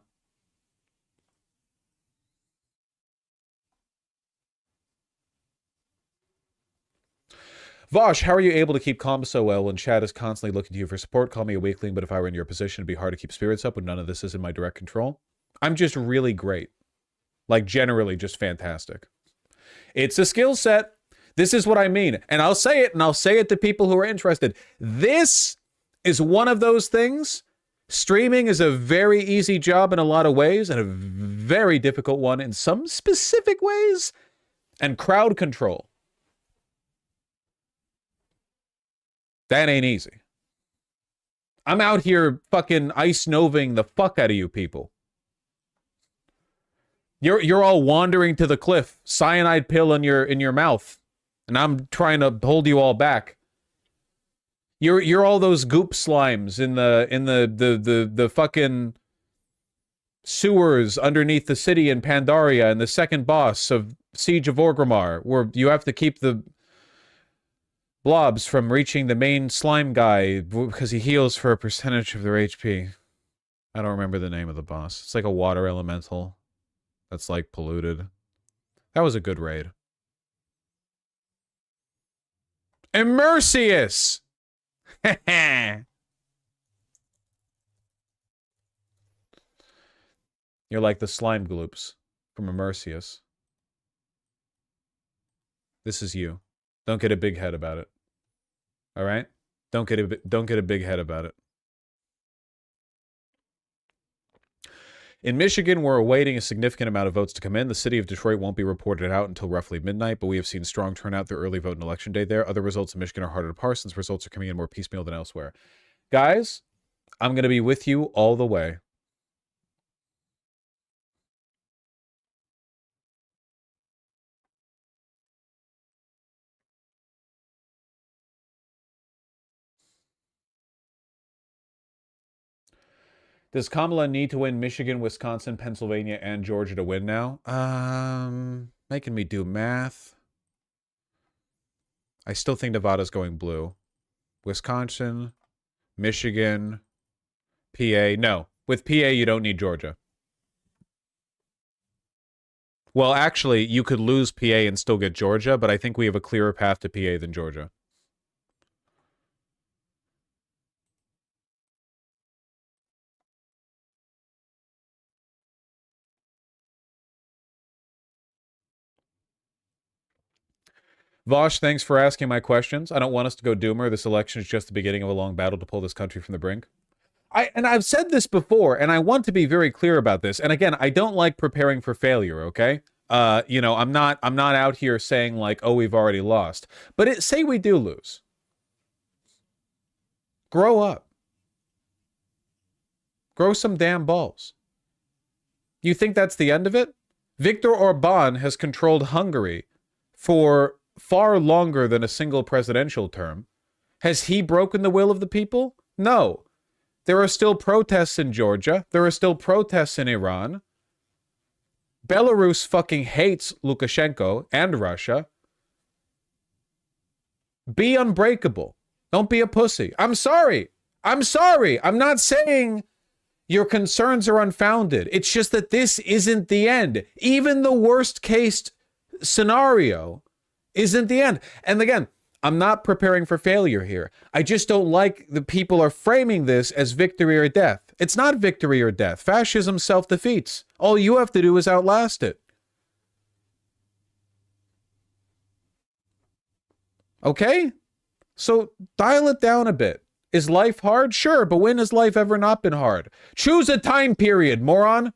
A: Vosh, how are you able to keep calm so well when Chad is constantly looking to you for support? Call me a weakling, but if I were in your position, it'd be hard to keep spirits up when none of this is in my direct control. I'm just really great. Like, generally just fantastic. It's a skill set. This is what I mean. And I'll say it, and I'll say it to people who are interested. This is one of those things. Streaming is a very easy job in a lot of ways, and a very difficult one in some specific ways. And crowd control. That ain't easy. I'm out here fucking ice-noving the fuck out of you people. You're all wandering to the cliff, cyanide pill in your mouth, and I'm trying to hold you all back. You're all those goop slimes in the fucking sewers underneath the city in Pandaria and the second boss of Siege of Orgrimmar, where you have to keep the blobs from reaching the main slime guy because he heals for a percentage of their HP. I don't remember the name of the boss. It's like a water elemental that's like polluted. That was a good raid. Immersius! You're like the slime gloops from Immersius. This is you. Don't get a big head about it. All right? Don't get a big head about it. In Michigan, we're awaiting a significant amount of votes to come in. The city of Detroit won't be reported out until roughly midnight, but we have seen strong turnout through early vote and election day there. Other results in Michigan are harder to parse since results are coming in more piecemeal than elsewhere. Guys, I'm going to be with you all the way. Does Kamala need to win Michigan, Wisconsin, Pennsylvania, and Georgia to win now? Making me do math. I still think Nevada's going blue. Wisconsin, Michigan, PA. No, with PA, you don't need Georgia. Well, actually, you could lose PA and still get Georgia, but I think we have a clearer path to PA than Georgia. Vosh, thanks for asking my questions. I don't want us to go doomer. This election is just the beginning of a long battle to pull this country from the brink. I've said this before, and I want to be very clear about this. And again, I don't like preparing for failure, okay? You know, I'm not out here saying like, oh, we've already lost. But say we do lose. Grow up. Grow some damn balls. You think that's the end of it? Viktor Orban has controlled Hungary for far longer than a single presidential term. Has he broken the will of the people? No. There are still protests in Georgia. There are still protests in Iran. Belarus fucking hates Lukashenko and Russia. Be unbreakable. Don't be a pussy. I'm sorry. I'm sorry. I'm not saying your concerns are unfounded. It's just that this isn't the end. Even the worst case scenario isn't the end. And again, I'm not preparing for failure here. I just don't like the people are framing this as victory or death. It's not victory or death. Fascism self-defeats. All you have to do is outlast it. Okay? So dial it down a bit. Is life hard? Sure, but when has life ever not been hard? Choose a time period, moron.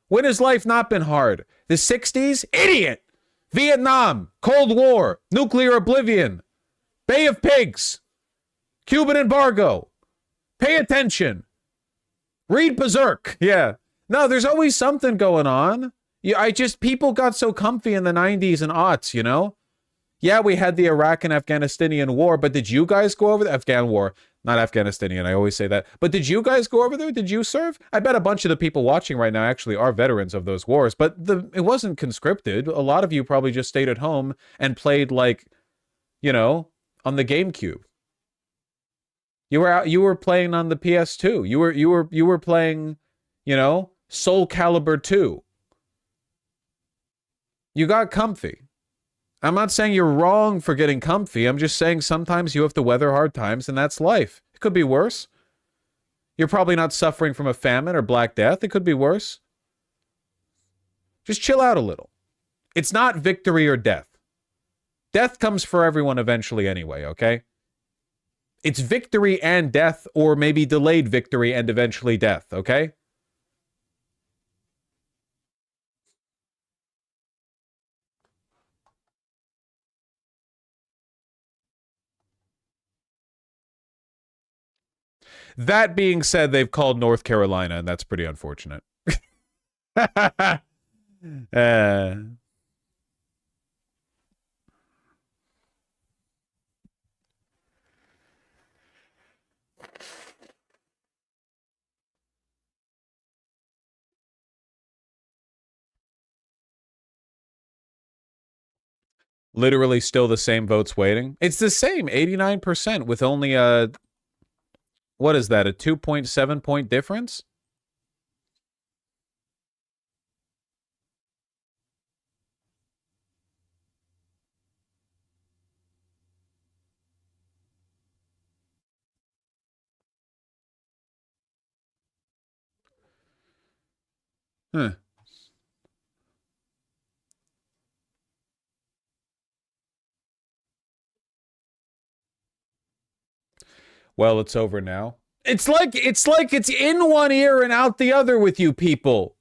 A: When has life not been hard? The 60s? Idiot! Vietnam, Cold War, nuclear oblivion, Bay of Pigs. Cuban embargo. Pay attention. Read Berserk. Yeah. No, there's always something going on. People got so comfy in the 90s and aughts, you know? Yeah, we had the Iraq and Afghanistanian war, but did you guys go over the Afghan war? Not Afghanistanian, I always say that. But did you guys go over there? Did you serve? I bet a bunch of the people watching right now actually are veterans of those wars, but it wasn't conscripted. A lot of you probably just stayed at home and played, like, you know, on the GameCube. You were playing on the PS2. You were playing, you know, Soul Calibur 2. You got comfy. I'm not saying you're wrong for getting comfy. I'm just saying sometimes you have to weather hard times, and that's life. It could be worse. You're probably not suffering from a famine or Black Death. It could be worse. Just chill out a little. It's not victory or death. Death comes for everyone eventually anyway, okay? It's victory and death, or maybe delayed victory and eventually death, okay? That being said, they've called North Carolina, and that's pretty unfortunate. Literally still the same votes waiting. It's the same, 89%, with only a... What is that, a 2.7 point difference? Huh. Well, it's over now. It's like it's in one ear and out the other with you people.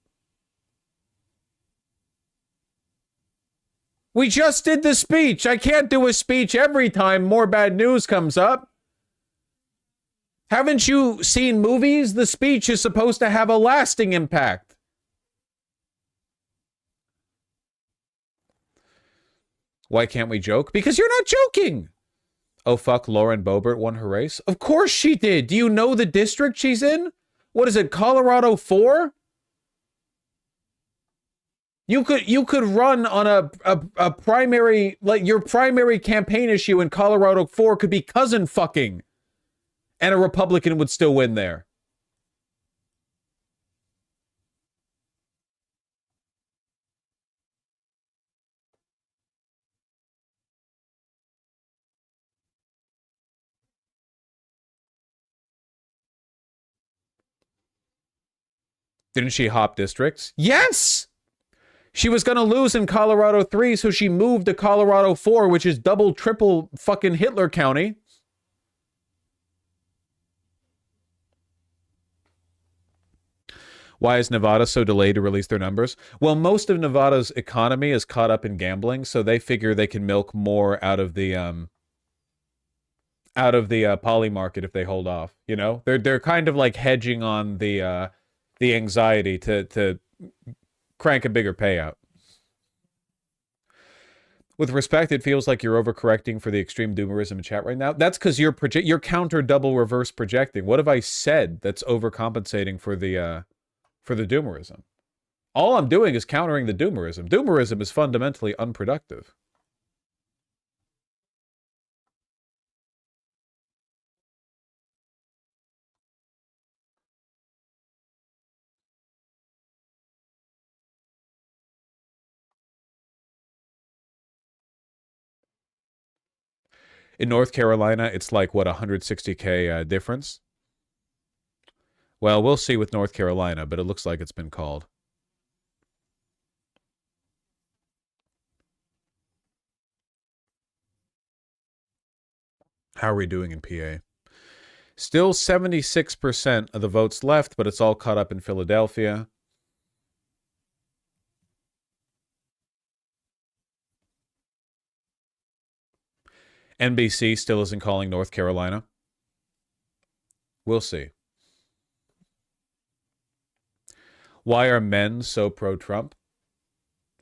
A: We just did the speech. I can't do a speech every time more bad news comes up. Haven't you seen movies? The speech is supposed to have a lasting impact. Why can't we joke? Because you're not joking. Oh, fuck, Lauren Boebert won her race? Of course she did. Do you know the district she's in? What is it, Colorado 4? You could run on a primary, like your primary campaign issue in Colorado 4 could be cousin fucking. And a Republican would still win there. Didn't she hop districts? Yes! She was going to lose in Colorado 3, so she moved to Colorado 4, which is double, triple fucking Hitler County. Why is Nevada so delayed to release their numbers? Well, most of Nevada's economy is caught up in gambling, so they figure they can milk more out of the poly market if they hold off. You know, they're kind of like hedging on the anxiety to crank a bigger payout. With respect, it feels like you're overcorrecting for the extreme doomerism in chat right now. That's because you're counter double reverse projecting. What have I said that's overcompensating for the doomerism? All I'm doing is countering the doomerism. Doomerism is fundamentally unproductive. In North Carolina, it's like, what, 160K difference? Well, we'll see with North Carolina, but it looks like it's been called. How are we doing in PA? Still 76% of the votes left, but it's all caught up in Philadelphia. NBC still isn't calling North Carolina. We'll see. Why are men so pro-Trump?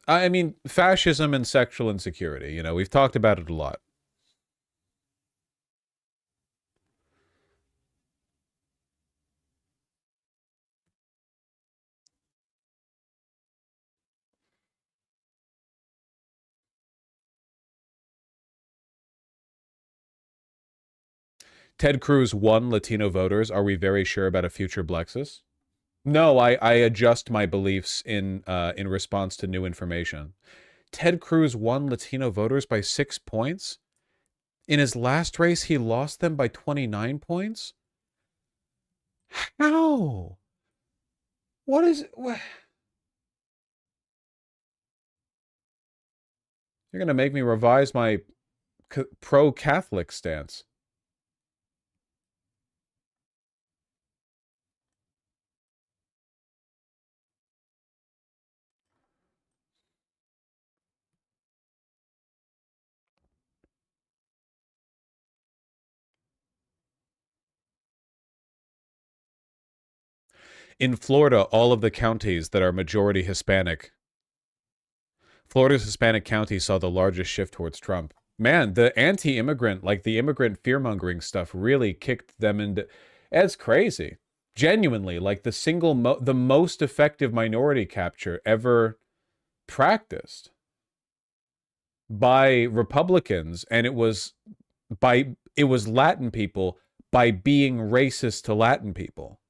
A: I mean, fascism and sexual insecurity. You know, we've talked about it a lot. Ted Cruz won Latino voters. Are we very sure about a future Blexus? No, I adjust my beliefs in response to new information. Ted Cruz won Latino voters by 6 points. In his last race, he lost them by 29 points. How? What is... What? You're going to make me revise my pro-Catholic stance. In Florida, all of the counties that are majority Hispanic, Florida's Hispanic counties saw the largest shift towards Trump. Man, the anti-immigrant, like the immigrant fear-mongering stuff really kicked them into... It's crazy. Genuinely, like the most effective minority capture ever practiced by Republicans, and it was Latin people by being racist to Latin people.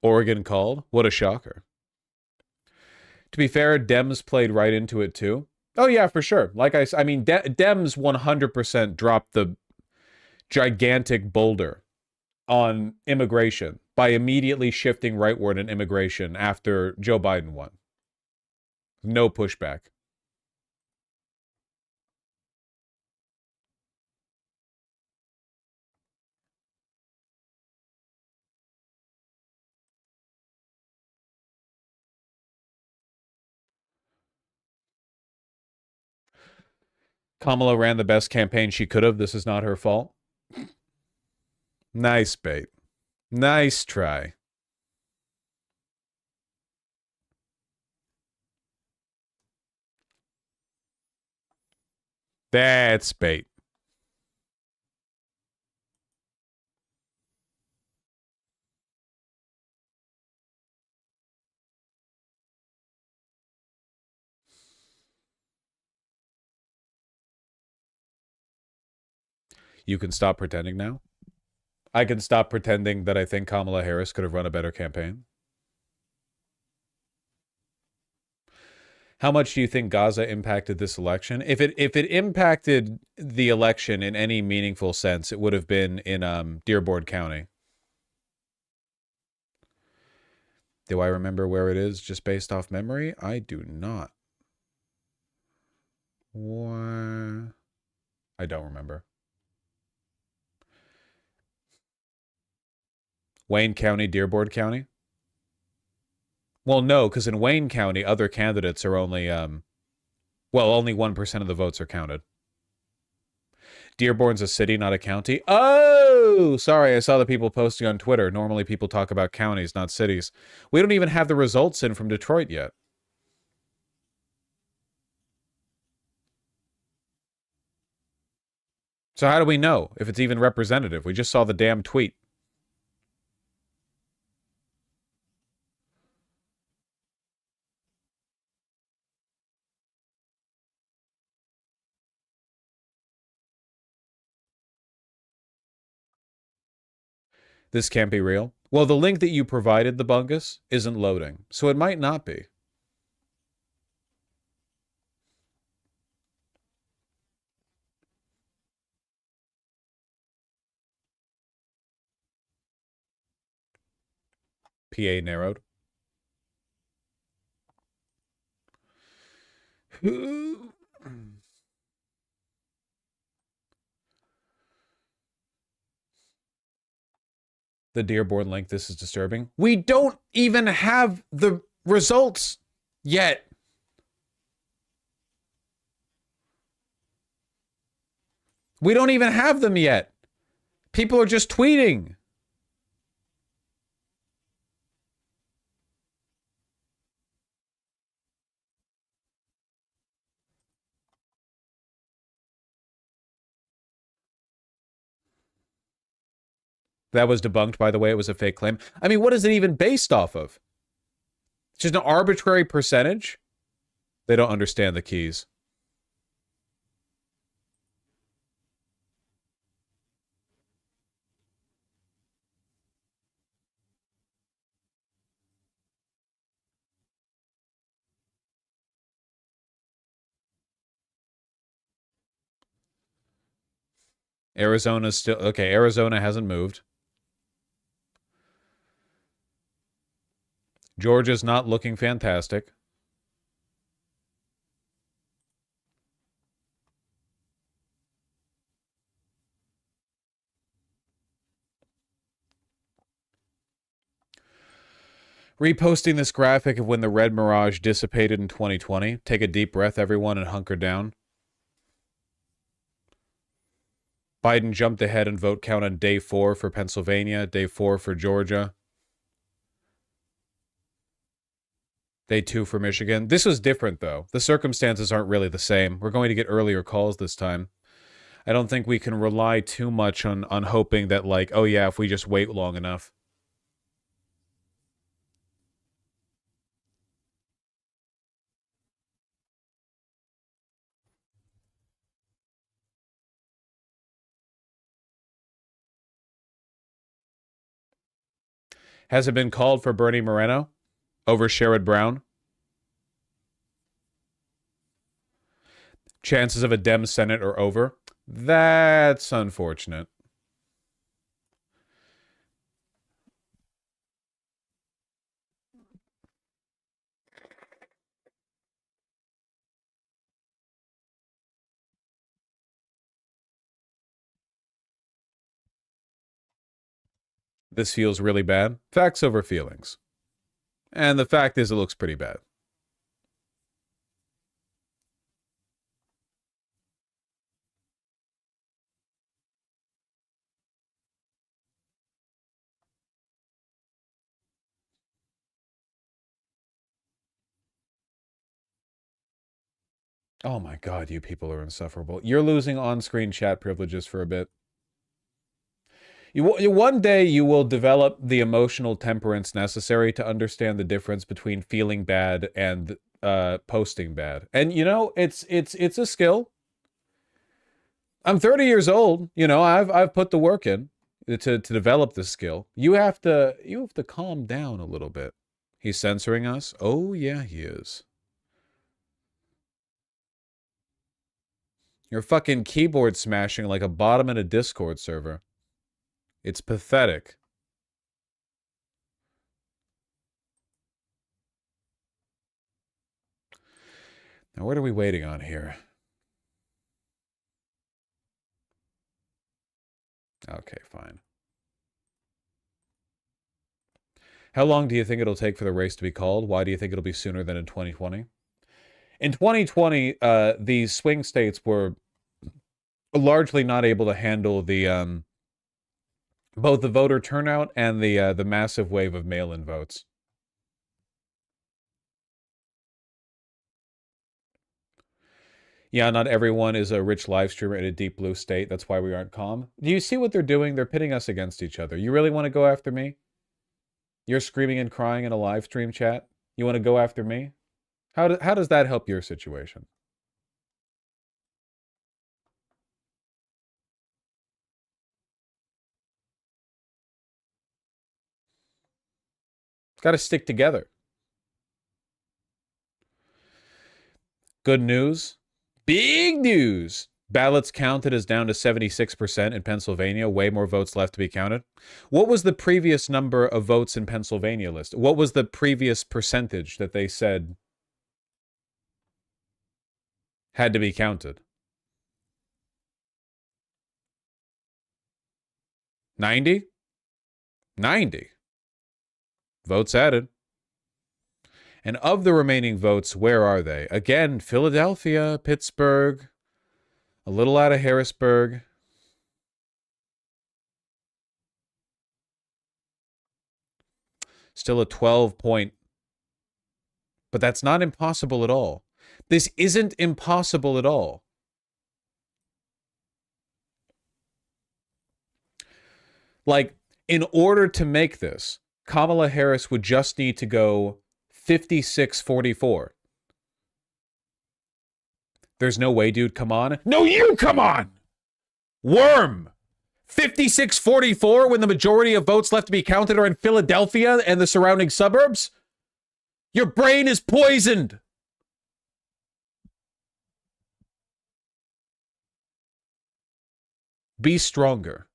A: Oregon called? What a shocker. To be fair, Dems played right into it too. Oh yeah, for sure. Like I mean, Dems 100% dropped the gigantic boulder on immigration by immediately shifting rightward in immigration after Joe Biden won. No pushback. Kamala ran the best campaign she could have. This is not her fault. Nice bait. Nice try. That's bait. You can stop pretending now? I can stop pretending that I think Kamala Harris could have run a better campaign? How much do you think Gaza impacted this election? If it impacted the election in any meaningful sense, it would have been in Dearborn County. Do I remember where it is just based off memory? I do not. What? I don't remember. Wayne County, Dearborn County? Well, no, because in Wayne County, other candidates are only, only 1% of the votes are counted. Dearborn's a city, not a county. Oh, sorry, I saw the people posting on Twitter. Normally people talk about counties, not cities. We don't even have the results in from Detroit yet. So how do we know if it's even representative? We just saw the damn tweet. This can't be real. Well, the link that you provided, the Bungus, isn't loading, so it might not be. PA narrowed. The Dearborn link, this is disturbing. We don't even have the results yet. We don't even have them yet. People are just tweeting. That was debunked, by the way. It was a fake claim. I mean, what is it even based off of? It's just an arbitrary percentage? They don't understand the keys. Arizona's still... Okay, Arizona hasn't moved. Georgia's not looking fantastic. Reposting this graphic of when the red mirage dissipated in 2020. Take a deep breath, everyone, and hunker down. Biden jumped ahead in vote count on day 4 for Pennsylvania, day 4 for Georgia. Day 2 for Michigan. This was different, though. The circumstances aren't really the same. We're going to get earlier calls this time. I don't think we can rely too much on hoping that, like, oh yeah, if we just wait long enough. Has it been called for Bernie Moreno over Sherrod Brown? Chances of a Dem Senate are over. That's unfortunate. This feels really bad. Facts over feelings. And the fact is, it looks pretty bad. Oh my God, you people are insufferable. You're losing on-screen chat privileges for a bit. One day you will develop the emotional temperance necessary to understand the difference between feeling bad and posting bad. And you know, it's a skill. I'm 30 years old. You know, I've put the work in to develop this skill. You have to calm down a little bit. He's censoring us? Oh yeah, he is. You're fucking keyboard smashing like a bottom in a Discord server. It's pathetic. Now, what are we waiting on here? Okay, fine. How long do you think it'll take for the race to be called? Why do you think it'll be sooner than in 2020? In 2020, the swing states were largely not able to handle the both the voter turnout and the massive wave of mail-in votes. Yeah, not everyone is a rich live streamer in a deep blue state. That's why we aren't calm. Do you see what they're doing? They're pitting us against each other. You really want to go after me? You're screaming and crying in a live stream chat. You want to go after me? How does that help your situation? It's got to stick together. Good news. Big news. Ballots counted is down to 76% in Pennsylvania. Way more votes left to be counted. What was the previous number of votes in Pennsylvania list? What was the previous percentage that they said had to be counted? 90? 90. Votes added. And of the remaining votes, where are they? Again, Philadelphia, Pittsburgh, a little out of Harrisburg. Still a 12-point. But that's not impossible at all. This isn't impossible at all. Like, in order to make this, Kamala Harris would just need to go 56-44. There's no way, dude. Come on. No, you come on! Worm! 56-44 when the majority of votes left to be counted are in Philadelphia and the surrounding suburbs? Your brain is poisoned! Be stronger.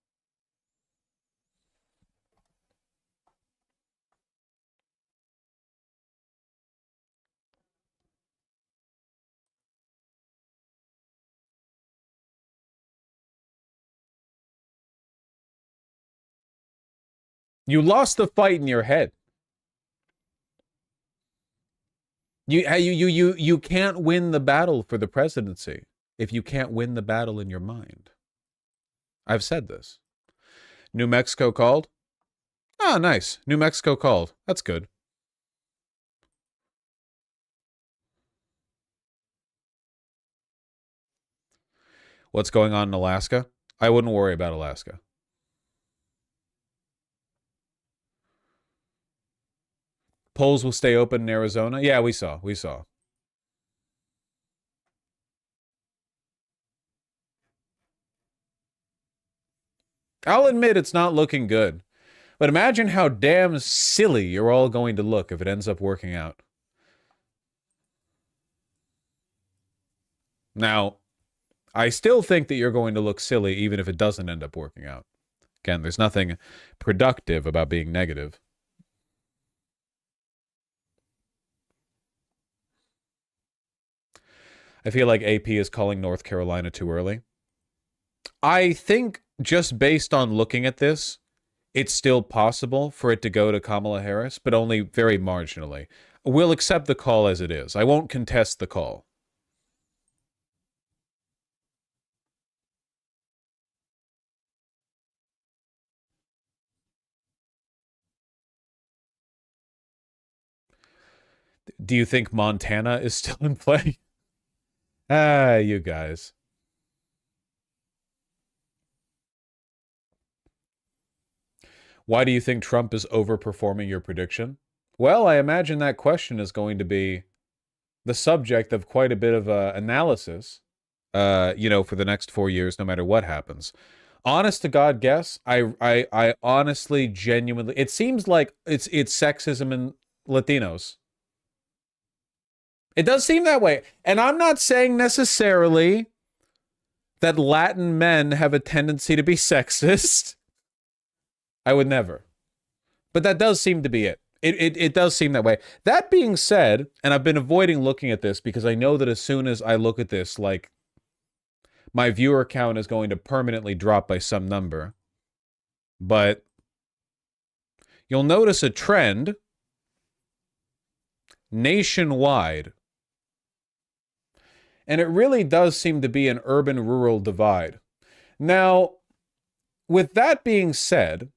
A: You lost the fight in your head. You can't win the battle for the presidency if you can't win the battle in your mind. I've said this. New Mexico called. Ah, nice. New Mexico called. That's good. What's going on in Alaska? I wouldn't worry about Alaska. Polls will stay open in Arizona. Yeah, we saw. I'll admit it's not looking good. But imagine how damn silly you're all going to look if it ends up working out. Now, I still think that you're going to look silly even if it doesn't end up working out. Again, there's nothing productive about being negative. I feel like AP is calling North Carolina too early. I think just based on looking at this, it's still possible for it to go to Kamala Harris, but only very marginally. We'll accept the call as it is. I won't contest the call. Do you think Montana is still in play? Ah, you guys. Why do you think Trump is overperforming your prediction? Well, I imagine that question is going to be the subject of quite a bit of analysis, for the next 4 years, no matter what happens. Honest to God guess, I honestly, genuinely, it seems like it's sexism in Latinos. It does seem that way. And I'm not saying necessarily that Latin men have a tendency to be sexist. I would never. But that does seem to be it. It does seem that way. That being said, and I've been avoiding looking at this because I know that as soon as I look at this, like, my viewer count is going to permanently drop by some number. But you'll notice a trend nationwide. And it really does seem to be an urban-rural divide. Now, with that being said,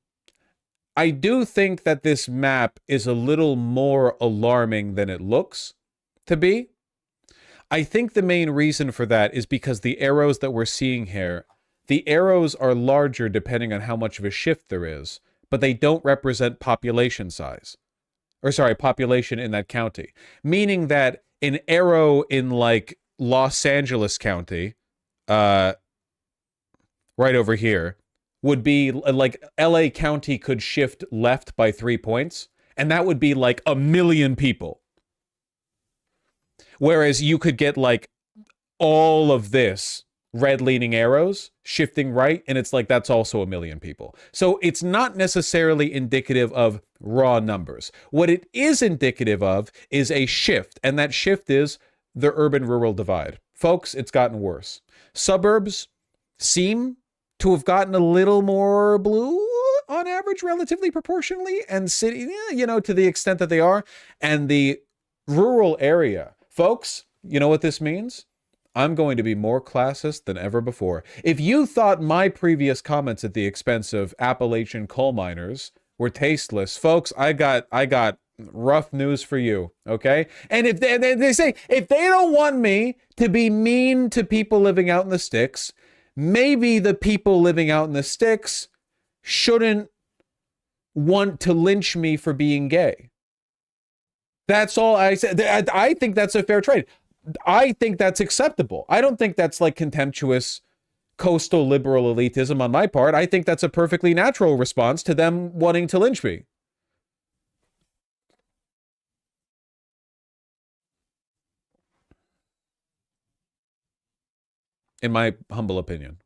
A: I do think that this map is a little more alarming than it looks to be. I think the main reason for that is because the arrows that we're seeing here, the arrows are larger depending on how much of a shift there is, but they don't represent population size. Population in that county. Meaning that an arrow in, like, Los Angeles County, right over here, would be like LA County could shift left by 3 points, and that would be like 1 million people. Whereas you could get like all of this red leaning arrows shifting right, and it's like that's also 1 million people. So it's not necessarily indicative of raw numbers. What it is indicative of is a shift, and that shift is the urban-rural divide. Folks, it's gotten worse. Suburbs seem to have gotten a little more blue, on average, relatively proportionally, and city, you know, to the extent that they are, and the rural area. Folks, you know what this means? I'm going to be more classist than ever before. If you thought my previous comments at the expense of Appalachian coal miners were tasteless, folks, I got rough news for you, okay? And if they say, if they don't want me to be mean to people living out in the sticks, maybe the people living out in the sticks shouldn't want to lynch me for being gay. That's all I said. I think that's a fair trade. I think that's acceptable. I don't think that's like contemptuous coastal liberal elitism on my part. I think that's a perfectly natural response to them wanting to lynch me. In my humble opinion.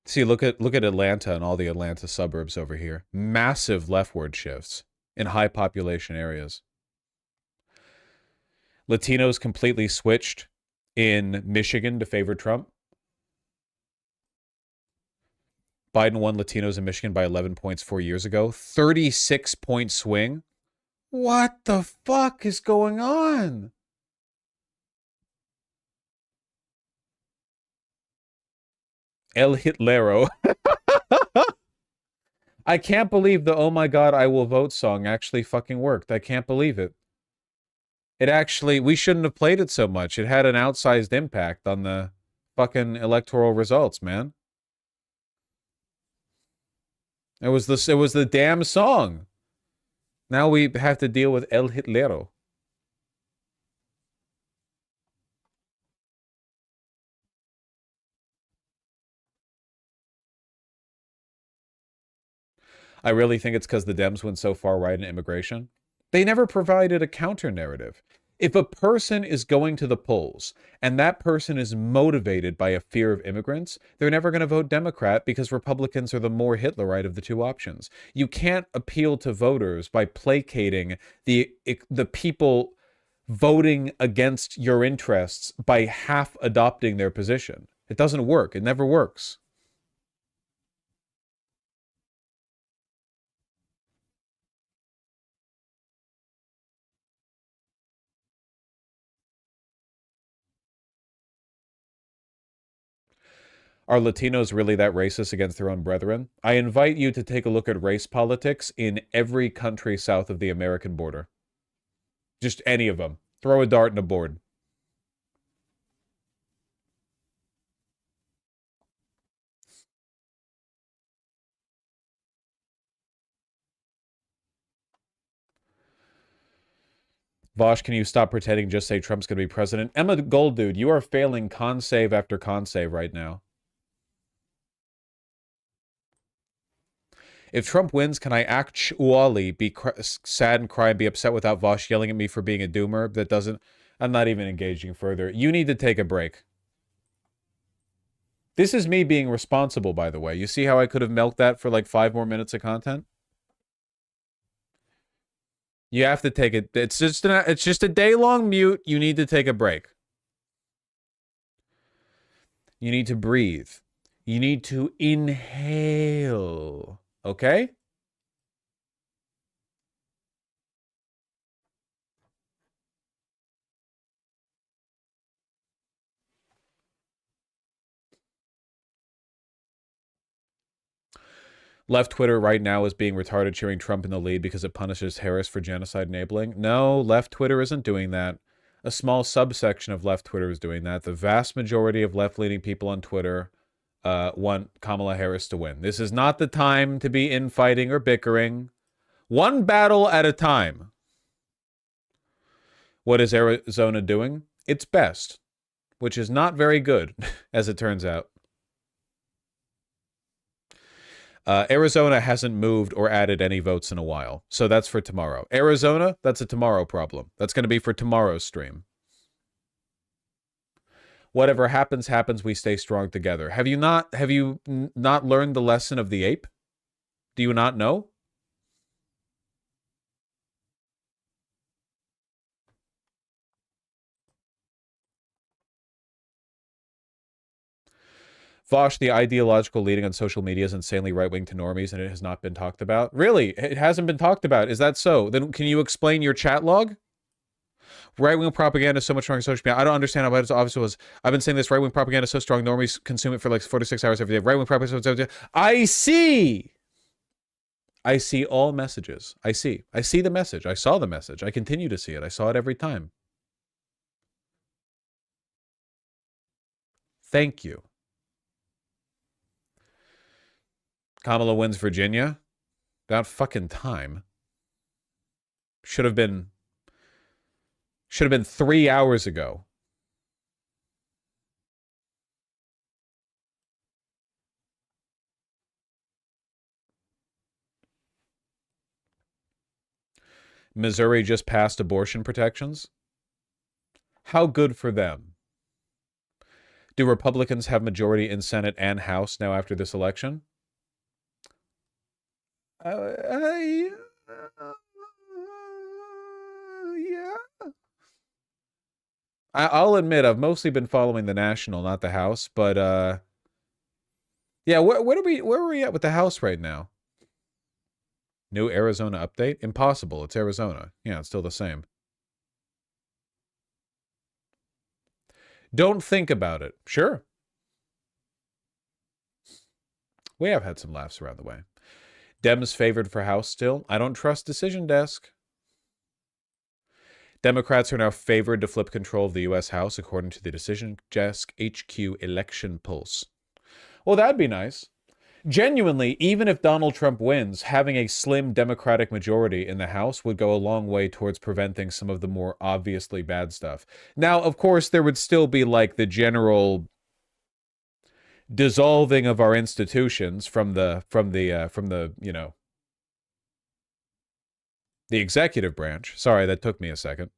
A: See, look at Atlanta and all the Atlanta suburbs over here. Massive leftward shifts in high population areas. Latinos completely switched in Michigan to favor Trump. Biden won Latinos in Michigan by 11 points 4 years ago. 36-point swing. What the fuck is going on? El Hitlero. I can't believe the "Oh my God, I will vote" song actually fucking worked. I can't believe it. It actually, we shouldn't have played it so much. It had an outsized impact on the fucking electoral results, man. It was the damn song. Now we have to deal with El Hitlero. I really think it's because the Dems went so far right in immigration. They never provided a counter narrative. If a person is going to the polls and that person is motivated by a fear of immigrants, they're never going to vote Democrat because Republicans are the more Hitlerite of the two options. You can't appeal to voters by placating the people voting against your interests by half adopting their position. It doesn't work. It never works. Are Latinos really that racist against their own brethren? I invite you to take a look at race politics in every country south of the American border. Just any of them. Throw a dart in a board. Vosh, can you stop pretending, just say Trump's going to be president? Emma Golddude, you are failing con save after con save right now. If Trump wins, can I actually be sad and cry and be upset without Vosh yelling at me for being a doomer? That doesn't... I'm not even engaging further. You need to take a break. This is me being responsible, by the way. You see how I could have milked that for like 5 more minutes of content? You have to take it. It's just a day-long mute. You need to take a break. You need to breathe. You need to inhale. Okay? Left Twitter right now is being retarded cheering Trump in the lead because it punishes Harris for genocide enabling. No, left Twitter isn't doing that. A small subsection of left Twitter is doing that. The vast majority of left-leaning people on Twitter want Kamala Harris to win. This is not the time to be infighting or bickering. One battle at a time. What is Arizona doing? Its best, which is not very good, as it turns out. Arizona hasn't moved or added any votes in a while, so that's for tomorrow. Arizona, that's a tomorrow problem. That's going to be for tomorrow's stream. Whatever happens, happens. We stay strong together. Have you not learned the lesson of the ape? Do you not know? Vosh, the ideological leading on social media is insanely right-wing to normies, and it has not been talked about. Really? It hasn't been talked about. Is that so? Then can you explain your chat log? Right-wing propaganda is so much stronger on social media. I don't understand how it obviously was. I've been saying this. Right-wing propaganda is so strong, normies consume it for like 4 to 6 hours every day. Right-wing propaganda. I see. I see all messages. I see the message. I saw the message. I continue to see it. I saw it every time. Thank you. Kamala wins Virginia. About fucking time. Should have been 3 hours ago. Missouri just passed abortion protections. How good for them. Do Republicans have majority in Senate and House now after this election? Yeah. I'll admit I've mostly been following the national, not the House, but yeah, where are we at with the House right now? New Arizona update? Impossible. It's Arizona. Yeah, it's still the same. Don't think about it. Sure. We have had some laughs around the way. Dems favored for House still. I don't trust Decision Desk. Democrats are now favored to flip control of the U.S. House, according to the Decision Desk HQ election pulse. Well, that'd be nice. Genuinely, even if Donald Trump wins, having a slim Democratic majority in the House would go a long way towards preventing some of the more obviously bad stuff. Now, of course, there would still be like the general dissolving of our institutions from the you know, the executive branch. Sorry, that took me a second.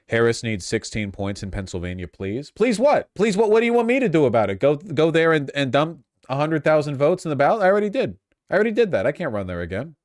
A: Harris needs 16 points in Pennsylvania, please. Please what? Please what? What do you want me to do about it? Go there and dump 100,000 votes in the ballot? I already did. I already did that. I can't run there again.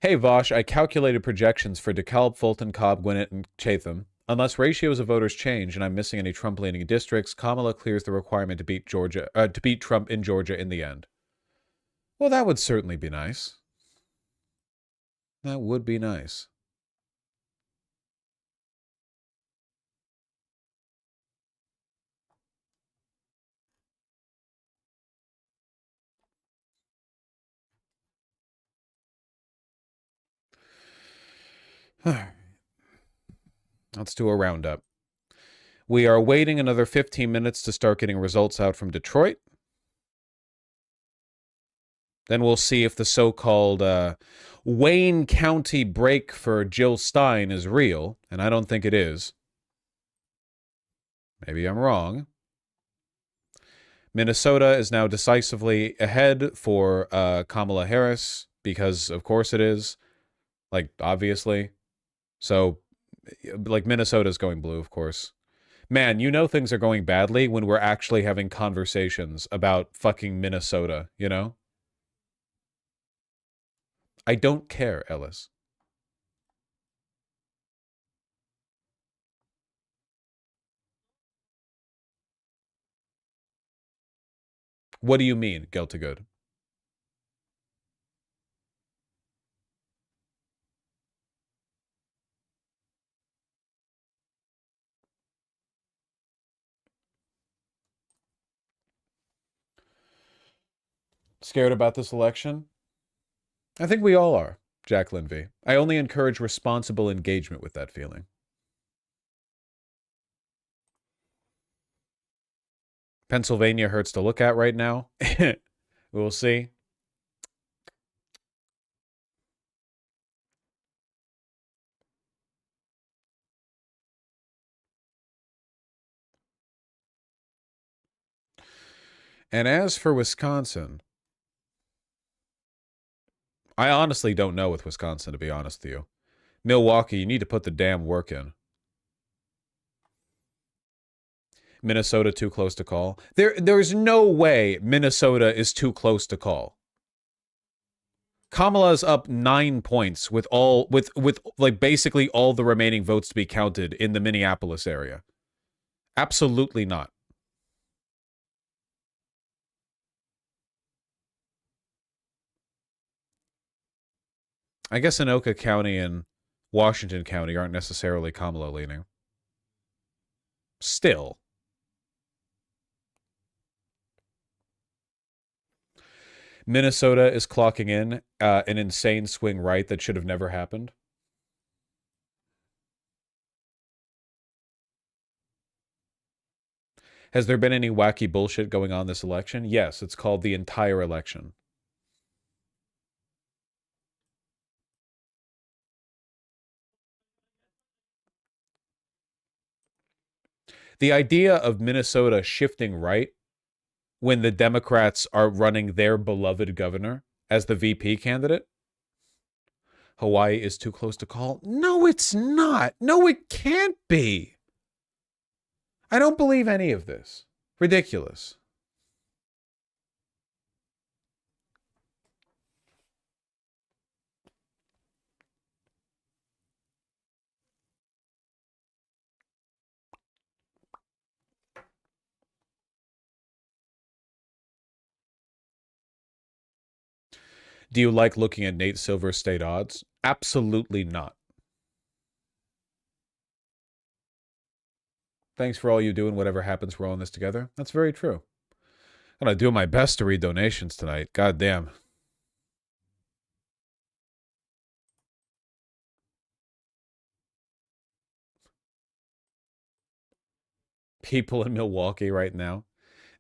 A: Hey, Vosh, I calculated projections for DeKalb, Fulton, Cobb, Gwinnett, and Chatham. Unless ratios of voters change and I'm missing any Trump-leaning districts, Kamala clears the requirement to beat Trump in Georgia in the end. Well, that would certainly be nice. That would be nice. Let's do a roundup. We are waiting another 15 minutes to start getting results out from Detroit. Then we'll see if the so-called Wayne County break for Jill Stein is real, and I don't think it is. Maybe I'm wrong. Minnesota is now decisively ahead for Kamala Harris, because of course it is. Like, obviously. So, like, Minnesota's going blue, of course. Man, you know things are going badly when we're actually having conversations about fucking Minnesota, you know? I don't care, Ellis. What do you mean, Geltigood? Scared about this election? I think we all are, Jacqueline V. I only encourage responsible engagement with that feeling. Pennsylvania hurts to look at right now. We'll see. And as for Wisconsin, I honestly don't know with Wisconsin, to be honest with you. Milwaukee, you need to put the damn work in. Minnesota too close to call. There's no way Minnesota is too close to call. Kamala's up 9 points with like basically all the remaining votes to be counted in the Minneapolis area. Absolutely not. I guess Anoka County and Washington County aren't necessarily Kamala leaning. Still. Minnesota is clocking in an insane swing right that should have never happened. Has there been any wacky bullshit going on this election? Yes, it's called the entire election. The idea of Minnesota shifting right when the Democrats are running their beloved governor as the VP candidate? Hawaii is too close to call? No, it's not. No, it can't be. I don't believe any of this. Ridiculous. Do you like looking at Nate Silver's state odds? Absolutely not. Thanks for all you do and whatever happens, we're all in this together. That's very true. I'm going to do my best to read donations tonight. God damn. People in Milwaukee right now.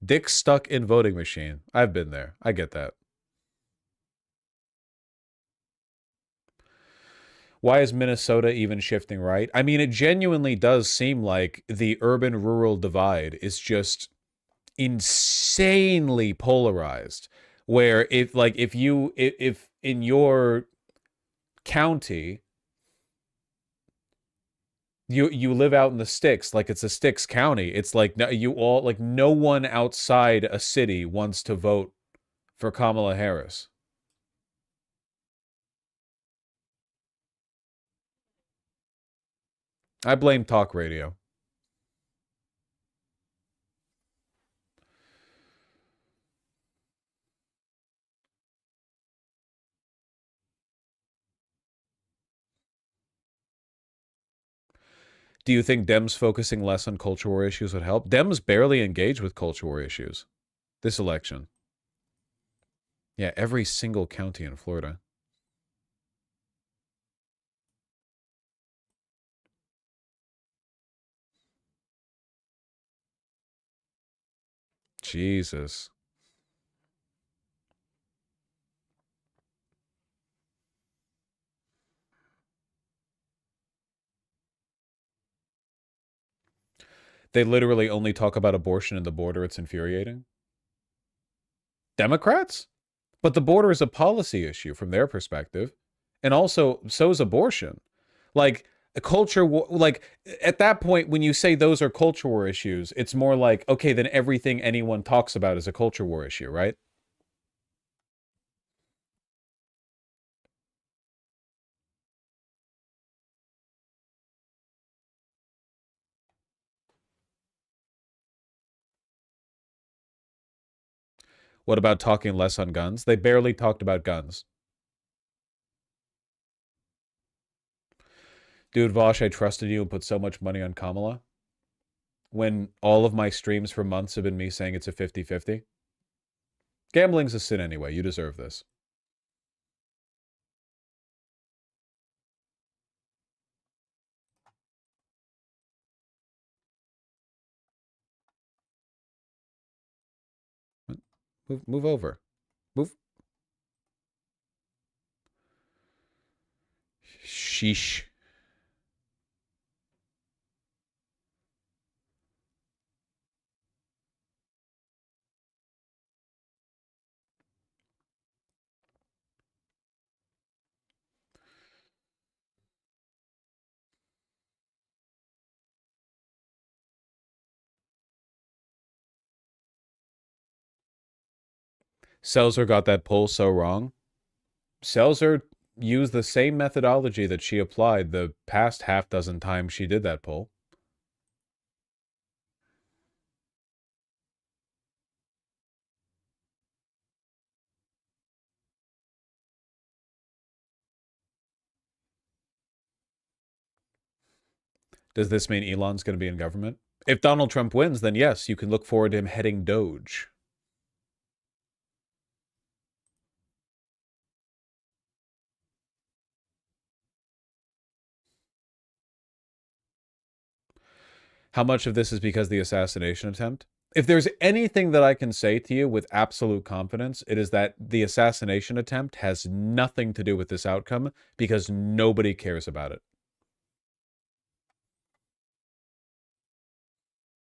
A: Dick stuck in voting machine. I've been there. I get that. Why is Minnesota even shifting right? I mean, it genuinely does seem like the urban-rural divide is just insanely polarized. Where if in your county you live out in the sticks, like it's a sticks county, it's like no one outside a city wants to vote for Kamala Harris. I blame talk radio. Do you think Dems focusing less on culture war issues would help? Dems barely engage with culture war issues this election. Yeah, every single county in Florida. Jesus. They literally only talk about abortion and the border. It's infuriating. Democrats? But the border is a policy issue from their perspective. And also, so is abortion. Like, a culture war, like, at that point, when you say those are culture war issues, it's more like, okay, then everything anyone talks about is a culture war issue, right? What about talking less on guns? They barely talked about guns. Dude, Vosh, I trusted you and put so much money on Kamala. When all of my streams for months have been me saying it's a 50-50. Gambling's a sin anyway. You deserve this. Move over. Move. Sheesh. Seltzer got that poll so wrong. Seltzer used the same methodology that she applied the past half dozen times she did that poll. Does this mean Elon's going to be in government? If Donald Trump wins, then yes, you can look forward to him heading Doge. How much of this is because of the assassination attempt? If there's anything that I can say to you with absolute confidence, it is that the assassination attempt has nothing to do with this outcome because nobody cares about it.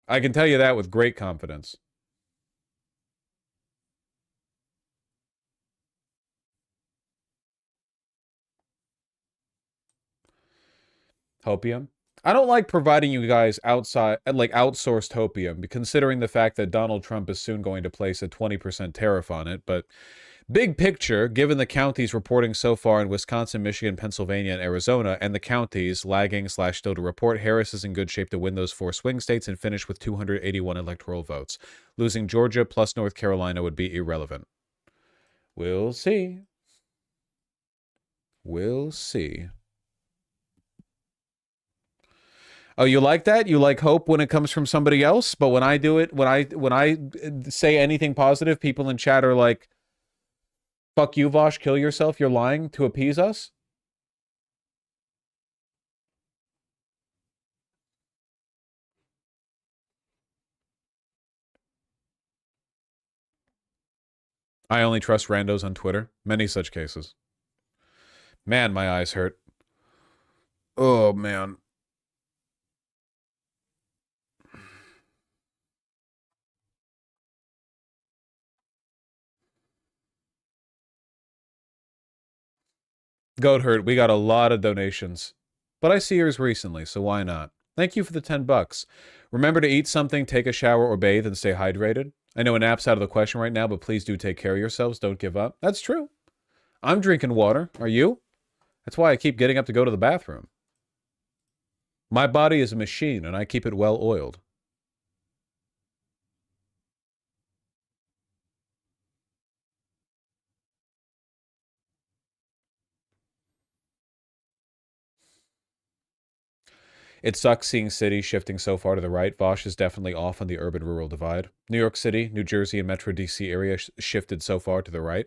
A: I can tell you that with great confidence. Hopium. I don't like providing you guys outsourced hopium, considering the fact that Donald Trump is soon going to place a 20% tariff on it. But big picture, given the counties reporting so far in Wisconsin, Michigan, Pennsylvania, and Arizona, and the counties lagging / still to report, Harris is in good shape to win those 4 swing states and finish with 281 electoral votes. Losing Georgia plus North Carolina would be irrelevant. We'll see. We'll see. Oh, you like that? You like hope when it comes from somebody else, but when I do it, when I say anything positive, people in chat are like, "Fuck you, Vosh, kill yourself. You're lying to appease us." I only trust randos on Twitter. Many such cases. Man, my eyes hurt. Oh, man. Goat hurt, we got a lot of donations. But I see yours recently, so why not? Thank you for the $10. Remember to eat something, take a shower, or bathe, and stay hydrated. I know a nap's out of the question right now, but please do take care of yourselves. Don't give up. That's true. I'm drinking water. Are you? That's why I keep getting up to go to the bathroom. My body is a machine, and I keep it well oiled. It sucks seeing cities shifting so far to the right. Vosh is definitely off on the urban-rural divide. New York City, New Jersey, and Metro DC area shifted so far to the right.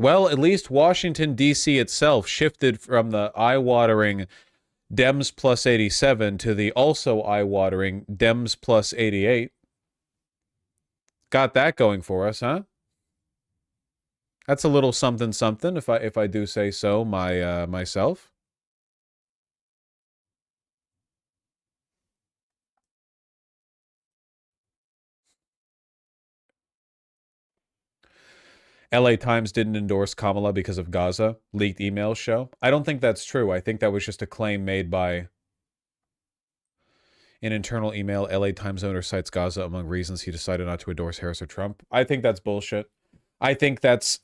A: Well, at least Washington, D.C. itself shifted from the eye-watering Dems plus 87 to the also eye-watering Dems plus 88. Got that going for us, huh? That's a little something something, if I do say so myself. LA Times didn't endorse Kamala because of Gaza. Leaked emails show. I don't think that's true. I think that was just a claim made by an internal email. LA Times owner cites Gaza among reasons he decided not to endorse Harris or Trump. I think that's bullshit. I think that's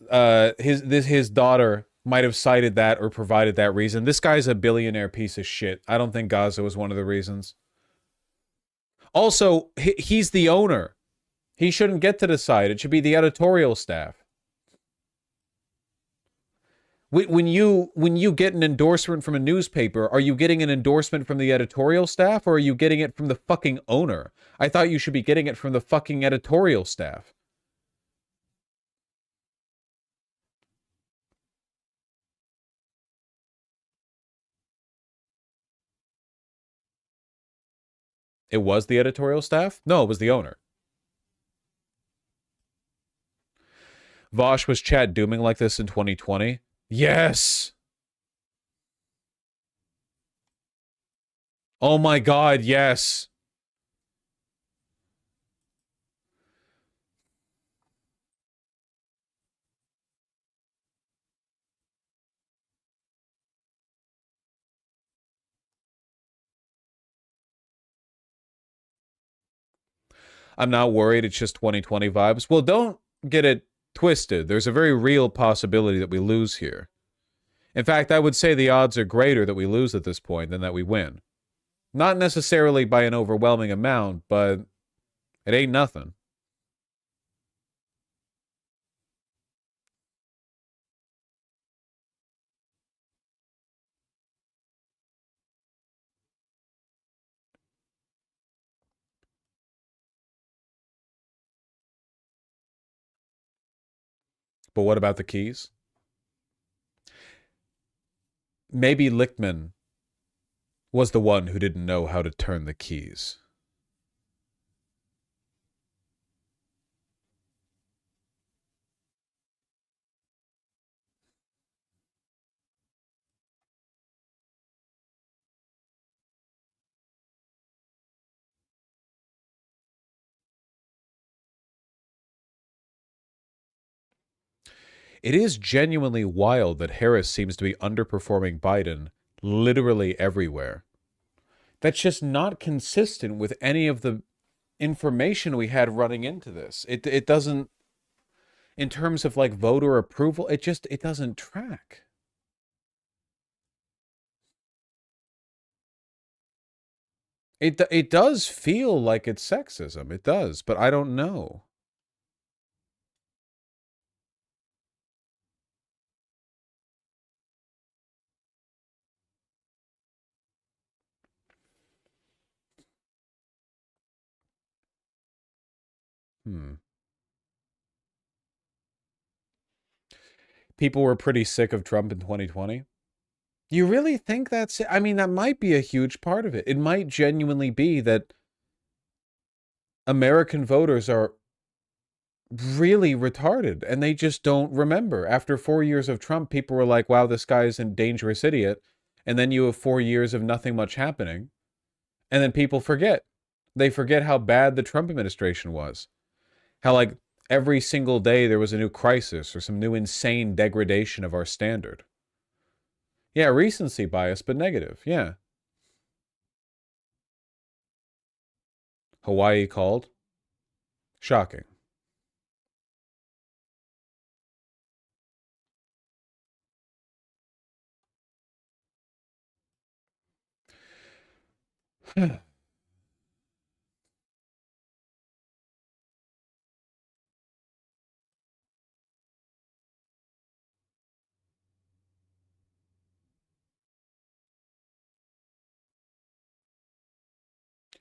A: his daughter might have cited that or provided that reason. This guy's a billionaire piece of shit. I don't think Gaza was one of the reasons. Also, he's the owner. He shouldn't get to decide. It should be the editorial staff. When you get an endorsement from a newspaper, are you getting an endorsement from the editorial staff, or are you getting it from the fucking owner? I thought you should be getting it from the fucking editorial staff. It was the editorial staff? No, it was the owner. Vosh, was chat dooming like this in 2020? Yes! Oh my god, yes! I'm not worried, it's just 2020 vibes. Well, don't get it twisted. There's a very real possibility that we lose here. In fact, I would say the odds are greater that we lose at this point than that we win. Not necessarily by an overwhelming amount, but it ain't nothing. But what about the keys? Maybe Lichtman was the one who didn't know how to turn the keys. It is genuinely wild that Harris seems to be underperforming Biden literally everywhere. That's just not consistent with any of the information we had running into this. It doesn't, in terms of like voter approval, it doesn't track. It does feel like it's sexism. It does, but I don't know. People were pretty sick of Trump in 2020. You really think that's it? I mean, that might be a huge part of it. It might genuinely be that American voters are really retarded and they just don't remember. After 4 years of Trump, people were like, wow, this guy's a dangerous idiot. And then you have 4 years of nothing much happening. And then people forget. They forget how bad the Trump administration was. How, like, every single day there was a new crisis or some new insane degradation of our standard. Yeah, recency bias, but negative. Yeah. Hawaii called. Shocking.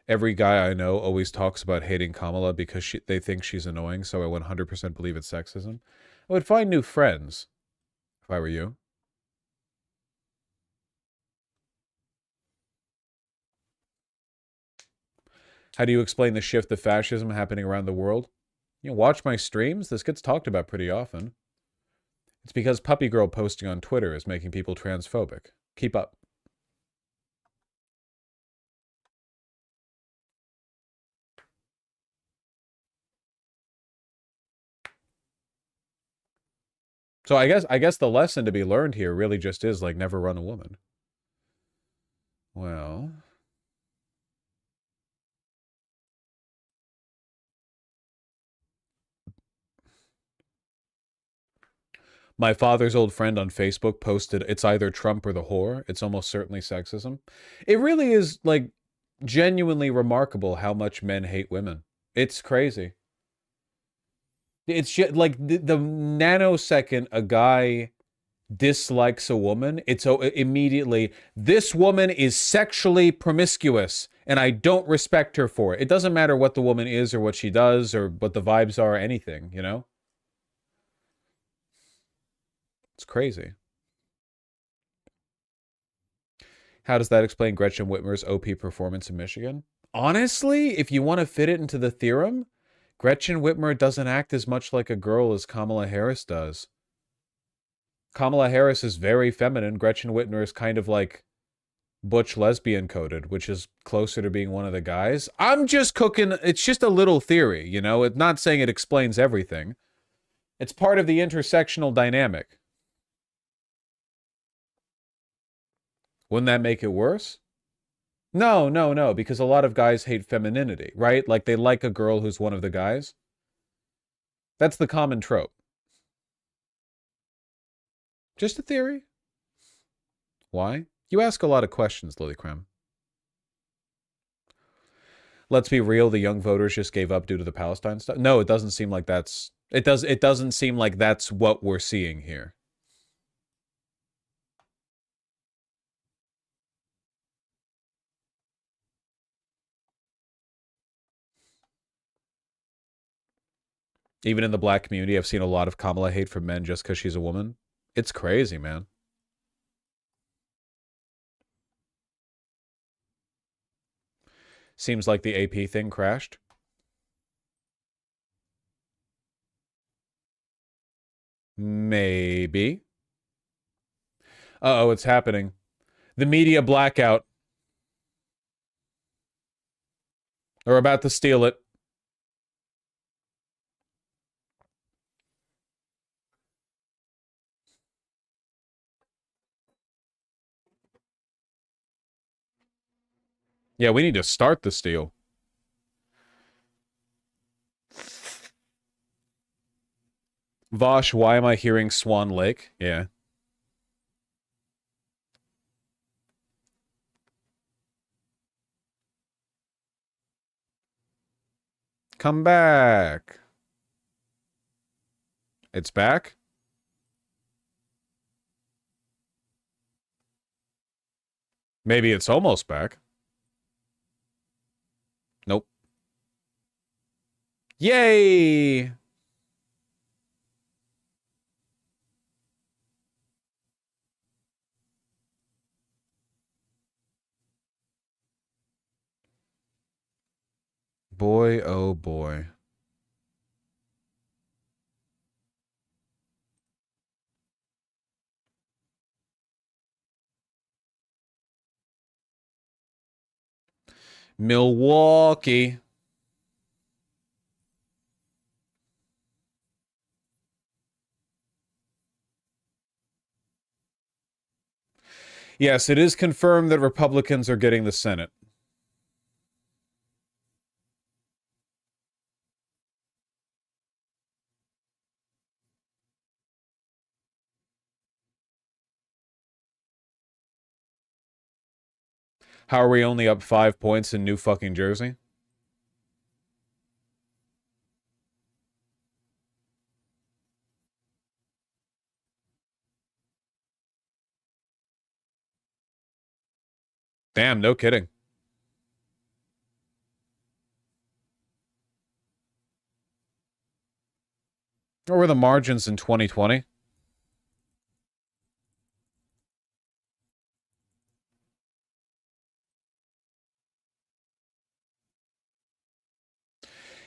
A: Every guy I know always talks about hating Kamala because they think she's annoying, so I 100% believe it's sexism. I would find new friends if I were you. How do you explain the shift of fascism happening around the world? You know, watch my streams. This gets talked about pretty often. It's because Puppy Girl posting on Twitter is making people transphobic. Keep up. So I guess the lesson to be learned here really just is like never run a woman. Well, my father's old friend on Facebook posted, it's either Trump or the whore. It's almost certainly sexism. It really is like genuinely remarkable how much men hate women. It's crazy. It's just, like the nanosecond a guy dislikes a woman, it's immediately, this woman is sexually promiscuous and I don't respect her for it. It doesn't matter what the woman is or what she does or what the vibes are or anything, you know? It's crazy. How does that explain Gretchen Whitmer's OP performance in Michigan? Honestly, if you want to fit it into the theorem, Gretchen Whitmer doesn't act as much like a girl as Kamala Harris does. Kamala Harris is very feminine. Gretchen Whitmer is kind of like butch lesbian coded, which is closer to being one of the guys. I'm just cooking. It's just a little theory, you know? It's not saying it explains everything. It's part of the intersectional dynamic. Wouldn't that make it worse? No, no, no, because a lot of guys hate femininity, right? Like they like a girl who's one of the guys. That's the common trope. Just a theory. Why? You ask a lot of questions, Lily Krem. Let's be real, the young voters just gave up due to the Palestine stuff. No, it doesn't seem like that's it doesn't seem like that's what we're seeing here. Even in the black community, I've seen a lot of Kamala hate from men just because she's a woman. It's crazy, man. Seems like the AP thing crashed. Maybe. Uh-oh, it's happening. The media blackout. They're about to steal it. Yeah, we need to start the steal. Vosh, why am I hearing Swan Lake? Yeah. Come back. It's back? Maybe it's almost back. Nope. Yay! Boy, oh boy. Milwaukee. Yes, it is confirmed that Republicans are getting the Senate. How are we only up 5 points in New fucking Jersey? Damn, no kidding. What were the margins in 2020?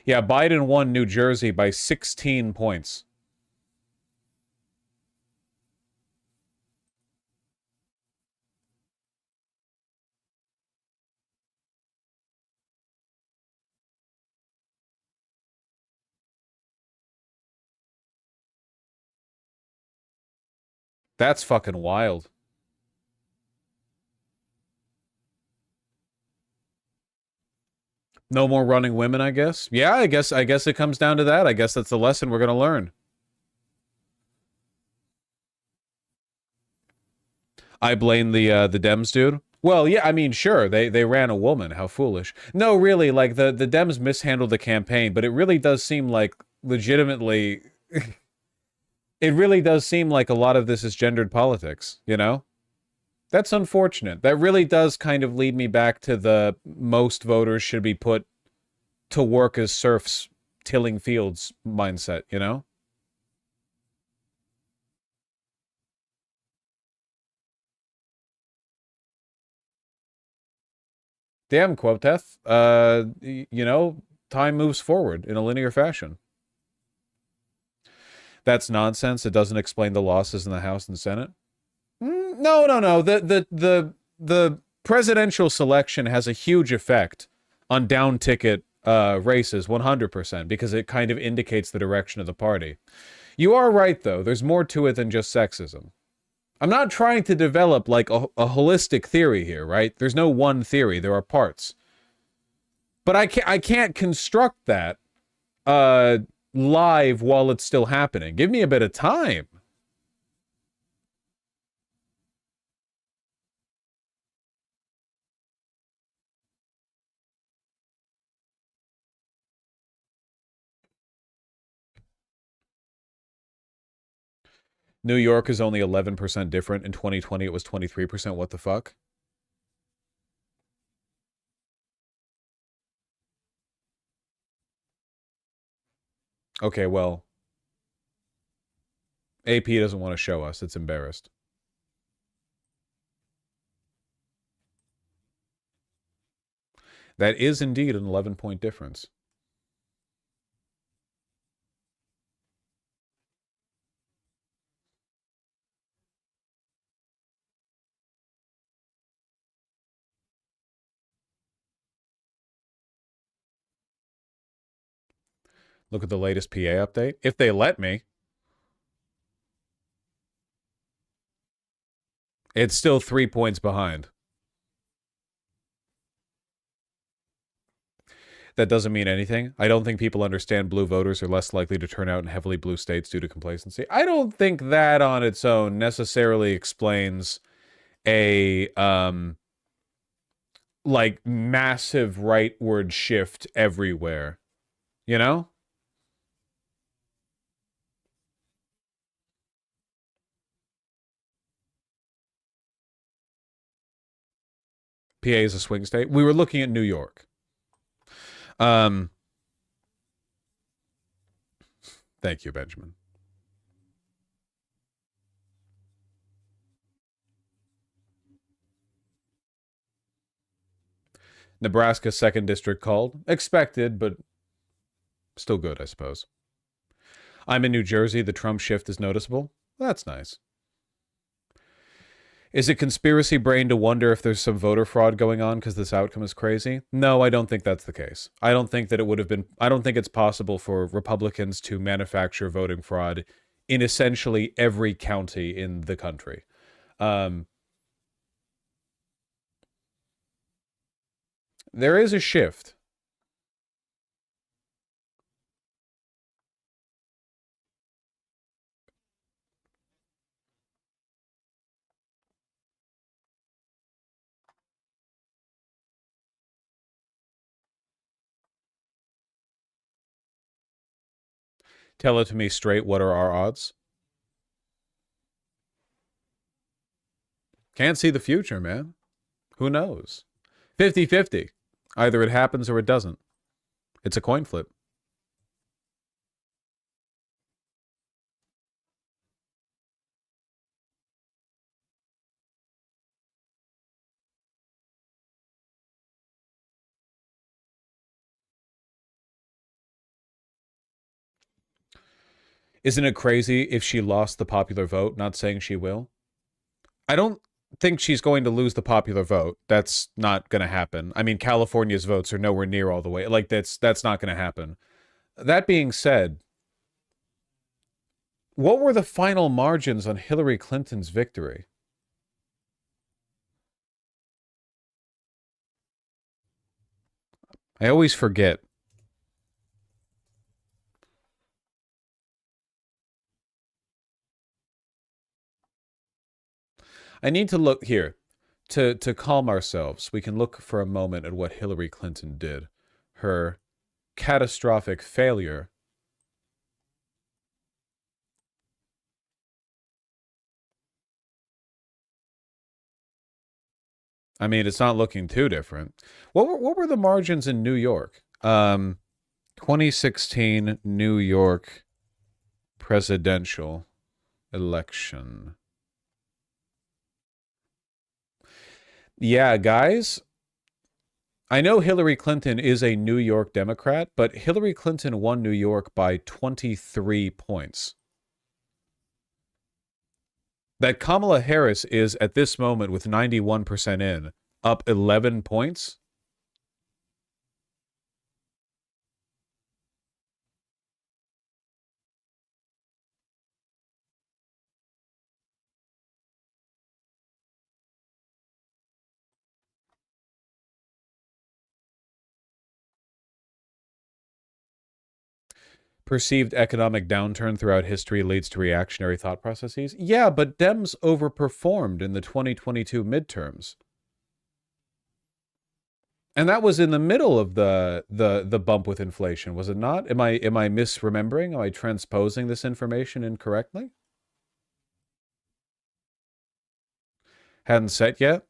A: Yeah, Biden won New Jersey by 16 points. That's fucking wild. No more running women, I guess. Yeah, I guess it comes down to that. I guess that's the lesson we're going to learn. I blame the Dems dude. Well, yeah, I mean, sure, they ran a woman. How foolish. No, really, like the Dems mishandled the campaign, but it really does seem like legitimately It really does seem like a lot of this is gendered politics, you know? That's unfortunate. That really does kind of lead me back to the most voters should be put to work as serfs tilling fields mindset, you know? Damn, Quoteth. You know, time moves forward in a linear fashion. That's nonsense. It doesn't explain the losses in the House and Senate. No. The presidential selection has a huge effect on down ticket races, 100%, because it kind of indicates the direction of the party. You are right, though. There's more to it than just sexism. I'm not trying to develop like a holistic theory here, right? There's no one theory. There are parts. But I can't construct that live while it's still happening. Give me a bit of time. New York is only 11% different. In 2020, it was 23%. What the fuck? Okay, well, AP doesn't want to show us. It's embarrassed. That is indeed an 11-point difference. Look at the latest PA update. If they let me. It's still 3 points behind. That doesn't mean anything. I don't think people understand blue voters are less likely to turn out in heavily blue states due to complacency. I don't think that on its own necessarily explains a like massive rightward shift everywhere. You know? PA is a swing state. We were looking at New York. Thank you, Benjamin. Nebraska 2nd District called. Expected, but still good, I suppose. I'm in New Jersey. The Trump shift is noticeable. That's nice. Is it conspiracy brain to wonder if there's some voter fraud going on because this outcome is crazy? No, I don't think that's the case. I don't think that it would have been... I don't think it's possible for Republicans to manufacture voting fraud in essentially every county in the country. There is a shift. Tell it to me straight. What are our odds? Can't see the future, man. Who knows? 50-50. Either it happens or it doesn't. It's a coin flip. Isn't it crazy if she lost the popular vote? Not saying she will. I don't think she's going to lose the popular vote. That's not going to happen. I mean, California's votes are nowhere near all the way. Like, that's not going to happen. That being said, what were the final margins on Hillary Clinton's victory? I always forget. I need to look here. To calm ourselves, we can look for a moment at what Hillary Clinton did. Her catastrophic failure I mean, it's not looking too different. What were the margins in New York? 2016 New York presidential election. Yeah, guys. I know Hillary Clinton is a New York Democrat, but Hillary Clinton won New York by 23 points. That Kamala Harris is, at this moment, with 91% in, up 11 points. Perceived economic downturn throughout history leads to reactionary thought processes. Yeah, but Dems overperformed in the 2022 midterms. And that was in the middle of the bump with inflation, was it not? Am I misremembering? Am I transposing this information incorrectly? Hadn't set yet?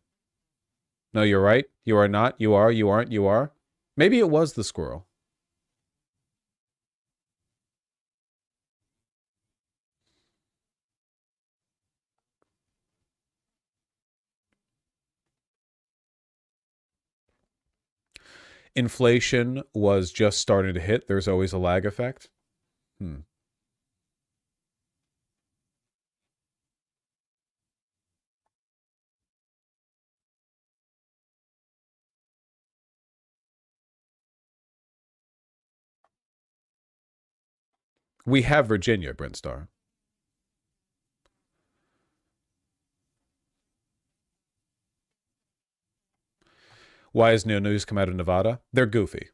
A: No, you're right. You are not. You are. You aren't. You are. Maybe it was the squirrel. Inflation was just starting to hit. There's always a lag effect. We have Virginia, Brinstar. Why has no news come out of Nevada? They're goofy.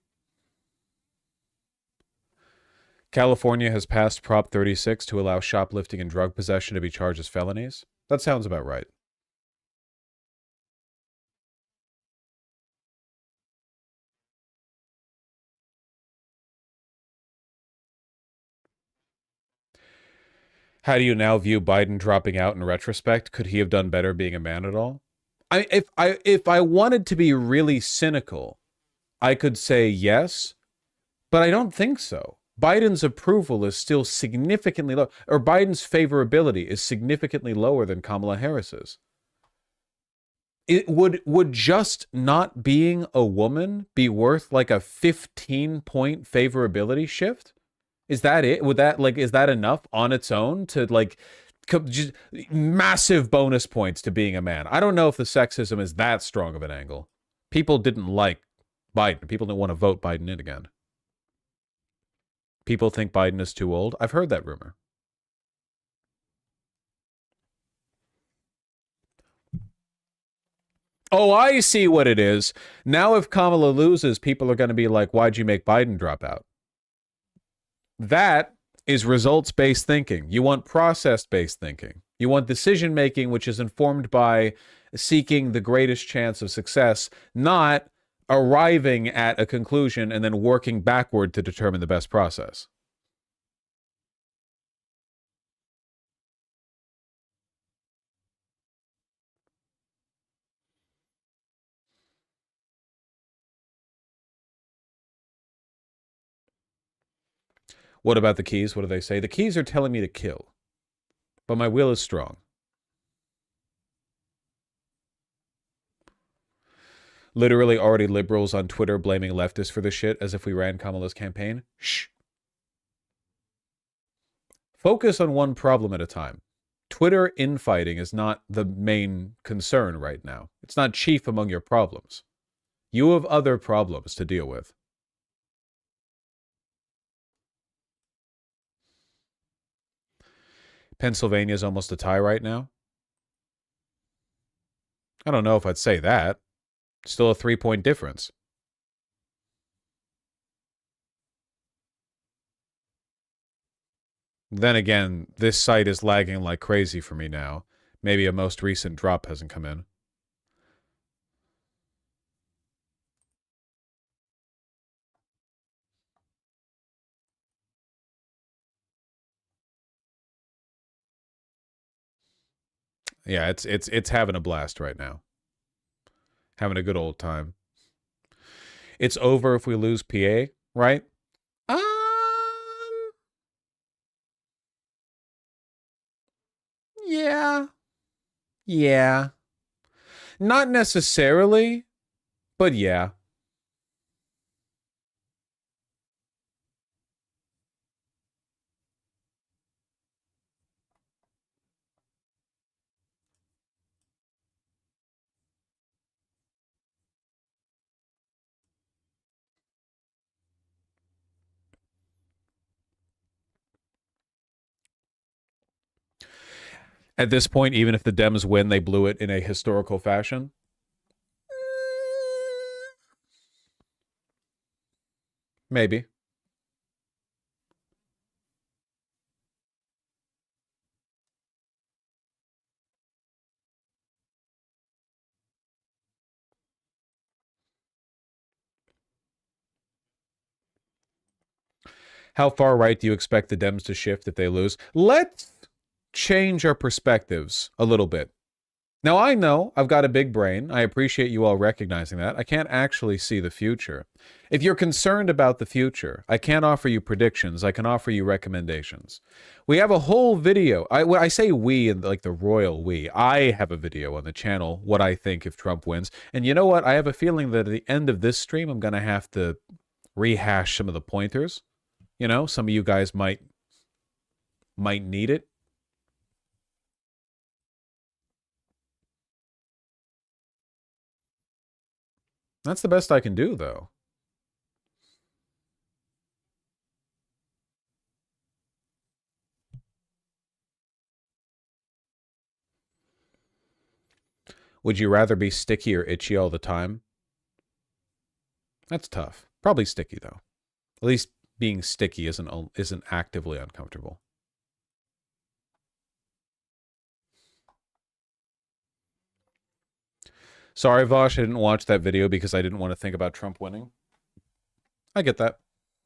A: California has passed Prop 36 to allow shoplifting and drug possession to be charged as felonies. That sounds about right. How do you now view Biden dropping out in retrospect? Could he have done better being a man at all? If I wanted to be really cynical, I could say yes, but I don't think so. Biden's approval is still significantly low, or Biden's favorability is significantly lower than Kamala Harris's. It would just not being a woman be worth like a 15-point favorability shift? Is that it? Would that is that enough on its own to just massive bonus points to being a man? I don't know if the sexism is that strong of an angle. People didn't like Biden. People didn't want to vote Biden in again. People think Biden is too old. I've heard that rumor. Oh, I see what it is. Now if Kamala loses, people are going to be like, why'd you make Biden drop out? That is results-based thinking. You want process-based thinking. You want decision-making which is informed by seeking the greatest chance of success, not arriving at a conclusion and then working backward to determine the best process. What about the keys? What do they say? The keys are telling me to kill, but my will is strong. Literally already liberals on Twitter blaming leftists for this shit as if we ran Kamala's campaign. Shh. Focus on one problem at a time. Twitter infighting is not the main concern right now. It's not chief among your problems. You have other problems to deal with. Pennsylvania is almost a tie right now. I don't know if I'd say that. Still a 3-point difference. Then again, this site is lagging like crazy for me now. Maybe a most recent drop hasn't come in. Yeah, it's having a blast right now. Having a good old time. It's over if we lose PA, right? Yeah. Yeah. Not necessarily, but yeah. At this point, even if the Dems win, they blew it in a historical fashion. Maybe. How far right do you expect the Dems to shift if they lose? Let's change our perspectives a little bit. Now, I know I've got a big brain. I appreciate you all recognizing that. I can't actually see the future. If you're concerned about the future, I can't offer you predictions. I can offer you recommendations. We have a whole video. When I say we, and like the royal we, I have a video on the channel, what I think if Trump wins. And you know what? I have a feeling that at the end of this stream, I'm going to have to rehash some of the pointers. You know, some of you guys might need it. That's the best I can do, though. Would you rather be sticky or itchy all the time? That's tough. Probably sticky, though. At least being sticky isn't actively uncomfortable. Sorry, Vosh, I didn't watch that video because I didn't want to think about Trump winning. I get that.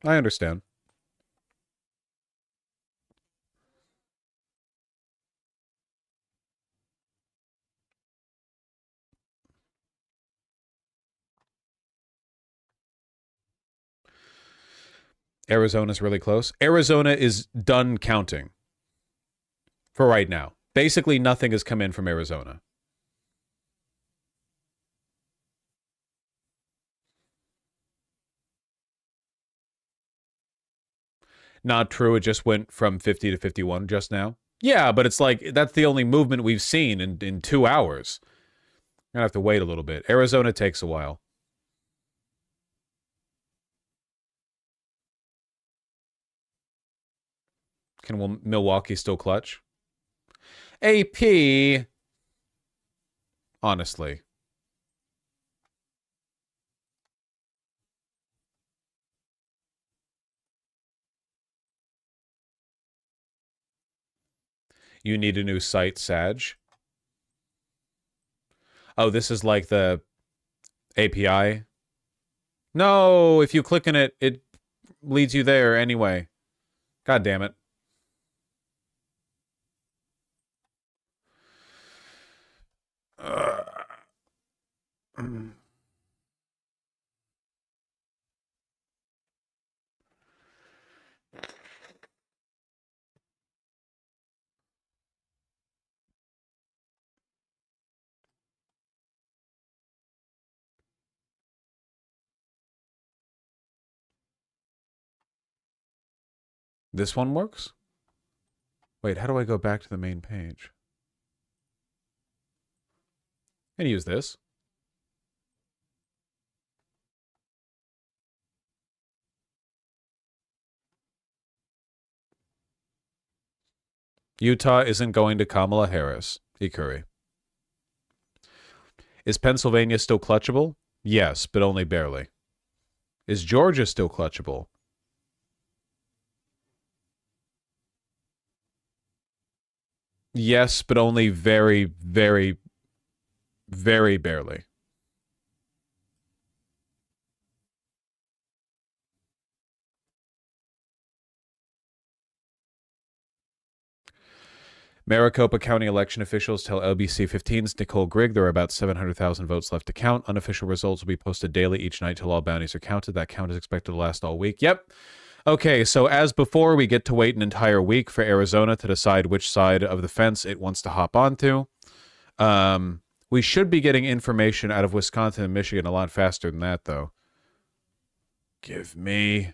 A: I understand. Arizona's really close. Arizona is done counting for right now. Basically, nothing has come in from Arizona. Not true. It just went from 50 to 51 just now. Yeah, but it's like that's the only movement we've seen in 2 hours. We're going to have to wait a little bit. Arizona takes a while. Can Milwaukee still clutch? AP. Honestly. You need a new site, Sag. Oh, this is like the API. No, if you click on it, it leads you there anyway. God damn it. This one works? Wait, how do I go back to the main page? And use this. Utah isn't going to Kamala Harris. Ikuri. Is Pennsylvania still clutchable? Yes, but only barely. Is Georgia still clutchable? Yes, but only very, very, very barely. Maricopa County election officials tell LBC 15's Nicole Grigg there are about 700,000 votes left to count. Unofficial results will be posted daily each night till all bounties are counted. That count is expected to last all week. Yep. Okay, so as before, we get to wait an entire week for Arizona to decide which side of the fence it wants to hop onto. We should be getting information out of Wisconsin and Michigan a lot faster than that, though. Give me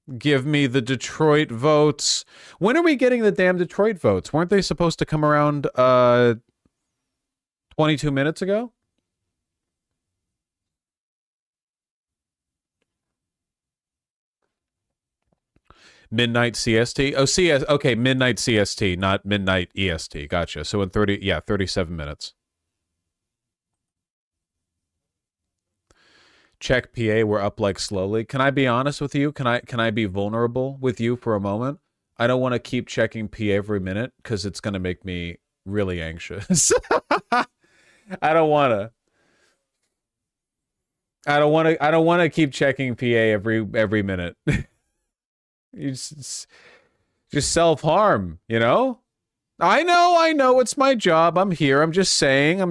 A: the Detroit votes. When are we getting the damn Detroit votes? Weren't they supposed to come around 22 minutes ago? Midnight CST? Oh, okay, midnight CST, not midnight EST. Gotcha. So in 37 minutes. Check PA, we're up like slowly. Can I be honest with you? Can I be vulnerable with you for a moment? I don't want to keep checking PA every minute because it's going to make me really anxious. I don't want to keep checking PA every minute. You just self-harm, you know? I know, it's my job. I'm here. I'm just saying.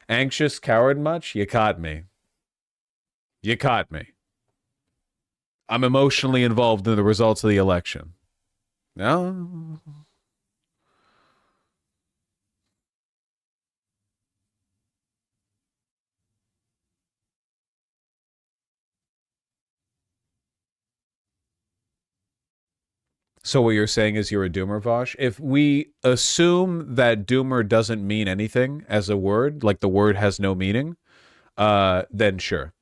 A: Anxious, coward much? You caught me. I'm emotionally involved in the results of the election. No? So what you're saying is you're a doomer, Vosh? If we assume that doomer doesn't mean anything as a word, like the word has no meaning, then sure.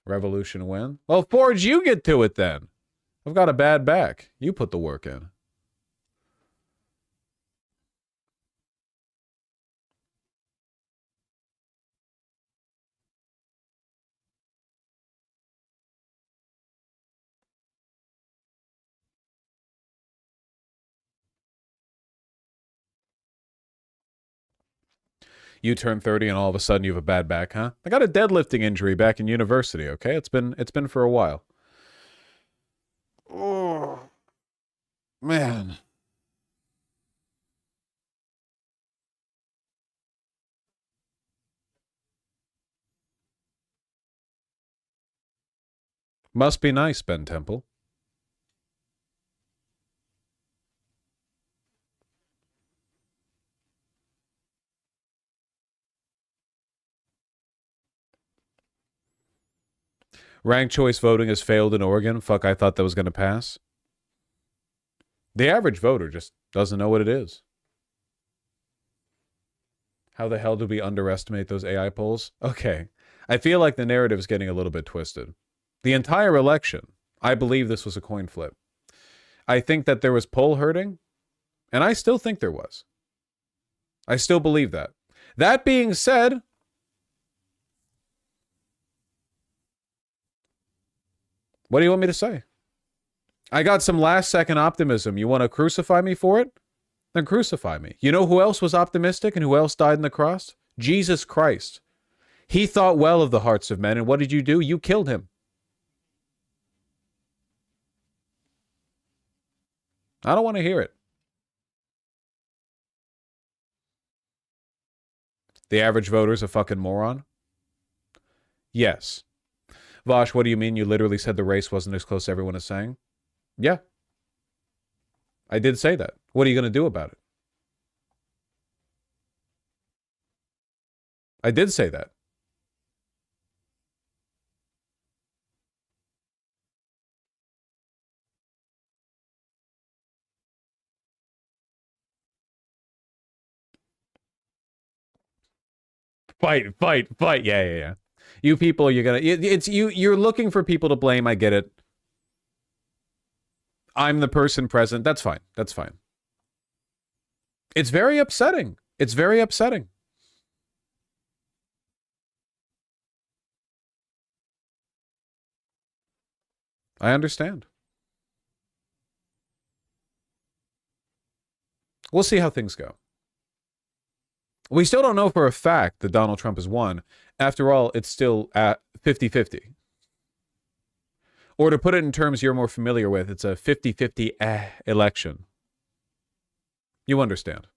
A: Revolution win? Well, Forge, you get to it then. I've got a bad back. You put the work in. You turn 30 and all of a sudden you have a bad back, huh? I got a deadlifting injury back in university, okay? It's been for a while. Oh, man. Must be nice, Ben Temple. Ranked choice voting has failed in Oregon. Fuck, I thought that was going to pass. The average voter just doesn't know what it is. How the hell did we underestimate those AI polls? Okay. I feel like the narrative is getting a little bit twisted. The entire election, I believe this was a coin flip. I think that there was poll herding, and I still think there was. I still believe that. That being said, what do you want me to say? I got some last-second optimism. You want to crucify me for it? Then crucify me. You know who else was optimistic and who else died on the cross? Jesus Christ. He thought well of the hearts of men, and what did you do? You killed him. I don't want to hear it. The average voter's a fucking moron? Yes. Vosh, what do you mean? You literally said the race wasn't as close as everyone is saying? Yeah. I did say that. What are you going to do about it? I did say that. Fight. Yeah. You people, you're looking for people to blame. I get it. I'm the person present. That's fine. It's very upsetting. I understand. We'll see how things go. We still don't know for a fact that Donald Trump has won. After all, it's still at 50-50. Or to put it in terms you're more familiar with, it's a 50-50 election. You understand.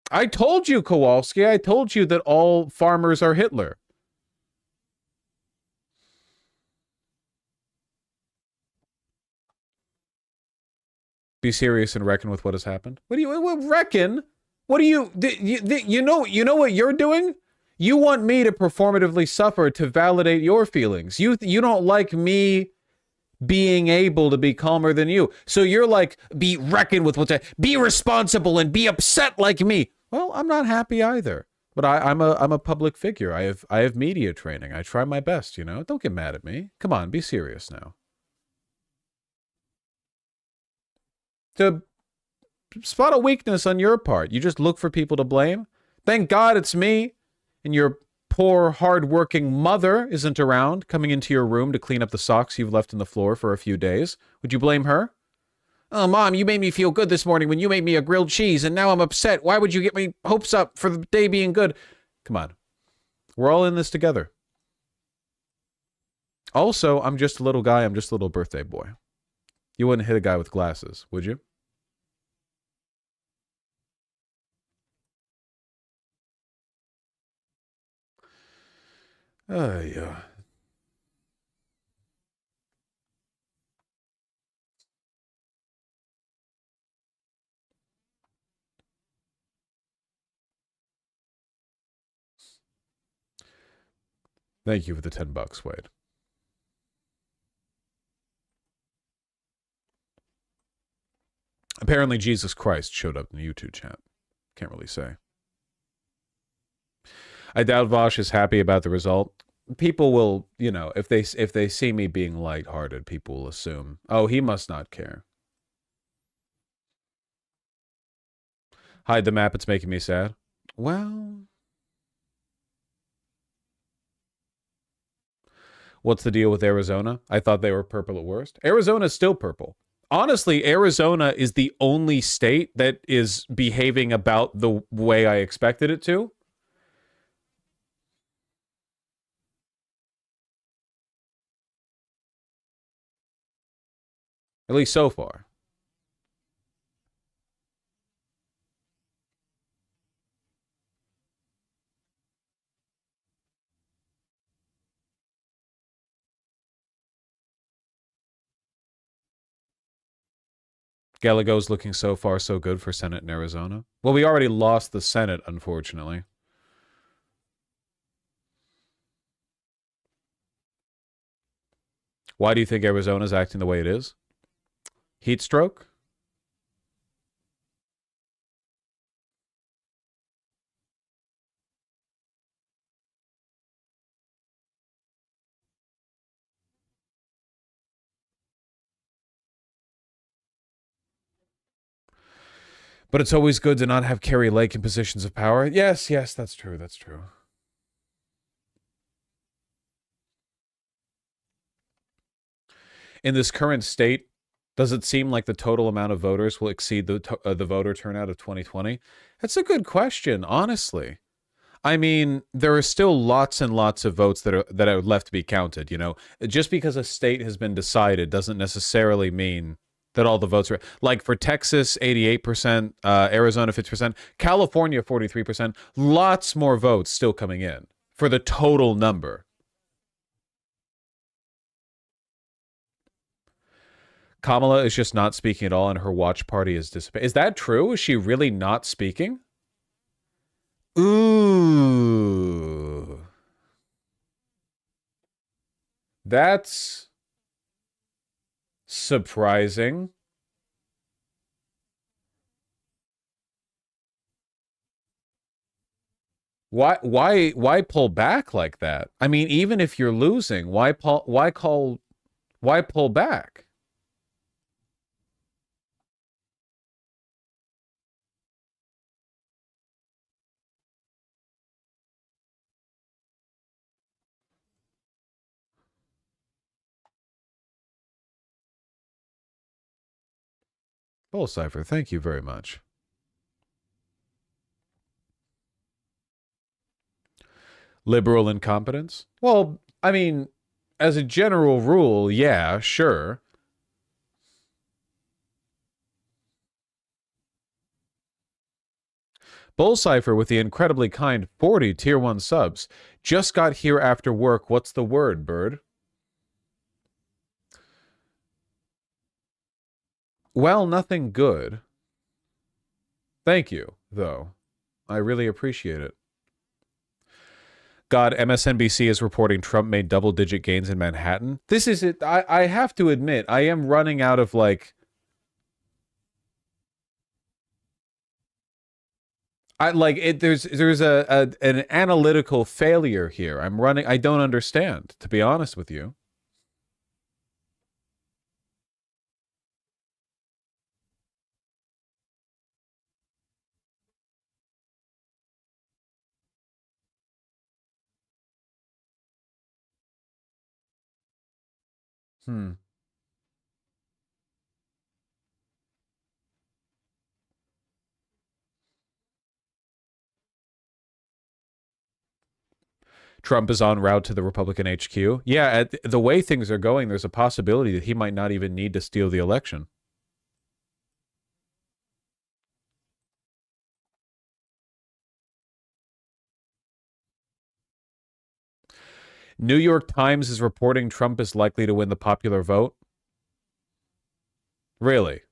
A: I told you, Kowalski. I told you that all farmers are Hitler. Be serious and reckon with what has happened. What do you reckon? What do you know what you're doing? You want me to performatively suffer to validate your feelings. You don't like me being able to be calmer than you. So you're like, be reckon with what's be responsible and be upset like me. Well, I'm not happy either. But I'm a public figure. I have media training. I try my best, you know. Don't get mad at me. Come on, be serious now. To spot a weakness on your part, you just look for people to blame. Thank God it's me, and your poor, hard-working mother isn't around, coming into your room to clean up the socks you've left on the floor for a few days. Would you blame her? Oh, Mom, you made me feel good this morning when you made me a grilled cheese, and now I'm upset. Why would you get me hopes up for the day being good? Come on. We're all in this together. Also, I'm just a little guy. I'm just a little birthday boy. You wouldn't hit a guy with glasses, would you? Yeah. Thank you for the $10, Wade. Apparently Jesus Christ showed up in the YouTube chat. Can't really say. I doubt Vosh is happy about the result. People will, you know, if they see me being lighthearted, people will assume, oh, he must not care. Hide the map, it's making me sad. Well, what's the deal with Arizona? I thought they were purple at worst. Arizona's still purple. Honestly, Arizona is the only state that is behaving about the way I expected it to. At least so far. Gallagher's looking so far so good for Senate in Arizona. Well, we already lost the Senate, unfortunately. Why do you think Arizona's acting the way it is? Heat stroke? But it's always good to not have Carrie Lake in positions of power. Yes, that's true. That's true. In this current state, does it seem like the total amount of voters will exceed the voter turnout of 2020? That's a good question, honestly. I mean, there are still lots and lots of votes that are left to be counted, you know. Just because a state has been decided doesn't necessarily mean that all the votes are... Like for Texas, 88%, Arizona, 50%, California, 43%. Lots more votes still coming in for the total number. Kamala is just not speaking at all, and her watch party is dissipating. Is that true? Is she really not speaking? Ooh. That's surprising. Why pull back like that? I mean, even if you're losing, why pull back? Bull Cipher, thank you very much. Liberal incompetence? Well, I mean, as a general rule, yeah, sure. Bull Cipher with the incredibly kind 40 tier 1 subs. Just got here after work. What's the word, bird? Well, nothing good. Thank you, though. I really appreciate it. God, MSNBC is reporting Trump made double-digit gains in Manhattan. This is it. I have to admit, I am running out of, like... there's an analytical failure here. I don't understand, to be honest with you. Trump is en route to the Republican HQ. Yeah, the way things are going, there's a possibility that he might not even need to steal the election. New York Times is reporting Trump is likely to win the popular vote. Really?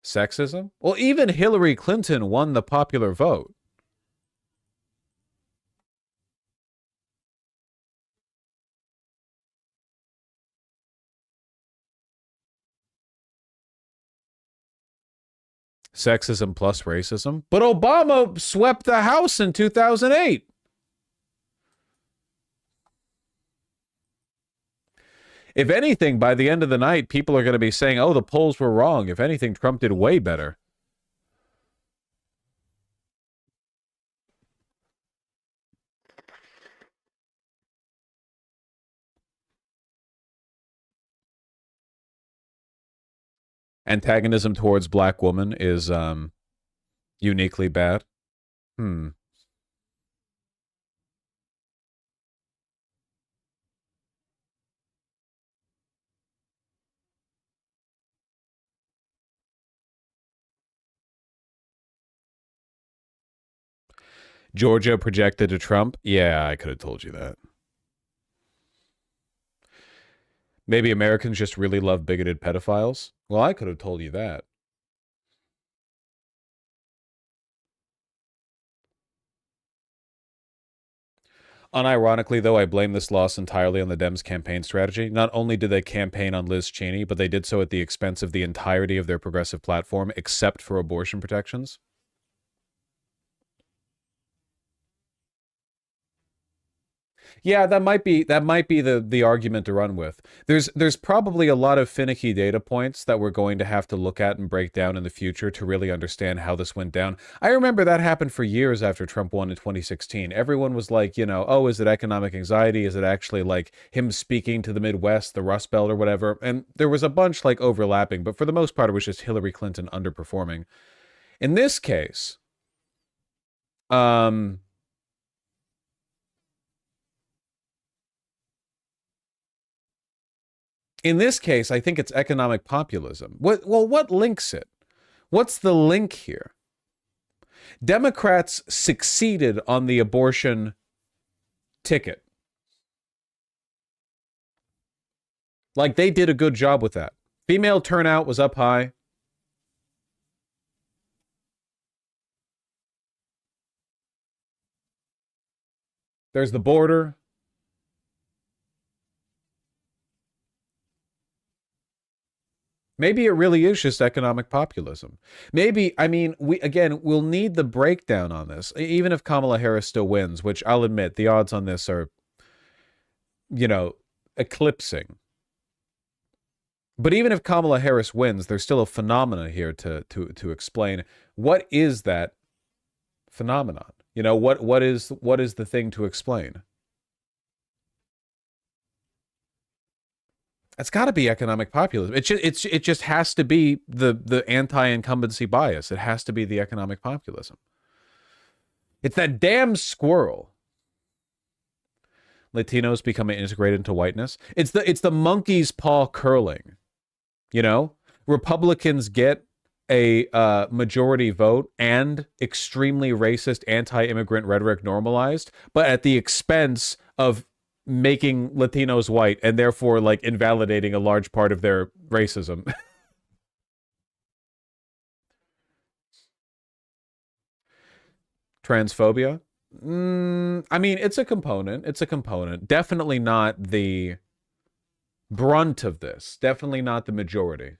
A: Sexism? Well, even Hillary Clinton won the popular vote. Sexism plus racism. But Obama swept the House in 2008. If anything, by the end of the night, people are going to be saying, oh, the polls were wrong. If anything, Trump did way better. Antagonism towards black women is uniquely bad. Georgia projected to Trump? Yeah, I could have told you that. Maybe Americans just really love bigoted pedophiles? Well, I could have told you that. Unironically, though, I blame this loss entirely on the Dems' campaign strategy. Not only did they campaign on Liz Cheney, but they did so at the expense of the entirety of their progressive platform, except for abortion protections. Yeah, that might be the argument to run with. There's probably a lot of finicky data points that we're going to have to look at and break down in the future to really understand how this went down. I remember that happened for years after Trump won in 2016. Everyone was like, you know, oh, is it economic anxiety? Is it actually like him speaking to the Midwest, the Rust Belt or whatever? And there was a bunch like overlapping, but for the most part, it was just Hillary Clinton underperforming. In this case, in this case, I think it's economic populism. What links it? What's the link here? Democrats succeeded on the abortion ticket. Like, they did a good job with that. Female turnout was up high. There's the border. Maybe it really is just economic populism. Maybe, I mean, we'll need the breakdown on this, even if Kamala Harris still wins, which I'll admit the odds on this are, eclipsing. But even if Kamala Harris wins, there's still a phenomenon here to explain. What is that phenomenon? What is the thing to explain? It's got to be economic populism. It just has to be the anti-incumbency bias. It has to be the economic populism. It's that damn squirrel. Latinos becoming integrated into whiteness. It's the monkey's paw curling. Republicans get a majority vote and extremely racist anti-immigrant rhetoric normalized, but at the expense of making Latinos white and therefore invalidating a large part of their racism. Transphobia? I mean, it's a component. It's a component. Definitely not the brunt of this. Definitely not the majority.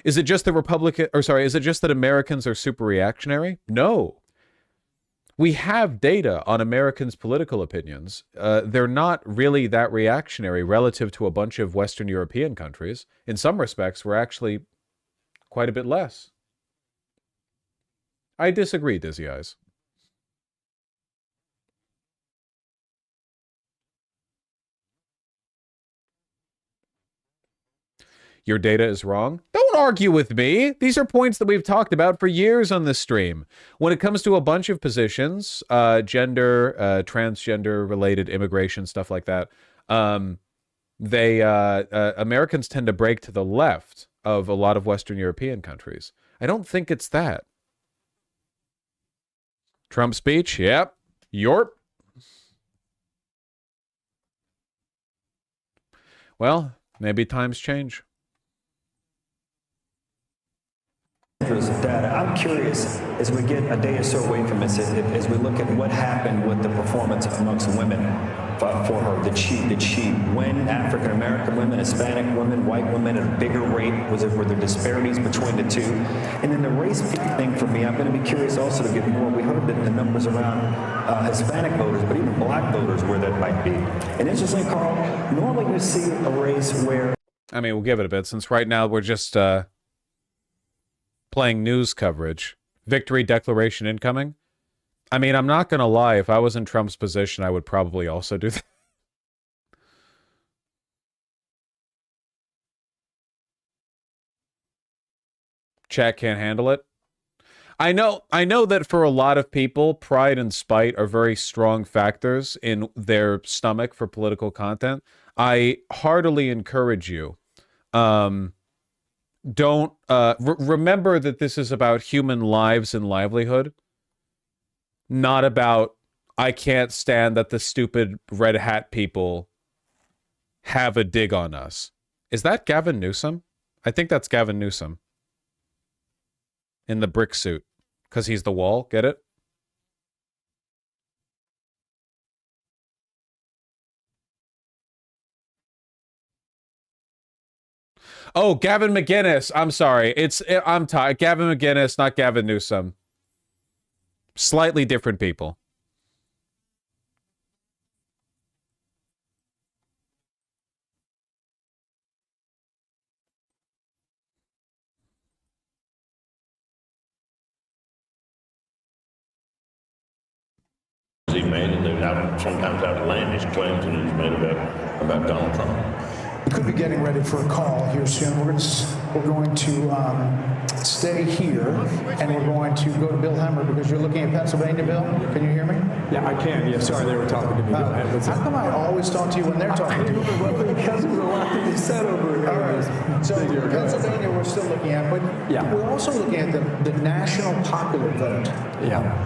A: Is it just is it just that Americans are super reactionary? No. We have data on Americans' political opinions. They're not really that reactionary relative to a bunch of Western European countries. In some respects, we're actually quite a bit less. I disagree, Dizzy Eyes. Your data is wrong? Don't argue with me. These are points that we've talked about for years on this stream. When it comes to a bunch of positions, gender, transgender-related immigration, stuff like that, Americans tend to break to the left of a lot of Western European countries. I don't think it's that. Trump speech? Yep. Yorp. Well, maybe times change.
D: Data. I'm curious, as we get a day or so away from this, as we look at what happened with the performance amongst women for her, did she win African American women, Hispanic women, white women at a bigger rate? Were there disparities between the two? And then the race thing for me, I'm going to be curious also to get more. We heard that the numbers around Hispanic voters, but even black voters, where that might be. And interestingly, Carl, normally you see a race where...
A: I mean, we'll give it a bit, since right now we're just... playing news coverage. Victory declaration incoming. I mean, I'm not gonna lie, if I was in Trump's position, I would probably also do that. Chat can't handle it. I know that for a lot of people, pride and spite are very strong factors in their stomach for political content. I heartily encourage you, don't remember that this is about human lives and livelihood, not about I can't stand that the stupid red hat people have a dig on us. Is that Gavin Newsom? I think that's Gavin Newsom in the brick suit because he's the wall. Get it? Oh, Gavin McGinnis. I'm sorry. I'm tired. Gavin McGinnis, not Gavin Newsom. Slightly different people.
H: He made, and there's sometimes outlandish claims that he's made about Donald Trump.
J: We could be getting ready for a call here soon. We're going to stay here, and we're going to go to Bill Hemmer because you're looking at Pennsylvania, Bill. Can you hear me?
T: Yeah, I can. Yeah, sorry, they were talking to me.
J: How come I always talk to you when they're talking to you?
T: Because there's a lot to be said over here.
J: All right. So Pennsylvania we're still looking at, but we're also looking at the national popular vote,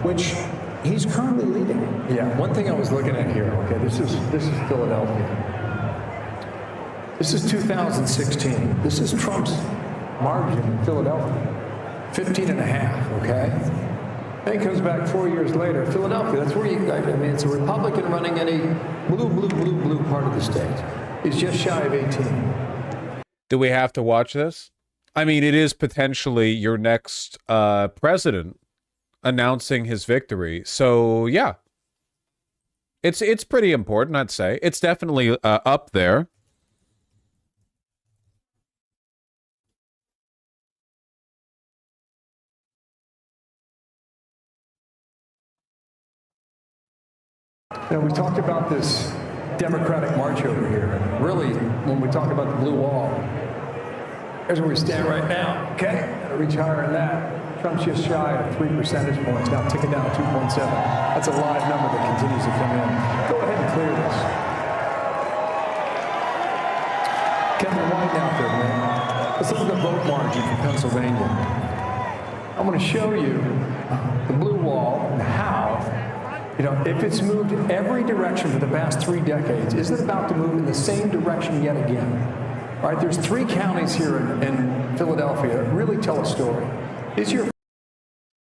J: which he's currently leading.
T: Yeah, one thing I was looking at here, okay, this is Philadelphia. This is 2016. This is Trump's margin in Philadelphia. 15.5, okay? Then he comes back 4 years later. Philadelphia, that's where I mean, it's a Republican running any blue part of the state. He's just shy of 18.
A: Do we have to watch this? I mean, it is potentially your next president announcing his victory. So, yeah. It's pretty important, I'd say. It's definitely up there.
T: You know, we talked about this Democratic march over here. Really, when we talk about the blue wall, here's where we stand right now, okay? Gotta reach higher than that. Trump's just shy of 3 percentage points, now ticking down to 2.7. That's a live number that continues to come in. Go ahead and clear this. Kevin White out there, man. Let's look at the vote margin for Pennsylvania. I'm going to show you the blue wall and how, you know, if it's moved every direction for the past 3 decades, isn't it about to move in the same direction yet again? All right, there's 3 counties here in Philadelphia that really tell a story. Is your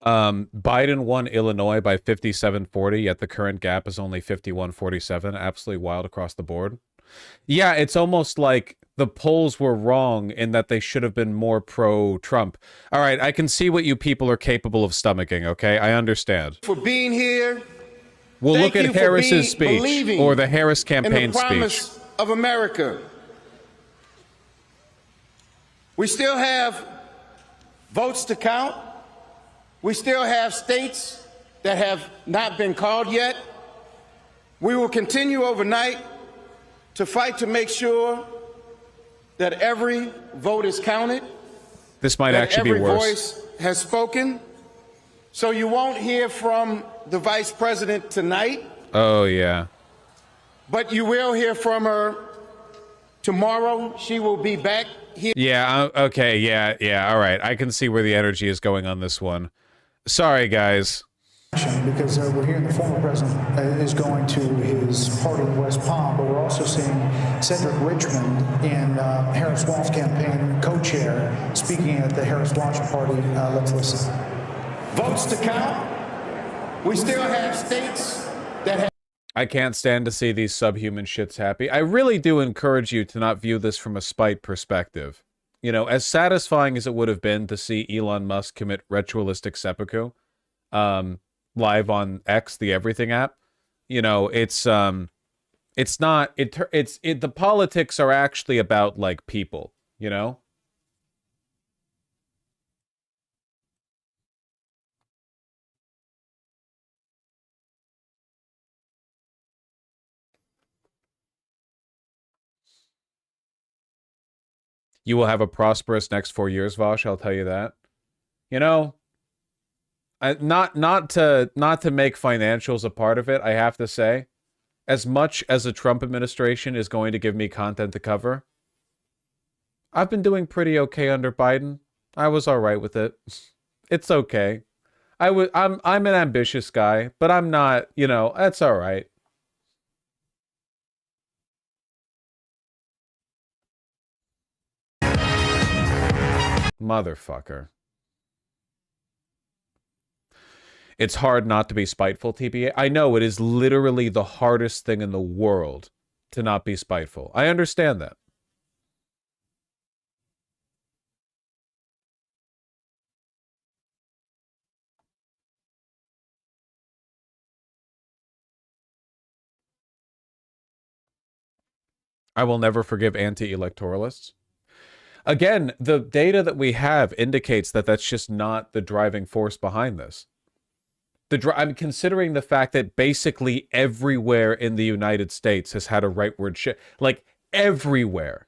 A: Biden won Illinois by 57-40, yet the current gap is only 51-47. Absolutely wild across the board. Yeah, it's almost like the polls were wrong in that they should have been more pro-Trump. All right, I can see what you people are capable of stomaching, okay? I understand.
F: For being here.
A: We'll look at Harris's speech or the Harris campaign speech.
F: In the promise of America. We still have votes to count. We still have states that have not been called yet. We will continue overnight to fight to make sure that every vote is counted.
A: This might actually be worse.
F: Every voice has spoken. So you won't hear from the vice president tonight.
A: Oh, yeah.
F: But you will hear from her tomorrow. She will be back here.
A: Yeah, okay, yeah, all right. I can see where the energy is going on this one. Sorry, guys.
J: Because we're hearing the former president is going to his party in West Palm, but we're also seeing Cedric Richmond in Harris Walsh's campaign co-chair speaking at the Harris Walsh party. Let's listen.
F: Votes to count. We still have states that have.
A: I can't stand to see these subhuman shits happy. I really do encourage you to not view this from a spite perspective. You know, as satisfying as it would have been to see Elon Musk commit ritualistic seppuku, live on X, the Everything app, you know, it's not, the politics are actually about, like, people, you know? You will have a prosperous next 4 years, Vosh, I'll tell you that. You know, not to make financials a part of it, I have to say, as much as the Trump administration is going to give me content to cover, I've been doing pretty okay under Biden. I was all right with it. It's okay. I'm an ambitious guy, but I'm not, you know, that's all right. Motherfucker. It's hard not to be spiteful, TBA. I know it is literally the hardest thing in the world to not be spiteful. I understand that. I will never forgive anti-electoralists. Again, the data that we have indicates that that's just not the driving force behind this. I'm considering the fact that basically everywhere in the United States has had a rightward shift. Like, everywhere.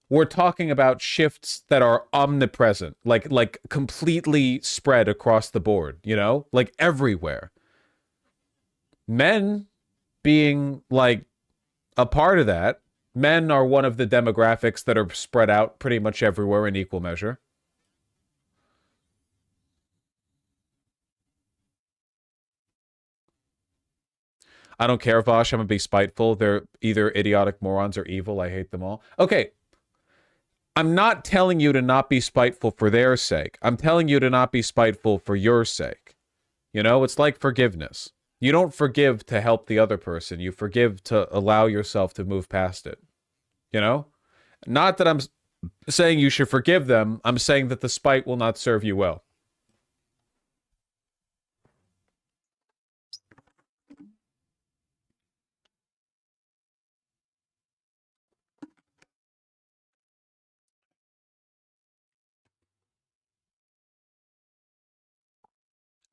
A: We're talking about shifts that are omnipresent, like completely spread across the board, you know? Like, everywhere. Men being, like, a part of that. Men are one of the demographics that are spread out pretty much everywhere in equal measure. I don't care, Vosh. I'm going to be spiteful. They're either idiotic morons or evil. I hate them all. Okay. I'm not telling you to not be spiteful for their sake. I'm telling you to not be spiteful for your sake. You know, it's like forgiveness. You don't forgive to help the other person. You forgive to allow yourself to move past it. You know? Not that I'm saying you should forgive them. I'm saying that the spite will not serve you well.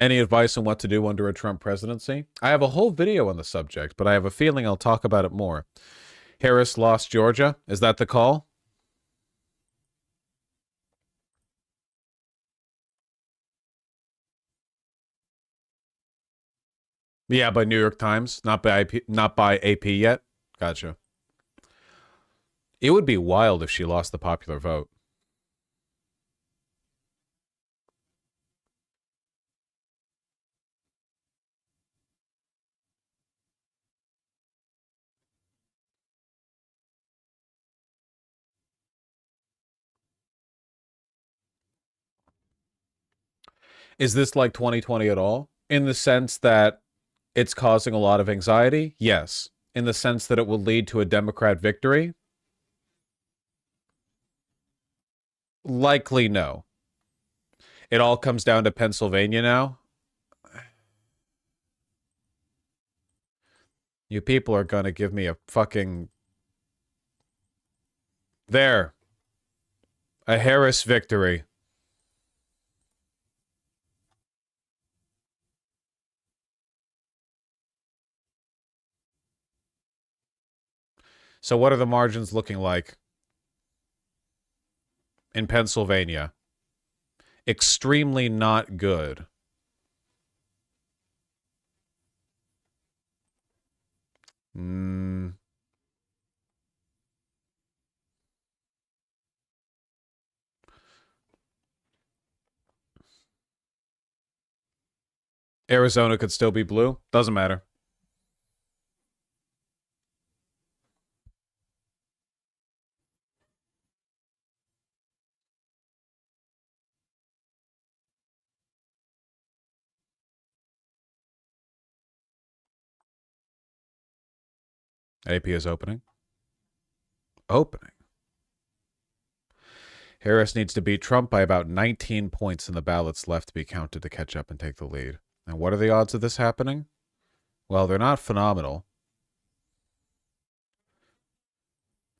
A: Any advice on what to do under a Trump presidency? I have a whole video on the subject, but I have a feeling I'll talk about it more. Harris lost Georgia. Is that the call? Yeah, by New York Times, not by AP yet. Gotcha. It would be wild if she lost the popular vote. Is this like 2020 at all? In the sense that it's causing a lot of anxiety? Yes. In the sense that it will lead to a Democrat victory? Likely no. It all comes down to Pennsylvania now. You people are going to give me a fucking... There. A Harris victory. So what are the margins looking like in Pennsylvania? Extremely not good. Arizona could still be blue. Doesn't matter. AP is opening. Opening. Harris needs to beat Trump by about 19 points in the ballots left to be counted to catch up and take the lead. And what are the odds of this happening? Well, they're not phenomenal.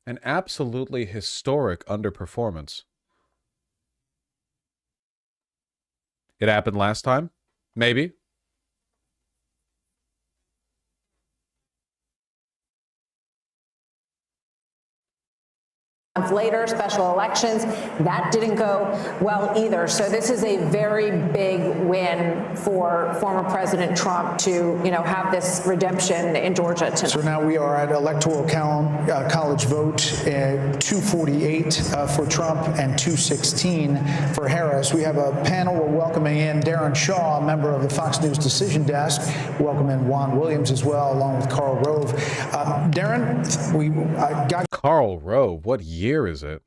A: An absolutely historic underperformance. It happened last time? Maybe.
K: Later, special elections, that didn't go well either. So this is a very big win for former President Trump to, have this redemption in Georgia tonight.
J: So now we are at electoral college vote, 248 for Trump and 216 for Harris. We have a panel. We're welcoming in Darren Shaw, a member of the Fox News Decision Desk. Welcome in Juan Williams as well, along with Karl Rove. Darren, we got
A: Karl Rove. What year is it?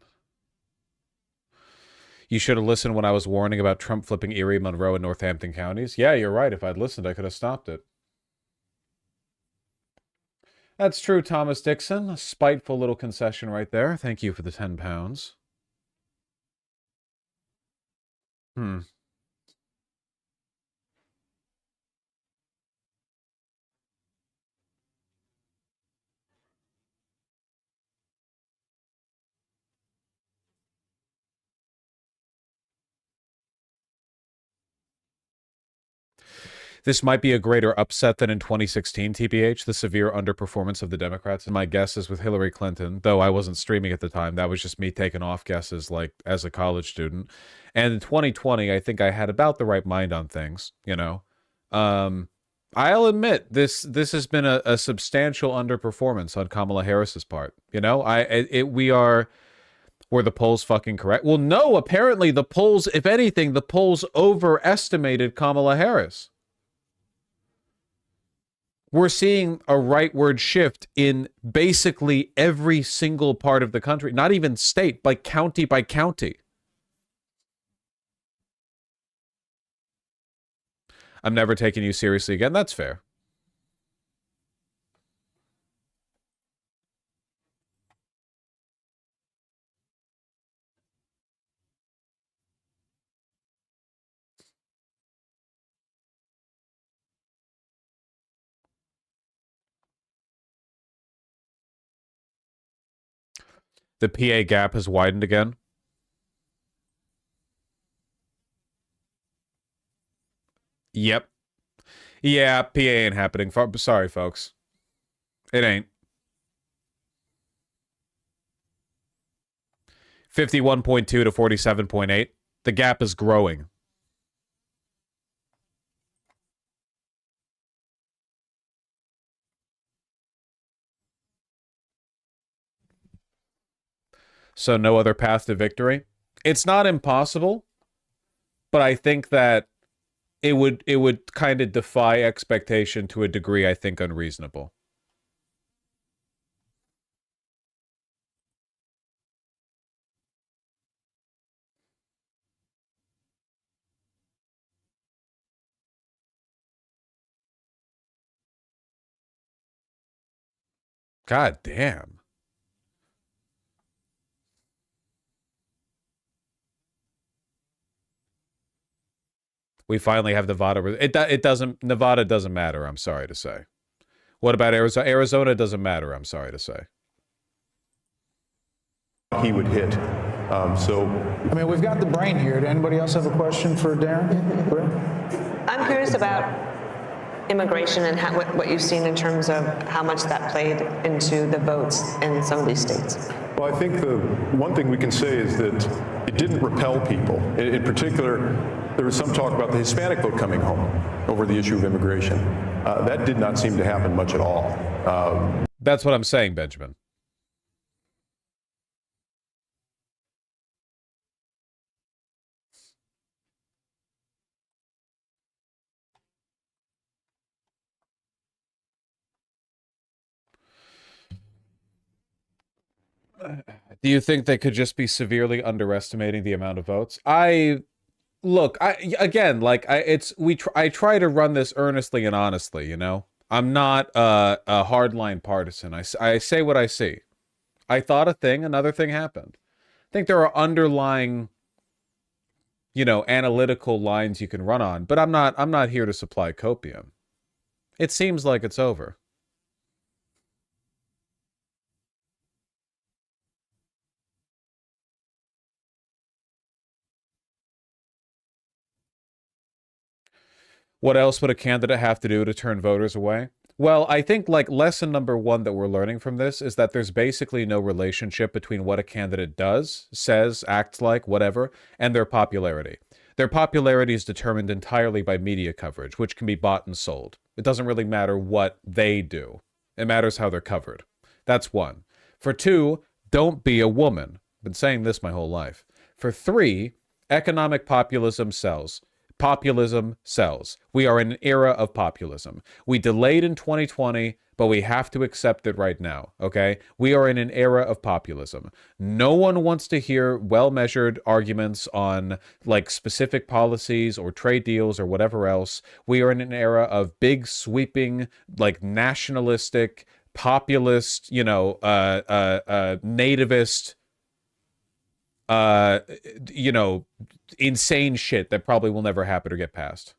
A: You should have listened when I was warning about Trump flipping Erie, Monroe, and Northampton counties. Yeah, you're right. If I'd listened, I could have stopped it. That's true, Thomas Dixon. A spiteful little concession right there. Thank you for the 10 pounds. This might be a greater upset than in 2016, TBH, the severe underperformance of the Democrats. And my guess is with Hillary Clinton, though I wasn't streaming at the time. That was just me taking off guesses, like, as a college student. And in 2020, I think I had about the right mind on things, I'll admit, this has been a substantial underperformance on Kamala Harris's part. Were the polls fucking correct? Well, no, apparently the polls, if anything, the polls overestimated Kamala Harris. We're seeing a rightward shift in basically every single part of the country, not even state, but county by county. I'm never taking you seriously again. That's fair. The PA gap has widened again. Yep. Yeah, PA ain't happening. Sorry, folks. It ain't. 51.2 to 47.8. The gap is growing. So no other path to victory. It's not impossible, but I think that it would kind of defy expectation to a degree I think unreasonable. God damn. We finally have Nevada. It doesn't. Nevada doesn't matter. I'm sorry to say. What about Arizona? Arizona doesn't matter. I'm sorry to say.
C: He would hit.
J: I mean, we've got the brain here. Did anybody else have a question for Darren?
M: I'm curious about immigration and what you've seen in terms of how much that played into the votes in some of these states.
C: Well, I think the one thing we can say is that it didn't repel people. In particular, there was some talk about the Hispanic vote coming home over the issue of immigration. That did not seem to happen much at all.
A: That's what I'm saying, Benjamin. Do you think they could just be severely underestimating the amount of votes? I try to run this earnestly and honestly, you know? I'm not a hardline partisan. I say what I see. I thought a thing, another thing happened. I think there are underlying, you know, analytical lines you can run on, but I'm not here to supply copium. It seems like it's over. What else would a candidate have to do to turn voters away? Well, I think like lesson number one that we're learning from this is that there's basically no relationship between what a candidate does, says, acts like, whatever, and their popularity. Their popularity is determined entirely by media coverage, which can be bought and sold. It doesn't really matter what they do. It matters how they're covered. That's one. For two, don't be a woman. I've been saying this my whole life. For three, economic populism sells. Populism sells. We are in an era of populism. We delayed in 2020, but we have to accept it right now, okay? We are in an era of populism. No one wants to hear well-measured arguments on, like, specific policies or trade deals or whatever else. We are in an era of big, sweeping, like, nationalistic, populist, you know, nativist, you know, insane shit that probably will never happen or get passed.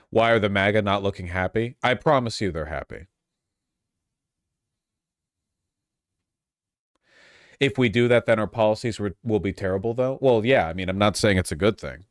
A: Why are the MAGA not looking happy? I promise you they're happy. If we do that, then our policies will be terrible, though? Well, yeah, I mean, I'm not saying it's a good thing.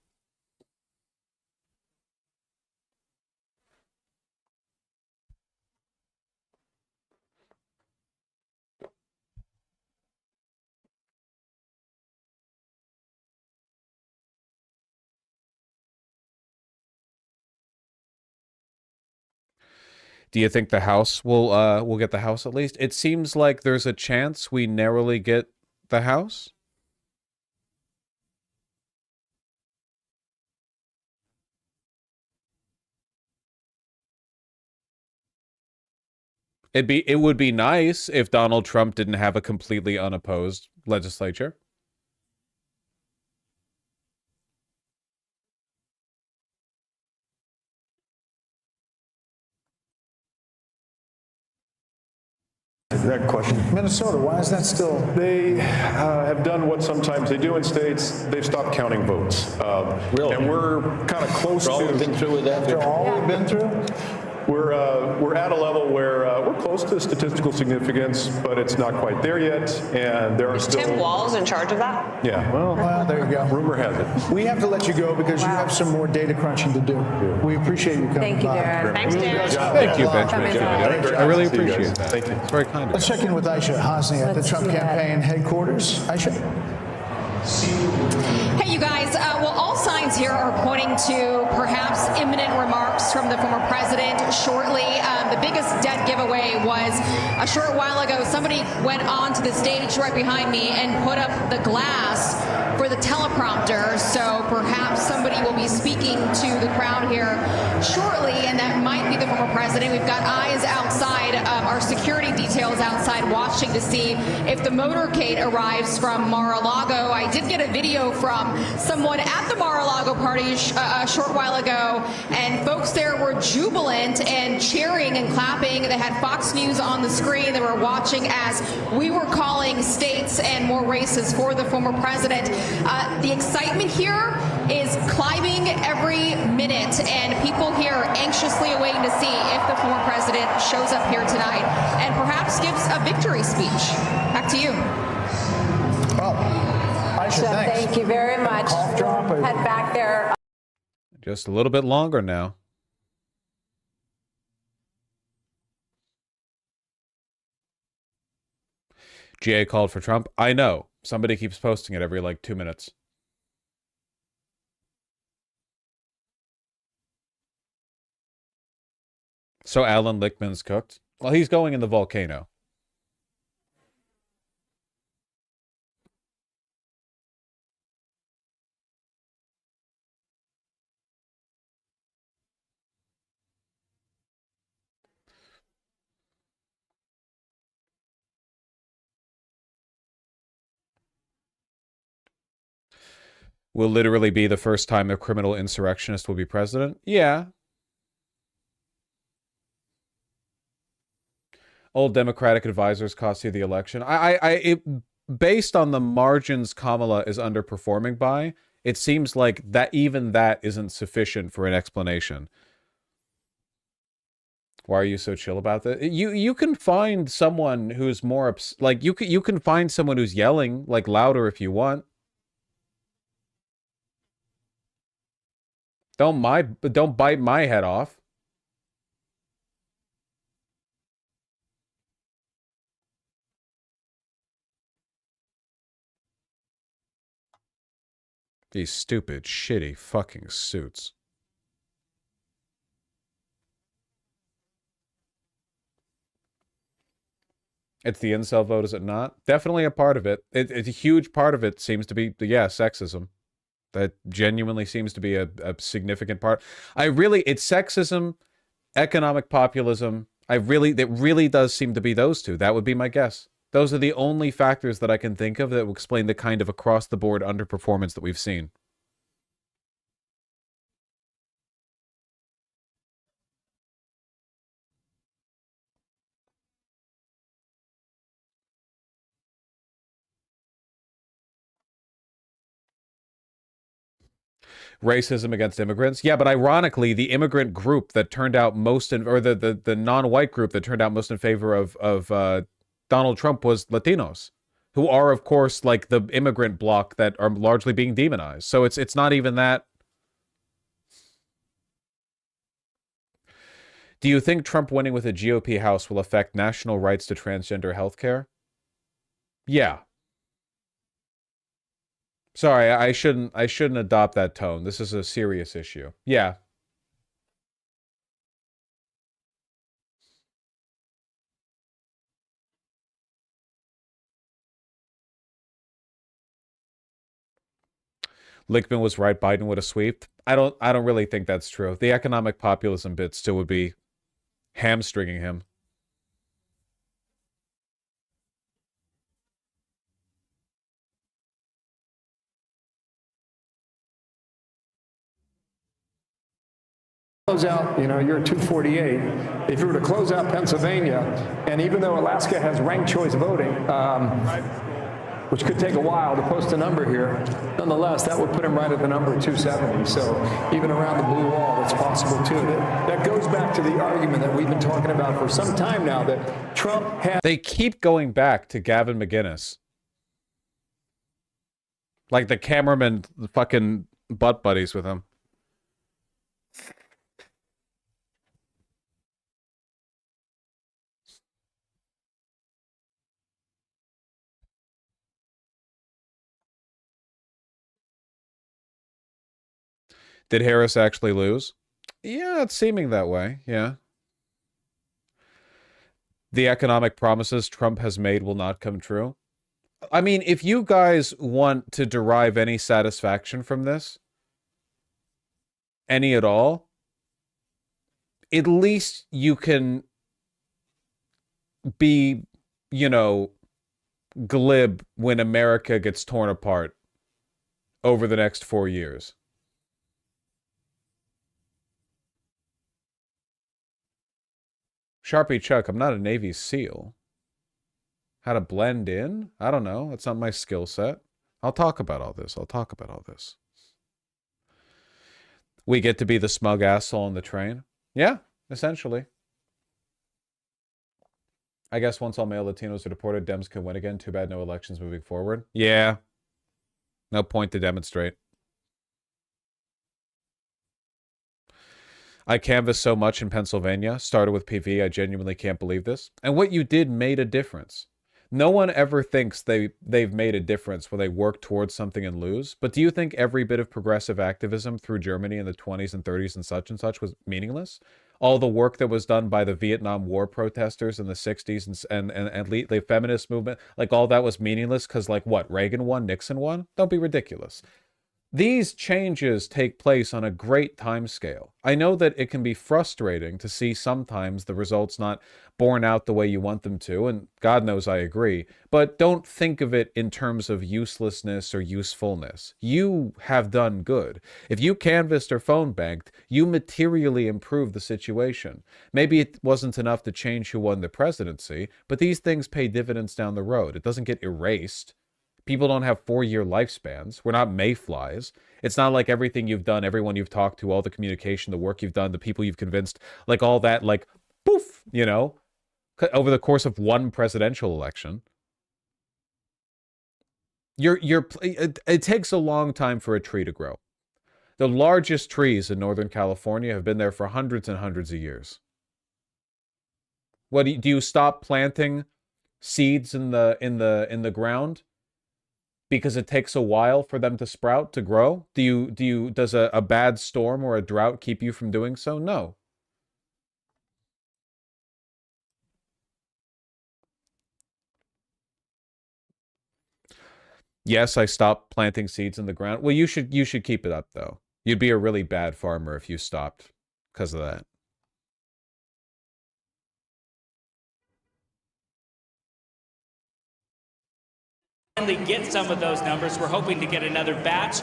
A: Do you think the House will get the House at least? It seems like there's a chance we narrowly get the House. It would be nice if Donald Trump didn't have a completely unopposed legislature.
C: That question.
J: Minnesota, why is that still?
C: They have done what sometimes they do in states. They've stopped counting votes.
H: Really?
C: And we're kind of close
H: After all
C: to.
H: we've been through with that.
J: After all we've been through?
C: We're at a level where we're close to statistical significance, but it's not quite there yet. And there are still.
M: Tim Walz in charge of that?
C: Yeah.
J: Well, there you go.
C: Rumor has it.
J: We have to let you go because you have some more data crunching to do. We appreciate you coming
K: Thank you,
J: by.
K: Darren.
M: Thanks, Darren.
A: Thank you, Benjamin. I really appreciate that.
C: Thank you.
A: It's very kind of
J: Let's
A: you.
J: check in with Aisha Hosni at the
K: Let's
J: Trump
K: do that.
J: campaign headquarters. Aisha?
O: Hey, you guys. Well, all signs here are pointing to perhaps imminent remarks from the former president shortly. The biggest dead giveaway was a short while ago. Somebody went onto the stage right behind me and put up the glass for the teleprompter. So perhaps somebody will be speaking to the crowd here shortly, and that might be the former president. We've got eyes outside, our security details outside watching to see if the motorcade arrives from Mar-a-Lago. I did get a video from someone at the Mar-a-Lago party a short while ago, and folks there were jubilant and cheering and clapping. They had Fox News on the screen. They were watching as we were calling states and more races for the former president. The excitement here is climbing every minute, and people here are anxiously awaiting to see if the former president shows up here tonight and perhaps gives a victory speech. Back to you.
J: Well, Aisha, thanks.
K: Thank you very much.
J: Cough drop.
K: Head back there.
A: Just a little bit longer now. GA called for Trump. I know. Somebody keeps posting it every like 2 minutes. So Alan Lichtman's cooked. Well, he's going in the volcano. Will literally be the first time a criminal insurrectionist will be president? Yeah. Old Democratic advisors cost you the election. Based on the margins Kamala is underperforming by, it seems like that even that isn't sufficient for an explanation. Why are you so chill about that? You can find someone who's more like you can find someone who's yelling like louder if you want. Don't bite my head off. These stupid, shitty fucking suits. It's the incel vote, is it not? Definitely a part of it. It's a huge part of it seems to be, yeah, sexism. That genuinely seems to be a significant part. It's sexism, economic populism. It really does seem to be those two. That would be my guess. Those are the only factors that I can think of that will explain the kind of across-the-board underperformance that we've seen. Racism against immigrants. Yeah, but ironically, the immigrant group that turned out most in, or the non-white group that turned out most in favor of Donald Trump was Latinos, who are, of course, like the immigrant bloc that are largely being demonized. So it's not even that. Do you think Trump winning with a GOP House will affect national rights to transgender health care? Yeah. Sorry, I shouldn't adopt that tone. This is a serious issue. Yeah. Lichtman was right, Biden would have sweeped. I don't really think that's true. The economic populism bit still would be hamstringing him.
T: Close out, you're at 248. If you were to close out Pennsylvania, and even though Alaska has ranked choice voting, which could take a while to post a number here, nonetheless, that would put him right at the number 270. So even around the blue wall, it's possible too. That goes back to the argument that we've been talking about for some time now that Trump has.
A: They keep going back to Gavin McInnes. Like the cameraman fucking butt buddies with him. Did Harris actually lose? Yeah, it's seeming that way. Yeah. The economic promises Trump has made will not come true. I mean, if you guys want to derive any satisfaction from this, any at all, at least you can be, glib when America gets torn apart over the next 4 years. Sharpie Chuck, I'm not a Navy SEAL. How to blend in? I don't know. That's not my skill set. I'll talk about all this. We get to be the smug asshole on the train? Yeah, essentially. I guess once all male Latinos are deported, Dems can win again. Too bad no elections moving forward. Yeah. No point to demonstrate. I canvassed so much in Pennsylvania, started with PV, I genuinely can't believe this. And what you did made a difference. No one ever thinks they've made a difference when they work towards something and lose. But do you think every bit of progressive activism through Germany in the 20s and 30s and such was meaningless? All the work that was done by the Vietnam War protesters in the 60s and the feminist movement, like all that was meaningless because like what, Reagan won, Nixon won? Don't be ridiculous. These changes take place on a great time scale. I know that it can be frustrating to see sometimes the results not borne out the way you want them to, and God knows I agree, but don't think of it in terms of uselessness or usefulness. You have done good. If you canvassed or phone banked, you materially improved the situation. Maybe it wasn't enough to change who won the presidency, but these things pay dividends down the road. It doesn't get erased. People don't have 4-year lifespans. We're not mayflies. It's not like everything you've done, everyone you've talked to, all the communication, the work you've done, the people you've convinced, like all that, like, poof, over the course of one presidential election. It takes a long time for a tree to grow. The largest trees in Northern California have been there for hundreds and hundreds of years. What do you stop planting seeds in the ground? Because it takes a while for them to sprout, to grow? Does a bad storm or a drought keep you from doing so? No. Yes, I stopped planting seeds in the ground. Well, you should keep it up though. You'd be a really bad farmer if you stopped because of that.
Q: Get some of those numbers. We're hoping to get another batch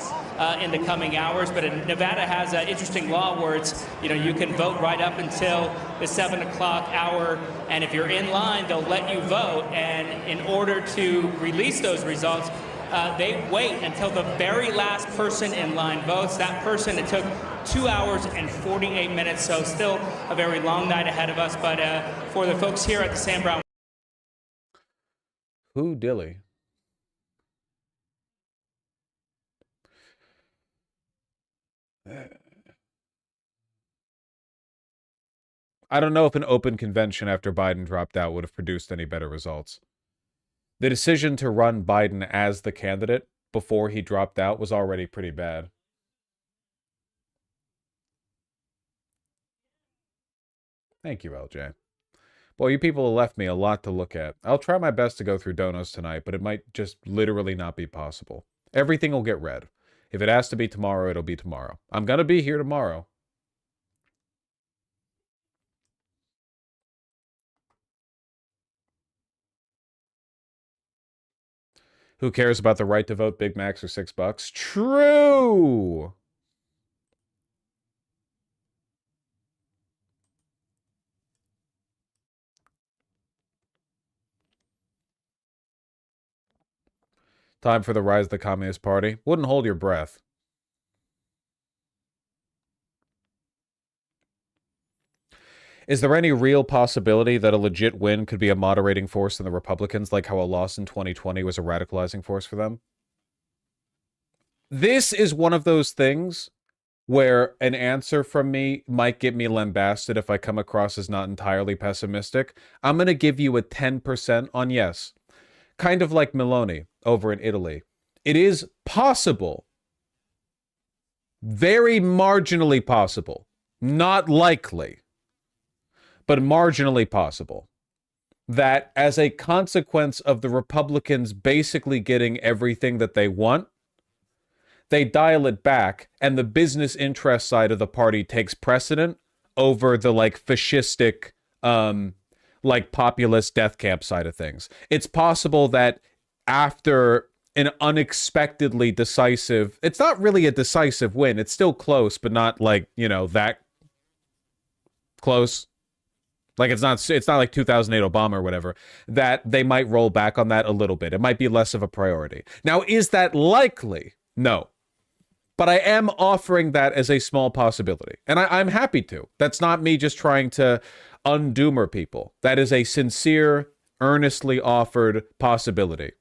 Q: in the coming hours, but Nevada has an interesting law where it's, you can vote right up until the 7 o'clock hour, and if you're in line, they'll let you vote, and in order to release those results, they wait until the very last person in line votes. That person, it took 2 hours and 48 minutes, so still a very long night ahead of us, but for the folks here at the Sam Brown.
A: Who dilly? I don't know if an open convention after Biden dropped out would have produced any better results. The decision to run Biden as the candidate before he dropped out was already pretty bad. Thank you, LJ. Boy, you people have left me a lot to look at. I'll try my best to go through donos tonight, but it might just literally not be possible. Everything will get read. If it has to be tomorrow, it'll be tomorrow. I'm going to be here tomorrow. Who cares about the right to vote? Big Macs or $6? True. Time for the rise of the Communist Party. Wouldn't hold your breath. Is there any real possibility that a legit win could be a moderating force in the Republicans, like how a loss in 2020 was a radicalizing force for them? This is one of those things where an answer from me might get me lambasted if I come across as not entirely pessimistic. I'm going to give you a 10% on yes. Kind of like Meloni over in Italy. It is possible, very marginally possible, not likely, but marginally possible, that as a consequence of the Republicans basically getting everything that they want, they dial it back and the business interest side of the party takes precedent over the like fascistic, like populist death camp side of things. It's possible that after an unexpectedly decisive, it's not really a decisive win. It's still close, but not like, you know, that close. Like it's not like 2008 Obama or whatever, that they might roll back on that a little bit. It might be less of a priority. Now, is that likely? No. But I am offering that as a small possibility. And I'm happy to. That's not me just trying to undoomer people. That is a sincere, earnestly offered possibility.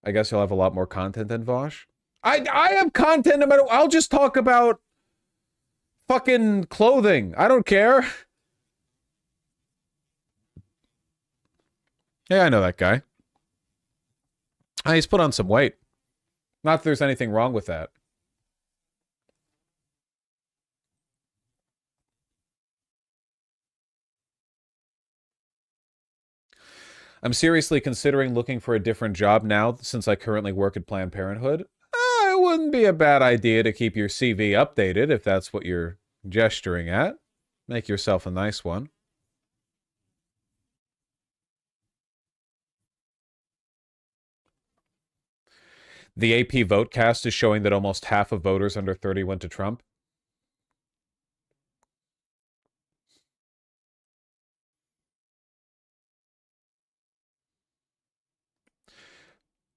A: I guess you'll have a lot more content than Vosh. I have content no matter. I'll just talk about fucking clothing. I don't care. Yeah, I know that guy. He's put on some weight. Not that there's anything wrong with that. I'm seriously considering looking for a different job now since I currently work at Planned Parenthood. It wouldn't be a bad idea to keep your CV updated if that's what you're gesturing at. Make yourself a nice one. The AP Votecast is showing that almost half of voters under 30 went to Trump.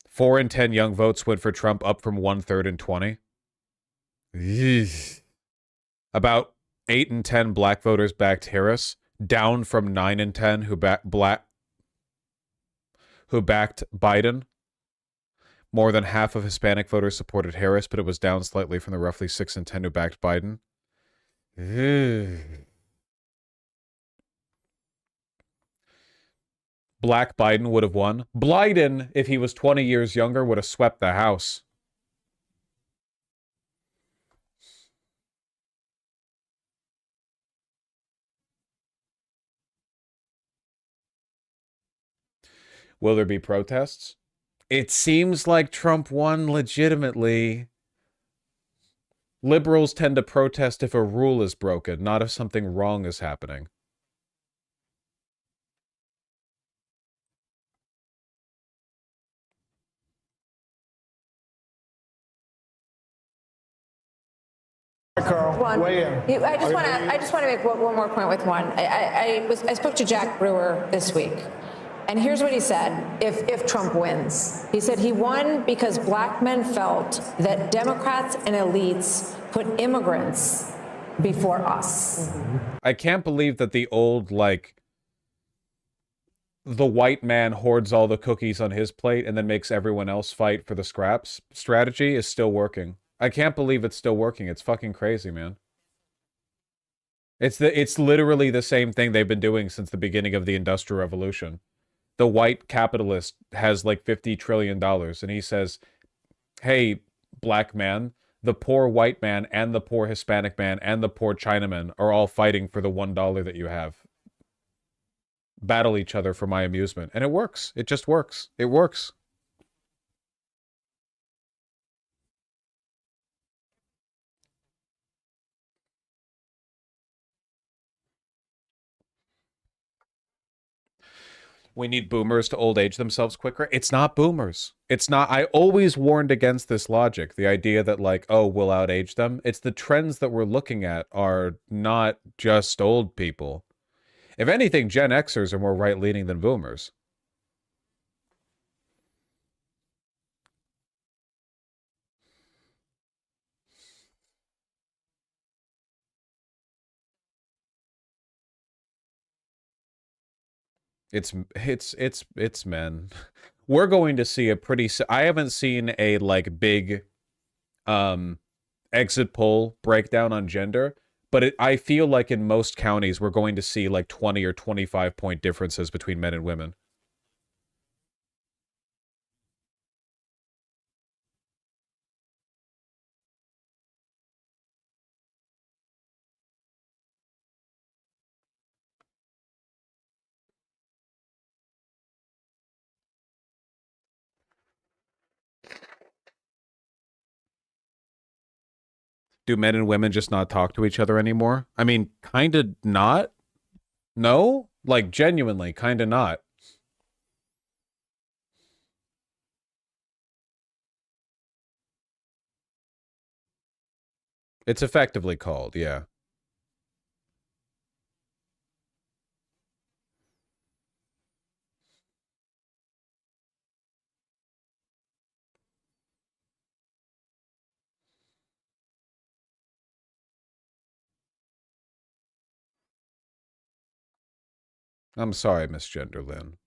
A: Four in 10 young votes went for Trump, up from 1/3 in 20. Eesh. About 8 in 10 black voters backed Harris, down from 9 in 10 who backed Biden. More than half of Hispanic voters supported Harris, but it was down slightly from the roughly 6 in 10 who backed Biden. Black Biden would have won. Biden, if he was 20 years younger, would have swept the House. Will there be protests? It seems like Trump won legitimately. Liberals tend to protest if a rule is broken, not if something wrong is happening.
J: Carl, weigh in.
K: I just want to make one more point with one. I spoke to Jack Brewer this week, and here's what he said. If Trump wins, he said he won because black men felt that Democrats and elites put immigrants before us.
A: I can't believe that the old, like, the white man hoards all the cookies on his plate and then makes everyone else fight for the scraps strategy is still working. I can't believe it's still working. It's fucking crazy, man. It's literally the same thing they've been doing since the beginning of the Industrial Revolution. The white capitalist has like $50 trillion and he says, hey, black man, the poor white man and the poor Hispanic man and the poor Chinaman are all fighting for the $1 that you have. battle each other for my amusement. And it works. It just works. It works. We need boomers to old age themselves quicker. It's not boomers. It's not. I always warned against this logic. The idea that like, oh, we'll outage them. It's the trends that we're looking at are not just old people. If anything, Gen Xers are more right-leaning than boomers. It's men. We're going to see a pretty. I haven't seen a like big, exit poll breakdown on gender, but I feel like in most counties we're going to see like 20 or 25 point differences between men and women. Do men and women just not talk to each other anymore? I mean, kind of not. No? Like, genuinely, kind of not. It's effectively called, yeah. I'm sorry, Miss Genderlyn.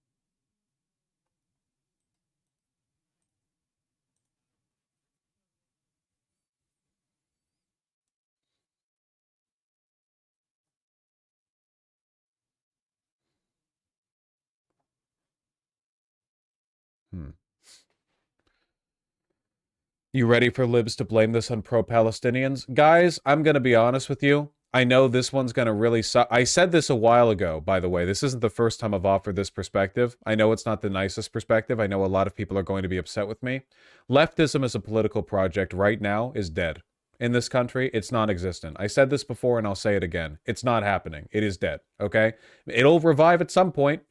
A: You ready for libs to blame this on pro-Palestinians? Guys, I'm going to be honest with you. I know this one's going to really suck. I said this a while ago, by the way. This isn't the first time I've offered this perspective. I know it's not the nicest perspective. I know a lot of people are going to be upset with me. Leftism as a political project right now is dead. In this country, it's non-existent. I said this before and I'll say it again. It's not happening. It is dead, okay? It'll revive at some point.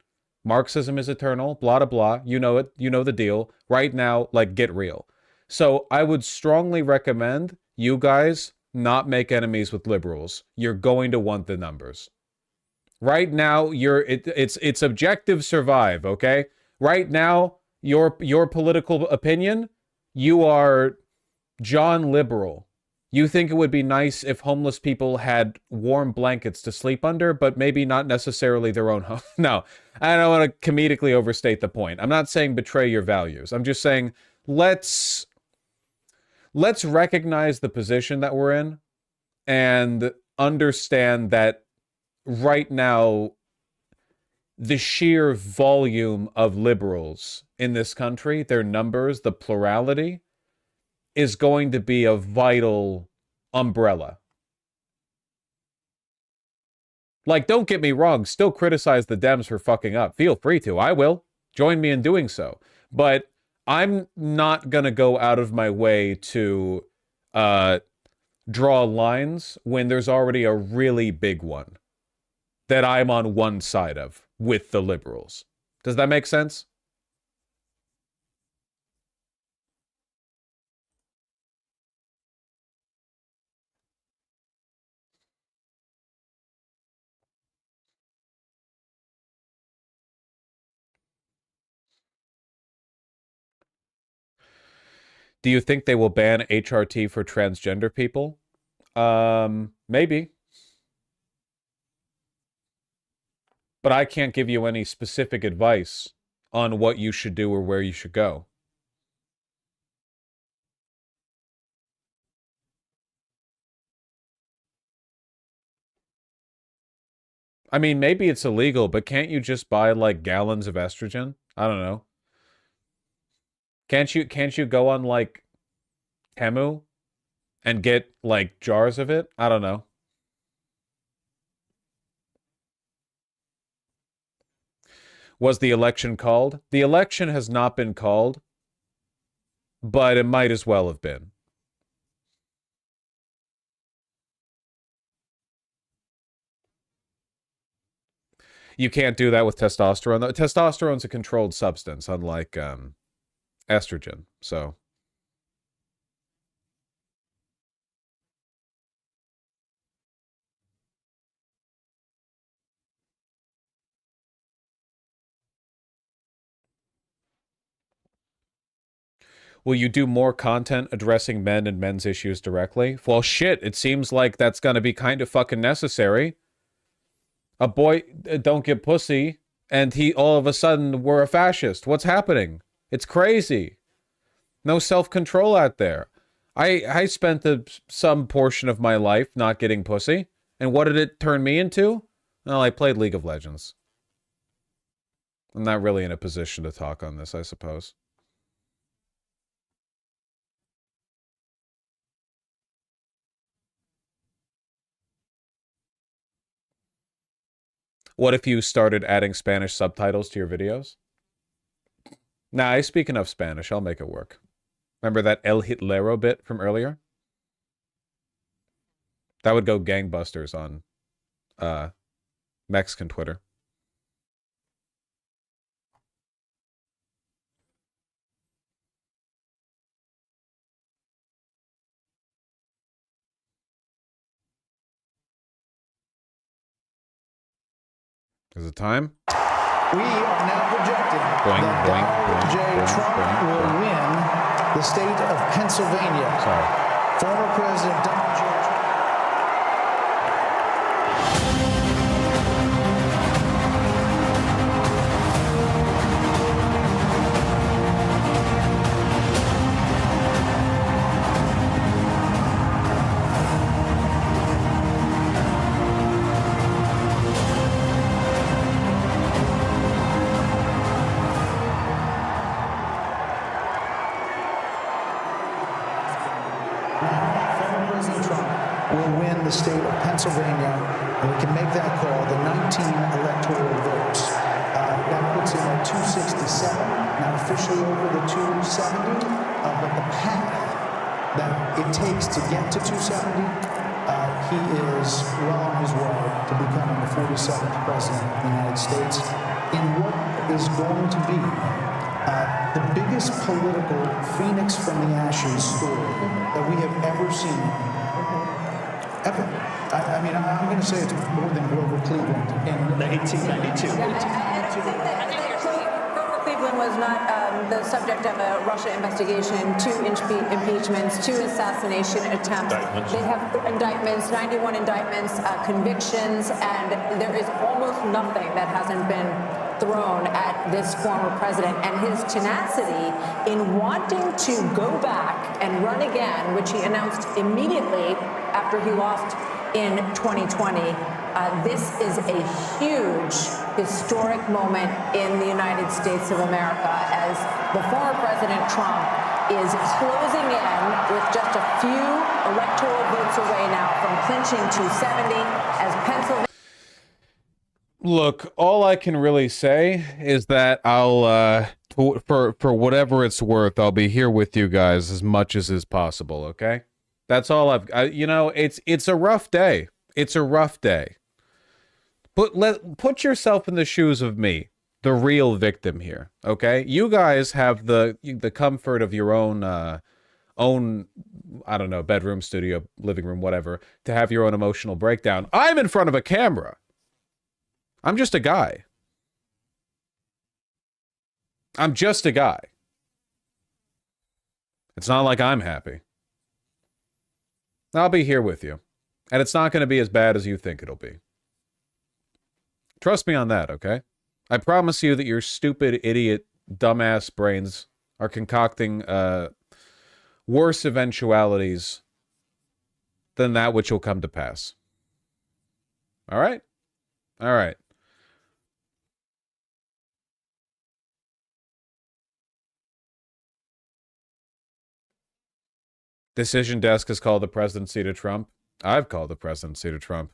A: Marxism is eternal, blah, blah, blah. You know it. You know the deal. Right now, like, get real. So I would strongly recommend you guys not make enemies with liberals. You're going to want the numbers. Right now, it's objective survive, okay? Right now, your political opinion, you are John Liberal. You think it would be nice if homeless people had warm blankets to sleep under, but maybe not necessarily their own home. No, I don't want to comedically overstate the point. I'm not saying betray your values. I'm just saying let's recognize the position that we're in and understand that right now the sheer volume of liberals in this country, their numbers, the plurality, is going to be a vital umbrella. Like, don't get me wrong, still criticize the Dems for fucking up. Feel free to. I will. Join me in doing so. But I'm not going to go out of my way to draw lines when there's already a really big one that I'm on one side of with the liberals. Does that make sense? Do you think they will ban HRT for transgender people? Maybe. But I can't give you any specific advice on what you should do or where you should go. I mean, maybe it's illegal, but can't you just buy like gallons of estrogen? I don't know. Can't you go on like Temu and get like jars of it? I don't know. Was the election called? The election has not been called, but it might as well have been. You can't do that with testosterone. Testosterone's a controlled substance, unlike estrogen. So, will you do more content addressing men and men's issues directly? Well, shit, it seems like that's going to be kind of fucking necessary. A boy don't get pussy, and he all of a sudden we're a fascist. What's happening? It's crazy. No self-control out there. I spent some portion of my life not getting pussy, and what did it turn me into? Well, I played League of Legends. I'm not really in a position to talk on this, I suppose. What if you started adding Spanish subtitles to your videos? Nah, I speak enough Spanish. I'll make it work. Remember that El Hitlero bit from earlier? That would go gangbusters on Mexican Twitter. Is it time?
J: We are now projecting
A: Boing,
J: that
A: boing,
J: Donald
A: boing,
J: J.
A: boing,
J: Trump
A: boing,
J: will
A: boing.
J: win the state of Pennsylvania.
A: Sorry.
J: Former President Donald J. Trump. The state of Pennsylvania, and we can make that call, the 19 electoral votes. That puts him at 267, not officially over the 270, but the path that it takes to get to 270, he is well on his way to becoming the 47th president of the United States in what is going to be the biggest political phoenix from the ashes story that we have ever seen. Ever. I mean, I'm going to say it's more than Grover Cleveland in 1892.
K: Grover Cleveland was not the subject of a Russia investigation, 2 impeachments, 2 assassination attempts. They have indictments, 91 indictments, convictions, and there is almost nothing that hasn't been thrown at this former president, and his tenacity in wanting to go back and run again, which he announced immediately after he lost in 2020. This is a huge historic moment in the United States of America as the former President Trump is closing in with just a few electoral votes away now from clinching 270 as Pennsylvania.
A: Look, all I can really say is that I'll, for whatever it's worth, I'll be here with you guys as much as is possible, okay? That's all you know, it's a rough day. It's a rough day. Put yourself in the shoes of me, the real victim here, okay? You guys have the comfort of your own, I don't know, bedroom, studio, living room, whatever, to have your own emotional breakdown. I'm in front of a camera. I'm just a guy. I'm just a guy. It's not like I'm happy. I'll be here with you. And it's not going to be as bad as you think it'll be. Trust me on that, okay? I promise you that your stupid, idiot, dumbass brains are concocting worse eventualities than that which will come to pass. All right? All right. Decision Desk has called the presidency to Trump. I've called the presidency to Trump.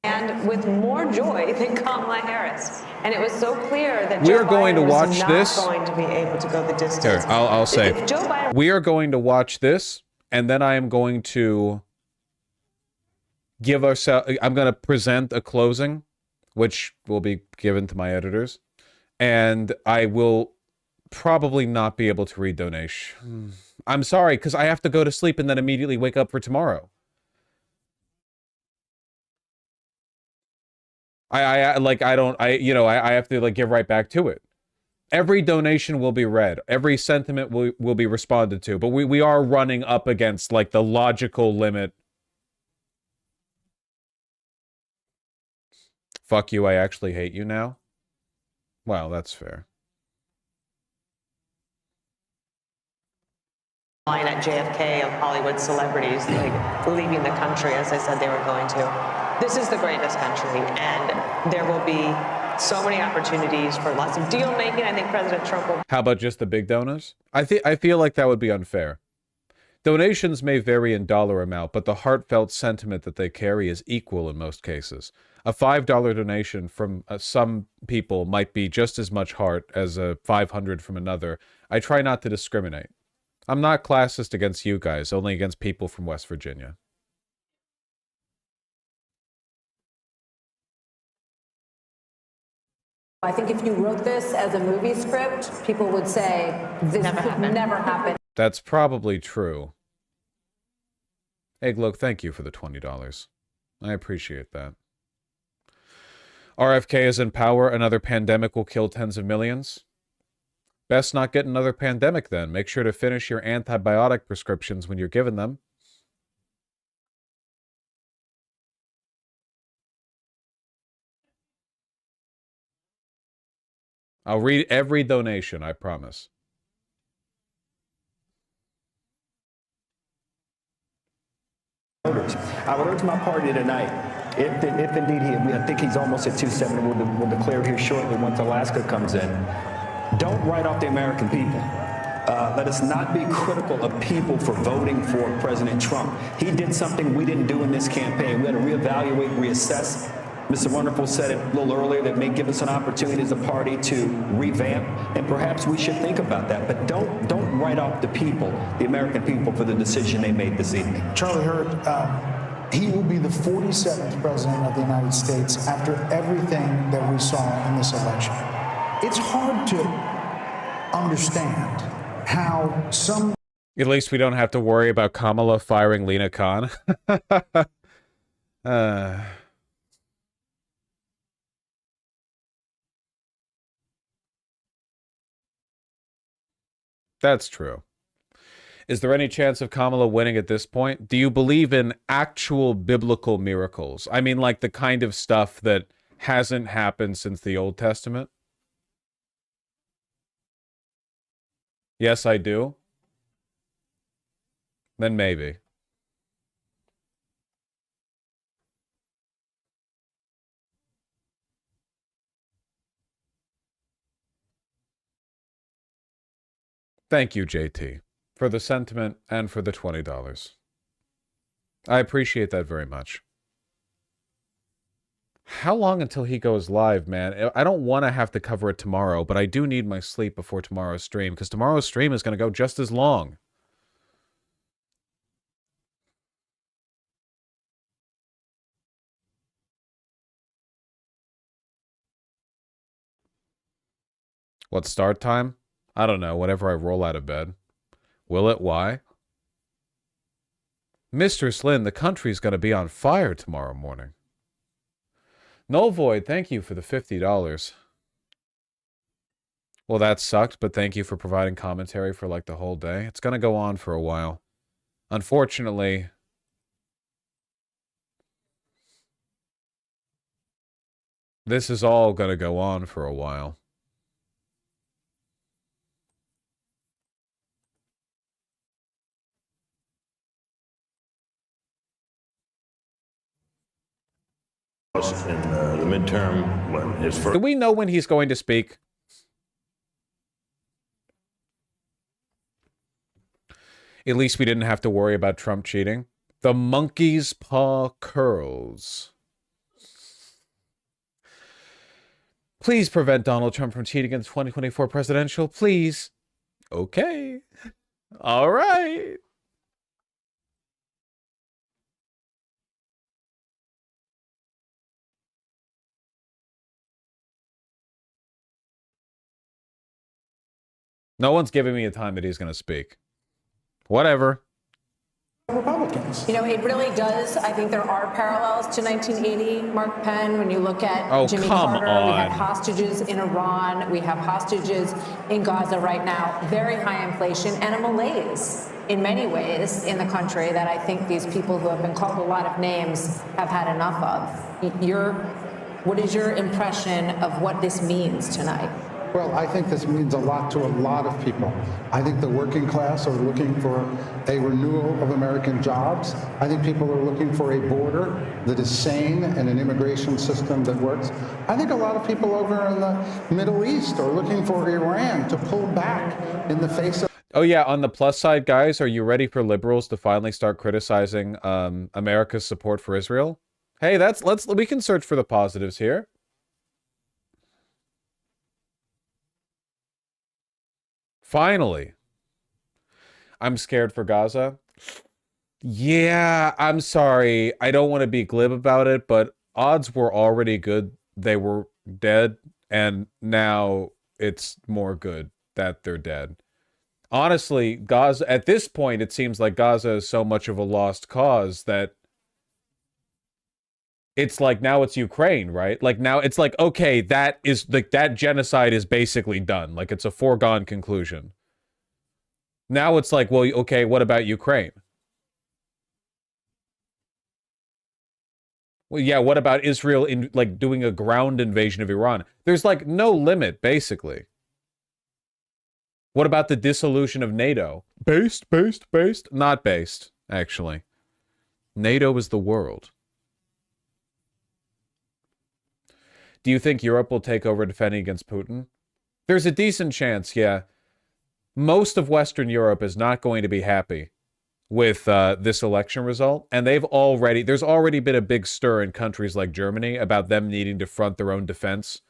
M: And with more joy than Kamala Harris. And it was so clear that
A: We
M: Joe
A: are going
M: Biden
A: to watch
M: was not
A: this.
M: going to be able to go the distance.
A: Here, I'll say,
M: If Joe Biden
A: we are going to watch this, and then I am going to give ourselves, I'm going to present a closing, which will be given to my editors, and I will probably not be able to read donation. I'm sorry, because I have to go to sleep and then immediately wake up for tomorrow. I have to like get right back to it. Every donation will be read. Every sentiment will be responded to. But we are running up against like the logical limit. Fuck you, I actually hate you now. Well, that's fair.
M: line at JFK of Hollywood celebrities like leaving the country, as I said they were going to. This is the greatest country, and there will be so many opportunities for lots of deal making. I think President Trump will.
A: How about just the big donors? I feel like that would be unfair. Donations may vary in dollar amount, but the heartfelt sentiment that they carry is equal in most cases. A $5 donation from some people might be just as much heart as a $500 from another. I try not to discriminate. I'm not classist against you guys, only against people from West Virginia.
K: I think if you wrote this as a movie script, people would say, this could never happen.
A: That's probably true. Eggloak, thank you for the $20. I appreciate that. RFK is in power. Another pandemic will kill tens of millions. Best not get another pandemic then. Make sure to finish your antibiotic prescriptions when you're given them. I'll read every donation, I promise.
D: I would urge my party tonight, if indeed I think he's almost at 270, we'll declare here shortly once Alaska comes in. Don't write off the American people. Let us not be critical of people for voting for President Trump. He did something we didn't do in this campaign. We had to reevaluate, reassess. Mr. Wonderful said it a little earlier that may give us an opportunity as a party to revamp, and perhaps we should think about that. But don't write off the people, the American people, for the decision they made this evening.
J: Charlie Hurt, he will be the 47th president of the United States after everything that we saw in this election. It's hard to understand how some...
A: At least we don't have to worry about Kamala firing Lena Khan. That's true. Is there any chance of Kamala winning at this point? Do you believe in actual biblical miracles? I mean, like the kind of stuff that hasn't happened since the Old Testament? Yes, I do. Then maybe. Thank you, JT, for the sentiment and for the $20. I appreciate that very much. How long until he goes live, man? I don't want to have to cover it tomorrow, but I do need my sleep before tomorrow's stream, because tomorrow's stream is going to go just as long. What start time? I don't know, whenever I roll out of bed. Will it? Why? Mr. Slynn, the country's going to be on fire tomorrow morning. Null Void, thank you for the $50. Well, that sucked, but thank you for providing commentary for like the whole day. It's going to go on for a while. Unfortunately, this is all going to go on for a while.
H: In the midterm, his first.
A: Do we know when he's going to speak? At least we didn't have to worry about Trump cheating. The monkey's paw curls. Please prevent Donald Trump from cheating in the 2024 presidential. Please. Okay. All right. No one's giving me a time that he's going to speak. Whatever.
J: Republicans.
K: You know, it really does. I think there are parallels to 1980, Mark Penn, when you look at Jimmy Carter. We had hostages in Iran. We have hostages in Gaza right now. Very high inflation and a malaise in many ways in the country that I think these people who have been called a lot of names have had enough of. What is your impression of what this means tonight?
R: Well, I think this means a lot to a lot of people. I think the working class are looking for a renewal of American jobs. I think people are looking for a border that is sane and an immigration system that works. I think a lot of people over in the Middle East are looking for Iran to pull back in the face of...
A: Oh yeah, on the plus side, guys, are you ready for liberals to finally start criticizing America's support for Israel? Hey, we can search for the positives here. Finally. I'm scared for Gaza. Yeah, I'm sorry. I don't want to be glib about it, but odds were already good. They were dead, and now it's more good that they're dead. Honestly, Gaza, at this point, it seems like Gaza is so much of a lost cause that it's like now it's Ukraine, right? Like now it's like, okay, that is like that genocide is basically done. Like it's a foregone conclusion. Now it's like, well, okay, what about Ukraine? Well, yeah, what about Israel in like doing a ground invasion of Iran? There's like no limit, basically. What about the dissolution of NATO? Based? Not based, actually. NATO is the world. Do you think Europe will take over defending against Putin? There's a decent chance, yeah. Most of Western Europe is not going to be happy with this election result, and there's already been a big stir in countries like Germany about them needing to front their own defense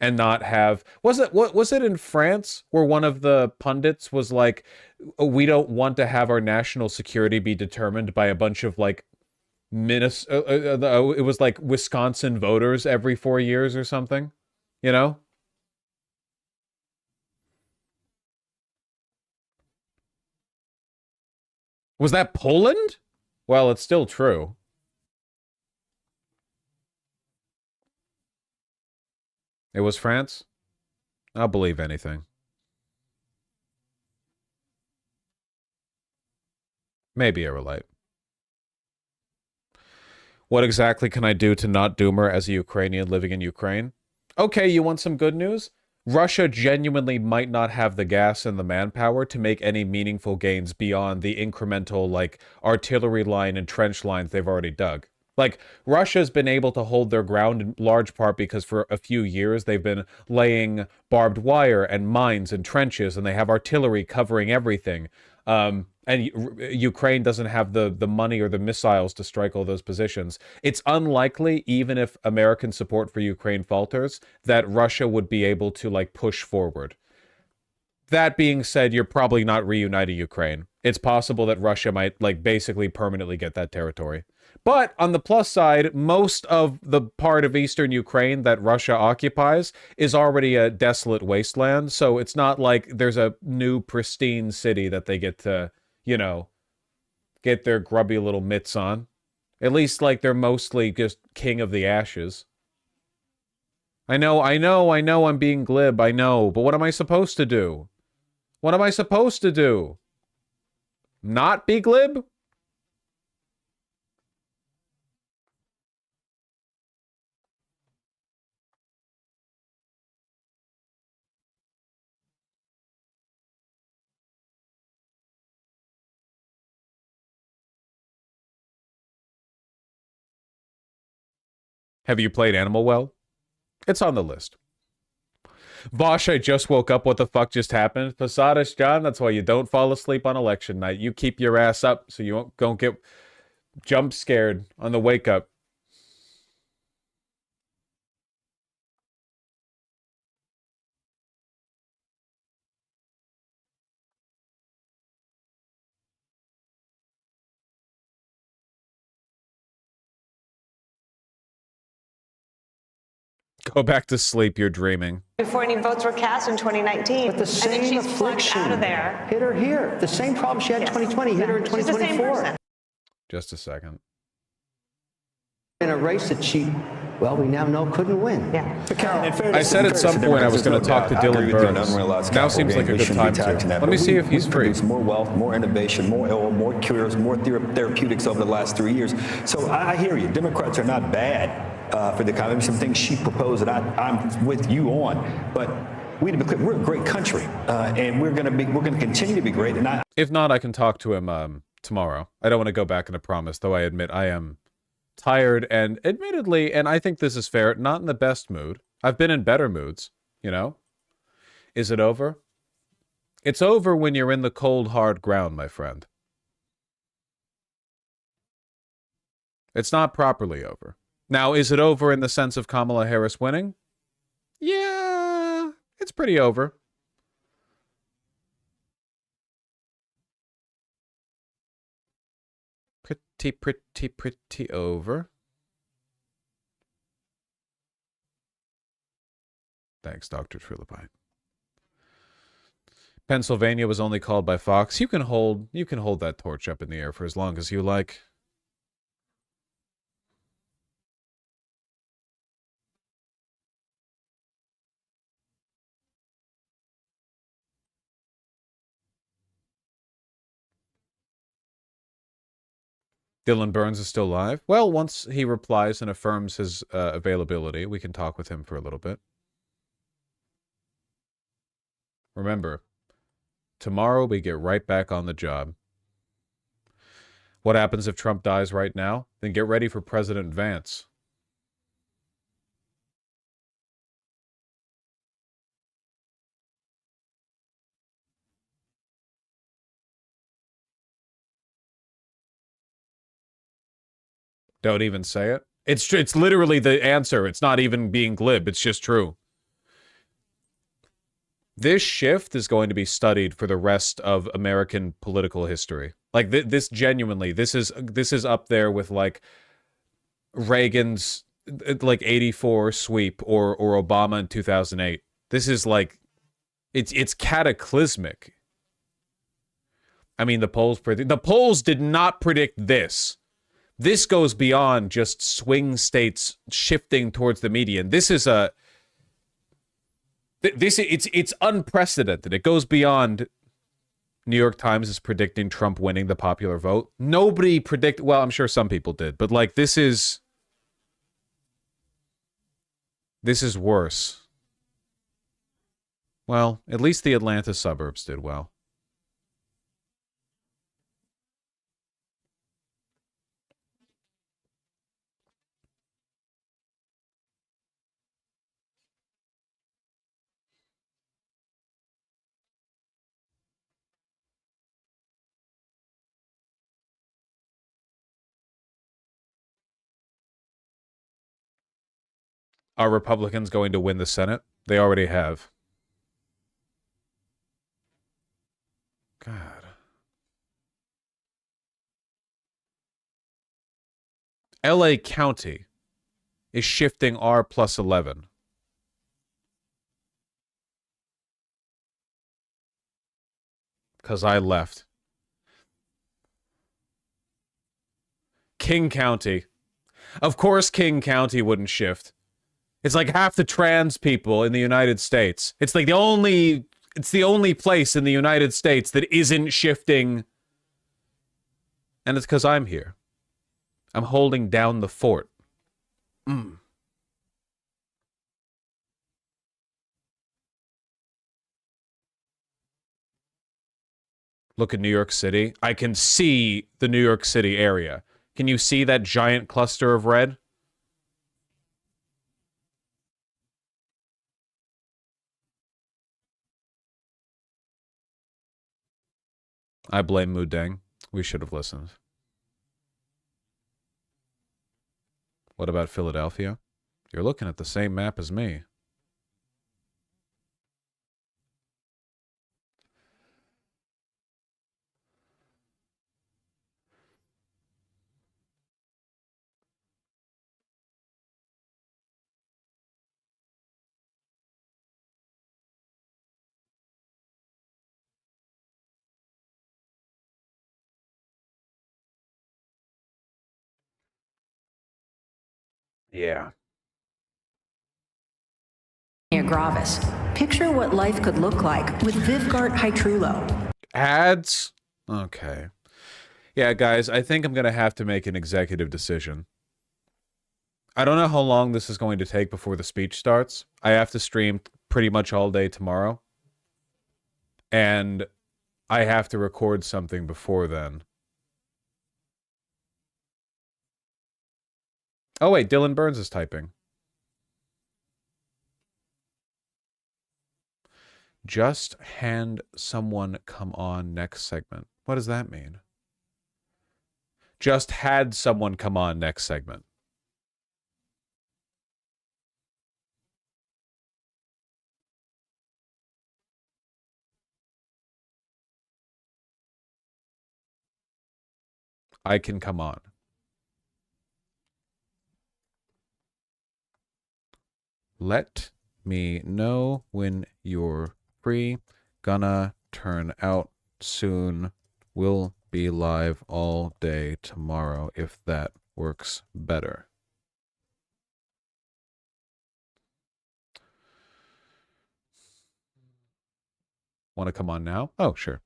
A: and not have... Was it in France where one of the pundits was like, we don't want to have our national security be determined by a bunch of like it was like Wisconsin voters every 4 years or something, you know? Was that Poland? Well, it's still true. It was France? I'll believe anything. Maybe a relate. What exactly can I do to not doomer as a Ukrainian living in Ukraine? Okay, you want some good news? Russia genuinely might not have the gas and the manpower to make any meaningful gains beyond the incremental, like, artillery line and trench lines they've already dug. Like, Russia's been able to hold their ground in large part because for a few years they've been laying barbed wire and mines and trenches, and they have artillery covering everything. And Ukraine doesn't have the money or the missiles to strike all those positions. It's unlikely, even if American support for Ukraine falters, that Russia would be able to, like, push forward. That being said, you're probably not reuniting Ukraine. It's possible that Russia might, like, basically permanently get that territory. But on the plus side, most of the part of eastern Ukraine that Russia occupies is already a desolate wasteland, so it's not like there's a new pristine city that they get to, you know, get their grubby little mitts on. At least, like, they're mostly just king of the ashes. I know I'm being glib, I know, but what am I supposed to do? What am I supposed to do? Not be glib? Have you played Animal Well? It's on the list. Vosh, I just woke up. What the fuck just happened? Posadas, John, that's why you don't fall asleep on election night. You keep your ass up so you don't get jump scared on the wake up. Go back to sleep. You're dreaming.
M: Before any votes were cast in 2019.
S: But the same
M: and then she's flunked
S: affliction
M: out of there.
S: hit her here. The same problem she had in 2020 hit her in
M: She's the same
S: 2024.
M: person.
A: Just a second.
S: In a race that she, well, we now know couldn't win.
M: Yeah.
D: But Carol, in
A: I
D: fairness-
A: said
D: in
A: at some
D: fairness
A: point I was
D: Democrats,
A: going to talk to
D: there's no doubt. I
A: Dylan
D: agree with you on
A: Burns.
D: unrealized
A: Now
D: capital
A: seems like
D: gain.
A: a
D: We
A: good
D: shouldn't be
A: time to.
D: taxing that.
A: Let me
D: But
A: see
D: we-
A: if he's
D: we've
A: free.
D: produced more wealth, more innovation, more oil, more cures, more therapeutics over the last 3 years. So I hear you. Democrats are not bad for the economy. Some things she proposed that I'm with you on, but we need to be clear. We're a great country, and we're going to continue to be great. And
A: If not, I can talk to him tomorrow. I don't want to go back on a promise, though I admit I am tired and admittedly, and I think this is fair, not in the best mood. I've been in better moods, you know? Is it over? It's over when you're in the cold, hard ground, my friend. It's not properly over. Now, is it over in the sense of Kamala Harris winning? Yeah, it's pretty over. Pretty over. Thanks, Dr. Trilobite. Pennsylvania was only called by Fox. You can hold that torch up in the air for as long as you like. Dylan Burns is still live. Well, once he replies and affirms his availability, we can talk with him for a little bit. Remember, tomorrow we get right back on the job. What happens if Trump dies right now? Then get ready for President Vance. Don't even say it. It's literally the answer. It's not even being glib. It's just true. This shift is going to be studied for the rest of American political history. Like this genuinely, this is up there with like Reagan's like 84 sweep or Obama in 2008. This is like it's cataclysmic. I mean, the polls did not predict this. This goes beyond just swing states shifting towards the median. It's unprecedented. It goes beyond New York Times is predicting Trump winning the popular vote. Nobody well, I'm sure some people did, but like this is worse. Well, at least the Atlanta suburbs did well. Are Republicans going to win the Senate? They already have. God. LA County is shifting R plus 11. Because I left. King County. Of course King County wouldn't shift. It's like half the trans people in the United States. It's like the only place in the United States that isn't shifting. And it's because I'm here. I'm holding down the fort. Look at New York City. I can see the New York City area. Can you see that giant cluster of red? I blame Mudeng. We should have listened. What about Philadelphia? You're looking at the same map as me. Yeah.
N: Gravis. Picture what life could look like with Vyvgart Hytrulo.
A: Ads? Okay. Yeah, guys, I think I'm going to have to make an executive decision. I don't know how long this is going to take before the speech starts. I have to stream pretty much all day tomorrow. And I have to record something before then. Oh, wait, Dylan Burns is typing. Just hand someone come on next segment. What does that mean? Just had someone come on next segment. I can come on. Let me know when you're free. Gonna turn out soon. Will be live all day tomorrow if that works better. Want to come on now? Oh, sure.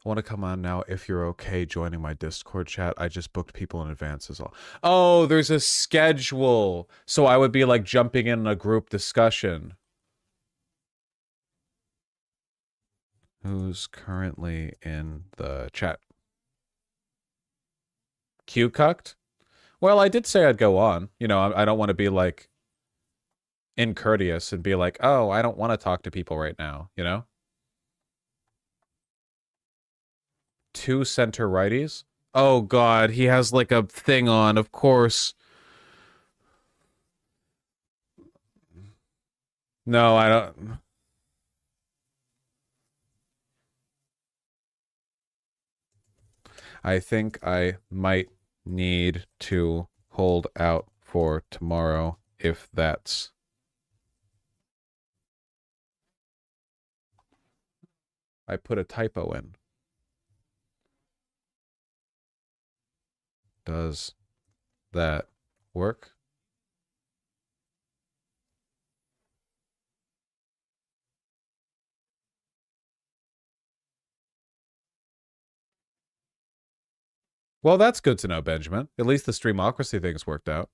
A: I want to come on now if you're okay joining my Discord chat. I just booked people in advance as well. Oh, there's a schedule. So I would be like jumping in a group discussion. Who's currently in the chat? Q-cucked? Well, I did say I'd go on. You know, I don't want to be like incourteous and be like, oh, I don't want to talk to people right now, you know? 2 center righties? Oh god, he has like a thing on, of course. No, I don't. I think I might need to hold out for tomorrow if that's... I put a typo in. Does that work? Well, that's good to know, Benjamin. At least the Streamocracy thing's worked out.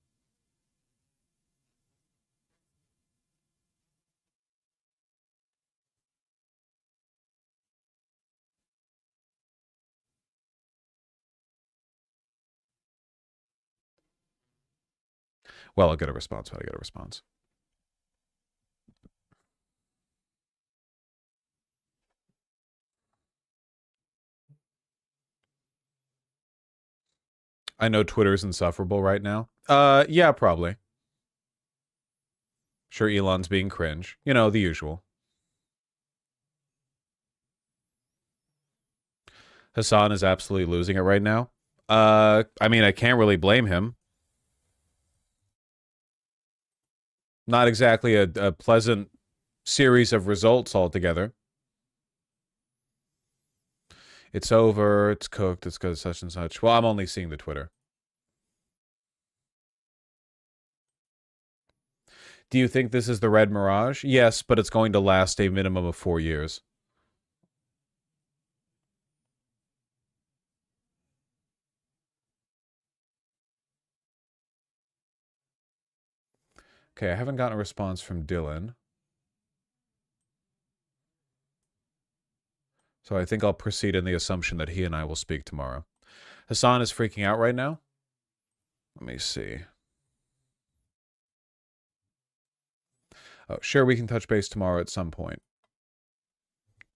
A: Well, I'll get a response when I get a response. I know Twitter's insufferable right now. Yeah, probably. Sure, Elon's being cringe. You know, the usual. Hassan is absolutely losing it right now. I mean, I can't really blame him. Not exactly a pleasant series of results altogether. It's over, it's cooked, it's good, such and such. Well, I'm only seeing the Twitter. Do you think this is the Red Mirage? Yes, but it's going to last a minimum of 4 years. Okay, I haven't gotten a response from Dylan. So I think I'll proceed in the assumption that he and I will speak tomorrow. Hassan is freaking out right now. Let me see. Oh, sure, we can touch base tomorrow at some point.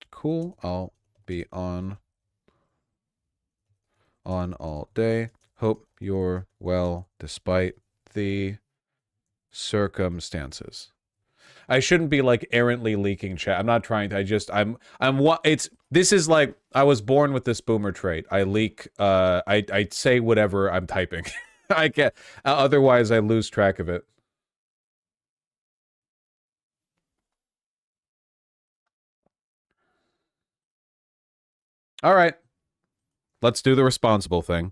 A: Cool, I'll be on all day. Hope you're well despite the circumstances. I shouldn't be like errantly leaking chat. I'm not trying to. This is like, I was born with this boomer trait. I leak, I say whatever I'm typing. I can't. Otherwise, I lose track of it. All right. Let's do the responsible thing.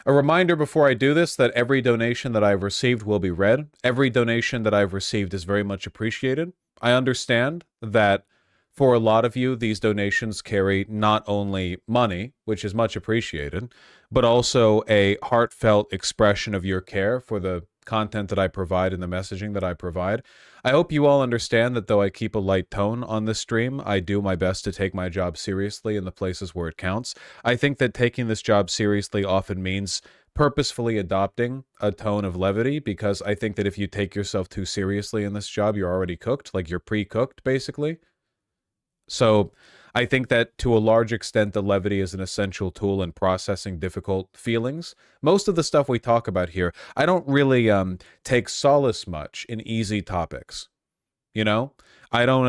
A: A reminder before I do this that every donation that I've received will be read. Every donation that I've received is very much appreciated. I understand that for a lot of you, these donations carry not only money, which is much appreciated, but also a heartfelt expression of your care for the content that I provide and the messaging that I provide. I hope you all understand that though I keep a light tone on this stream, I do my best to take my job seriously in the places where it counts. I think that taking this job seriously often means purposefully adopting a tone of levity, because I think that if you take yourself too seriously in this job, you're already cooked, like you're pre-cooked, basically. So I think that to a large extent, the levity is an essential tool in processing difficult feelings. Most of the stuff we talk about here, I don't really take solace much in easy topics. You know, I think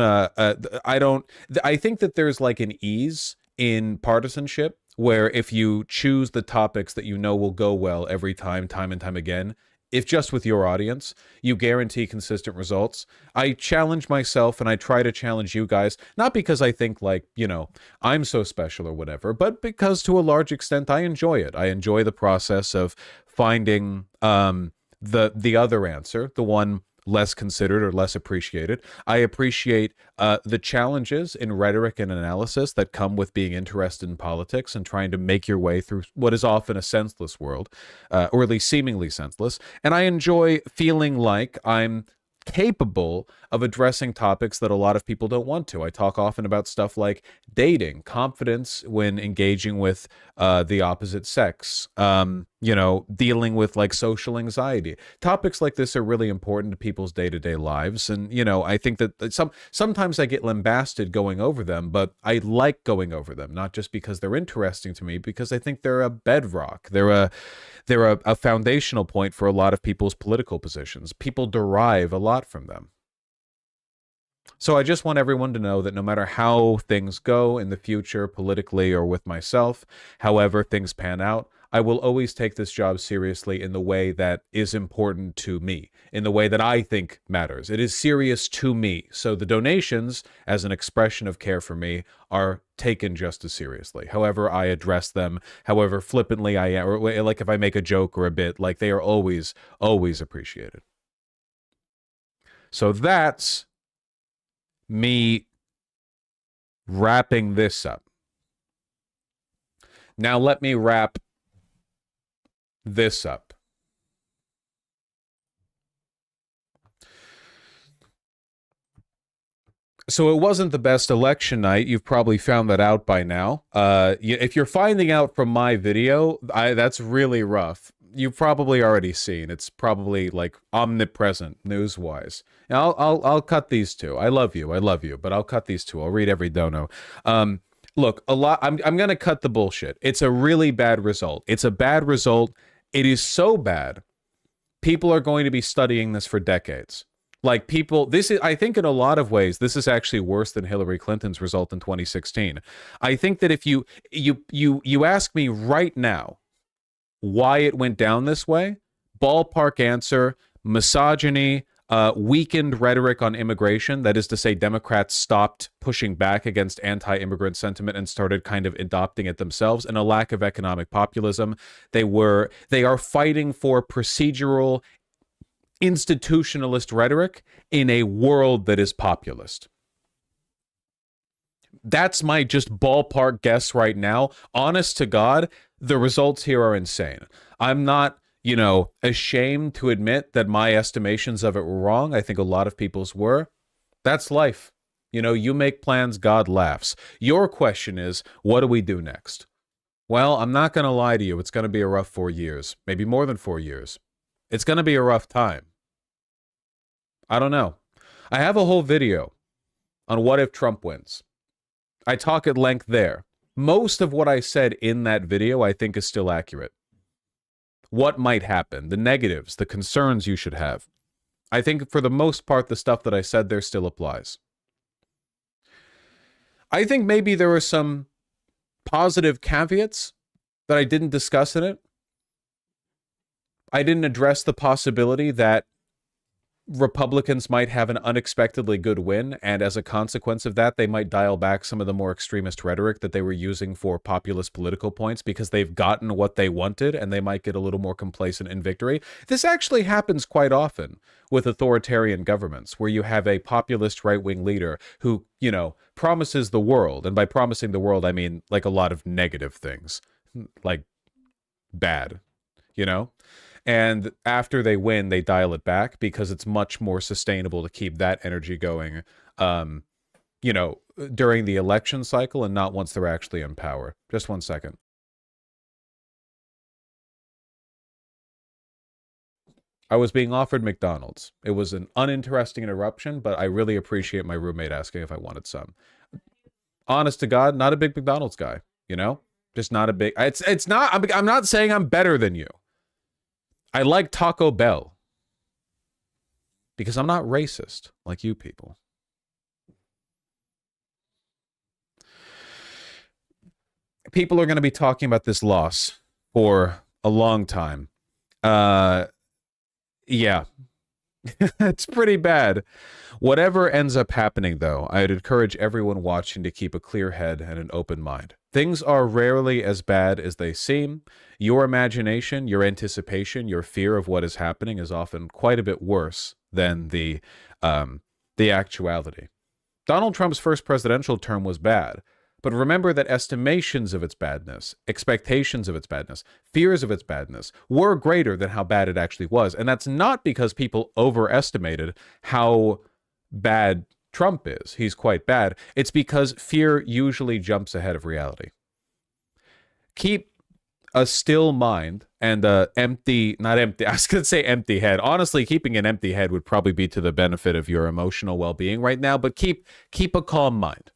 A: that there's like an ease in partisanship where if you choose the topics that you know will go well every time and time again, if just with your audience, you guarantee consistent results. I challenge myself and I try to challenge you guys, not because I think like, you know, I'm so special or whatever, but because to a large extent, I enjoy it. I enjoy the process of finding the other answer, the one less considered or less appreciated. I appreciate the challenges in rhetoric and analysis that come with being interested in politics and trying to make your way through what is often a senseless world, or at least seemingly senseless. And I enjoy feeling like I'm capable of addressing topics that a lot of people don't want to. I talk often about stuff like dating, confidence when engaging with the opposite sex, you know, dealing with like social anxiety. Topics like this are really important to people's day-to-day lives. And, you know, I think that sometimes I get lambasted going over them, but I like going over them, not just because they're interesting to me, because I think they're a bedrock. They're a foundational point for a lot of people's political positions. People derive a lot from them. So I just want everyone to know that no matter how things go in the future, politically or with myself, however things pan out, I will always take this job seriously in the way that is important to me, in the way that I think matters. It is serious to me. So the donations, as an expression of care for me, are taken just as seriously. However I address them, however flippantly I am, or like if I make a joke or a bit, like they are always, always appreciated. So that's me wrapping this up. Now let me wrap this up. So it wasn't the best election night. You've probably found that out by now. If you're finding out from my video, that's really rough. You've probably already seen. It's probably like omnipresent news-wise. Now I'll cut these two. I love you, but I'll cut these two. I'll read every dono. Look, I'm gonna cut the bullshit. It's a really bad result. It's a bad result. It is so bad. People are going to be studying this for decades. Like people, I think in a lot of ways, this is actually worse than Hillary Clinton's result in 2016. I think that if you ask me right now why it went down this way, ballpark answer, misogyny, weakened rhetoric on immigration. That is to say, Democrats stopped pushing back against anti-immigrant sentiment and started kind of adopting it themselves, and a lack of economic populism. They are fighting for procedural, institutionalist rhetoric in a world that is populist. That's my just ballpark guess right now. Honest to God, the results here are insane. I'm not, you know, ashamed to admit that my estimations of it were wrong. I think a lot of people's were. That's life. You know, you make plans, God laughs. Your question is, what do we do next? Well, I'm not going to lie to you. It's going to be a rough 4 years, maybe more than 4 years. It's going to be a rough time. I don't know. I have a whole video on what if Trump wins. I talk at length there. Most of what I said in that video, I think, is still accurate. What might happen, the negatives, the concerns you should have. I think for the most part, the stuff that I said there still applies. I think maybe there are some positive caveats that I didn't discuss in it. I didn't address the possibility that Republicans might have an unexpectedly good win, and as a consequence of that, they might dial back some of the more extremist rhetoric that they were using for populist political points because they've gotten what they wanted, and they might get a little more complacent in victory. This actually happens quite often with authoritarian governments, where you have a populist right-wing leader who, you know, promises the world, and by promising the world, I mean like a lot of negative things, like bad, you know? And after they win, they dial it back because it's much more sustainable to keep that energy going, you know, during the election cycle and not once they're actually in power. Just 1 second. I was being offered McDonald's. It was an uninteresting interruption, but I really appreciate my roommate asking if I wanted some. Honest to God, not a big McDonald's guy, you know? Just not a big... It's not... I'm not saying I'm better than you. I like Taco Bell because I'm not racist like you people. People are going to be talking about this loss for a long time. Yeah, it's pretty bad. Whatever ends up happening, though, I'd encourage everyone watching to keep a clear head and an open mind. Things are rarely as bad as they seem. Your imagination, your anticipation, your fear of what is happening is often quite a bit worse than the actuality. Donald Trump's first presidential term was bad, but remember that estimations of its badness, expectations of its badness, fears of its badness were greater than how bad it actually was. And that's not because people overestimated how bad Trump is. He's quite bad. It's because fear usually jumps ahead of reality. Keep a still mind and not empty, I was going to say empty head. Honestly, keeping an empty head would probably be to the benefit of your emotional well-being right now, but keep a calm mind.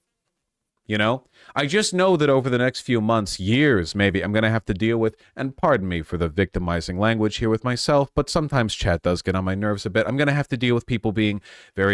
A: You know, I just know that over the next few months, years, maybe, I'm going to have to deal with, and pardon me for the victimizing language here with myself, but sometimes chat does get on my nerves a bit. I'm going to have to deal with people being very